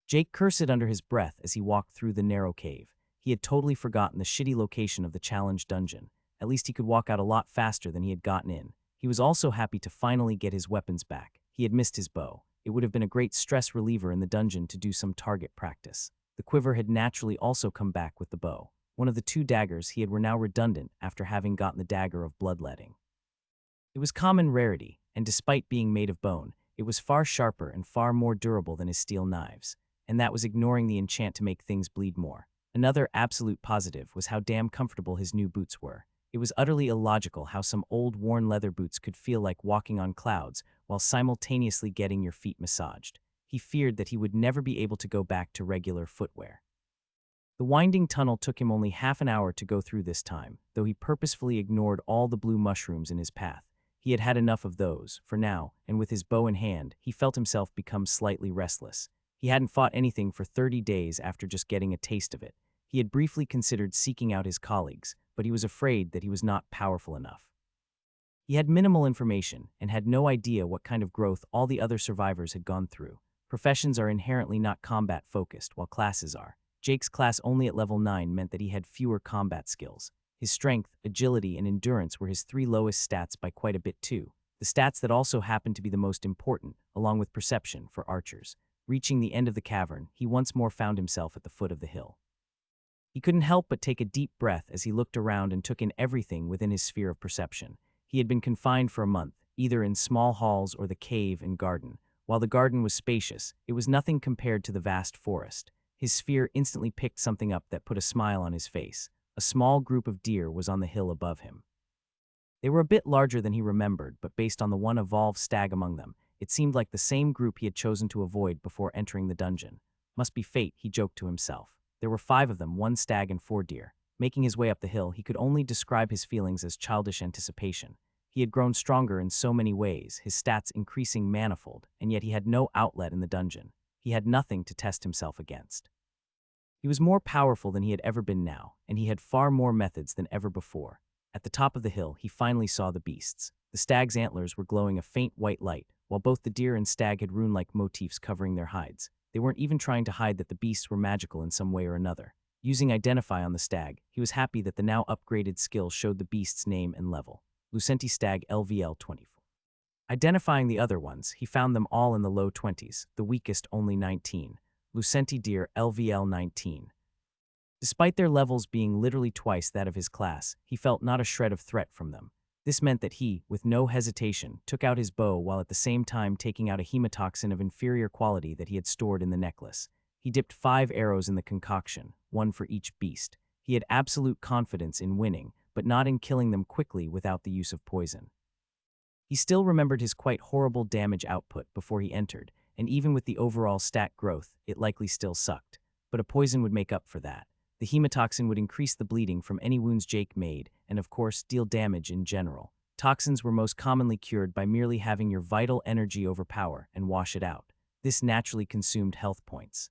Jake cursed under his breath as he walked through the narrow cave. He had totally forgotten the shitty location of the challenge dungeon. At least he could walk out a lot faster than he had gotten in. He was also happy to finally get his weapons back. He had missed his bow. It would have been a great stress reliever in the dungeon to do some target practice. The quiver had naturally also come back with the bow. One of the two daggers he had were now redundant after having gotten the dagger of bloodletting. It was common rarity, and despite being made of bone, it was far sharper and far more durable than his steel knives, and that was ignoring the enchant to make things bleed more. Another absolute positive was how damn comfortable his new boots were. It was utterly illogical how some old worn leather boots could feel like walking on clouds while simultaneously getting your feet massaged. He feared that he would never be able to go back to regular footwear. The winding tunnel took him only half an hour to go through this time, though he purposefully ignored all the blue mushrooms in his path. He had had enough of those, for now, and with his bow in hand, he felt himself become slightly restless. He hadn't fought anything for 30 days after just getting a taste of it. He had briefly considered seeking out his colleagues, but he was afraid that he was not powerful enough. He had minimal information and had no idea what kind of growth all the other survivors had gone through. Professions are inherently not combat-focused, while classes are. Jake's class only at level 9 meant that he had fewer combat skills. His strength, agility, and endurance were his 3 lowest stats by quite a bit too. The stats that also happened to be the most important, along with perception, for archers. Reaching the end of the cavern, he once more found himself at the foot of the hill. He couldn't help but take a deep breath as he looked around and took in everything within his sphere of perception. He had been confined for a month, either in small halls or the cave and garden. While the garden was spacious, it was nothing compared to the vast forest. His sphere instantly picked something up that put a smile on his face. A small group of deer was on the hill above him. They were a bit larger than he remembered, but based on the one evolved stag among them, it seemed like the same group he had chosen to avoid before entering the dungeon. Must be fate, he joked to himself. There were 5 of them, 1 stag and 4 deer. Making his way up the hill, he could only describe his feelings as childish anticipation. He had grown stronger in so many ways, his stats increasing manifold, and yet he had no outlet in the dungeon. He had nothing to test himself against. He was more powerful than he had ever been now, and he had far more methods than ever before. At the top of the hill, he finally saw the beasts. The stag's antlers were glowing a faint white light, while both the deer and stag had rune-like motifs covering their hides. They weren't even trying to hide that the beasts were magical in some way or another. Using Identify on the stag, he was happy that the now upgraded skill showed the beast's name and level. Lucenti Stag LVL 24. Identifying the other ones, he found them all in the low 20s, the weakest only 19. Lucenti Deer LVL 19. Despite their levels being literally twice that of his class, he felt not a shred of threat from them. This meant that he, with no hesitation, took out his bow while at the same time taking out a hemotoxin of inferior quality that he had stored in the necklace. He dipped 5 arrows in the concoction, 1 for each beast. He had absolute confidence in winning, but not in killing them quickly without the use of poison. He still remembered his quite horrible damage output before he entered, and even with the overall stat growth, it likely still sucked. But a poison would make up for that. The hemotoxin would increase the bleeding from any wounds Jake made, and of course, deal damage in general. Toxins were most commonly cured by merely having your vital energy overpower and wash it out. This naturally consumed health points.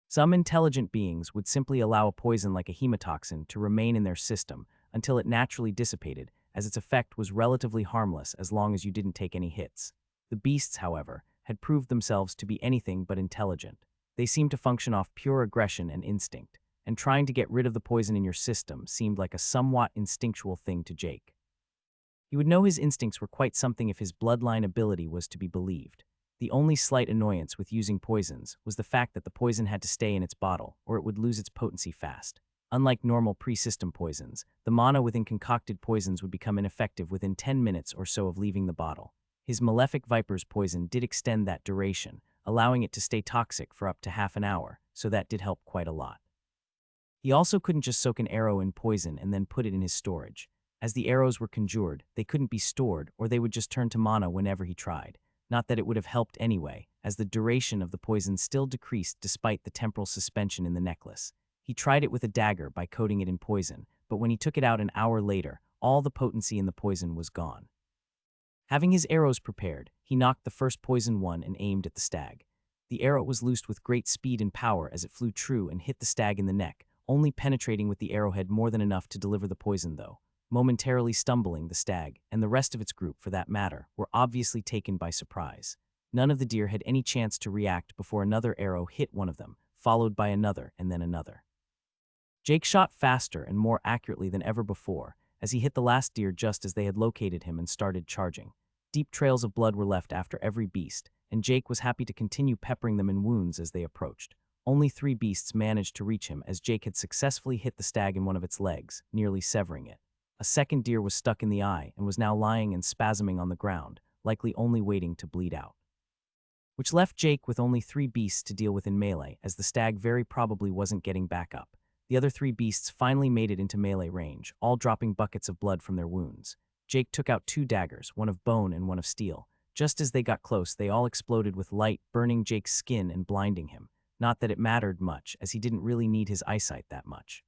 Some intelligent beings would simply allow a poison like a hemotoxin to remain in their system until it naturally dissipated, as its effect was relatively harmless as long as you didn't take any hits. The beasts, however, had proved themselves to be anything but intelligent. They seemed to function off pure aggression and instinct, and trying to get rid of the poison in your system seemed like a somewhat instinctual thing to Jake. He would know his instincts were quite something if his bloodline ability was to be believed. The only slight annoyance with using poisons was the fact that the poison had to stay in its bottle, or it would lose its potency fast. Unlike normal pre-system poisons, the mana within concocted poisons would become ineffective within 10 minutes or so of leaving the bottle. His Malefic Viper's poison did extend that duration, allowing it to stay toxic for up to half an hour, so that did help quite a lot. He also couldn't just soak an arrow in poison and then put it in his storage. As the arrows were conjured, they couldn't be stored, or they would just turn to mana whenever he tried. Not that it would have helped anyway, as the duration of the poison still decreased despite the temporal suspension in the necklace. He tried it with a dagger by coating it in poison, but when he took it out an hour later, all the potency in the poison was gone. Having his arrows prepared, he knocked the first poison one and aimed at the stag. The arrow was loosed with great speed and power as it flew true and hit the stag in the neck, only penetrating with the arrowhead more than enough to deliver the poison though. Momentarily stumbling, the stag, and the rest of its group for that matter, were obviously taken by surprise. None of the deer had any chance to react before another arrow hit one of them, followed by another and then another. Jake shot faster and more accurately than ever before, as he hit the last deer just as they had located him and started charging. Deep trails of blood were left after every beast, and Jake was happy to continue peppering them in wounds as they approached. Only 3 beasts managed to reach him as Jake had successfully hit the stag in one of its legs, nearly severing it. A second deer was stuck in the eye and was now lying and spasming on the ground, likely only waiting to bleed out. Which left Jake with only 3 beasts to deal with in melee, as the stag very probably wasn't getting back up. The other 3 beasts finally made it into melee range, all dropping buckets of blood from their wounds. Jake took out 2 daggers, one of bone and one of steel. Just as they got close, they all exploded with light, burning Jake's skin and blinding him. Not that it mattered much, as he didn't really need his eyesight that much.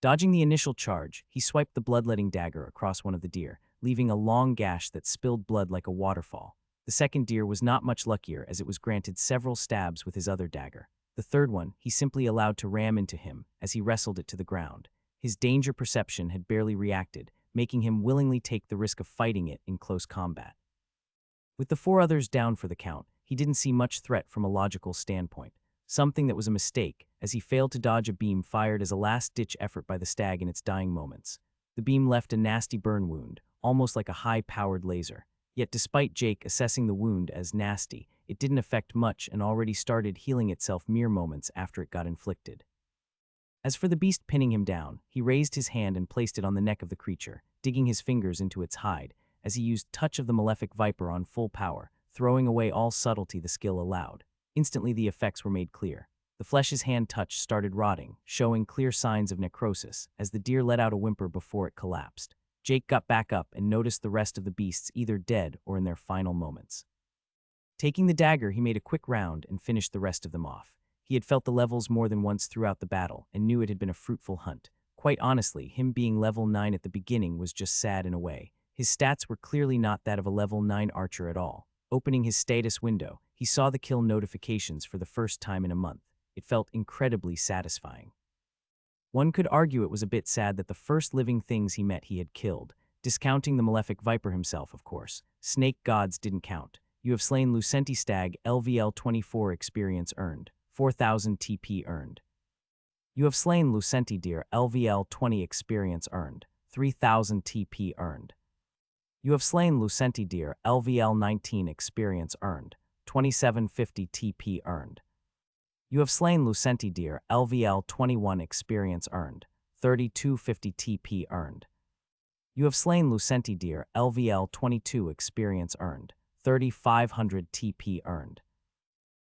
Dodging the initial charge, he swiped the bloodletting dagger across one of the deer, leaving a long gash that spilled blood like a waterfall. The second deer was not much luckier as it was granted several stabs with his other dagger. The third one, he simply allowed to ram into him as he wrestled it to the ground. His danger perception had barely reacted, making him willingly take the risk of fighting it in close combat. With the four others down for the count, he didn't see much threat from a logical standpoint. Something that was a mistake, as he failed to dodge a beam fired as a last-ditch effort by the stag in its dying moments. The beam left a nasty burn wound, almost like a high-powered laser. Yet despite Jake assessing the wound as nasty, it didn't affect much and already started healing itself mere moments after it got inflicted. As for the beast pinning him down, he raised his hand and placed it on the neck of the creature, digging his fingers into its hide, as he used Touch of the Malefic Viper on full power, throwing away all subtlety the skill allowed. Instantly the effects were made clear. The flesh his hand touched started rotting, showing clear signs of necrosis, as the deer let out a whimper before it collapsed. Jake got back up and noticed the rest of the beasts either dead or in their final moments. Taking the dagger, he made a quick round and finished the rest of them off. He had felt the levels more than once throughout the battle and knew it had been a fruitful hunt. Quite honestly, him being level 9 at the beginning was just sad in a way. His stats were clearly not that of a level 9 archer at all. Opening his status window, he saw the kill notifications for the first time in a month. It felt incredibly satisfying. One could argue it was a bit sad that the first living things he met he had killed, discounting the Malefic Viper himself, of course. Snake gods didn't count. You have slain Lucenti Stag, LVL 24 experience earned, 4,000 TP earned. You have slain Lucenti Deer, LVL 20 experience earned, 3,000 TP earned. You have slain Lucenti Deer, LVL 19 experience earned, 2750 TP earned. You have slain Lucenti Deer, LVL 21 experience earned, 3250 TP earned. You have slain Lucenti Deer, LVL 22 experience earned, 3500 TP earned.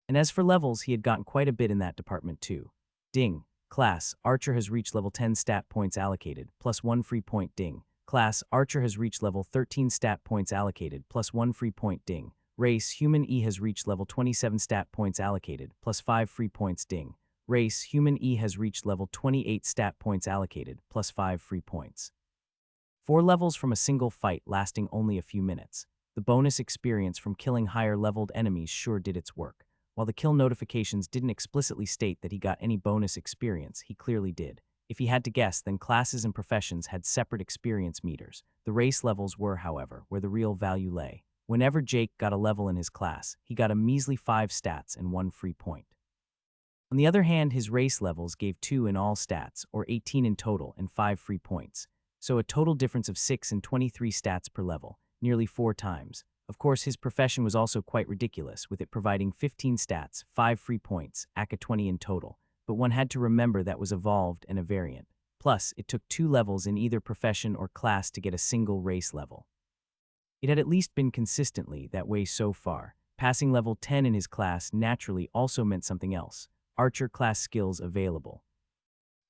And as for levels, he had gotten quite a bit in that department too. Ding. Class, Archer has reached level 10 stat points allocated, plus 1 free point. Ding. Class, Archer has reached level 13 stat points allocated, plus 1 free point. Ding. Race, Human E has reached level 27 stat points allocated, plus 5 free points. Ding. Race, Human E has reached level 28 stat points allocated, plus 5 free points. 4 levels from a single fight lasting only a few minutes. The bonus experience from killing higher-leveled enemies sure did its work. While the kill notifications didn't explicitly state that he got any bonus experience, he clearly did. If he had to guess, then classes and professions had separate experience meters. The race levels were, however, where the real value lay. Whenever Jake got a level in his class, he got a measly 5 stats and 1 free point. On the other hand, his race levels gave 2 in all stats, or 18 in total, and 5 free points. So a total difference of 6 and 23 stats per level, nearly 4 times. Of course, his profession was also quite ridiculous, with it providing 15 stats, 5 free points, aka 20 in total. But one had to remember that was evolved and a variant. Plus, it took 2 levels in either profession or class to get a single race level. It had at least been consistently that way so far. Passing level 10 in his class naturally also meant something else. Archer class skills available.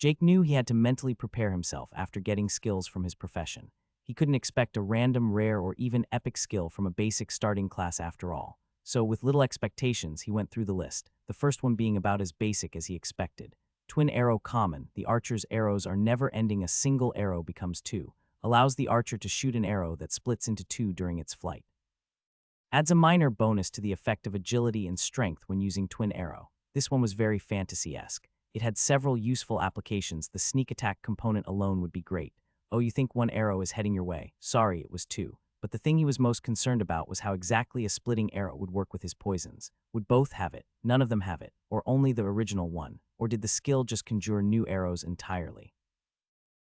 Jake knew he had to mentally prepare himself after getting skills from his profession. He couldn't expect a random, rare, or even epic skill from a basic starting class after all. So with little expectations, he went through the list, the first one being about as basic as he expected. Twin Arrow Common. The archer's arrows are never ending. A single arrow becomes 2. Allows the archer to shoot an arrow that splits into 2 during its flight. Adds a minor bonus to the effect of agility and strength when using Twin Arrow. This one was very fantasy-esque. It had several useful applications. The sneak attack component alone would be great. Oh, you think 1 arrow is heading your way? Sorry, it was 2. But the thing he was most concerned about was how exactly a splitting arrow would work with his poisons. Would both have it, none of them have it, or only the original one? Or did the skill just conjure new arrows entirely?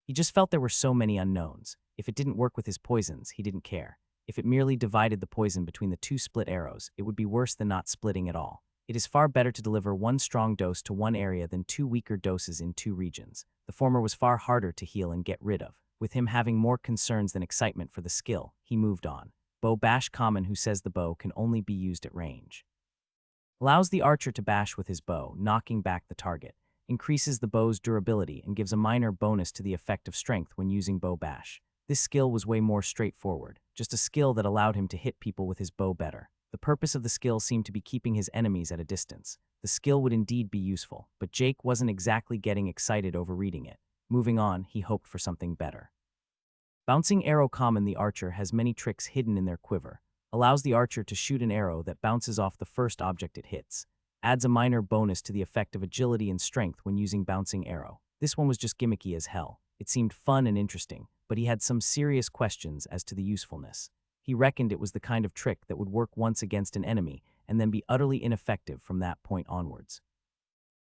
He just felt there were so many unknowns. If it didn't work with his poisons, he didn't care. If it merely divided the poison between the 2 split arrows, it would be worse than not splitting at all. It is far better to deliver 1 strong dose to 1 area than 2 weaker doses in 2 regions. The former was far harder to heal and get rid of. With him having more concerns than excitement for the skill, he moved on. Bow Bash Common, who says the bow can only be used at range. Allows the archer to bash with his bow, knocking back the target. Increases the bow's durability and gives a minor bonus to the effect of strength when using bow bash. This skill was way more straightforward, just a skill that allowed him to hit people with his bow better. The purpose of the skill seemed to be keeping his enemies at a distance. The skill would indeed be useful, but Jake wasn't exactly getting excited over reading it. Moving on, he hoped for something better. Bouncing arrow common, the archer has many tricks hidden in their quiver. Allows the archer to shoot an arrow that bounces off the first object it hits. Adds a minor bonus to the effect of agility and strength when using bouncing arrow. This one was just gimmicky as hell. It seemed fun and interesting, but he had some serious questions as to the usefulness. He reckoned it was the kind of trick that would work once against an enemy and then be utterly ineffective from that point onwards.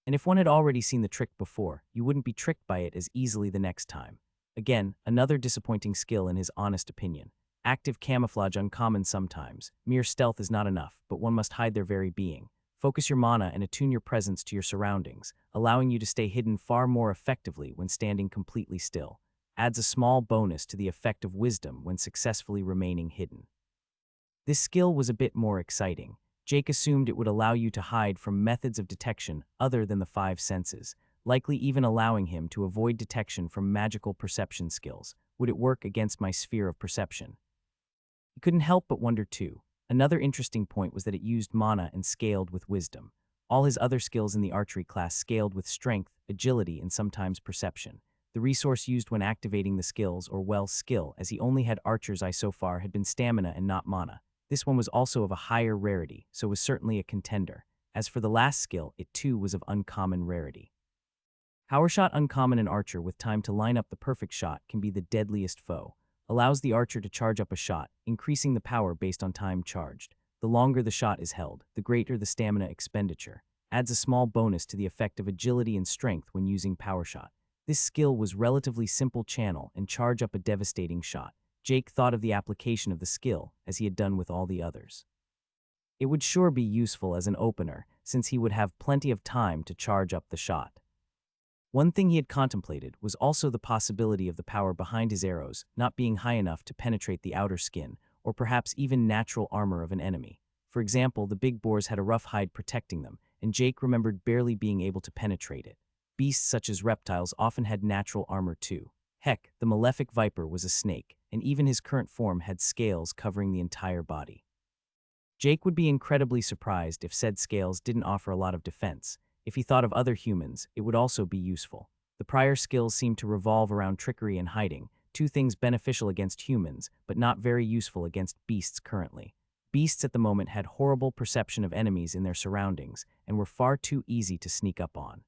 And if one had already seen the trick before, you wouldn't be tricked by it as easily the next time. Again, another disappointing skill in his honest opinion. Active camouflage uncommon sometimes. Mere stealth is not enough, but one must hide their very being. Focus your mana and attune your presence to your surroundings, allowing you to stay hidden far more effectively when standing completely still. Adds a small bonus to the effect of wisdom when successfully remaining hidden. This skill was a bit more exciting. Jake assumed it would allow you to hide from methods of detection other than the five senses, likely even allowing him to avoid detection from magical perception skills. Would it work against my sphere of perception? He couldn't help but wonder too. Another interesting point was that it used mana and scaled with wisdom. All his other skills in the archery class scaled with strength, agility, and sometimes perception. The resource used when activating the skills, or well, skill, as he only had archer's eye so far, had been stamina and not mana. This one was also of a higher rarity, so was certainly a contender. As for the last skill, it too was of uncommon rarity. Power shot uncommon. An archer with time to line up the perfect shot can be the deadliest foe. Allows the archer to charge up a shot, increasing the power based on time charged. The longer the shot is held, the greater the stamina expenditure. Adds a small bonus to the effect of agility and strength when using power shot. This skill was relatively simple channel and charge up a devastating shot. Jake thought of the application of the skill as he had done with all the others. It would sure be useful as an opener, since he would have plenty of time to charge up the shot. One thing he had contemplated was also the possibility of the power behind his arrows not being high enough to penetrate the outer skin, or perhaps even natural armor of an enemy. For example, the big boars had a rough hide protecting them, and Jake remembered barely being able to penetrate it. Beasts such as reptiles often had natural armor too. Heck, the malefic viper was a snake, and even his current form had scales covering the entire body. Jake would be incredibly surprised if said scales didn't offer a lot of defense. If he thought of other humans, it would also be useful. The prior skills seemed to revolve around trickery and hiding, two things beneficial against humans, but not very useful against beasts currently. Beasts at the moment had horrible perception of enemies in their surroundings, and were far too easy to sneak up on.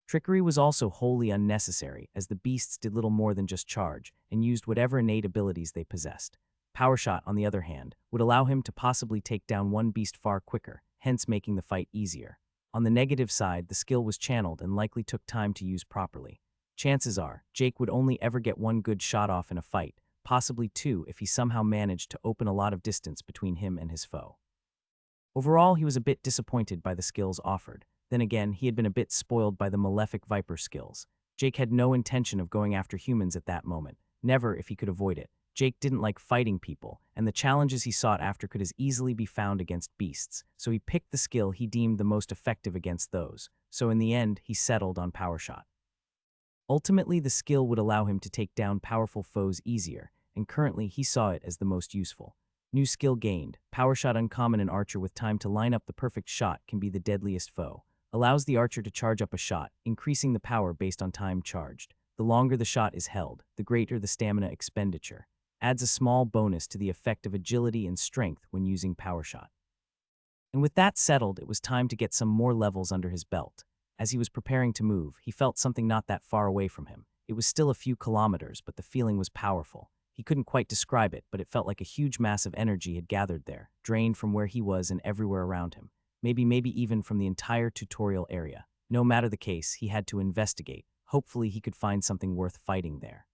Trickery was also wholly unnecessary, as the beasts did little more than just charge, and used whatever innate abilities they possessed. Power shot, on the other hand, would allow him to possibly take down one beast far quicker, hence making the fight easier. On the negative side, the skill was channeled and likely took time to use properly. Chances are, Jake would only ever get one good shot off in a fight, possibly two if he somehow managed to open a lot of distance between him and his foe. Overall, he was a bit disappointed by the skills offered. Then again, he had been a bit spoiled by the malefic viper skills. Jake had no intention of going after humans at that moment, never if he could avoid it. Jake didn't like fighting people, and the challenges he sought after could as easily be found against beasts, so he picked the skill he deemed the most effective against those. So in the end, he settled on power shot. Ultimately, the skill would allow him to take down powerful foes easier, and currently he saw it as the most useful. New skill gained. Power shot uncommon. An archer with time to line up the perfect shot can be the deadliest foe. Allows the archer to charge up a shot, increasing the power based on time charged. The longer the shot is held, the greater the stamina expenditure. Adds a small bonus to the effect of agility and strength when using power shot. And with that settled, it was time to get some more levels under his belt. As he was preparing to move, he felt something not that far away from him. It was still a few kilometers, but the feeling was powerful. He couldn't quite describe it, but it felt like a huge mass of energy had gathered there, drained from where he was and everywhere around him. Maybe even from the entire tutorial area. No matter the case, he had to investigate. Hopefully he could find something worth fighting there.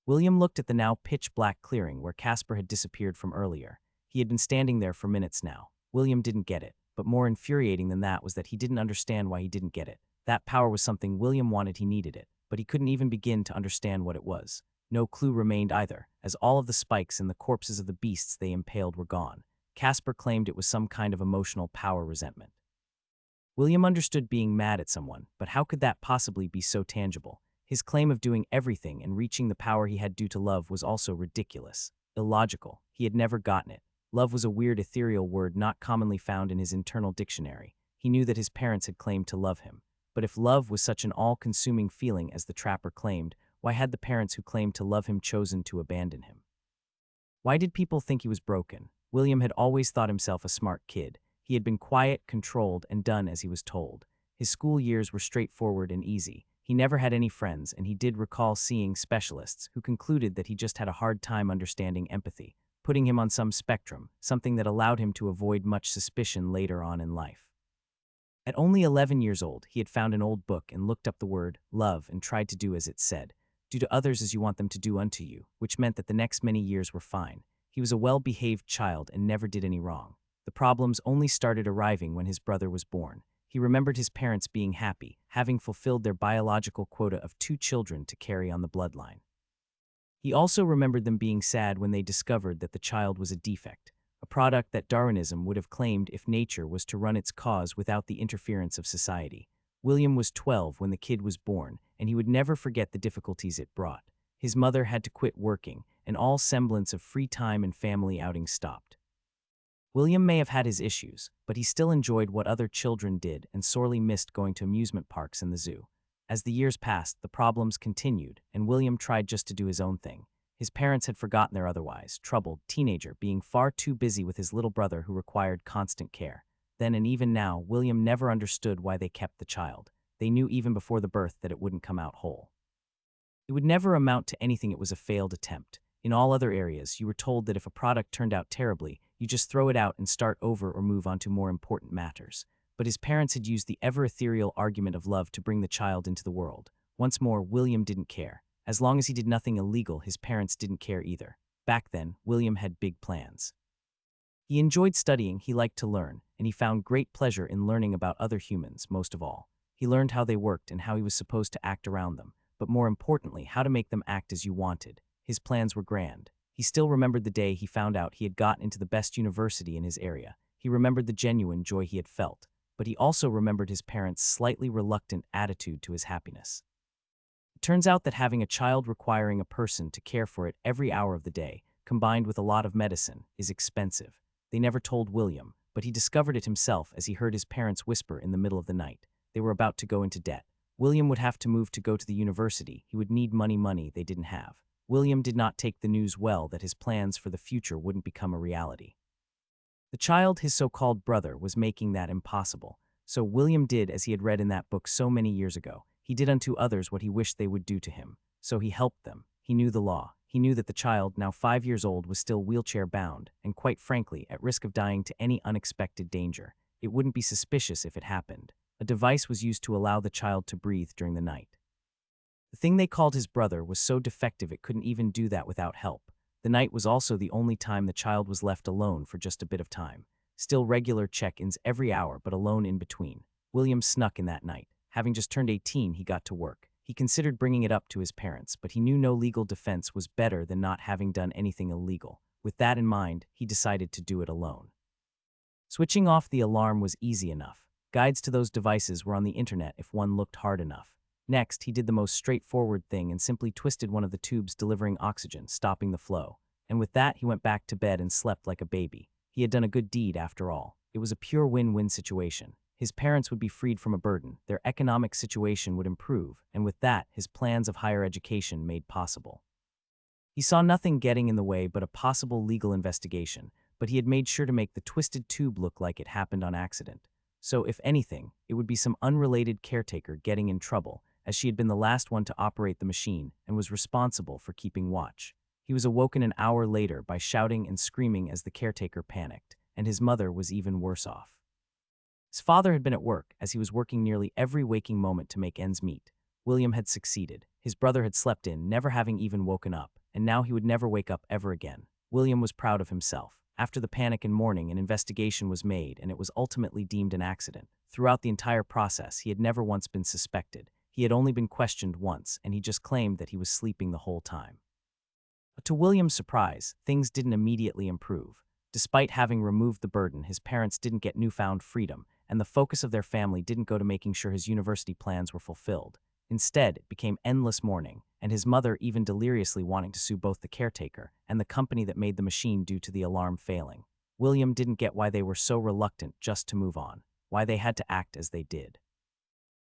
William looked at the now pitch-black clearing where Casper had disappeared from earlier. He had been standing there for minutes now. William didn't get it, but more infuriating than that was that he didn't understand why he didn't get it. That power was something William wanted, he needed it, but he couldn't even begin to understand what it was. No clue remained either, as all of the spikes and the corpses of the beasts they impaled were gone. Casper claimed it was some kind of emotional power resentment. William understood being mad at someone, but how could that possibly be so tangible? His claim of doing everything and reaching the power he had due to love was also ridiculous, illogical. He had never gotten it. Love was a weird ethereal word not commonly found in his internal dictionary. He knew that his parents had claimed to love him. But if love was such an all-consuming feeling as the trapper claimed, Why had the parents who claimed to love him chosen to abandon him? Why did people think he was broken? William had always thought himself a smart kid. He had been quiet, controlled, and done as he was told. His school years were straightforward and easy. He never had any friends, and he did recall seeing specialists who concluded that he just had a hard time understanding empathy, putting him on some spectrum, something that allowed him to avoid much suspicion later on in life. At only 11 years old, he had found an old book and looked up the word love and tried to do as it said. Do to others as you want them to do unto you, which meant that the next many years were fine. He was a well-behaved child and never did any wrong. The problems only started arriving when his brother was born. He remembered his parents being happy, having fulfilled their biological quota of 2 children to carry on the bloodline. He also remembered them being sad when they discovered that the child was a defect, a product that Darwinism would have claimed if nature was to run its cause without the interference of society. William was 12 when the kid was born, and he would never forget the difficulties it brought. His mother had to quit working, and all semblance of free time and family outings stopped. William may have had his issues, but he still enjoyed what other children did and sorely missed going to amusement parks and the zoo. As the years passed, the problems continued, and William tried just to do his own thing. His parents had forgotten their otherwise troubled teenager, being far too busy with his little brother who required constant care. Then and even now, William never understood why they kept the child. They knew even before the birth that it wouldn't come out whole. It would never amount to anything. It was a failed attempt. In all other areas, you were told that if a product turned out terribly, you just throw it out and start over or move on to more important matters. But his parents had used the ever-ethereal argument of love to bring the child into the world. Once more, William didn't care. As long as he did nothing illegal, his parents didn't care either. Back then, William had big plans. He enjoyed studying, he liked to learn, and he found great pleasure in learning about other humans, most of all. He learned how they worked and how he was supposed to act around them, but more importantly, how to make them act as you wanted. His plans were grand. He still remembered the day he found out he had gotten into the best university in his area. He remembered the genuine joy he had felt, but he also remembered his parents' slightly reluctant attitude to his happiness. It turns out that having a child requiring a person to care for it every hour of the day, combined with a lot of medicine, is expensive. They never told William, but he discovered it himself as he heard his parents whisper in the middle of the night. They were about to go into debt. William would have to move to go to the university. He would need money they didn't have. William did not take the news well that his plans for the future wouldn't become a reality. The child, his so-called brother, was making that impossible. So William did as he had read in that book so many years ago. He did unto others what he wished they would do to him. So he helped them. He knew the law. He knew that the child, now 5 years old, was still wheelchair-bound, and quite frankly, at risk of dying to any unexpected danger. It wouldn't be suspicious if it happened. A device was used to allow the child to breathe during the night. The thing they called his brother was so defective it couldn't even do that without help. The night was also the only time the child was left alone for just a bit of time. Still regular check-ins every hour, but alone in between. William snuck in that night. Having just turned 18, he got to work. He considered bringing it up to his parents, but he knew no legal defense was better than not having done anything illegal. With that in mind, he decided to do it alone. Switching off the alarm was easy enough. Guides to those devices were on the internet if one looked hard enough. Next, he did the most straightforward thing and simply twisted one of the tubes delivering oxygen, stopping the flow. And with that, he went back to bed and slept like a baby. He had done a good deed after all. It was a pure win-win situation. His parents would be freed from a burden, their economic situation would improve, and with that, his plans of higher education made possible. He saw nothing getting in the way but a possible legal investigation, but he had made sure to make the twisted tube look like it happened on accident. So, if anything, it would be some unrelated caretaker getting in trouble, as she had been the last one to operate the machine and was responsible for keeping watch. He was awoken an hour later by shouting and screaming as the caretaker panicked, and his mother was even worse off. His father had been at work, as he was working nearly every waking moment to make ends meet. William had succeeded. His brother had slept in, never having even woken up, and now he would never wake up ever again. William was proud of himself. After the panic and mourning, an investigation was made, and it was ultimately deemed an accident. Throughout the entire process, he had never once been suspected. He had only been questioned once, and he just claimed that he was sleeping the whole time. But to William's surprise, things didn't immediately improve. Despite having removed the burden, his parents didn't get newfound freedom, and the focus of their family didn't go to making sure his university plans were fulfilled. Instead, it became endless mourning, and his mother even deliriously wanting to sue both the caretaker and the company that made the machine due to the alarm failing. William didn't get why they were so reluctant just to move on, why they had to act as they did.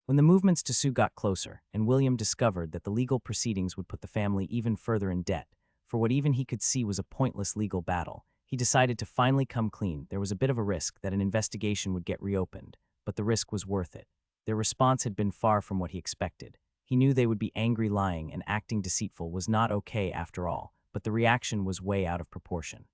When the movements to sue got closer, and William discovered that the legal proceedings would put the family even further in debt, for what even he could see was a pointless legal battle, he decided to finally come clean. There was a bit of a risk that an investigation would get reopened, but the risk was worth it. Their response had been far from what he expected. He knew they would be angry, lying, and acting deceitful was not okay after all, but the reaction was way out of proportion.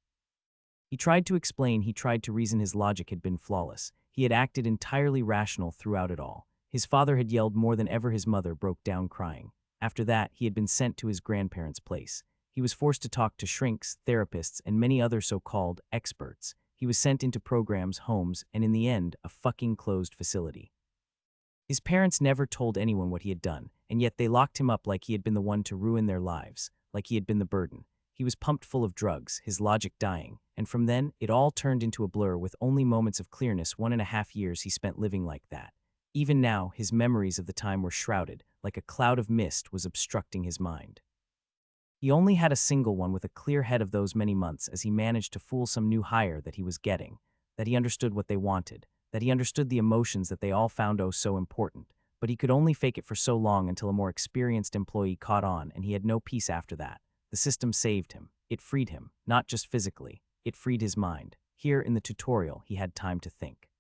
He tried to explain, he tried to reason. His logic had been flawless. He had acted entirely rational throughout it all. His father had yelled more than ever. His mother broke down crying. After that, he had been sent to his grandparents' place. He was forced to talk to shrinks, therapists, and many other so-called experts. He was sent into programs, homes, and in the end, a fucking closed facility. His parents never told anyone what he had done, and yet they locked him up like he had been the one to ruin their lives, like he had been the burden. He was pumped full of drugs, his logic dying, and from then, it all turned into a blur with only moments of clearness. 1.5 years he spent living like that. Even now, his memories of the time were shrouded, like a cloud of mist was obstructing his mind. He only had a single one with a clear head of those many months as he managed to fool some new hire that he was getting, that he understood what they wanted, that he understood the emotions that they all found oh so important, but he could only fake it for so long until a more experienced employee caught on, and he had no peace after that. The system saved him. It freed him, not just physically, it freed his mind. Here in the tutorial, he had time to think.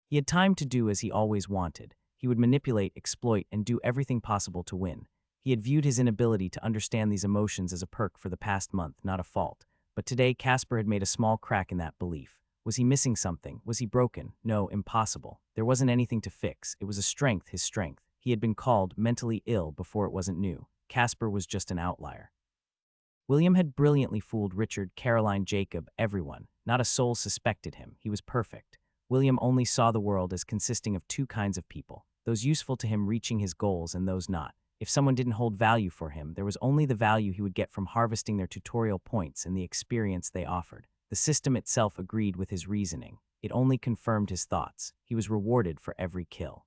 He had time to do as he always wanted. He would manipulate, exploit, and do everything possible to win. He had viewed his inability to understand these emotions as a perk for the past month, not a fault. But today, Casper had made a small crack in that belief. Was he missing something? Was he broken? No, impossible. There wasn't anything to fix. It was a strength, his strength. He had been called mentally ill before it wasn't new. Casper was just an outlier. William had brilliantly fooled Richard, Caroline, Jacob, everyone. Not a soul suspected him. He was perfect. William only saw the world as consisting of two kinds of people, those useful to him reaching his goals and those not. If someone didn't hold value for him, there was only the value he would get from harvesting their tutorial points and the experience they offered. The system itself agreed with his reasoning. It only confirmed his thoughts. He was rewarded for every kill.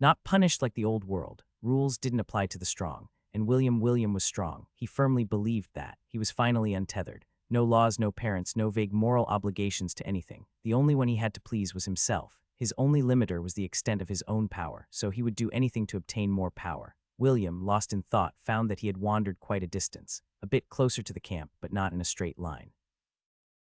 Not punished like the old world. Rules didn't apply to the strong. And William was strong. He firmly believed that. He was finally untethered. No laws, no parents, no vague moral obligations to anything. The only one he had to please was himself. His only limiter was the extent of his own power, so he would do anything to obtain more power. William, lost in thought, found that he had wandered quite a distance, a bit closer to the camp, but not in a straight line.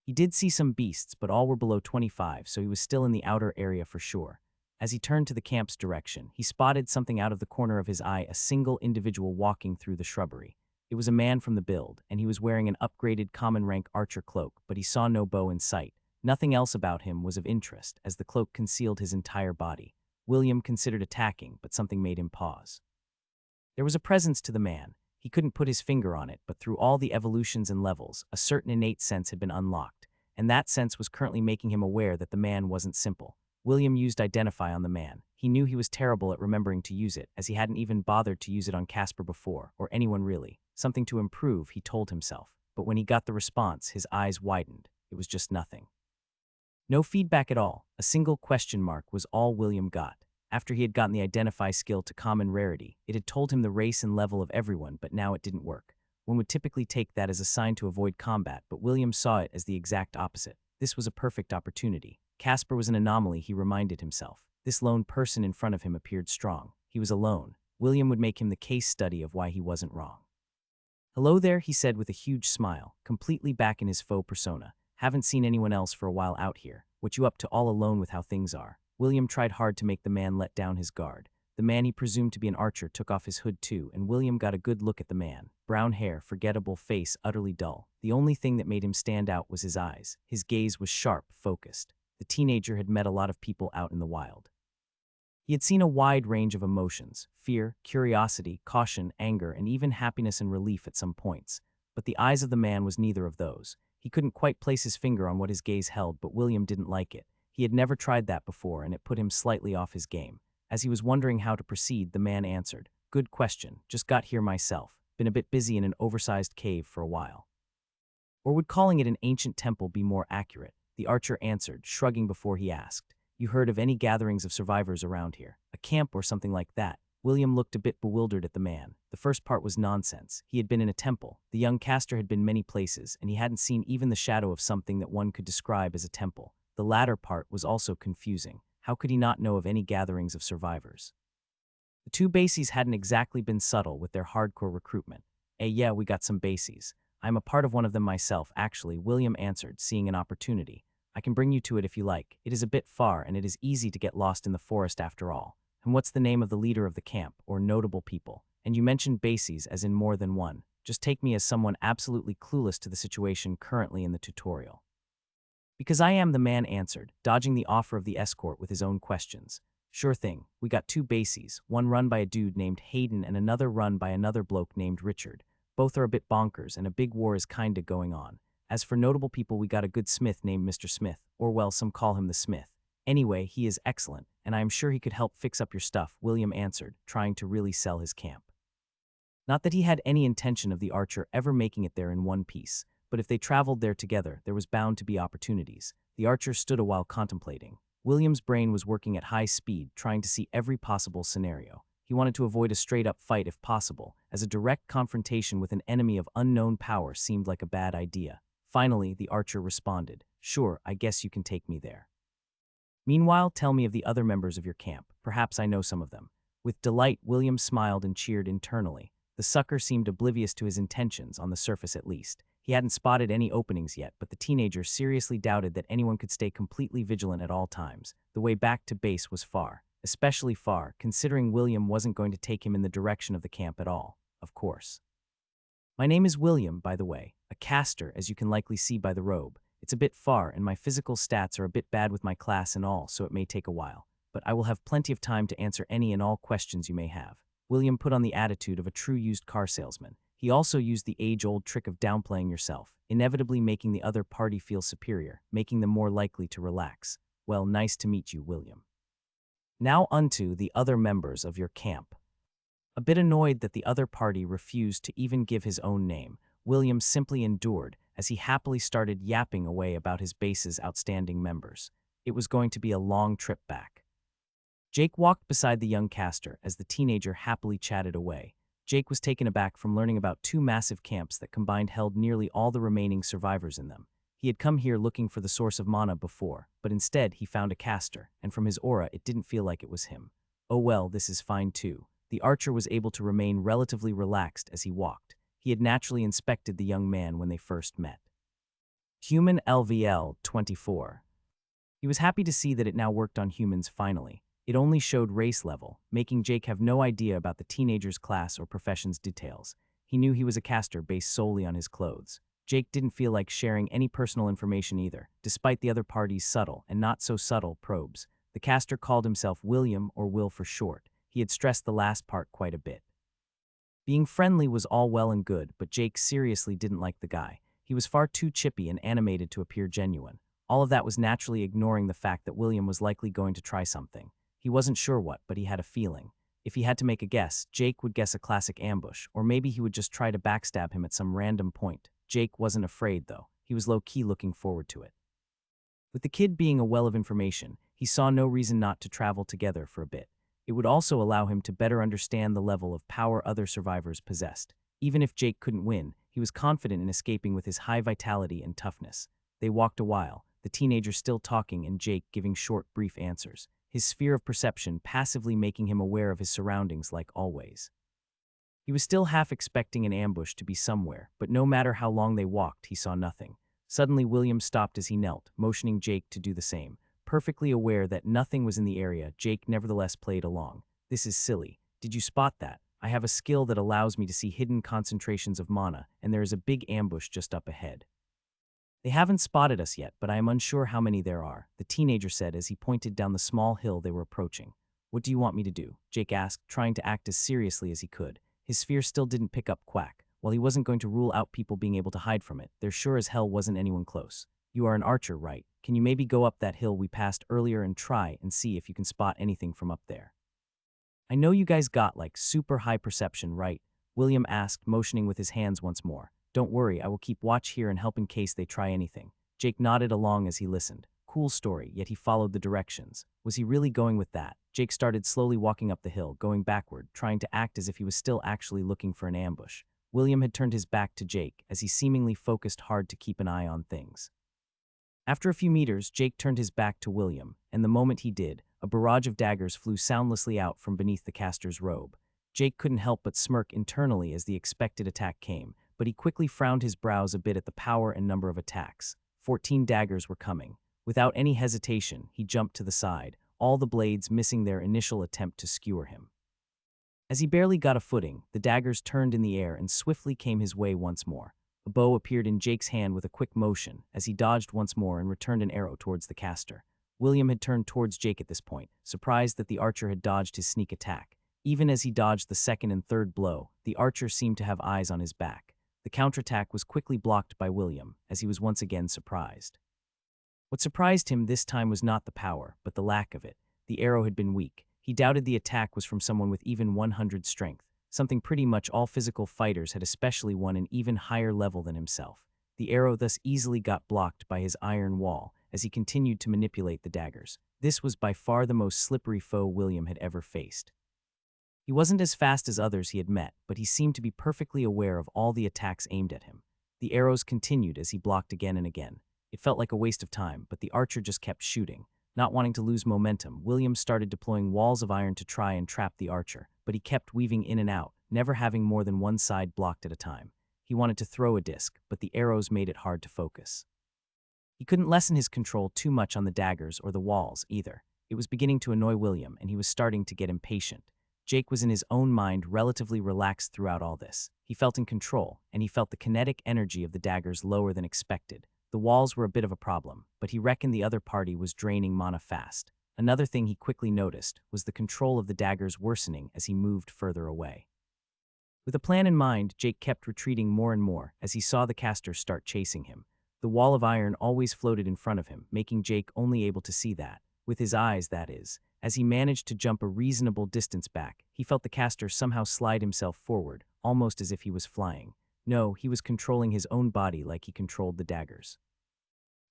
He did see some beasts, but all were below 25, so he was still in the outer area for sure. As he turned to the camp's direction, he spotted something out of the corner of his eye, a single individual walking through the shrubbery. It was a man from the build, and he was wearing an upgraded common rank archer cloak, but he saw no bow in sight. Nothing else about him was of interest, as the cloak concealed his entire body. William considered attacking, but something made him pause. There was a presence to the man. He couldn't put his finger on it, but through all the evolutions and levels, a certain innate sense had been unlocked, and that sense was currently making him aware that the man wasn't simple. William used Identify on the man. He knew he was terrible at remembering to use it, as he hadn't even bothered to use it on Casper before, or anyone really. Something to improve, he told himself. But when he got the response, his eyes widened. It was just nothing. No feedback at all. A single question mark was all William got. After he had gotten the Identify skill to common rarity, it had told him the race and level of everyone, but now it didn't work. One would typically take that as a sign to avoid combat, but William saw it as the exact opposite. This was a perfect opportunity. Casper was an anomaly, he reminded himself. This lone person in front of him appeared strong. He was alone. William would make him the case study of why he wasn't wrong. "Hello there," he said with a huge smile, completely back in his faux persona. "Haven't seen anyone else for a while out here. What you up to all alone with how things are?" William tried hard to make the man let down his guard. The man he presumed to be an archer took off his hood too, and William got a good look at the man. Brown hair, forgettable face, utterly dull. The only thing that made him stand out was his eyes. His gaze was sharp, focused. The teenager had met a lot of people out in the wild. He had seen a wide range of emotions: fear, curiosity, caution, anger, and even happiness and relief at some points. But the eyes of the man was neither of those. He couldn't quite place his finger on what his gaze held, but William didn't like it. He had never tried that before, and it put him slightly off his game. As he was wondering how to proceed, the man answered, "Good question. Just got here myself. Been a bit busy in an oversized cave for a while." Or would calling it an ancient temple be more accurate? The archer answered, shrugging before he asked, "You heard of any gatherings of survivors around here? A camp or something like that?" William looked a bit bewildered at the man. The first part was nonsense. He had been in a temple. The young caster had been many places, and he hadn't seen even the shadow of something that one could describe as a temple. The latter part was also confusing. How could he not know of any gatherings of survivors? The two Bassies hadn't exactly been subtle with their hardcore recruitment. Yeah, we got some Bassies. I'm a part of one of them myself, actually, William answered, seeing an opportunity. I can bring you to it if you like. It is a bit far, and it is easy to get lost in the forest after all. And what's the name of the leader of the camp, or notable people? And you mentioned Bassies as in more than one. Just take me as someone absolutely clueless to the situation currently in the tutorial. Because I am, the man answered, dodging the offer of the escort with his own questions. Sure thing, we got two Bassies, one run by a dude named Hayden and another run by another bloke named Richard. Both are a bit bonkers, and a big war is kinda going on. As for notable people, we got a good smith named Mr. Smith, or well, some call him the Smith. Anyway, he is excellent, and I am sure he could help fix up your stuff, William answered, trying to really sell his camp. Not that he had any intention of the archer ever making it there in one piece, but if they traveled there together, there was bound to be opportunities. The archer stood a while contemplating. William's brain was working at high speed, trying to see every possible scenario. He wanted to avoid a straight-up fight if possible, as a direct confrontation with an enemy of unknown power seemed like a bad idea. Finally, the archer responded, "Sure, I guess you can take me there. Meanwhile, tell me of the other members of your camp. Perhaps I know some of them." With delight, William smiled and cheered internally. The sucker seemed oblivious to his intentions, on the surface at least. He hadn't spotted any openings yet, but the teenager seriously doubted that anyone could stay completely vigilant at all times. The way back to base was far, especially far, considering William wasn't going to take him in the direction of the camp at all, of course. My name is William, by the way, a caster, as you can likely see by the robe. It's a bit far, and my physical stats are a bit bad with my class and all, so it may take a while. But I will have plenty of time to answer any and all questions you may have. William put on the attitude of a true used car salesman. He also used the age-old trick of downplaying yourself, inevitably making the other party feel superior, making them more likely to relax. Well, nice to meet you, William. Now unto the other members of your camp. A bit annoyed that the other party refused to even give his own name, William simply endured as he happily started yapping away about his base's outstanding members. It was going to be a long trip back. Jake walked beside the young caster as the teenager happily chatted away. Jake was taken aback from learning about two massive camps that combined held nearly all the remaining survivors in them. He had come here looking for the source of mana before, but instead he found a caster, and from his aura it didn't feel like it was him. Oh well, this is fine too. The archer was able to remain relatively relaxed as he walked. He had naturally inspected the young man when they first met. Human LVL 24. He was happy to see that it now worked on humans finally. It only showed race level, making Jake have no idea about the teenager's class or profession's details. He knew he was a caster based solely on his clothes. Jake didn't feel like sharing any personal information either, despite the other party's subtle and not so subtle probes. The caster called himself William, or Will for short. He had stressed the last part quite a bit. Being friendly was all well and good, but Jake seriously didn't like the guy. He was far too chippy and animated to appear genuine. All of that was naturally ignoring the fact that William was likely going to try something. He wasn't sure what, but he had a feeling. If he had to make a guess, Jake would guess a classic ambush, or maybe he would just try to backstab him at some random point. Jake wasn't afraid, though. He was low-key looking forward to it. With the kid being a well of information, he saw no reason not to travel together for a bit. It would also allow him to better understand the level of power other survivors possessed. Even if Jake couldn't win, he was confident in escaping with his high vitality and toughness. They walked a while, the teenager still talking and Jake giving short, brief answers, his sphere of perception passively making him aware of his surroundings like always. He was still half expecting an ambush to be somewhere, but no matter how long they walked, he saw nothing. Suddenly, William stopped as he knelt, motioning Jake to do the same. Perfectly aware that nothing was in the area, Jake nevertheless played along. "This is silly. Did you spot that? I have a skill that allows me to see hidden concentrations of mana, and there is a big ambush just up ahead." "They haven't spotted us yet, but I am unsure how many there are," the teenager said as he pointed down the small hill they were approaching. "What do you want me to do?" Jake asked, trying to act as seriously as he could. His sphere still didn't pick up quack. While he wasn't going to rule out people being able to hide from it, there sure as hell wasn't anyone close. "You are an archer, right? Can you maybe go up that hill we passed earlier and try and see if you can spot anything from up there?" "I know you guys got like super high perception, right?" William asked, motioning with his hands once more. "Don't worry, I will keep watch here and help in case they try anything." Jake nodded along as he listened. Cool story, yet he followed the directions. Was he really going with that? Jake started slowly walking up the hill, going backward, trying to act as if he was still actually looking for an ambush. William had turned his back to Jake, as he seemingly focused hard to keep an eye on things. After a few meters, Jake turned his back to William, and the moment he did, a barrage of daggers flew soundlessly out from beneath the caster's robe. Jake couldn't help but smirk internally as the expected attack came, but he quickly frowned his brows a bit at the power and number of attacks. 14 daggers were coming. Without any hesitation, he jumped to the side, all the blades missing their initial attempt to skewer him. As he barely got a footing, the daggers turned in the air and swiftly came his way once more. A bow appeared in Jake's hand with a quick motion, as he dodged once more and returned an arrow towards the caster. William had turned towards Jake at this point, surprised that the archer had dodged his sneak attack. Even as he dodged the second and third blow, the archer seemed to have eyes on his back. The counterattack was quickly blocked by William, as he was once again surprised. What surprised him this time was not the power, but the lack of it. The arrow had been weak. He doubted the attack was from someone with even 100 strength, something pretty much all physical fighters had, especially one an even higher level than himself. The arrow thus easily got blocked by his iron wall as he continued to manipulate the daggers. This was by far the most slippery foe William had ever faced. He wasn't as fast as others he had met, but he seemed to be perfectly aware of all the attacks aimed at him. The arrows continued as he blocked again and again. It felt like a waste of time, but the archer just kept shooting. Not wanting to lose momentum, William started deploying walls of iron to try and trap the archer, but he kept weaving in and out, never having more than one side blocked at a time. He wanted to throw a disc, but the arrows made it hard to focus. He couldn't lessen his control too much on the daggers or the walls, either. It was beginning to annoy William, and he was starting to get impatient. Jake was in his own mind relatively relaxed throughout all this. He felt in control, and he felt the kinetic energy of the daggers lower than expected. The walls were a bit of a problem, but he reckoned the other party was draining mana fast. Another thing he quickly noticed was the control of the daggers worsening as he moved further away. With a plan in mind, Jake kept retreating more and more as he saw the caster start chasing him. The wall of iron always floated in front of him, making Jake only able to see that. With his eyes, that is. As he managed to jump a reasonable distance back, he felt the caster somehow slide himself forward, almost as if he was flying. No, he was controlling his own body like he controlled the daggers.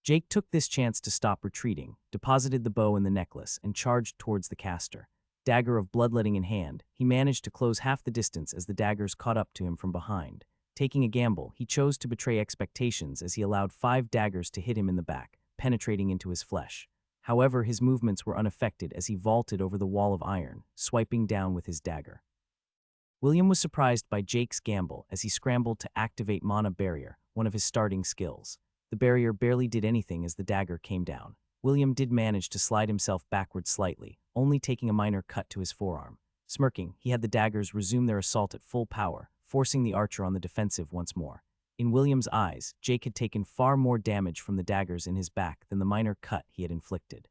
Jake took this chance to stop retreating, deposited the bow in the necklace, and charged towards the caster. Dagger of bloodletting in hand, he managed to close half the distance as the daggers caught up to him from behind. Taking a gamble, he chose to betray expectations as he allowed 5 daggers to hit him in the back, penetrating into his flesh. However, his movements were unaffected as he vaulted over the wall of iron, swiping down with his dagger. William was surprised by Jake's gamble as he scrambled to activate Mana Barrier, one of his starting skills. The barrier barely did anything as the dagger came down. William did manage to slide himself backward slightly, only taking a minor cut to his forearm. Smirking, he had the daggers resume their assault at full power, forcing the archer on the defensive once more. In William's eyes, Jake had taken far more damage from the daggers in his back than the minor cut he had inflicted.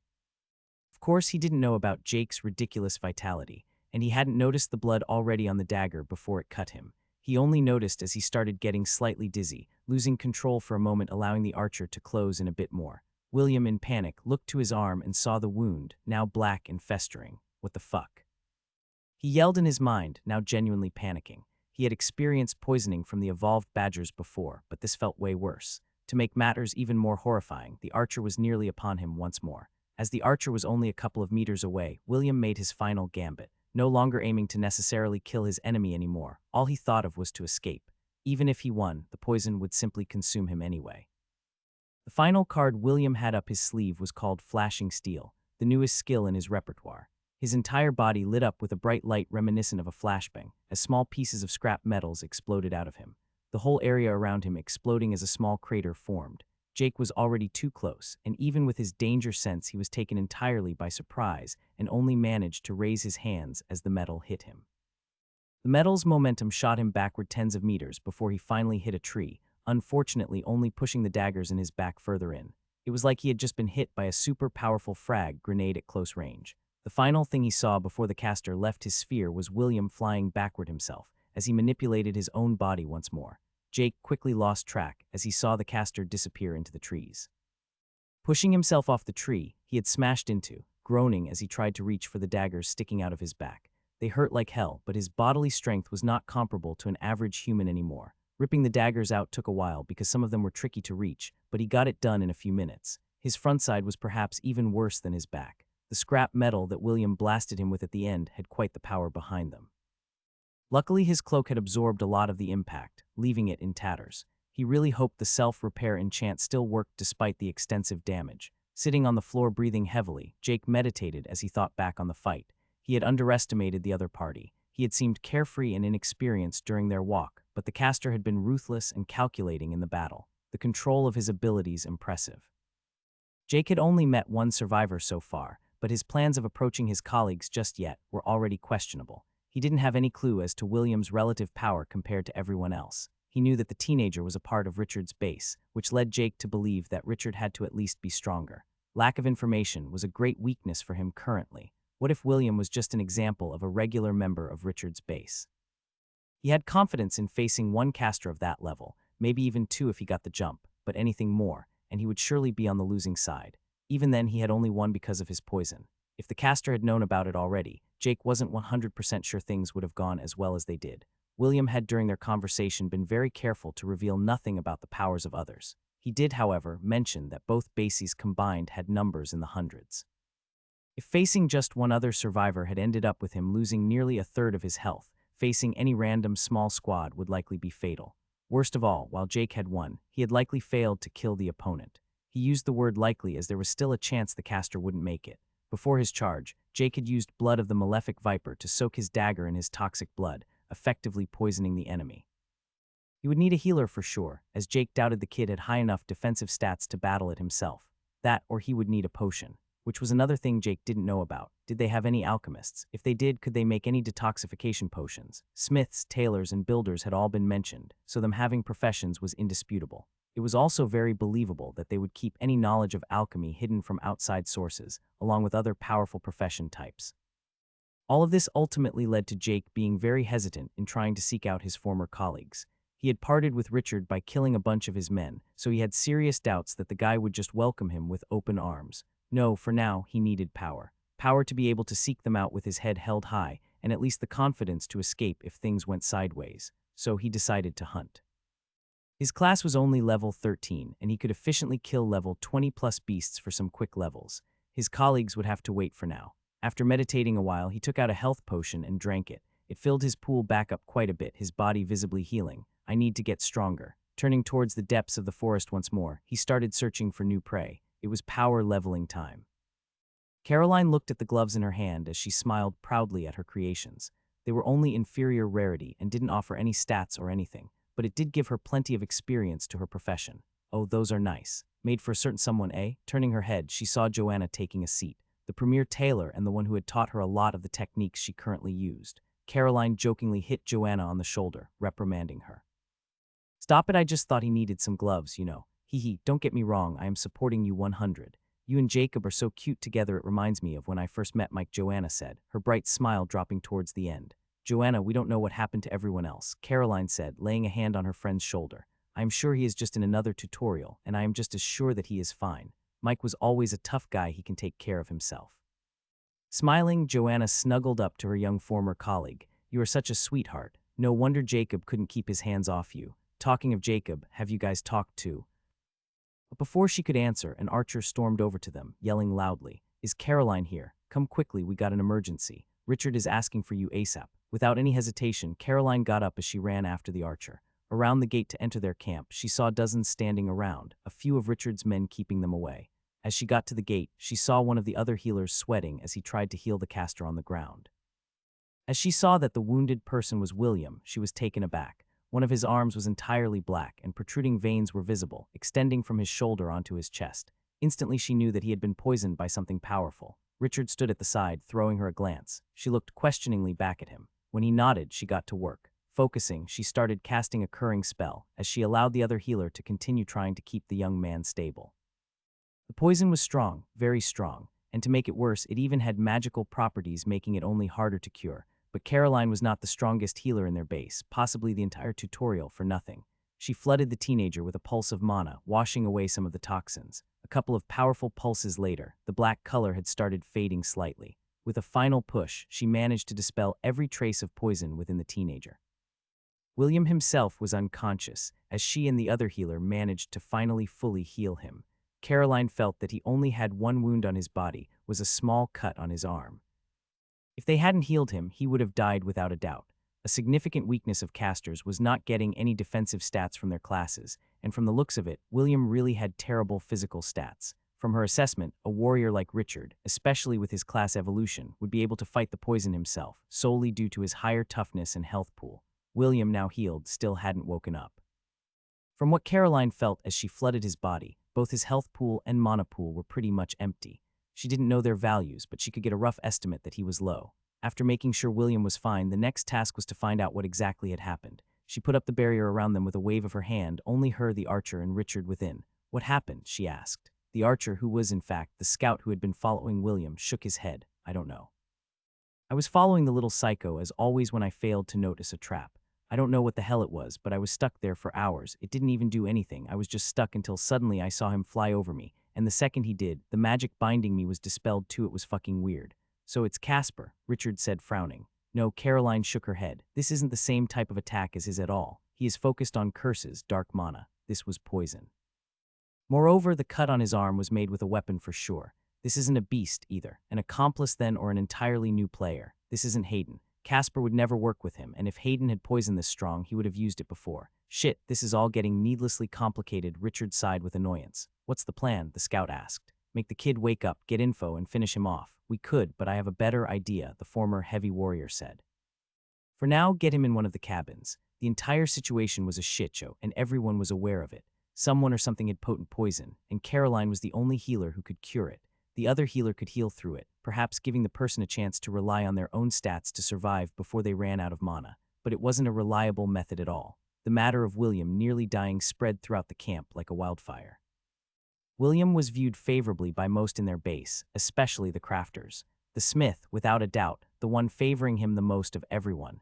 Of course, he didn't know about Jake's ridiculous vitality, and he hadn't noticed the blood already on the dagger before it cut him. He only noticed as he started getting slightly dizzy, losing control for a moment, allowing the archer to close in a bit more. William, in panic, looked to his arm and saw the wound, now black and festering. What the fuck? He yelled in his mind, now genuinely panicking. He had experienced poisoning from the evolved badgers before, but this felt way worse. To make matters even more horrifying, the archer was nearly upon him once more. As the archer was only a couple of meters away, William made his final gambit. No longer aiming to necessarily kill his enemy anymore, all he thought of was to escape. Even if he won, the poison would simply consume him anyway. The final card William had up his sleeve was called Flashing Steel, the newest skill in his repertoire. His entire body lit up with a bright light reminiscent of a flashbang, as small pieces of scrap metals exploded out of him. The whole area around him exploding as a small crater formed. Jake was already too close, and even with his danger sense, he was taken entirely by surprise and only managed to raise his hands as the metal hit him. The metal's momentum shot him backward tens of meters before he finally hit a tree, unfortunately only pushing the daggers in his back further in. It was like he had just been hit by a super powerful frag grenade at close range. The final thing he saw before the caster left his sphere was William flying backward himself, as he manipulated his own body once more. Jake quickly lost track as he saw the caster disappear into the trees. Pushing himself off the tree, he had smashed into, groaning as he tried to reach for the daggers sticking out of his back. They hurt like hell, but his bodily strength was not comparable to an average human anymore. Ripping the daggers out took a while because some of them were tricky to reach, but he got it done in a few minutes. His front side was perhaps even worse than his back. The scrap metal that William blasted him with at the end had quite the power behind them. Luckily, his cloak had absorbed a lot of the impact, leaving it in tatters. He really hoped the self-repair enchant still worked despite the extensive damage. Sitting on the floor breathing heavily, Jake meditated as he thought back on the fight. He had underestimated the other party. He had seemed carefree and inexperienced during their walk, but the caster had been ruthless and calculating in the battle. The control of his abilities impressive. Jake had only met one survivor so far, but his plans of approaching his colleagues just yet were already questionable. He didn't have any clue as to William's relative power compared to everyone else. He knew that the teenager was a part of Richard's base, which led Jake to believe that Richard had to at least be stronger. Lack of information was a great weakness for him currently. What if William was just an example of a regular member of Richard's base? He had confidence in facing one caster of that level, maybe even two if he got the jump, but anything more, and he would surely be on the losing side. Even then, he had only won because of his poison. If the caster had known about it already, Jake wasn't 100% sure things would have gone as well as they did. William had during their conversation been very careful to reveal nothing about the powers of others. He did, however, mention that both bases combined had numbers in the hundreds. If facing just one other survivor had ended up with him losing nearly a third of his health, facing any random small squad would likely be fatal. Worst of all, while Jake had won, he had likely failed to kill the opponent. He used the word likely as there was still a chance the caster wouldn't make it. Before his charge, Jake had used blood of the malefic viper to soak his dagger in his toxic blood, effectively poisoning the enemy. He would need a healer for sure, as Jake doubted the kid had high enough defensive stats to battle it himself. That, or he would need a potion, which was another thing Jake didn't know about. Did they have any alchemists? If they did, could they make any detoxification potions? Smiths, tailors, and builders had all been mentioned, so them having professions was indisputable. It was also very believable that they would keep any knowledge of alchemy hidden from outside sources, along with other powerful profession types. All of this ultimately led to Jake being very hesitant in trying to seek out his former colleagues. He had parted with Richard by killing a bunch of his men, so he had serious doubts that the guy would just welcome him with open arms. No, for now, he needed power. Power to be able to seek them out with his head held high, and at least the confidence to escape if things went sideways. So he decided to hunt. His class was only level 13, and he could efficiently kill level 20+ beasts for some quick levels. His colleagues would have to wait for now. After meditating a while, he took out a health potion and drank it. It filled his pool back up quite a bit, his body visibly healing. I need to get stronger. Turning towards the depths of the forest once more, he started searching for new prey. It was power leveling time. Caroline looked at the gloves in her hand as she smiled proudly at her creations. They were only inferior rarity and didn't offer any stats or anything, but it did give her plenty of experience to her profession. Oh, those are nice. Made for a certain someone, eh? Turning her head, she saw Joanna taking a seat, the premier tailor and the one who had taught her a lot of the techniques she currently used. Caroline jokingly hit Joanna on the shoulder, reprimanding her. Stop it, I just thought he needed some gloves, you know. Hee, don't get me wrong, I am supporting you 100. You and Jacob are so cute together, it reminds me of when I first met Mike, Joanna said, her bright smile dropping towards the end. Joanna, we don't know what happened to everyone else, Caroline said, laying a hand on her friend's shoulder. I am sure he is just in another tutorial, and I am just as sure that he is fine. Mike was always a tough guy, he can take care of himself. Smiling, Joanna snuggled up to her young former colleague. You are such a sweetheart. No wonder Jacob couldn't keep his hands off you. Talking of Jacob, have you guys talked too? But before she could answer, an archer stormed over to them, yelling loudly, Is Caroline here? Come quickly, we got an emergency. Richard is asking for you ASAP. Without any hesitation, Caroline got up as she ran after the archer. Around the gate to enter their camp, she saw dozens standing around, a few of Richard's men keeping them away. As she got to the gate, she saw one of the other healers sweating as he tried to heal the caster on the ground. As she saw that the wounded person was William, she was taken aback. One of his arms was entirely black, and protruding veins were visible, extending from his shoulder onto his chest. Instantly she knew that he had been poisoned by something powerful. Richard stood at the side, throwing her a glance. She looked questioningly back at him. When he nodded, she got to work. Focusing, she started casting a curing spell, as she allowed the other healer to continue trying to keep the young man stable. The poison was strong, very strong, and to make it worse, it even had magical properties, making it only harder to cure. But Caroline was not the strongest healer in their base, possibly the entire tutorial for nothing. She flooded the teenager with a pulse of mana, washing away some of the toxins. A couple of powerful pulses later, the black color had started fading slightly. With a final push, she managed to dispel every trace of poison within the teenager. William himself was unconscious, as she and the other healer managed to finally fully heal him. Caroline felt that he only had one wound on his body, was a small cut on his arm. If they hadn't healed him, he would have died without a doubt. A significant weakness of casters was not getting any defensive stats from their classes, and from the looks of it, William really had terrible physical stats. From her assessment, a warrior like Richard, especially with his class evolution, would be able to fight the poison himself, solely due to his higher toughness and health pool. William, now healed, still hadn't woken up. From what Caroline felt as she flooded his body, both his health pool and mana pool were pretty much empty. She didn't know their values, but she could get a rough estimate that he was low. After making sure William was fine, the next task was to find out what exactly had happened. She put up the barrier around them with a wave of her hand, only her, the archer, and Richard within. "What happened?" she asked. The archer, who was in fact the scout who had been following William, shook his head. "I don't know. I was following the little psycho as always when I failed to notice a trap. I don't know what the hell it was, but I was stuck there for hours. It didn't even do anything. I was just stuck until suddenly I saw him fly over me, and the second he did, the magic binding me was dispelled too. It was fucking weird." "So it's Casper," Richard said, frowning. "No," Caroline shook her head. "This isn't the same type of attack as his at all. He is focused on curses, dark mana. This was poison. Moreover, the cut on his arm was made with a weapon for sure. This isn't a beast, either. An accomplice then, or an entirely new player. This isn't Hayden. Casper would never work with him, and if Hayden had poison this strong, he would have used it before. Shit, this is all getting needlessly complicated." Richard sighed with annoyance. "What's the plan?" the scout asked. "Make the kid wake up, get info, and finish him off." "We could, but I have a better idea," the former heavy warrior said. "For now, get him in one of the cabins." The entire situation was a shit show, and everyone was aware of it. Someone or something had potent poison, and Caroline was the only healer who could cure it. The other healer could heal through it, perhaps giving the person a chance to rely on their own stats to survive before they ran out of mana. But it wasn't a reliable method at all. The matter of William nearly dying spread throughout the camp like a wildfire. William was viewed favorably by most in their base, especially the crafters. The smith, without a doubt, the one favoring him the most of everyone.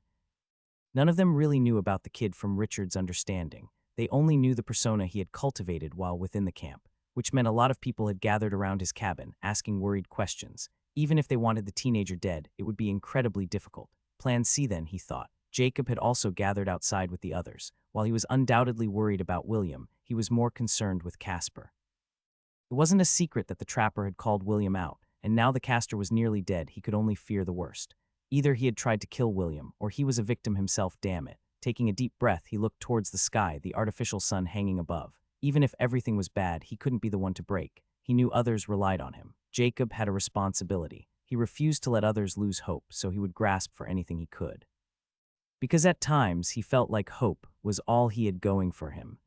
None of them really knew about the kid from Richard's understanding. They only knew the persona he had cultivated while within the camp, which meant a lot of people had gathered around his cabin, asking worried questions. Even if they wanted the teenager dead, it would be incredibly difficult. Plan C then, he thought. Jacob had also gathered outside with the others. While he was undoubtedly worried about William, he was more concerned with Casper. It wasn't a secret that the trapper had called William out, and now the caster was nearly dead. He could only fear the worst. Either he had tried to kill William, or he was a victim himself, damn it. Taking a deep breath, he looked towards the sky, the artificial sun hanging above. Even if everything was bad, he couldn't be the one to break. He knew others relied on him. Jacob had a responsibility. He refused to let others lose hope, so he would grasp for anything he could. Because at times, he felt like hope was all he had going for him.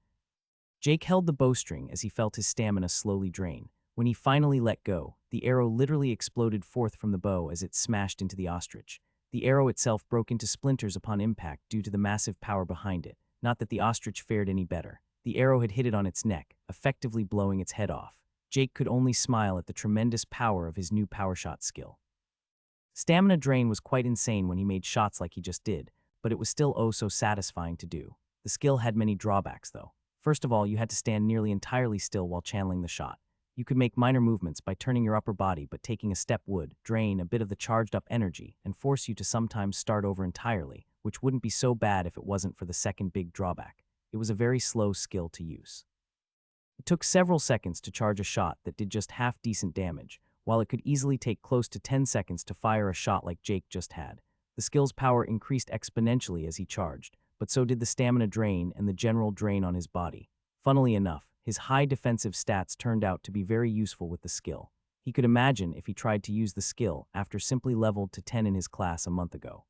Jake held the bowstring as he felt his stamina slowly drain. When he finally let go, the arrow literally exploded forth from the bow as it smashed into the ostrich. The arrow itself broke into splinters upon impact due to the massive power behind it. Not that the ostrich fared any better. The arrow had hit it on its neck, effectively blowing its head off. Jake could only smile at the tremendous power of his new power shot skill. Stamina drain was quite insane when he made shots like he just did, but it was still oh so satisfying to do. The skill had many drawbacks though. First of all, you had to stand nearly entirely still while channeling the shot. You could make minor movements by turning your upper body, but taking a step would drain a bit of the charged up energy and force you to sometimes start over entirely, which wouldn't be so bad if it wasn't for the second big drawback. It was a very slow skill to use. It took several seconds to charge a shot that did just half decent damage, while it could easily take close to 10 seconds to fire a shot like Jake just had. The skill's power increased exponentially as he charged, but so did the stamina drain and the general drain on his body. Funnily enough, his high defensive stats turned out to be very useful with the skill. He could imagine if he tried to use the skill after simply leveled to 10 in his class a month ago.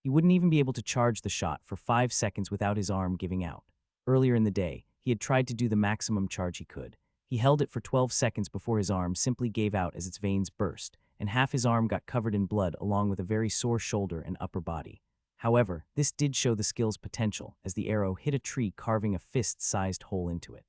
He wouldn't even be able to charge the shot for 5 seconds without his arm giving out. Earlier in the day, he had tried to do the maximum charge he could. He held it for 12 seconds before his arm simply gave out as its veins burst, and half his arm got covered in blood along with a very sore shoulder and upper body. However, this did show the skill's potential as the arrow hit a tree, carving a fist-sized hole into it.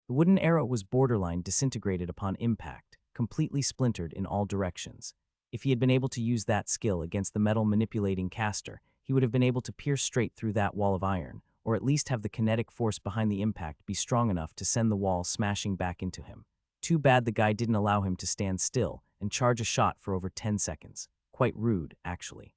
The wooden arrow was borderline disintegrated upon impact, completely splintered in all directions. If he had been able to use that skill against the metal manipulating caster, he would have been able to pierce straight through that wall of iron, or at least have the kinetic force behind the impact be strong enough to send the wall smashing back into him. Too bad the guy didn't allow him to stand still and charge a shot for over 10 seconds. Quite rude, actually.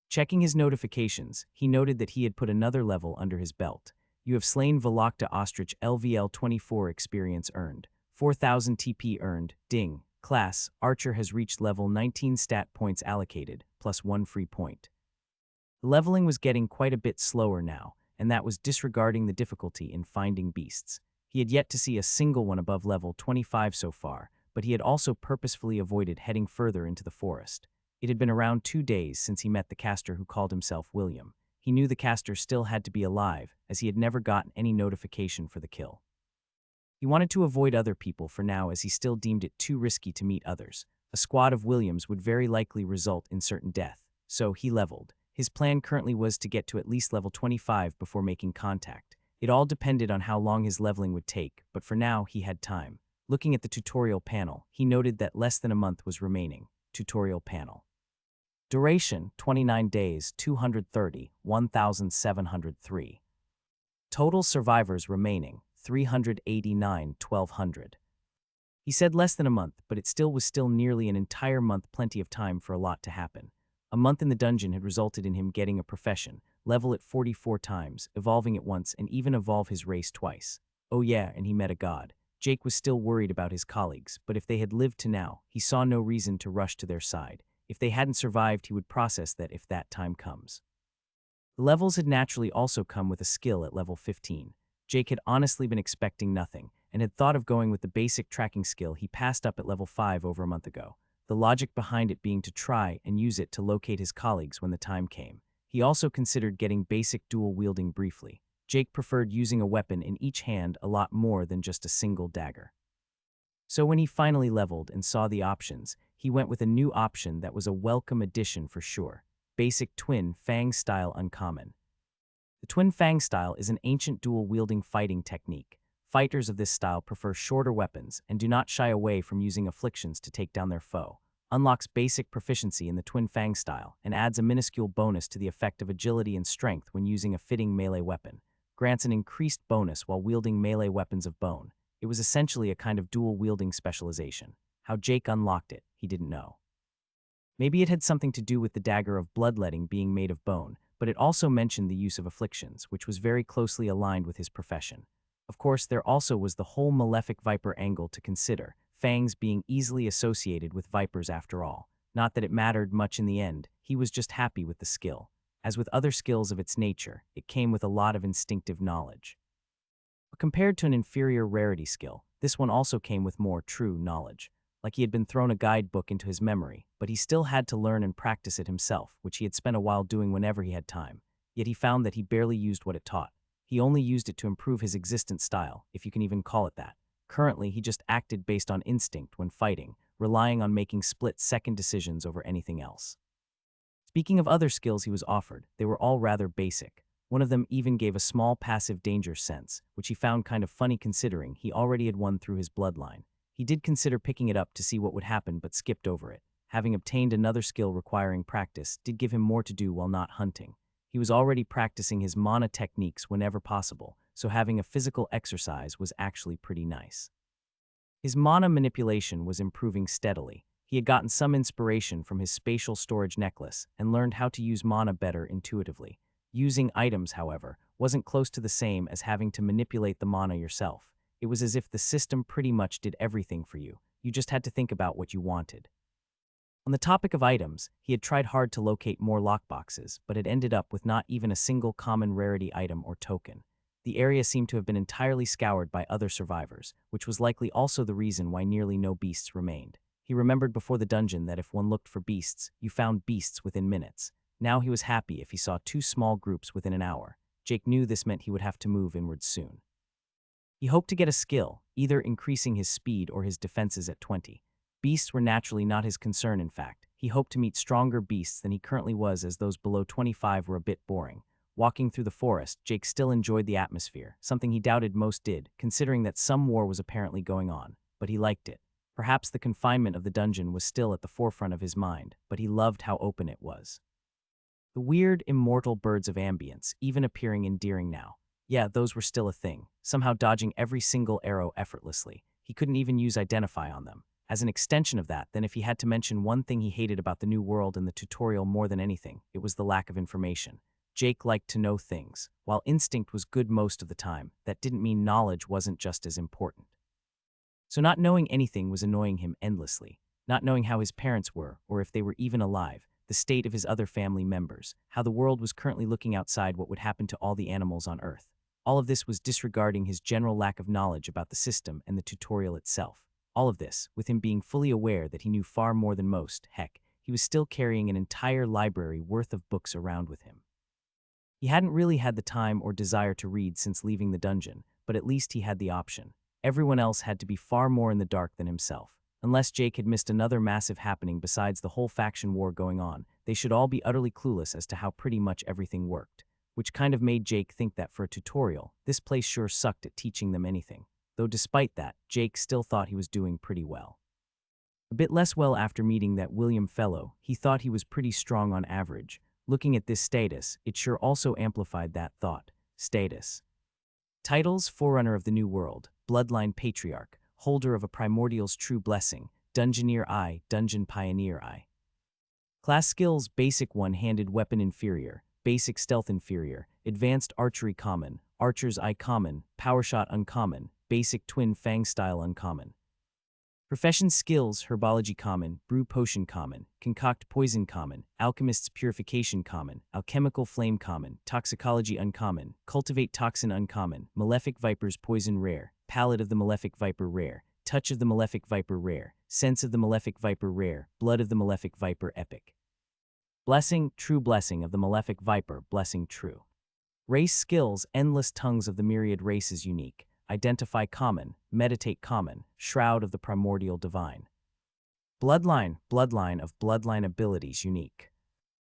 Checking his notifications, he noted that he had put another level under his belt. You have slain Velocta Ostrich, LVL 24 experience earned. 4000 TP earned. Ding. Class, Archer has reached level 19 stat points allocated, plus 1 free point. The leveling was getting quite a bit slower now, and that was disregarding the difficulty in finding beasts. He had yet to see a single one above level 25 so far, but he had also purposefully avoided heading further into the forest. It had been around 2 days since he met the caster who called himself William. He knew the caster still had to be alive, as he had never gotten any notification for the kill. He wanted to avoid other people for now, as he still deemed it too risky to meet others. A squad of Williams would very likely result in certain death, so he leveled. His plan currently was to get to at least level 25 before making contact. It all depended on how long his leveling would take, but for now he had time. Looking at the tutorial panel, he noted that less than a month was remaining. Tutorial panel. Duration, 29 days, 230, 1,703. Total survivors remaining, 389, 1,200. He said less than a month, but it was still nearly an entire month, plenty of time for a lot to happen. A month in the dungeon had resulted in him getting a profession, level it 44 times, evolving it once, and even evolve his race twice. Oh yeah, and he met a god. Jake was still worried about his colleagues, but if they had lived to now, he saw no reason to rush to their side. If they hadn't survived, he would process that if that time comes. The levels had naturally also come with a skill at level 15. Jake had honestly been expecting nothing, and had thought of going with the basic tracking skill he passed up at level 5 over a month ago. The logic behind it being to try and use it to locate his colleagues when the time came. He also considered getting basic dual wielding briefly. Jake preferred using a weapon in each hand a lot more than just a single dagger. So when he finally leveled and saw the options, he went with a new option that was a welcome addition for sure. Basic Twin Fang Style Uncommon. The Twin Fang style is an ancient dual-wielding fighting technique. Fighters of this style prefer shorter weapons and do not shy away from using afflictions to take down their foe. Unlocks basic proficiency in the Twin Fang style and adds a minuscule bonus to the effect of agility and strength when using a fitting melee weapon. Grants an increased bonus while wielding melee weapons of bone. It was essentially a kind of dual-wielding specialization. How Jake unlocked it, he didn't know. Maybe it had something to do with the dagger of bloodletting being made of bone, but it also mentioned the use of afflictions, which was very closely aligned with his profession. Of course, there also was the whole malefic viper angle to consider, fangs being easily associated with vipers after all. Not that it mattered much in the end, he was just happy with the skill. As with other skills of its nature, it came with a lot of instinctive knowledge. But compared to an inferior rarity skill, this one also came with more true knowledge. Like he had been thrown a guidebook into his memory, but he still had to learn and practice it himself, which he had spent a while doing whenever he had time. Yet he found that he barely used what it taught. He only used it to improve his existent style, if you can even call it that. Currently, he just acted based on instinct when fighting, relying on making split-second decisions over anything else. Speaking of other skills he was offered, they were all rather basic. One of them even gave a small passive danger sense, which he found kind of funny considering he already had won through his bloodline. He did consider picking it up to see what would happen but skipped over it. Having obtained another skill requiring practice did give him more to do while not hunting. He was already practicing his mana techniques whenever possible, so having a physical exercise was actually pretty nice. His mana manipulation was improving steadily. He had gotten some inspiration from his spatial storage necklace and learned how to use mana better intuitively. Using items, however, wasn't close to the same as having to manipulate the mana yourself. It was as if the system pretty much did everything for you. You just had to think about what you wanted. On the topic of items, he had tried hard to locate more lockboxes, but had ended up with not even a single common rarity item or token. The area seemed to have been entirely scoured by other survivors, which was likely also the reason why nearly no beasts remained. He remembered before the dungeon that if one looked for beasts, you found beasts within minutes. Now he was happy if he saw 2 small groups within an hour. Jake knew this meant he would have to move inwards soon. He hoped to get a skill, either increasing his speed or his defenses at 20. Beasts were naturally not his concern, in fact. He hoped to meet stronger beasts than he currently was, as those below 25 were a bit boring. Walking through the forest, Jake still enjoyed the atmosphere, something he doubted most did, considering that some war was apparently going on. But he liked it. Perhaps the confinement of the dungeon was still at the forefront of his mind, but he loved how open it was. The weird, immortal birds of ambience, even appearing endearing now. Yeah, those were still a thing, somehow dodging every single arrow effortlessly. He couldn't even use identify on them. As an extension of that, then if he had to mention one thing he hated about the new world in the tutorial more than anything, it was the lack of information. Jake liked to know things. While instinct was good most of the time, that didn't mean knowledge wasn't just as important. So not knowing anything was annoying him endlessly. Not knowing how his parents were, or if they were even alive, the state of his other family members, how the world was currently looking outside, what would happen to all the animals on Earth. All of this was disregarding his general lack of knowledge about the system and the tutorial itself. All of this, with him being fully aware that he knew far more than most. Heck, he was still carrying an entire library worth of books around with him. He hadn't really had the time or desire to read since leaving the dungeon, but at least he had the option. Everyone else had to be far more in the dark than himself. Unless Jake had missed another massive happening besides the whole faction war going on, they should all be utterly clueless as to how pretty much everything worked. Which kind of made Jake think that for a tutorial, this place sure sucked at teaching them anything. Though despite that, Jake still thought he was doing pretty well. A bit less well after meeting that William fellow, he thought he was pretty strong on average. Looking at this status, it sure also amplified that thought. Status. Titles: Forerunner of the New World, Bloodline Patriarch, Holder of a Primordial's True Blessing, Dungeoneer I, Dungeon Pioneer I. Class skills: Basic One-Handed Weapon Inferior, Basic Stealth Inferior, Advanced Archery Common, Archer's Eye Common, Powershot Uncommon, Basic Twin Fang Style Uncommon. Profession skills: Herbology Common, Brew Potion Common, Concoct Poison Common, Alchemist's Purification Common, Alchemical Flame Common, Toxicology Uncommon, Cultivate Toxin Uncommon, Malefic Viper's Poison Rare, Palate of the Malefic Viper Rare, Touch of the Malefic Viper Rare, Sense of the Malefic Viper Rare, Blood of the Malefic Viper Epic. Blessing: True Blessing of the Malefic Viper, Blessing True. Race skills: Endless Tongues of the Myriad Races Unique, Identify Common, Meditate Common, Shroud of the Primordial Divine. Bloodline of Bloodline Abilities Unique.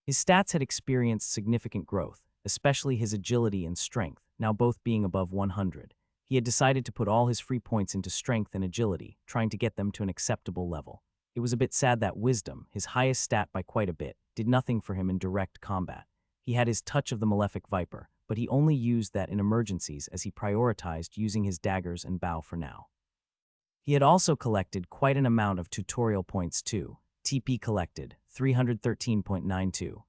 His stats had experienced significant growth, especially his agility and strength, now both being above 100. He had decided to put all his free points into strength and agility, trying to get them to an acceptable level. It was a bit sad that wisdom, his highest stat by quite a bit, did nothing for him in direct combat. He had his Touch of the Malefic Viper, but he only used that in emergencies as he prioritized using his daggers and bow for now. He had also collected quite an amount of tutorial points too. TP collected, 313.92.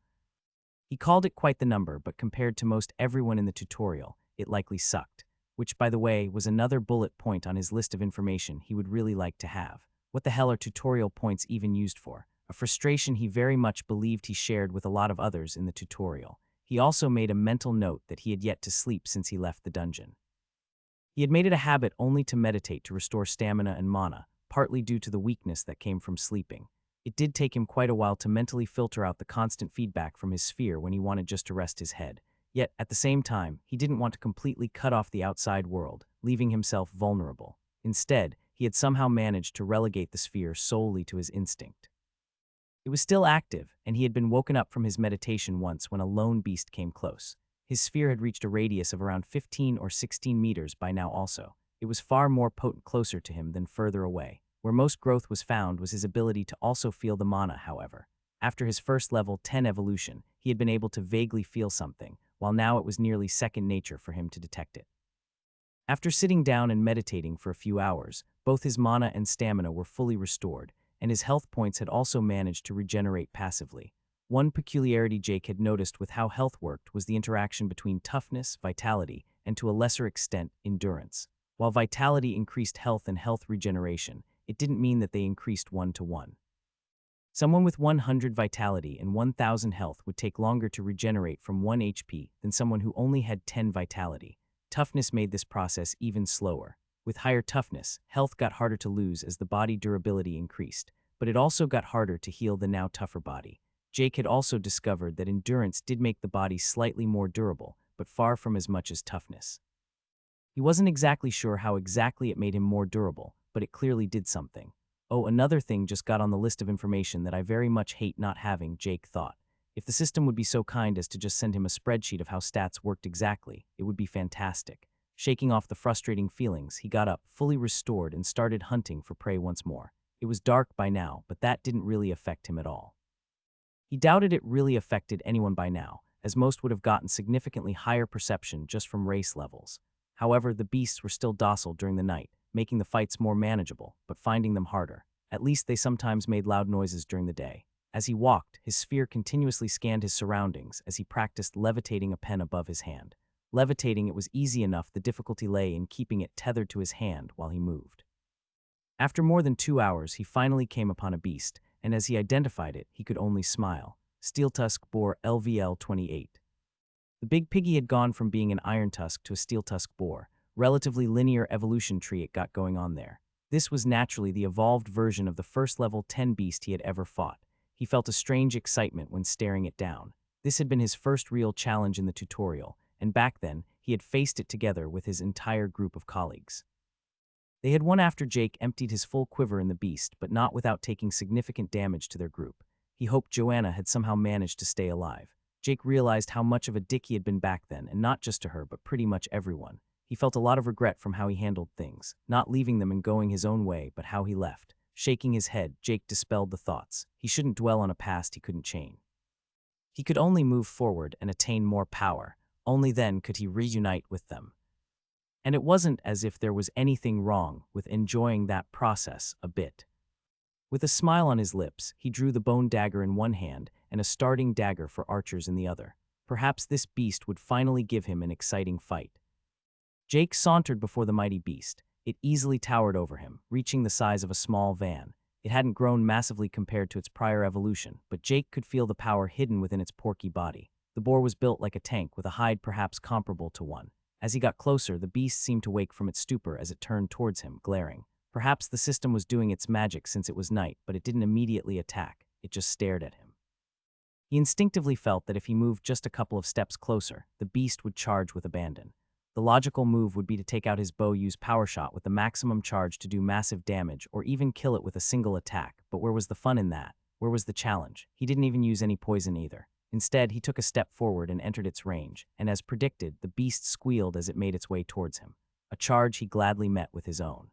He called it quite the number, but compared to most everyone in the tutorial, it likely sucked. Which, by the way, was another bullet point on his list of information he would really like to have. What the hell are tutorial points even used for? A frustration he very much believed he shared with a lot of others in the tutorial. He also made a mental note that he had yet to sleep since he left the dungeon. He had made it a habit only to meditate to restore stamina and mana, partly due to the weakness that came from sleeping. It did take him quite a while to mentally filter out the constant feedback from his sphere when he wanted just to rest his head. Yet, at the same time, he didn't want to completely cut off the outside world, leaving himself vulnerable. Instead, he had somehow managed to relegate the sphere solely to his instinct. It was still active, and he had been woken up from his meditation once when a lone beast came close. His sphere had reached a radius of around 15 or 16 meters by now also. It was far more potent closer to him than further away. Where most growth was found was his ability to also feel the mana, however. After his first level 10 evolution, he had been able to vaguely feel something, while now it was nearly second nature for him to detect it. After sitting down and meditating for a few hours, both his mana and stamina were fully restored, and his health points had also managed to regenerate passively. One peculiarity Jake had noticed with how health worked was the interaction between toughness, vitality, and to a lesser extent, endurance. While vitality increased health and health regeneration, it didn't mean that they increased 1-to-1. Someone with 100 vitality and 1000 health would take longer to regenerate from 1 HP than someone who only had 10 vitality. Toughness made this process even slower. With higher toughness, health got harder to lose as the body durability increased, but it also got harder to heal the now tougher body. Jake had also discovered that endurance did make the body slightly more durable, but far from as much as toughness. He wasn't exactly sure how exactly it made him more durable, but it clearly did something. Oh, another thing just got on the list of information that I very much hate not having, Jake thought. If the system would be so kind as to just send him a spreadsheet of how stats worked exactly, it would be fantastic. Shaking off the frustrating feelings, he got up, fully restored, and started hunting for prey once more. It was dark by now, but that didn't really affect him at all. He doubted it really affected anyone by now, as most would have gotten significantly higher perception just from race levels. However, the beasts were still docile during the night, making the fights more manageable, but finding them harder. At least they sometimes made loud noises during the day. As he walked, his sphere continuously scanned his surroundings as he practiced levitating a pen above his hand. Levitating it was easy enough, the difficulty lay in keeping it tethered to his hand while he moved. After more than 2 hours, he finally came upon a beast, and as he identified it, he could only smile. Steeltusk boar LVL 28. The big piggy had gone from being an iron tusk to a steel tusk boar. Relatively linear evolution tree it got going on there. This was naturally the evolved version of the first level 10 beast he had ever fought. He felt a strange excitement when staring it down. This had been his first real challenge in the tutorial, and back then, he had faced it together with his entire group of colleagues. They had won after Jake emptied his full quiver in the beast, but not without taking significant damage to their group. He hoped Joanna had somehow managed to stay alive. Jake realized how much of a dick he had been back then, and not just to her, but pretty much everyone. He felt a lot of regret from how he handled things, not leaving them and going his own way, but how he left. Shaking his head, Jake dispelled the thoughts. He shouldn't dwell on a past he couldn't change. He could only move forward and attain more power. Only then could he reunite with them. And it wasn't as if there was anything wrong with enjoying that process a bit. With a smile on his lips, he drew the bone dagger in one hand and a starting dagger for archers in the other. Perhaps this beast would finally give him an exciting fight. Jake sauntered before the mighty beast. It easily towered over him, reaching the size of a small van. It hadn't grown massively compared to its prior evolution, but Jake could feel the power hidden within its porky body. The boar was built like a tank with a hide perhaps comparable to one. As he got closer, the beast seemed to wake from its stupor as it turned towards him, glaring. Perhaps the system was doing its magic since it was night, but it didn't immediately attack. It just stared at him. He instinctively felt that if he moved just a couple of steps closer, the beast would charge with abandon. The logical move would be to take out his bow-use power shot with the maximum charge to do massive damage or even kill it with a single attack. But where was the fun in that? Where was the challenge? He didn't even use any poison either. Instead, he took a step forward and entered its range, and as predicted, the beast squealed as it made its way towards him. A charge he gladly met with his own.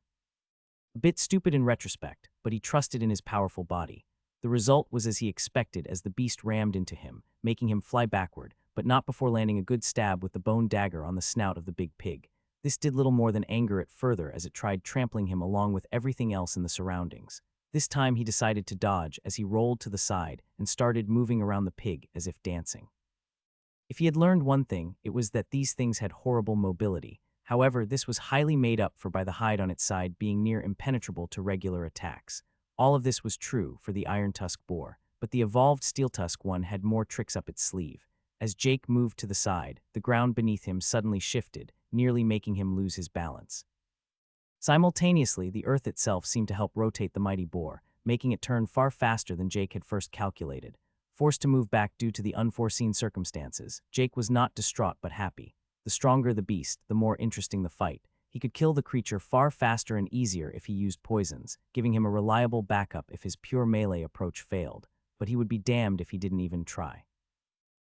A bit stupid in retrospect, but he trusted in his powerful body. The result was as he expected as the beast rammed into him, making him fly backward, but not before landing a good stab with the bone dagger on the snout of the big pig. This did little more than anger it further as it tried trampling him along with everything else in the surroundings. This time he decided to dodge as he rolled to the side and started moving around the pig as if dancing. If he had learned one thing, it was that these things had horrible mobility. However, this was highly made up for by the hide on its side being near impenetrable to regular attacks. All of this was true for the iron tusk boar, but the evolved steel tusk one had more tricks up its sleeve. As Jake moved to the side, the ground beneath him suddenly shifted, nearly making him lose his balance. Simultaneously, the earth itself seemed to help rotate the mighty boar, making it turn far faster than Jake had first calculated. Forced to move back due to the unforeseen circumstances, Jake was not distraught but happy. The stronger the beast, the more interesting the fight. He could kill the creature far faster and easier if he used poisons, giving him a reliable backup if his pure melee approach failed, but he would be damned if he didn't even try.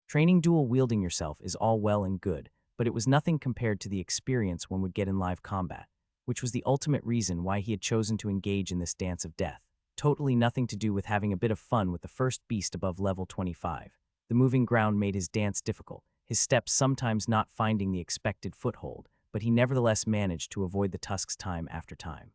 Training dual-wielding yourself is all well and good, but it was nothing compared to the experience one would get in live combat, which was the ultimate reason why he had chosen to engage in this dance of death. Totally nothing to do with having a bit of fun with the first beast above level 25. The moving ground made his dance difficult, his steps sometimes not finding the expected foothold, but he nevertheless managed to avoid the tusk's time after time.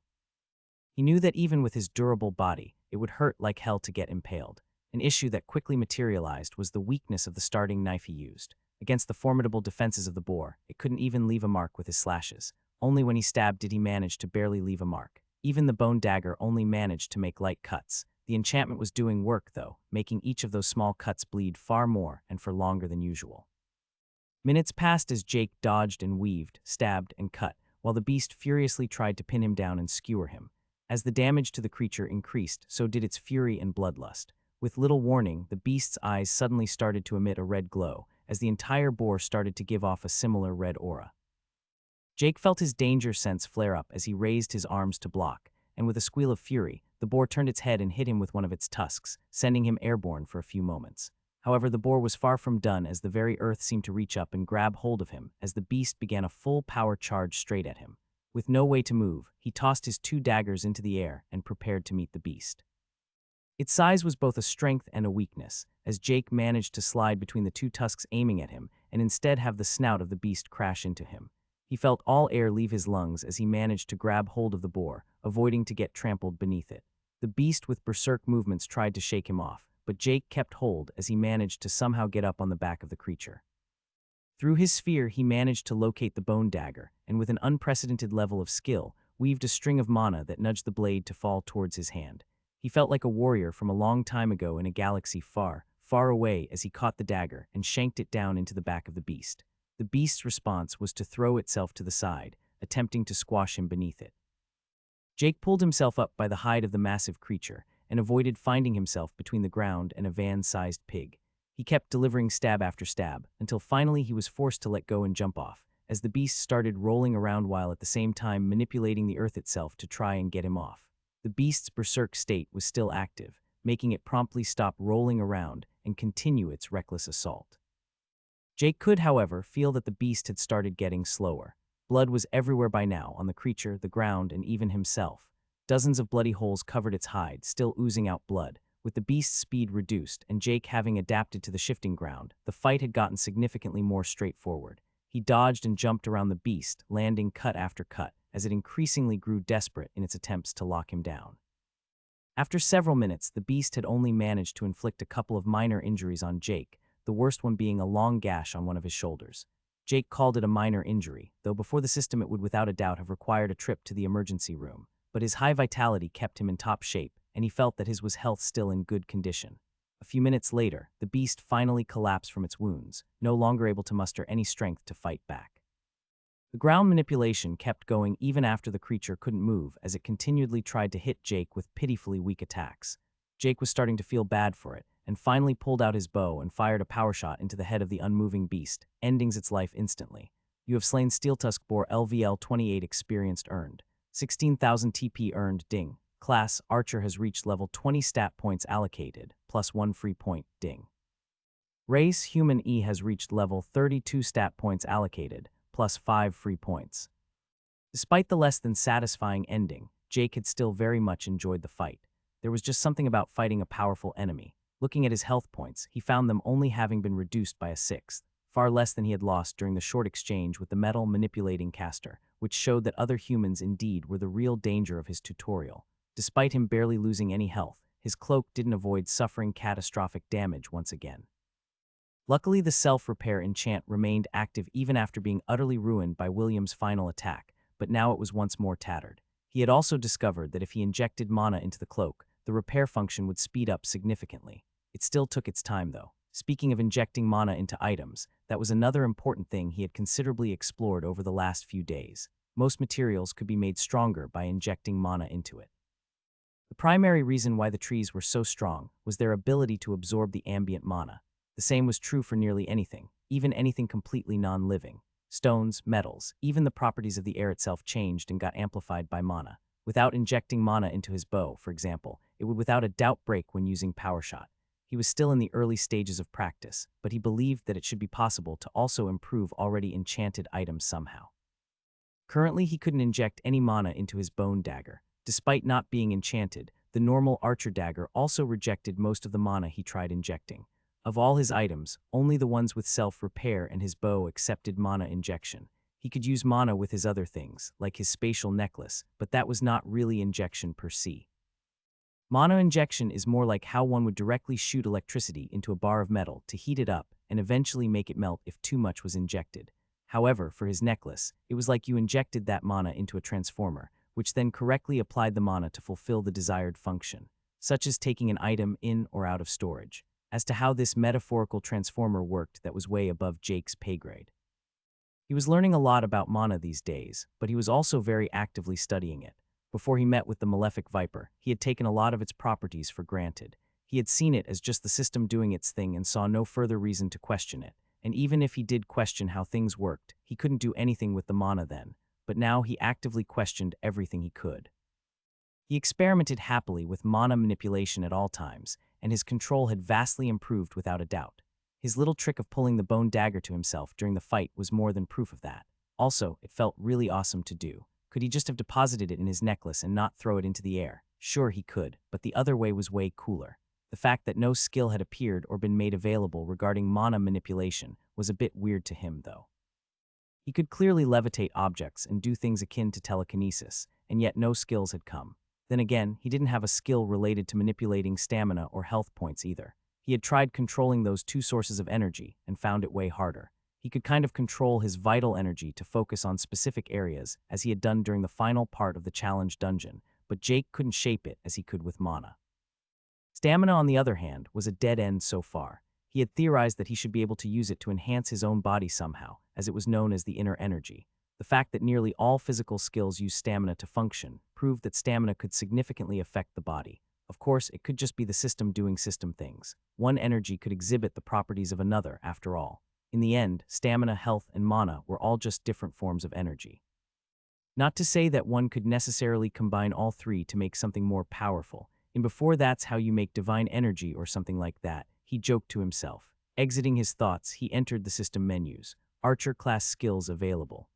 He knew that even with his durable body, it would hurt like hell to get impaled. An issue that quickly materialized was the weakness of the starting knife he used. Against the formidable defenses of the boar, it couldn't even leave a mark with his slashes. Only when he stabbed did he manage to barely leave a mark. Even the bone dagger only managed to make light cuts. The enchantment was doing work, though, making each of those small cuts bleed far more and for longer than usual. Minutes passed as Jake dodged and weaved, stabbed and cut, while the beast furiously tried to pin him down and skewer him. As the damage to the creature increased, so did its fury and bloodlust. With little warning, the beast's eyes suddenly started to emit a red glow, as the entire boar started to give off a similar red aura. Jake felt his danger sense flare up as he raised his arms to block, and with a squeal of fury, the boar turned its head and hit him with one of its tusks, sending him airborne for a few moments. However, the boar was far from done as the very earth seemed to reach up and grab hold of him as the beast began a full power charge straight at him. With no way to move, he tossed his two daggers into the air and prepared to meet the beast. Its size was both a strength and a weakness, as Jake managed to slide between the two tusks aiming at him and instead have the snout of the beast crash into him. He felt all air leave his lungs as he managed to grab hold of the boar, avoiding to get trampled beneath it. The beast with berserk movements tried to shake him off, but Jake kept hold as he managed to somehow get up on the back of the creature. Through his sphere, he managed to locate the bone dagger, and with an unprecedented level of skill, weaved a string of mana that nudged the blade to fall towards his hand. He felt like a warrior from a long time ago in a galaxy far, far away as he caught the dagger and shanked it down into the back of the beast. The beast's response was to throw itself to the side, attempting to squash him beneath it. Jake pulled himself up by the hide of the massive creature and avoided finding himself between the ground and a van-sized pig. He kept delivering stab after stab until finally he was forced to let go and jump off, as the beast started rolling around while at the same time manipulating the earth itself to try and get him off. The beast's berserk state was still active, making it promptly stop rolling around and continue its reckless assault. Jake could, however, feel that the beast had started getting slower. Blood was everywhere by now, on the creature, the ground, and even himself. Dozens of bloody holes covered its hide, still oozing out blood. With the beast's speed reduced and Jake having adapted to the shifting ground, the fight had gotten significantly more straightforward. He dodged and jumped around the beast, landing cut after cut, as it increasingly grew desperate in its attempts to lock him down. After several minutes, the beast had only managed to inflict a couple of minor injuries on Jake, the worst one being a long gash on one of his shoulders. Jake called it a minor injury, though before the system it would without a doubt have required a trip to the emergency room. But his high vitality kept him in top shape, and he felt that his health still in good condition. A few minutes later, the beast finally collapsed from its wounds, no longer able to muster any strength to fight back. The ground manipulation kept going even after the creature couldn't move, as it continually tried to hit Jake with pitifully weak attacks. Jake was starting to feel bad for it, and finally pulled out his bow and fired a power shot into the head of the unmoving beast, ending its life instantly. You have slain Steeltusk Boar LVL 28 experienced earned. 16,000 TP earned, ding. Class, Archer has reached level 20 stat points allocated, plus 1 free point, ding. Race, Human E has reached level 32 stat points allocated, plus 5 free points. Despite the less than satisfying ending, Jake had still very much enjoyed the fight. There was just something about fighting a powerful enemy. Looking at his health points, he found them only having been reduced by a sixth, far less than he had lost during the short exchange with the metal manipulating caster, which showed that other humans indeed were the real danger of his tutorial. Despite him barely losing any health, his cloak didn't avoid suffering catastrophic damage once again. Luckily, the self-repair enchant remained active even after being utterly ruined by William's final attack, but now it was once more tattered. He had also discovered that if he injected mana into the cloak, the repair function would speed up significantly. It still took its time, though. Speaking of injecting mana into items, that was another important thing he had considerably explored over the last few days. Most materials could be made stronger by injecting mana into it. The primary reason why the trees were so strong was their ability to absorb the ambient mana. The same was true for nearly anything, even anything completely non-living. Stones, metals, even the properties of the air itself changed and got amplified by mana. Without injecting mana into his bow, for example, it would without a doubt break when using Power Shot. He was still in the early stages of practice, but he believed that it should be possible to also improve already enchanted items somehow. Currently, he couldn't inject any mana into his bone dagger. Despite not being enchanted, the normal archer dagger also rejected most of the mana he tried injecting. Of all his items, only the ones with self-repair and his bow accepted mana injection. He could use mana with his other things, like his spatial necklace, but that was not really injection per se. Mana injection is more like how one would directly shoot electricity into a bar of metal to heat it up and eventually make it melt if too much was injected. However, for his necklace, it was like you injected that mana into a transformer, which then correctly applied the mana to fulfill the desired function, such as taking an item in or out of storage. As to how this metaphorical transformer worked, that was way above Jake's pay grade. He was learning a lot about mana these days, but he was also very actively studying it. Before he met with the Malefic Viper, he had taken a lot of its properties for granted. He had seen it as just the system doing its thing and saw no further reason to question it. And even if he did question how things worked, he couldn't do anything with the mana then. But now he actively questioned everything he could. He experimented happily with mana manipulation at all times, and his control had vastly improved without a doubt. His little trick of pulling the bone dagger to himself during the fight was more than proof of that. Also, it felt really awesome to do. Could he just have deposited it in his necklace and not throw it into the air? Sure he could, but the other way was way cooler. The fact that no skill had appeared or been made available regarding mana manipulation was a bit weird to him, though. He could clearly levitate objects and do things akin to telekinesis, and yet no skills had come. Then again, he didn't have a skill related to manipulating stamina or health points either. He had tried controlling those two sources of energy and found it way harder. He could kind of control his vital energy to focus on specific areas, as he had done during the final part of the challenge dungeon, but Jake couldn't shape it as he could with mana. Stamina, on the other hand, was a dead end so far. He had theorized that he should be able to use it to enhance his own body somehow, as it was known as the inner energy. The fact that nearly all physical skills use stamina to function proved that stamina could significantly affect the body. Of course, it could just be the system doing system things. One energy could exhibit the properties of another, after all. In the end, stamina, health, and mana were all just different forms of energy. Not to say that one could necessarily combine all three to make something more powerful. And before that's how you make divine energy or something like that, he joked to himself. Exiting his thoughts, he entered the system menus. Archer class skills available.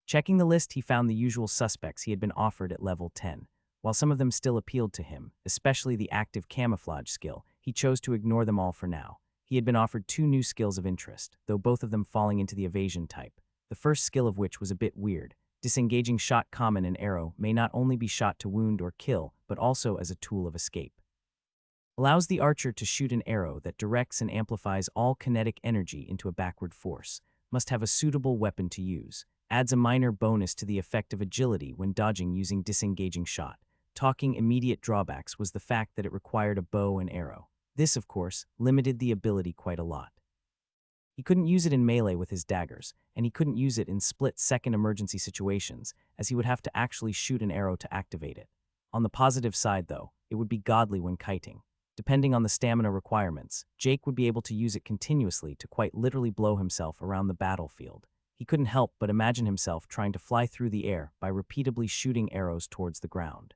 Checking the list, he found the usual suspects he had been offered at level 10. While some of them still appealed to him, especially the active camouflage skill, he chose to ignore them all for now. He had been offered 2 new skills of interest, though both of them falling into the evasion type. The first skill of which was a bit weird. Disengaging shot, common and arrow may not only be shot to wound or kill, but also as a tool of escape. Allows the archer to shoot an arrow that directs and amplifies all kinetic energy into a backward force. Must have a suitable weapon to use. Adds a minor bonus to the effect of agility when dodging using disengaging shot. Talking immediate drawbacks was the fact that it required a bow and arrow. This, of course, limited the ability quite a lot. He couldn't use it in melee with his daggers, and he couldn't use it in split-second emergency situations, as he would have to actually shoot an arrow to activate it. On the positive side, though, it would be godly when kiting. Depending on the stamina requirements, Jake would be able to use it continuously to quite literally blow himself around the battlefield. He couldn't help but imagine himself trying to fly through the air by repeatedly shooting arrows towards the ground.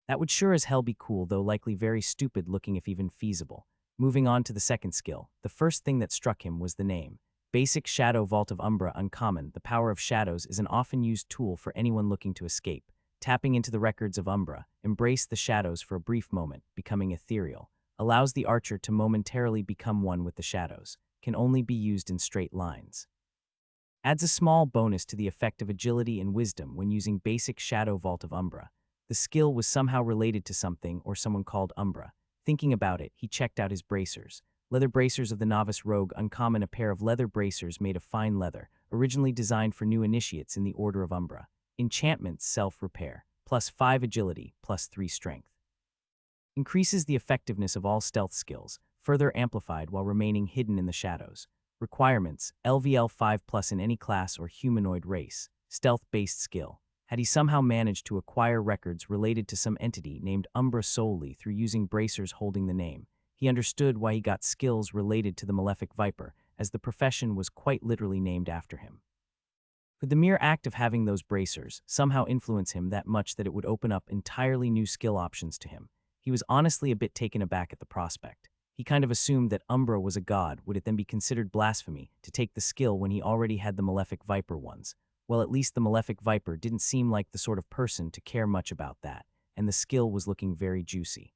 That would sure as hell be cool, though likely very stupid looking if even feasible. Moving on to the second skill, the first thing that struck him was the name. Basic Shadow Vault of Umbra Uncommon. The power of shadows is an often used tool for anyone looking to escape. Tapping into the records of Umbra, embrace the shadows for a brief moment, becoming ethereal. Allows the archer to momentarily become one with the shadows. Can only be used in straight lines. Adds a small bonus to the effect of agility and wisdom when using basic Shadow Vault of Umbra. The skill was somehow related to something or someone called Umbra. Thinking about it, he checked out his bracers. Leather bracers of the novice rogue uncommon. A pair of leather bracers made of fine leather, originally designed for new initiates in the Order of Umbra. Enchantments self-repair, +5 agility, +3 strength. Increases the effectiveness of all stealth skills, further amplified while remaining hidden in the shadows. Requirements, LVL 5+ in any class or humanoid race. Stealth-based skill. Had he somehow managed to acquire records related to some entity named Umbra solely through using bracers holding the name, he understood why he got skills related to the Malefic Viper, as the profession was quite literally named after him. Could the mere act of having those bracers somehow influence him that much that it would open up entirely new skill options to him? He was honestly a bit taken aback at the prospect. He kind of assumed that Umbra was a god. Would it then be considered blasphemy to take the skill when he already had the Malefic Viper ones? Well, at least the Malefic Viper didn't seem like the sort of person to care much about that, and the skill was looking very juicy.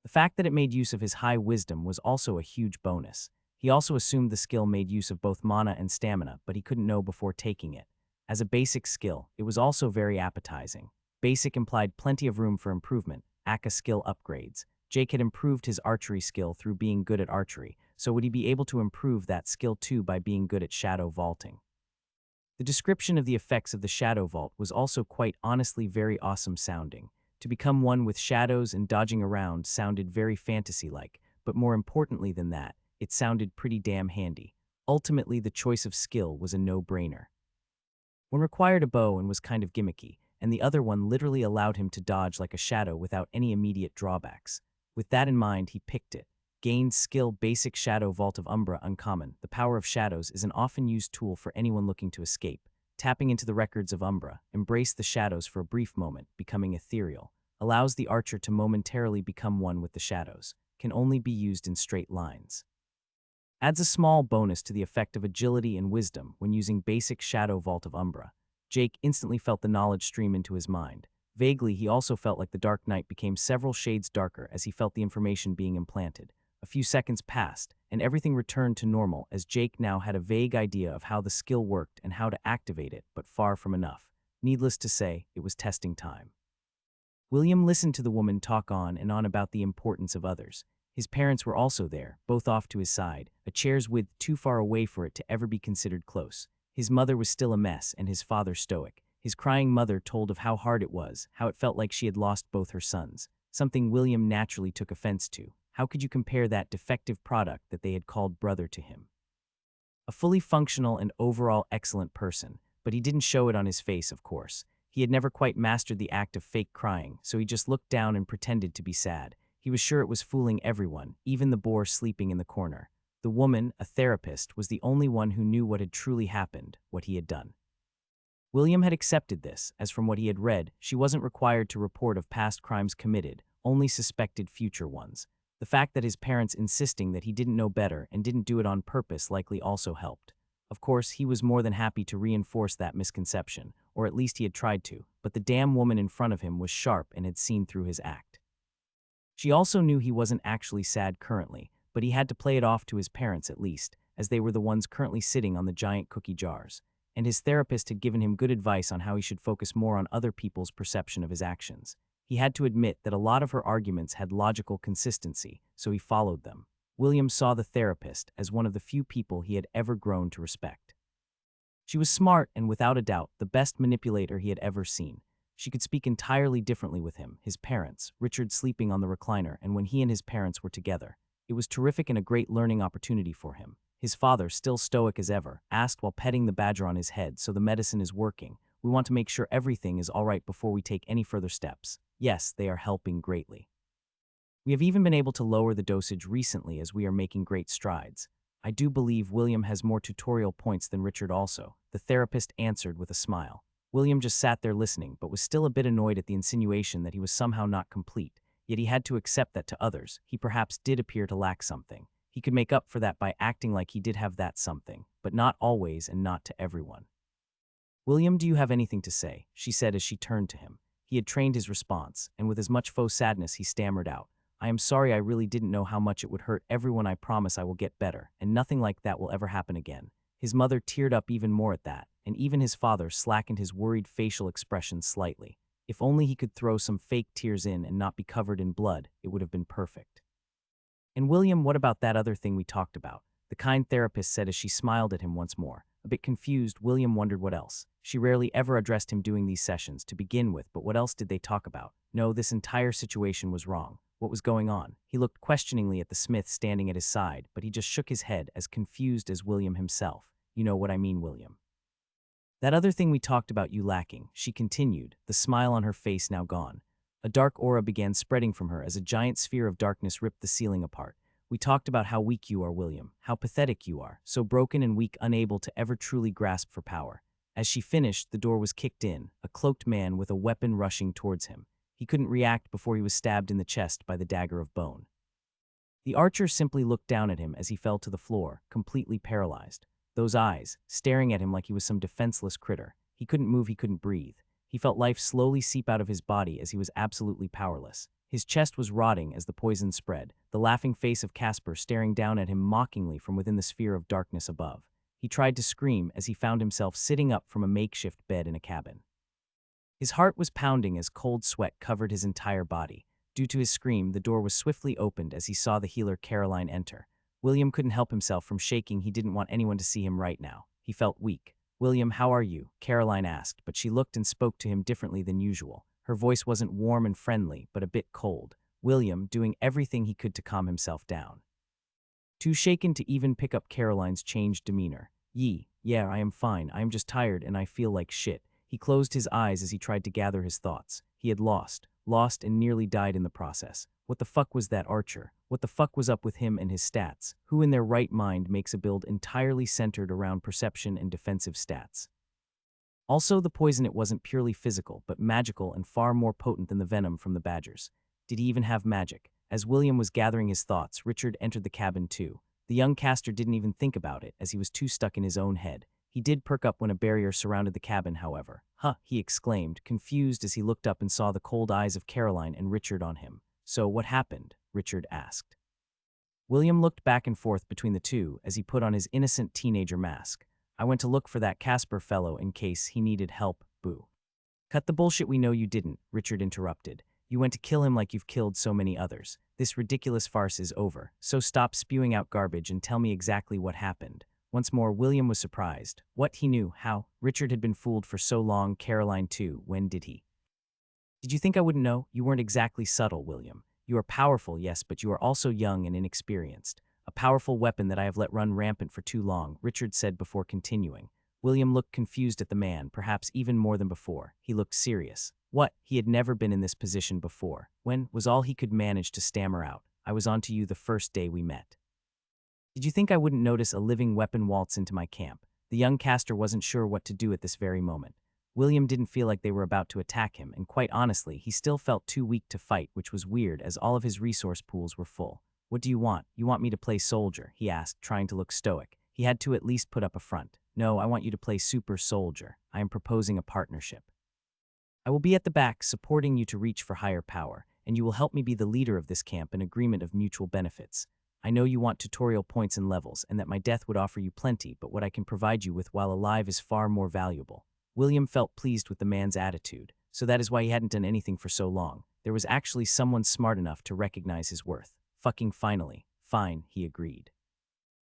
The fact that it made use of his high wisdom was also a huge bonus. He also assumed the skill made use of both mana and stamina, but he couldn't know before taking it. As a basic skill, it was also very appetizing. Basic implied plenty of room for improvement, aka skill upgrades. Jake had improved his archery skill through being good at archery, so would he be able to improve that skill too by being good at shadow vaulting? The description of the effects of the Shadow Vault was also quite honestly very awesome sounding. To become one with shadows and dodging around sounded very fantasy-like, but more importantly than that, it sounded pretty damn handy. Ultimately, the choice of skill was a no-brainer. One required a bow and was kind of gimmicky, and the other one literally allowed him to dodge like a shadow without any immediate drawbacks. With that in mind, he picked it. Gained skill Basic Shadow Vault of Umbra Uncommon. The power of shadows is an often used tool for anyone looking to escape. Tapping into the records of Umbra, embrace the shadows for a brief moment, becoming ethereal. Allows the archer to momentarily become one with the shadows. Can only be used in straight lines. Adds a small bonus to the effect of agility and wisdom when using Basic Shadow Vault of Umbra. Jake instantly felt the knowledge stream into his mind. Vaguely, he also felt like the dark night became several shades darker as he felt the information being implanted. A few seconds passed, and everything returned to normal as Jake now had a vague idea of how the skill worked and how to activate it, but far from enough. Needless to say, it was testing time. William listened to the woman talk on and on about the importance of others. His parents were also there, both off to his side, a chair's width too far away for it to ever be considered close. His mother was still a mess, and his father stoic. His crying mother told of how hard it was, how it felt like she had lost both her sons. something William naturally took offense to. How could you compare that defective product that they had called brother to him? A fully functional and overall excellent person, but he didn't show it on his face, of course. He had never quite mastered the act of fake crying, so he just looked down and pretended to be sad. He was sure it was fooling everyone, even the boar sleeping in the corner. The woman, a therapist, was the only one who knew what had truly happened, what he had done. William had accepted this, as from what he had read, she wasn't required to report of past crimes committed, only suspected future ones. The fact that his parents insisting that he didn't know better and didn't do it on purpose likely also helped. Of course, he was more than happy to reinforce that misconception, or at least he had tried to, but the damn woman in front of him was sharp and had seen through his act. She also knew he wasn't actually sad currently, but he had to play it off to his parents at least, as they were the ones currently sitting on the giant cookie jars. And his therapist had given him good advice on how he should focus more on other people's perception of his actions. He had to admit that a lot of her arguments had logical consistency, so he followed them. William saw the therapist as one of the few people he had ever grown to respect. She was smart and, without a doubt, the best manipulator he had ever seen. She could speak entirely differently with him, his parents, Richard sleeping on the recliner, and when he and his parents were together. It was terrific and a great learning opportunity for him. His father, still stoic as ever, asked while petting the badger on his head, "So the medicine is working. We want to make sure everything is all right before we take any further steps." Yes, they are helping greatly. We have even been able to lower the dosage recently as we are making great strides. I do believe William has more tutorial points than Richard also, the therapist answered with a smile. William just sat there listening, but was still a bit annoyed at the insinuation that he was somehow not complete, yet he had to accept that to others, he perhaps did appear to lack something. He could make up for that by acting like he did have that something, but not always and not to everyone. "William, do you have anything to say?" she said as she turned to him. He had trained his response, and with as much faux sadness he stammered out, "I am sorry, I really didn't know how much it would hurt everyone. I promise I will get better, and nothing like that will ever happen again." His mother teared up even more at that, and even his father slackened his worried facial expression slightly. If only he could throw some fake tears in and not be covered in blood, it would have been perfect. "And William, what about that other thing we talked about?" the kind therapist said as she smiled at him once more. A bit confused, William wondered what else. She rarely ever addressed him during these sessions to begin with, but what else did they talk about? No, this entire situation was wrong. What was going on? He looked questioningly at the smith standing at his side, but he just shook his head, as confused as William himself. "You know what I mean, William. That other thing we talked about you lacking," she continued, the smile on her face now gone. A dark aura began spreading from her as a giant sphere of darkness ripped the ceiling apart. "We talked about how weak you are, William, how pathetic you are, so broken and weak, unable to ever truly grasp for power." As she finished, the door was kicked in, a cloaked man with a weapon rushing towards him. He couldn't react before he was stabbed in the chest by the dagger of bone. The archer simply looked down at him as he fell to the floor, completely paralyzed. Those eyes, staring at him like he was some defenseless critter. He couldn't move, he couldn't breathe. He felt life slowly seep out of his body as he was absolutely powerless. His chest was rotting as the poison spread, the laughing face of Casper staring down at him mockingly from within the sphere of darkness above. He tried to scream as he found himself sitting up from a makeshift bed in a cabin. His heart was pounding as cold sweat covered his entire body. Due to his scream, the door was swiftly opened as he saw the healer Caroline enter. William couldn't help himself from shaking. He didn't want anyone to see him right now. He felt weak. "William, how are you?" Caroline asked, but she looked and spoke to him differently than usual. Her voice wasn't warm and friendly, but a bit cold. William, doing everything he could to calm himself down. Too shaken to even pick up Caroline's changed demeanor. Yeah, I am fine. I am just tired and I feel like shit." He closed his eyes as he tried to gather his thoughts. He had lost and nearly died in the process. What the fuck was that archer? What the fuck was up with him and his stats? Who in their right mind makes a build entirely centered around perception and defensive stats? Also, the poison, it wasn't purely physical, but magical and far more potent than the venom from the badgers. Did he even have magic? As William was gathering his thoughts, Richard entered the cabin too. The young caster didn't even think about it, as he was too stuck in his own head. He did perk up when a barrier surrounded the cabin, however. "Huh," he exclaimed, confused as he looked up and saw the cold eyes of Caroline and Richard on him. "So, what happened?" Richard asked. William looked back and forth between the two as he put on his innocent teenager mask. "I went to look for that Casper fellow in case he needed help, boo." "Cut the bullshit, we know you didn't," Richard interrupted. "You went to kill him like you've killed so many others. This ridiculous farce is over, so stop spewing out garbage and tell me exactly what happened." Once more, William was surprised. What, he knew? How? Richard had been fooled for so long, Caroline too. When did he? Did you think I wouldn't know? You weren't exactly subtle, William. You are powerful, yes, but you are also young and inexperienced. A powerful weapon that I have let run rampant for too long, Richard said before continuing. William looked confused at the man, perhaps even more than before. He looked serious. What? He had never been in this position before. When? Was all he could manage to stammer out. I was onto you the first day we met. Did you think I wouldn't notice a living weapon waltz into my camp? The young caster wasn't sure what to do at this very moment. William didn't feel like they were about to attack him, and quite honestly, he still felt too weak to fight, which was weird as all of his resource pools were full. What do you want? You want me to play soldier? He asked, trying to look stoic. He had to at least put up a front. No, I want you to play super soldier. I am proposing a partnership. I will be at the back, supporting you to reach for higher power, and you will help me be the leader of this camp in agreement of mutual benefits. I know you want tutorial points and levels, and that my death would offer you plenty, but what I can provide you with while alive is far more valuable. William felt pleased with the man's attitude, so that is why he hadn't done anything for so long. There was actually someone smart enough to recognize his worth. Fucking finally. Fine, he agreed.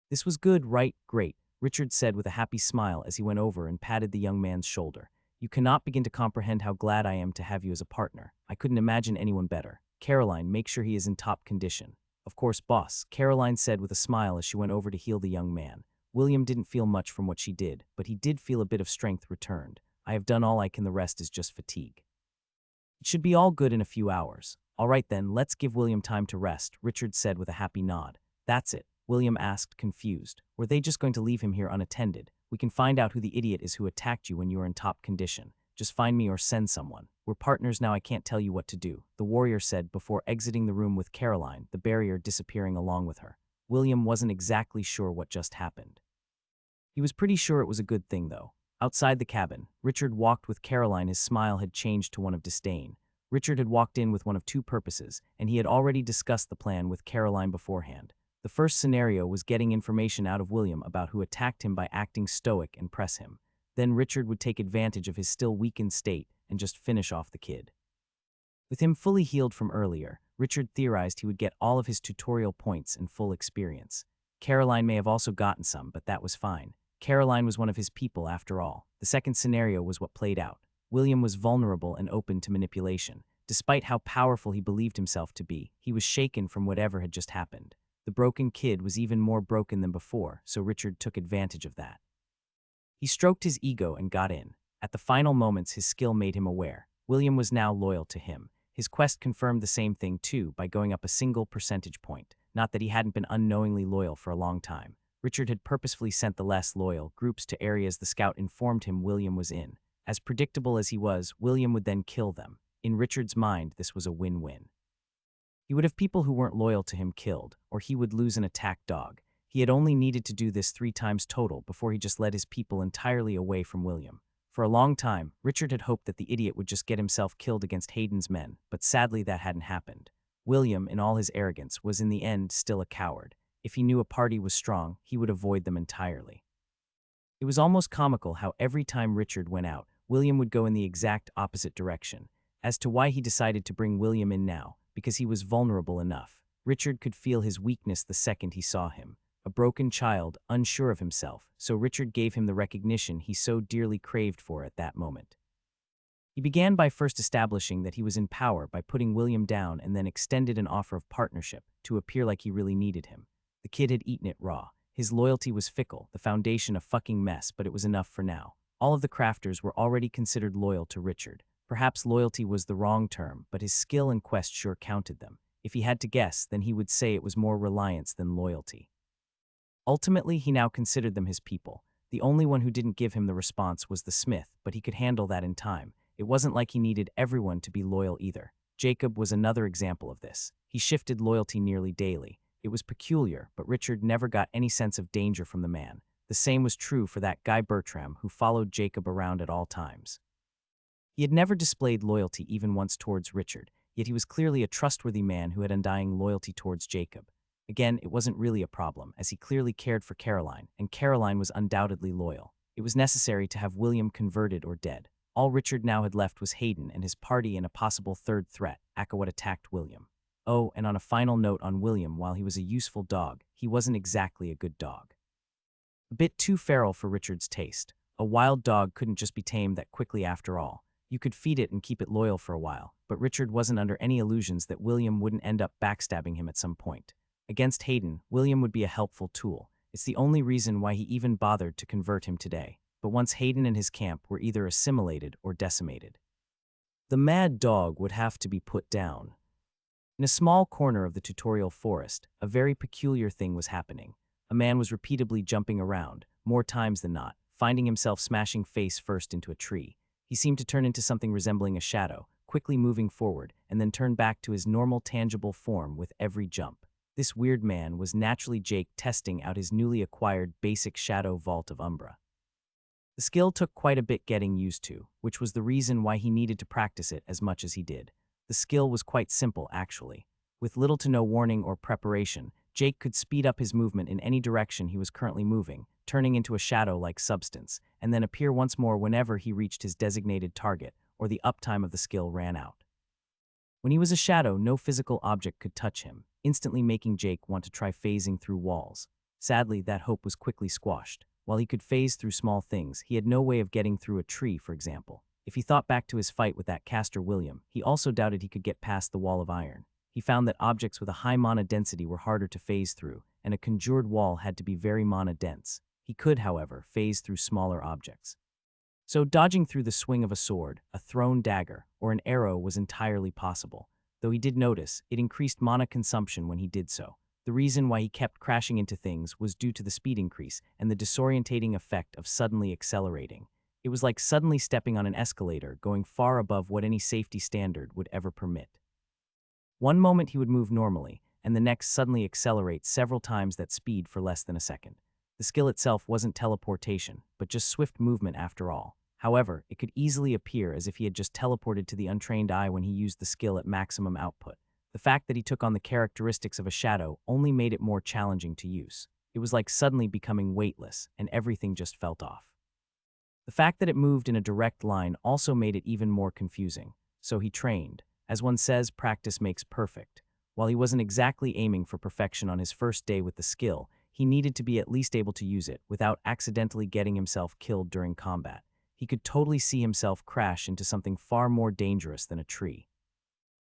This was good, right? Great, Richard said with a happy smile as he went over and patted the young man's shoulder. You cannot begin to comprehend how glad I am to have you as a partner. I couldn't imagine anyone better. Caroline, make sure he is in top condition. Of course, boss, Caroline said with a smile as she went over to heal the young man. William didn't feel much from what she did, but he did feel a bit of strength returned. I have done all I can, the rest is just fatigue. It should be all good in a few hours. All right then, let's give William time to rest, Richard said with a happy nod. That's it, William asked, confused. Were they just going to leave him here unattended? We can find out who the idiot is who attacked you when you are in top condition. Just find me or send someone. We're partners now, I can't tell you what to do, the warrior said before exiting the room with Caroline, the barrier disappearing along with her. William wasn't exactly sure what just happened. He was pretty sure it was a good thing, though. Outside the cabin, Richard walked with Caroline. His smile had changed to one of disdain. Richard had walked in with one of two purposes, and he had already discussed the plan with Caroline beforehand. The first scenario was getting information out of William about who attacked him by acting stoic and press him. Then Richard would take advantage of his still weakened state and just finish off the kid. With him fully healed from earlier, Richard theorized he would get all of his tutorial points and full experience. Caroline may have also gotten some, but that was fine. Caroline was one of his people after all. The second scenario was what played out. William was vulnerable and open to manipulation. Despite how powerful he believed himself to be, he was shaken from whatever had just happened. The broken kid was even more broken than before, so Richard took advantage of that. He stroked his ego and got in. At the final moments, his skill made him aware. William was now loyal to him. His quest confirmed the same thing too by going up a single percentage point. Not that he hadn't been unknowingly loyal for a long time. Richard had purposefully sent the less loyal groups to areas the scout informed him William was in. As predictable as he was, William would then kill them. In Richard's mind, this was a win-win. He would have people who weren't loyal to him killed, or he would lose an attack dog. He had only needed to do this 3 times total before he just led his people entirely away from William. For a long time, Richard had hoped that the idiot would just get himself killed against Hayden's men, but sadly that hadn't happened. William, in all his arrogance, was in the end still a coward. If he knew a party was strong, he would avoid them entirely. It was almost comical how every time Richard went out, William would go in the exact opposite direction. As to why he decided to bring William in now, because he was vulnerable enough. Richard could feel his weakness the second he saw him. A broken child, unsure of himself, so Richard gave him the recognition he so dearly craved for at that moment. He began by first establishing that he was in power by putting William down and then extended an offer of partnership to appear like he really needed him. The kid had eaten it raw. His loyalty was fickle, the foundation a fucking mess, but it was enough for now. All of the crafters were already considered loyal to Richard. Perhaps loyalty was the wrong term, but his skill and quest sure counted them. If he had to guess, then he would say it was more reliance than loyalty. Ultimately, he now considered them his people. The only one who didn't give him the response was the smith, but he could handle that in time. It wasn't like he needed everyone to be loyal either. Jacob was another example of this. He shifted loyalty nearly daily. It was peculiar, but Richard never got any sense of danger from the man. The same was true for that guy Bertram who followed Jacob around at all times. He had never displayed loyalty even once towards Richard, yet he was clearly a trustworthy man who had undying loyalty towards Jacob. Again, it wasn't really a problem, as he clearly cared for Caroline, and Caroline was undoubtedly loyal. It was necessary to have William converted or dead. All Richard now had left was Hayden and his party and a possible third threat, Akawat attacked William. Oh, and on a final note on William, while he was a useful dog, he wasn't exactly a good dog. A bit too feral for Richard's taste. A wild dog couldn't just be tamed that quickly after all. You could feed it and keep it loyal for a while, but Richard wasn't under any illusions that William wouldn't end up backstabbing him at some point. Against Hayden, William would be a helpful tool. It's the only reason why he even bothered to convert him today. But once Hayden and his camp were either assimilated or decimated, the mad dog would have to be put down. In a small corner of the tutorial forest, a very peculiar thing was happening. A man was repeatedly jumping around, more times than not, finding himself smashing face first into a tree. He seemed to turn into something resembling a shadow, quickly moving forward, and then turn back to his normal tangible form with every jump. This weird man was naturally Jake testing out his newly acquired basic shadow vault of Umbra. The skill took quite a bit getting used to, which was the reason why he needed to practice it as much as he did. The skill was quite simple, actually. With little to no warning or preparation, Jake could speed up his movement in any direction he was currently moving, turning into a shadow-like substance, and then appear once more whenever he reached his designated target or the uptime of the skill ran out. When he was a shadow, no physical object could touch him, instantly making Jake want to try phasing through walls. Sadly, that hope was quickly squashed. While he could phase through small things, he had no way of getting through a tree, for example. If he thought back to his fight with that caster William, he also doubted he could get past the wall of iron. He found that objects with a high mana density were harder to phase through, and a conjured wall had to be very mana dense. He could, however, phase through smaller objects. So dodging through the swing of a sword, a thrown dagger, or an arrow was entirely possible. Though he did notice, it increased mana consumption when he did so. The reason why he kept crashing into things was due to the speed increase and the disorientating effect of suddenly accelerating. It was like suddenly stepping on an escalator, going far above what any safety standard would ever permit. One moment he would move normally, and the next suddenly accelerate several times that speed for less than a second. The skill itself wasn't teleportation, but just swift movement after all. However, it could easily appear as if he had just teleported to the untrained eye when he used the skill at maximum output. The fact that he took on the characteristics of a shadow only made it more challenging to use. It was like suddenly becoming weightless, and everything just felt off. The fact that it moved in a direct line also made it even more confusing. So he trained. As one says, practice makes perfect. While he wasn't exactly aiming for perfection on his first day with the skill, he needed to be at least able to use it without accidentally getting himself killed during combat. He could totally see himself crash into something far more dangerous than a tree.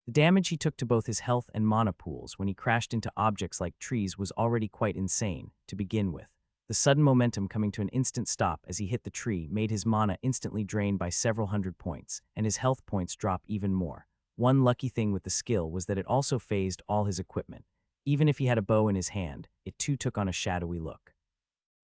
The damage he took to both his health and mana pools when he crashed into objects like trees was already quite insane to begin with. The sudden momentum coming to an instant stop as he hit the tree made his mana instantly drain by several hundred points, and his health points drop even more. One lucky thing with the skill was that it also phased all his equipment. Even if he had a bow in his hand, it too took on a shadowy look.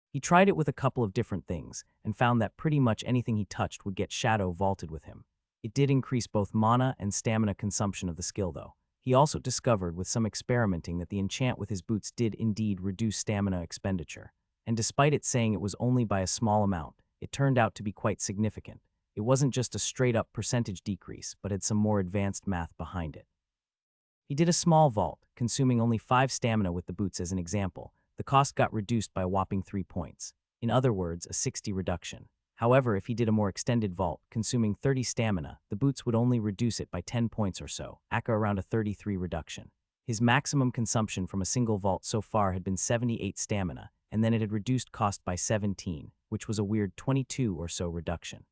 He tried it with a couple of different things, and found that pretty much anything he touched would get shadow vaulted with him. It did increase both mana and stamina consumption of the skill, though. He also discovered with some experimenting that the enchant with his boots did indeed reduce stamina expenditure. And despite it saying it was only by a small amount, it turned out to be quite significant. It wasn't just a straight-up percentage decrease, but had some more advanced math behind it. He did a small vault, consuming only 5 stamina with the boots as an example. The cost got reduced by a whopping 3 points. In other words, a 60 reduction. However, if he did a more extended vault, consuming 30 stamina, the boots would only reduce it by 10 points or so, aka around a 33 reduction. His maximum consumption from a single vault so far had been 78 stamina, and then it had reduced cost by 17, which was a weird 22 or so reduction.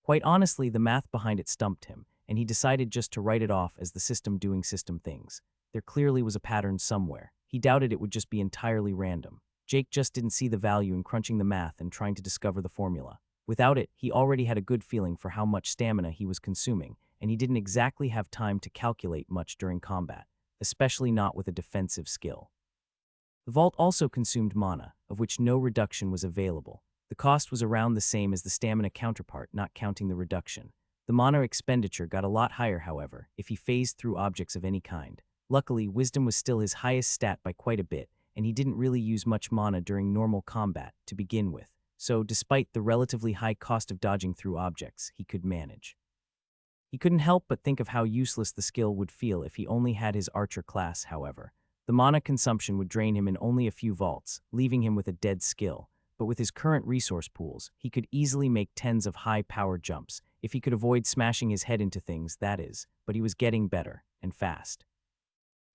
Quite honestly, the math behind it stumped him, and he decided just to write it off as the system doing system things. There clearly was a pattern somewhere. He doubted it would just be entirely random. Jake just didn't see the value in crunching the math and trying to discover the formula. Without it, he already had a good feeling for how much stamina he was consuming, and he didn't exactly have time to calculate much during combat, especially not with a defensive skill. The vault also consumed mana, of which no reduction was available. The cost was around the same as the stamina counterpart, not counting the reduction. The mana expenditure got a lot higher, however, if he phased through objects of any kind. Luckily, wisdom was still his highest stat by quite a bit, and he didn't really use much mana during normal combat to begin with, so despite the relatively high cost of dodging through objects, he could manage. He couldn't help but think of how useless the skill would feel if he only had his archer class, however. The mana consumption would drain him in only a few vaults, leaving him with a dead skill, but with his current resource pools, he could easily make tens of high-power jumps, if he could avoid smashing his head into things, that is, but he was getting better, and fast.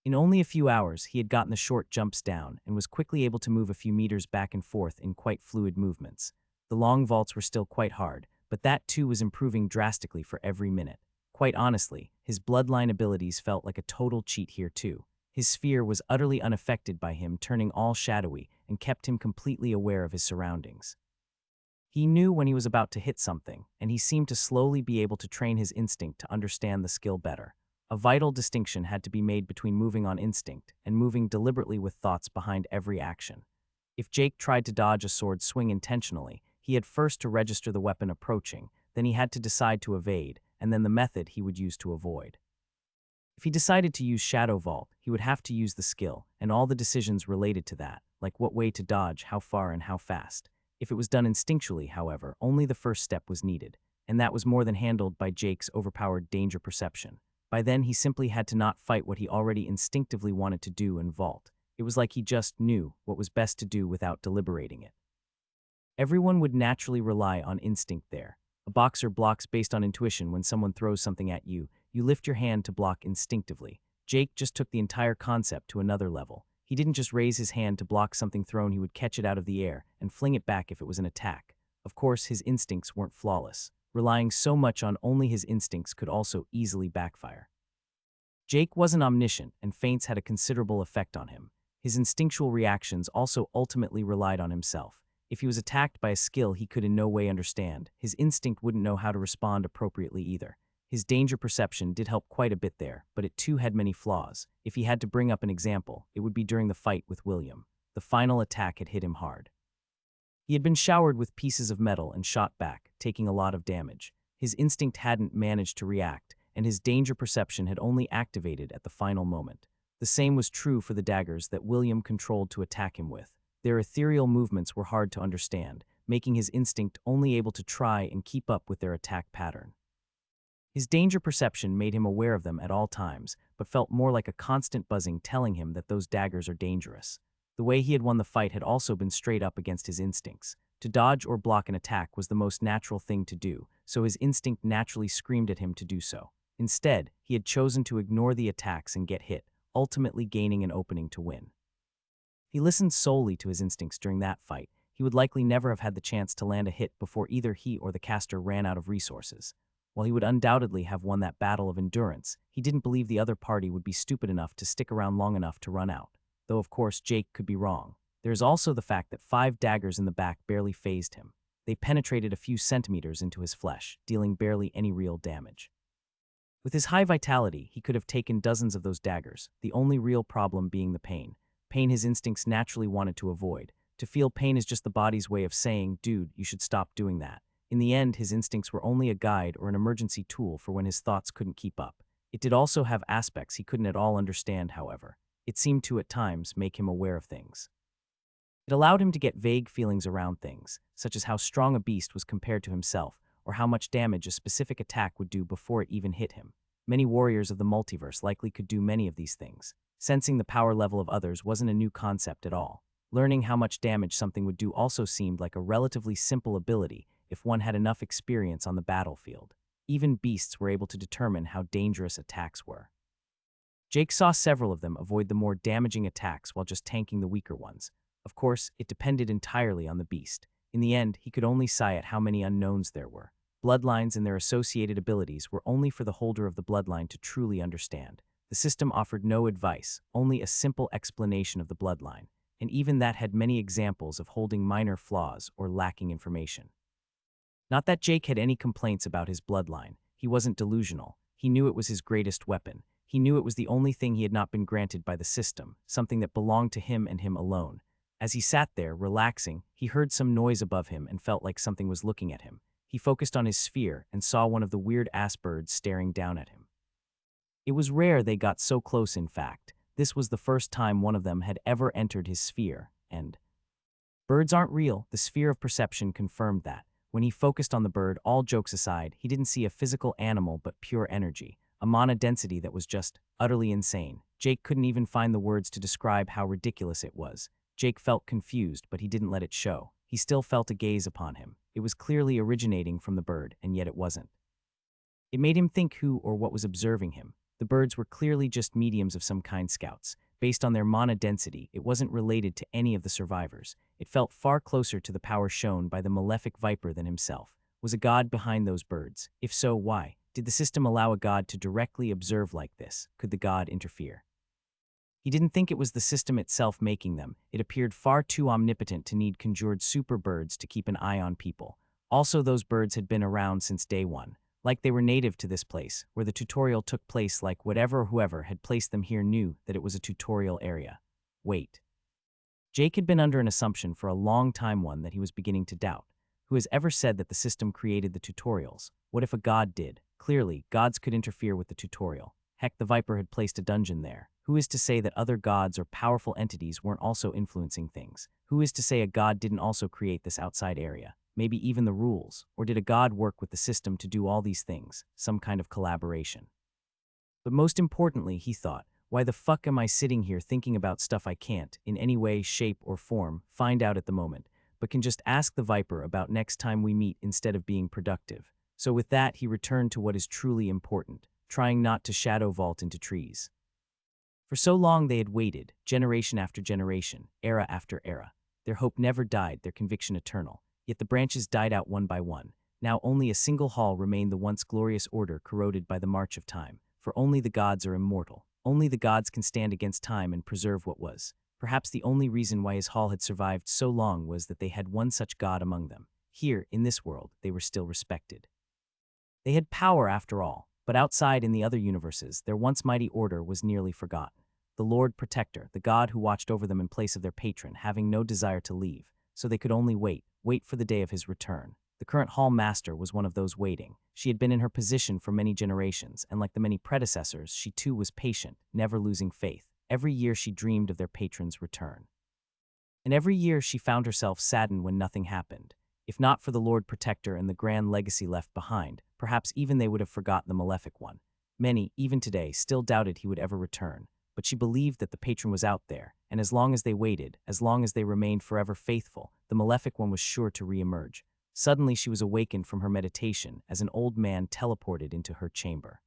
In only a few hours, he had gotten the short jumps down and was quickly able to move a few meters back and forth in quite fluid movements. The long vaults were still quite hard, but that too was improving drastically for every minute. Quite honestly, his bloodline abilities felt like a total cheat here too. His sphere was utterly unaffected by him turning all shadowy and kept him completely aware of his surroundings. He knew when he was about to hit something, and he seemed to slowly be able to train his instinct to understand the skill better. A vital distinction had to be made between moving on instinct and moving deliberately with thoughts behind every action. If Jake tried to dodge a sword swing intentionally, he had first to register the weapon approaching, then he had to decide to evade, and then the method he would use to avoid. If he decided to use Shadow Vault, he would have to use the skill, and all the decisions related to that, like what way to dodge, how far and how fast. If it was done instinctually, however, only the first step was needed, and that was more than handled by Jake's overpowered danger perception. By then, he simply had to not fight what he already instinctively wanted to do and vault. It was like he just knew what was best to do without deliberating it. Everyone would naturally rely on instinct there. A boxer blocks based on intuition when someone throws something at you. You lift your hand to block instinctively. Jake just took the entire concept to another level. He didn't just raise his hand to block something thrown, he would catch it out of the air and fling it back if it was an attack. Of course, his instincts weren't flawless. Relying so much on only his instincts could also easily backfire. Jake wasn't omniscient, and feints had a considerable effect on him. His instinctual reactions also ultimately relied on himself. If he was attacked by a skill he could in no way understand, his instinct wouldn't know how to respond appropriately either. His danger perception did help quite a bit there, but it too had many flaws. If he had to bring up an example, it would be during the fight with William. The final attack had hit him hard. He had been showered with pieces of metal and shot back, taking a lot of damage. His instinct hadn't managed to react, and his danger perception had only activated at the final moment. The same was true for the daggers that William controlled to attack him with. Their ethereal movements were hard to understand, making his instinct only able to try and keep up with their attack pattern. His danger perception made him aware of them at all times, but felt more like a constant buzzing telling him that those daggers are dangerous. The way he had won the fight had also been straight up against his instincts. To dodge or block an attack was the most natural thing to do, so his instinct naturally screamed at him to do so. Instead, he had chosen to ignore the attacks and get hit, ultimately gaining an opening to win. He listened solely to his instincts during that fight. He would likely never have had the chance to land a hit before either he or the caster ran out of resources. While he would undoubtedly have won that battle of endurance, he didn't believe the other party would be stupid enough to stick around long enough to run out. Though of course Jake could be wrong. There is also the fact that 5 daggers in the back barely fazed him. They penetrated a few centimeters into his flesh, dealing barely any real damage. With his high vitality, he could have taken dozens of those daggers, the only real problem being the pain. Pain his instincts naturally wanted to avoid. To feel pain is just the body's way of saying, dude, you should stop doing that. In the end, his instincts were only a guide or an emergency tool for when his thoughts couldn't keep up. It did also have aspects he couldn't at all understand, however. It seemed to, at times, make him aware of things. It allowed him to get vague feelings around things, such as how strong a beast was compared to himself, or how much damage a specific attack would do before it even hit him. Many warriors of the multiverse likely could do many of these things. Sensing the power level of others wasn't a new concept at all. Learning how much damage something would do also seemed like a relatively simple ability if one had enough experience on the battlefield. Even beasts were able to determine how dangerous attacks were. Jake saw several of them avoid the more damaging attacks while just tanking the weaker ones. Of course, it depended entirely on the beast. In the end, he could only sigh at how many unknowns there were. Bloodlines and their associated abilities were only for the holder of the bloodline to truly understand. The system offered no advice, only a simple explanation of the bloodline, and even that had many examples of holding minor flaws or lacking information. Not that Jake had any complaints about his bloodline. He wasn't delusional. He knew it was his greatest weapon. He knew it was the only thing he had not been granted by the system, something that belonged to him and him alone. As he sat there, relaxing, he heard some noise above him and felt like something was looking at him. He focused on his sphere and saw one of the weird-ass birds staring down at him. It was rare they got so close, in fact. This was the first time one of them had ever entered his sphere, and birds aren't real. The sphere of perception confirmed that. When he focused on the bird, all jokes aside, he didn't see a physical animal but pure energy, a mana density that was just utterly insane. Jake couldn't even find the words to describe how ridiculous it was. Jake felt confused, but he didn't let it show. He still felt a gaze upon him. It was clearly originating from the bird, and yet it wasn't. It made him think who or what was observing him. The birds were clearly just mediums of some kind, scouts. Based on their mana density, it wasn't related to any of the survivors. It felt far closer to the power shown by the malefic viper than himself. Was a god behind those birds? If so, why? Did the system allow a god to directly observe like this? Could the god interfere? He didn't think it was the system itself making them. It appeared far too omnipotent to need conjured super birds to keep an eye on people. Also, those birds had been around since day one, like they were native to this place, where the tutorial took place, like whatever or whoever had placed them here knew that it was a tutorial area. Wait. Jake had been under an assumption for a long time, one that he was beginning to doubt. Who has ever said that the system created the tutorials? What if a god did? Clearly, gods could interfere with the tutorial. Heck, the Viper had placed a dungeon there. Who is to say that other gods or powerful entities weren't also influencing things? Who is to say a god didn't also create this outside area? Maybe even the rules? Or did a god work with the system to do all these things? Some kind of collaboration. But most importantly, he thought, why the fuck am I sitting here thinking about stuff I can't, in any way, shape, or form, find out at the moment, but can just ask the Viper about next time we meet instead of being productive? So with that, he returned to what is truly important, trying not to shadow vault into trees. For so long they had waited, generation after generation, era after era. Their hope never died, their conviction eternal. Yet the branches died out one by one. Now only a single hall remained, the once glorious order corroded by the march of time. For only the gods are immortal. Only the gods can stand against time and preserve what was. Perhaps the only reason why his hall had survived so long was that they had one such god among them. Here, in this world, they were still respected. They had power after all, but outside in the other universes, their once mighty order was nearly forgotten. The Lord Protector, the god who watched over them in place of their patron, having no desire to leave, so they could only wait for the day of his return. The current Hall Master was one of those waiting. She had been in her position for many generations, and like the many predecessors, she too was patient, never losing faith. Every year she dreamed of their patron's return. And every year she found herself saddened when nothing happened. If not for the Lord Protector and the grand legacy left behind, perhaps even they would have forgotten the malefic one. Many, even today, still doubted he would ever return, but she believed that the patron was out there, and as long as they waited, as long as they remained forever faithful, the malefic one was sure to re-emerge. Suddenly she was awakened from her meditation as an old man teleported into her chamber.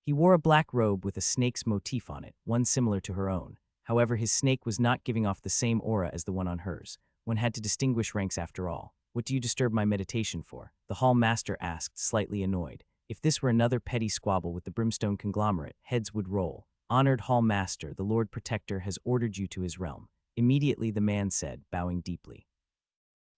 He wore a black robe with a snake's motif on it, one similar to her own. However, his snake was not giving off the same aura as the one on hers. One had to distinguish ranks after all. What do you disturb my meditation for? The Hall Master asked, slightly annoyed. If this were another petty squabble with the Brimstone conglomerate, heads would roll. Honored Hall Master, the Lord Protector has ordered you to his realm. Immediately the man said, bowing deeply.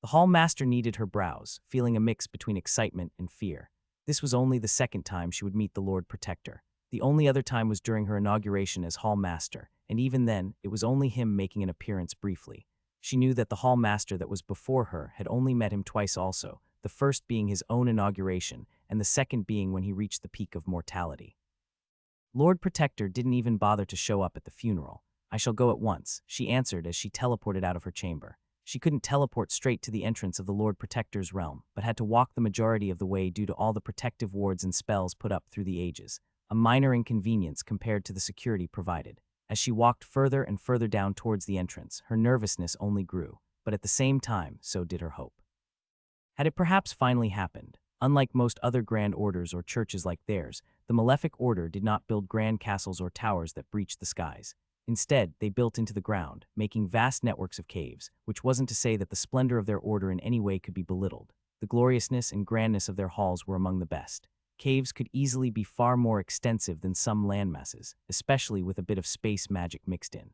The Hall Master kneaded her brows, feeling a mix between excitement and fear. This was only the second time she would meet the Lord Protector. The only other time was during her inauguration as Hall Master, and even then, it was only him making an appearance briefly. She knew that the Hall Master that was before her had only met him twice also, the first being his own inauguration, and the second being when he reached the peak of mortality. Lord Protector didn't even bother to show up at the funeral. I shall go at once, she answered as she teleported out of her chamber. She couldn't teleport straight to the entrance of the Lord Protector's realm, but had to walk the majority of the way due to all the protective wards and spells put up through the ages, a minor inconvenience compared to the security provided. As she walked further and further down towards the entrance, her nervousness only grew, but at the same time, so did her hope. Had it perhaps finally happened? Unlike most other grand orders or churches like theirs, the Malefic Order did not build grand castles or towers that breached the skies. Instead, they built into the ground, making vast networks of caves, which wasn't to say that the splendor of their order in any way could be belittled. The gloriousness and grandness of their halls were among the best. Caves could easily be far more extensive than some landmasses, especially with a bit of space magic mixed in.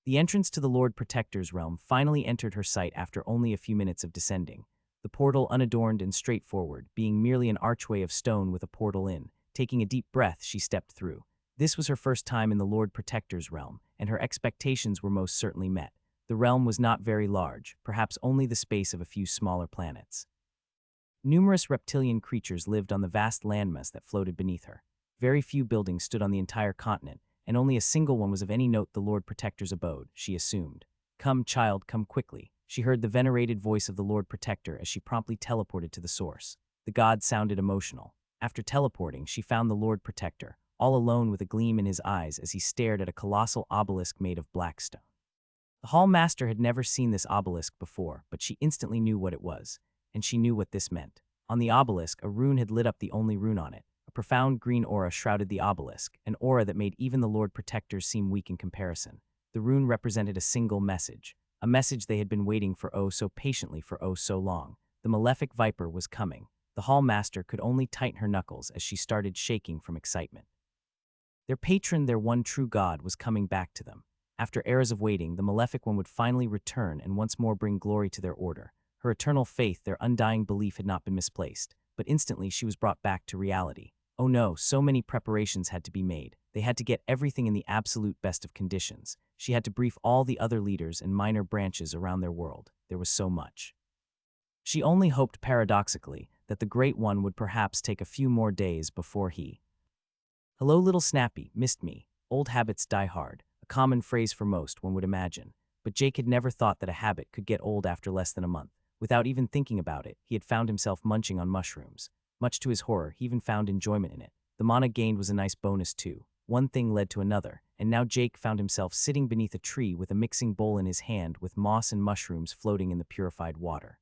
The entrance to the Lord Protector's realm finally entered her sight after only a few minutes of descending. The portal unadorned and straightforward, being merely an archway of stone with a portal in. Taking a deep breath, she stepped through. This was her first time in the Lord Protector's realm, and her expectations were most certainly met. The realm was not very large, perhaps only the space of a few smaller planets. Numerous reptilian creatures lived on the vast landmass that floated beneath her. Very few buildings stood on the entire continent, and only a single one was of any note, the Lord Protector's abode, she assumed. Come, child, come quickly. She heard the venerated voice of the Lord Protector as she promptly teleported to the source. The god sounded emotional. After teleporting, she found the Lord Protector, all alone with a gleam in his eyes as he stared at a colossal obelisk made of black stone. The Hall Master had never seen this obelisk before, but she instantly knew what it was, and she knew what this meant. On the obelisk, a rune had lit up, the only rune on it. A profound green aura shrouded the obelisk, an aura that made even the Lord Protectors seem weak in comparison. The rune represented a single message, a message they had been waiting for oh so patiently for oh so long. The malefic viper was coming. The hall master could only tighten her knuckles as she started shaking from excitement. Their patron, their one true god, was coming back to them. After eras of waiting, the malefic one would finally return and once more bring glory to their order. Her eternal faith, their undying belief had not been misplaced, but instantly she was brought back to reality. Oh no, so many preparations had to be made. They had to get everything in the absolute best of conditions. She had to brief all the other leaders and minor branches around their world. There was so much. She only hoped paradoxically that the Great One would perhaps take a few more days before he. Hello little Snappy, missed me. Old habits die hard, a common phrase for most, one would imagine. But Jake had never thought that a habit could get old after less than a month. Without even thinking about it, he had found himself munching on mushrooms. Much to his horror, he even found enjoyment in it. The mana gained was a nice bonus too. One thing led to another, and now Jake found himself sitting beneath a tree with a mixing bowl in his hand with moss and mushrooms floating in the purified water.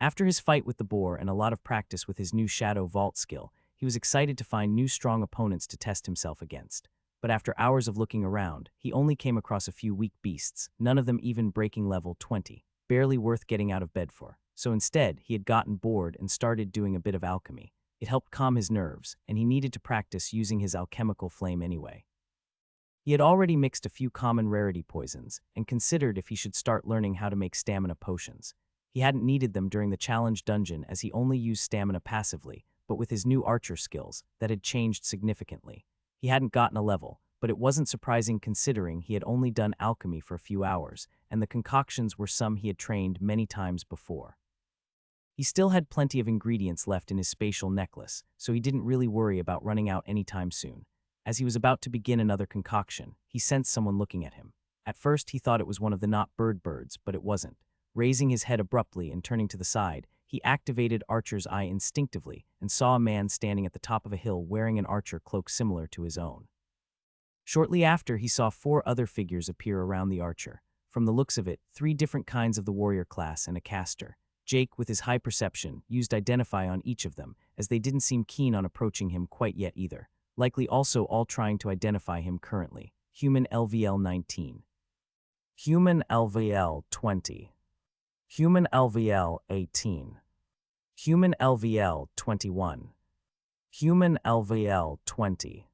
After his fight with the boar and a lot of practice with his new Shadow Vault skill, he was excited to find new strong opponents to test himself against. But after hours of looking around, he only came across a few weak beasts, none of them even breaking level 20, barely worth getting out of bed for. So instead, he had gotten bored and started doing a bit of alchemy. It helped calm his nerves, and he needed to practice using his alchemical flame anyway. He had already mixed a few common rarity poisons, and considered if he should start learning how to make stamina potions. He hadn't needed them during the challenge dungeon as he only used stamina passively, but with his new archer skills, that had changed significantly. He hadn't gotten a level, but it wasn't surprising considering he had only done alchemy for a few hours, and the concoctions were some he had trained many times before. He still had plenty of ingredients left in his spatial necklace, so he didn't really worry about running out anytime soon. As he was about to begin another concoction, he sensed someone looking at him. At first he thought it was one of the not birds, but it wasn't. Raising his head abruptly and turning to the side, he activated Archer's Eye instinctively and saw a man standing at the top of a hill wearing an archer cloak similar to his own. Shortly after, he saw 4 other figures appear around the archer. From the looks of it, 3 different kinds of the warrior class and a caster. Jake, with his high perception, used Identify on each of them, as they didn't seem keen on approaching him quite yet either, likely also all trying to identify him currently. Human LVL 19. Human LVL 20. Human LVL 18. Human LVL 21. Human LVL 20.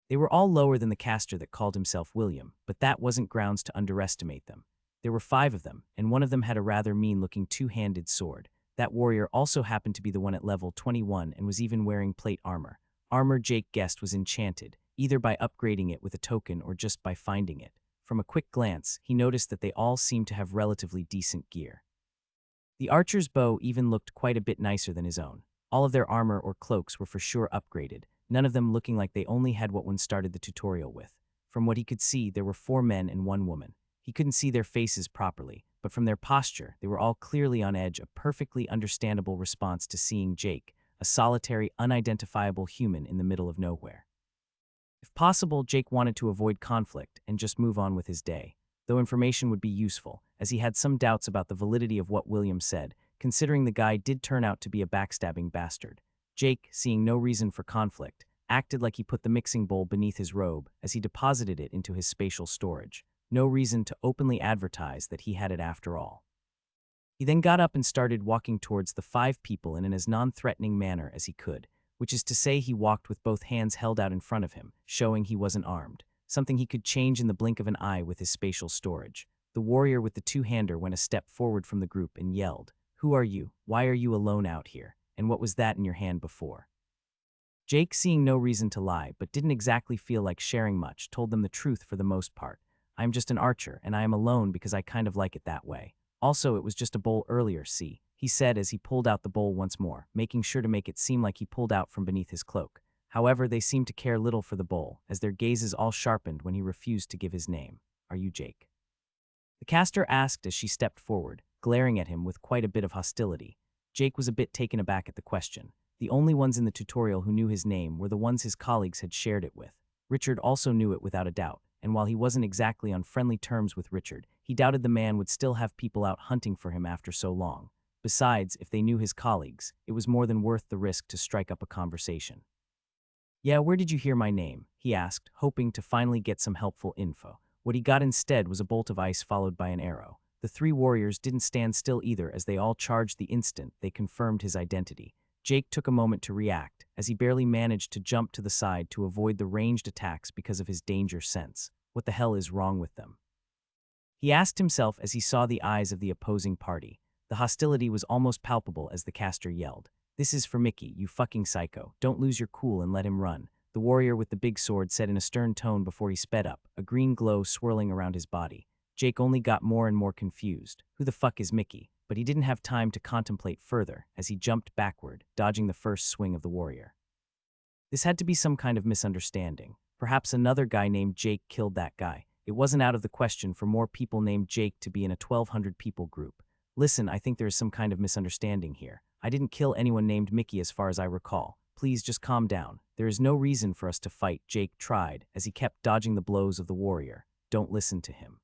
They were all lower than the caster that called himself William, but that wasn't grounds to underestimate them. There were 5 of them, and one of them had a rather mean-looking 2-handed sword. That warrior also happened to be the one at level 21 and was even wearing plate armor. Armor Jake guessed was enchanted, either by upgrading it with a token or just by finding it. From a quick glance, he noticed that they all seemed to have relatively decent gear. The archer's bow even looked quite a bit nicer than his own. All of their armor or cloaks were for sure upgraded, none of them looking like they only had what one started the tutorial with. From what he could see, there were 4 men and 1 woman. He couldn't see their faces properly, but from their posture, they were all clearly on edge, a perfectly understandable response to seeing Jake, a solitary, unidentifiable human in the middle of nowhere. If possible, Jake wanted to avoid conflict and just move on with his day, though information would be useful, as he had some doubts about the validity of what William said, considering the guy did turn out to be a backstabbing bastard. Jake, seeing no reason for conflict, acted like he put the mixing bowl beneath his robe as he deposited it into his spatial storage. No reason to openly advertise that he had it after all. He then got up and started walking towards the 5 people in as non-threatening manner as he could, which is to say he walked with both hands held out in front of him, showing he wasn't armed, something he could change in the blink of an eye with his spatial storage. The warrior with the 2-hander went a step forward from the group and yelled, "Who are you? Why are you alone out here? And what was that in your hand before?" Jake, seeing no reason to lie, but didn't exactly feel like sharing much, told them the truth for the most part. "I'm just an archer, and I am alone because I kind of like it that way. Also, it was just a bowl earlier, see," he said as he pulled out the bowl once more, making sure to make it seem like he pulled out from beneath his cloak. However, they seemed to care little for the bowl, as their gazes all sharpened when he refused to give his name. "Are you Jake?" The caster asked as she stepped forward, glaring at him with quite a bit of hostility. Jake was a bit taken aback at the question. The only ones in the tutorial who knew his name were the ones his colleagues had shared it with. Richard also knew it without a doubt, and while he wasn't exactly on friendly terms with Richard, he doubted the man would still have people out hunting for him after so long. Besides, if they knew his colleagues, it was more than worth the risk to strike up a conversation. "Yeah, where did you hear my name?" he asked, hoping to finally get some helpful info. What he got instead was a bolt of ice followed by an arrow. The The three warriors didn't stand still either as they all charged the instant they confirmed his identity. Jake took a moment to react, as he barely managed to jump to the side to avoid the ranged attacks because of his danger sense. What the hell is wrong with them? He asked himself as he saw the eyes of the opposing party. The hostility was almost palpable as the caster yelled, "This is for Mickey, you fucking psycho. Don't lose your cool and let him run." The warrior with the big sword said in a stern tone before he sped up, a green glow swirling around his body. Jake only got more and more confused. Who the fuck is Mickey? But he didn't have time to contemplate further as he jumped backward, dodging the first swing of the warrior. This had to be some kind of misunderstanding. Perhaps another guy named Jake killed that guy. It wasn't out of the question for more people named Jake to be in a 1,200 people group. Listen, I think there is some kind of misunderstanding here. I didn't kill anyone named Mickey as far as I recall. Please just calm down. There is no reason for us to fight, Jake tried as he kept dodging the blows of the warrior. Don't listen to him.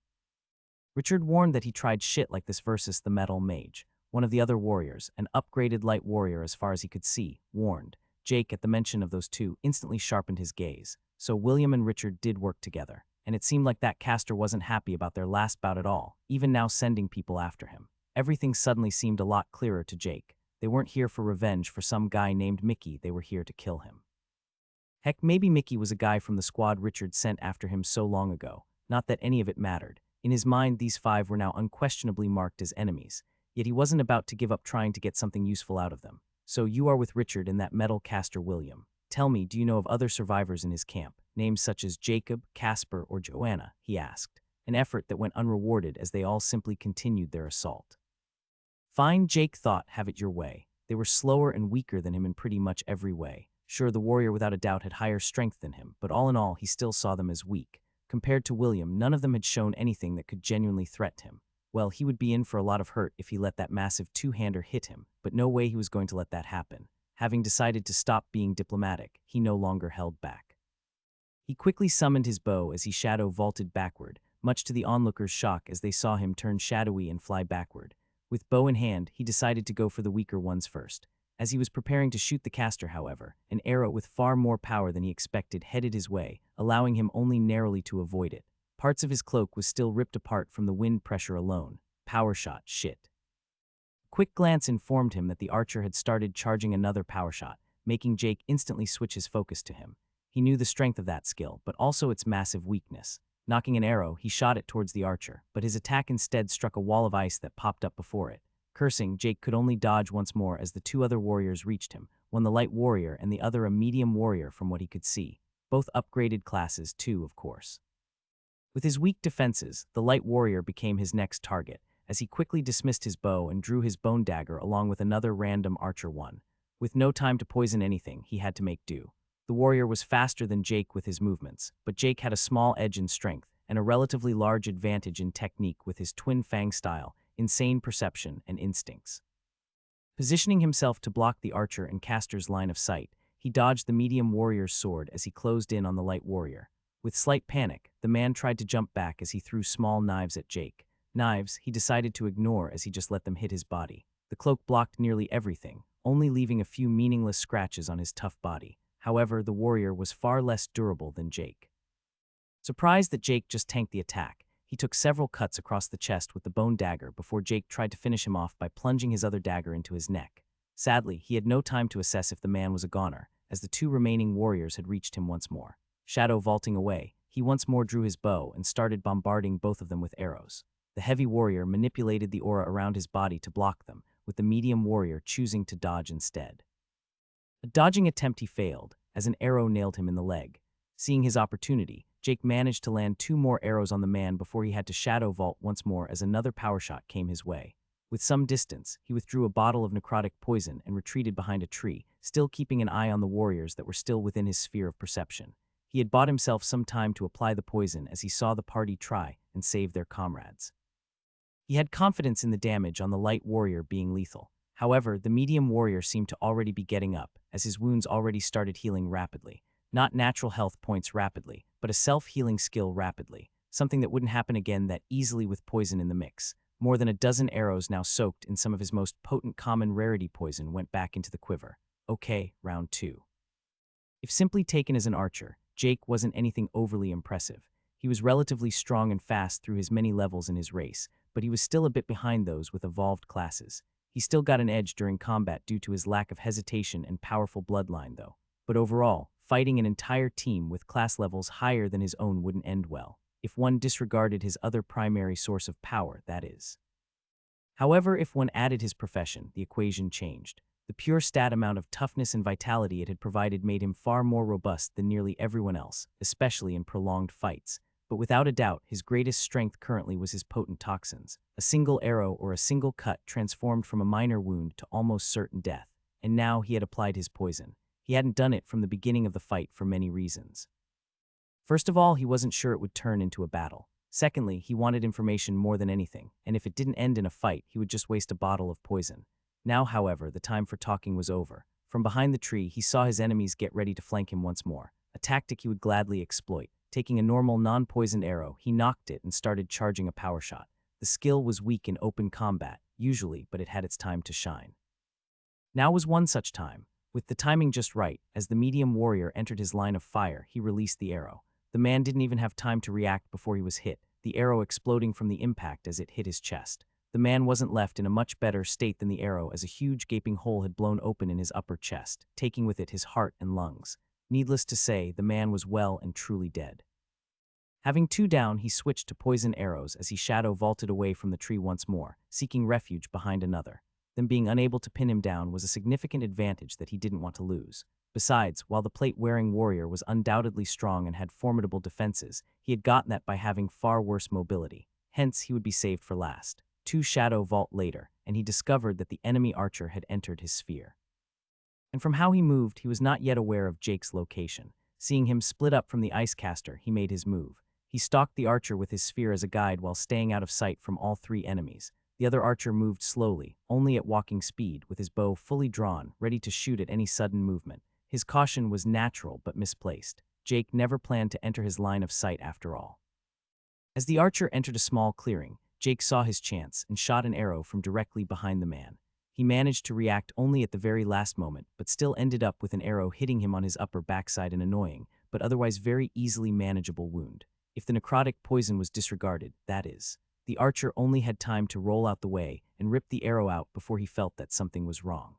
Richard warned that he tried shit like this versus the metal mage. One of the other warriors, an upgraded light warrior as far as he could see, warned. Jake, at the mention of those two, instantly sharpened his gaze. So William and Richard did work together, and it seemed like that caster wasn't happy about their last bout at all, even now sending people after him. Everything suddenly seemed a lot clearer to Jake. They weren't here for revenge for some guy named Mickey, they were here to kill him. Heck, maybe Mickey was a guy from the squad Richard sent after him so long ago. Not that any of it mattered. In his mind, these five were now unquestionably marked as enemies, yet he wasn't about to give up trying to get something useful out of them. So you are with Richard and that metal caster William. Tell me, do you know of other survivors in his camp, names such as Jacob, Casper, or Joanna? He asked, an effort that went unrewarded as they all simply continued their assault. Fine, Jake thought, have it your way. They were slower and weaker than him in pretty much every way. Sure, the warrior without a doubt had higher strength than him, but all in all, he still saw them as weak. Compared to William, none of them had shown anything that could genuinely threaten him. Well, he would be in for a lot of hurt if he let that massive two-hander hit him, but no way he was going to let that happen. Having decided to stop being diplomatic, he no longer held back. He quickly summoned his bow as he shadow vaulted backward, much to the onlookers' shock as they saw him turn shadowy and fly backward. With bow in hand, he decided to go for the weaker ones first. As he was preparing to shoot the caster, however, an arrow with far more power than he expected headed his way, allowing him only narrowly to avoid it. Parts of his cloak was still ripped apart from the wind pressure alone. Power shot, shit. Quick glance informed him that the archer had started charging another power shot, making Jake instantly switch his focus to him. He knew the strength of that skill, but also its massive weakness. Knocking an arrow, he shot it towards the archer, but his attack instead struck a wall of ice that popped up before it. Cursing, Jake could only dodge once more as the two other warriors reached him, one the light warrior and the other a medium warrior from what he could see. Both upgraded classes too, of course. With his weak defenses, the light warrior became his next target, as he quickly dismissed his bow and drew his bone dagger along with another random archer one. With no time to poison anything, he had to make do. The warrior was faster than Jake with his movements, but Jake had a small edge in strength and a relatively large advantage in technique with his twin fang style, insane perception, and instincts. Positioning himself to block the archer and caster's line of sight, he dodged the medium warrior's sword as he closed in on the light warrior. With slight panic, the man tried to jump back as he threw small knives at Jake. Knives he decided to ignore as he just let them hit his body. The cloak blocked nearly everything, only leaving a few meaningless scratches on his tough body. However, the warrior was far less durable than Jake. Surprised that Jake just tanked the attack, he took several cuts across the chest with the bone dagger before Jake tried to finish him off by plunging his other dagger into his neck. Sadly, he had no time to assess if the man was a goner, as the two remaining warriors had reached him once more. Shadow vaulting away, he once more drew his bow and started bombarding both of them with arrows. The heavy warrior manipulated the aura around his body to block them, with the medium warrior choosing to dodge instead. A dodging attempt he failed, as an arrow nailed him in the leg. Seeing his opportunity, Jake managed to land 2 more arrows on the man before he had to shadow vault once more as another power shot came his way. With some distance, he withdrew a bottle of necrotic poison and retreated behind a tree, still keeping an eye on the warriors that were still within his sphere of perception. He had bought himself some time to apply the poison as he saw the party try and save their comrades. He had confidence in the damage on the light warrior being lethal. However, the medium warrior seemed to already be getting up, as his wounds already started healing rapidly. Not natural health points rapidly, but a self-healing skill rapidly, something that wouldn't happen again that easily with poison in the mix. More than a dozen arrows now soaked in some of his most potent common rarity poison went back into the quiver. Okay, round 2. If simply taken as an archer, Jake wasn't anything overly impressive. He was relatively strong and fast through his many levels in his race, but he was still a bit behind those with evolved classes. He still got an edge during combat due to his lack of hesitation and powerful bloodline, though. But overall, fighting an entire team with class levels higher than his own wouldn't end well, if one disregarded his other primary source of power, that is. However, if one added his profession, the equation changed. The pure stat amount of toughness and vitality it had provided made him far more robust than nearly everyone else, especially in prolonged fights. But without a doubt, his greatest strength currently was his potent toxins. A single arrow or a single cut transformed from a minor wound to almost certain death. And now he had applied his poison. He hadn't done it from the beginning of the fight for many reasons. First of all, he wasn't sure it would turn into a battle. Secondly, he wanted information more than anything, and if it didn't end in a fight, he would just waste a bottle of poison. Now, however, the time for talking was over. From behind the tree, he saw his enemies get ready to flank him once more, a tactic he would gladly exploit. Taking a normal, non-poisoned arrow, he knocked it and started charging a power shot. The skill was weak in open combat, usually, but it had its time to shine. Now was one such time. With the timing just right, as the medium warrior entered his line of fire, he released the arrow. The man didn't even have time to react before he was hit, the arrow exploding from the impact as it hit his chest. The man wasn't left in a much better state than the arrow, as a huge gaping hole had blown open in his upper chest, taking with it his heart and lungs. Needless to say, the man was well and truly dead. Having two down, he switched to poison arrows as he shadow vaulted away from the tree once more, seeking refuge behind another. Them being unable to pin him down was a significant advantage that he didn't want to lose. Besides, while the plate-wearing warrior was undoubtedly strong and had formidable defenses, he had gotten that by having far worse mobility. Hence, he would be saved for last. Two shadow vault later, and he discovered that the enemy archer had entered his sphere. And from how he moved, he was not yet aware of Jake's location. Seeing him split up from the ice caster, he made his move. He stalked the archer with his sphere as a guide while staying out of sight from all three enemies. The other archer moved slowly, only at walking speed, with his bow fully drawn, ready to shoot at any sudden movement. His caution was natural but misplaced. Jake never planned to enter his line of sight after all. As the archer entered a small clearing, Jake saw his chance and shot an arrow from directly behind the man. He managed to react only at the very last moment, but still ended up with an arrow hitting him on his upper backside, an annoying, but otherwise very easily manageable wound. If the necrotic poison was disregarded, that is. The archer only had time to roll out the way and rip the arrow out before he felt that something was wrong.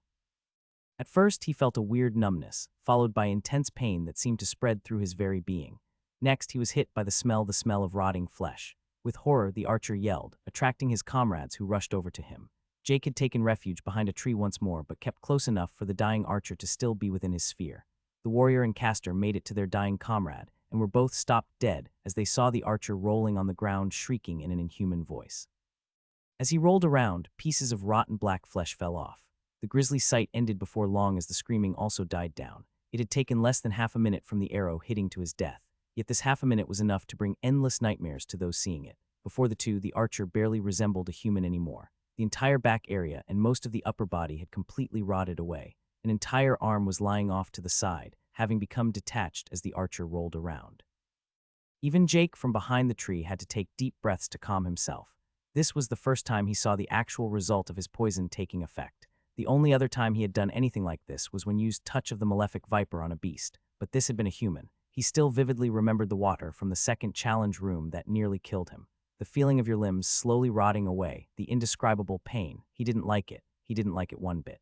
At first, he felt a weird numbness, followed by intense pain that seemed to spread through his very being. Next, he was hit by the smell of rotting flesh. With horror, the archer yelled, attracting his comrades who rushed over to him. Jake had taken refuge behind a tree once more, but kept close enough for the dying archer to still be within his sphere. The warrior and caster made it to their dying comrade, and were both stopped dead as they saw the archer rolling on the ground, shrieking in an inhuman voice. As he rolled around, pieces of rotten black flesh fell off. The grisly sight ended before long as the screaming also died down. It had taken less than half a minute from the arrow hitting to his death, yet this half a minute was enough to bring endless nightmares to those seeing it. Before the two, the archer barely resembled a human anymore. The entire back area and most of the upper body had completely rotted away. An entire arm was lying off to the side, having become detached as the archer rolled around. Even Jake from behind the tree had to take deep breaths to calm himself. This was the first time he saw the actual result of his poison taking effect. The only other time he had done anything like this was when used touch of the malefic viper on a beast, but this had been a human. He still vividly remembered the water from the second challenge room that nearly killed him. The feeling of your limbs slowly rotting away, the indescribable pain. He didn't like it. He didn't like it one bit.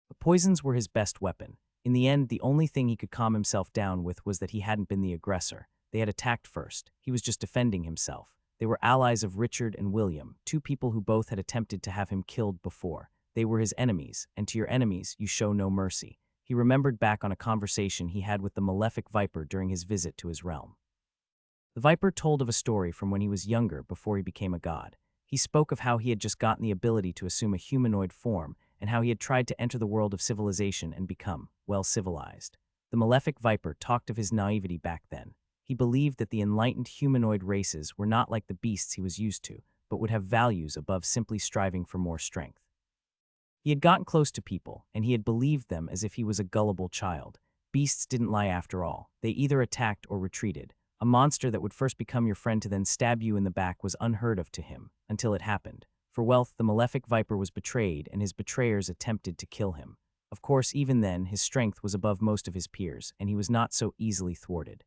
But poisons were his best weapon. In the end, the only thing he could calm himself down with was that he hadn't been the aggressor. They had attacked first. He was just defending himself. They were allies of Richard and William, two people who both had attempted to have him killed before. They were his enemies, and to your enemies you show no mercy. He remembered back on a conversation he had with the malefic viper during his visit to his realm. The viper told of a story from when he was younger before he became a god. He spoke of how he had just gotten the ability to assume a humanoid form and how he had tried to enter the world of civilization and become, well, civilized. The malefic viper talked of his naivety back then. He believed that the enlightened humanoid races were not like the beasts he was used to, but would have values above simply striving for more strength. He had gotten close to people, and he had believed them as if he was a gullible child. Beasts didn't lie after all. They either attacked or retreated. A monster that would first become your friend to then stab you in the back was unheard of to him, until it happened. For wealth, the malefic viper was betrayed, and his betrayers attempted to kill him. Of course, even then, his strength was above most of his peers, and he was not so easily thwarted.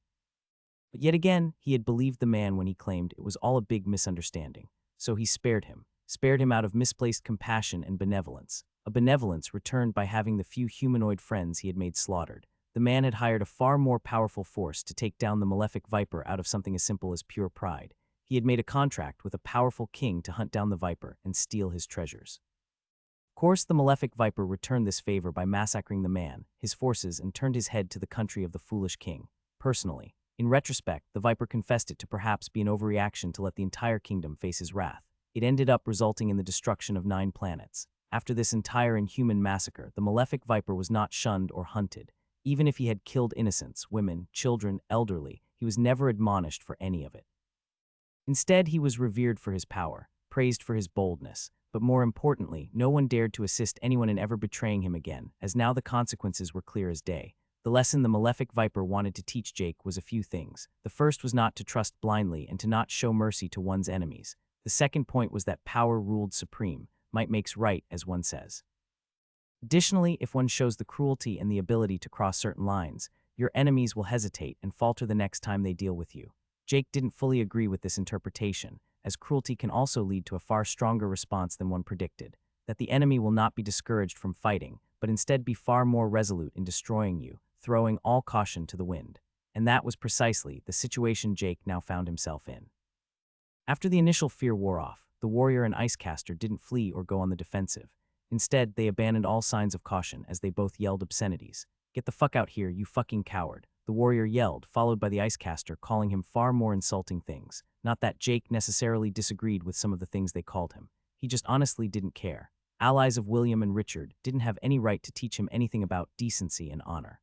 But yet again, he had believed the man when he claimed it was all a big misunderstanding. so he spared him out of misplaced compassion and benevolence, a benevolence returned by having the few humanoid friends he had made slaughtered. The man had hired a far more powerful force to take down the malefic viper out of something as simple as pure pride. He had made a contract with a powerful king to hunt down the viper and steal his treasures. Of course, the malefic viper returned this favor by massacring the man, his forces, and turned his head to the country of the foolish king. Personally, in retrospect, the viper confessed it to perhaps be an overreaction to let the entire kingdom face his wrath. It ended up resulting in the destruction of 9 planets. After this entire inhuman massacre, the malefic viper was not shunned or hunted. Even if he had killed innocents, women, children, elderly, he was never admonished for any of it. Instead, he was revered for his power, praised for his boldness, but more importantly, no one dared to assist anyone in ever betraying him again, as now the consequences were clear as day. The lesson the malefic viper wanted to teach Jake was a few things. The first was not to trust blindly and to not show mercy to one's enemies. The second point was that power ruled supreme, might makes right, as one says. Additionally, if one shows the cruelty and the ability to cross certain lines, your enemies will hesitate and falter the next time they deal with you. Jake didn't fully agree with this interpretation, as cruelty can also lead to a far stronger response than one predicted, that the enemy will not be discouraged from fighting, but instead be far more resolute in destroying you, throwing all caution to the wind. And that was precisely the situation Jake now found himself in. After the initial fear wore off, the warrior and icecaster didn't flee or go on the defensive. Instead, they abandoned all signs of caution as they both yelled obscenities. "Get the fuck out here, you fucking coward," the warrior yelled, followed by the icecaster calling him far more insulting things. Not that Jake necessarily disagreed with some of the things they called him. He just honestly didn't care. Allies of William and Richard didn't have any right to teach him anything about decency and honor.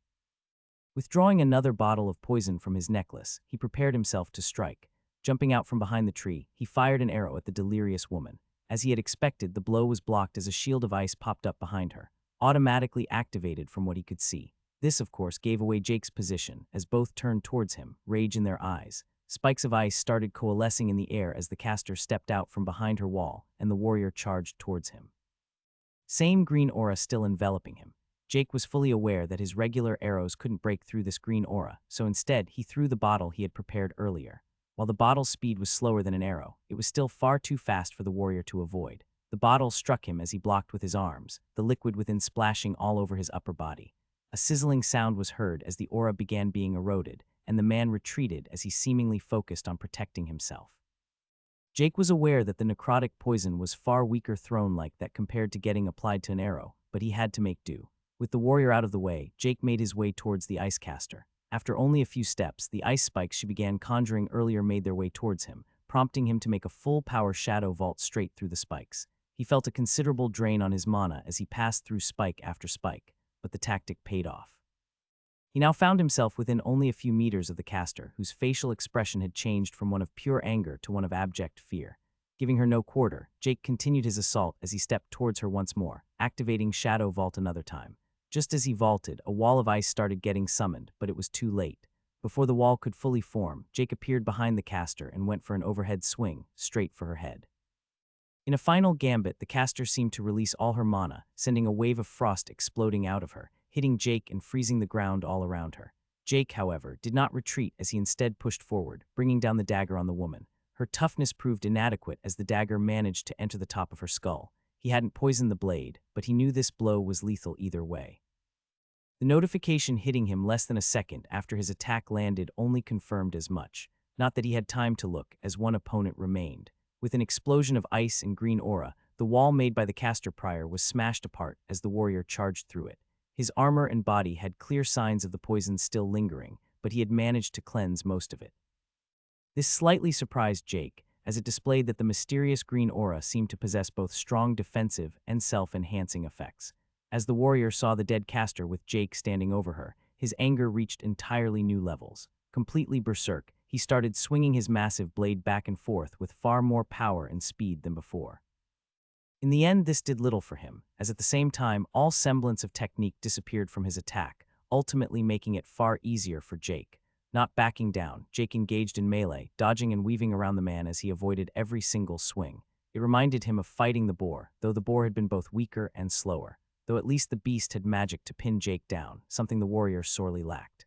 Withdrawing another bottle of poison from his necklace, he prepared himself to strike. Jumping out from behind the tree, he fired an arrow at the delirious woman. As he had expected, the blow was blocked as a shield of ice popped up behind her, automatically activated from what he could see. This, of course, gave away Jake's position, as both turned towards him, rage in their eyes. Spikes of ice started coalescing in the air as the caster stepped out from behind her wall, and the warrior charged towards him. Same green aura still enveloping him. Jake was fully aware that his regular arrows couldn't break through this green aura, so instead he threw the bottle he had prepared earlier. While the bottle's speed was slower than an arrow, it was still far too fast for the warrior to avoid. The bottle struck him as he blocked with his arms, the liquid within splashing all over his upper body. A sizzling sound was heard as the aura began being eroded, and the man retreated as he seemingly focused on protecting himself. Jake was aware that the necrotic poison was far weaker thrown-like that compared to getting applied to an arrow, but he had to make do. With the warrior out of the way, Jake made his way towards the icecaster. After only a few steps, the ice spikes she began conjuring earlier made their way towards him, prompting him to make a full-power shadow vault straight through the spikes. He felt a considerable drain on his mana as he passed through spike after spike, but the tactic paid off. He now found himself within only a few meters of the caster, whose facial expression had changed from one of pure anger to one of abject fear. Giving her no quarter, Jake continued his assault as he stepped towards her once more, activating Shadow Vault another time. Just as he vaulted, a wall of ice started getting summoned, but it was too late. Before the wall could fully form, Jake appeared behind the caster and went for an overhead swing, straight for her head. In a final gambit, the caster seemed to release all her mana, sending a wave of frost exploding out of her, hitting Jake and freezing the ground all around her. Jake, however, did not retreat as he instead pushed forward, bringing down the dagger on the woman. Her toughness proved inadequate as the dagger managed to enter the top of her skull. He hadn't poisoned the blade, but he knew this blow was lethal either way. The notification hitting him less than a second after his attack landed only confirmed as much. Not that he had time to look, as one opponent remained. With an explosion of ice and green aura, the wall made by the caster prior was smashed apart as the warrior charged through it. His armor and body had clear signs of the poison still lingering, but he had managed to cleanse most of it. This slightly surprised Jake, as it displayed that the mysterious green aura seemed to possess both strong defensive and self-enhancing effects. As the warrior saw the dead caster with Jake standing over her, his anger reached entirely new levels. Completely berserk, he started swinging his massive blade back and forth with far more power and speed than before. In the end, this did little for him, as at the same time, all semblance of technique disappeared from his attack, ultimately making it far easier for Jake. Not backing down, Jake engaged in melee, dodging and weaving around the man as he avoided every single swing. It reminded him of fighting the boar, though the boar had been both weaker and slower. Though at least the beast had magic to pin Jake down, something the warrior sorely lacked.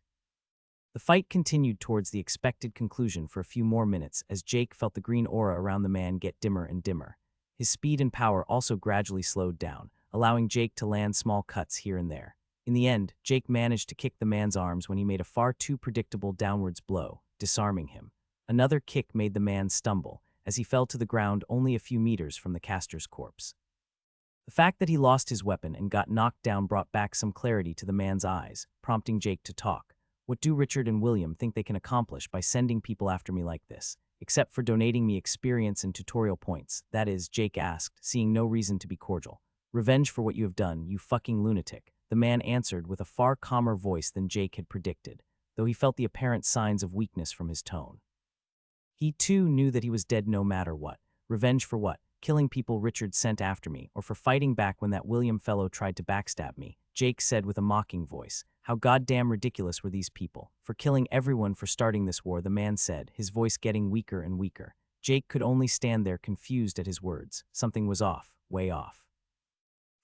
The fight continued towards the expected conclusion for a few more minutes as Jake felt the green aura around the man get dimmer and dimmer. His speed and power also gradually slowed down, allowing Jake to land small cuts here and there. In the end, Jake managed to kick the man's arms when he made a far too predictable downwards blow, disarming him. Another kick made the man stumble, as he fell to the ground only a few meters from the caster's corpse. The fact that he lost his weapon and got knocked down brought back some clarity to the man's eyes, prompting Jake to talk. What do Richard and William think they can accomplish by sending people after me like this? Except for donating me experience and tutorial points, that is, Jake asked, seeing no reason to be cordial. Revenge for what you have done, you fucking lunatic, the man answered with a far calmer voice than Jake had predicted, though he felt the apparent signs of weakness from his tone. He too knew that he was dead no matter what. Revenge for what? Killing people Richard sent after me, or for fighting back when that William fellow tried to backstab me, Jake said with a mocking voice. How goddamn ridiculous were these people? For killing everyone for starting this war, the man said, his voice getting weaker and weaker. Jake could only stand there confused at his words. Something was off, way off.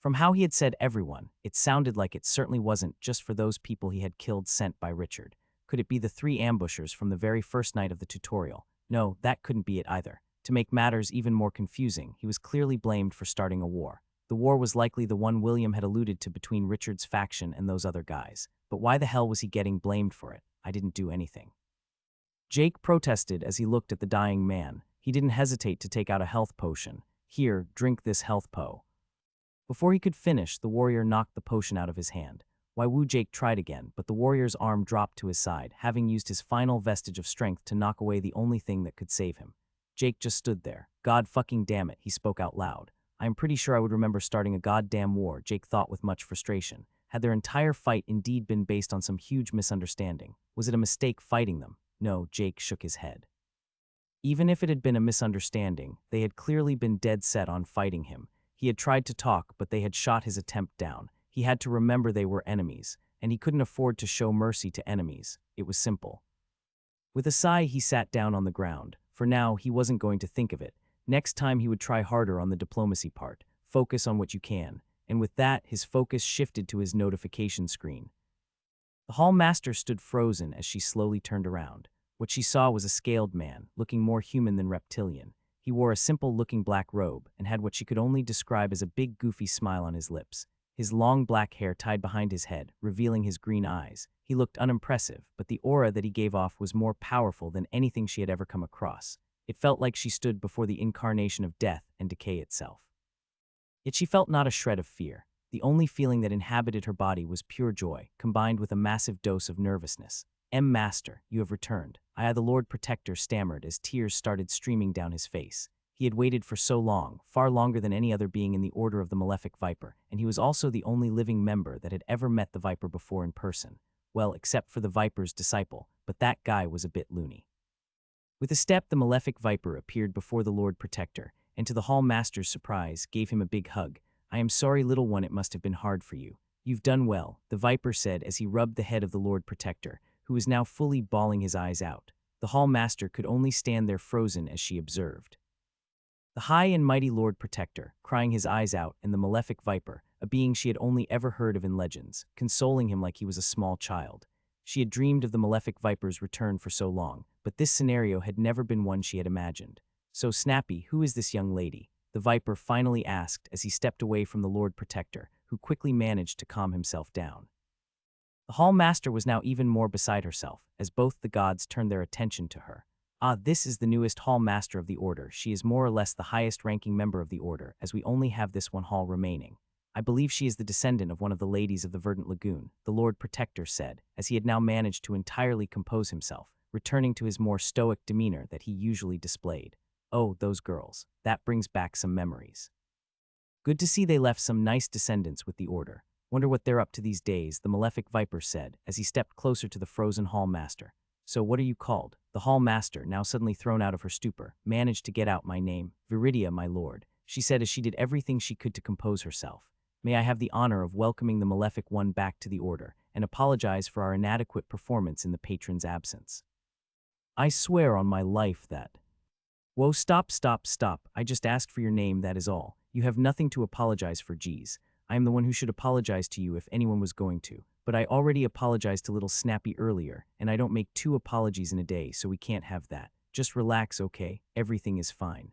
From how he had said everyone, it sounded like it certainly wasn't just for those people he had killed sent by Richard. Could it be the 3 ambushers from the very first night of the tutorial? No, that couldn't be it either. To make matters even more confusing, he was clearly blamed for starting a war. The war was likely the one William had alluded to between Richard's faction and those other guys. But why the hell was he getting blamed for it? I didn't do anything. Jake protested as he looked at the dying man. He didn't hesitate to take out a health potion. Here, drink this health po. Before he could finish, the warrior knocked the potion out of his hand. Waiwu Jake tried again, but the warrior's arm dropped to his side, having used his final vestige of strength to knock away the only thing that could save him. Jake just stood there. God fucking damn it, he spoke out loud. I'm pretty sure I would remember starting a goddamn war, Jake thought with much frustration. Had their entire fight indeed been based on some huge misunderstanding? Was it a mistake fighting them? No, Jake shook his head. Even if it had been a misunderstanding, they had clearly been dead set on fighting him. He had tried to talk, but they had shot his attempt down. He had to remember they were enemies, and he couldn't afford to show mercy to enemies. It was simple. With a sigh, he sat down on the ground. For now, he wasn't going to think of it. Next time he would try harder on the diplomacy part. Focus on what you can. And with that, his focus shifted to his notification screen. The hall master stood frozen as she slowly turned around. What she saw was a scaled man, looking more human than reptilian. He wore a simple-looking black robe and had what she could only describe as a big goofy smile on his lips. His long black hair tied behind his head, revealing his green eyes. He looked unimpressive, but the aura that he gave off was more powerful than anything she had ever come across. It felt like she stood before the incarnation of death and decay itself. Yet she felt not a shred of fear. The only feeling that inhabited her body was pure joy, combined with a massive dose of nervousness. Master, you have returned. The Lord Protector stammered as tears started streaming down his face. He had waited for so long, far longer than any other being in the Order of the Malefic Viper, and he was also the only living member that had ever met the Viper before in person. Well, except for the Viper's disciple, but that guy was a bit loony. With a step, the Malefic Viper appeared before the Lord Protector, and to the Hall Master's surprise, gave him a big hug. I am sorry, little one, it must have been hard for you. You've done well, the Viper said as he rubbed the head of the Lord Protector, who was now fully bawling his eyes out. The Hall Master could only stand there frozen as she observed. The high and mighty Lord Protector, crying his eyes out, and the Malefic Viper, a being she had only ever heard of in legends, consoling him like he was a small child. She had dreamed of the Malefic Viper's return for so long, but this scenario had never been one she had imagined. So Snappy, who is this young lady? The Viper finally asked as he stepped away from the Lord Protector, who quickly managed to calm himself down. The Hall Master was now even more beside herself, as both the gods turned their attention to her. This is the newest Hall Master of the Order. She is more or less the highest-ranking member of the Order, as we only have this one hall remaining. I believe she is the descendant of one of the ladies of the Verdant Lagoon, the Lord Protector said, as he had now managed to entirely compose himself, returning to his more stoic demeanor that he usually displayed. Oh, those girls. That brings back some memories. Good to see they left some nice descendants with the Order. Wonder what they're up to these days, the Malefic Viper said, as he stepped closer to the frozen Hall Master. So what are you called? The Hall Master, now suddenly thrown out of her stupor, managed to get out my name. Viridia, my lord, she said as she did everything she could to compose herself. May I have the honor of welcoming the Malefic One back to the Order, and apologize for our inadequate performance in the patron's absence. I swear on my life that... Whoa, stop. I just asked for your name, that is all. You have nothing to apologize for, geez. I am the one who should apologize to you if anyone was going to. but I already apologized to little Snappy earlier, and I don't make 2 apologies in a day, so we can't have that. Just relax, okay? Everything is fine.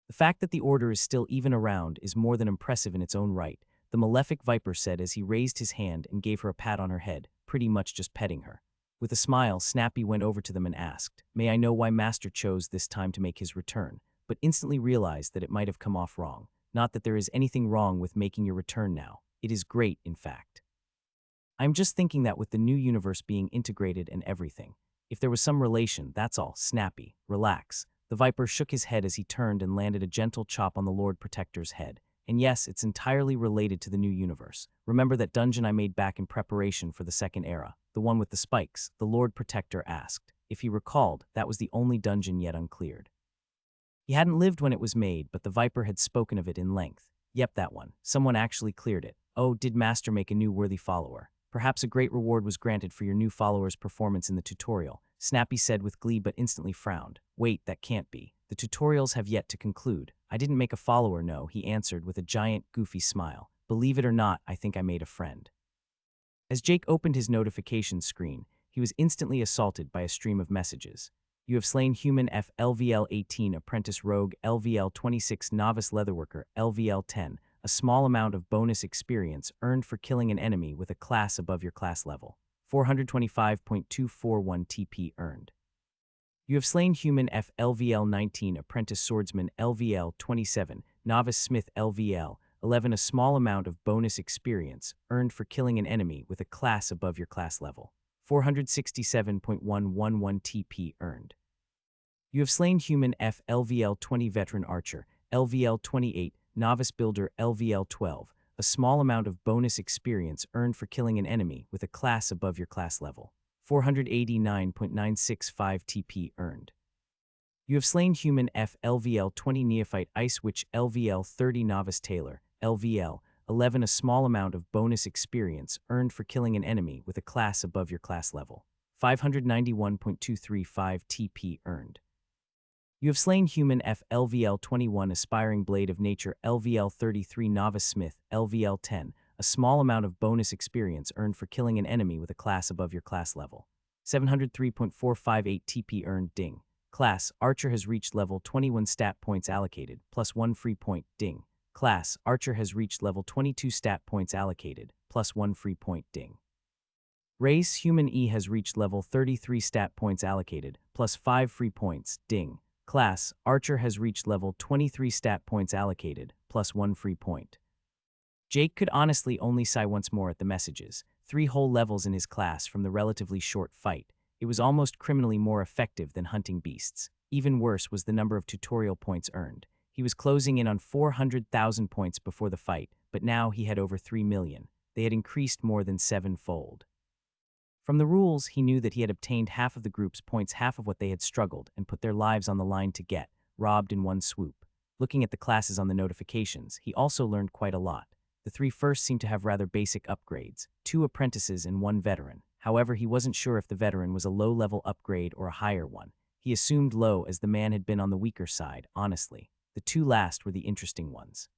The fact that the order is still even around is more than impressive in its own right, the malefic viper said as he raised his hand and gave her a pat on her head, pretty much just petting her. With a smile, Snappy went over to them and asked, "May I know why Master chose this time to make his return?" But instantly realized that it might have come off wrong. Not that there is anything wrong with making your return now. It is great, in fact. I'm just thinking that with the new universe being integrated and everything. If there was some relation, that's all. Snappy, relax. The viper shook his head as he turned and landed a gentle chop on the Lord Protector's head. And yes, it's entirely related to the new universe. Remember that dungeon I made back in preparation for the second era, the one with the spikes? The Lord Protector asked. If he recalled, that was the only dungeon yet uncleared. He hadn't lived when it was made, but the viper had spoken of it in length. Yep, that one. Someone actually cleared it. Oh, did Master make a new worthy follower? Perhaps a great reward was granted for your new follower's performance in the tutorial, Snappy said with glee but instantly frowned. Wait, that can't be. The tutorials have yet to conclude. I didn't make a follower, no, he answered with a giant, goofy smile. Believe it or not, I think I made a friend. As Jake opened his notification screen, he was instantly assaulted by a stream of messages. You have slain human F LVL 18 apprentice rogue LVL 26 novice leatherworker LVL 10, a small amount of bonus experience earned for killing an enemy with a class above your class level. 425.241 TP earned. You have slain human F LVL 19 apprentice swordsman LVL 27, novice smith LVL 11, a small amount of bonus experience earned for killing an enemy with a class above your class level. 467.111 TP earned. You have slain human F LVL 20 veteran archer LVL 28, novice builder LVL 12, a small amount of bonus experience earned for killing an enemy with a class above your class level. 489.965 TP earned. You have slain human F LVL 20 neophyte ice witch LVL 30 novice tailor LVL 11, a small amount of bonus experience earned for killing an enemy with a class above your class level. 591.235 TP earned. You have slain human F LVL 21 aspiring blade of nature LVL 33 novice smith LVL 10, a small amount of bonus experience earned for killing an enemy with a class above your class level. 703.458 TP earned. Ding. Class Archer has reached level 21 stat points allocated, plus 1 free point. Ding. Class Archer has reached level 22 stat points allocated, plus 1 free point. Ding. Race Human E has reached level 33 stat points allocated, plus 5 free points. Ding. Class Archer has reached level 23 stat points allocated, plus 1 free point. Jake could honestly only sigh once more at the messages. 3 whole levels in his class from the relatively short fight. It was almost criminally more effective than hunting beasts. Even worse was the number of tutorial points earned. He was closing in on 400,000 points before the fight, but now he had over 3 million. They had increased more than 7-fold. From the rules, he knew that he had obtained half of the group's points, half of what they had struggled, and put their lives on the line to get, robbed in one swoop. Looking at the classes on the notifications, he also learned quite a lot. The 3 first seemed to have rather basic upgrades, 2 apprentices and 1 veteran. However, he wasn't sure if the veteran was a low-level upgrade or a higher one. He assumed low as the man had been on the weaker side, honestly. The 2 last were the interesting ones.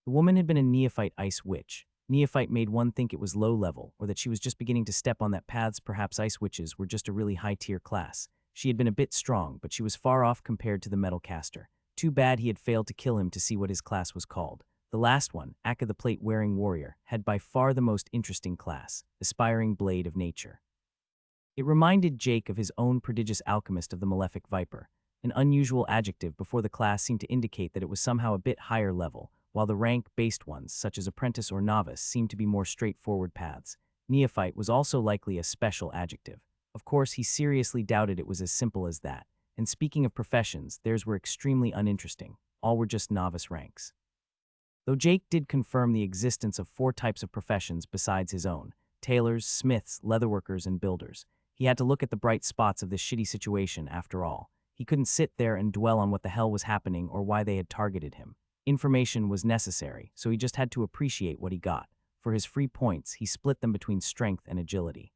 The woman had been a neophyte ice witch. Neophyte made one think it was low level, or that she was just beginning to step on that paths. Perhaps ice witches were just a really high-tier class. She had been a bit strong, but she was far off compared to the metal caster. Too bad he had failed to kill him to see what his class was called. The last one, Akka the plate-wearing warrior, had by far the most interesting class, aspiring blade of nature. It reminded Jake of his own prodigious alchemist of the malefic viper. An unusual adjective before the class seemed to indicate that it was somehow a bit higher level, while the rank-based ones, such as apprentice or novice, seemed to be more straightforward paths. Neophyte was also likely a special adjective. Of course, he seriously doubted it was as simple as that. And speaking of professions, theirs were extremely uninteresting. All were just novice ranks. Though Jake did confirm the existence of 4 types of professions besides his own: tailors, smiths, leatherworkers, and builders. He had to look at the bright spots of this shitty situation after all. He couldn't sit there and dwell on what the hell was happening or why they had targeted him. Information was necessary, so he just had to appreciate what he got. For his free points, he split them between strength and agility.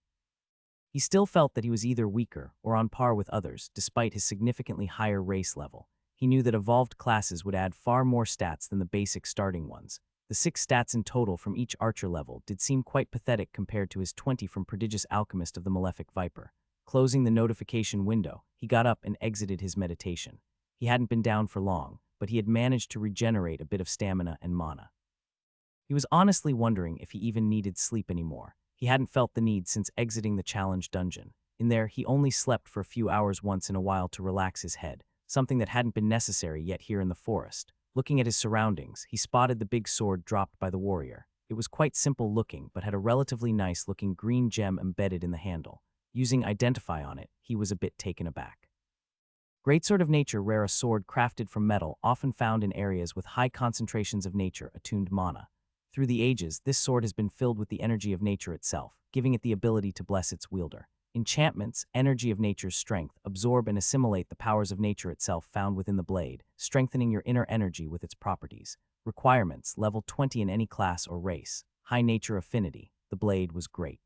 He still felt that he was either weaker or on par with others, despite his significantly higher race level. He knew that evolved classes would add far more stats than the basic starting ones. The 6 stats in total from each archer level did seem quite pathetic compared to his 20 from Prodigious Alchemist of the Malefic Viper. Closing the notification window, he got up and exited his meditation. He hadn't been down for long, but he had managed to regenerate a bit of stamina and mana. He was honestly wondering if he even needed sleep anymore. He hadn't felt the need since exiting the challenge dungeon. In there, he only slept for a few hours once in a while to relax his head, something that hadn't been necessary yet here in the forest. Looking at his surroundings, he spotted the big sword dropped by the warrior. It was quite simple looking, but had a relatively nice looking green gem embedded in the handle. Using Identify on it, he was a bit taken aback. Greatsword of Nature, rare, a sword crafted from metal, often found in areas with high concentrations of nature-attuned mana. Through the ages, this sword has been filled with the energy of nature itself, giving it the ability to bless its wielder. Enchantments, energy of nature's strength, absorb and assimilate the powers of nature itself found within the blade, strengthening your inner energy with its properties. Requirements, level 20 in any class or race. High nature affinity. The blade was great.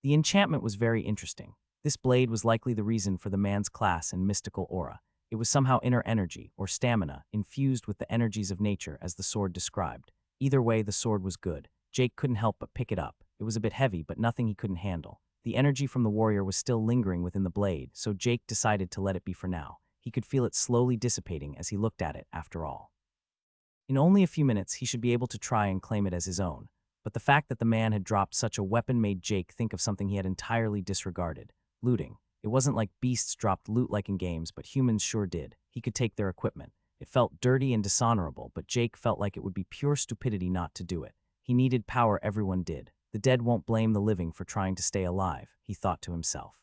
The enchantment was very interesting. This blade was likely the reason for the man's class and mystical aura. It was somehow inner energy, or stamina, infused with the energies of nature as the sword described. Either way, the sword was good. Jake couldn't help but pick it up. It was a bit heavy, but nothing he couldn't handle. The energy from the warrior was still lingering within the blade, so Jake decided to let it be for now. He could feel it slowly dissipating as he looked at it, after all. In only a few minutes, he should be able to try and claim it as his own. But the fact that the man had dropped such a weapon made Jake think of something he had entirely disregarded: looting. It wasn't like beasts dropped loot like in games, but humans sure did. He could take their equipment. It felt dirty and dishonorable, but Jake felt like it would be pure stupidity not to do it. He needed power, everyone did. The dead won't blame the living for trying to stay alive, he thought to himself.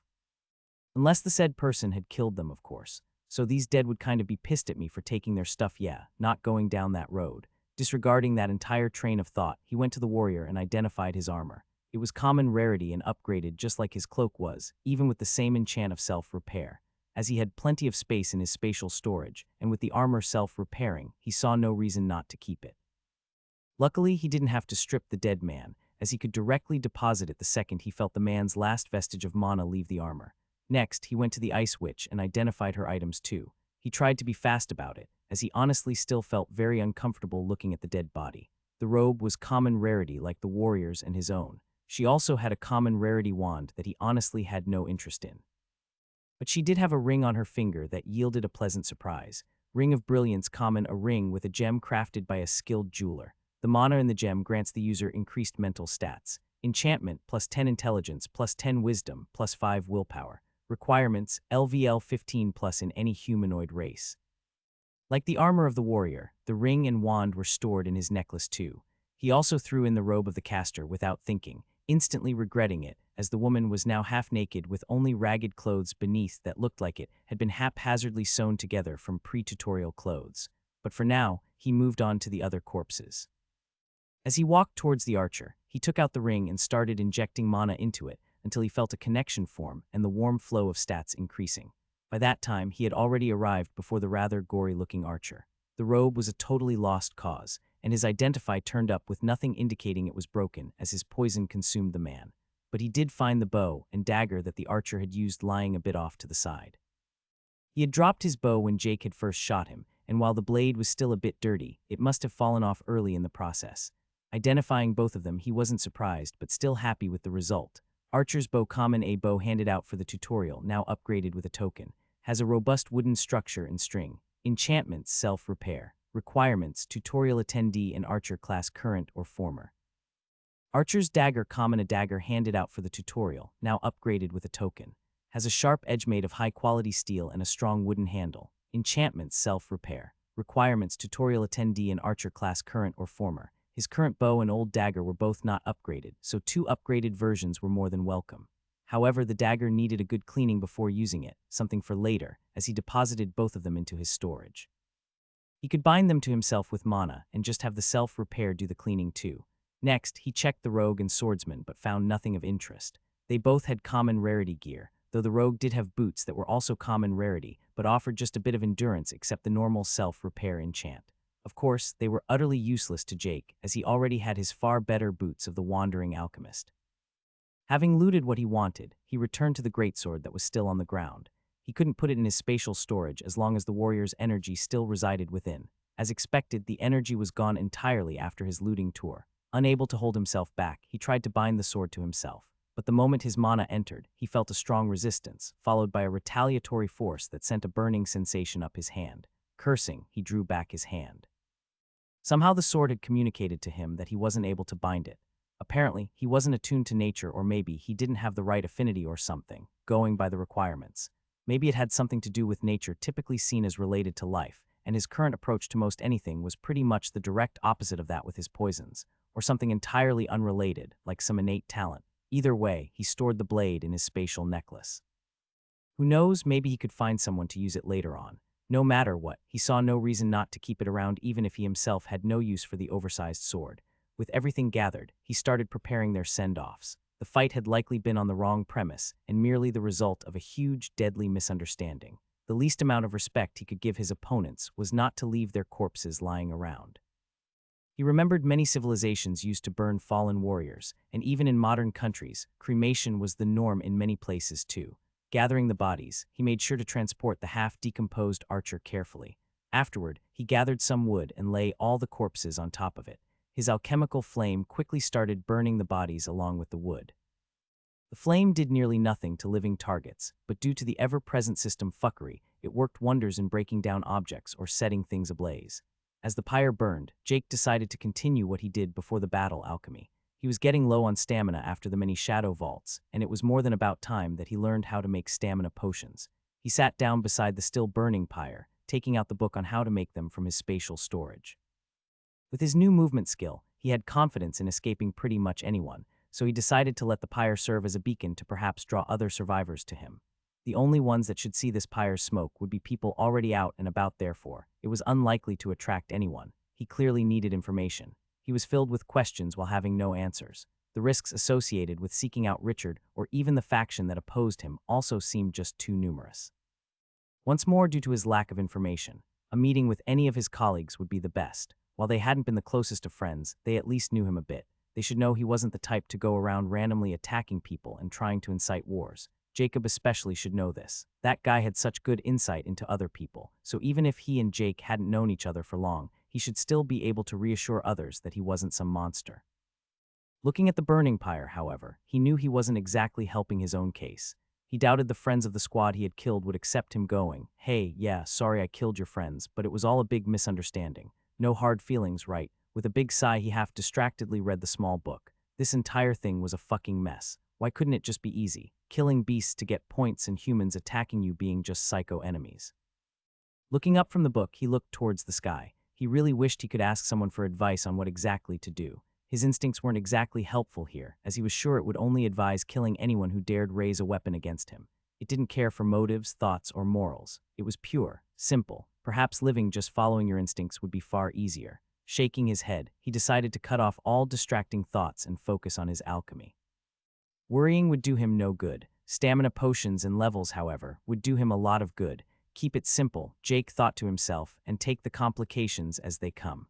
Unless the said person had killed them, of course. So these dead would kind of be pissed at me for taking their stuff, yeah, not going down that road. Disregarding that entire train of thought, he went to the warrior and identified his armor. It was common rarity and upgraded just like his cloak was, even with the same enchant of self-repair. As he had plenty of space in his spatial storage, and with the armor self-repairing, he saw no reason not to keep it. Luckily, he didn't have to strip the dead man, as he could directly deposit it the second he felt the man's last vestige of mana leave the armor. Next, he went to the Ice Witch and identified her items too. He tried to be fast about it, as he honestly still felt very uncomfortable looking at the dead body. The robe was common rarity like the warrior's and his own. She also had a common rarity wand that he honestly had no interest in. But she did have a ring on her finger that yielded a pleasant surprise. Ring of Brilliance, common, a ring with a gem crafted by a skilled jeweler. The mana in the gem grants the user increased mental stats. Enchantment, plus 10 intelligence, plus 10 wisdom, plus 5 willpower. Requirements, LVL 15 plus in any humanoid race. Like the armor of the warrior, the ring and wand were stored in his necklace too. He also threw in the robe of the caster without thinking, instantly regretting it, as the woman was now half naked with only ragged clothes beneath that looked like it had been haphazardly sewn together from pre-tutorial clothes. But for now, he moved on to the other corpses. As he walked towards the archer, he took out the ring and started injecting mana into it until he felt a connection form and the warm flow of stats increasing. By that time, he had already arrived before the rather gory-looking archer. The robe was a totally lost cause, and his Identify turned up with nothing indicating it was broken as his poison consumed the man. But he did find the bow and dagger that the archer had used lying a bit off to the side. He had dropped his bow when Jake had first shot him, and while the blade was still a bit dirty, it must have fallen off early in the process. Identifying both of them, he wasn't surprised, but still happy with the result. Archer's bow, common, a bow handed out for the tutorial, now upgraded with a token. Has a robust wooden structure and string. Enchantments, self-repair. Requirements, tutorial attendee and archer class current or former. Archer's dagger, common, a dagger handed out for the tutorial, now upgraded with a token. Has a sharp edge made of high-quality steel and a strong wooden handle. Enchantments, self-repair. Requirements, tutorial attendee and archer class current or former. His current bow and old dagger were both not upgraded, so 2 upgraded versions were more than welcome. However, the dagger needed a good cleaning before using it, something for later, as he deposited both of them into his storage. He could bind them to himself with mana and just have the self-repair do the cleaning too. Next, he checked the rogue and swordsman but found nothing of interest. They both had common rarity gear, though the rogue did have boots that were also common rarity but offered just a bit of endurance except the normal self-repair enchant. Of course, they were utterly useless to Jake, as he already had his far better boots of the wandering alchemist. Having looted what he wanted, he returned to the greatsword that was still on the ground. He couldn't put it in his spatial storage as long as the warrior's energy still resided within. As expected, the energy was gone entirely after his looting tour. Unable to hold himself back, he tried to bind the sword to himself. But the moment his mana entered, he felt a strong resistance, followed by a retaliatory force that sent a burning sensation up his hand. Cursing, he drew back his hand. Somehow the sword had communicated to him that he wasn't able to bind it. Apparently, he wasn't attuned to nature, or maybe he didn't have the right affinity or something, going by the requirements. Maybe it had something to do with nature typically seen as related to life, and his current approach to most anything was pretty much the direct opposite of that with his poisons, or something entirely unrelated, like some innate talent. Either way, he stored the blade in his spatial necklace. Who knows, maybe he could find someone to use it later on. No matter what, he saw no reason not to keep it around even if he himself had no use for the oversized sword. With everything gathered, he started preparing their send-offs. The fight had likely been on the wrong premise and merely the result of a huge, deadly misunderstanding. The least amount of respect he could give his opponents was not to leave their corpses lying around. He remembered many civilizations used to burn fallen warriors, and even in modern countries, cremation was the norm in many places too. Gathering the bodies, he made sure to transport the half-decomposed archer carefully. Afterward, he gathered some wood and lay all the corpses on top of it. His alchemical flame quickly started burning the bodies along with the wood. The flame did nearly nothing to living targets, but due to the ever-present system fuckery, it worked wonders in breaking down objects or setting things ablaze. As the pyre burned, Jake decided to continue what he did before the battle alchemy. He was getting low on stamina after the many shadow vaults, and it was more than about time that he learned how to make stamina potions. He sat down beside the still burning pyre, taking out the book on how to make them from his spatial storage. With his new movement skill, he had confidence in escaping pretty much anyone, so he decided to let the pyre serve as a beacon to perhaps draw other survivors to him. The only ones that should see this pyre's smoke would be people already out and about. Therefore, it was unlikely to attract anyone. He clearly needed information. He was filled with questions while having no answers. The risks associated with seeking out Richard or even the faction that opposed him also seemed just too numerous. Once more, due to his lack of information, a meeting with any of his colleagues would be the best. While they hadn't been the closest of friends, they at least knew him a bit. They should know he wasn't the type to go around randomly attacking people and trying to incite wars. Jacob especially should know this. That guy had such good insight into other people, so even if he and Jake hadn't known each other for long, he should still be able to reassure others that he wasn't some monster. Looking at the burning pyre, however, he knew he wasn't exactly helping his own case. He doubted the friends of the squad he had killed would accept him going, "Hey, yeah, sorry I killed your friends, but it was all a big misunderstanding. No hard feelings, right?" With a big sigh, he half distractedly read the small book. This entire thing was a fucking mess. Why couldn't it just be easy? Killing beasts to get points and humans attacking you being just psycho enemies. Looking up from the book, he looked towards the sky. He really wished he could ask someone for advice on what exactly to do. His instincts weren't exactly helpful here, as he was sure it would only advise killing anyone who dared raise a weapon against him. It didn't care for motives, thoughts, or morals. It was pure, simple. Perhaps living just following your instincts would be far easier. Shaking his head, he decided to cut off all distracting thoughts and focus on his alchemy. Worrying would do him no good. Stamina potions and levels, however, would do him a lot of good. Keep it simple, Jake thought to himself, and take the complications as they come.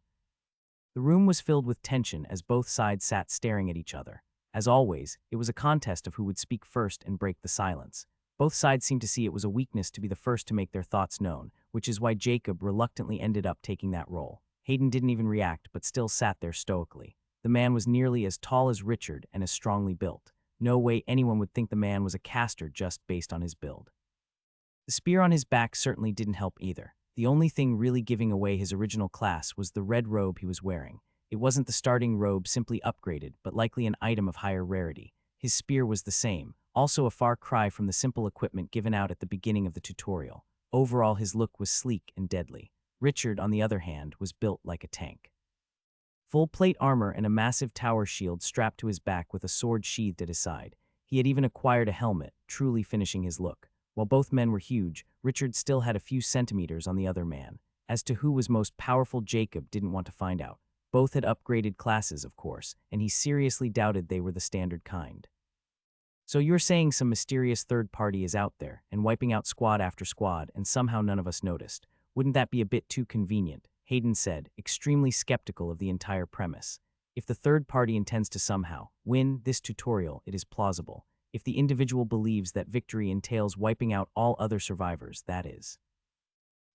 The room was filled with tension as both sides sat staring at each other. As always, it was a contest of who would speak first and break the silence. Both sides seemed to see it was a weakness to be the first to make their thoughts known, which is why Jacob reluctantly ended up taking that role. Hayden didn't even react, but still sat there stoically. The man was nearly as tall as Richard and as strongly built. No way anyone would think the man was a caster just based on his build. The spear on his back certainly didn't help either. The only thing really giving away his original class was the red robe he was wearing. It wasn't the starting robe simply upgraded, but likely an item of higher rarity. His spear was the same, also a far cry from the simple equipment given out at the beginning of the tutorial. Overall, his look was sleek and deadly. Richard, on the other hand, was built like a tank. Full plate armor and a massive tower shield strapped to his back with a sword sheathed at his side. He had even acquired a helmet, truly finishing his look. While both men were huge, Richard still had a few centimeters on the other man. As to who was most powerful, Jacob didn't want to find out. Both had upgraded classes, of course, and he seriously doubted they were the standard kind. "So you're saying some mysterious third party is out there and wiping out squad after squad, and somehow none of us noticed? Wouldn't that be a bit too convenient?" Hayden said, extremely skeptical of the entire premise. If the third party intends to somehow win this tutorial, it is plausible. If the individual believes that victory entails wiping out all other survivors, that is.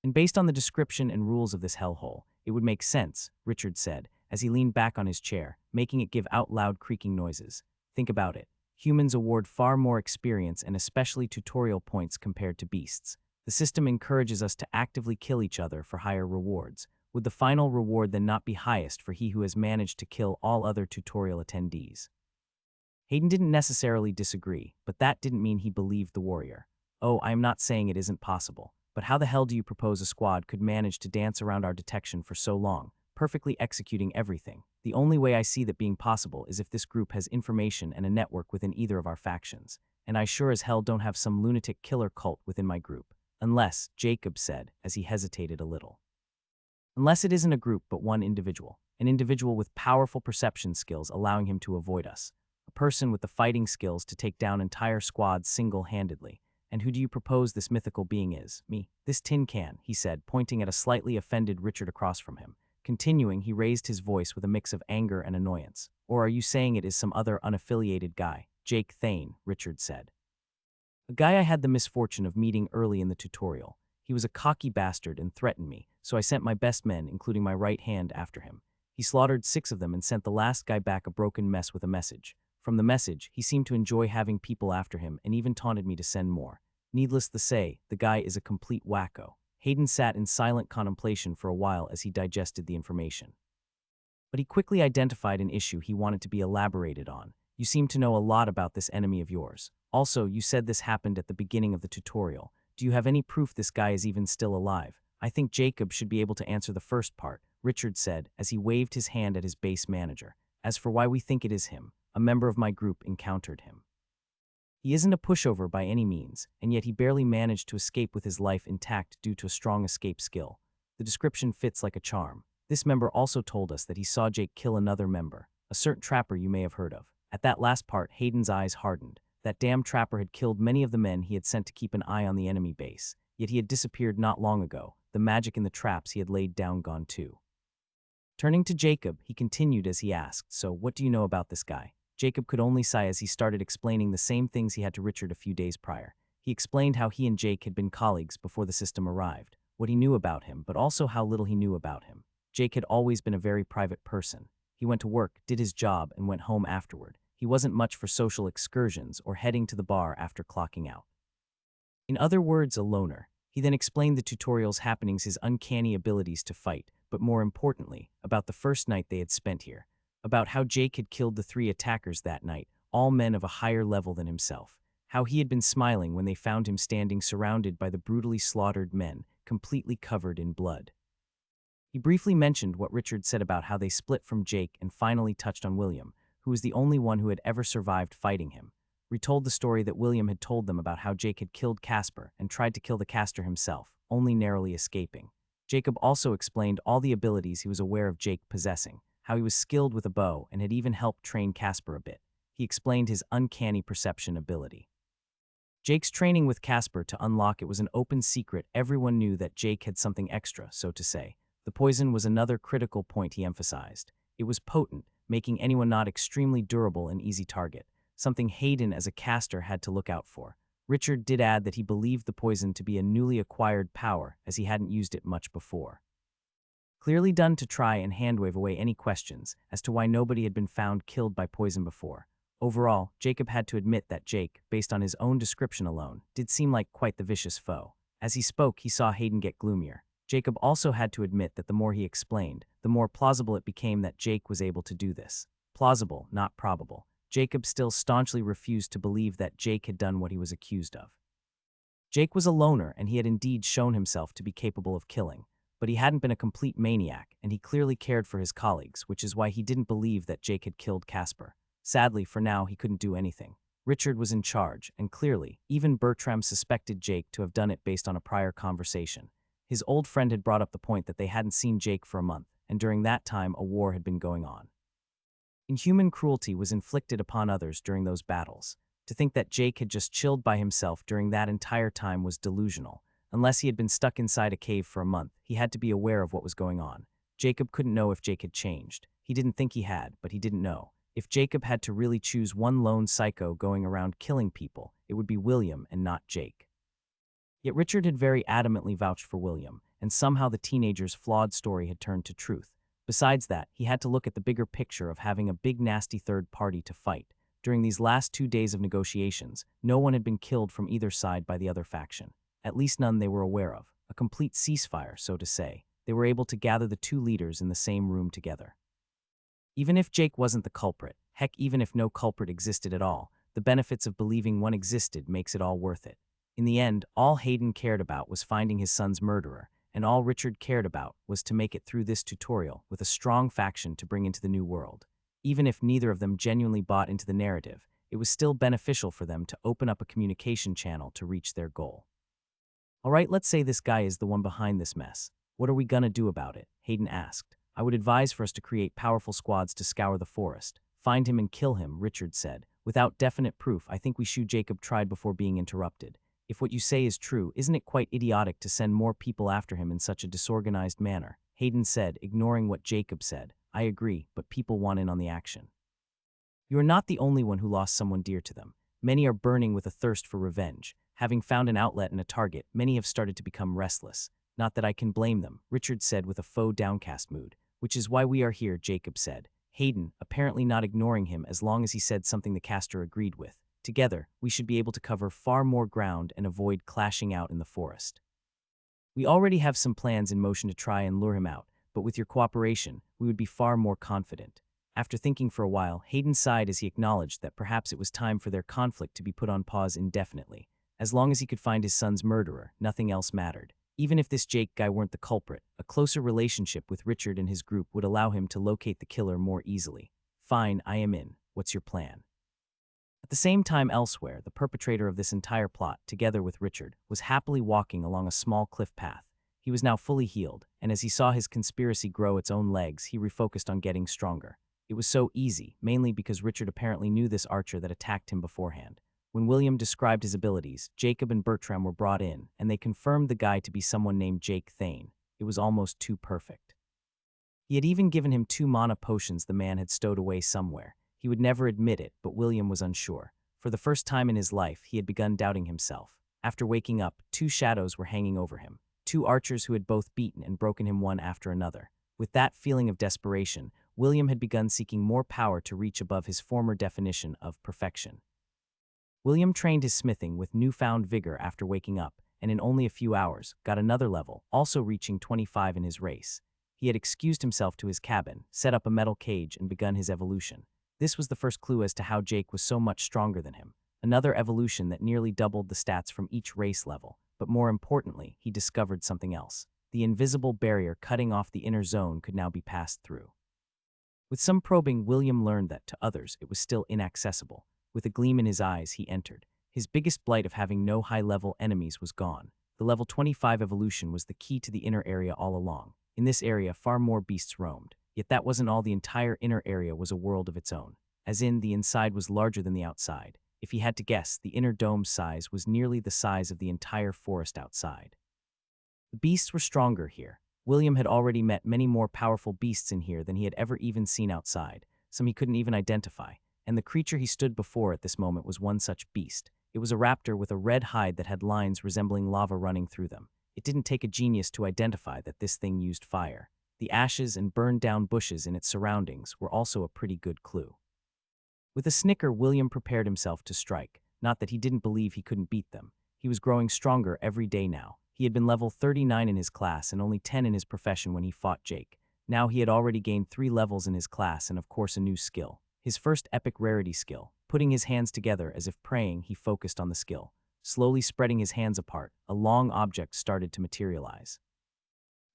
And based on the description and rules of this hellhole, it would make sense, Richard said, as he leaned back on his chair, making it give out loud creaking noises. Think about it. Humans award far more experience and especially tutorial points compared to beasts. The system encourages us to actively kill each other for higher rewards. Would the final reward then not be highest for he who has managed to kill all other tutorial attendees? Hayden didn't necessarily disagree, but that didn't mean he believed the warrior. Oh, I am not saying it isn't possible, but how the hell do you propose a squad could manage to dance around our detection for so long, perfectly executing everything? The only way I see that being possible is if this group has information and a network within either of our factions, and I sure as hell don't have some lunatic killer cult within my group. Unless, Jacob said, as he hesitated a little. Unless it isn't a group but one individual, an individual with powerful perception skills allowing him to avoid us, a person with the fighting skills to take down entire squads single-handedly. And who do you propose this mythical being is? Me. This tin can, he said, pointing at a slightly offended Richard across from him. Continuing, he raised his voice with a mix of anger and annoyance. Or are you saying it is some other unaffiliated guy? Jake Thane, Richard said. A guy I had the misfortune of meeting early in the tutorial. He was a cocky bastard and threatened me, so I sent my best men, including my right hand, after him. He slaughtered 6 of them and sent the last guy back a broken mess with a message. From the message, he seemed to enjoy having people after him and even taunted me to send more. Needless to say, the guy is a complete wacko. Hayden sat in silent contemplation for a while as he digested the information. But he quickly identified an issue he wanted to be elaborated on. You seem to know a lot about this enemy of yours. Also, you said this happened at the beginning of the tutorial. Do you have any proof this guy is even still alive? I think Jacob should be able to answer the first part, Richard said as he waved his hand at his base manager. As for why we think it is him, a member of my group encountered him. He isn't a pushover by any means, and yet he barely managed to escape with his life intact due to a strong escape skill. The description fits like a charm. This member also told us that he saw Jake kill another member, a certain trapper you may have heard of. At that last part, Hayden's eyes hardened. That damn trapper had killed many of the men he had sent to keep an eye on the enemy base, yet he had disappeared not long ago. The magic in the traps he had laid down gone too. Turning to Jacob, he continued as he asked, so what do you know about this guy? Jacob could only sigh as he started explaining the same things he had to Richard a few days prior. He explained how he and Jake had been colleagues before the system arrived, what he knew about him, but also how little he knew about him. Jake had always been a very private person. He went to work, did his job, and went home afterward. He wasn't much for social excursions or heading to the bar after clocking out. In other words, a loner. He then explained the tutorial's happenings, his uncanny abilities to fight, but more importantly, about the first night they had spent here. About how Jake had killed the 3 attackers that night, all men of a higher level than himself. How he had been smiling when they found him standing surrounded by the brutally slaughtered men, completely covered in blood. He briefly mentioned what Richard said about how they split from Jake and finally touched on William, who was the only one who had ever survived fighting him. Retold the story that William had told them about how Jake had killed Casper and tried to kill the caster himself, only narrowly escaping. Jacob also explained all the abilities he was aware of Jake possessing, how he was skilled with a bow and had even helped train Casper a bit. He explained his uncanny perception ability. Jake's training with Casper to unlock it was an open secret. Everyone knew that Jake had something extra, so to say. The poison was another critical point he emphasized. It was potent, making anyone not extremely durable an easy target, something Hayden as a caster had to look out for. Richard did add that he believed the poison to be a newly acquired power, as he hadn't used it much before. Clearly done to try and handwave away any questions as to why nobody had been found killed by poison before. Overall, Jacob had to admit that Jake, based on his own description alone, did seem like quite the vicious foe. As he spoke, he saw Hayden get gloomier. Jacob also had to admit that the more he explained, the more plausible it became that Jake was able to do this. Plausible, not probable. Jacob still staunchly refused to believe that Jake had done what he was accused of. Jake was a loner, and he had indeed shown himself to be capable of killing. But he hadn't been a complete maniac, and he clearly cared for his colleagues, which is why he didn't believe that Jake had killed Casper. Sadly, for now, he couldn't do anything. Richard was in charge, and clearly, even Bertram suspected Jake to have done it based on a prior conversation. His old friend had brought up the point that they hadn't seen Jake for a month, and during that time, a war had been going on. Inhuman cruelty was inflicted upon others during those battles. To think that Jake had just chilled by himself during that entire time was delusional. Unless he had been stuck inside a cave for a month, he had to be aware of what was going on. Jacob couldn't know if Jake had changed. He didn't think he had, but he didn't know. If Jacob had to really choose one lone psycho going around killing people, it would be William and not Jake. Yet Richard had very adamantly vouched for William, and somehow the teenager's flawed story had turned to truth. Besides that, he had to look at the bigger picture of having a big nasty third party to fight. During these last 2 days of negotiations, no one had been killed from either side by the other faction. At least none they were aware of. A complete ceasefire, so to say. They were able to gather the 2 leaders in the same room together. Even if Jake wasn't the culprit, heck, even if no culprit existed at all, the benefits of believing one existed makes it all worth it. In the end, all Hayden cared about was finding his son's murderer, and all Richard cared about was to make it through this tutorial with a strong faction to bring into the new world. Even if neither of them genuinely bought into the narrative, it was still beneficial for them to open up a communication channel to reach their goal. Alright, let's say this guy is the one behind this mess. What are we gonna do about it? Hayden asked. I would advise for us to create powerful squads to scour the forest. Find him and kill him, Richard said. Without definite proof, I think we shoot Jacob tried before being interrupted. If what you say is true, isn't it quite idiotic to send more people after him in such a disorganized manner? Hayden said, ignoring what Jacob said. I agree, but people want in on the action. You are not the only one who lost someone dear to them. Many are burning with a thirst for revenge. Having found an outlet and a target, many have started to become restless. Not that I can blame them, Richard said with a faux downcast mood. Which is why we are here, Jacob said. Hayden, apparently not ignoring him as long as he said something the caster agreed with. Together, we should be able to cover far more ground and avoid clashing out in the forest. We already have some plans in motion to try and lure him out, but with your cooperation, we would be far more confident. After thinking for a while, Hayden sighed as he acknowledged that perhaps it was time for their conflict to be put on pause indefinitely. As long as he could find his son's murderer, nothing else mattered. Even if this Jake guy weren't the culprit, a closer relationship with Richard and his group would allow him to locate the killer more easily. Fine, I am in. What's your plan? At the same time elsewhere, the perpetrator of this entire plot, together with Richard, was happily walking along a small cliff path. He was now fully healed, and as he saw his conspiracy grow its own legs, he refocused on getting stronger. It was so easy, mainly because Richard apparently knew this archer that attacked him beforehand. When William described his abilities, Jacob and Bertram were brought in, and they confirmed the guy to be someone named Jake Thane. It was almost too perfect. He had even given him 2 mana potions the man had stowed away somewhere. He would never admit it, but William was unsure. For the first time in his life, he had begun doubting himself. After waking up, 2 shadows were hanging over him, 2 archers who had both beaten and broken him one after another. With that feeling of desperation, William had begun seeking more power to reach above his former definition of perfection. William trained his smithing with newfound vigor after waking up, and in only a few hours, got another level, also reaching 25 in his race. He had excused himself to his cabin, set up a metal cage, and begun his evolution. This was the first clue as to how Jake was so much stronger than him. Another evolution that nearly doubled the stats from each race level, but more importantly, he discovered something else. The invisible barrier cutting off the inner zone could now be passed through. With some probing, William learned that, to others, it was still inaccessible. With a gleam in his eyes, he entered. His biggest blight of having no high-level enemies was gone. The level 25 evolution was the key to the inner area all along. In this area, far more beasts roamed. Yet that wasn't all. The entire inner area was a world of its own. As in, the inside was larger than the outside. If he had to guess, the inner dome's size was nearly the size of the entire forest outside. The beasts were stronger here. William had already met many more powerful beasts in here than he had ever even seen outside. Some he couldn't even identify. And the creature he stood before at this moment was one such beast. It was a raptor with a red hide that had lines resembling lava running through them. It didn't take a genius to identify that this thing used fire. The ashes and burned-down bushes in its surroundings were also a pretty good clue. With a snicker, William prepared himself to strike. Not that he didn't believe he couldn't beat them. He was growing stronger every day now. He had been level 39 in his class and only 10 in his profession when he fought Jake. Now he had already gained 3 levels in his class and of course a new skill. His first epic rarity skill. Putting his hands together as if praying, he focused on the skill. Slowly spreading his hands apart, a long object started to materialize.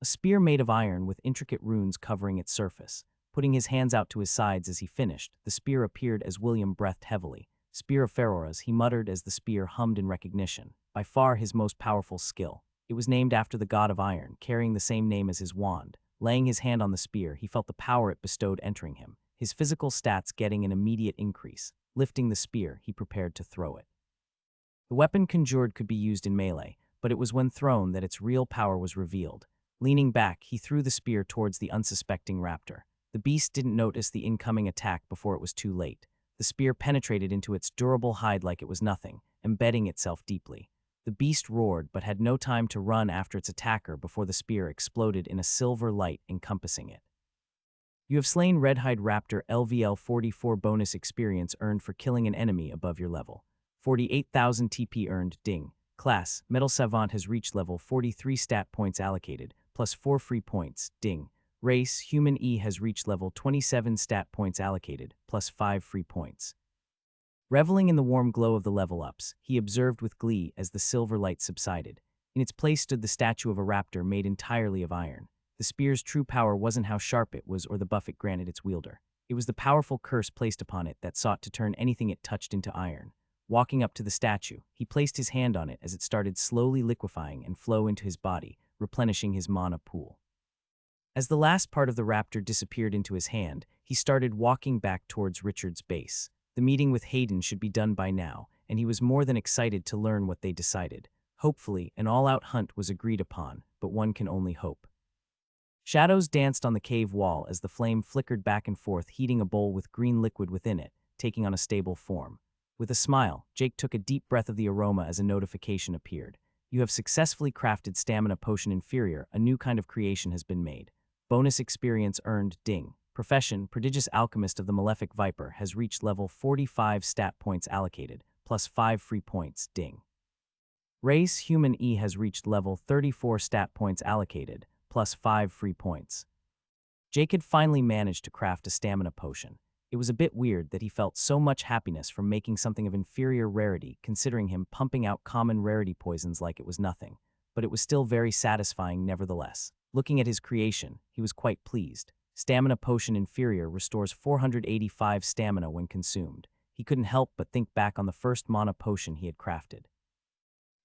A spear made of iron with intricate runes covering its surface. Putting his hands out to his sides as he finished, the spear appeared as William breathed heavily. Spear of Feroras, he muttered as the spear hummed in recognition. By far his most powerful skill. It was named after the god of iron, carrying the same name as his wand. Laying his hand on the spear, he felt the power it bestowed entering him. His physical stats getting an immediate increase. Lifting the spear, he prepared to throw it. The weapon conjured could be used in melee, but it was when thrown that its real power was revealed. Leaning back, he threw the spear towards the unsuspecting raptor. The beast didn't notice the incoming attack before it was too late. The spear penetrated into its durable hide like it was nothing, embedding itself deeply. The beast roared but had no time to run after its attacker before the spear exploded in a silver light encompassing it. You have slain Red-Hide Raptor LVL 44 bonus experience earned for killing an enemy above your level. 48,000 TP earned, ding. Class, Metal Savant has reached level 43 stat points allocated, plus 4 free points, ding. Race, Human E has reached level 27 stat points allocated, plus 5 free points. Reveling in the warm glow of the level-ups, he observed with glee as the silver light subsided. In its place stood the statue of a raptor made entirely of iron. The spear's true power wasn't how sharp it was or the buff it granted its wielder. It was the powerful curse placed upon it that sought to turn anything it touched into iron. Walking up to the statue, he placed his hand on it as it started slowly liquefying and flow into his body, replenishing his mana pool. As the last part of the raptor disappeared into his hand, he started walking back towards Richard's base. The meeting with Hayden should be done by now, and he was more than excited to learn what they decided. Hopefully, an all-out hunt was agreed upon, but one can only hope. Shadows danced on the cave wall as the flame flickered back and forth, heating a bowl with green liquid within it, taking on a stable form. With a smile, Jake took a deep breath of the aroma as a notification appeared. You have successfully crafted Stamina Potion Inferior. A new kind of creation has been made. Bonus experience earned, ding. Profession, Prodigious Alchemist of the Malefic Viper has reached level 45 stat points allocated, plus 5 free points, ding. Race, Human E has reached level 34 stat points allocated, plus 5 free points. Jake had finally managed to craft a stamina potion. It was a bit weird that he felt so much happiness from making something of inferior rarity, considering him pumping out common rarity poisons like it was nothing, but it was still very satisfying nevertheless. Looking at his creation, he was quite pleased. Stamina Potion Inferior restores 485 stamina when consumed. He couldn't help but think back on the first mana potion he had crafted.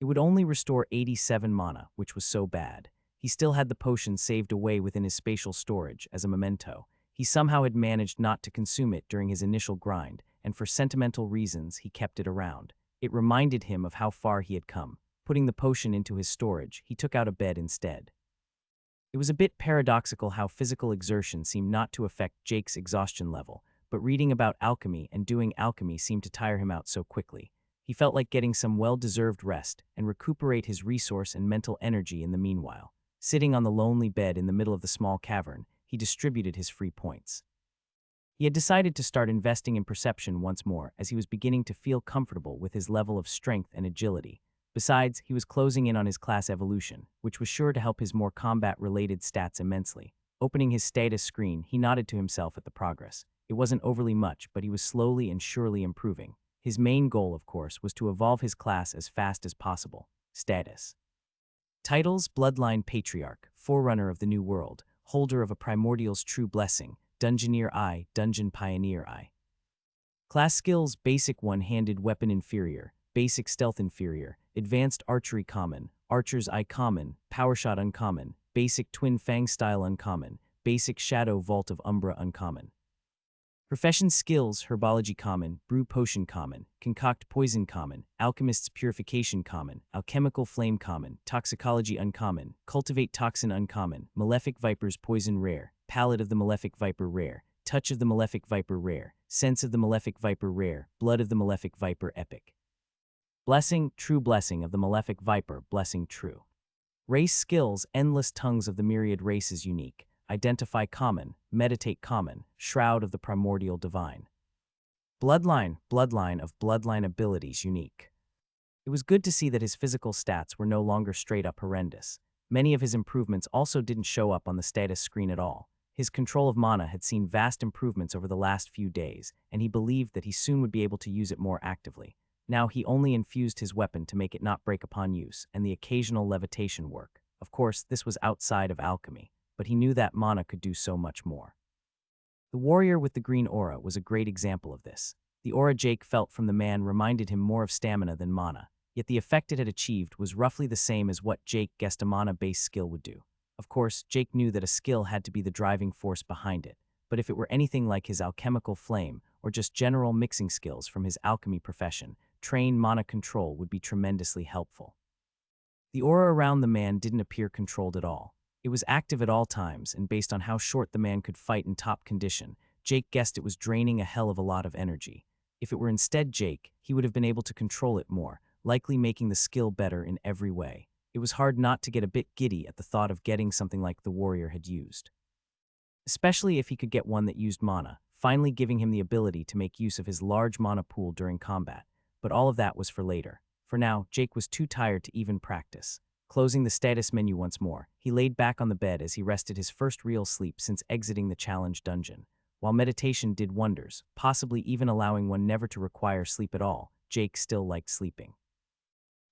It would only restore 87 mana, which was so bad. He still had the potion saved away within his spatial storage as a memento. He somehow had managed not to consume it during his initial grind, and for sentimental reasons he kept it around. It reminded him of how far he had come. Putting the potion into his storage, he took out a bed instead. It was a bit paradoxical how physical exertion seemed not to affect Jake's exhaustion level, but reading about alchemy and doing alchemy seemed to tire him out so quickly. He felt like getting some well-deserved rest and recuperate his resource and mental energy in the meanwhile. Sitting on the lonely bed in the middle of the small cavern, he distributed his free points. He had decided to start investing in perception once more as he was beginning to feel comfortable with his level of strength and agility. Besides, he was closing in on his class evolution, which was sure to help his more combat-related stats immensely. Opening his status screen, he nodded to himself at the progress. It wasn't overly much, but he was slowly and surely improving. His main goal, of course, was to evolve his class as fast as possible. Status. Titles: Bloodline Patriarch, Forerunner of the New World, Holder of a Primordial's True Blessing, Dungeoneer I, Dungeon Pioneer I. Class Skills: Basic One-Handed Weapon Inferior, Basic Stealth Inferior, Advanced Archery Common, Archer's Eye Common, Powershot Uncommon, Basic Twin Fang Style Uncommon, Basic Shadow Vault of Umbra Uncommon. Profession Skills: Herbology Common, Brew Potion Common, Concoct Poison Common, Alchemist's Purification Common, Alchemical Flame Common, Toxicology Uncommon, Cultivate Toxin Uncommon, Malefic Viper's Poison Rare, Palate of the Malefic Viper Rare, Touch of the Malefic Viper Rare, Sense of the Malefic Viper Rare, Blood of the Malefic Viper Epic. Blessing: True Blessing of the Malefic Viper, Blessing True. Race Skills: Endless Tongues of the Myriad Races Unique, Identify Common, Meditate Common, Shroud of the Primordial Divine. Bloodline of Bloodline Abilities Unique. It was good to see that his physical stats were no longer straight-up horrendous. Many of his improvements also didn't show up on the status screen at all. His control of mana had seen vast improvements over the last few days, and he believed that he soon would be able to use it more actively. Now he only infused his weapon to make it not break upon use, and the occasional levitation work. Of course, this was outside of alchemy, but he knew that mana could do so much more. The warrior with the green aura was a great example of this. The aura Jake felt from the man reminded him more of stamina than mana, yet the effect it had achieved was roughly the same as what Jake guessed a mana-based skill would do. Of course, Jake knew that a skill had to be the driving force behind it, but if it were anything like his alchemical flame or just general mixing skills from his alchemy profession, trained mana control would be tremendously helpful. The aura around the man didn't appear controlled at all. It was active at all times, and based on how short the man could fight in top condition, Jake guessed it was draining a hell of a lot of energy. If it were instead Jake, he would have been able to control it more, likely making the skill better in every way. It was hard not to get a bit giddy at the thought of getting something like the warrior had used. Especially if he could get one that used mana, finally giving him the ability to make use of his large mana pool during combat. But all of that was for later. For now, Jake was too tired to even practice. Closing the status menu once more, he laid back on the bed as he rested his first real sleep since exiting the challenge dungeon. While meditation did wonders, possibly even allowing one never to require sleep at all, Jake still liked sleeping.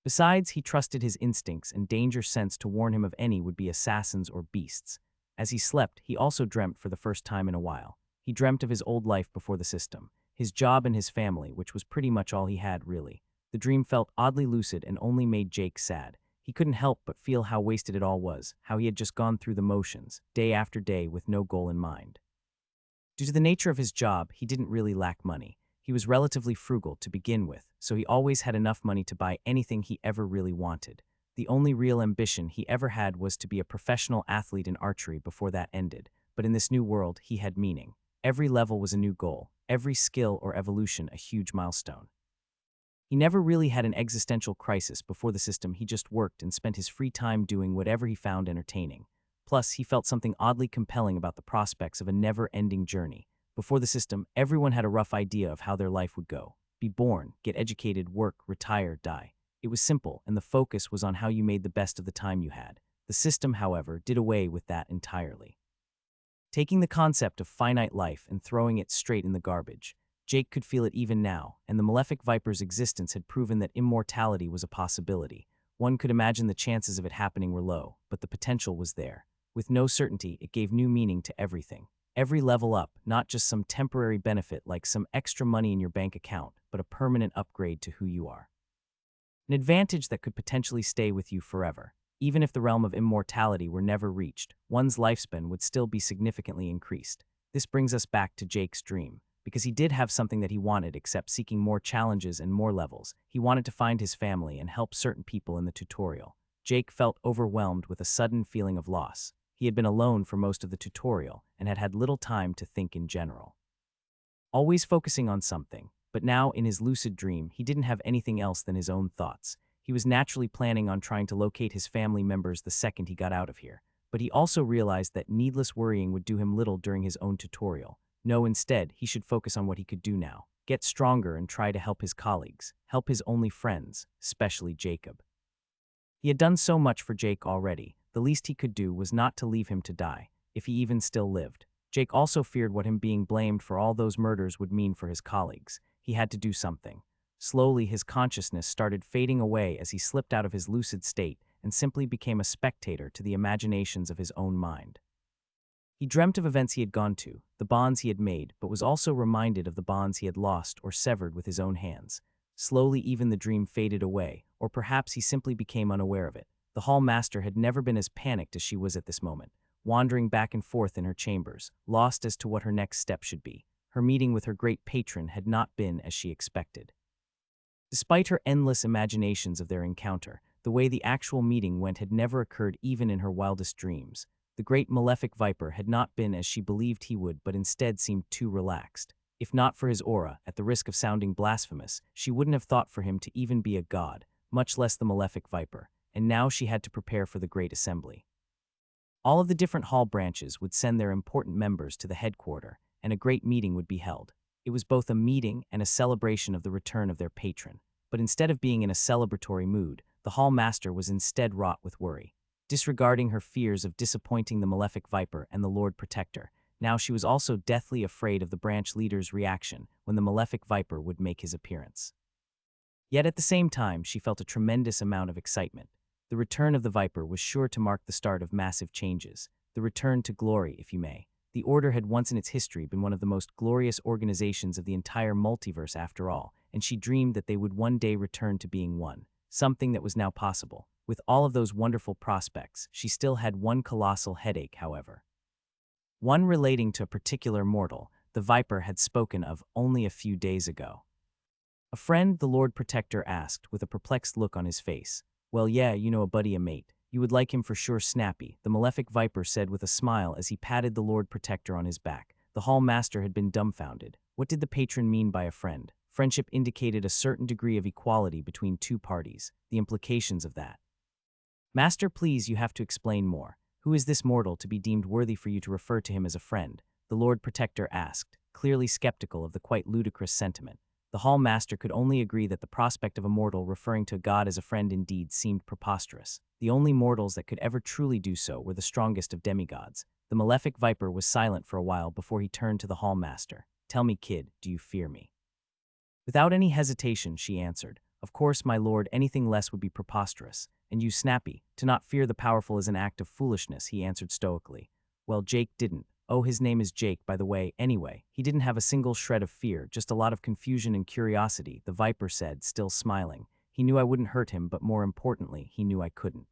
Besides, he trusted his instincts and danger sense to warn him of any would-be assassins or beasts. As he slept, he also dreamt for the first time in a while. He dreamt of his old life before the system, his job and his family, which was pretty much all he had, really. The dream felt oddly lucid and only made Jake sad. He couldn't help but feel how wasted it all was, how he had just gone through the motions, day after day with no goal in mind. Due to the nature of his job, he didn't really lack money. He was relatively frugal to begin with, so he always had enough money to buy anything he ever really wanted. The only real ambition he ever had was to be a professional athlete in archery before that ended, but in this new world, he had meaning. Every level was a new goal, every skill or evolution a huge milestone. He never really had an existential crisis before the system. He just worked and spent his free time doing whatever he found entertaining. Plus, he felt something oddly compelling about the prospects of a never-ending journey. Before the system, everyone had a rough idea of how their life would go. Be born, get educated, work, retire, die. It was simple, and the focus was on how you made the best of the time you had. The system, however, did away with that entirely. Taking the concept of finite life and throwing it straight in the garbage, Jake could feel it even now, and the Malefic Viper's existence had proven that immortality was a possibility. One could imagine the chances of it happening were low, but the potential was there. With no certainty, it gave new meaning to everything. Every level up, not just some temporary benefit like some extra money in your bank account, but a permanent upgrade to who you are. An advantage that could potentially stay with you forever. Even if the realm of immortality were never reached, one's lifespan would still be significantly increased. This brings us back to Jake's dream. Because he did have something that he wanted except seeking more challenges and more levels. He wanted to find his family and help certain people in the tutorial. Jake felt overwhelmed with a sudden feeling of loss. He had been alone for most of the tutorial and had had little time to think in general. Always focusing on something, but now in his lucid dream, he didn't have anything else than his own thoughts. He was naturally planning on trying to locate his family members the second he got out of here, but he also realized that needless worrying would do him little during his own tutorial. No, instead, he should focus on what he could do now. Get stronger and try to help his colleagues, help his only friends, especially Jacob. He had done so much for Jake already. The least he could do was not to leave him to die, if he even still lived. Jake also feared what him being blamed for all those murders would mean for his colleagues. He had to do something. Slowly, his consciousness started fading away as he slipped out of his lucid state and simply became a spectator to the imaginations of his own mind. He dreamt of events he had gone to, the bonds he had made, but was also reminded of the bonds he had lost or severed with his own hands. Slowly, even the dream faded away, or perhaps he simply became unaware of it. The Hall Master had never been as panicked as she was at this moment, wandering back and forth in her chambers, lost as to what her next step should be. Her meeting with her great patron had not been as she expected. Despite her endless imaginations of their encounter, the way the actual meeting went had never occurred even in her wildest dreams. The great Malefic Viper had not been as she believed he would, but instead seemed too relaxed. If not for his aura, at the risk of sounding blasphemous, she wouldn't have thought for him to even be a god, much less the Malefic Viper, and now she had to prepare for the Great Assembly. All of the different hall branches would send their important members to the headquarters, and a great meeting would be held. It was both a meeting and a celebration of the return of their patron, but instead of being in a celebratory mood, the Hall Master was instead wrought with worry. Disregarding her fears of disappointing the Malefic Viper and the Lord Protector, now she was also deathly afraid of the branch leader's reaction when the Malefic Viper would make his appearance. Yet at the same time, she felt a tremendous amount of excitement. The return of the Viper was sure to mark the start of massive changes, the return to glory, if you may. The Order had once in its history been one of the most glorious organizations of the entire multiverse after all, and she dreamed that they would one day return to being one, something that was now possible. With all of those wonderful prospects, she still had one colossal headache, however. One relating to a particular mortal the Viper had spoken of only a few days ago. A friend, the Lord Protector asked, with a perplexed look on his face. Well, yeah, you know, a buddy, a mate. You would like him for sure, Snappy, the Malefic Viper said with a smile as he patted the Lord Protector on his back. The Hall Master had been dumbfounded. What did the patron mean by a friend? Friendship indicated a certain degree of equality between two parties. The implications of that. Master, please, you have to explain more. Who is this mortal to be deemed worthy for you to refer to him as a friend? The Lord Protector asked, clearly skeptical of the quite ludicrous sentiment. The Hall Master could only agree that the prospect of a mortal referring to God as a friend indeed seemed preposterous. The only mortals that could ever truly do so were the strongest of demigods. The malefic viper was silent for a while before he turned to the Hall Master. Tell me, kid, do you fear me? Without any hesitation, she answered, of course, my lord, anything less would be preposterous. And you, Snappy, to not fear the powerful is an act of foolishness, he answered stoically. Well, Jake didn't. Oh, his name is Jake, by the way. Anyway, he didn't have a single shred of fear, just a lot of confusion and curiosity, the viper said, still smiling. He knew I wouldn't hurt him, but more importantly, he knew I couldn't.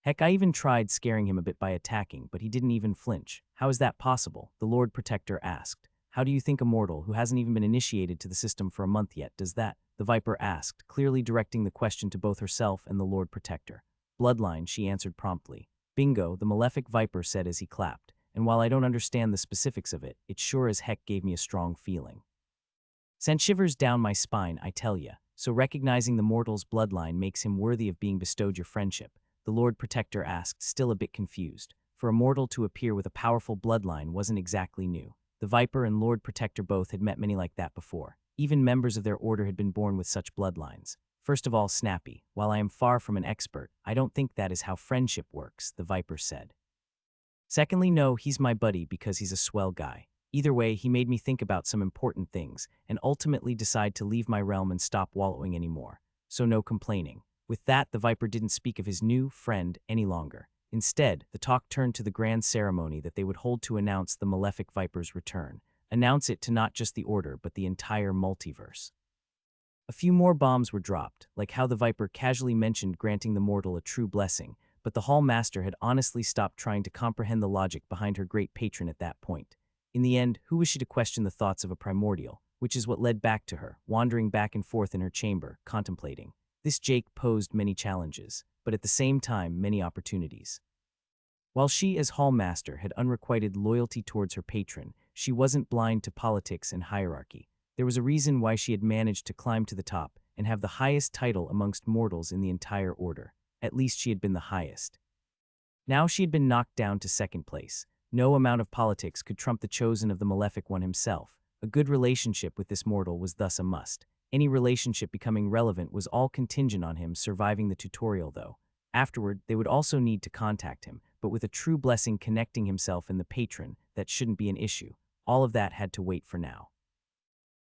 Heck, I even tried scaring him a bit by attacking, but he didn't even flinch. How is that possible? The Lord Protector asked. How do you think a mortal who hasn't even been initiated to the system for a month yet does that? The Viper asked, clearly directing the question to both herself and the Lord Protector. Bloodline, she answered promptly. Bingo, the malefic Viper said as he clapped. And while I don't understand the specifics of it, it sure as heck gave me a strong feeling. Sent shivers down my spine, I tell ya. So recognizing the mortal's bloodline makes him worthy of being bestowed your friendship, the Lord Protector asked, still a bit confused. For a mortal to appear with a powerful bloodline wasn't exactly new. The Viper and Lord Protector both had met many like that before. Even members of their order had been born with such bloodlines. First of all, Snappy, while I am far from an expert, I don't think that is how friendship works, the Viper said. Secondly, no, he's my buddy because he's a swell guy. Either way, he made me think about some important things, and ultimately decide to leave my realm and stop wallowing anymore. So no complaining. With that, the Viper didn't speak of his new friend any longer. Instead, the talk turned to the grand ceremony that they would hold to announce the malefic Viper's return. Announce it to not just the Order, but the entire multiverse. A few more bombs were dropped, like how the Viper casually mentioned granting the mortal a true blessing, but the Hall Master had honestly stopped trying to comprehend the logic behind her great patron at that point. In the end, who was she to question the thoughts of a primordial, which is what led back to her, wandering back and forth in her chamber, contemplating. This Jake posed many challenges, but at the same time many opportunities. While she, as Hall Master, had unrequited loyalty towards her patron, she wasn't blind to politics and hierarchy. There was a reason why she had managed to climb to the top and have the highest title amongst mortals in the entire order. At least she had been the highest. Now she had been knocked down to second place. No amount of politics could trump the chosen of the malefic one himself. A good relationship with this mortal was thus a must. Any relationship becoming relevant was all contingent on him surviving the tutorial, though. Afterward, they would also need to contact him, but with a true blessing connecting himself and the patron, that shouldn't be an issue. All of that had to wait for now.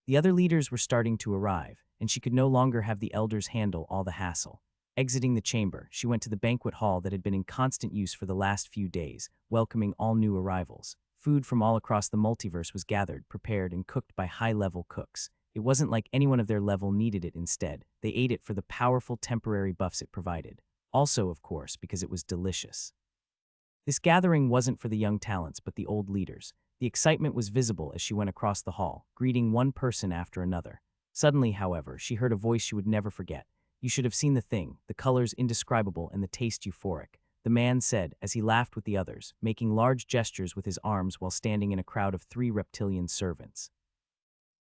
The other leaders were starting to arrive, and she could no longer have the elders handle all the hassle. Exiting the chamber, she went to the banquet hall that had been in constant use for the last few days, welcoming all new arrivals. Food from all across the multiverse was gathered, prepared, and cooked by high-level cooks. It wasn't like anyone of their level needed it. Instead, they ate it for the powerful temporary buffs it provided. Also, of course, because it was delicious. This gathering wasn't for the young talents, but the old leaders. The excitement was visible as she went across the hall, greeting one person after another. Suddenly, however, she heard a voice she would never forget. You should have seen the thing, the colors indescribable and the taste euphoric, the man said as he laughed with the others, making large gestures with his arms while standing in a crowd of 3 reptilian servants.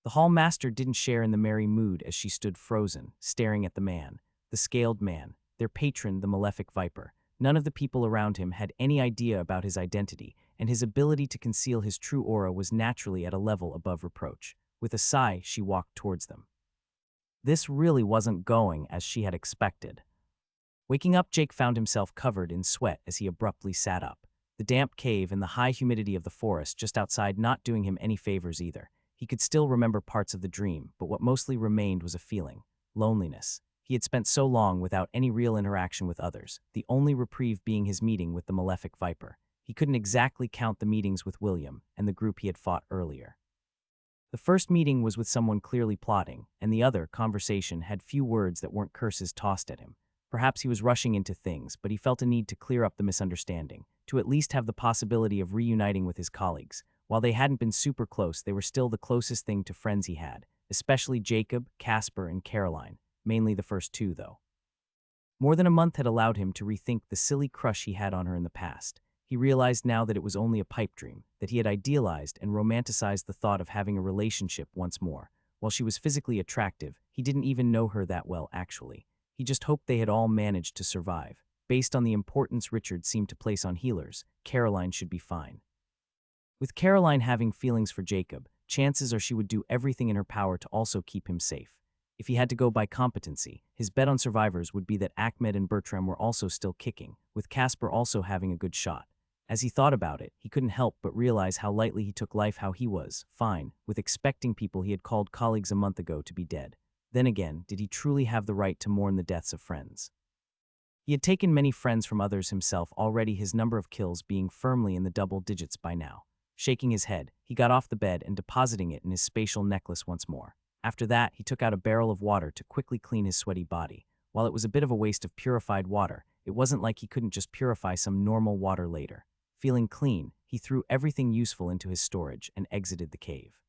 The Hall Master didn't share in the merry mood as she stood frozen, staring at the man, the scaled man, their patron, the malefic Viper. None of the people around him had any idea about his identity, and his ability to conceal his true aura was naturally at a level above reproach. With a sigh, she walked towards them. This really wasn't going as she had expected. Waking up, Jake found himself covered in sweat as he abruptly sat up. The damp cave and the high humidity of the forest just outside not doing him any favors either. He could still remember parts of the dream, but what mostly remained was a feeling: loneliness. He had spent so long without any real interaction with others, the only reprieve being his meeting with the malefic Viper. He couldn't exactly count the meetings with William and the group he had fought earlier. The first meeting was with someone clearly plotting, and the other, conversation, had few words that weren't curses tossed at him. Perhaps he was rushing into things, but he felt a need to clear up the misunderstanding, to at least have the possibility of reuniting with his colleagues. While they hadn't been super close, they were still the closest thing to friends he had, especially Jacob, Casper, and Caroline, mainly the first two, though. More than a month had allowed him to rethink the silly crush he had on her in the past. He realized now that it was only a pipe dream, that he had idealized and romanticized the thought of having a relationship once more. While she was physically attractive, he didn't even know her that well actually. He just hoped they had all managed to survive. Based on the importance Richard seemed to place on healers, Caroline should be fine. With Caroline having feelings for Jacob, chances are she would do everything in her power to also keep him safe. If he had to go by competency, his bet on survivors would be that Ahmed and Bertram were also still kicking, with Casper also having a good shot. As he thought about it, he couldn't help but realize how lightly he took life, how he was, fine, with expecting people he had called colleagues a month ago to be dead. Then again, did he truly have the right to mourn the deaths of friends? He had taken many friends from others himself already, his number of kills being firmly in the double digits by now. Shaking his head, he got off the bed and depositing it in his spatial necklace once more. After that, he took out a barrel of water to quickly clean his sweaty body. While it was a bit of a waste of purified water, it wasn't like he couldn't just purify some normal water later. Feeling clean, he threw everything useful into his storage and exited the cave.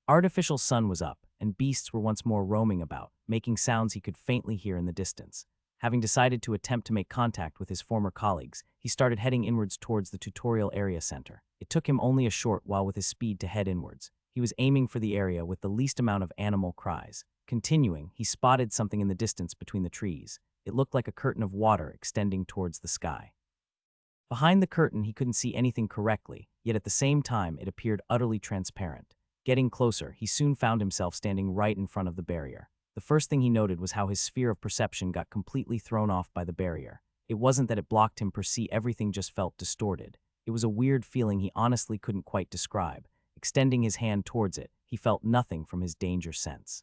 Artificial sun was up, and beasts were once more roaming about, making sounds he could faintly hear in the distance. Having decided to attempt to make contact with his former colleagues, he started heading inwards towards the tutorial area center. It took him only a short while with his speed to head inwards. He was aiming for the area with the least amount of animal cries. Continuing, he spotted something in the distance between the trees. It looked like a curtain of water extending towards the sky. Behind the curtain, he couldn't see anything correctly, yet at the same time, it appeared utterly transparent. Getting closer, he soon found himself standing right in front of the barrier. The first thing he noted was how his sphere of perception got completely thrown off by the barrier. It wasn't that it blocked him per se, everything just felt distorted. It was a weird feeling he honestly couldn't quite describe. Extending his hand towards it, he felt nothing from his danger sense.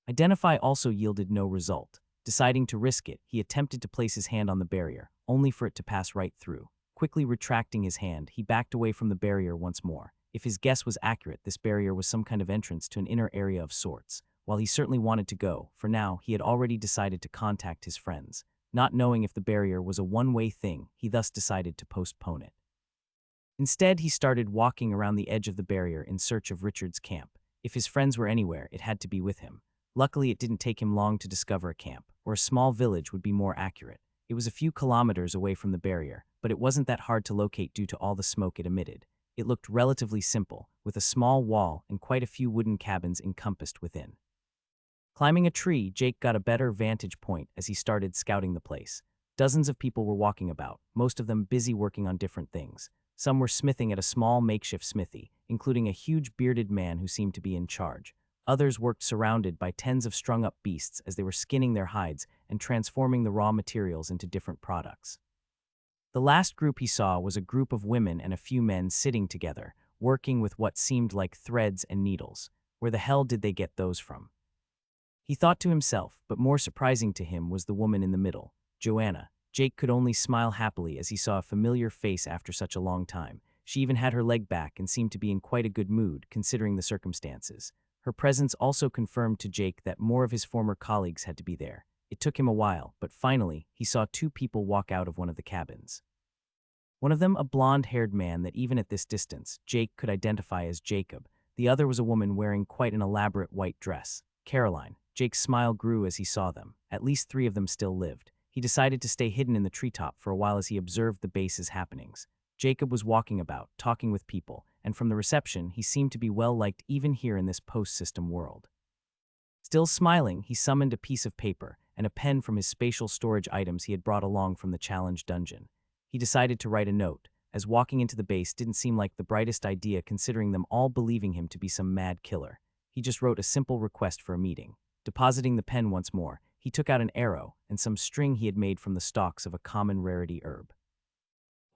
Identify also yielded no result. Deciding to risk it, he attempted to place his hand on the barrier, only for it to pass right through. Quickly retracting his hand, he backed away from the barrier once more. If his guess was accurate, this barrier was some kind of entrance to an inner area of sorts. While he certainly wanted to go, for now, he had already decided to contact his friends. Not knowing if the barrier was a one-way thing, he thus decided to postpone it. Instead, he started walking around the edge of the barrier in search of Richard's camp. If his friends were anywhere, it had to be with him. Luckily, it didn't take him long to discover a camp, or a small village would be more accurate. It was a few kilometers away from the barrier, but it wasn't that hard to locate due to all the smoke it emitted. It looked relatively simple, with a small wall and quite a few wooden cabins encompassed within. Climbing a tree, Jake got a better vantage point as he started scouting the place. Dozens of people were walking about, most of them busy working on different things. Some were smithing at a small makeshift smithy, including a huge bearded man who seemed to be in charge. Others worked surrounded by tens of strung-up beasts as they were skinning their hides and transforming the raw materials into different products. The last group he saw was a group of women and a few men sitting together, working with what seemed like threads and needles. Where the hell did they get those from? He thought to himself, but more surprising to him was the woman in the middle, Joanna. Jake could only smile happily as he saw a familiar face after such a long time. She even had her leg back and seemed to be in quite a good mood, considering the circumstances. Her presence also confirmed to Jake that more of his former colleagues had to be there. It took him a while, but finally, he saw two people walk out of one of the cabins. One of them a blonde-haired man that even at this distance, Jake could identify as Jacob. The other was a woman wearing quite an elaborate white dress, Caroline. Jake's smile grew as he saw them. At least three of them still lived. He decided to stay hidden in the treetop for a while as he observed the base's happenings. Jacob was walking about, talking with people, and from the reception, he seemed to be well-liked even here in this post-system world. Still smiling, he summoned a piece of paper and a pen from his spatial storage items he had brought along from the challenge dungeon. He decided to write a note, as walking into the base didn't seem like the brightest idea considering them all believing him to be some mad killer. He just wrote a simple request for a meeting. Depositing the pen once more, he took out an arrow and some string he had made from the stalks of a common rarity herb.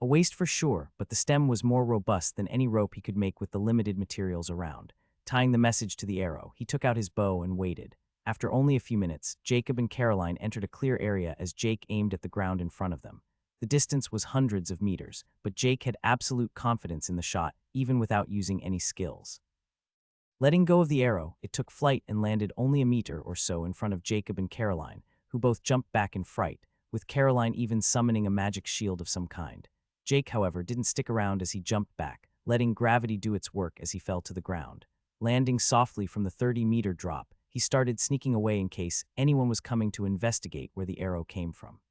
A waste for sure, but the stem was more robust than any rope he could make with the limited materials around. Tying the message to the arrow, he took out his bow and waited. After only a few minutes, Jacob and Caroline entered a clear area as Jake aimed at the ground in front of them. The distance was hundreds of meters, but Jake had absolute confidence in the shot, even without using any skills. Letting go of the arrow, it took flight and landed only a meter or so in front of Jacob and Caroline, who both jumped back in fright, with Caroline even summoning a magic shield of some kind. Jake, however, didn't stick around as he jumped back, letting gravity do its work as he fell to the ground. Landing softly from the 30-meter drop, he started sneaking away in case anyone was coming to investigate where the arrow came from.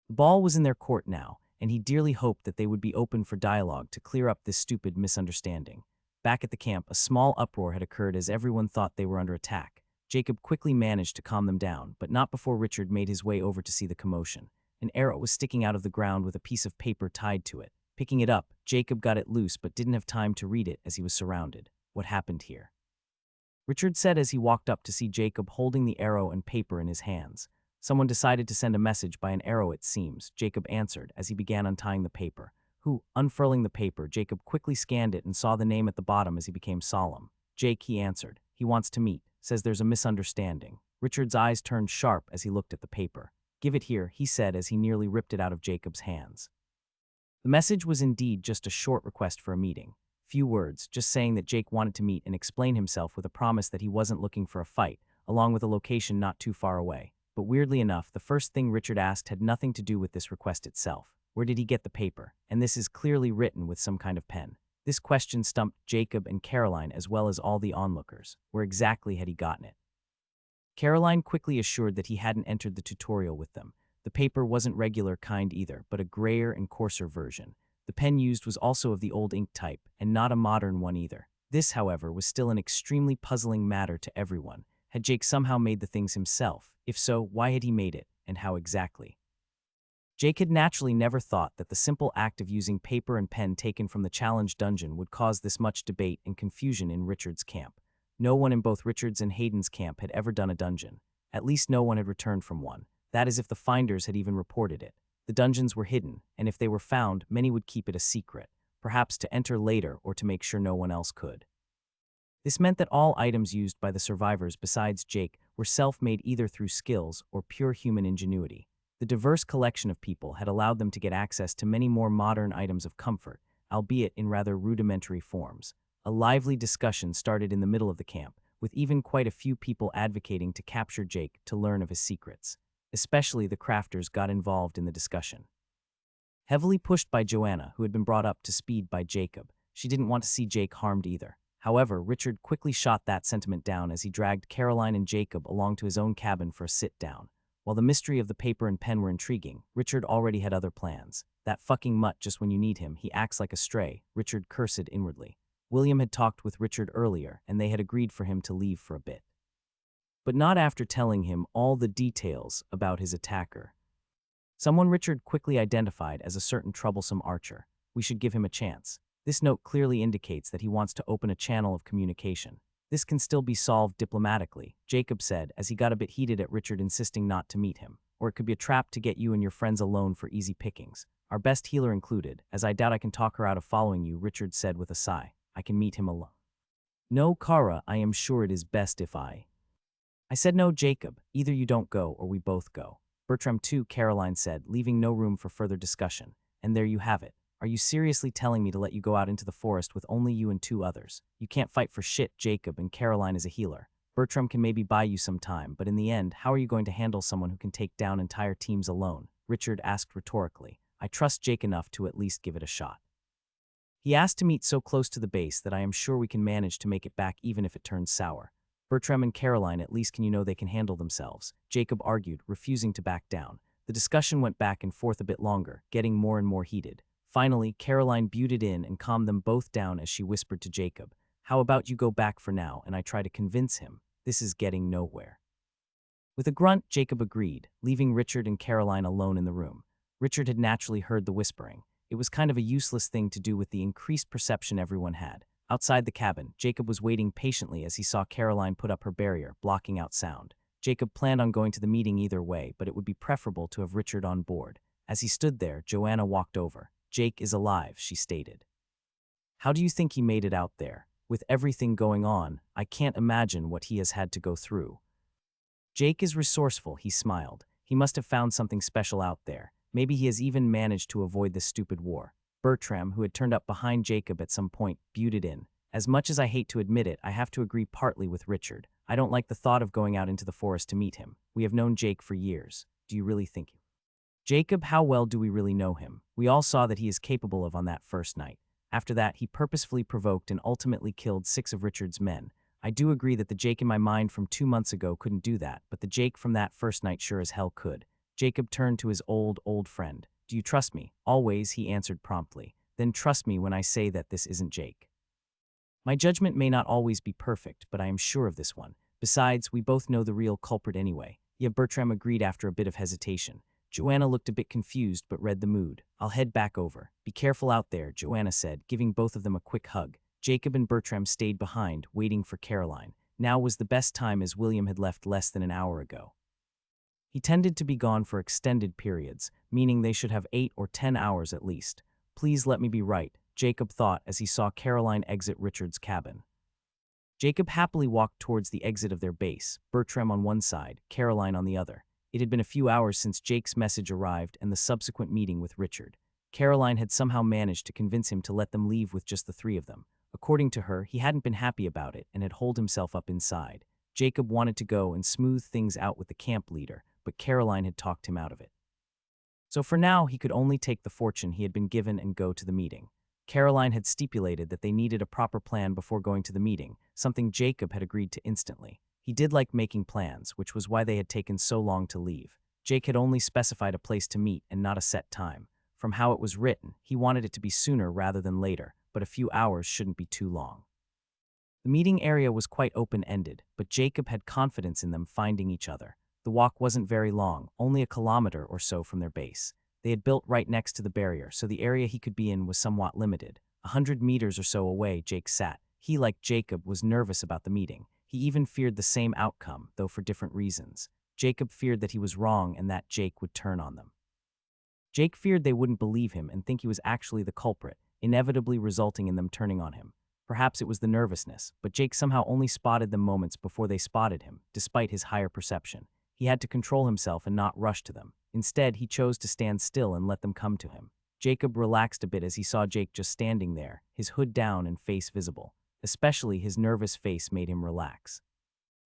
The ball was in their court now, and he dearly hoped that they would be open for dialogue to clear up this stupid misunderstanding. Back at the camp, a small uproar had occurred as everyone thought they were under attack. Jacob quickly managed to calm them down, but not before Richard made his way over to see the commotion. An arrow was sticking out of the ground with a piece of paper tied to it. Picking it up, Jacob got it loose but didn't have time to read it as he was surrounded. What happened here? Richard said as he walked up to see Jacob holding the arrow and paper in his hands. Someone decided to send a message by an arrow, it seems, Jacob answered as he began untying the paper. Unfurling the paper, Jacob quickly scanned it and saw the name at the bottom as he became solemn. Jake, he answered. He wants to meet. Says there's a misunderstanding. Richard's eyes turned sharp as he looked at the paper. Give it here, he said as he nearly ripped it out of Jacob's hands. The message was indeed just a short request for a meeting. Few words, just saying that Jake wanted to meet and explain himself with a promise that he wasn't looking for a fight, along with a location not too far away. But weirdly enough, the first thing Richard asked had nothing to do with this request itself. Where did he get the paper? And this is clearly written with some kind of pen. This question stumped Jacob and Caroline as well as all the onlookers. Where exactly had he gotten it? Caroline quickly assured that he hadn't entered the tutorial with them. The paper wasn't regular kind either, but a grayer and coarser version. The pen used was also of the old ink type, and not a modern one either. This, however, was still an extremely puzzling matter to everyone. Had Jake somehow made the things himself? If so, why had he made it, and how exactly? Jake had naturally never thought that the simple act of using paper and pen taken from the challenge dungeon would cause this much debate and confusion in Richard's camp. No one in both Richard's and Hayden's camp had ever done a dungeon. At least no one had returned from one. That is if the finders had even reported it. The dungeons were hidden, and if they were found, many would keep it a secret, perhaps to enter later or to make sure no one else could. This meant that all items used by the survivors besides Jake were self-made either through skills or pure human ingenuity. The diverse collection of people had allowed them to get access to many more modern items of comfort, albeit in rather rudimentary forms. A lively discussion started in the middle of the camp, with even quite a few people advocating to capture Jake to learn of his secrets. Especially the crafters got involved in the discussion. Heavily pushed by Joanna, who had been brought up to speed by Jacob, she didn't want to see Jake harmed either. However, Richard quickly shot that sentiment down as he dragged Caroline and Jacob along to his own cabin for a sit-down. While the mystery of the paper and pen were intriguing, Richard already had other plans. That fucking mutt, just when you need him, he acts like a stray, Richard cursed inwardly. William had talked with Richard earlier, and they had agreed for him to leave for a bit. But not after telling him all the details about his attacker. Someone Richard quickly identified as a certain troublesome archer. We should give him a chance. This note clearly indicates that he wants to open a channel of communication. This can still be solved diplomatically, Jacob said as he got a bit heated at Richard insisting not to meet him. Or it could be a trap to get you and your friends alone for easy pickings. Our best healer included, as I doubt I can talk her out of following you, Richard said with a sigh. I can meet him alone. No, Kara, I am sure it is best if I said no, Jacob. Either you don't go or we both go. Bertram too, Caroline said, leaving no room for further discussion. And there you have it. Are you seriously telling me to let you go out into the forest with only you and 2 others? You can't fight for shit, Jacob, and Caroline is a healer. Bertram can maybe buy you some time, but in the end, how are you going to handle someone who can take down entire teams alone? Richard asked rhetorically. I trust Jake enough to at least give it a shot. He asked to meet so close to the base that I am sure we can manage to make it back even if it turns sour. Bertram and Caroline, at least can you know they can handle themselves, Jacob argued, refusing to back down. The discussion went back and forth a bit longer, getting more and more heated. Finally, Caroline butted in and calmed them both down as she whispered to Jacob, how about you go back for now and I try to convince him? This is getting nowhere. With a grunt, Jacob agreed, leaving Richard and Caroline alone in the room. Richard had naturally heard the whispering. It was kind of a useless thing to do with the increased perception everyone had. Outside the cabin, Jacob was waiting patiently as he saw Caroline put up her barrier, blocking out sound. Jacob planned on going to the meeting either way, but it would be preferable to have Richard on board. As he stood there, Joanna walked over. Jake is alive, she stated. How do you think he made it out there? With everything going on, I can't imagine what he has had to go through. Jake is resourceful, he smiled. He must have found something special out there. Maybe he has even managed to avoid this stupid war. Bertram, who had turned up behind Jacob at some point, butted in. As much as I hate to admit it, I have to agree partly with Richard. I don't like the thought of going out into the forest to meet him. We have known Jake for years. Do you really think? Jacob, how well do we really know him? We all saw that he is capable of on that first night. After that, he purposefully provoked and ultimately killed 6 of Richard's men. I do agree that the Jake in my mind from 2 months ago couldn't do that, but the Jake from that first night sure as hell could. Jacob turned to his old friend. Do you trust me? Always, he answered promptly. Then trust me when I say that this isn't Jake. My judgment may not always be perfect, but I am sure of this one. Besides, we both know the real culprit anyway. Yeah, Bertram agreed after a bit of hesitation. Joanna looked a bit confused but read the mood. I'll head back over. Be careful out there, Joanna said, giving both of them a quick hug. Jacob and Bertram stayed behind, waiting for Caroline. Now was the best time as William had left less than an hour ago. He tended to be gone for extended periods, meaning they should have 8 or 10 hours at least. Please let me be right, Jacob thought as he saw Caroline exit Richard's cabin. Jacob happily walked towards the exit of their base, Bertram on one side, Caroline on the other. It had been a few hours since Jake's message arrived and the subsequent meeting with Richard. Caroline had somehow managed to convince him to let them leave with just the three of them. According to her, he hadn't been happy about it and had holed himself up inside. Jacob wanted to go and smooth things out with the camp leader, but Caroline had talked him out of it. So for now, he could only take the fortune he had been given and go to the meeting. Caroline had stipulated that they needed a proper plan before going to the meeting, something Jacob had agreed to instantly. He did like making plans, which was why they had taken so long to leave. Jake had only specified a place to meet and not a set time. From how it was written, he wanted it to be sooner rather than later, but a few hours shouldn't be too long. The meeting area was quite open-ended, but Jacob had confidence in them finding each other. The walk wasn't very long, only a kilometer or so from their base. They had built right next to the barrier, so the area he could be in was somewhat limited. 100 meters or so away, Jake sat. He, like Jacob, was nervous about the meeting. He even feared the same outcome, though for different reasons. Jacob feared that he was wrong and that Jake would turn on them. Jake feared they wouldn't believe him and think he was actually the culprit, inevitably resulting in them turning on him. Perhaps it was the nervousness, but Jake somehow only spotted them moments before they spotted him, despite his higher perception. He had to control himself and not rush to them. Instead, he chose to stand still and let them come to him. Jacob relaxed a bit as he saw Jake just standing there, his hood down and face visible. Especially his nervous face made him relax.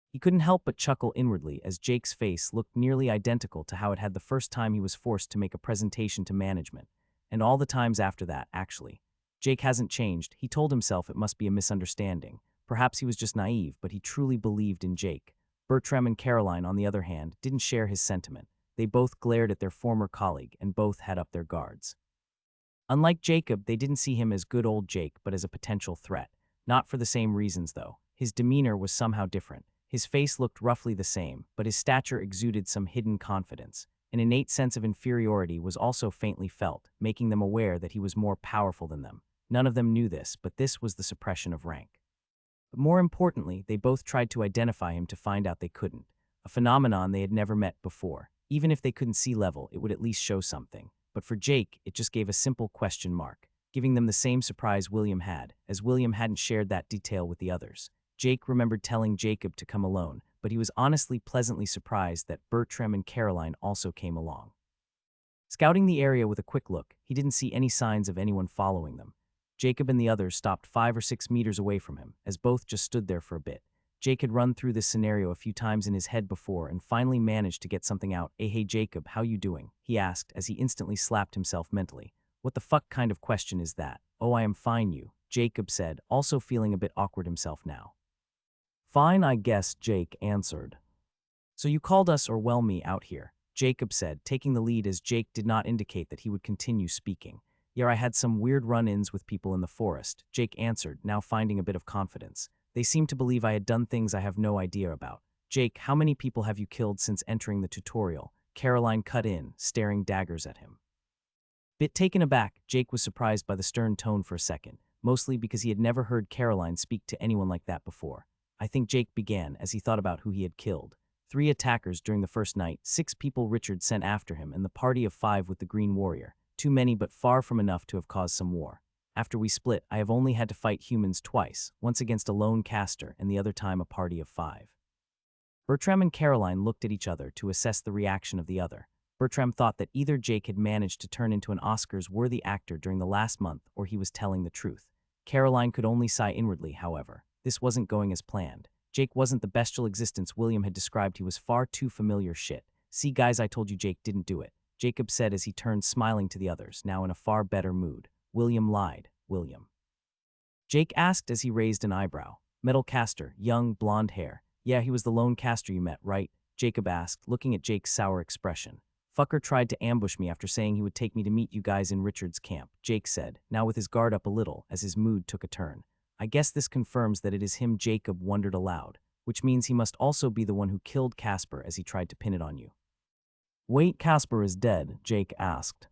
He couldn't help but chuckle inwardly as Jake's face looked nearly identical to how it had the first time he was forced to make a presentation to management, and all the times after that, actually. Jake hasn't changed. He told himself it must be a misunderstanding. Perhaps he was just naive, but he truly believed in Jake. Bertram and Caroline, on the other hand, didn't share his sentiment. They both glared at their former colleague and both had up their guards. Unlike Jacob, they didn't see him as good old Jake, but as a potential threat. Not for the same reasons, though. His demeanor was somehow different. His face looked roughly the same, but his stature exuded some hidden confidence. An innate sense of inferiority was also faintly felt, making them aware that he was more powerful than them. None of them knew this, but this was the suppression of rank. But more importantly, they both tried to identify him to find out they couldn't. A phenomenon they had never met before. Even if they couldn't see level, it would at least show something. But for Jake, it just gave a simple question mark, giving them the same surprise William had, as William hadn't shared that detail with the others. Jake remembered telling Jacob to come alone, but he was honestly pleasantly surprised that Bertram and Caroline also came along. Scouting the area with a quick look, he didn't see any signs of anyone following them. Jacob and the others stopped 5 or 6 meters away from him, as both just stood there for a bit. Jake had run through this scenario a few times in his head before and finally managed to get something out. Hey Jacob, how you doing?" he asked as he instantly slapped himself mentally. "What the fuck kind of question is that?" "Oh, I am fine, you," Jacob said, also feeling a bit awkward himself now. "Fine, I guess," Jake answered. "So you called us or well me out here," Jacob said, taking the lead as Jake did not indicate that he would continue speaking. "Yeah, I had some weird run-ins with people in the forest," Jake answered, now finding a bit of confidence. "They seem to believe I had done things I have no idea about." "Jake, how many people have you killed since entering the tutorial?" Caroline cut in, staring daggers at him. Bit taken aback, Jake was surprised by the stern tone for a second, mostly because he had never heard Caroline speak to anyone like that before. "I think," Jake began as he thought about who he had killed. 3 attackers during the first night, 6 people Richard sent after him, and the party of 5 with the Green Warrior. Too many but far from enough to have caused some war. After we split, I have only had to fight humans twice, once against a lone caster and the other time a party of 5. Bertram and Caroline looked at each other to assess the reaction of the other. Bertram thought that either Jake had managed to turn into an Oscars-worthy actor during the last month or he was telling the truth. Caroline could only sigh inwardly, however. This wasn't going as planned. Jake wasn't the bestial existence William had described. He was far too familiar shit. "See guys, I told you Jake didn't do it," Jacob said as he turned smiling to the others, now in a far better mood. "William lied, William." Jake asked as he raised an eyebrow. "Metal caster, young, blonde hair. Yeah, he was the lone caster you met, right?" Jacob asked, looking at Jake's sour expression. "Fucker tried to ambush me after saying he would take me to meet you guys in Richard's camp," Jake said, now with his guard up a little as his mood took a turn. I guess this confirms that it is him. Jacob wondered aloud, which means he must also be the one who killed Casper as he tried to pin it on you. Wait, Casper is dead, Jake asked.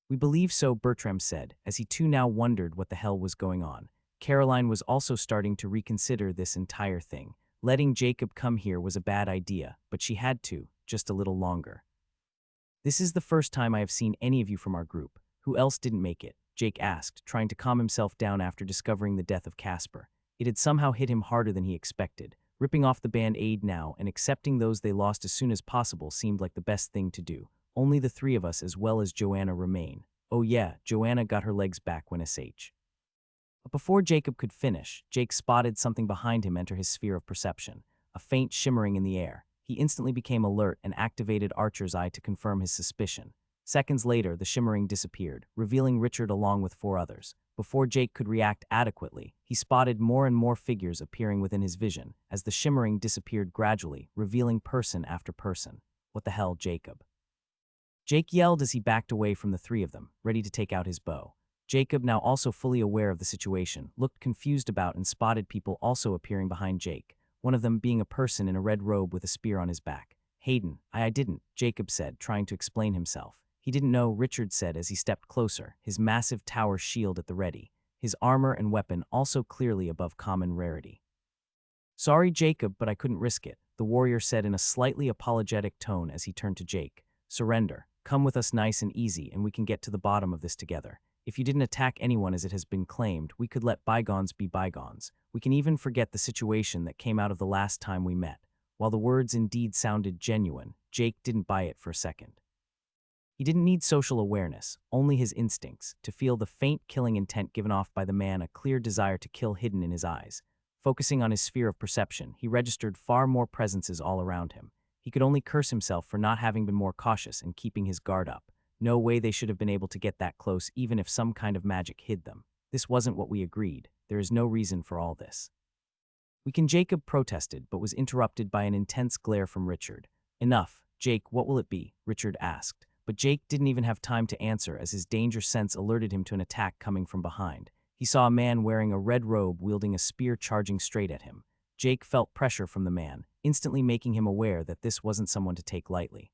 We believe so, Bertram said, as he too now wondered what the hell was going on. Caroline was also starting to reconsider this entire thing. Letting Jacob come here was a bad idea, but she had to, just a little longer. This is the first time I have seen any of you from our group. Who else didn't make it? Jake asked, trying to calm himself down after discovering the death of Casper. It had somehow hit him harder than he expected. Ripping off the band-aid now and accepting those they lost as soon as possible seemed like the best thing to do. Only the three of us as well as Joanna remain. Oh yeah, Joanna got her legs back when SH. But before Jacob could finish, Jake spotted something behind him enter his sphere of perception, a faint shimmering in the air. He instantly became alert and activated Archer's eye to confirm his suspicion. Seconds later, the shimmering disappeared, revealing Richard along with 4 others. Before Jake could react adequately, he spotted more and more figures appearing within his vision, as the shimmering disappeared gradually, revealing person after person. What the hell, Jacob? Jake yelled as he backed away from the 3 of them, ready to take out his bow. Jacob, now also fully aware of the situation, looked confused about and spotted people also appearing behind Jake, one of them being a person in a red robe with a spear on his back. Hayden, I didn't, Jacob said, trying to explain himself. He didn't know, Richard said as he stepped closer, his massive tower shield at the ready, his armor and weapon also clearly above common rarity. Sorry, Jacob, but I couldn't risk it, the warrior said in a slightly apologetic tone as he turned to Jake. Surrender. Come with us nice and easy and we can get to the bottom of this together. If you didn't attack anyone as it has been claimed, we could let bygones be bygones. We can even forget the situation that came out of the last time we met. While the words indeed sounded genuine, Jake didn't buy it for a second. He didn't need social awareness, only his instincts, to feel the faint killing intent given off by the man, a clear desire to kill hidden in his eyes. Focusing on his sphere of perception, he registered far more presences all around him. He could only curse himself for not having been more cautious and keeping his guard up. No way they should have been able to get that close even if some kind of magic hid them. This wasn't what we agreed. There is no reason for all this. We can, Jacob protested, but was interrupted by an intense glare from Richard. Enough, Jake, what will it be? Richard asked. But Jake didn't even have time to answer as his danger sense alerted him to an attack coming from behind. He saw a man wearing a red robe wielding a spear charging straight at him. Jake felt pressure from the man, instantly making him aware that this wasn't someone to take lightly.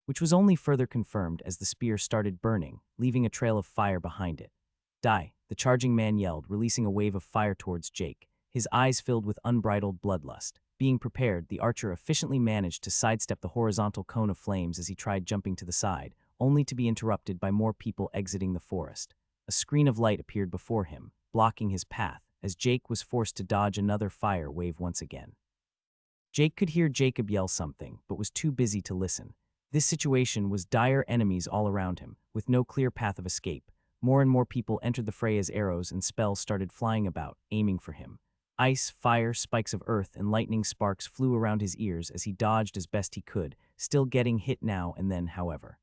Which was only further confirmed as the spear started burning, leaving a trail of fire behind it. Die, the charging man yelled, releasing a wave of fire towards Jake, his eyes filled with unbridled bloodlust. Being prepared, the archer efficiently managed to sidestep the horizontal cone of flames as he tried jumping to the side, only to be interrupted by more people exiting the forest. A screen of light appeared before him, blocking his path, as Jake was forced to dodge another fire wave once again. Jake could hear Jacob yell something, but was too busy to listen. This situation was dire, enemies all around him, with no clear path of escape. More and more people entered the fray as arrows and spells started flying about, aiming for him. Ice, fire, spikes of earth, and lightning sparks flew around his ears as he dodged as best he could, still getting hit now and then, however.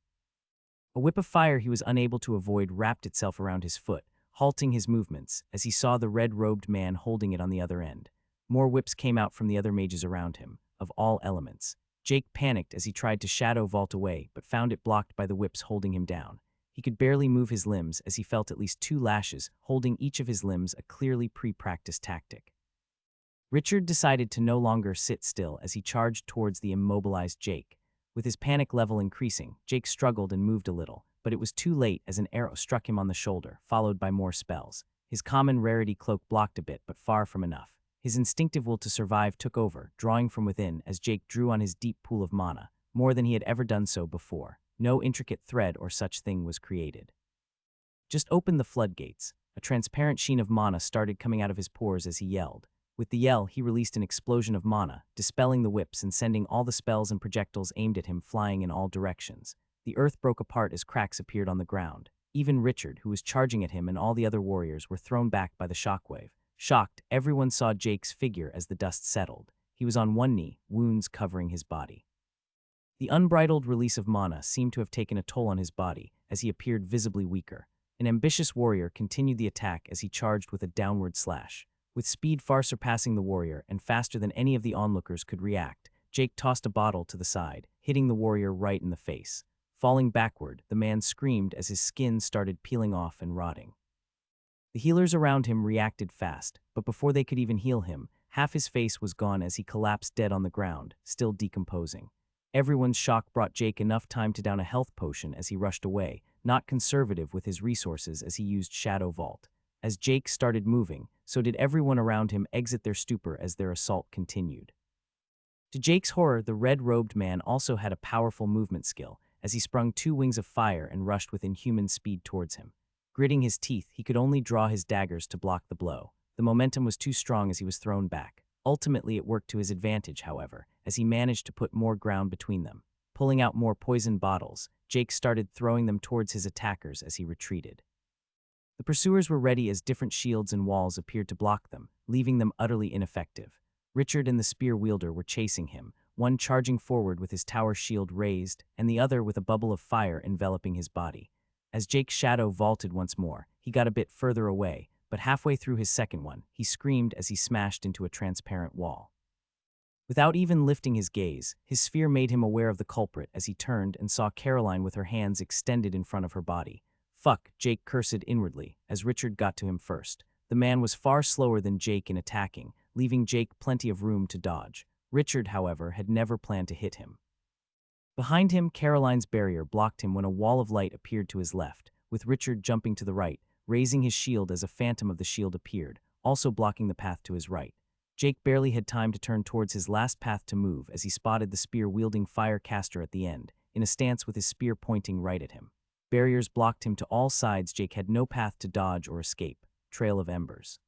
A whip of fire he was unable to avoid wrapped itself around his foot, halting his movements, as he saw the red-robed man holding it on the other end. More whips came out from the other mages around him, of all elements. Jake panicked as he tried to shadow vault away, but found it blocked by the whips holding him down. He could barely move his limbs as he felt at least 2 lashes, holding each of his limbs, a clearly pre-practiced tactic. Richard decided to no longer sit still as he charged towards the immobilized Jake. With his panic level increasing, Jake struggled and moved a little, but it was too late as an arrow struck him on the shoulder, followed by more spells. His common rarity cloak blocked a bit, but far from enough. His instinctive will to survive took over, drawing from within as Jake drew on his deep pool of mana, more than he had ever done so before. No intricate thread or such thing was created. Just open the floodgates. A transparent sheen of mana started coming out of his pores as he yelled. With the yell, he released an explosion of mana, dispelling the whips and sending all the spells and projectiles aimed at him flying in all directions. The earth broke apart as cracks appeared on the ground. Even Richard, who was charging at him, and all the other warriors were thrown back by the shockwave. Shocked, everyone saw Jake's figure as the dust settled. He was on one knee, wounds covering his body. The unbridled release of mana seemed to have taken a toll on his body, as he appeared visibly weaker. An ambitious warrior continued the attack as he charged with a downward slash. With speed far surpassing the warrior and faster than any of the onlookers could react, Jake tossed a bottle to the side, hitting the warrior right in the face. Falling backward, the man screamed as his skin started peeling off and rotting. The healers around him reacted fast, but before they could even heal him, half his face was gone as he collapsed dead on the ground, still decomposing. Everyone's shock brought Jake enough time to down a health potion as he rushed away, not conservative with his resources as he used Shadow Vault. As Jake started moving, so did everyone around him exit their stupor as their assault continued. To Jake's horror, the red-robed man also had a powerful movement skill, as he sprung 2 wings of fire and rushed with inhuman speed towards him. Gritting his teeth, he could only draw his daggers to block the blow. The momentum was too strong as he was thrown back. Ultimately, it worked to his advantage, however, as he managed to put more ground between them. Pulling out more poison bottles, Jake started throwing them towards his attackers as he retreated. The pursuers were ready as different shields and walls appeared to block them, leaving them utterly ineffective. Richard and the spear wielder were chasing him, one charging forward with his tower shield raised, and the other with a bubble of fire enveloping his body. As Jake's shadow vaulted once more, he got a bit further away, but halfway through his second one, he screamed as he smashed into a transparent wall. Without even lifting his gaze, his sphere made him aware of the culprit as he turned and saw Caroline with her hands extended in front of her body. Fuck, Jake cursed inwardly, as Richard got to him first. The man was far slower than Jake in attacking, leaving Jake plenty of room to dodge. Richard, however, had never planned to hit him. Behind him, Caroline's barrier blocked him when a wall of light appeared to his left, with Richard jumping to the right, raising his shield as a phantom of the shield appeared, also blocking the path to his right. Jake barely had time to turn towards his last path to move as he spotted the spear-wielding firecaster at the end, in a stance with his spear pointing right at him. Barriers blocked him to all sides. Jake had no path to dodge or escape. Trail of embers.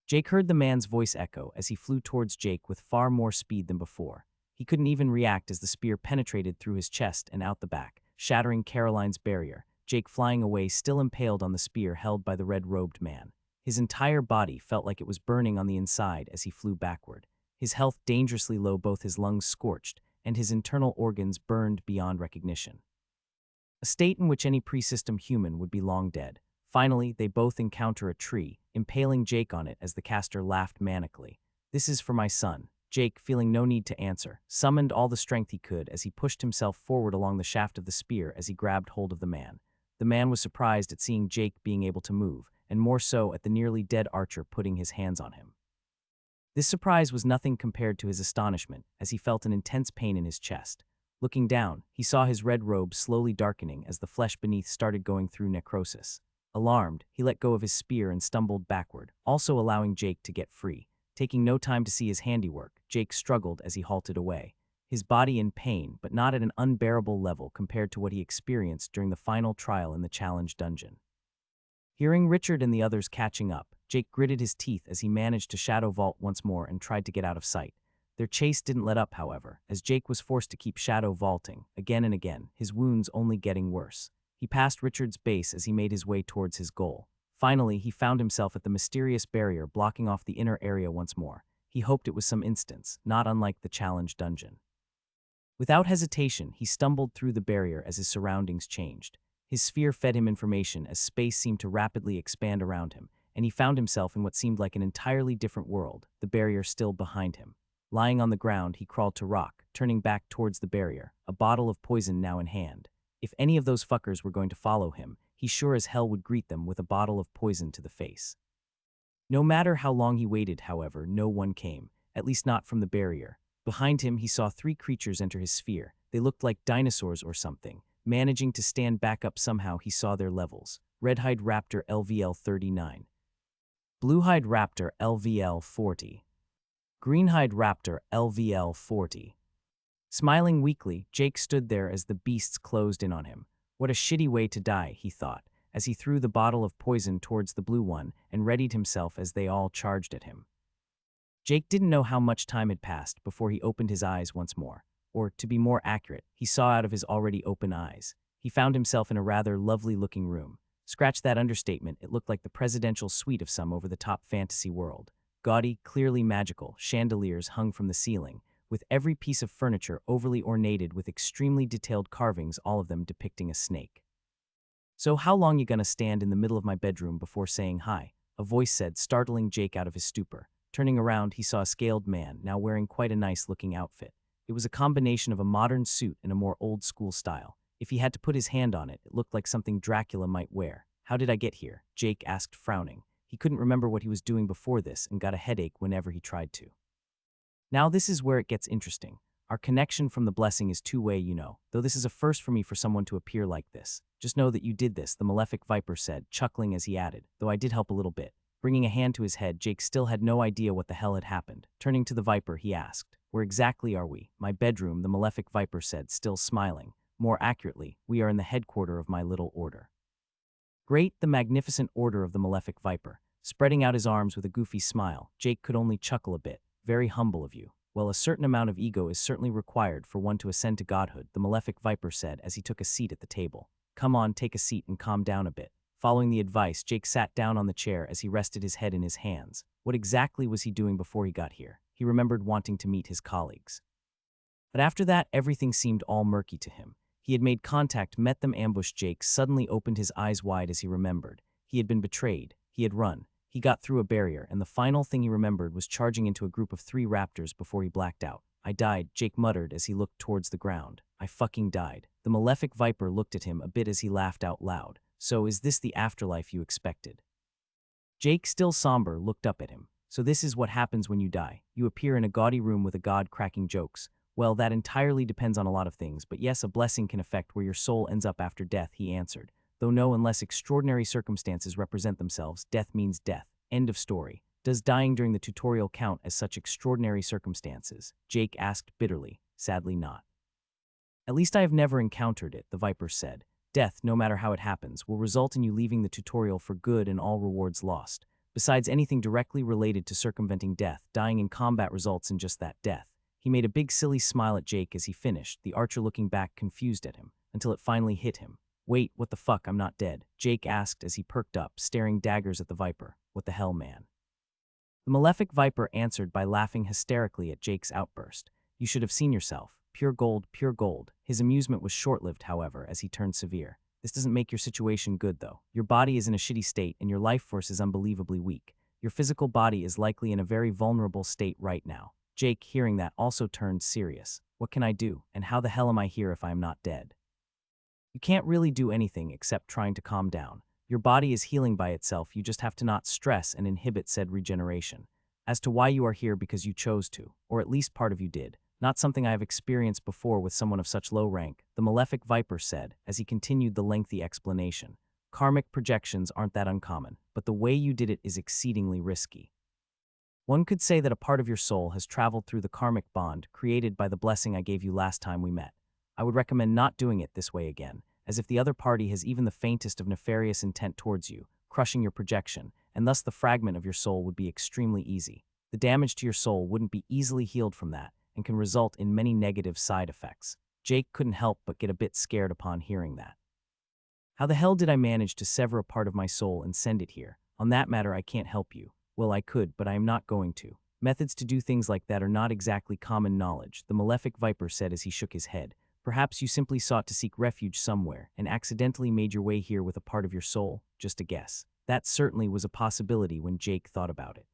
Jake heard the man's voice echo as he flew towards Jake with far more speed than before. He couldn't even react as the spear penetrated through his chest and out the back, shattering Caroline's barrier, Jake flying away still impaled on the spear held by the red-robed man. His entire body felt like it was burning on the inside as he flew backward. His health dangerously low, both his lungs scorched, and his internal organs burned beyond recognition. A state in which any pre-system human would be long dead. Finally, they both encounter a tree, impaling Jake on it as the caster laughed manically. "This is for my son." Jake, feeling no need to answer, summoned all the strength he could as he pushed himself forward along the shaft of the spear as he grabbed hold of the man. The man was surprised at seeing Jake being able to move, and more so at the nearly dead archer putting his hands on him. This surprise was nothing compared to his astonishment as he felt an intense pain in his chest. Looking down, he saw his red robe slowly darkening as the flesh beneath started going through necrosis. Alarmed, he let go of his spear and stumbled backward, also allowing Jake to get free. Taking no time to see his handiwork, Jake struggled as he halted away, his body in pain but not at an unbearable level compared to what he experienced during the final trial in the challenge dungeon. Hearing Richard and the others catching up, Jake gritted his teeth as he managed to shadow vault once more and tried to get out of sight. Their chase didn't let up, however, as Jake was forced to keep shadow vaulting, again and again, his wounds only getting worse. He passed Richard's base as he made his way towards his goal. Finally, he found himself at the mysterious barrier blocking off the inner area once more. He hoped it was some instance, not unlike the challenge dungeon. Without hesitation, he stumbled through the barrier as his surroundings changed. His sphere fed him information as space seemed to rapidly expand around him, and he found himself in what seemed like an entirely different world, the barrier still behind him. Lying on the ground, he crawled to rock, turning back towards the barrier, a bottle of poison now in hand. If any of those fuckers were going to follow him, he sure as hell would greet them with a bottle of poison to the face. No matter how long he waited, however, no one came, at least not from the barrier. Behind him, he saw 3 creatures enter his sphere. They looked like dinosaurs or something. Managing to stand back up somehow, he saw their levels. Red-Hide Raptor LVL 39. Blue-Hide Raptor LVL 40. Green-Hide Raptor LVL 40. Smiling weakly, Jake stood there as the beasts closed in on him. What a shitty way to die, he thought, as he threw the bottle of poison towards the blue one and readied himself as they all charged at him. Jake didn't know how much time had passed before he opened his eyes once more. Or, to be more accurate, he saw out of his already open eyes. He found himself in a rather lovely-looking room. Scratch that understatement, it looked like the presidential suite of some over-the-top fantasy world. Gaudy, clearly magical, chandeliers hung from the ceiling, with every piece of furniture overly ornated with extremely detailed carvings, all of them depicting a snake. "So how long you gonna stand in the middle of my bedroom before saying hi?" a voice said, startling Jake out of his stupor. Turning around, he saw a scaled man, now wearing quite a nice-looking outfit. It was a combination of a modern suit and a more old-school style. If he had to put his hand on it, it looked like something Dracula might wear. How did I get here? Jake asked, frowning. He couldn't remember what he was doing before this and got a headache whenever he tried to. Now this is where it gets interesting. Our connection from the blessing is two-way, you know, though this is a first for me for someone to appear like this. Just know that you did this, the malefic viper said, chuckling as he added, though I did help a little bit. Bringing a hand to his head, Jake still had no idea what the hell had happened. Turning to the viper, he asked, where exactly are we? My bedroom, the malefic viper said, still smiling. More accurately, we are in the headquarter of my little order. Great, the magnificent order of the malefic viper. Spreading out his arms with a goofy smile, Jake could only chuckle a bit. Very humble of you. Well, a certain amount of ego is certainly required for one to ascend to godhood, the malefic viper said as he took a seat at the table. Come on, take a seat and calm down a bit. Following the advice, Jake sat down on the chair as he rested his head in his hands. What exactly was he doing before he got here? He remembered wanting to meet his colleagues. But after that, everything seemed all murky to him. He had made contact, met them, ambushed. Jake suddenly opened his eyes wide as he remembered. He had been betrayed. He had run. He got through a barrier, and the final thing he remembered was charging into a group of 3 raptors before he blacked out. I died, Jake muttered as he looked towards the ground. I fucking died. The malefic viper looked at him a bit as he laughed out loud. So is this the afterlife you expected? Jake, still somber, looked up at him. So this is what happens when you die. You appear in a gaudy room with a god cracking jokes. Well, that entirely depends on a lot of things, but yes, a blessing can affect where your soul ends up after death, he answered. Though no, unless extraordinary circumstances represent themselves, death means death. End of story. Does dying during the tutorial count as such extraordinary circumstances? Jake asked bitterly. Sadly not. At least I have never encountered it, the viper said. Death, no matter how it happens, will result in you leaving the tutorial for good and all rewards lost. Besides anything directly related to circumventing death, dying in combat results in just that, death. He made a big silly smile at Jake as he finished, the archer looking back confused at him, until it finally hit him. Wait, what the fuck, I'm not dead? Jake asked as he perked up, staring daggers at the viper. What the hell, man? The malefic viper answered by laughing hysterically at Jake's outburst. You should have seen yourself. Pure gold, pure gold. His amusement was short-lived, however, as he turned severe. This doesn't make your situation good, though. Your body is in a shitty state, and your life force is unbelievably weak. Your physical body is likely in a very vulnerable state right now. Jake, hearing that, also turned serious. What can I do, and how the hell am I here if I am not dead? You can't really do anything except trying to calm down. Your body is healing by itself, you just have to not stress and inhibit said regeneration. As to why you are here, because you chose to, or at least part of you did. Not something I have experienced before with someone of such low rank, the malefic viper said, as he continued the lengthy explanation. Karmic projections aren't that uncommon, but the way you did it is exceedingly risky. One could say that a part of your soul has traveled through the karmic bond created by the blessing I gave you last time we met. I would recommend not doing it this way again, as if the other party has even the faintest of nefarious intent towards you, crushing your projection, and thus the fragment of your soul would be extremely easy. The damage to your soul wouldn't be easily healed from that, and can result in many negative side effects. Jake couldn't help but get a bit scared upon hearing that. How the hell did I manage to sever a part of my soul and send it here? On that matter, I can't help you. Well, I could, but I am not going to. Methods to do things like that are not exactly common knowledge, the malefic viper said as he shook his head. Perhaps you simply sought to seek refuge somewhere and accidentally made your way here with a part of your soul. Just a guess. That certainly was a possibility when Jake thought about it.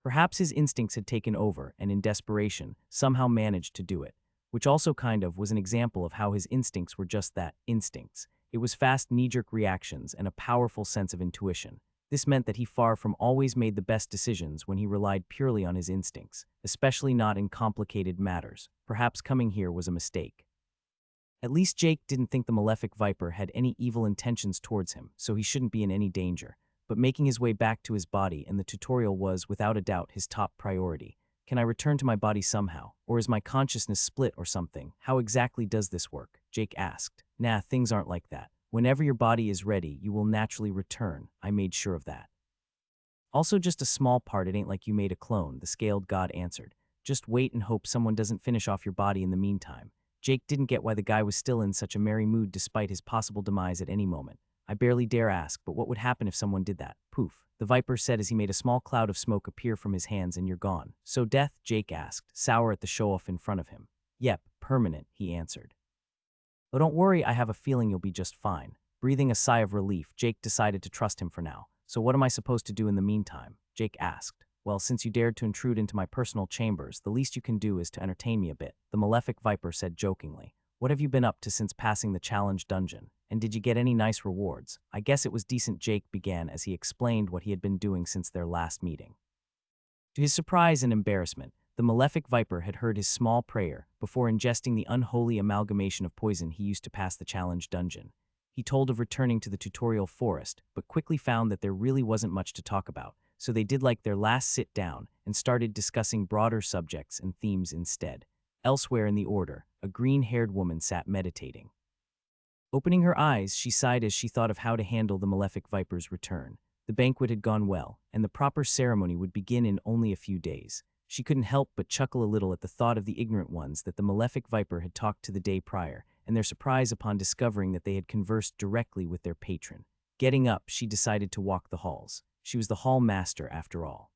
Perhaps his instincts had taken over and in desperation, somehow managed to do it, which also kind of was an example of how his instincts were just that, instincts. It was fast knee-jerk reactions and a powerful sense of intuition. This meant that he far from always made the best decisions when he relied purely on his instincts, especially not in complicated matters. Perhaps coming here was a mistake. At least Jake didn't think the malefic viper had any evil intentions towards him, so he shouldn't be in any danger. But making his way back to his body and the tutorial was, without a doubt, his top priority. Can I return to my body somehow? Or is my consciousness split or something? How exactly does this work? Jake asked. Nah, things aren't like that. Whenever your body is ready, you will naturally return. I made sure of that. Also, just a small part, it ain't like you made a clone, the scaled god answered. Just wait and hope someone doesn't finish off your body in the meantime. Jake didn't get why the guy was still in such a merry mood despite his possible demise at any moment. I barely dare ask, but what would happen if someone did that? Poof, the viper said as he made a small cloud of smoke appear from his hands, and you're gone. So death? Jake asked, sour at the show-off in front of him. Yep, permanent, he answered. Oh, don't worry, I have a feeling you'll be just fine. Breathing a sigh of relief, Jake decided to trust him for now. So what am I supposed to do in the meantime? Jake asked. Well, since you dared to intrude into my personal chambers, the least you can do is to entertain me a bit, the malefic viper said jokingly. What have you been up to since passing the challenge dungeon? And did you get any nice rewards? I guess it was decent, Jake began as he explained what he had been doing since their last meeting. To his surprise and embarrassment, the malefic viper had heard his small prayer before ingesting the unholy amalgamation of poison he used to pass the challenge dungeon. He told of returning to the tutorial forest, but quickly found that there really wasn't much to talk about, so they did like their last sit down and started discussing broader subjects and themes instead. Elsewhere in the order, a green-haired woman sat meditating. Opening her eyes, she sighed as she thought of how to handle the malefic viper's return. The banquet had gone well, and the proper ceremony would begin in only a few days. She couldn't help but chuckle a little at the thought of the ignorant ones that the malefic viper had talked to the day prior, and their surprise upon discovering that they had conversed directly with their patron. Getting up, she decided to walk the halls. She was the hall master, after all.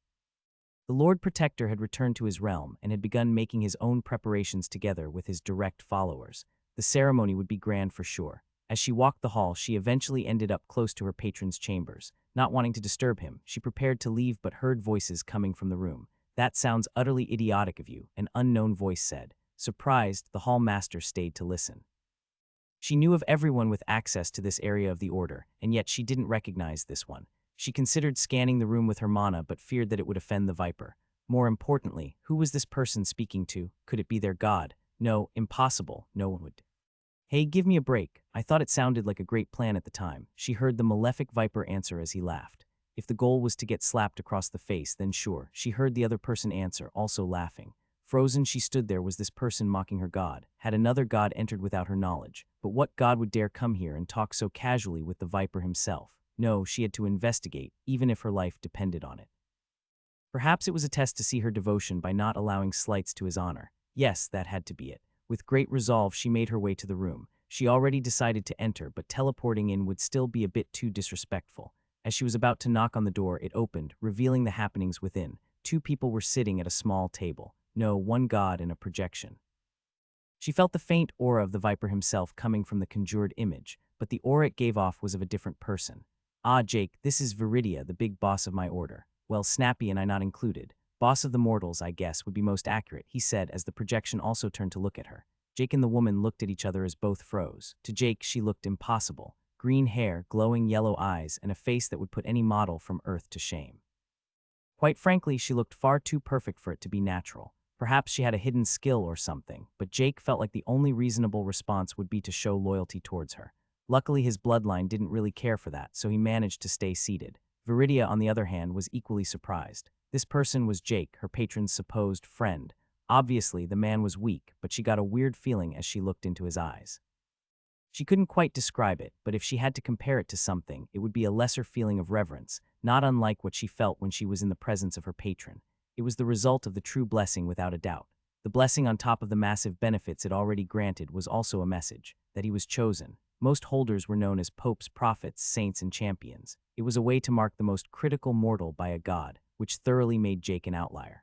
The Lord Protector had returned to his realm and had begun making his own preparations together with his direct followers. The ceremony would be grand for sure. As she walked the hall, she eventually ended up close to her patron's chambers. Not wanting to disturb him, she prepared to leave but heard voices coming from the room. "That sounds utterly idiotic of you," an unknown voice said. Surprised, the hall master stayed to listen. She knew of everyone with access to this area of the order, and yet she didn't recognize this one. She considered scanning the room with her mana but feared that it would offend the viper. More importantly, who was this person speaking to? Could it be their god? No, impossible, no one would. "Hey, give me a break. I thought it sounded like a great plan at the time," she heard the malefic viper answer as he laughed. If the goal was to get slapped across the face, then sure, she heard the other person answer, also laughing. Frozen, she stood there. Was this person mocking her god? Had another god entered without her knowledge? But what god would dare come here and talk so casually with the viper himself? No, she had to investigate, even if her life depended on it. Perhaps it was a test to see her devotion by not allowing slights to his honor. Yes, that had to be it. With great resolve, she made her way to the room. She already decided to enter, but teleporting in would still be a bit too disrespectful. As she was about to knock on the door, it opened, revealing the happenings within. Two people were sitting at a small table. No, one god and a projection. She felt the faint aura of the viper himself coming from the conjured image, but the aura it gave off was of a different person. "Ah, Jake, this is Viridia, the big boss of my order. Well, Snappy and I not included. Boss of the mortals, I guess, would be most accurate," he said as the projection also turned to look at her. Jake and the woman looked at each other as both froze. To Jake, she looked impossible. Green hair, glowing yellow eyes, and a face that would put any model from Earth to shame. Quite frankly, she looked far too perfect for it to be natural. Perhaps she had a hidden skill or something, but Jake felt like the only reasonable response would be to show loyalty towards her. Luckily, his bloodline didn't really care for that, so he managed to stay seated. Viridia, on the other hand, was equally surprised. This person was Jake, her patron's supposed friend. Obviously, the man was weak, but she got a weird feeling as she looked into his eyes. She couldn't quite describe it, but if she had to compare it to something, it would be a lesser feeling of reverence, not unlike what she felt when she was in the presence of her patron. It was the result of the true blessing without a doubt. The blessing on top of the massive benefits it already granted was also a message, that he was chosen. Most holders were known as popes, prophets, saints, and champions. It was a way to mark the most critical mortal by a god, which thoroughly made Jake an outlier.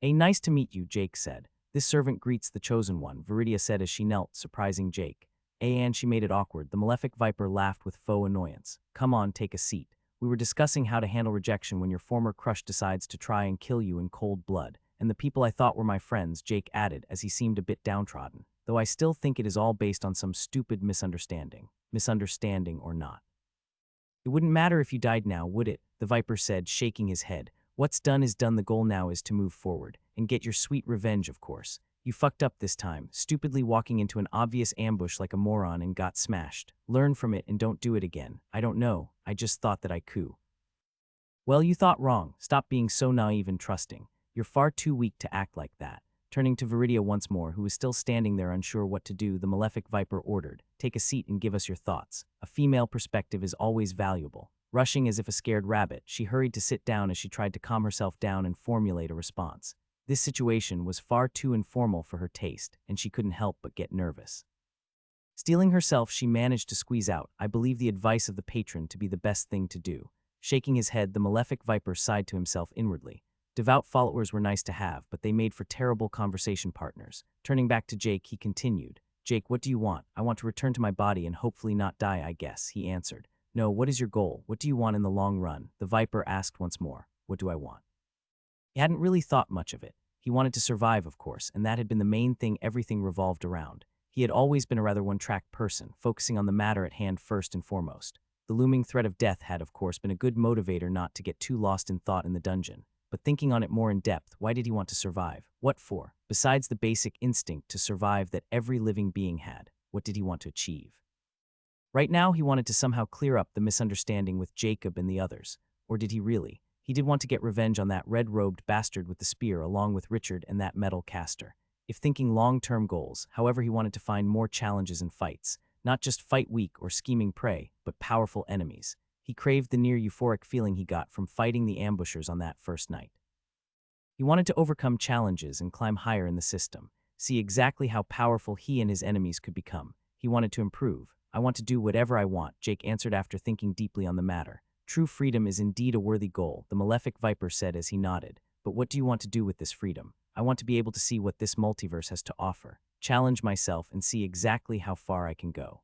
Nice to meet you," Jake said. "This servant greets the chosen one," Viridia said as she knelt, surprising Jake. And she made it awkward. The malefic viper laughed with faux annoyance. "Come on, take a seat. We were discussing how to handle rejection when your former crush decides to try and kill you in cold blood. And the people I thought were my friends," Jake added as he seemed a bit downtrodden. "Though I still think it is all based on some stupid misunderstanding. Misunderstanding or not. It wouldn't matter if you died now, would it?" the viper said, shaking his head. "What's done is done. The goal now is to move forward and get your sweet revenge, of course. You fucked up this time, stupidly walking into an obvious ambush like a moron and got smashed. Learn from it and don't do it again. I don't know, I just thought that I could." "Well, you thought wrong. Stop being so naive and trusting. You're far too weak to act like that." Turning to Viridia once more, who was still standing there unsure what to do, the malefic viper ordered, "Take a seat and give us your thoughts. A female perspective is always valuable." Rushing as if a scared rabbit, she hurried to sit down as she tried to calm herself down and formulate a response. This situation was far too informal for her taste, and she couldn't help but get nervous. Steeling herself, she managed to squeeze out, "I believe the advice of the patron to be the best thing to do." Shaking his head, the malefic viper sighed to himself inwardly. Devout followers were nice to have, but they made for terrible conversation partners. Turning back to Jake, he continued, "Jake, what do you want?" "I want to return to my body and hopefully not die, I guess," he answered. "No, what is your goal? What do you want in the long run?" the viper asked once more. "What do I want?" He hadn't really thought much of it. He wanted to survive, of course, and that had been the main thing everything revolved around. He had always been a rather one-track person, focusing on the matter at hand first and foremost. The looming threat of death had, of course, been a good motivator not to get too lost in thought in the dungeon. But thinking on it more in depth, why did he want to survive? What for? Besides the basic instinct to survive that every living being had, what did he want to achieve? Right now, he wanted to somehow clear up the misunderstanding with Jacob and the others. Or did he really? He did want to get revenge on that red-robed bastard with the spear along with Richard and that metal caster. If thinking long-term goals, however, he wanted to find more challenges and fights. Not just fight weak or scheming prey, but powerful enemies. He craved the near euphoric feeling he got from fighting the ambushers on that first night. He wanted to overcome challenges and climb higher in the system, see exactly how powerful he and his enemies could become. He wanted to improve. I want to do whatever I want, Jake answered after thinking deeply on the matter. True freedom is indeed a worthy goal, the malefic viper said as he nodded. But what do you want to do with this freedom? I want to be able to see what this multiverse has to offer, challenge myself and see exactly how far I can go.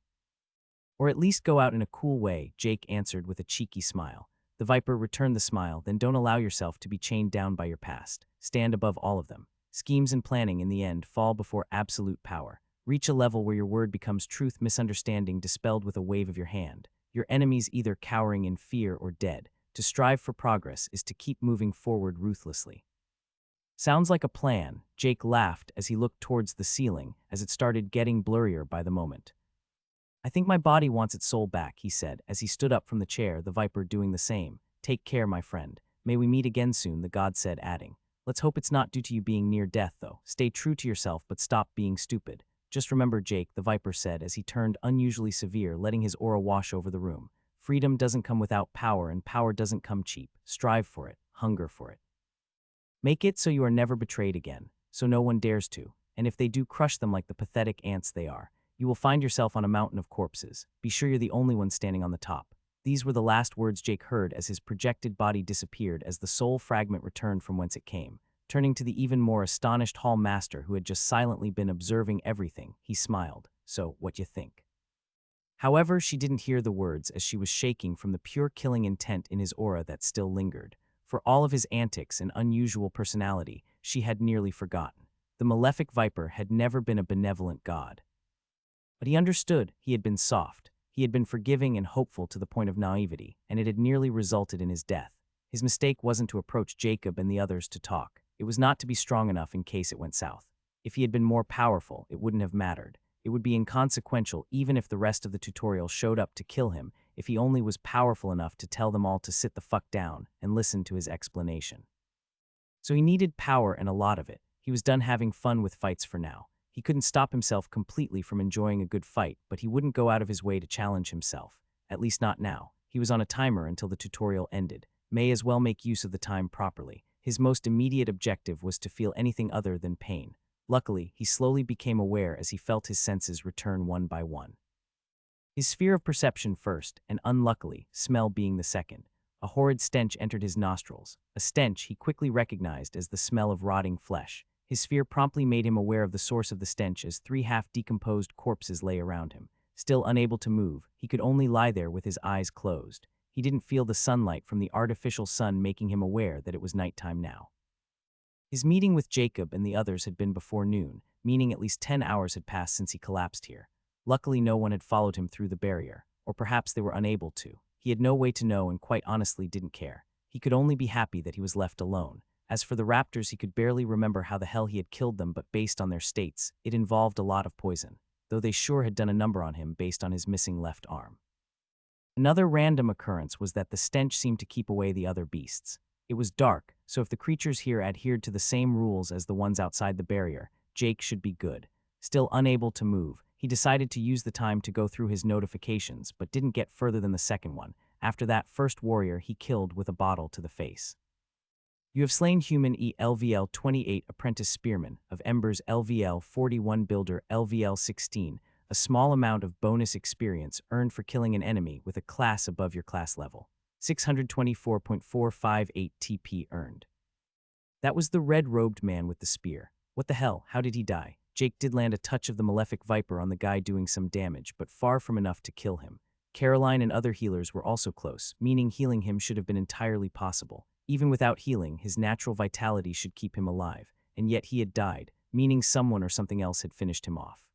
Or at least go out in a cool way, Jake answered with a cheeky smile. The viper returned the smile, then don't allow yourself to be chained down by your past. Stand above all of them. Schemes and planning in the end fall before absolute power. Reach a level where your word becomes truth, misunderstanding dispelled with a wave of your hand. Your enemies either cowering in fear or dead. To strive for progress is to keep moving forward ruthlessly. Sounds like a plan, Jake laughed as he looked towards the ceiling as it started getting blurrier by the moment. I think my body wants its soul back, he said as he stood up from the chair, the viper doing the same. Take care, my friend. May we meet again soon, the god said, adding. Let's hope it's not due to you being near death, though. Stay true to yourself, but stop being stupid. Just remember, Jake, the viper said as he turned unusually severe, letting his aura wash over the room. Freedom doesn't come without power, and power doesn't come cheap. Strive for it. Hunger for it. Make it so you are never betrayed again, so no one dares to, and if they do, crush them like the pathetic ants they are. You will find yourself on a mountain of corpses. Be sure you're the only one standing on the top. These were the last words Jake heard as his projected body disappeared as the soul fragment returned from whence it came. Turning to the even more astonished hall master who had just silently been observing everything, he smiled. So, what you think? However, she didn't hear the words as she was shaking from the pure killing intent in his aura that still lingered. For all of his antics and unusual personality, she had nearly forgotten. The malefic viper had never been a benevolent god. But he understood. He had been soft. He had been forgiving and hopeful to the point of naivety, and it had nearly resulted in his death. His mistake wasn't to approach Jacob and the others to talk. It was not to be strong enough in case it went south. If he had been more powerful, it wouldn't have mattered. It would be inconsequential even if the rest of the tutorial showed up to kill him, if he only was powerful enough to tell them all to sit the fuck down and listen to his explanation. So he needed power and a lot of it. He was done having fun with fights for now. He couldn't stop himself completely from enjoying a good fight, but he wouldn't go out of his way to challenge himself. At least not now. He was on a timer until the tutorial ended. May as well make use of the time properly. His most immediate objective was to feel anything other than pain. Luckily, he slowly became aware as he felt his senses return one by one. His sphere of perception first, and unluckily, smell being the second. A horrid stench entered his nostrils, a stench he quickly recognized as the smell of rotting flesh. His sphere promptly made him aware of the source of the stench as 3 half-decomposed corpses lay around him. Still unable to move, he could only lie there with his eyes closed. He didn't feel the sunlight from the artificial sun making him aware that it was nighttime now. His meeting with Jacob and the others had been before noon, meaning at least 10 hours had passed since he collapsed here. Luckily, no one had followed him through the barrier, or perhaps they were unable to. He had no way to know and quite honestly didn't care. He could only be happy that he was left alone. As for the raptors, he could barely remember how the hell he had killed them, but based on their states, it involved a lot of poison, though they sure had done a number on him based on his missing left arm. Another random occurrence was that the stench seemed to keep away the other beasts. It was dark, so if the creatures here adhered to the same rules as the ones outside the barrier, Jake should be good. Still unable to move, he decided to use the time to go through his notifications, but didn't get further than the second one. After that first warrior he killed with a bottle to the face. You have slain human ELVL 28 apprentice spearman of Embers LVL 41 builder LVL 16, a small amount of bonus experience earned for killing an enemy with a class above your class level. 624.458 TP earned. That was the red-robed man with the spear. What the hell, how did he die? Jake did land a touch of the malefic viper on the guy doing some damage, but far from enough to kill him. Caroline and other healers were also close, meaning healing him should have been entirely possible. Even without healing, his natural vitality should keep him alive, and yet he had died, meaning someone or something else had finished him off.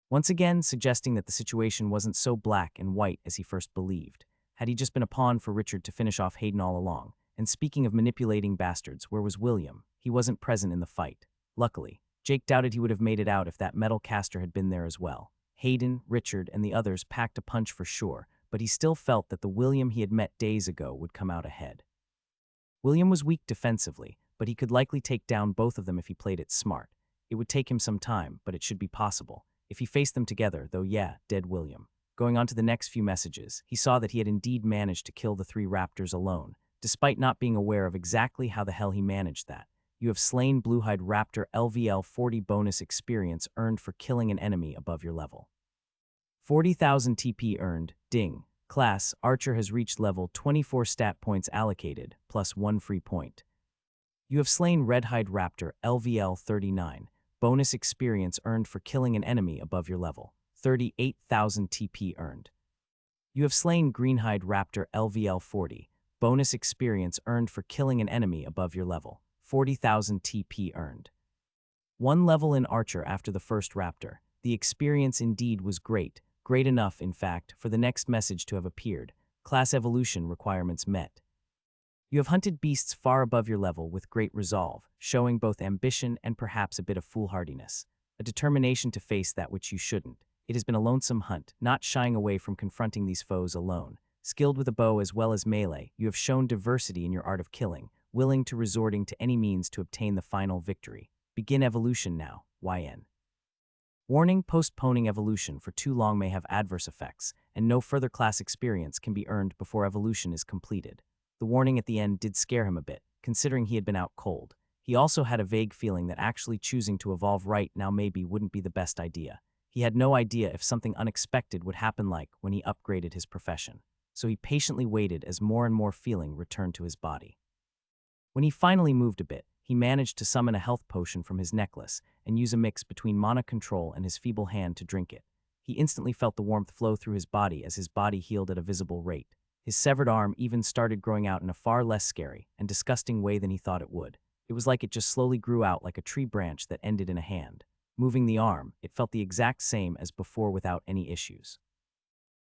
once again suggesting that the situation wasn't so black and white as he first believed. Had he just been a pawn for Richard to finish off Hayden all along? And speaking of manipulating bastards, where was William? He wasn't present in the fight. Luckily, Jake doubted he would have made it out if that metal caster had been there as well. Hayden, Richard, and the others packed a punch for sure, but he still felt that the William he had met days ago would come out ahead. William was weak defensively, but he could likely take down both of them if he played it smart. It would take him some time, but it should be possible. If he faced them together, though, yeah, dead William. Going on to the next few messages, he saw that he had indeed managed to kill the 3 raptors alone, despite not being aware of exactly how the hell he managed that. You have slain Blue-Hide Raptor LVL 40 bonus experience earned for killing an enemy above your level. 40,000 TP earned, ding. Class, Archer has reached level 24 stat points allocated, plus 1 free point. You have slain Red-Hide Raptor LVL 39, bonus experience earned for killing an enemy above your level, 38,000 TP earned. You have slain Greenhide Raptor LVL 40, bonus experience earned for killing an enemy above your level, 40,000 TP earned. 1 level in Archer after the first raptor. The experience indeed was great enough, in fact, for the next message to have appeared. Class evolution requirements met. You have hunted beasts far above your level with great resolve, showing both ambition and perhaps a bit of foolhardiness, a determination to face that which you shouldn't. It has been a lonesome hunt, not shying away from confronting these foes alone. Skilled with a bow as well as melee, you have shown diversity in your art of killing, willing to resorting to any means to obtain the final victory. Begin evolution now, YN. Warning: postponing evolution for too long may have adverse effects, and no further class experience can be earned before evolution is completed. The warning at the end did scare him a bit, considering he had been out cold. He also had a vague feeling that actually choosing to evolve right now maybe wouldn't be the best idea. He had no idea if something unexpected would happen like when he upgraded his profession. So he patiently waited as more and more feeling returned to his body. When he finally moved a bit, he managed to summon a health potion from his necklace and use a mix between mana control and his feeble hand to drink it. He instantly felt the warmth flow through his body as his body healed at a visible rate. His severed arm even started growing out in a far less scary and disgusting way than he thought it would. It was like it just slowly grew out like a tree branch that ended in a hand. Moving the arm, it felt the exact same as before without any issues.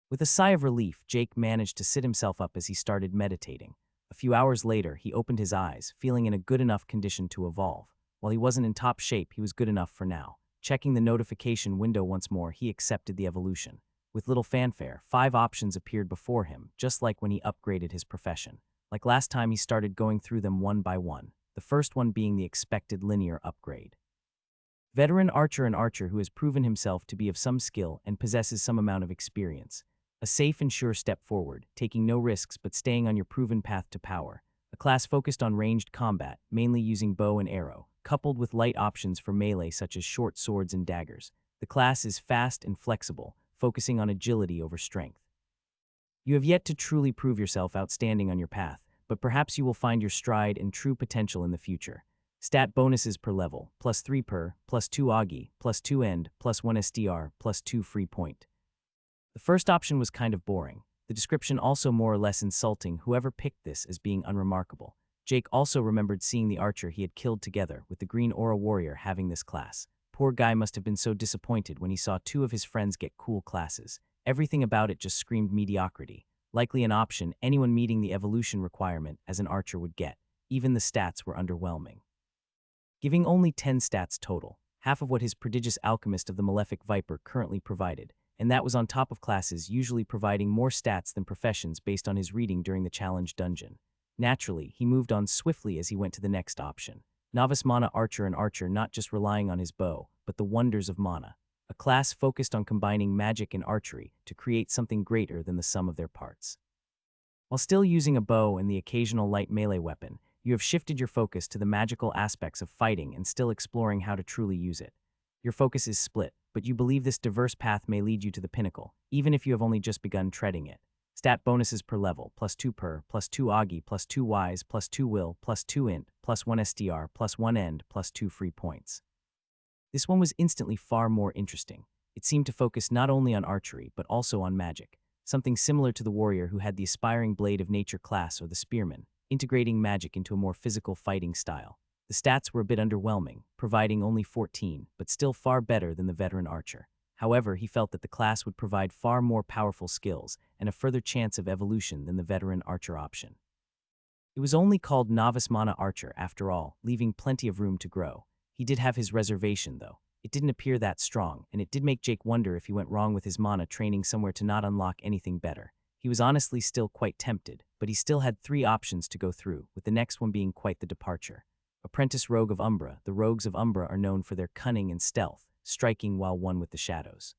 With a sigh of relief, Jake managed to sit himself up as he started meditating. A few hours later, he opened his eyes, feeling in a good enough condition to evolve. While he wasn't in top shape, he was good enough for now. Checking the notification window once more, he accepted the evolution. With little fanfare, 5 options appeared before him, just like when he upgraded his profession. Like last time, he started going through them one by one, the first one being the expected linear upgrade. Veteran Archer, an archer who has proven himself to be of some skill and possesses some amount of experience. A safe and sure step forward, taking no risks but staying on your proven path to power. A class focused on ranged combat, mainly using bow and arrow, coupled with light options for melee such as short swords and daggers. The class is fast and flexible, focusing on agility over strength. You have yet to truly prove yourself outstanding on your path, but perhaps you will find your stride and true potential in the future. Stat bonuses per level, +3 per, +2 augie, +2 end, +1 SDR, +2 free point. The first option was kind of boring. The description also more or less insulting whoever picked this as being unremarkable. Jake also remembered seeing the archer he had killed together with the green aura warrior having this class. Poor guy must have been so disappointed when he saw 2 of his friends get cool classes. Everything about it just screamed mediocrity. Likely an option anyone meeting the evolution requirement as an archer would get. Even the stats were underwhelming. Giving only 10 stats total, half of what his prodigious alchemist of the Malefic Viper currently provided, and that was on top of classes usually providing more stats than professions based on his reading during the challenge dungeon. Naturally, he moved on swiftly as he went to the next option. Novice Mana Archer, an archer not just relying on his bow, but the wonders of mana. A class focused on combining magic and archery to create something greater than the sum of their parts. While still using a bow and the occasional light melee weapon, you have shifted your focus to the magical aspects of fighting and still exploring how to truly use it. Your focus is split, but you believe this diverse path may lead you to the pinnacle, even if you have only just begun treading it. Stat bonuses per level, +2 per, +2 augie, +2 wise, +2 will, +2 int, +1 SDR, +1 end, +2 free points. This one was instantly far more interesting. It seemed to focus not only on archery, but also on magic, something similar to the warrior who had the aspiring blade of nature class or the spearman, integrating magic into a more physical fighting style. The stats were a bit underwhelming, providing only 14, but still far better than the veteran archer. However, he felt that the class would provide far more powerful skills and a further chance of evolution than the veteran archer option. It was only called Novice Mana Archer after all, leaving plenty of room to grow. He did have his reservation, though. It didn't appear that strong, and it did make Jake wonder if he went wrong with his mana training somewhere to not unlock anything better. He was honestly still quite tempted, but he still had 3 options to go through, with the next one being quite the departure. Apprentice Rogue of Umbra. The Rogues of Umbra are known for their cunning and stealth, striking while one with the shadows.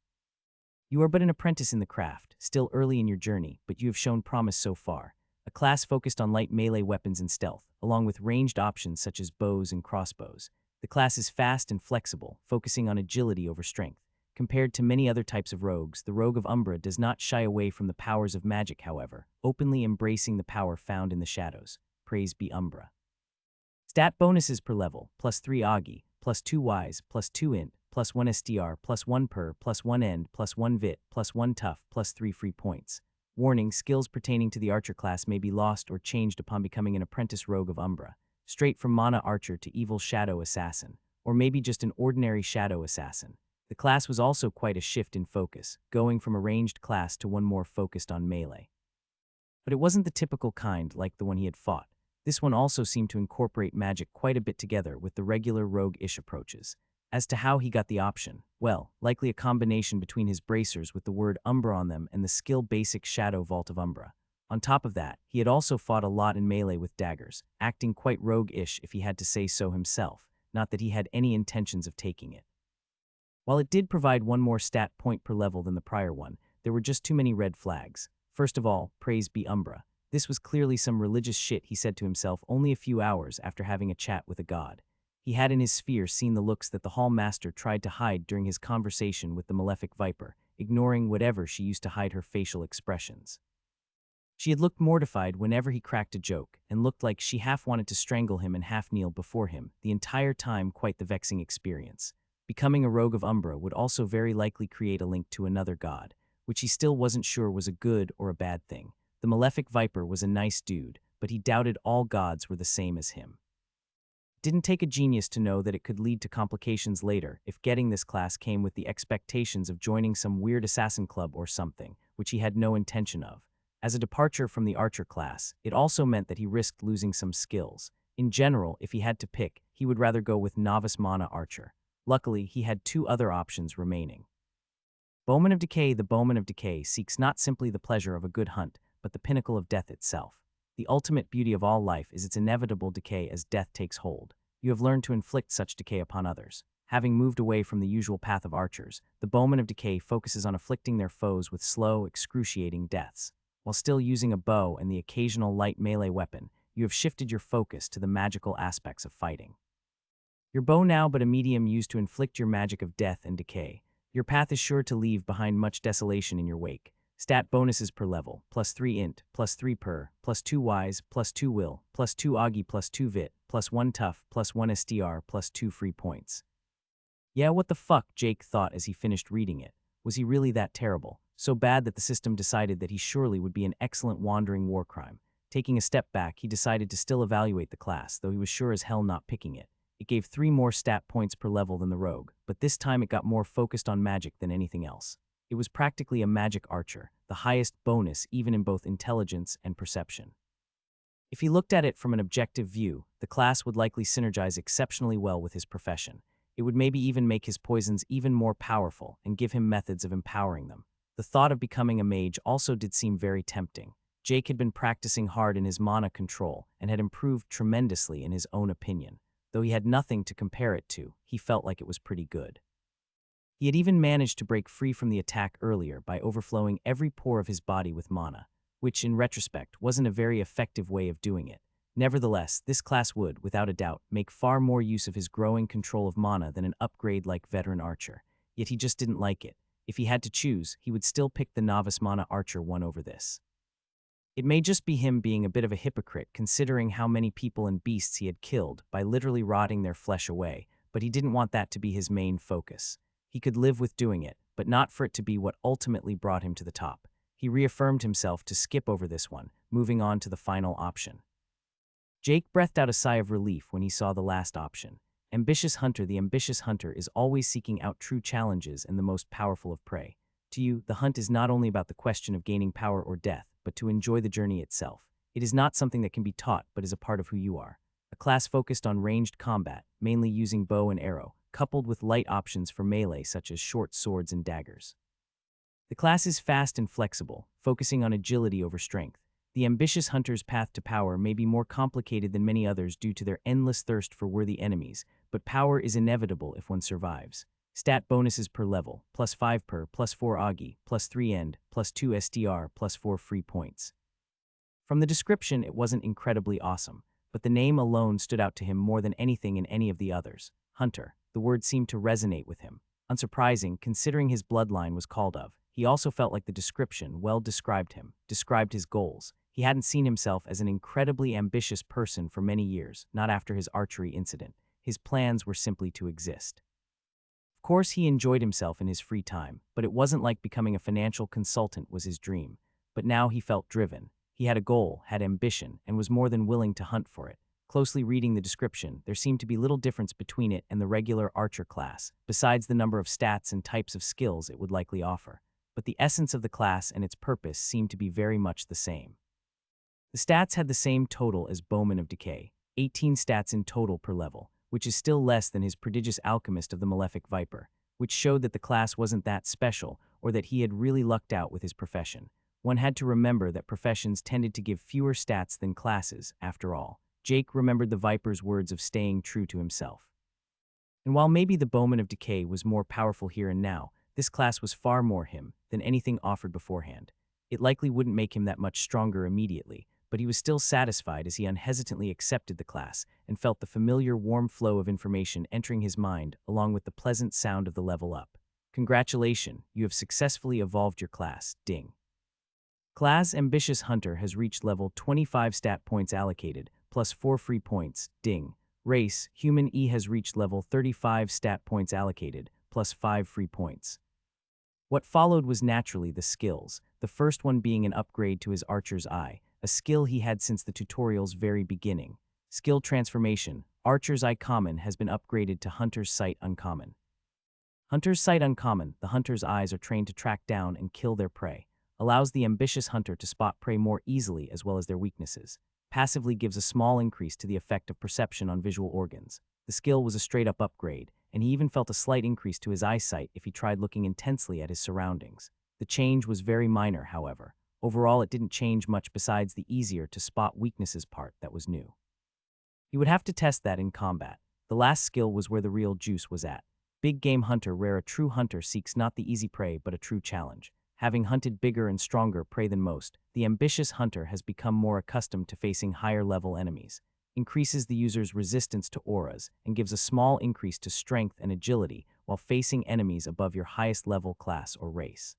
You are but an apprentice in the craft, still early in your journey, but you have shown promise so far. A class focused on light melee weapons and stealth, along with ranged options such as bows and crossbows. The class is fast and flexible, focusing on agility over strength. Compared to many other types of rogues, the Rogue of Umbra does not shy away from the powers of magic, however, openly embracing the power found in the shadows. Praise be Umbra. Stat bonuses per level: +3 Augie, +2 Wise, +2 Int, +1 SDR, +1 Per, +1 End, +1 Vit, +1 Tough, +3 free points. Warning: skills pertaining to the Archer class may be lost or changed upon becoming an apprentice Rogue of Umbra. Straight from Mana Archer to Evil Shadow Assassin, or maybe just an ordinary Shadow Assassin. The class was also quite a shift in focus, going from a ranged class to one more focused on melee. But it wasn't the typical kind like the one he had fought. This one also seemed to incorporate magic quite a bit together with the regular rogue-ish approaches. As to how he got the option, well, likely a combination between his bracers with the word Umbra on them and the skill basic Shadow Vault of Umbra. On top of that, he had also fought a lot in melee with daggers, acting quite rogue-ish if he had to say so himself, not that he had any intentions of taking it. While it did provide one more stat point per level than the prior one, there were just too many red flags. First of all, praise be Umbra. This was clearly some religious shit, he said to himself only a few hours after having a chat with a god. He had in his sphere seen the looks that the Hall Master tried to hide during his conversation with the malefic Viper, ignoring whatever she used to hide her facial expressions. She had looked mortified whenever he cracked a joke, and looked like she half wanted to strangle him and half kneel before him, the entire time quite the vexing experience. Becoming a Rogue of Umbra would also very likely create a link to another god, which he still wasn't sure was a good or a bad thing. The malefic Viper was a nice dude, but he doubted all gods were the same as him. It didn't take a genius to know that it could lead to complications later if getting this class came with the expectations of joining some weird assassin club or something, which he had no intention of. As a departure from the Archer class, it also meant that he risked losing some skills. In general, if he had to pick, he would rather go with Novice Mana Archer. Luckily, he had 2 other options remaining. Bowman of Decay. The Bowman of Decay seeks not simply the pleasure of a good hunt, but the pinnacle of death itself. The ultimate beauty of all life is its inevitable decay as death takes hold. You have learned to inflict such decay upon others. Having moved away from the usual path of archers, the Bowman of Decay focuses on afflicting their foes with slow, excruciating deaths. While still using a bow and the occasional light melee weapon, you have shifted your focus to the magical aspects of fighting. Your bow now but a medium used to inflict your magic of death and decay. Your path is sure to leave behind much desolation in your wake. Stat bonuses per level: +3 Int, +3 Per, +2 Wise, +2 Will, +2 Augie, +2 Vit, +1 Tough, +1 SDR, +2 free points. Yeah, what the fuck, Jake thought as he finished reading it. Was he really that terrible? So bad that the system decided that he surely would be an excellent wandering war crime. Taking a step back, he decided to still evaluate the class, though he was sure as hell not picking it. It gave 3 more stat points per level than the rogue, but this time it got more focused on magic than anything else. It was practically a magic archer, the highest bonus even in both intelligence and perception. If he looked at it from an objective view, the class would likely synergize exceptionally well with his profession. It would maybe even make his poisons even more powerful and give him methods of empowering them. The thought of becoming a mage also did seem very tempting. Jake had been practicing hard in his mana control and had improved tremendously in his own opinion. Though he had nothing to compare it to, he felt like it was pretty good. He had even managed to break free from the attack earlier by overflowing every pore of his body with mana, which, in retrospect, wasn't a very effective way of doing it. Nevertheless, this class would, without a doubt, make far more use of his growing control of mana than an upgrade like Veteran Archer. Yet he just didn't like it. If he had to choose, he would still pick the Novice Mana Archer one over this. It may just be him being a bit of a hypocrite considering how many people and beasts he had killed by literally rotting their flesh away, but he didn't want that to be his main focus. He could live with doing it, but not for it to be what ultimately brought him to the top. He reaffirmed himself to skip over this one, moving on to the final option. Jake breathed out a sigh of relief when he saw the last option. Ambitious hunter. The ambitious hunter is always seeking out true challenges and the most powerful of prey. To you, the hunt is not only about the question of gaining power or death, but to enjoy the journey itself. It is not something that can be taught, but is a part of who you are. A class focused on ranged combat, mainly using bow and arrow, coupled with light options for melee such as short swords and daggers. The class is fast and flexible, focusing on agility over strength. The ambitious hunter's path to power may be more complicated than many others due to their endless thirst for worthy enemies, but power is inevitable if one survives. Stat bonuses per level, +5 per, +4 Augie, +3 end, +2 SDR, +4 free points. From the description, it wasn't incredibly awesome, but the name alone stood out to him more than anything in any of the others. Hunter. The word seemed to resonate with him. Unsurprising, considering his bloodline was called of. He also felt like the description well described him, described his goals. He hadn't seen himself as an incredibly ambitious person for many years, not after his archery incident. His plans were simply to exist. Of course, he enjoyed himself in his free time, but it wasn't like becoming a financial consultant was his dream. But now he felt driven. He had a goal, had ambition, and was more than willing to hunt for it. Closely reading the description, there seemed to be little difference between it and the regular archer class, besides the number of stats and types of skills it would likely offer. But the essence of the class and its purpose seemed to be very much the same. The stats had the same total as Bowman of Decay, 18 stats in total per level, which is still less than his prodigious alchemist of the Malefic Viper, which showed that the class wasn't that special or that he had really lucked out with his profession. One had to remember that professions tended to give fewer stats than classes, after all. Jake remembered the Viper's words of staying true to himself. And while maybe the Bowman of Decay was more powerful here and now, this class was far more him than anything offered beforehand. It likely wouldn't make him that much stronger immediately, but he was still satisfied as he unhesitantly accepted the class and felt the familiar warm flow of information entering his mind along with the pleasant sound of the level up. Congratulations, you have successfully evolved your class, ding. Class Ambitious Hunter has reached level 25 stat points allocated, +4 free points, ding. Race, Human E has reached level 35 stat points allocated, +5 free points. What followed was naturally the skills, the first one being an upgrade to his Archer's Eye, a skill he had since the tutorial's very beginning. Skill Transformation, Archer's Eye Common has been upgraded to Hunter's Sight Uncommon. Hunter's Sight Uncommon, the hunter's eyes are trained to track down and kill their prey, allows the ambitious hunter to spot prey more easily as well as their weaknesses. Passively gives a small increase to the effect of perception on visual organs. The skill was a straight-up upgrade, and he even felt a slight increase to his eyesight if he tried looking intensely at his surroundings. The change was very minor, however. Overall, it didn't change much besides the easier to spot weaknesses part that was new. He would have to test that in combat. The last skill was where the real juice was at. Big Game Hunter, where a true hunter seeks not the easy prey but a true challenge. Having hunted bigger and stronger prey than most, the ambitious hunter has become more accustomed to facing higher-level enemies, increases the user's resistance to auras, and gives a small increase to strength and agility while facing enemies above your highest level class or race.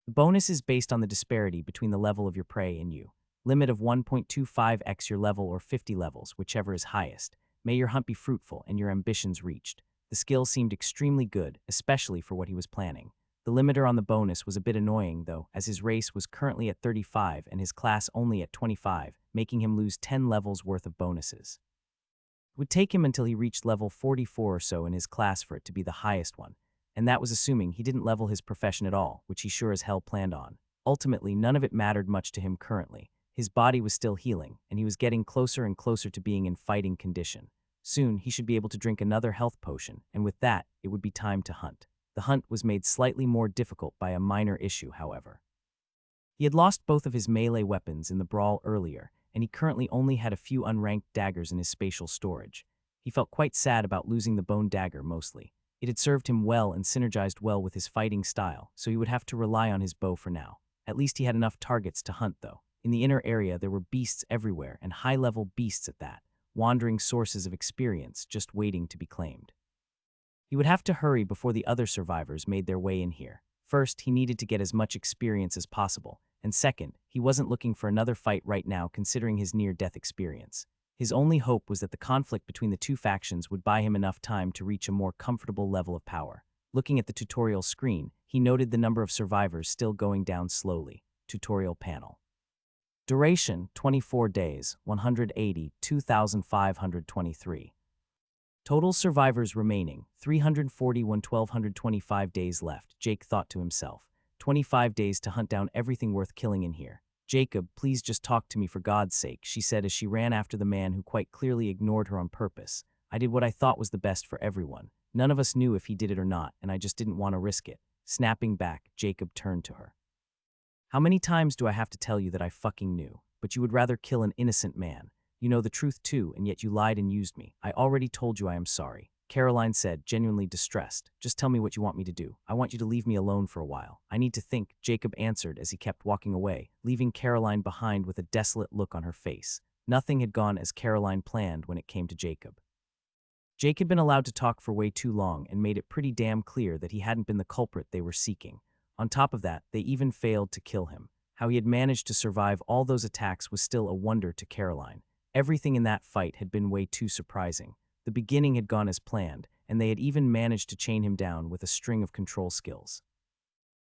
The bonus is based on the disparity between the level of your prey and you. Limit of 1.25x your level or 50 levels, whichever is highest. May your hunt be fruitful and your ambitions reached. The skill seemed extremely good, especially for what he was planning. The limiter on the bonus was a bit annoying, though, as his race was currently at 35 and his class only at 25, making him lose 10 levels worth of bonuses. It would take him until he reached level 44 or so in his class for it to be the highest one, and that was assuming he didn't level his profession at all, which he sure as hell planned on. Ultimately, none of it mattered much to him currently. His body was still healing, and he was getting closer and closer to being in fighting condition. Soon, he should be able to drink another health potion, and with that, it would be time to hunt. The hunt was made slightly more difficult by a minor issue, however. He had lost both of his melee weapons in the brawl earlier, and he currently only had a few unranked daggers in his spatial storage. He felt quite sad about losing the bone dagger mostly. It had served him well and synergized well with his fighting style, so he would have to rely on his bow for now. At least he had enough targets to hunt, though. In the inner area, there were beasts everywhere, and high-level beasts at that, wandering sources of experience just waiting to be claimed. He would have to hurry before the other survivors made their way in here. First, he needed to get as much experience as possible, and second, he wasn't looking for another fight right now considering his near-death experience. His only hope was that the conflict between the two factions would buy him enough time to reach a more comfortable level of power. Looking at the tutorial screen, he noted the number of survivors still going down slowly. Tutorial panel. Duration, 24 days, 180, 2,523. Total survivors remaining, 341 1,225 days left, Jake thought to himself. 25 days to hunt down everything worth killing in here. Jacob, please just talk to me for God's sake, she said as she ran after the man who quite clearly ignored her on purpose. I did what I thought was the best for everyone. None of us knew if he did it or not, and I just didn't want to risk it. Snapping back, Jacob turned to her. How many times do I have to tell you that I fucking knew? But you would rather kill an innocent man. You know the truth too, and yet you lied and used me. I already told you I am sorry. Caroline said, genuinely distressed. Just tell me what you want me to do. I want you to leave me alone for a while. I need to think, Jacob answered as he kept walking away, leaving Caroline behind with a desolate look on her face. Nothing had gone as Caroline planned when it came to Jacob. Jake had been allowed to talk for way too long and made it pretty damn clear that he hadn't been the culprit they were seeking. On top of that, they even failed to kill him. How he had managed to survive all those attacks was still a wonder to Caroline. Everything in that fight had been way too surprising. The beginning had gone as planned, and they had even managed to chain him down with a string of control skills.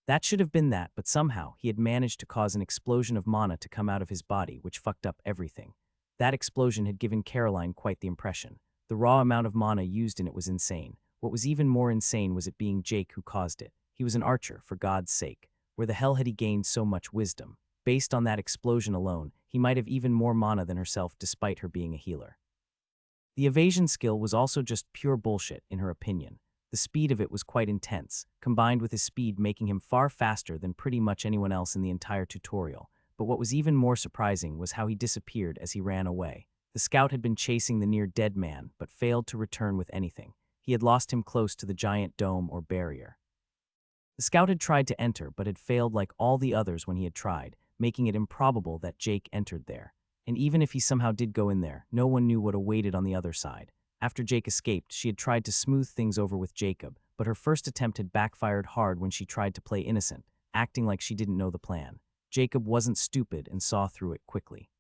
That should have been that, but somehow he had managed to cause an explosion of mana to come out of his body, which fucked up everything. That explosion had given Caroline quite the impression. The raw amount of mana used in it was insane. What was even more insane was it being Jake who caused it. He was an archer, for God's sake. Where the hell had he gained so much wisdom? Based on that explosion alone, he might have even more mana than herself despite her being a healer. The evasion skill was also just pure bullshit, in her opinion. The speed of it was quite intense, combined with his speed making him far faster than pretty much anyone else in the entire tutorial. But what was even more surprising was how he disappeared as he ran away. The scout had been chasing the near-dead man, but failed to return with anything. He had lost him close to the giant dome or barrier. The scout had tried to enter, but had failed like all the others when he had tried, making it improbable that Jake entered there. And even if he somehow did go in there, no one knew what awaited on the other side. After Jake escaped, she had tried to smooth things over with Jacob, but her first attempt had backfired hard when she tried to play innocent, acting like she didn't know the plan. Jacob wasn't stupid and saw through it quickly.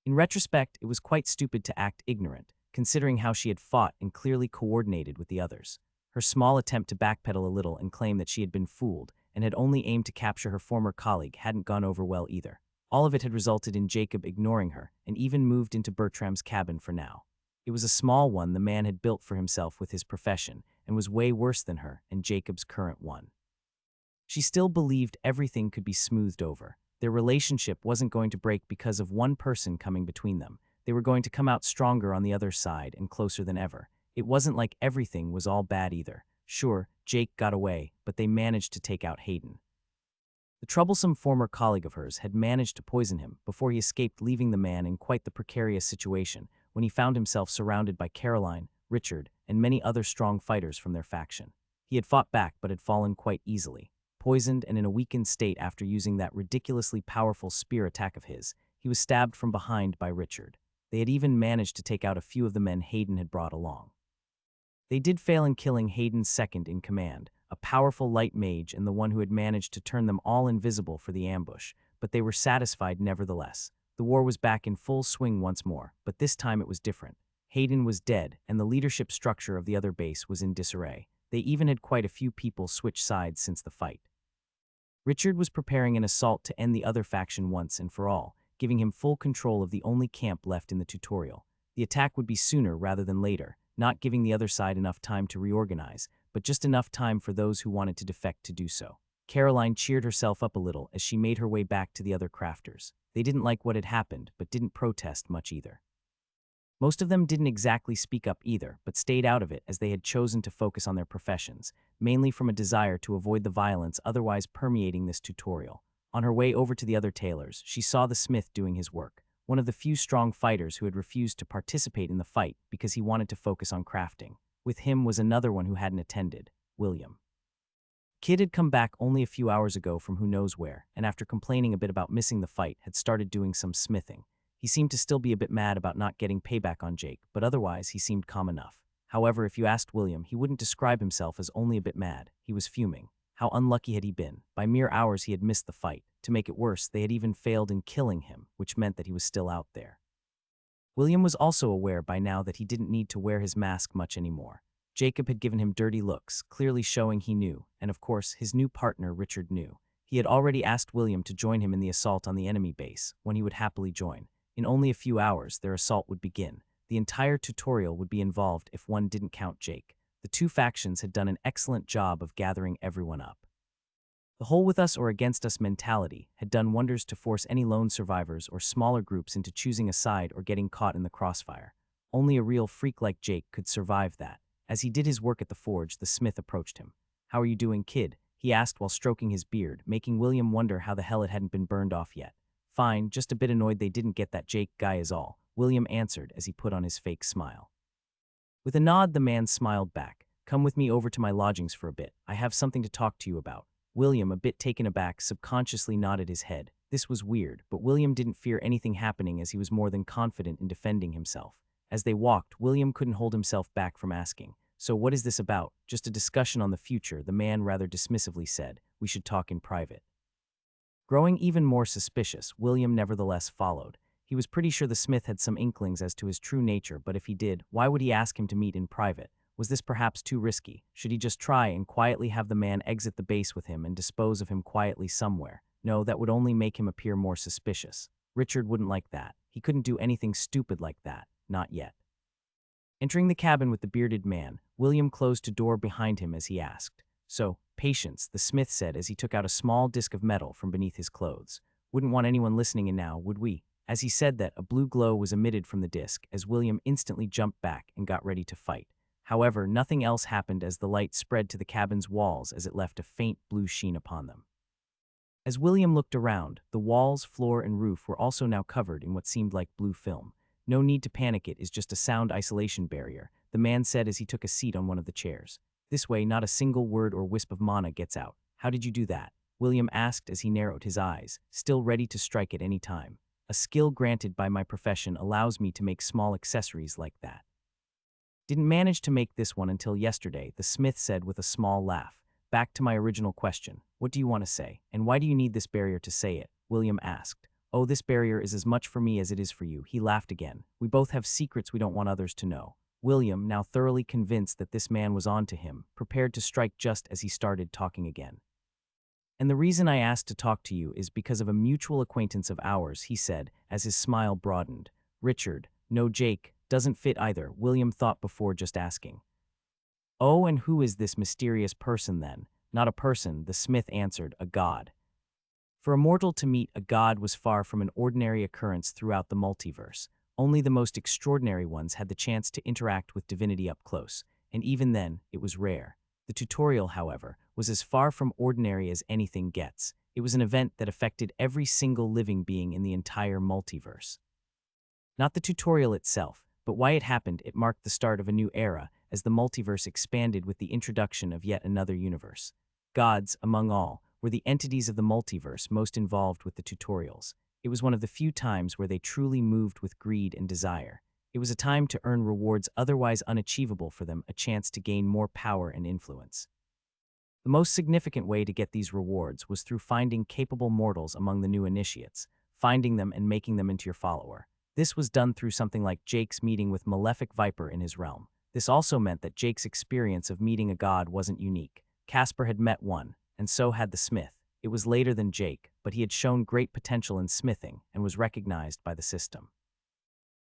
In retrospect, it was quite stupid to act ignorant, considering how she had fought and clearly coordinated with the others. Her small attempt to backpedal a little and claim that she had been fooled and had only aimed to capture her former colleague hadn't gone over well either. All of it had resulted in Jacob ignoring her and even moved into Bertram's cabin for now. It was a small one the man had built for himself with his profession and was way worse than her and Jacob's current one. She still believed everything could be smoothed over. Their relationship wasn't going to break because of one person coming between them. They were going to come out stronger on the other side and closer than ever. It wasn't like everything was all bad either. Sure, Jake got away, but they managed to take out Hayden. The troublesome former colleague of hers had managed to poison him before he escaped, leaving the man in quite the precarious situation when he found himself surrounded by Caroline, Richard, and many other strong fighters from their faction. He had fought back but had fallen quite easily. Poisoned and in a weakened state after using that ridiculously powerful spear attack of his, he was stabbed from behind by Richard. They had even managed to take out a few of the men Hayden had brought along. They did fail in killing Hayden's second in command, a powerful light mage and the one who had managed to turn them all invisible for the ambush, but they were satisfied nevertheless. The war was back in full swing once more, but this time it was different. Hayden was dead, and the leadership structure of the other base was in disarray. They even had quite a few people switch sides since the fight. Richard was preparing an assault to end the other faction once and for all, giving him full control of the only camp left in the tutorial. The attack would be sooner rather than later, not giving the other side enough time to reorganize, but just enough time for those who wanted to defect to do so. Caroline cheered herself up a little as she made her way back to the other crafters. They didn't like what had happened, but didn't protest much either. Most of them didn't exactly speak up either, but stayed out of it as they had chosen to focus on their professions, mainly from a desire to avoid the violence otherwise permeating this tutorial. On her way over to the other tailors, she saw the smith doing his work, one of the few strong fighters who had refused to participate in the fight because he wanted to focus on crafting. With him was another one who hadn't attended, William. Kid had come back only a few hours ago from who knows where, and after complaining a bit about missing the fight, had started doing some smithing. He seemed to still be a bit mad about not getting payback on Jake, but otherwise he seemed calm enough. However, if you asked William, he wouldn't describe himself as only a bit mad. He was fuming. How unlucky had he been? By mere hours he had missed the fight. To make it worse, they had even failed in killing him, which meant that he was still out there. William was also aware by now that he didn't need to wear his mask much anymore. Jacob had given him dirty looks, clearly showing he knew, and of course, his new partner Richard knew. He had already asked William to join him in the assault on the enemy base, when he would happily join. In only a few hours, their assault would begin. the entire tutorial would be involved if one didn't count Jake. The two factions had done an excellent job of gathering everyone up. The whole with us or against us mentality had done wonders to force any lone survivors or smaller groups into choosing a side or getting caught in the crossfire. Only a real freak like Jake could survive that. As he did his work at the forge, the smith approached him. "How are you doing, kid?" he asked while stroking his beard, making William wonder how the hell it hadn't been burned off yet. "Fine, just a bit annoyed they didn't get that Jake guy is all," William answered as he put on his fake smile. With a nod, the man smiled back. "Come with me over to my lodgings for a bit. I have something to talk to you about." William, a bit taken aback, subconsciously nodded his head. This was weird, but William didn't fear anything happening as he was more than confident in defending himself. As they walked, William couldn't hold himself back from asking, "So what is this about?" "Just a discussion on the future," the man rather dismissively said. "We should talk in private." Growing even more suspicious, William nevertheless followed. He was pretty sure the smith had some inklings as to his true nature, but if he did, why would he ask him to meet in private? Was this perhaps too risky? Should he just try and quietly have the man exit the base with him and dispose of him quietly somewhere? No, that would only make him appear more suspicious. Richard wouldn't like that. He couldn't do anything stupid like that. Not yet. Entering the cabin with the bearded man, William closed a door behind him as he asked, "So, patience," the smith said as he took out a small disc of metal from beneath his clothes. "Wouldn't want anyone listening in now, would we?" As he said that, a blue glow was emitted from the disc as William instantly jumped back and got ready to fight. However, nothing else happened as the light spread to the cabin's walls as it left a faint blue sheen upon them. As William looked around, the walls, floor, and roof were also now covered in what seemed like blue film. "No need to panic, it is just a sound isolation barrier," the man said as he took a seat on one of the chairs. "This way, not a single word or wisp of mana gets out." "How did you do that?" William asked as he narrowed his eyes, still ready to strike at any time. "A skill granted by my profession allows me to make small accessories like that." "Didn't manage to make this one until yesterday," the smith said with a small laugh. "Back to my original question. What do you want to say? And why do you need this barrier to say it?" William asked. "Oh, this barrier is as much for me as it is for you," he laughed again. "We both have secrets we don't want others to know." William, now thoroughly convinced that this man was on to him, prepared to strike just as he started talking again. "And the reason I asked to talk to you is because of a mutual acquaintance of ours," he said, as his smile broadened. "Richard, no Jake, doesn't fit either," William thought before just asking. "Oh, and who is this mysterious person then?" "Not a person," the smith answered, "a god." For a mortal to meet a god was far from an ordinary occurrence throughout the multiverse. Only the most extraordinary ones had the chance to interact with divinity up close, and even then, it was rare. The tutorial, however, was as far from ordinary as anything gets. It was an event that affected every single living being in the entire multiverse. Not the tutorial itself, but why it happened. It marked the start of a new era as the multiverse expanded with the introduction of yet another universe. Gods, among all, were the entities of the multiverse most involved with the tutorials. It was one of the few times where they truly moved with greed and desire. It was a time to earn rewards otherwise unachievable for them, a chance to gain more power and influence. The most significant way to get these rewards was through finding capable mortals among the new initiates, finding them and making them into your follower. This was done through something like Jake's meeting with Malefic Viper in his realm. This also meant that Jake's experience of meeting a god wasn't unique. Casper had met one, and so had the smith. It was later than Jake, but he had shown great potential in smithing and was recognized by the system.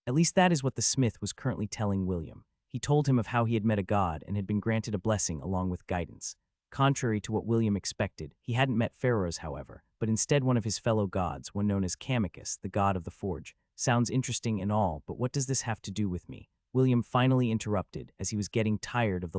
At least that is what the smith was currently telling William. He told him of how he had met a god and had been granted a blessing along with guidance. Contrary to what William expected, he hadn't met Pharaoh's, however, but instead one of his fellow gods, one known as Kamicus, the god of the forge. Sounds interesting and all, but what does this have to do with me? William finally interrupted as he was getting tired of the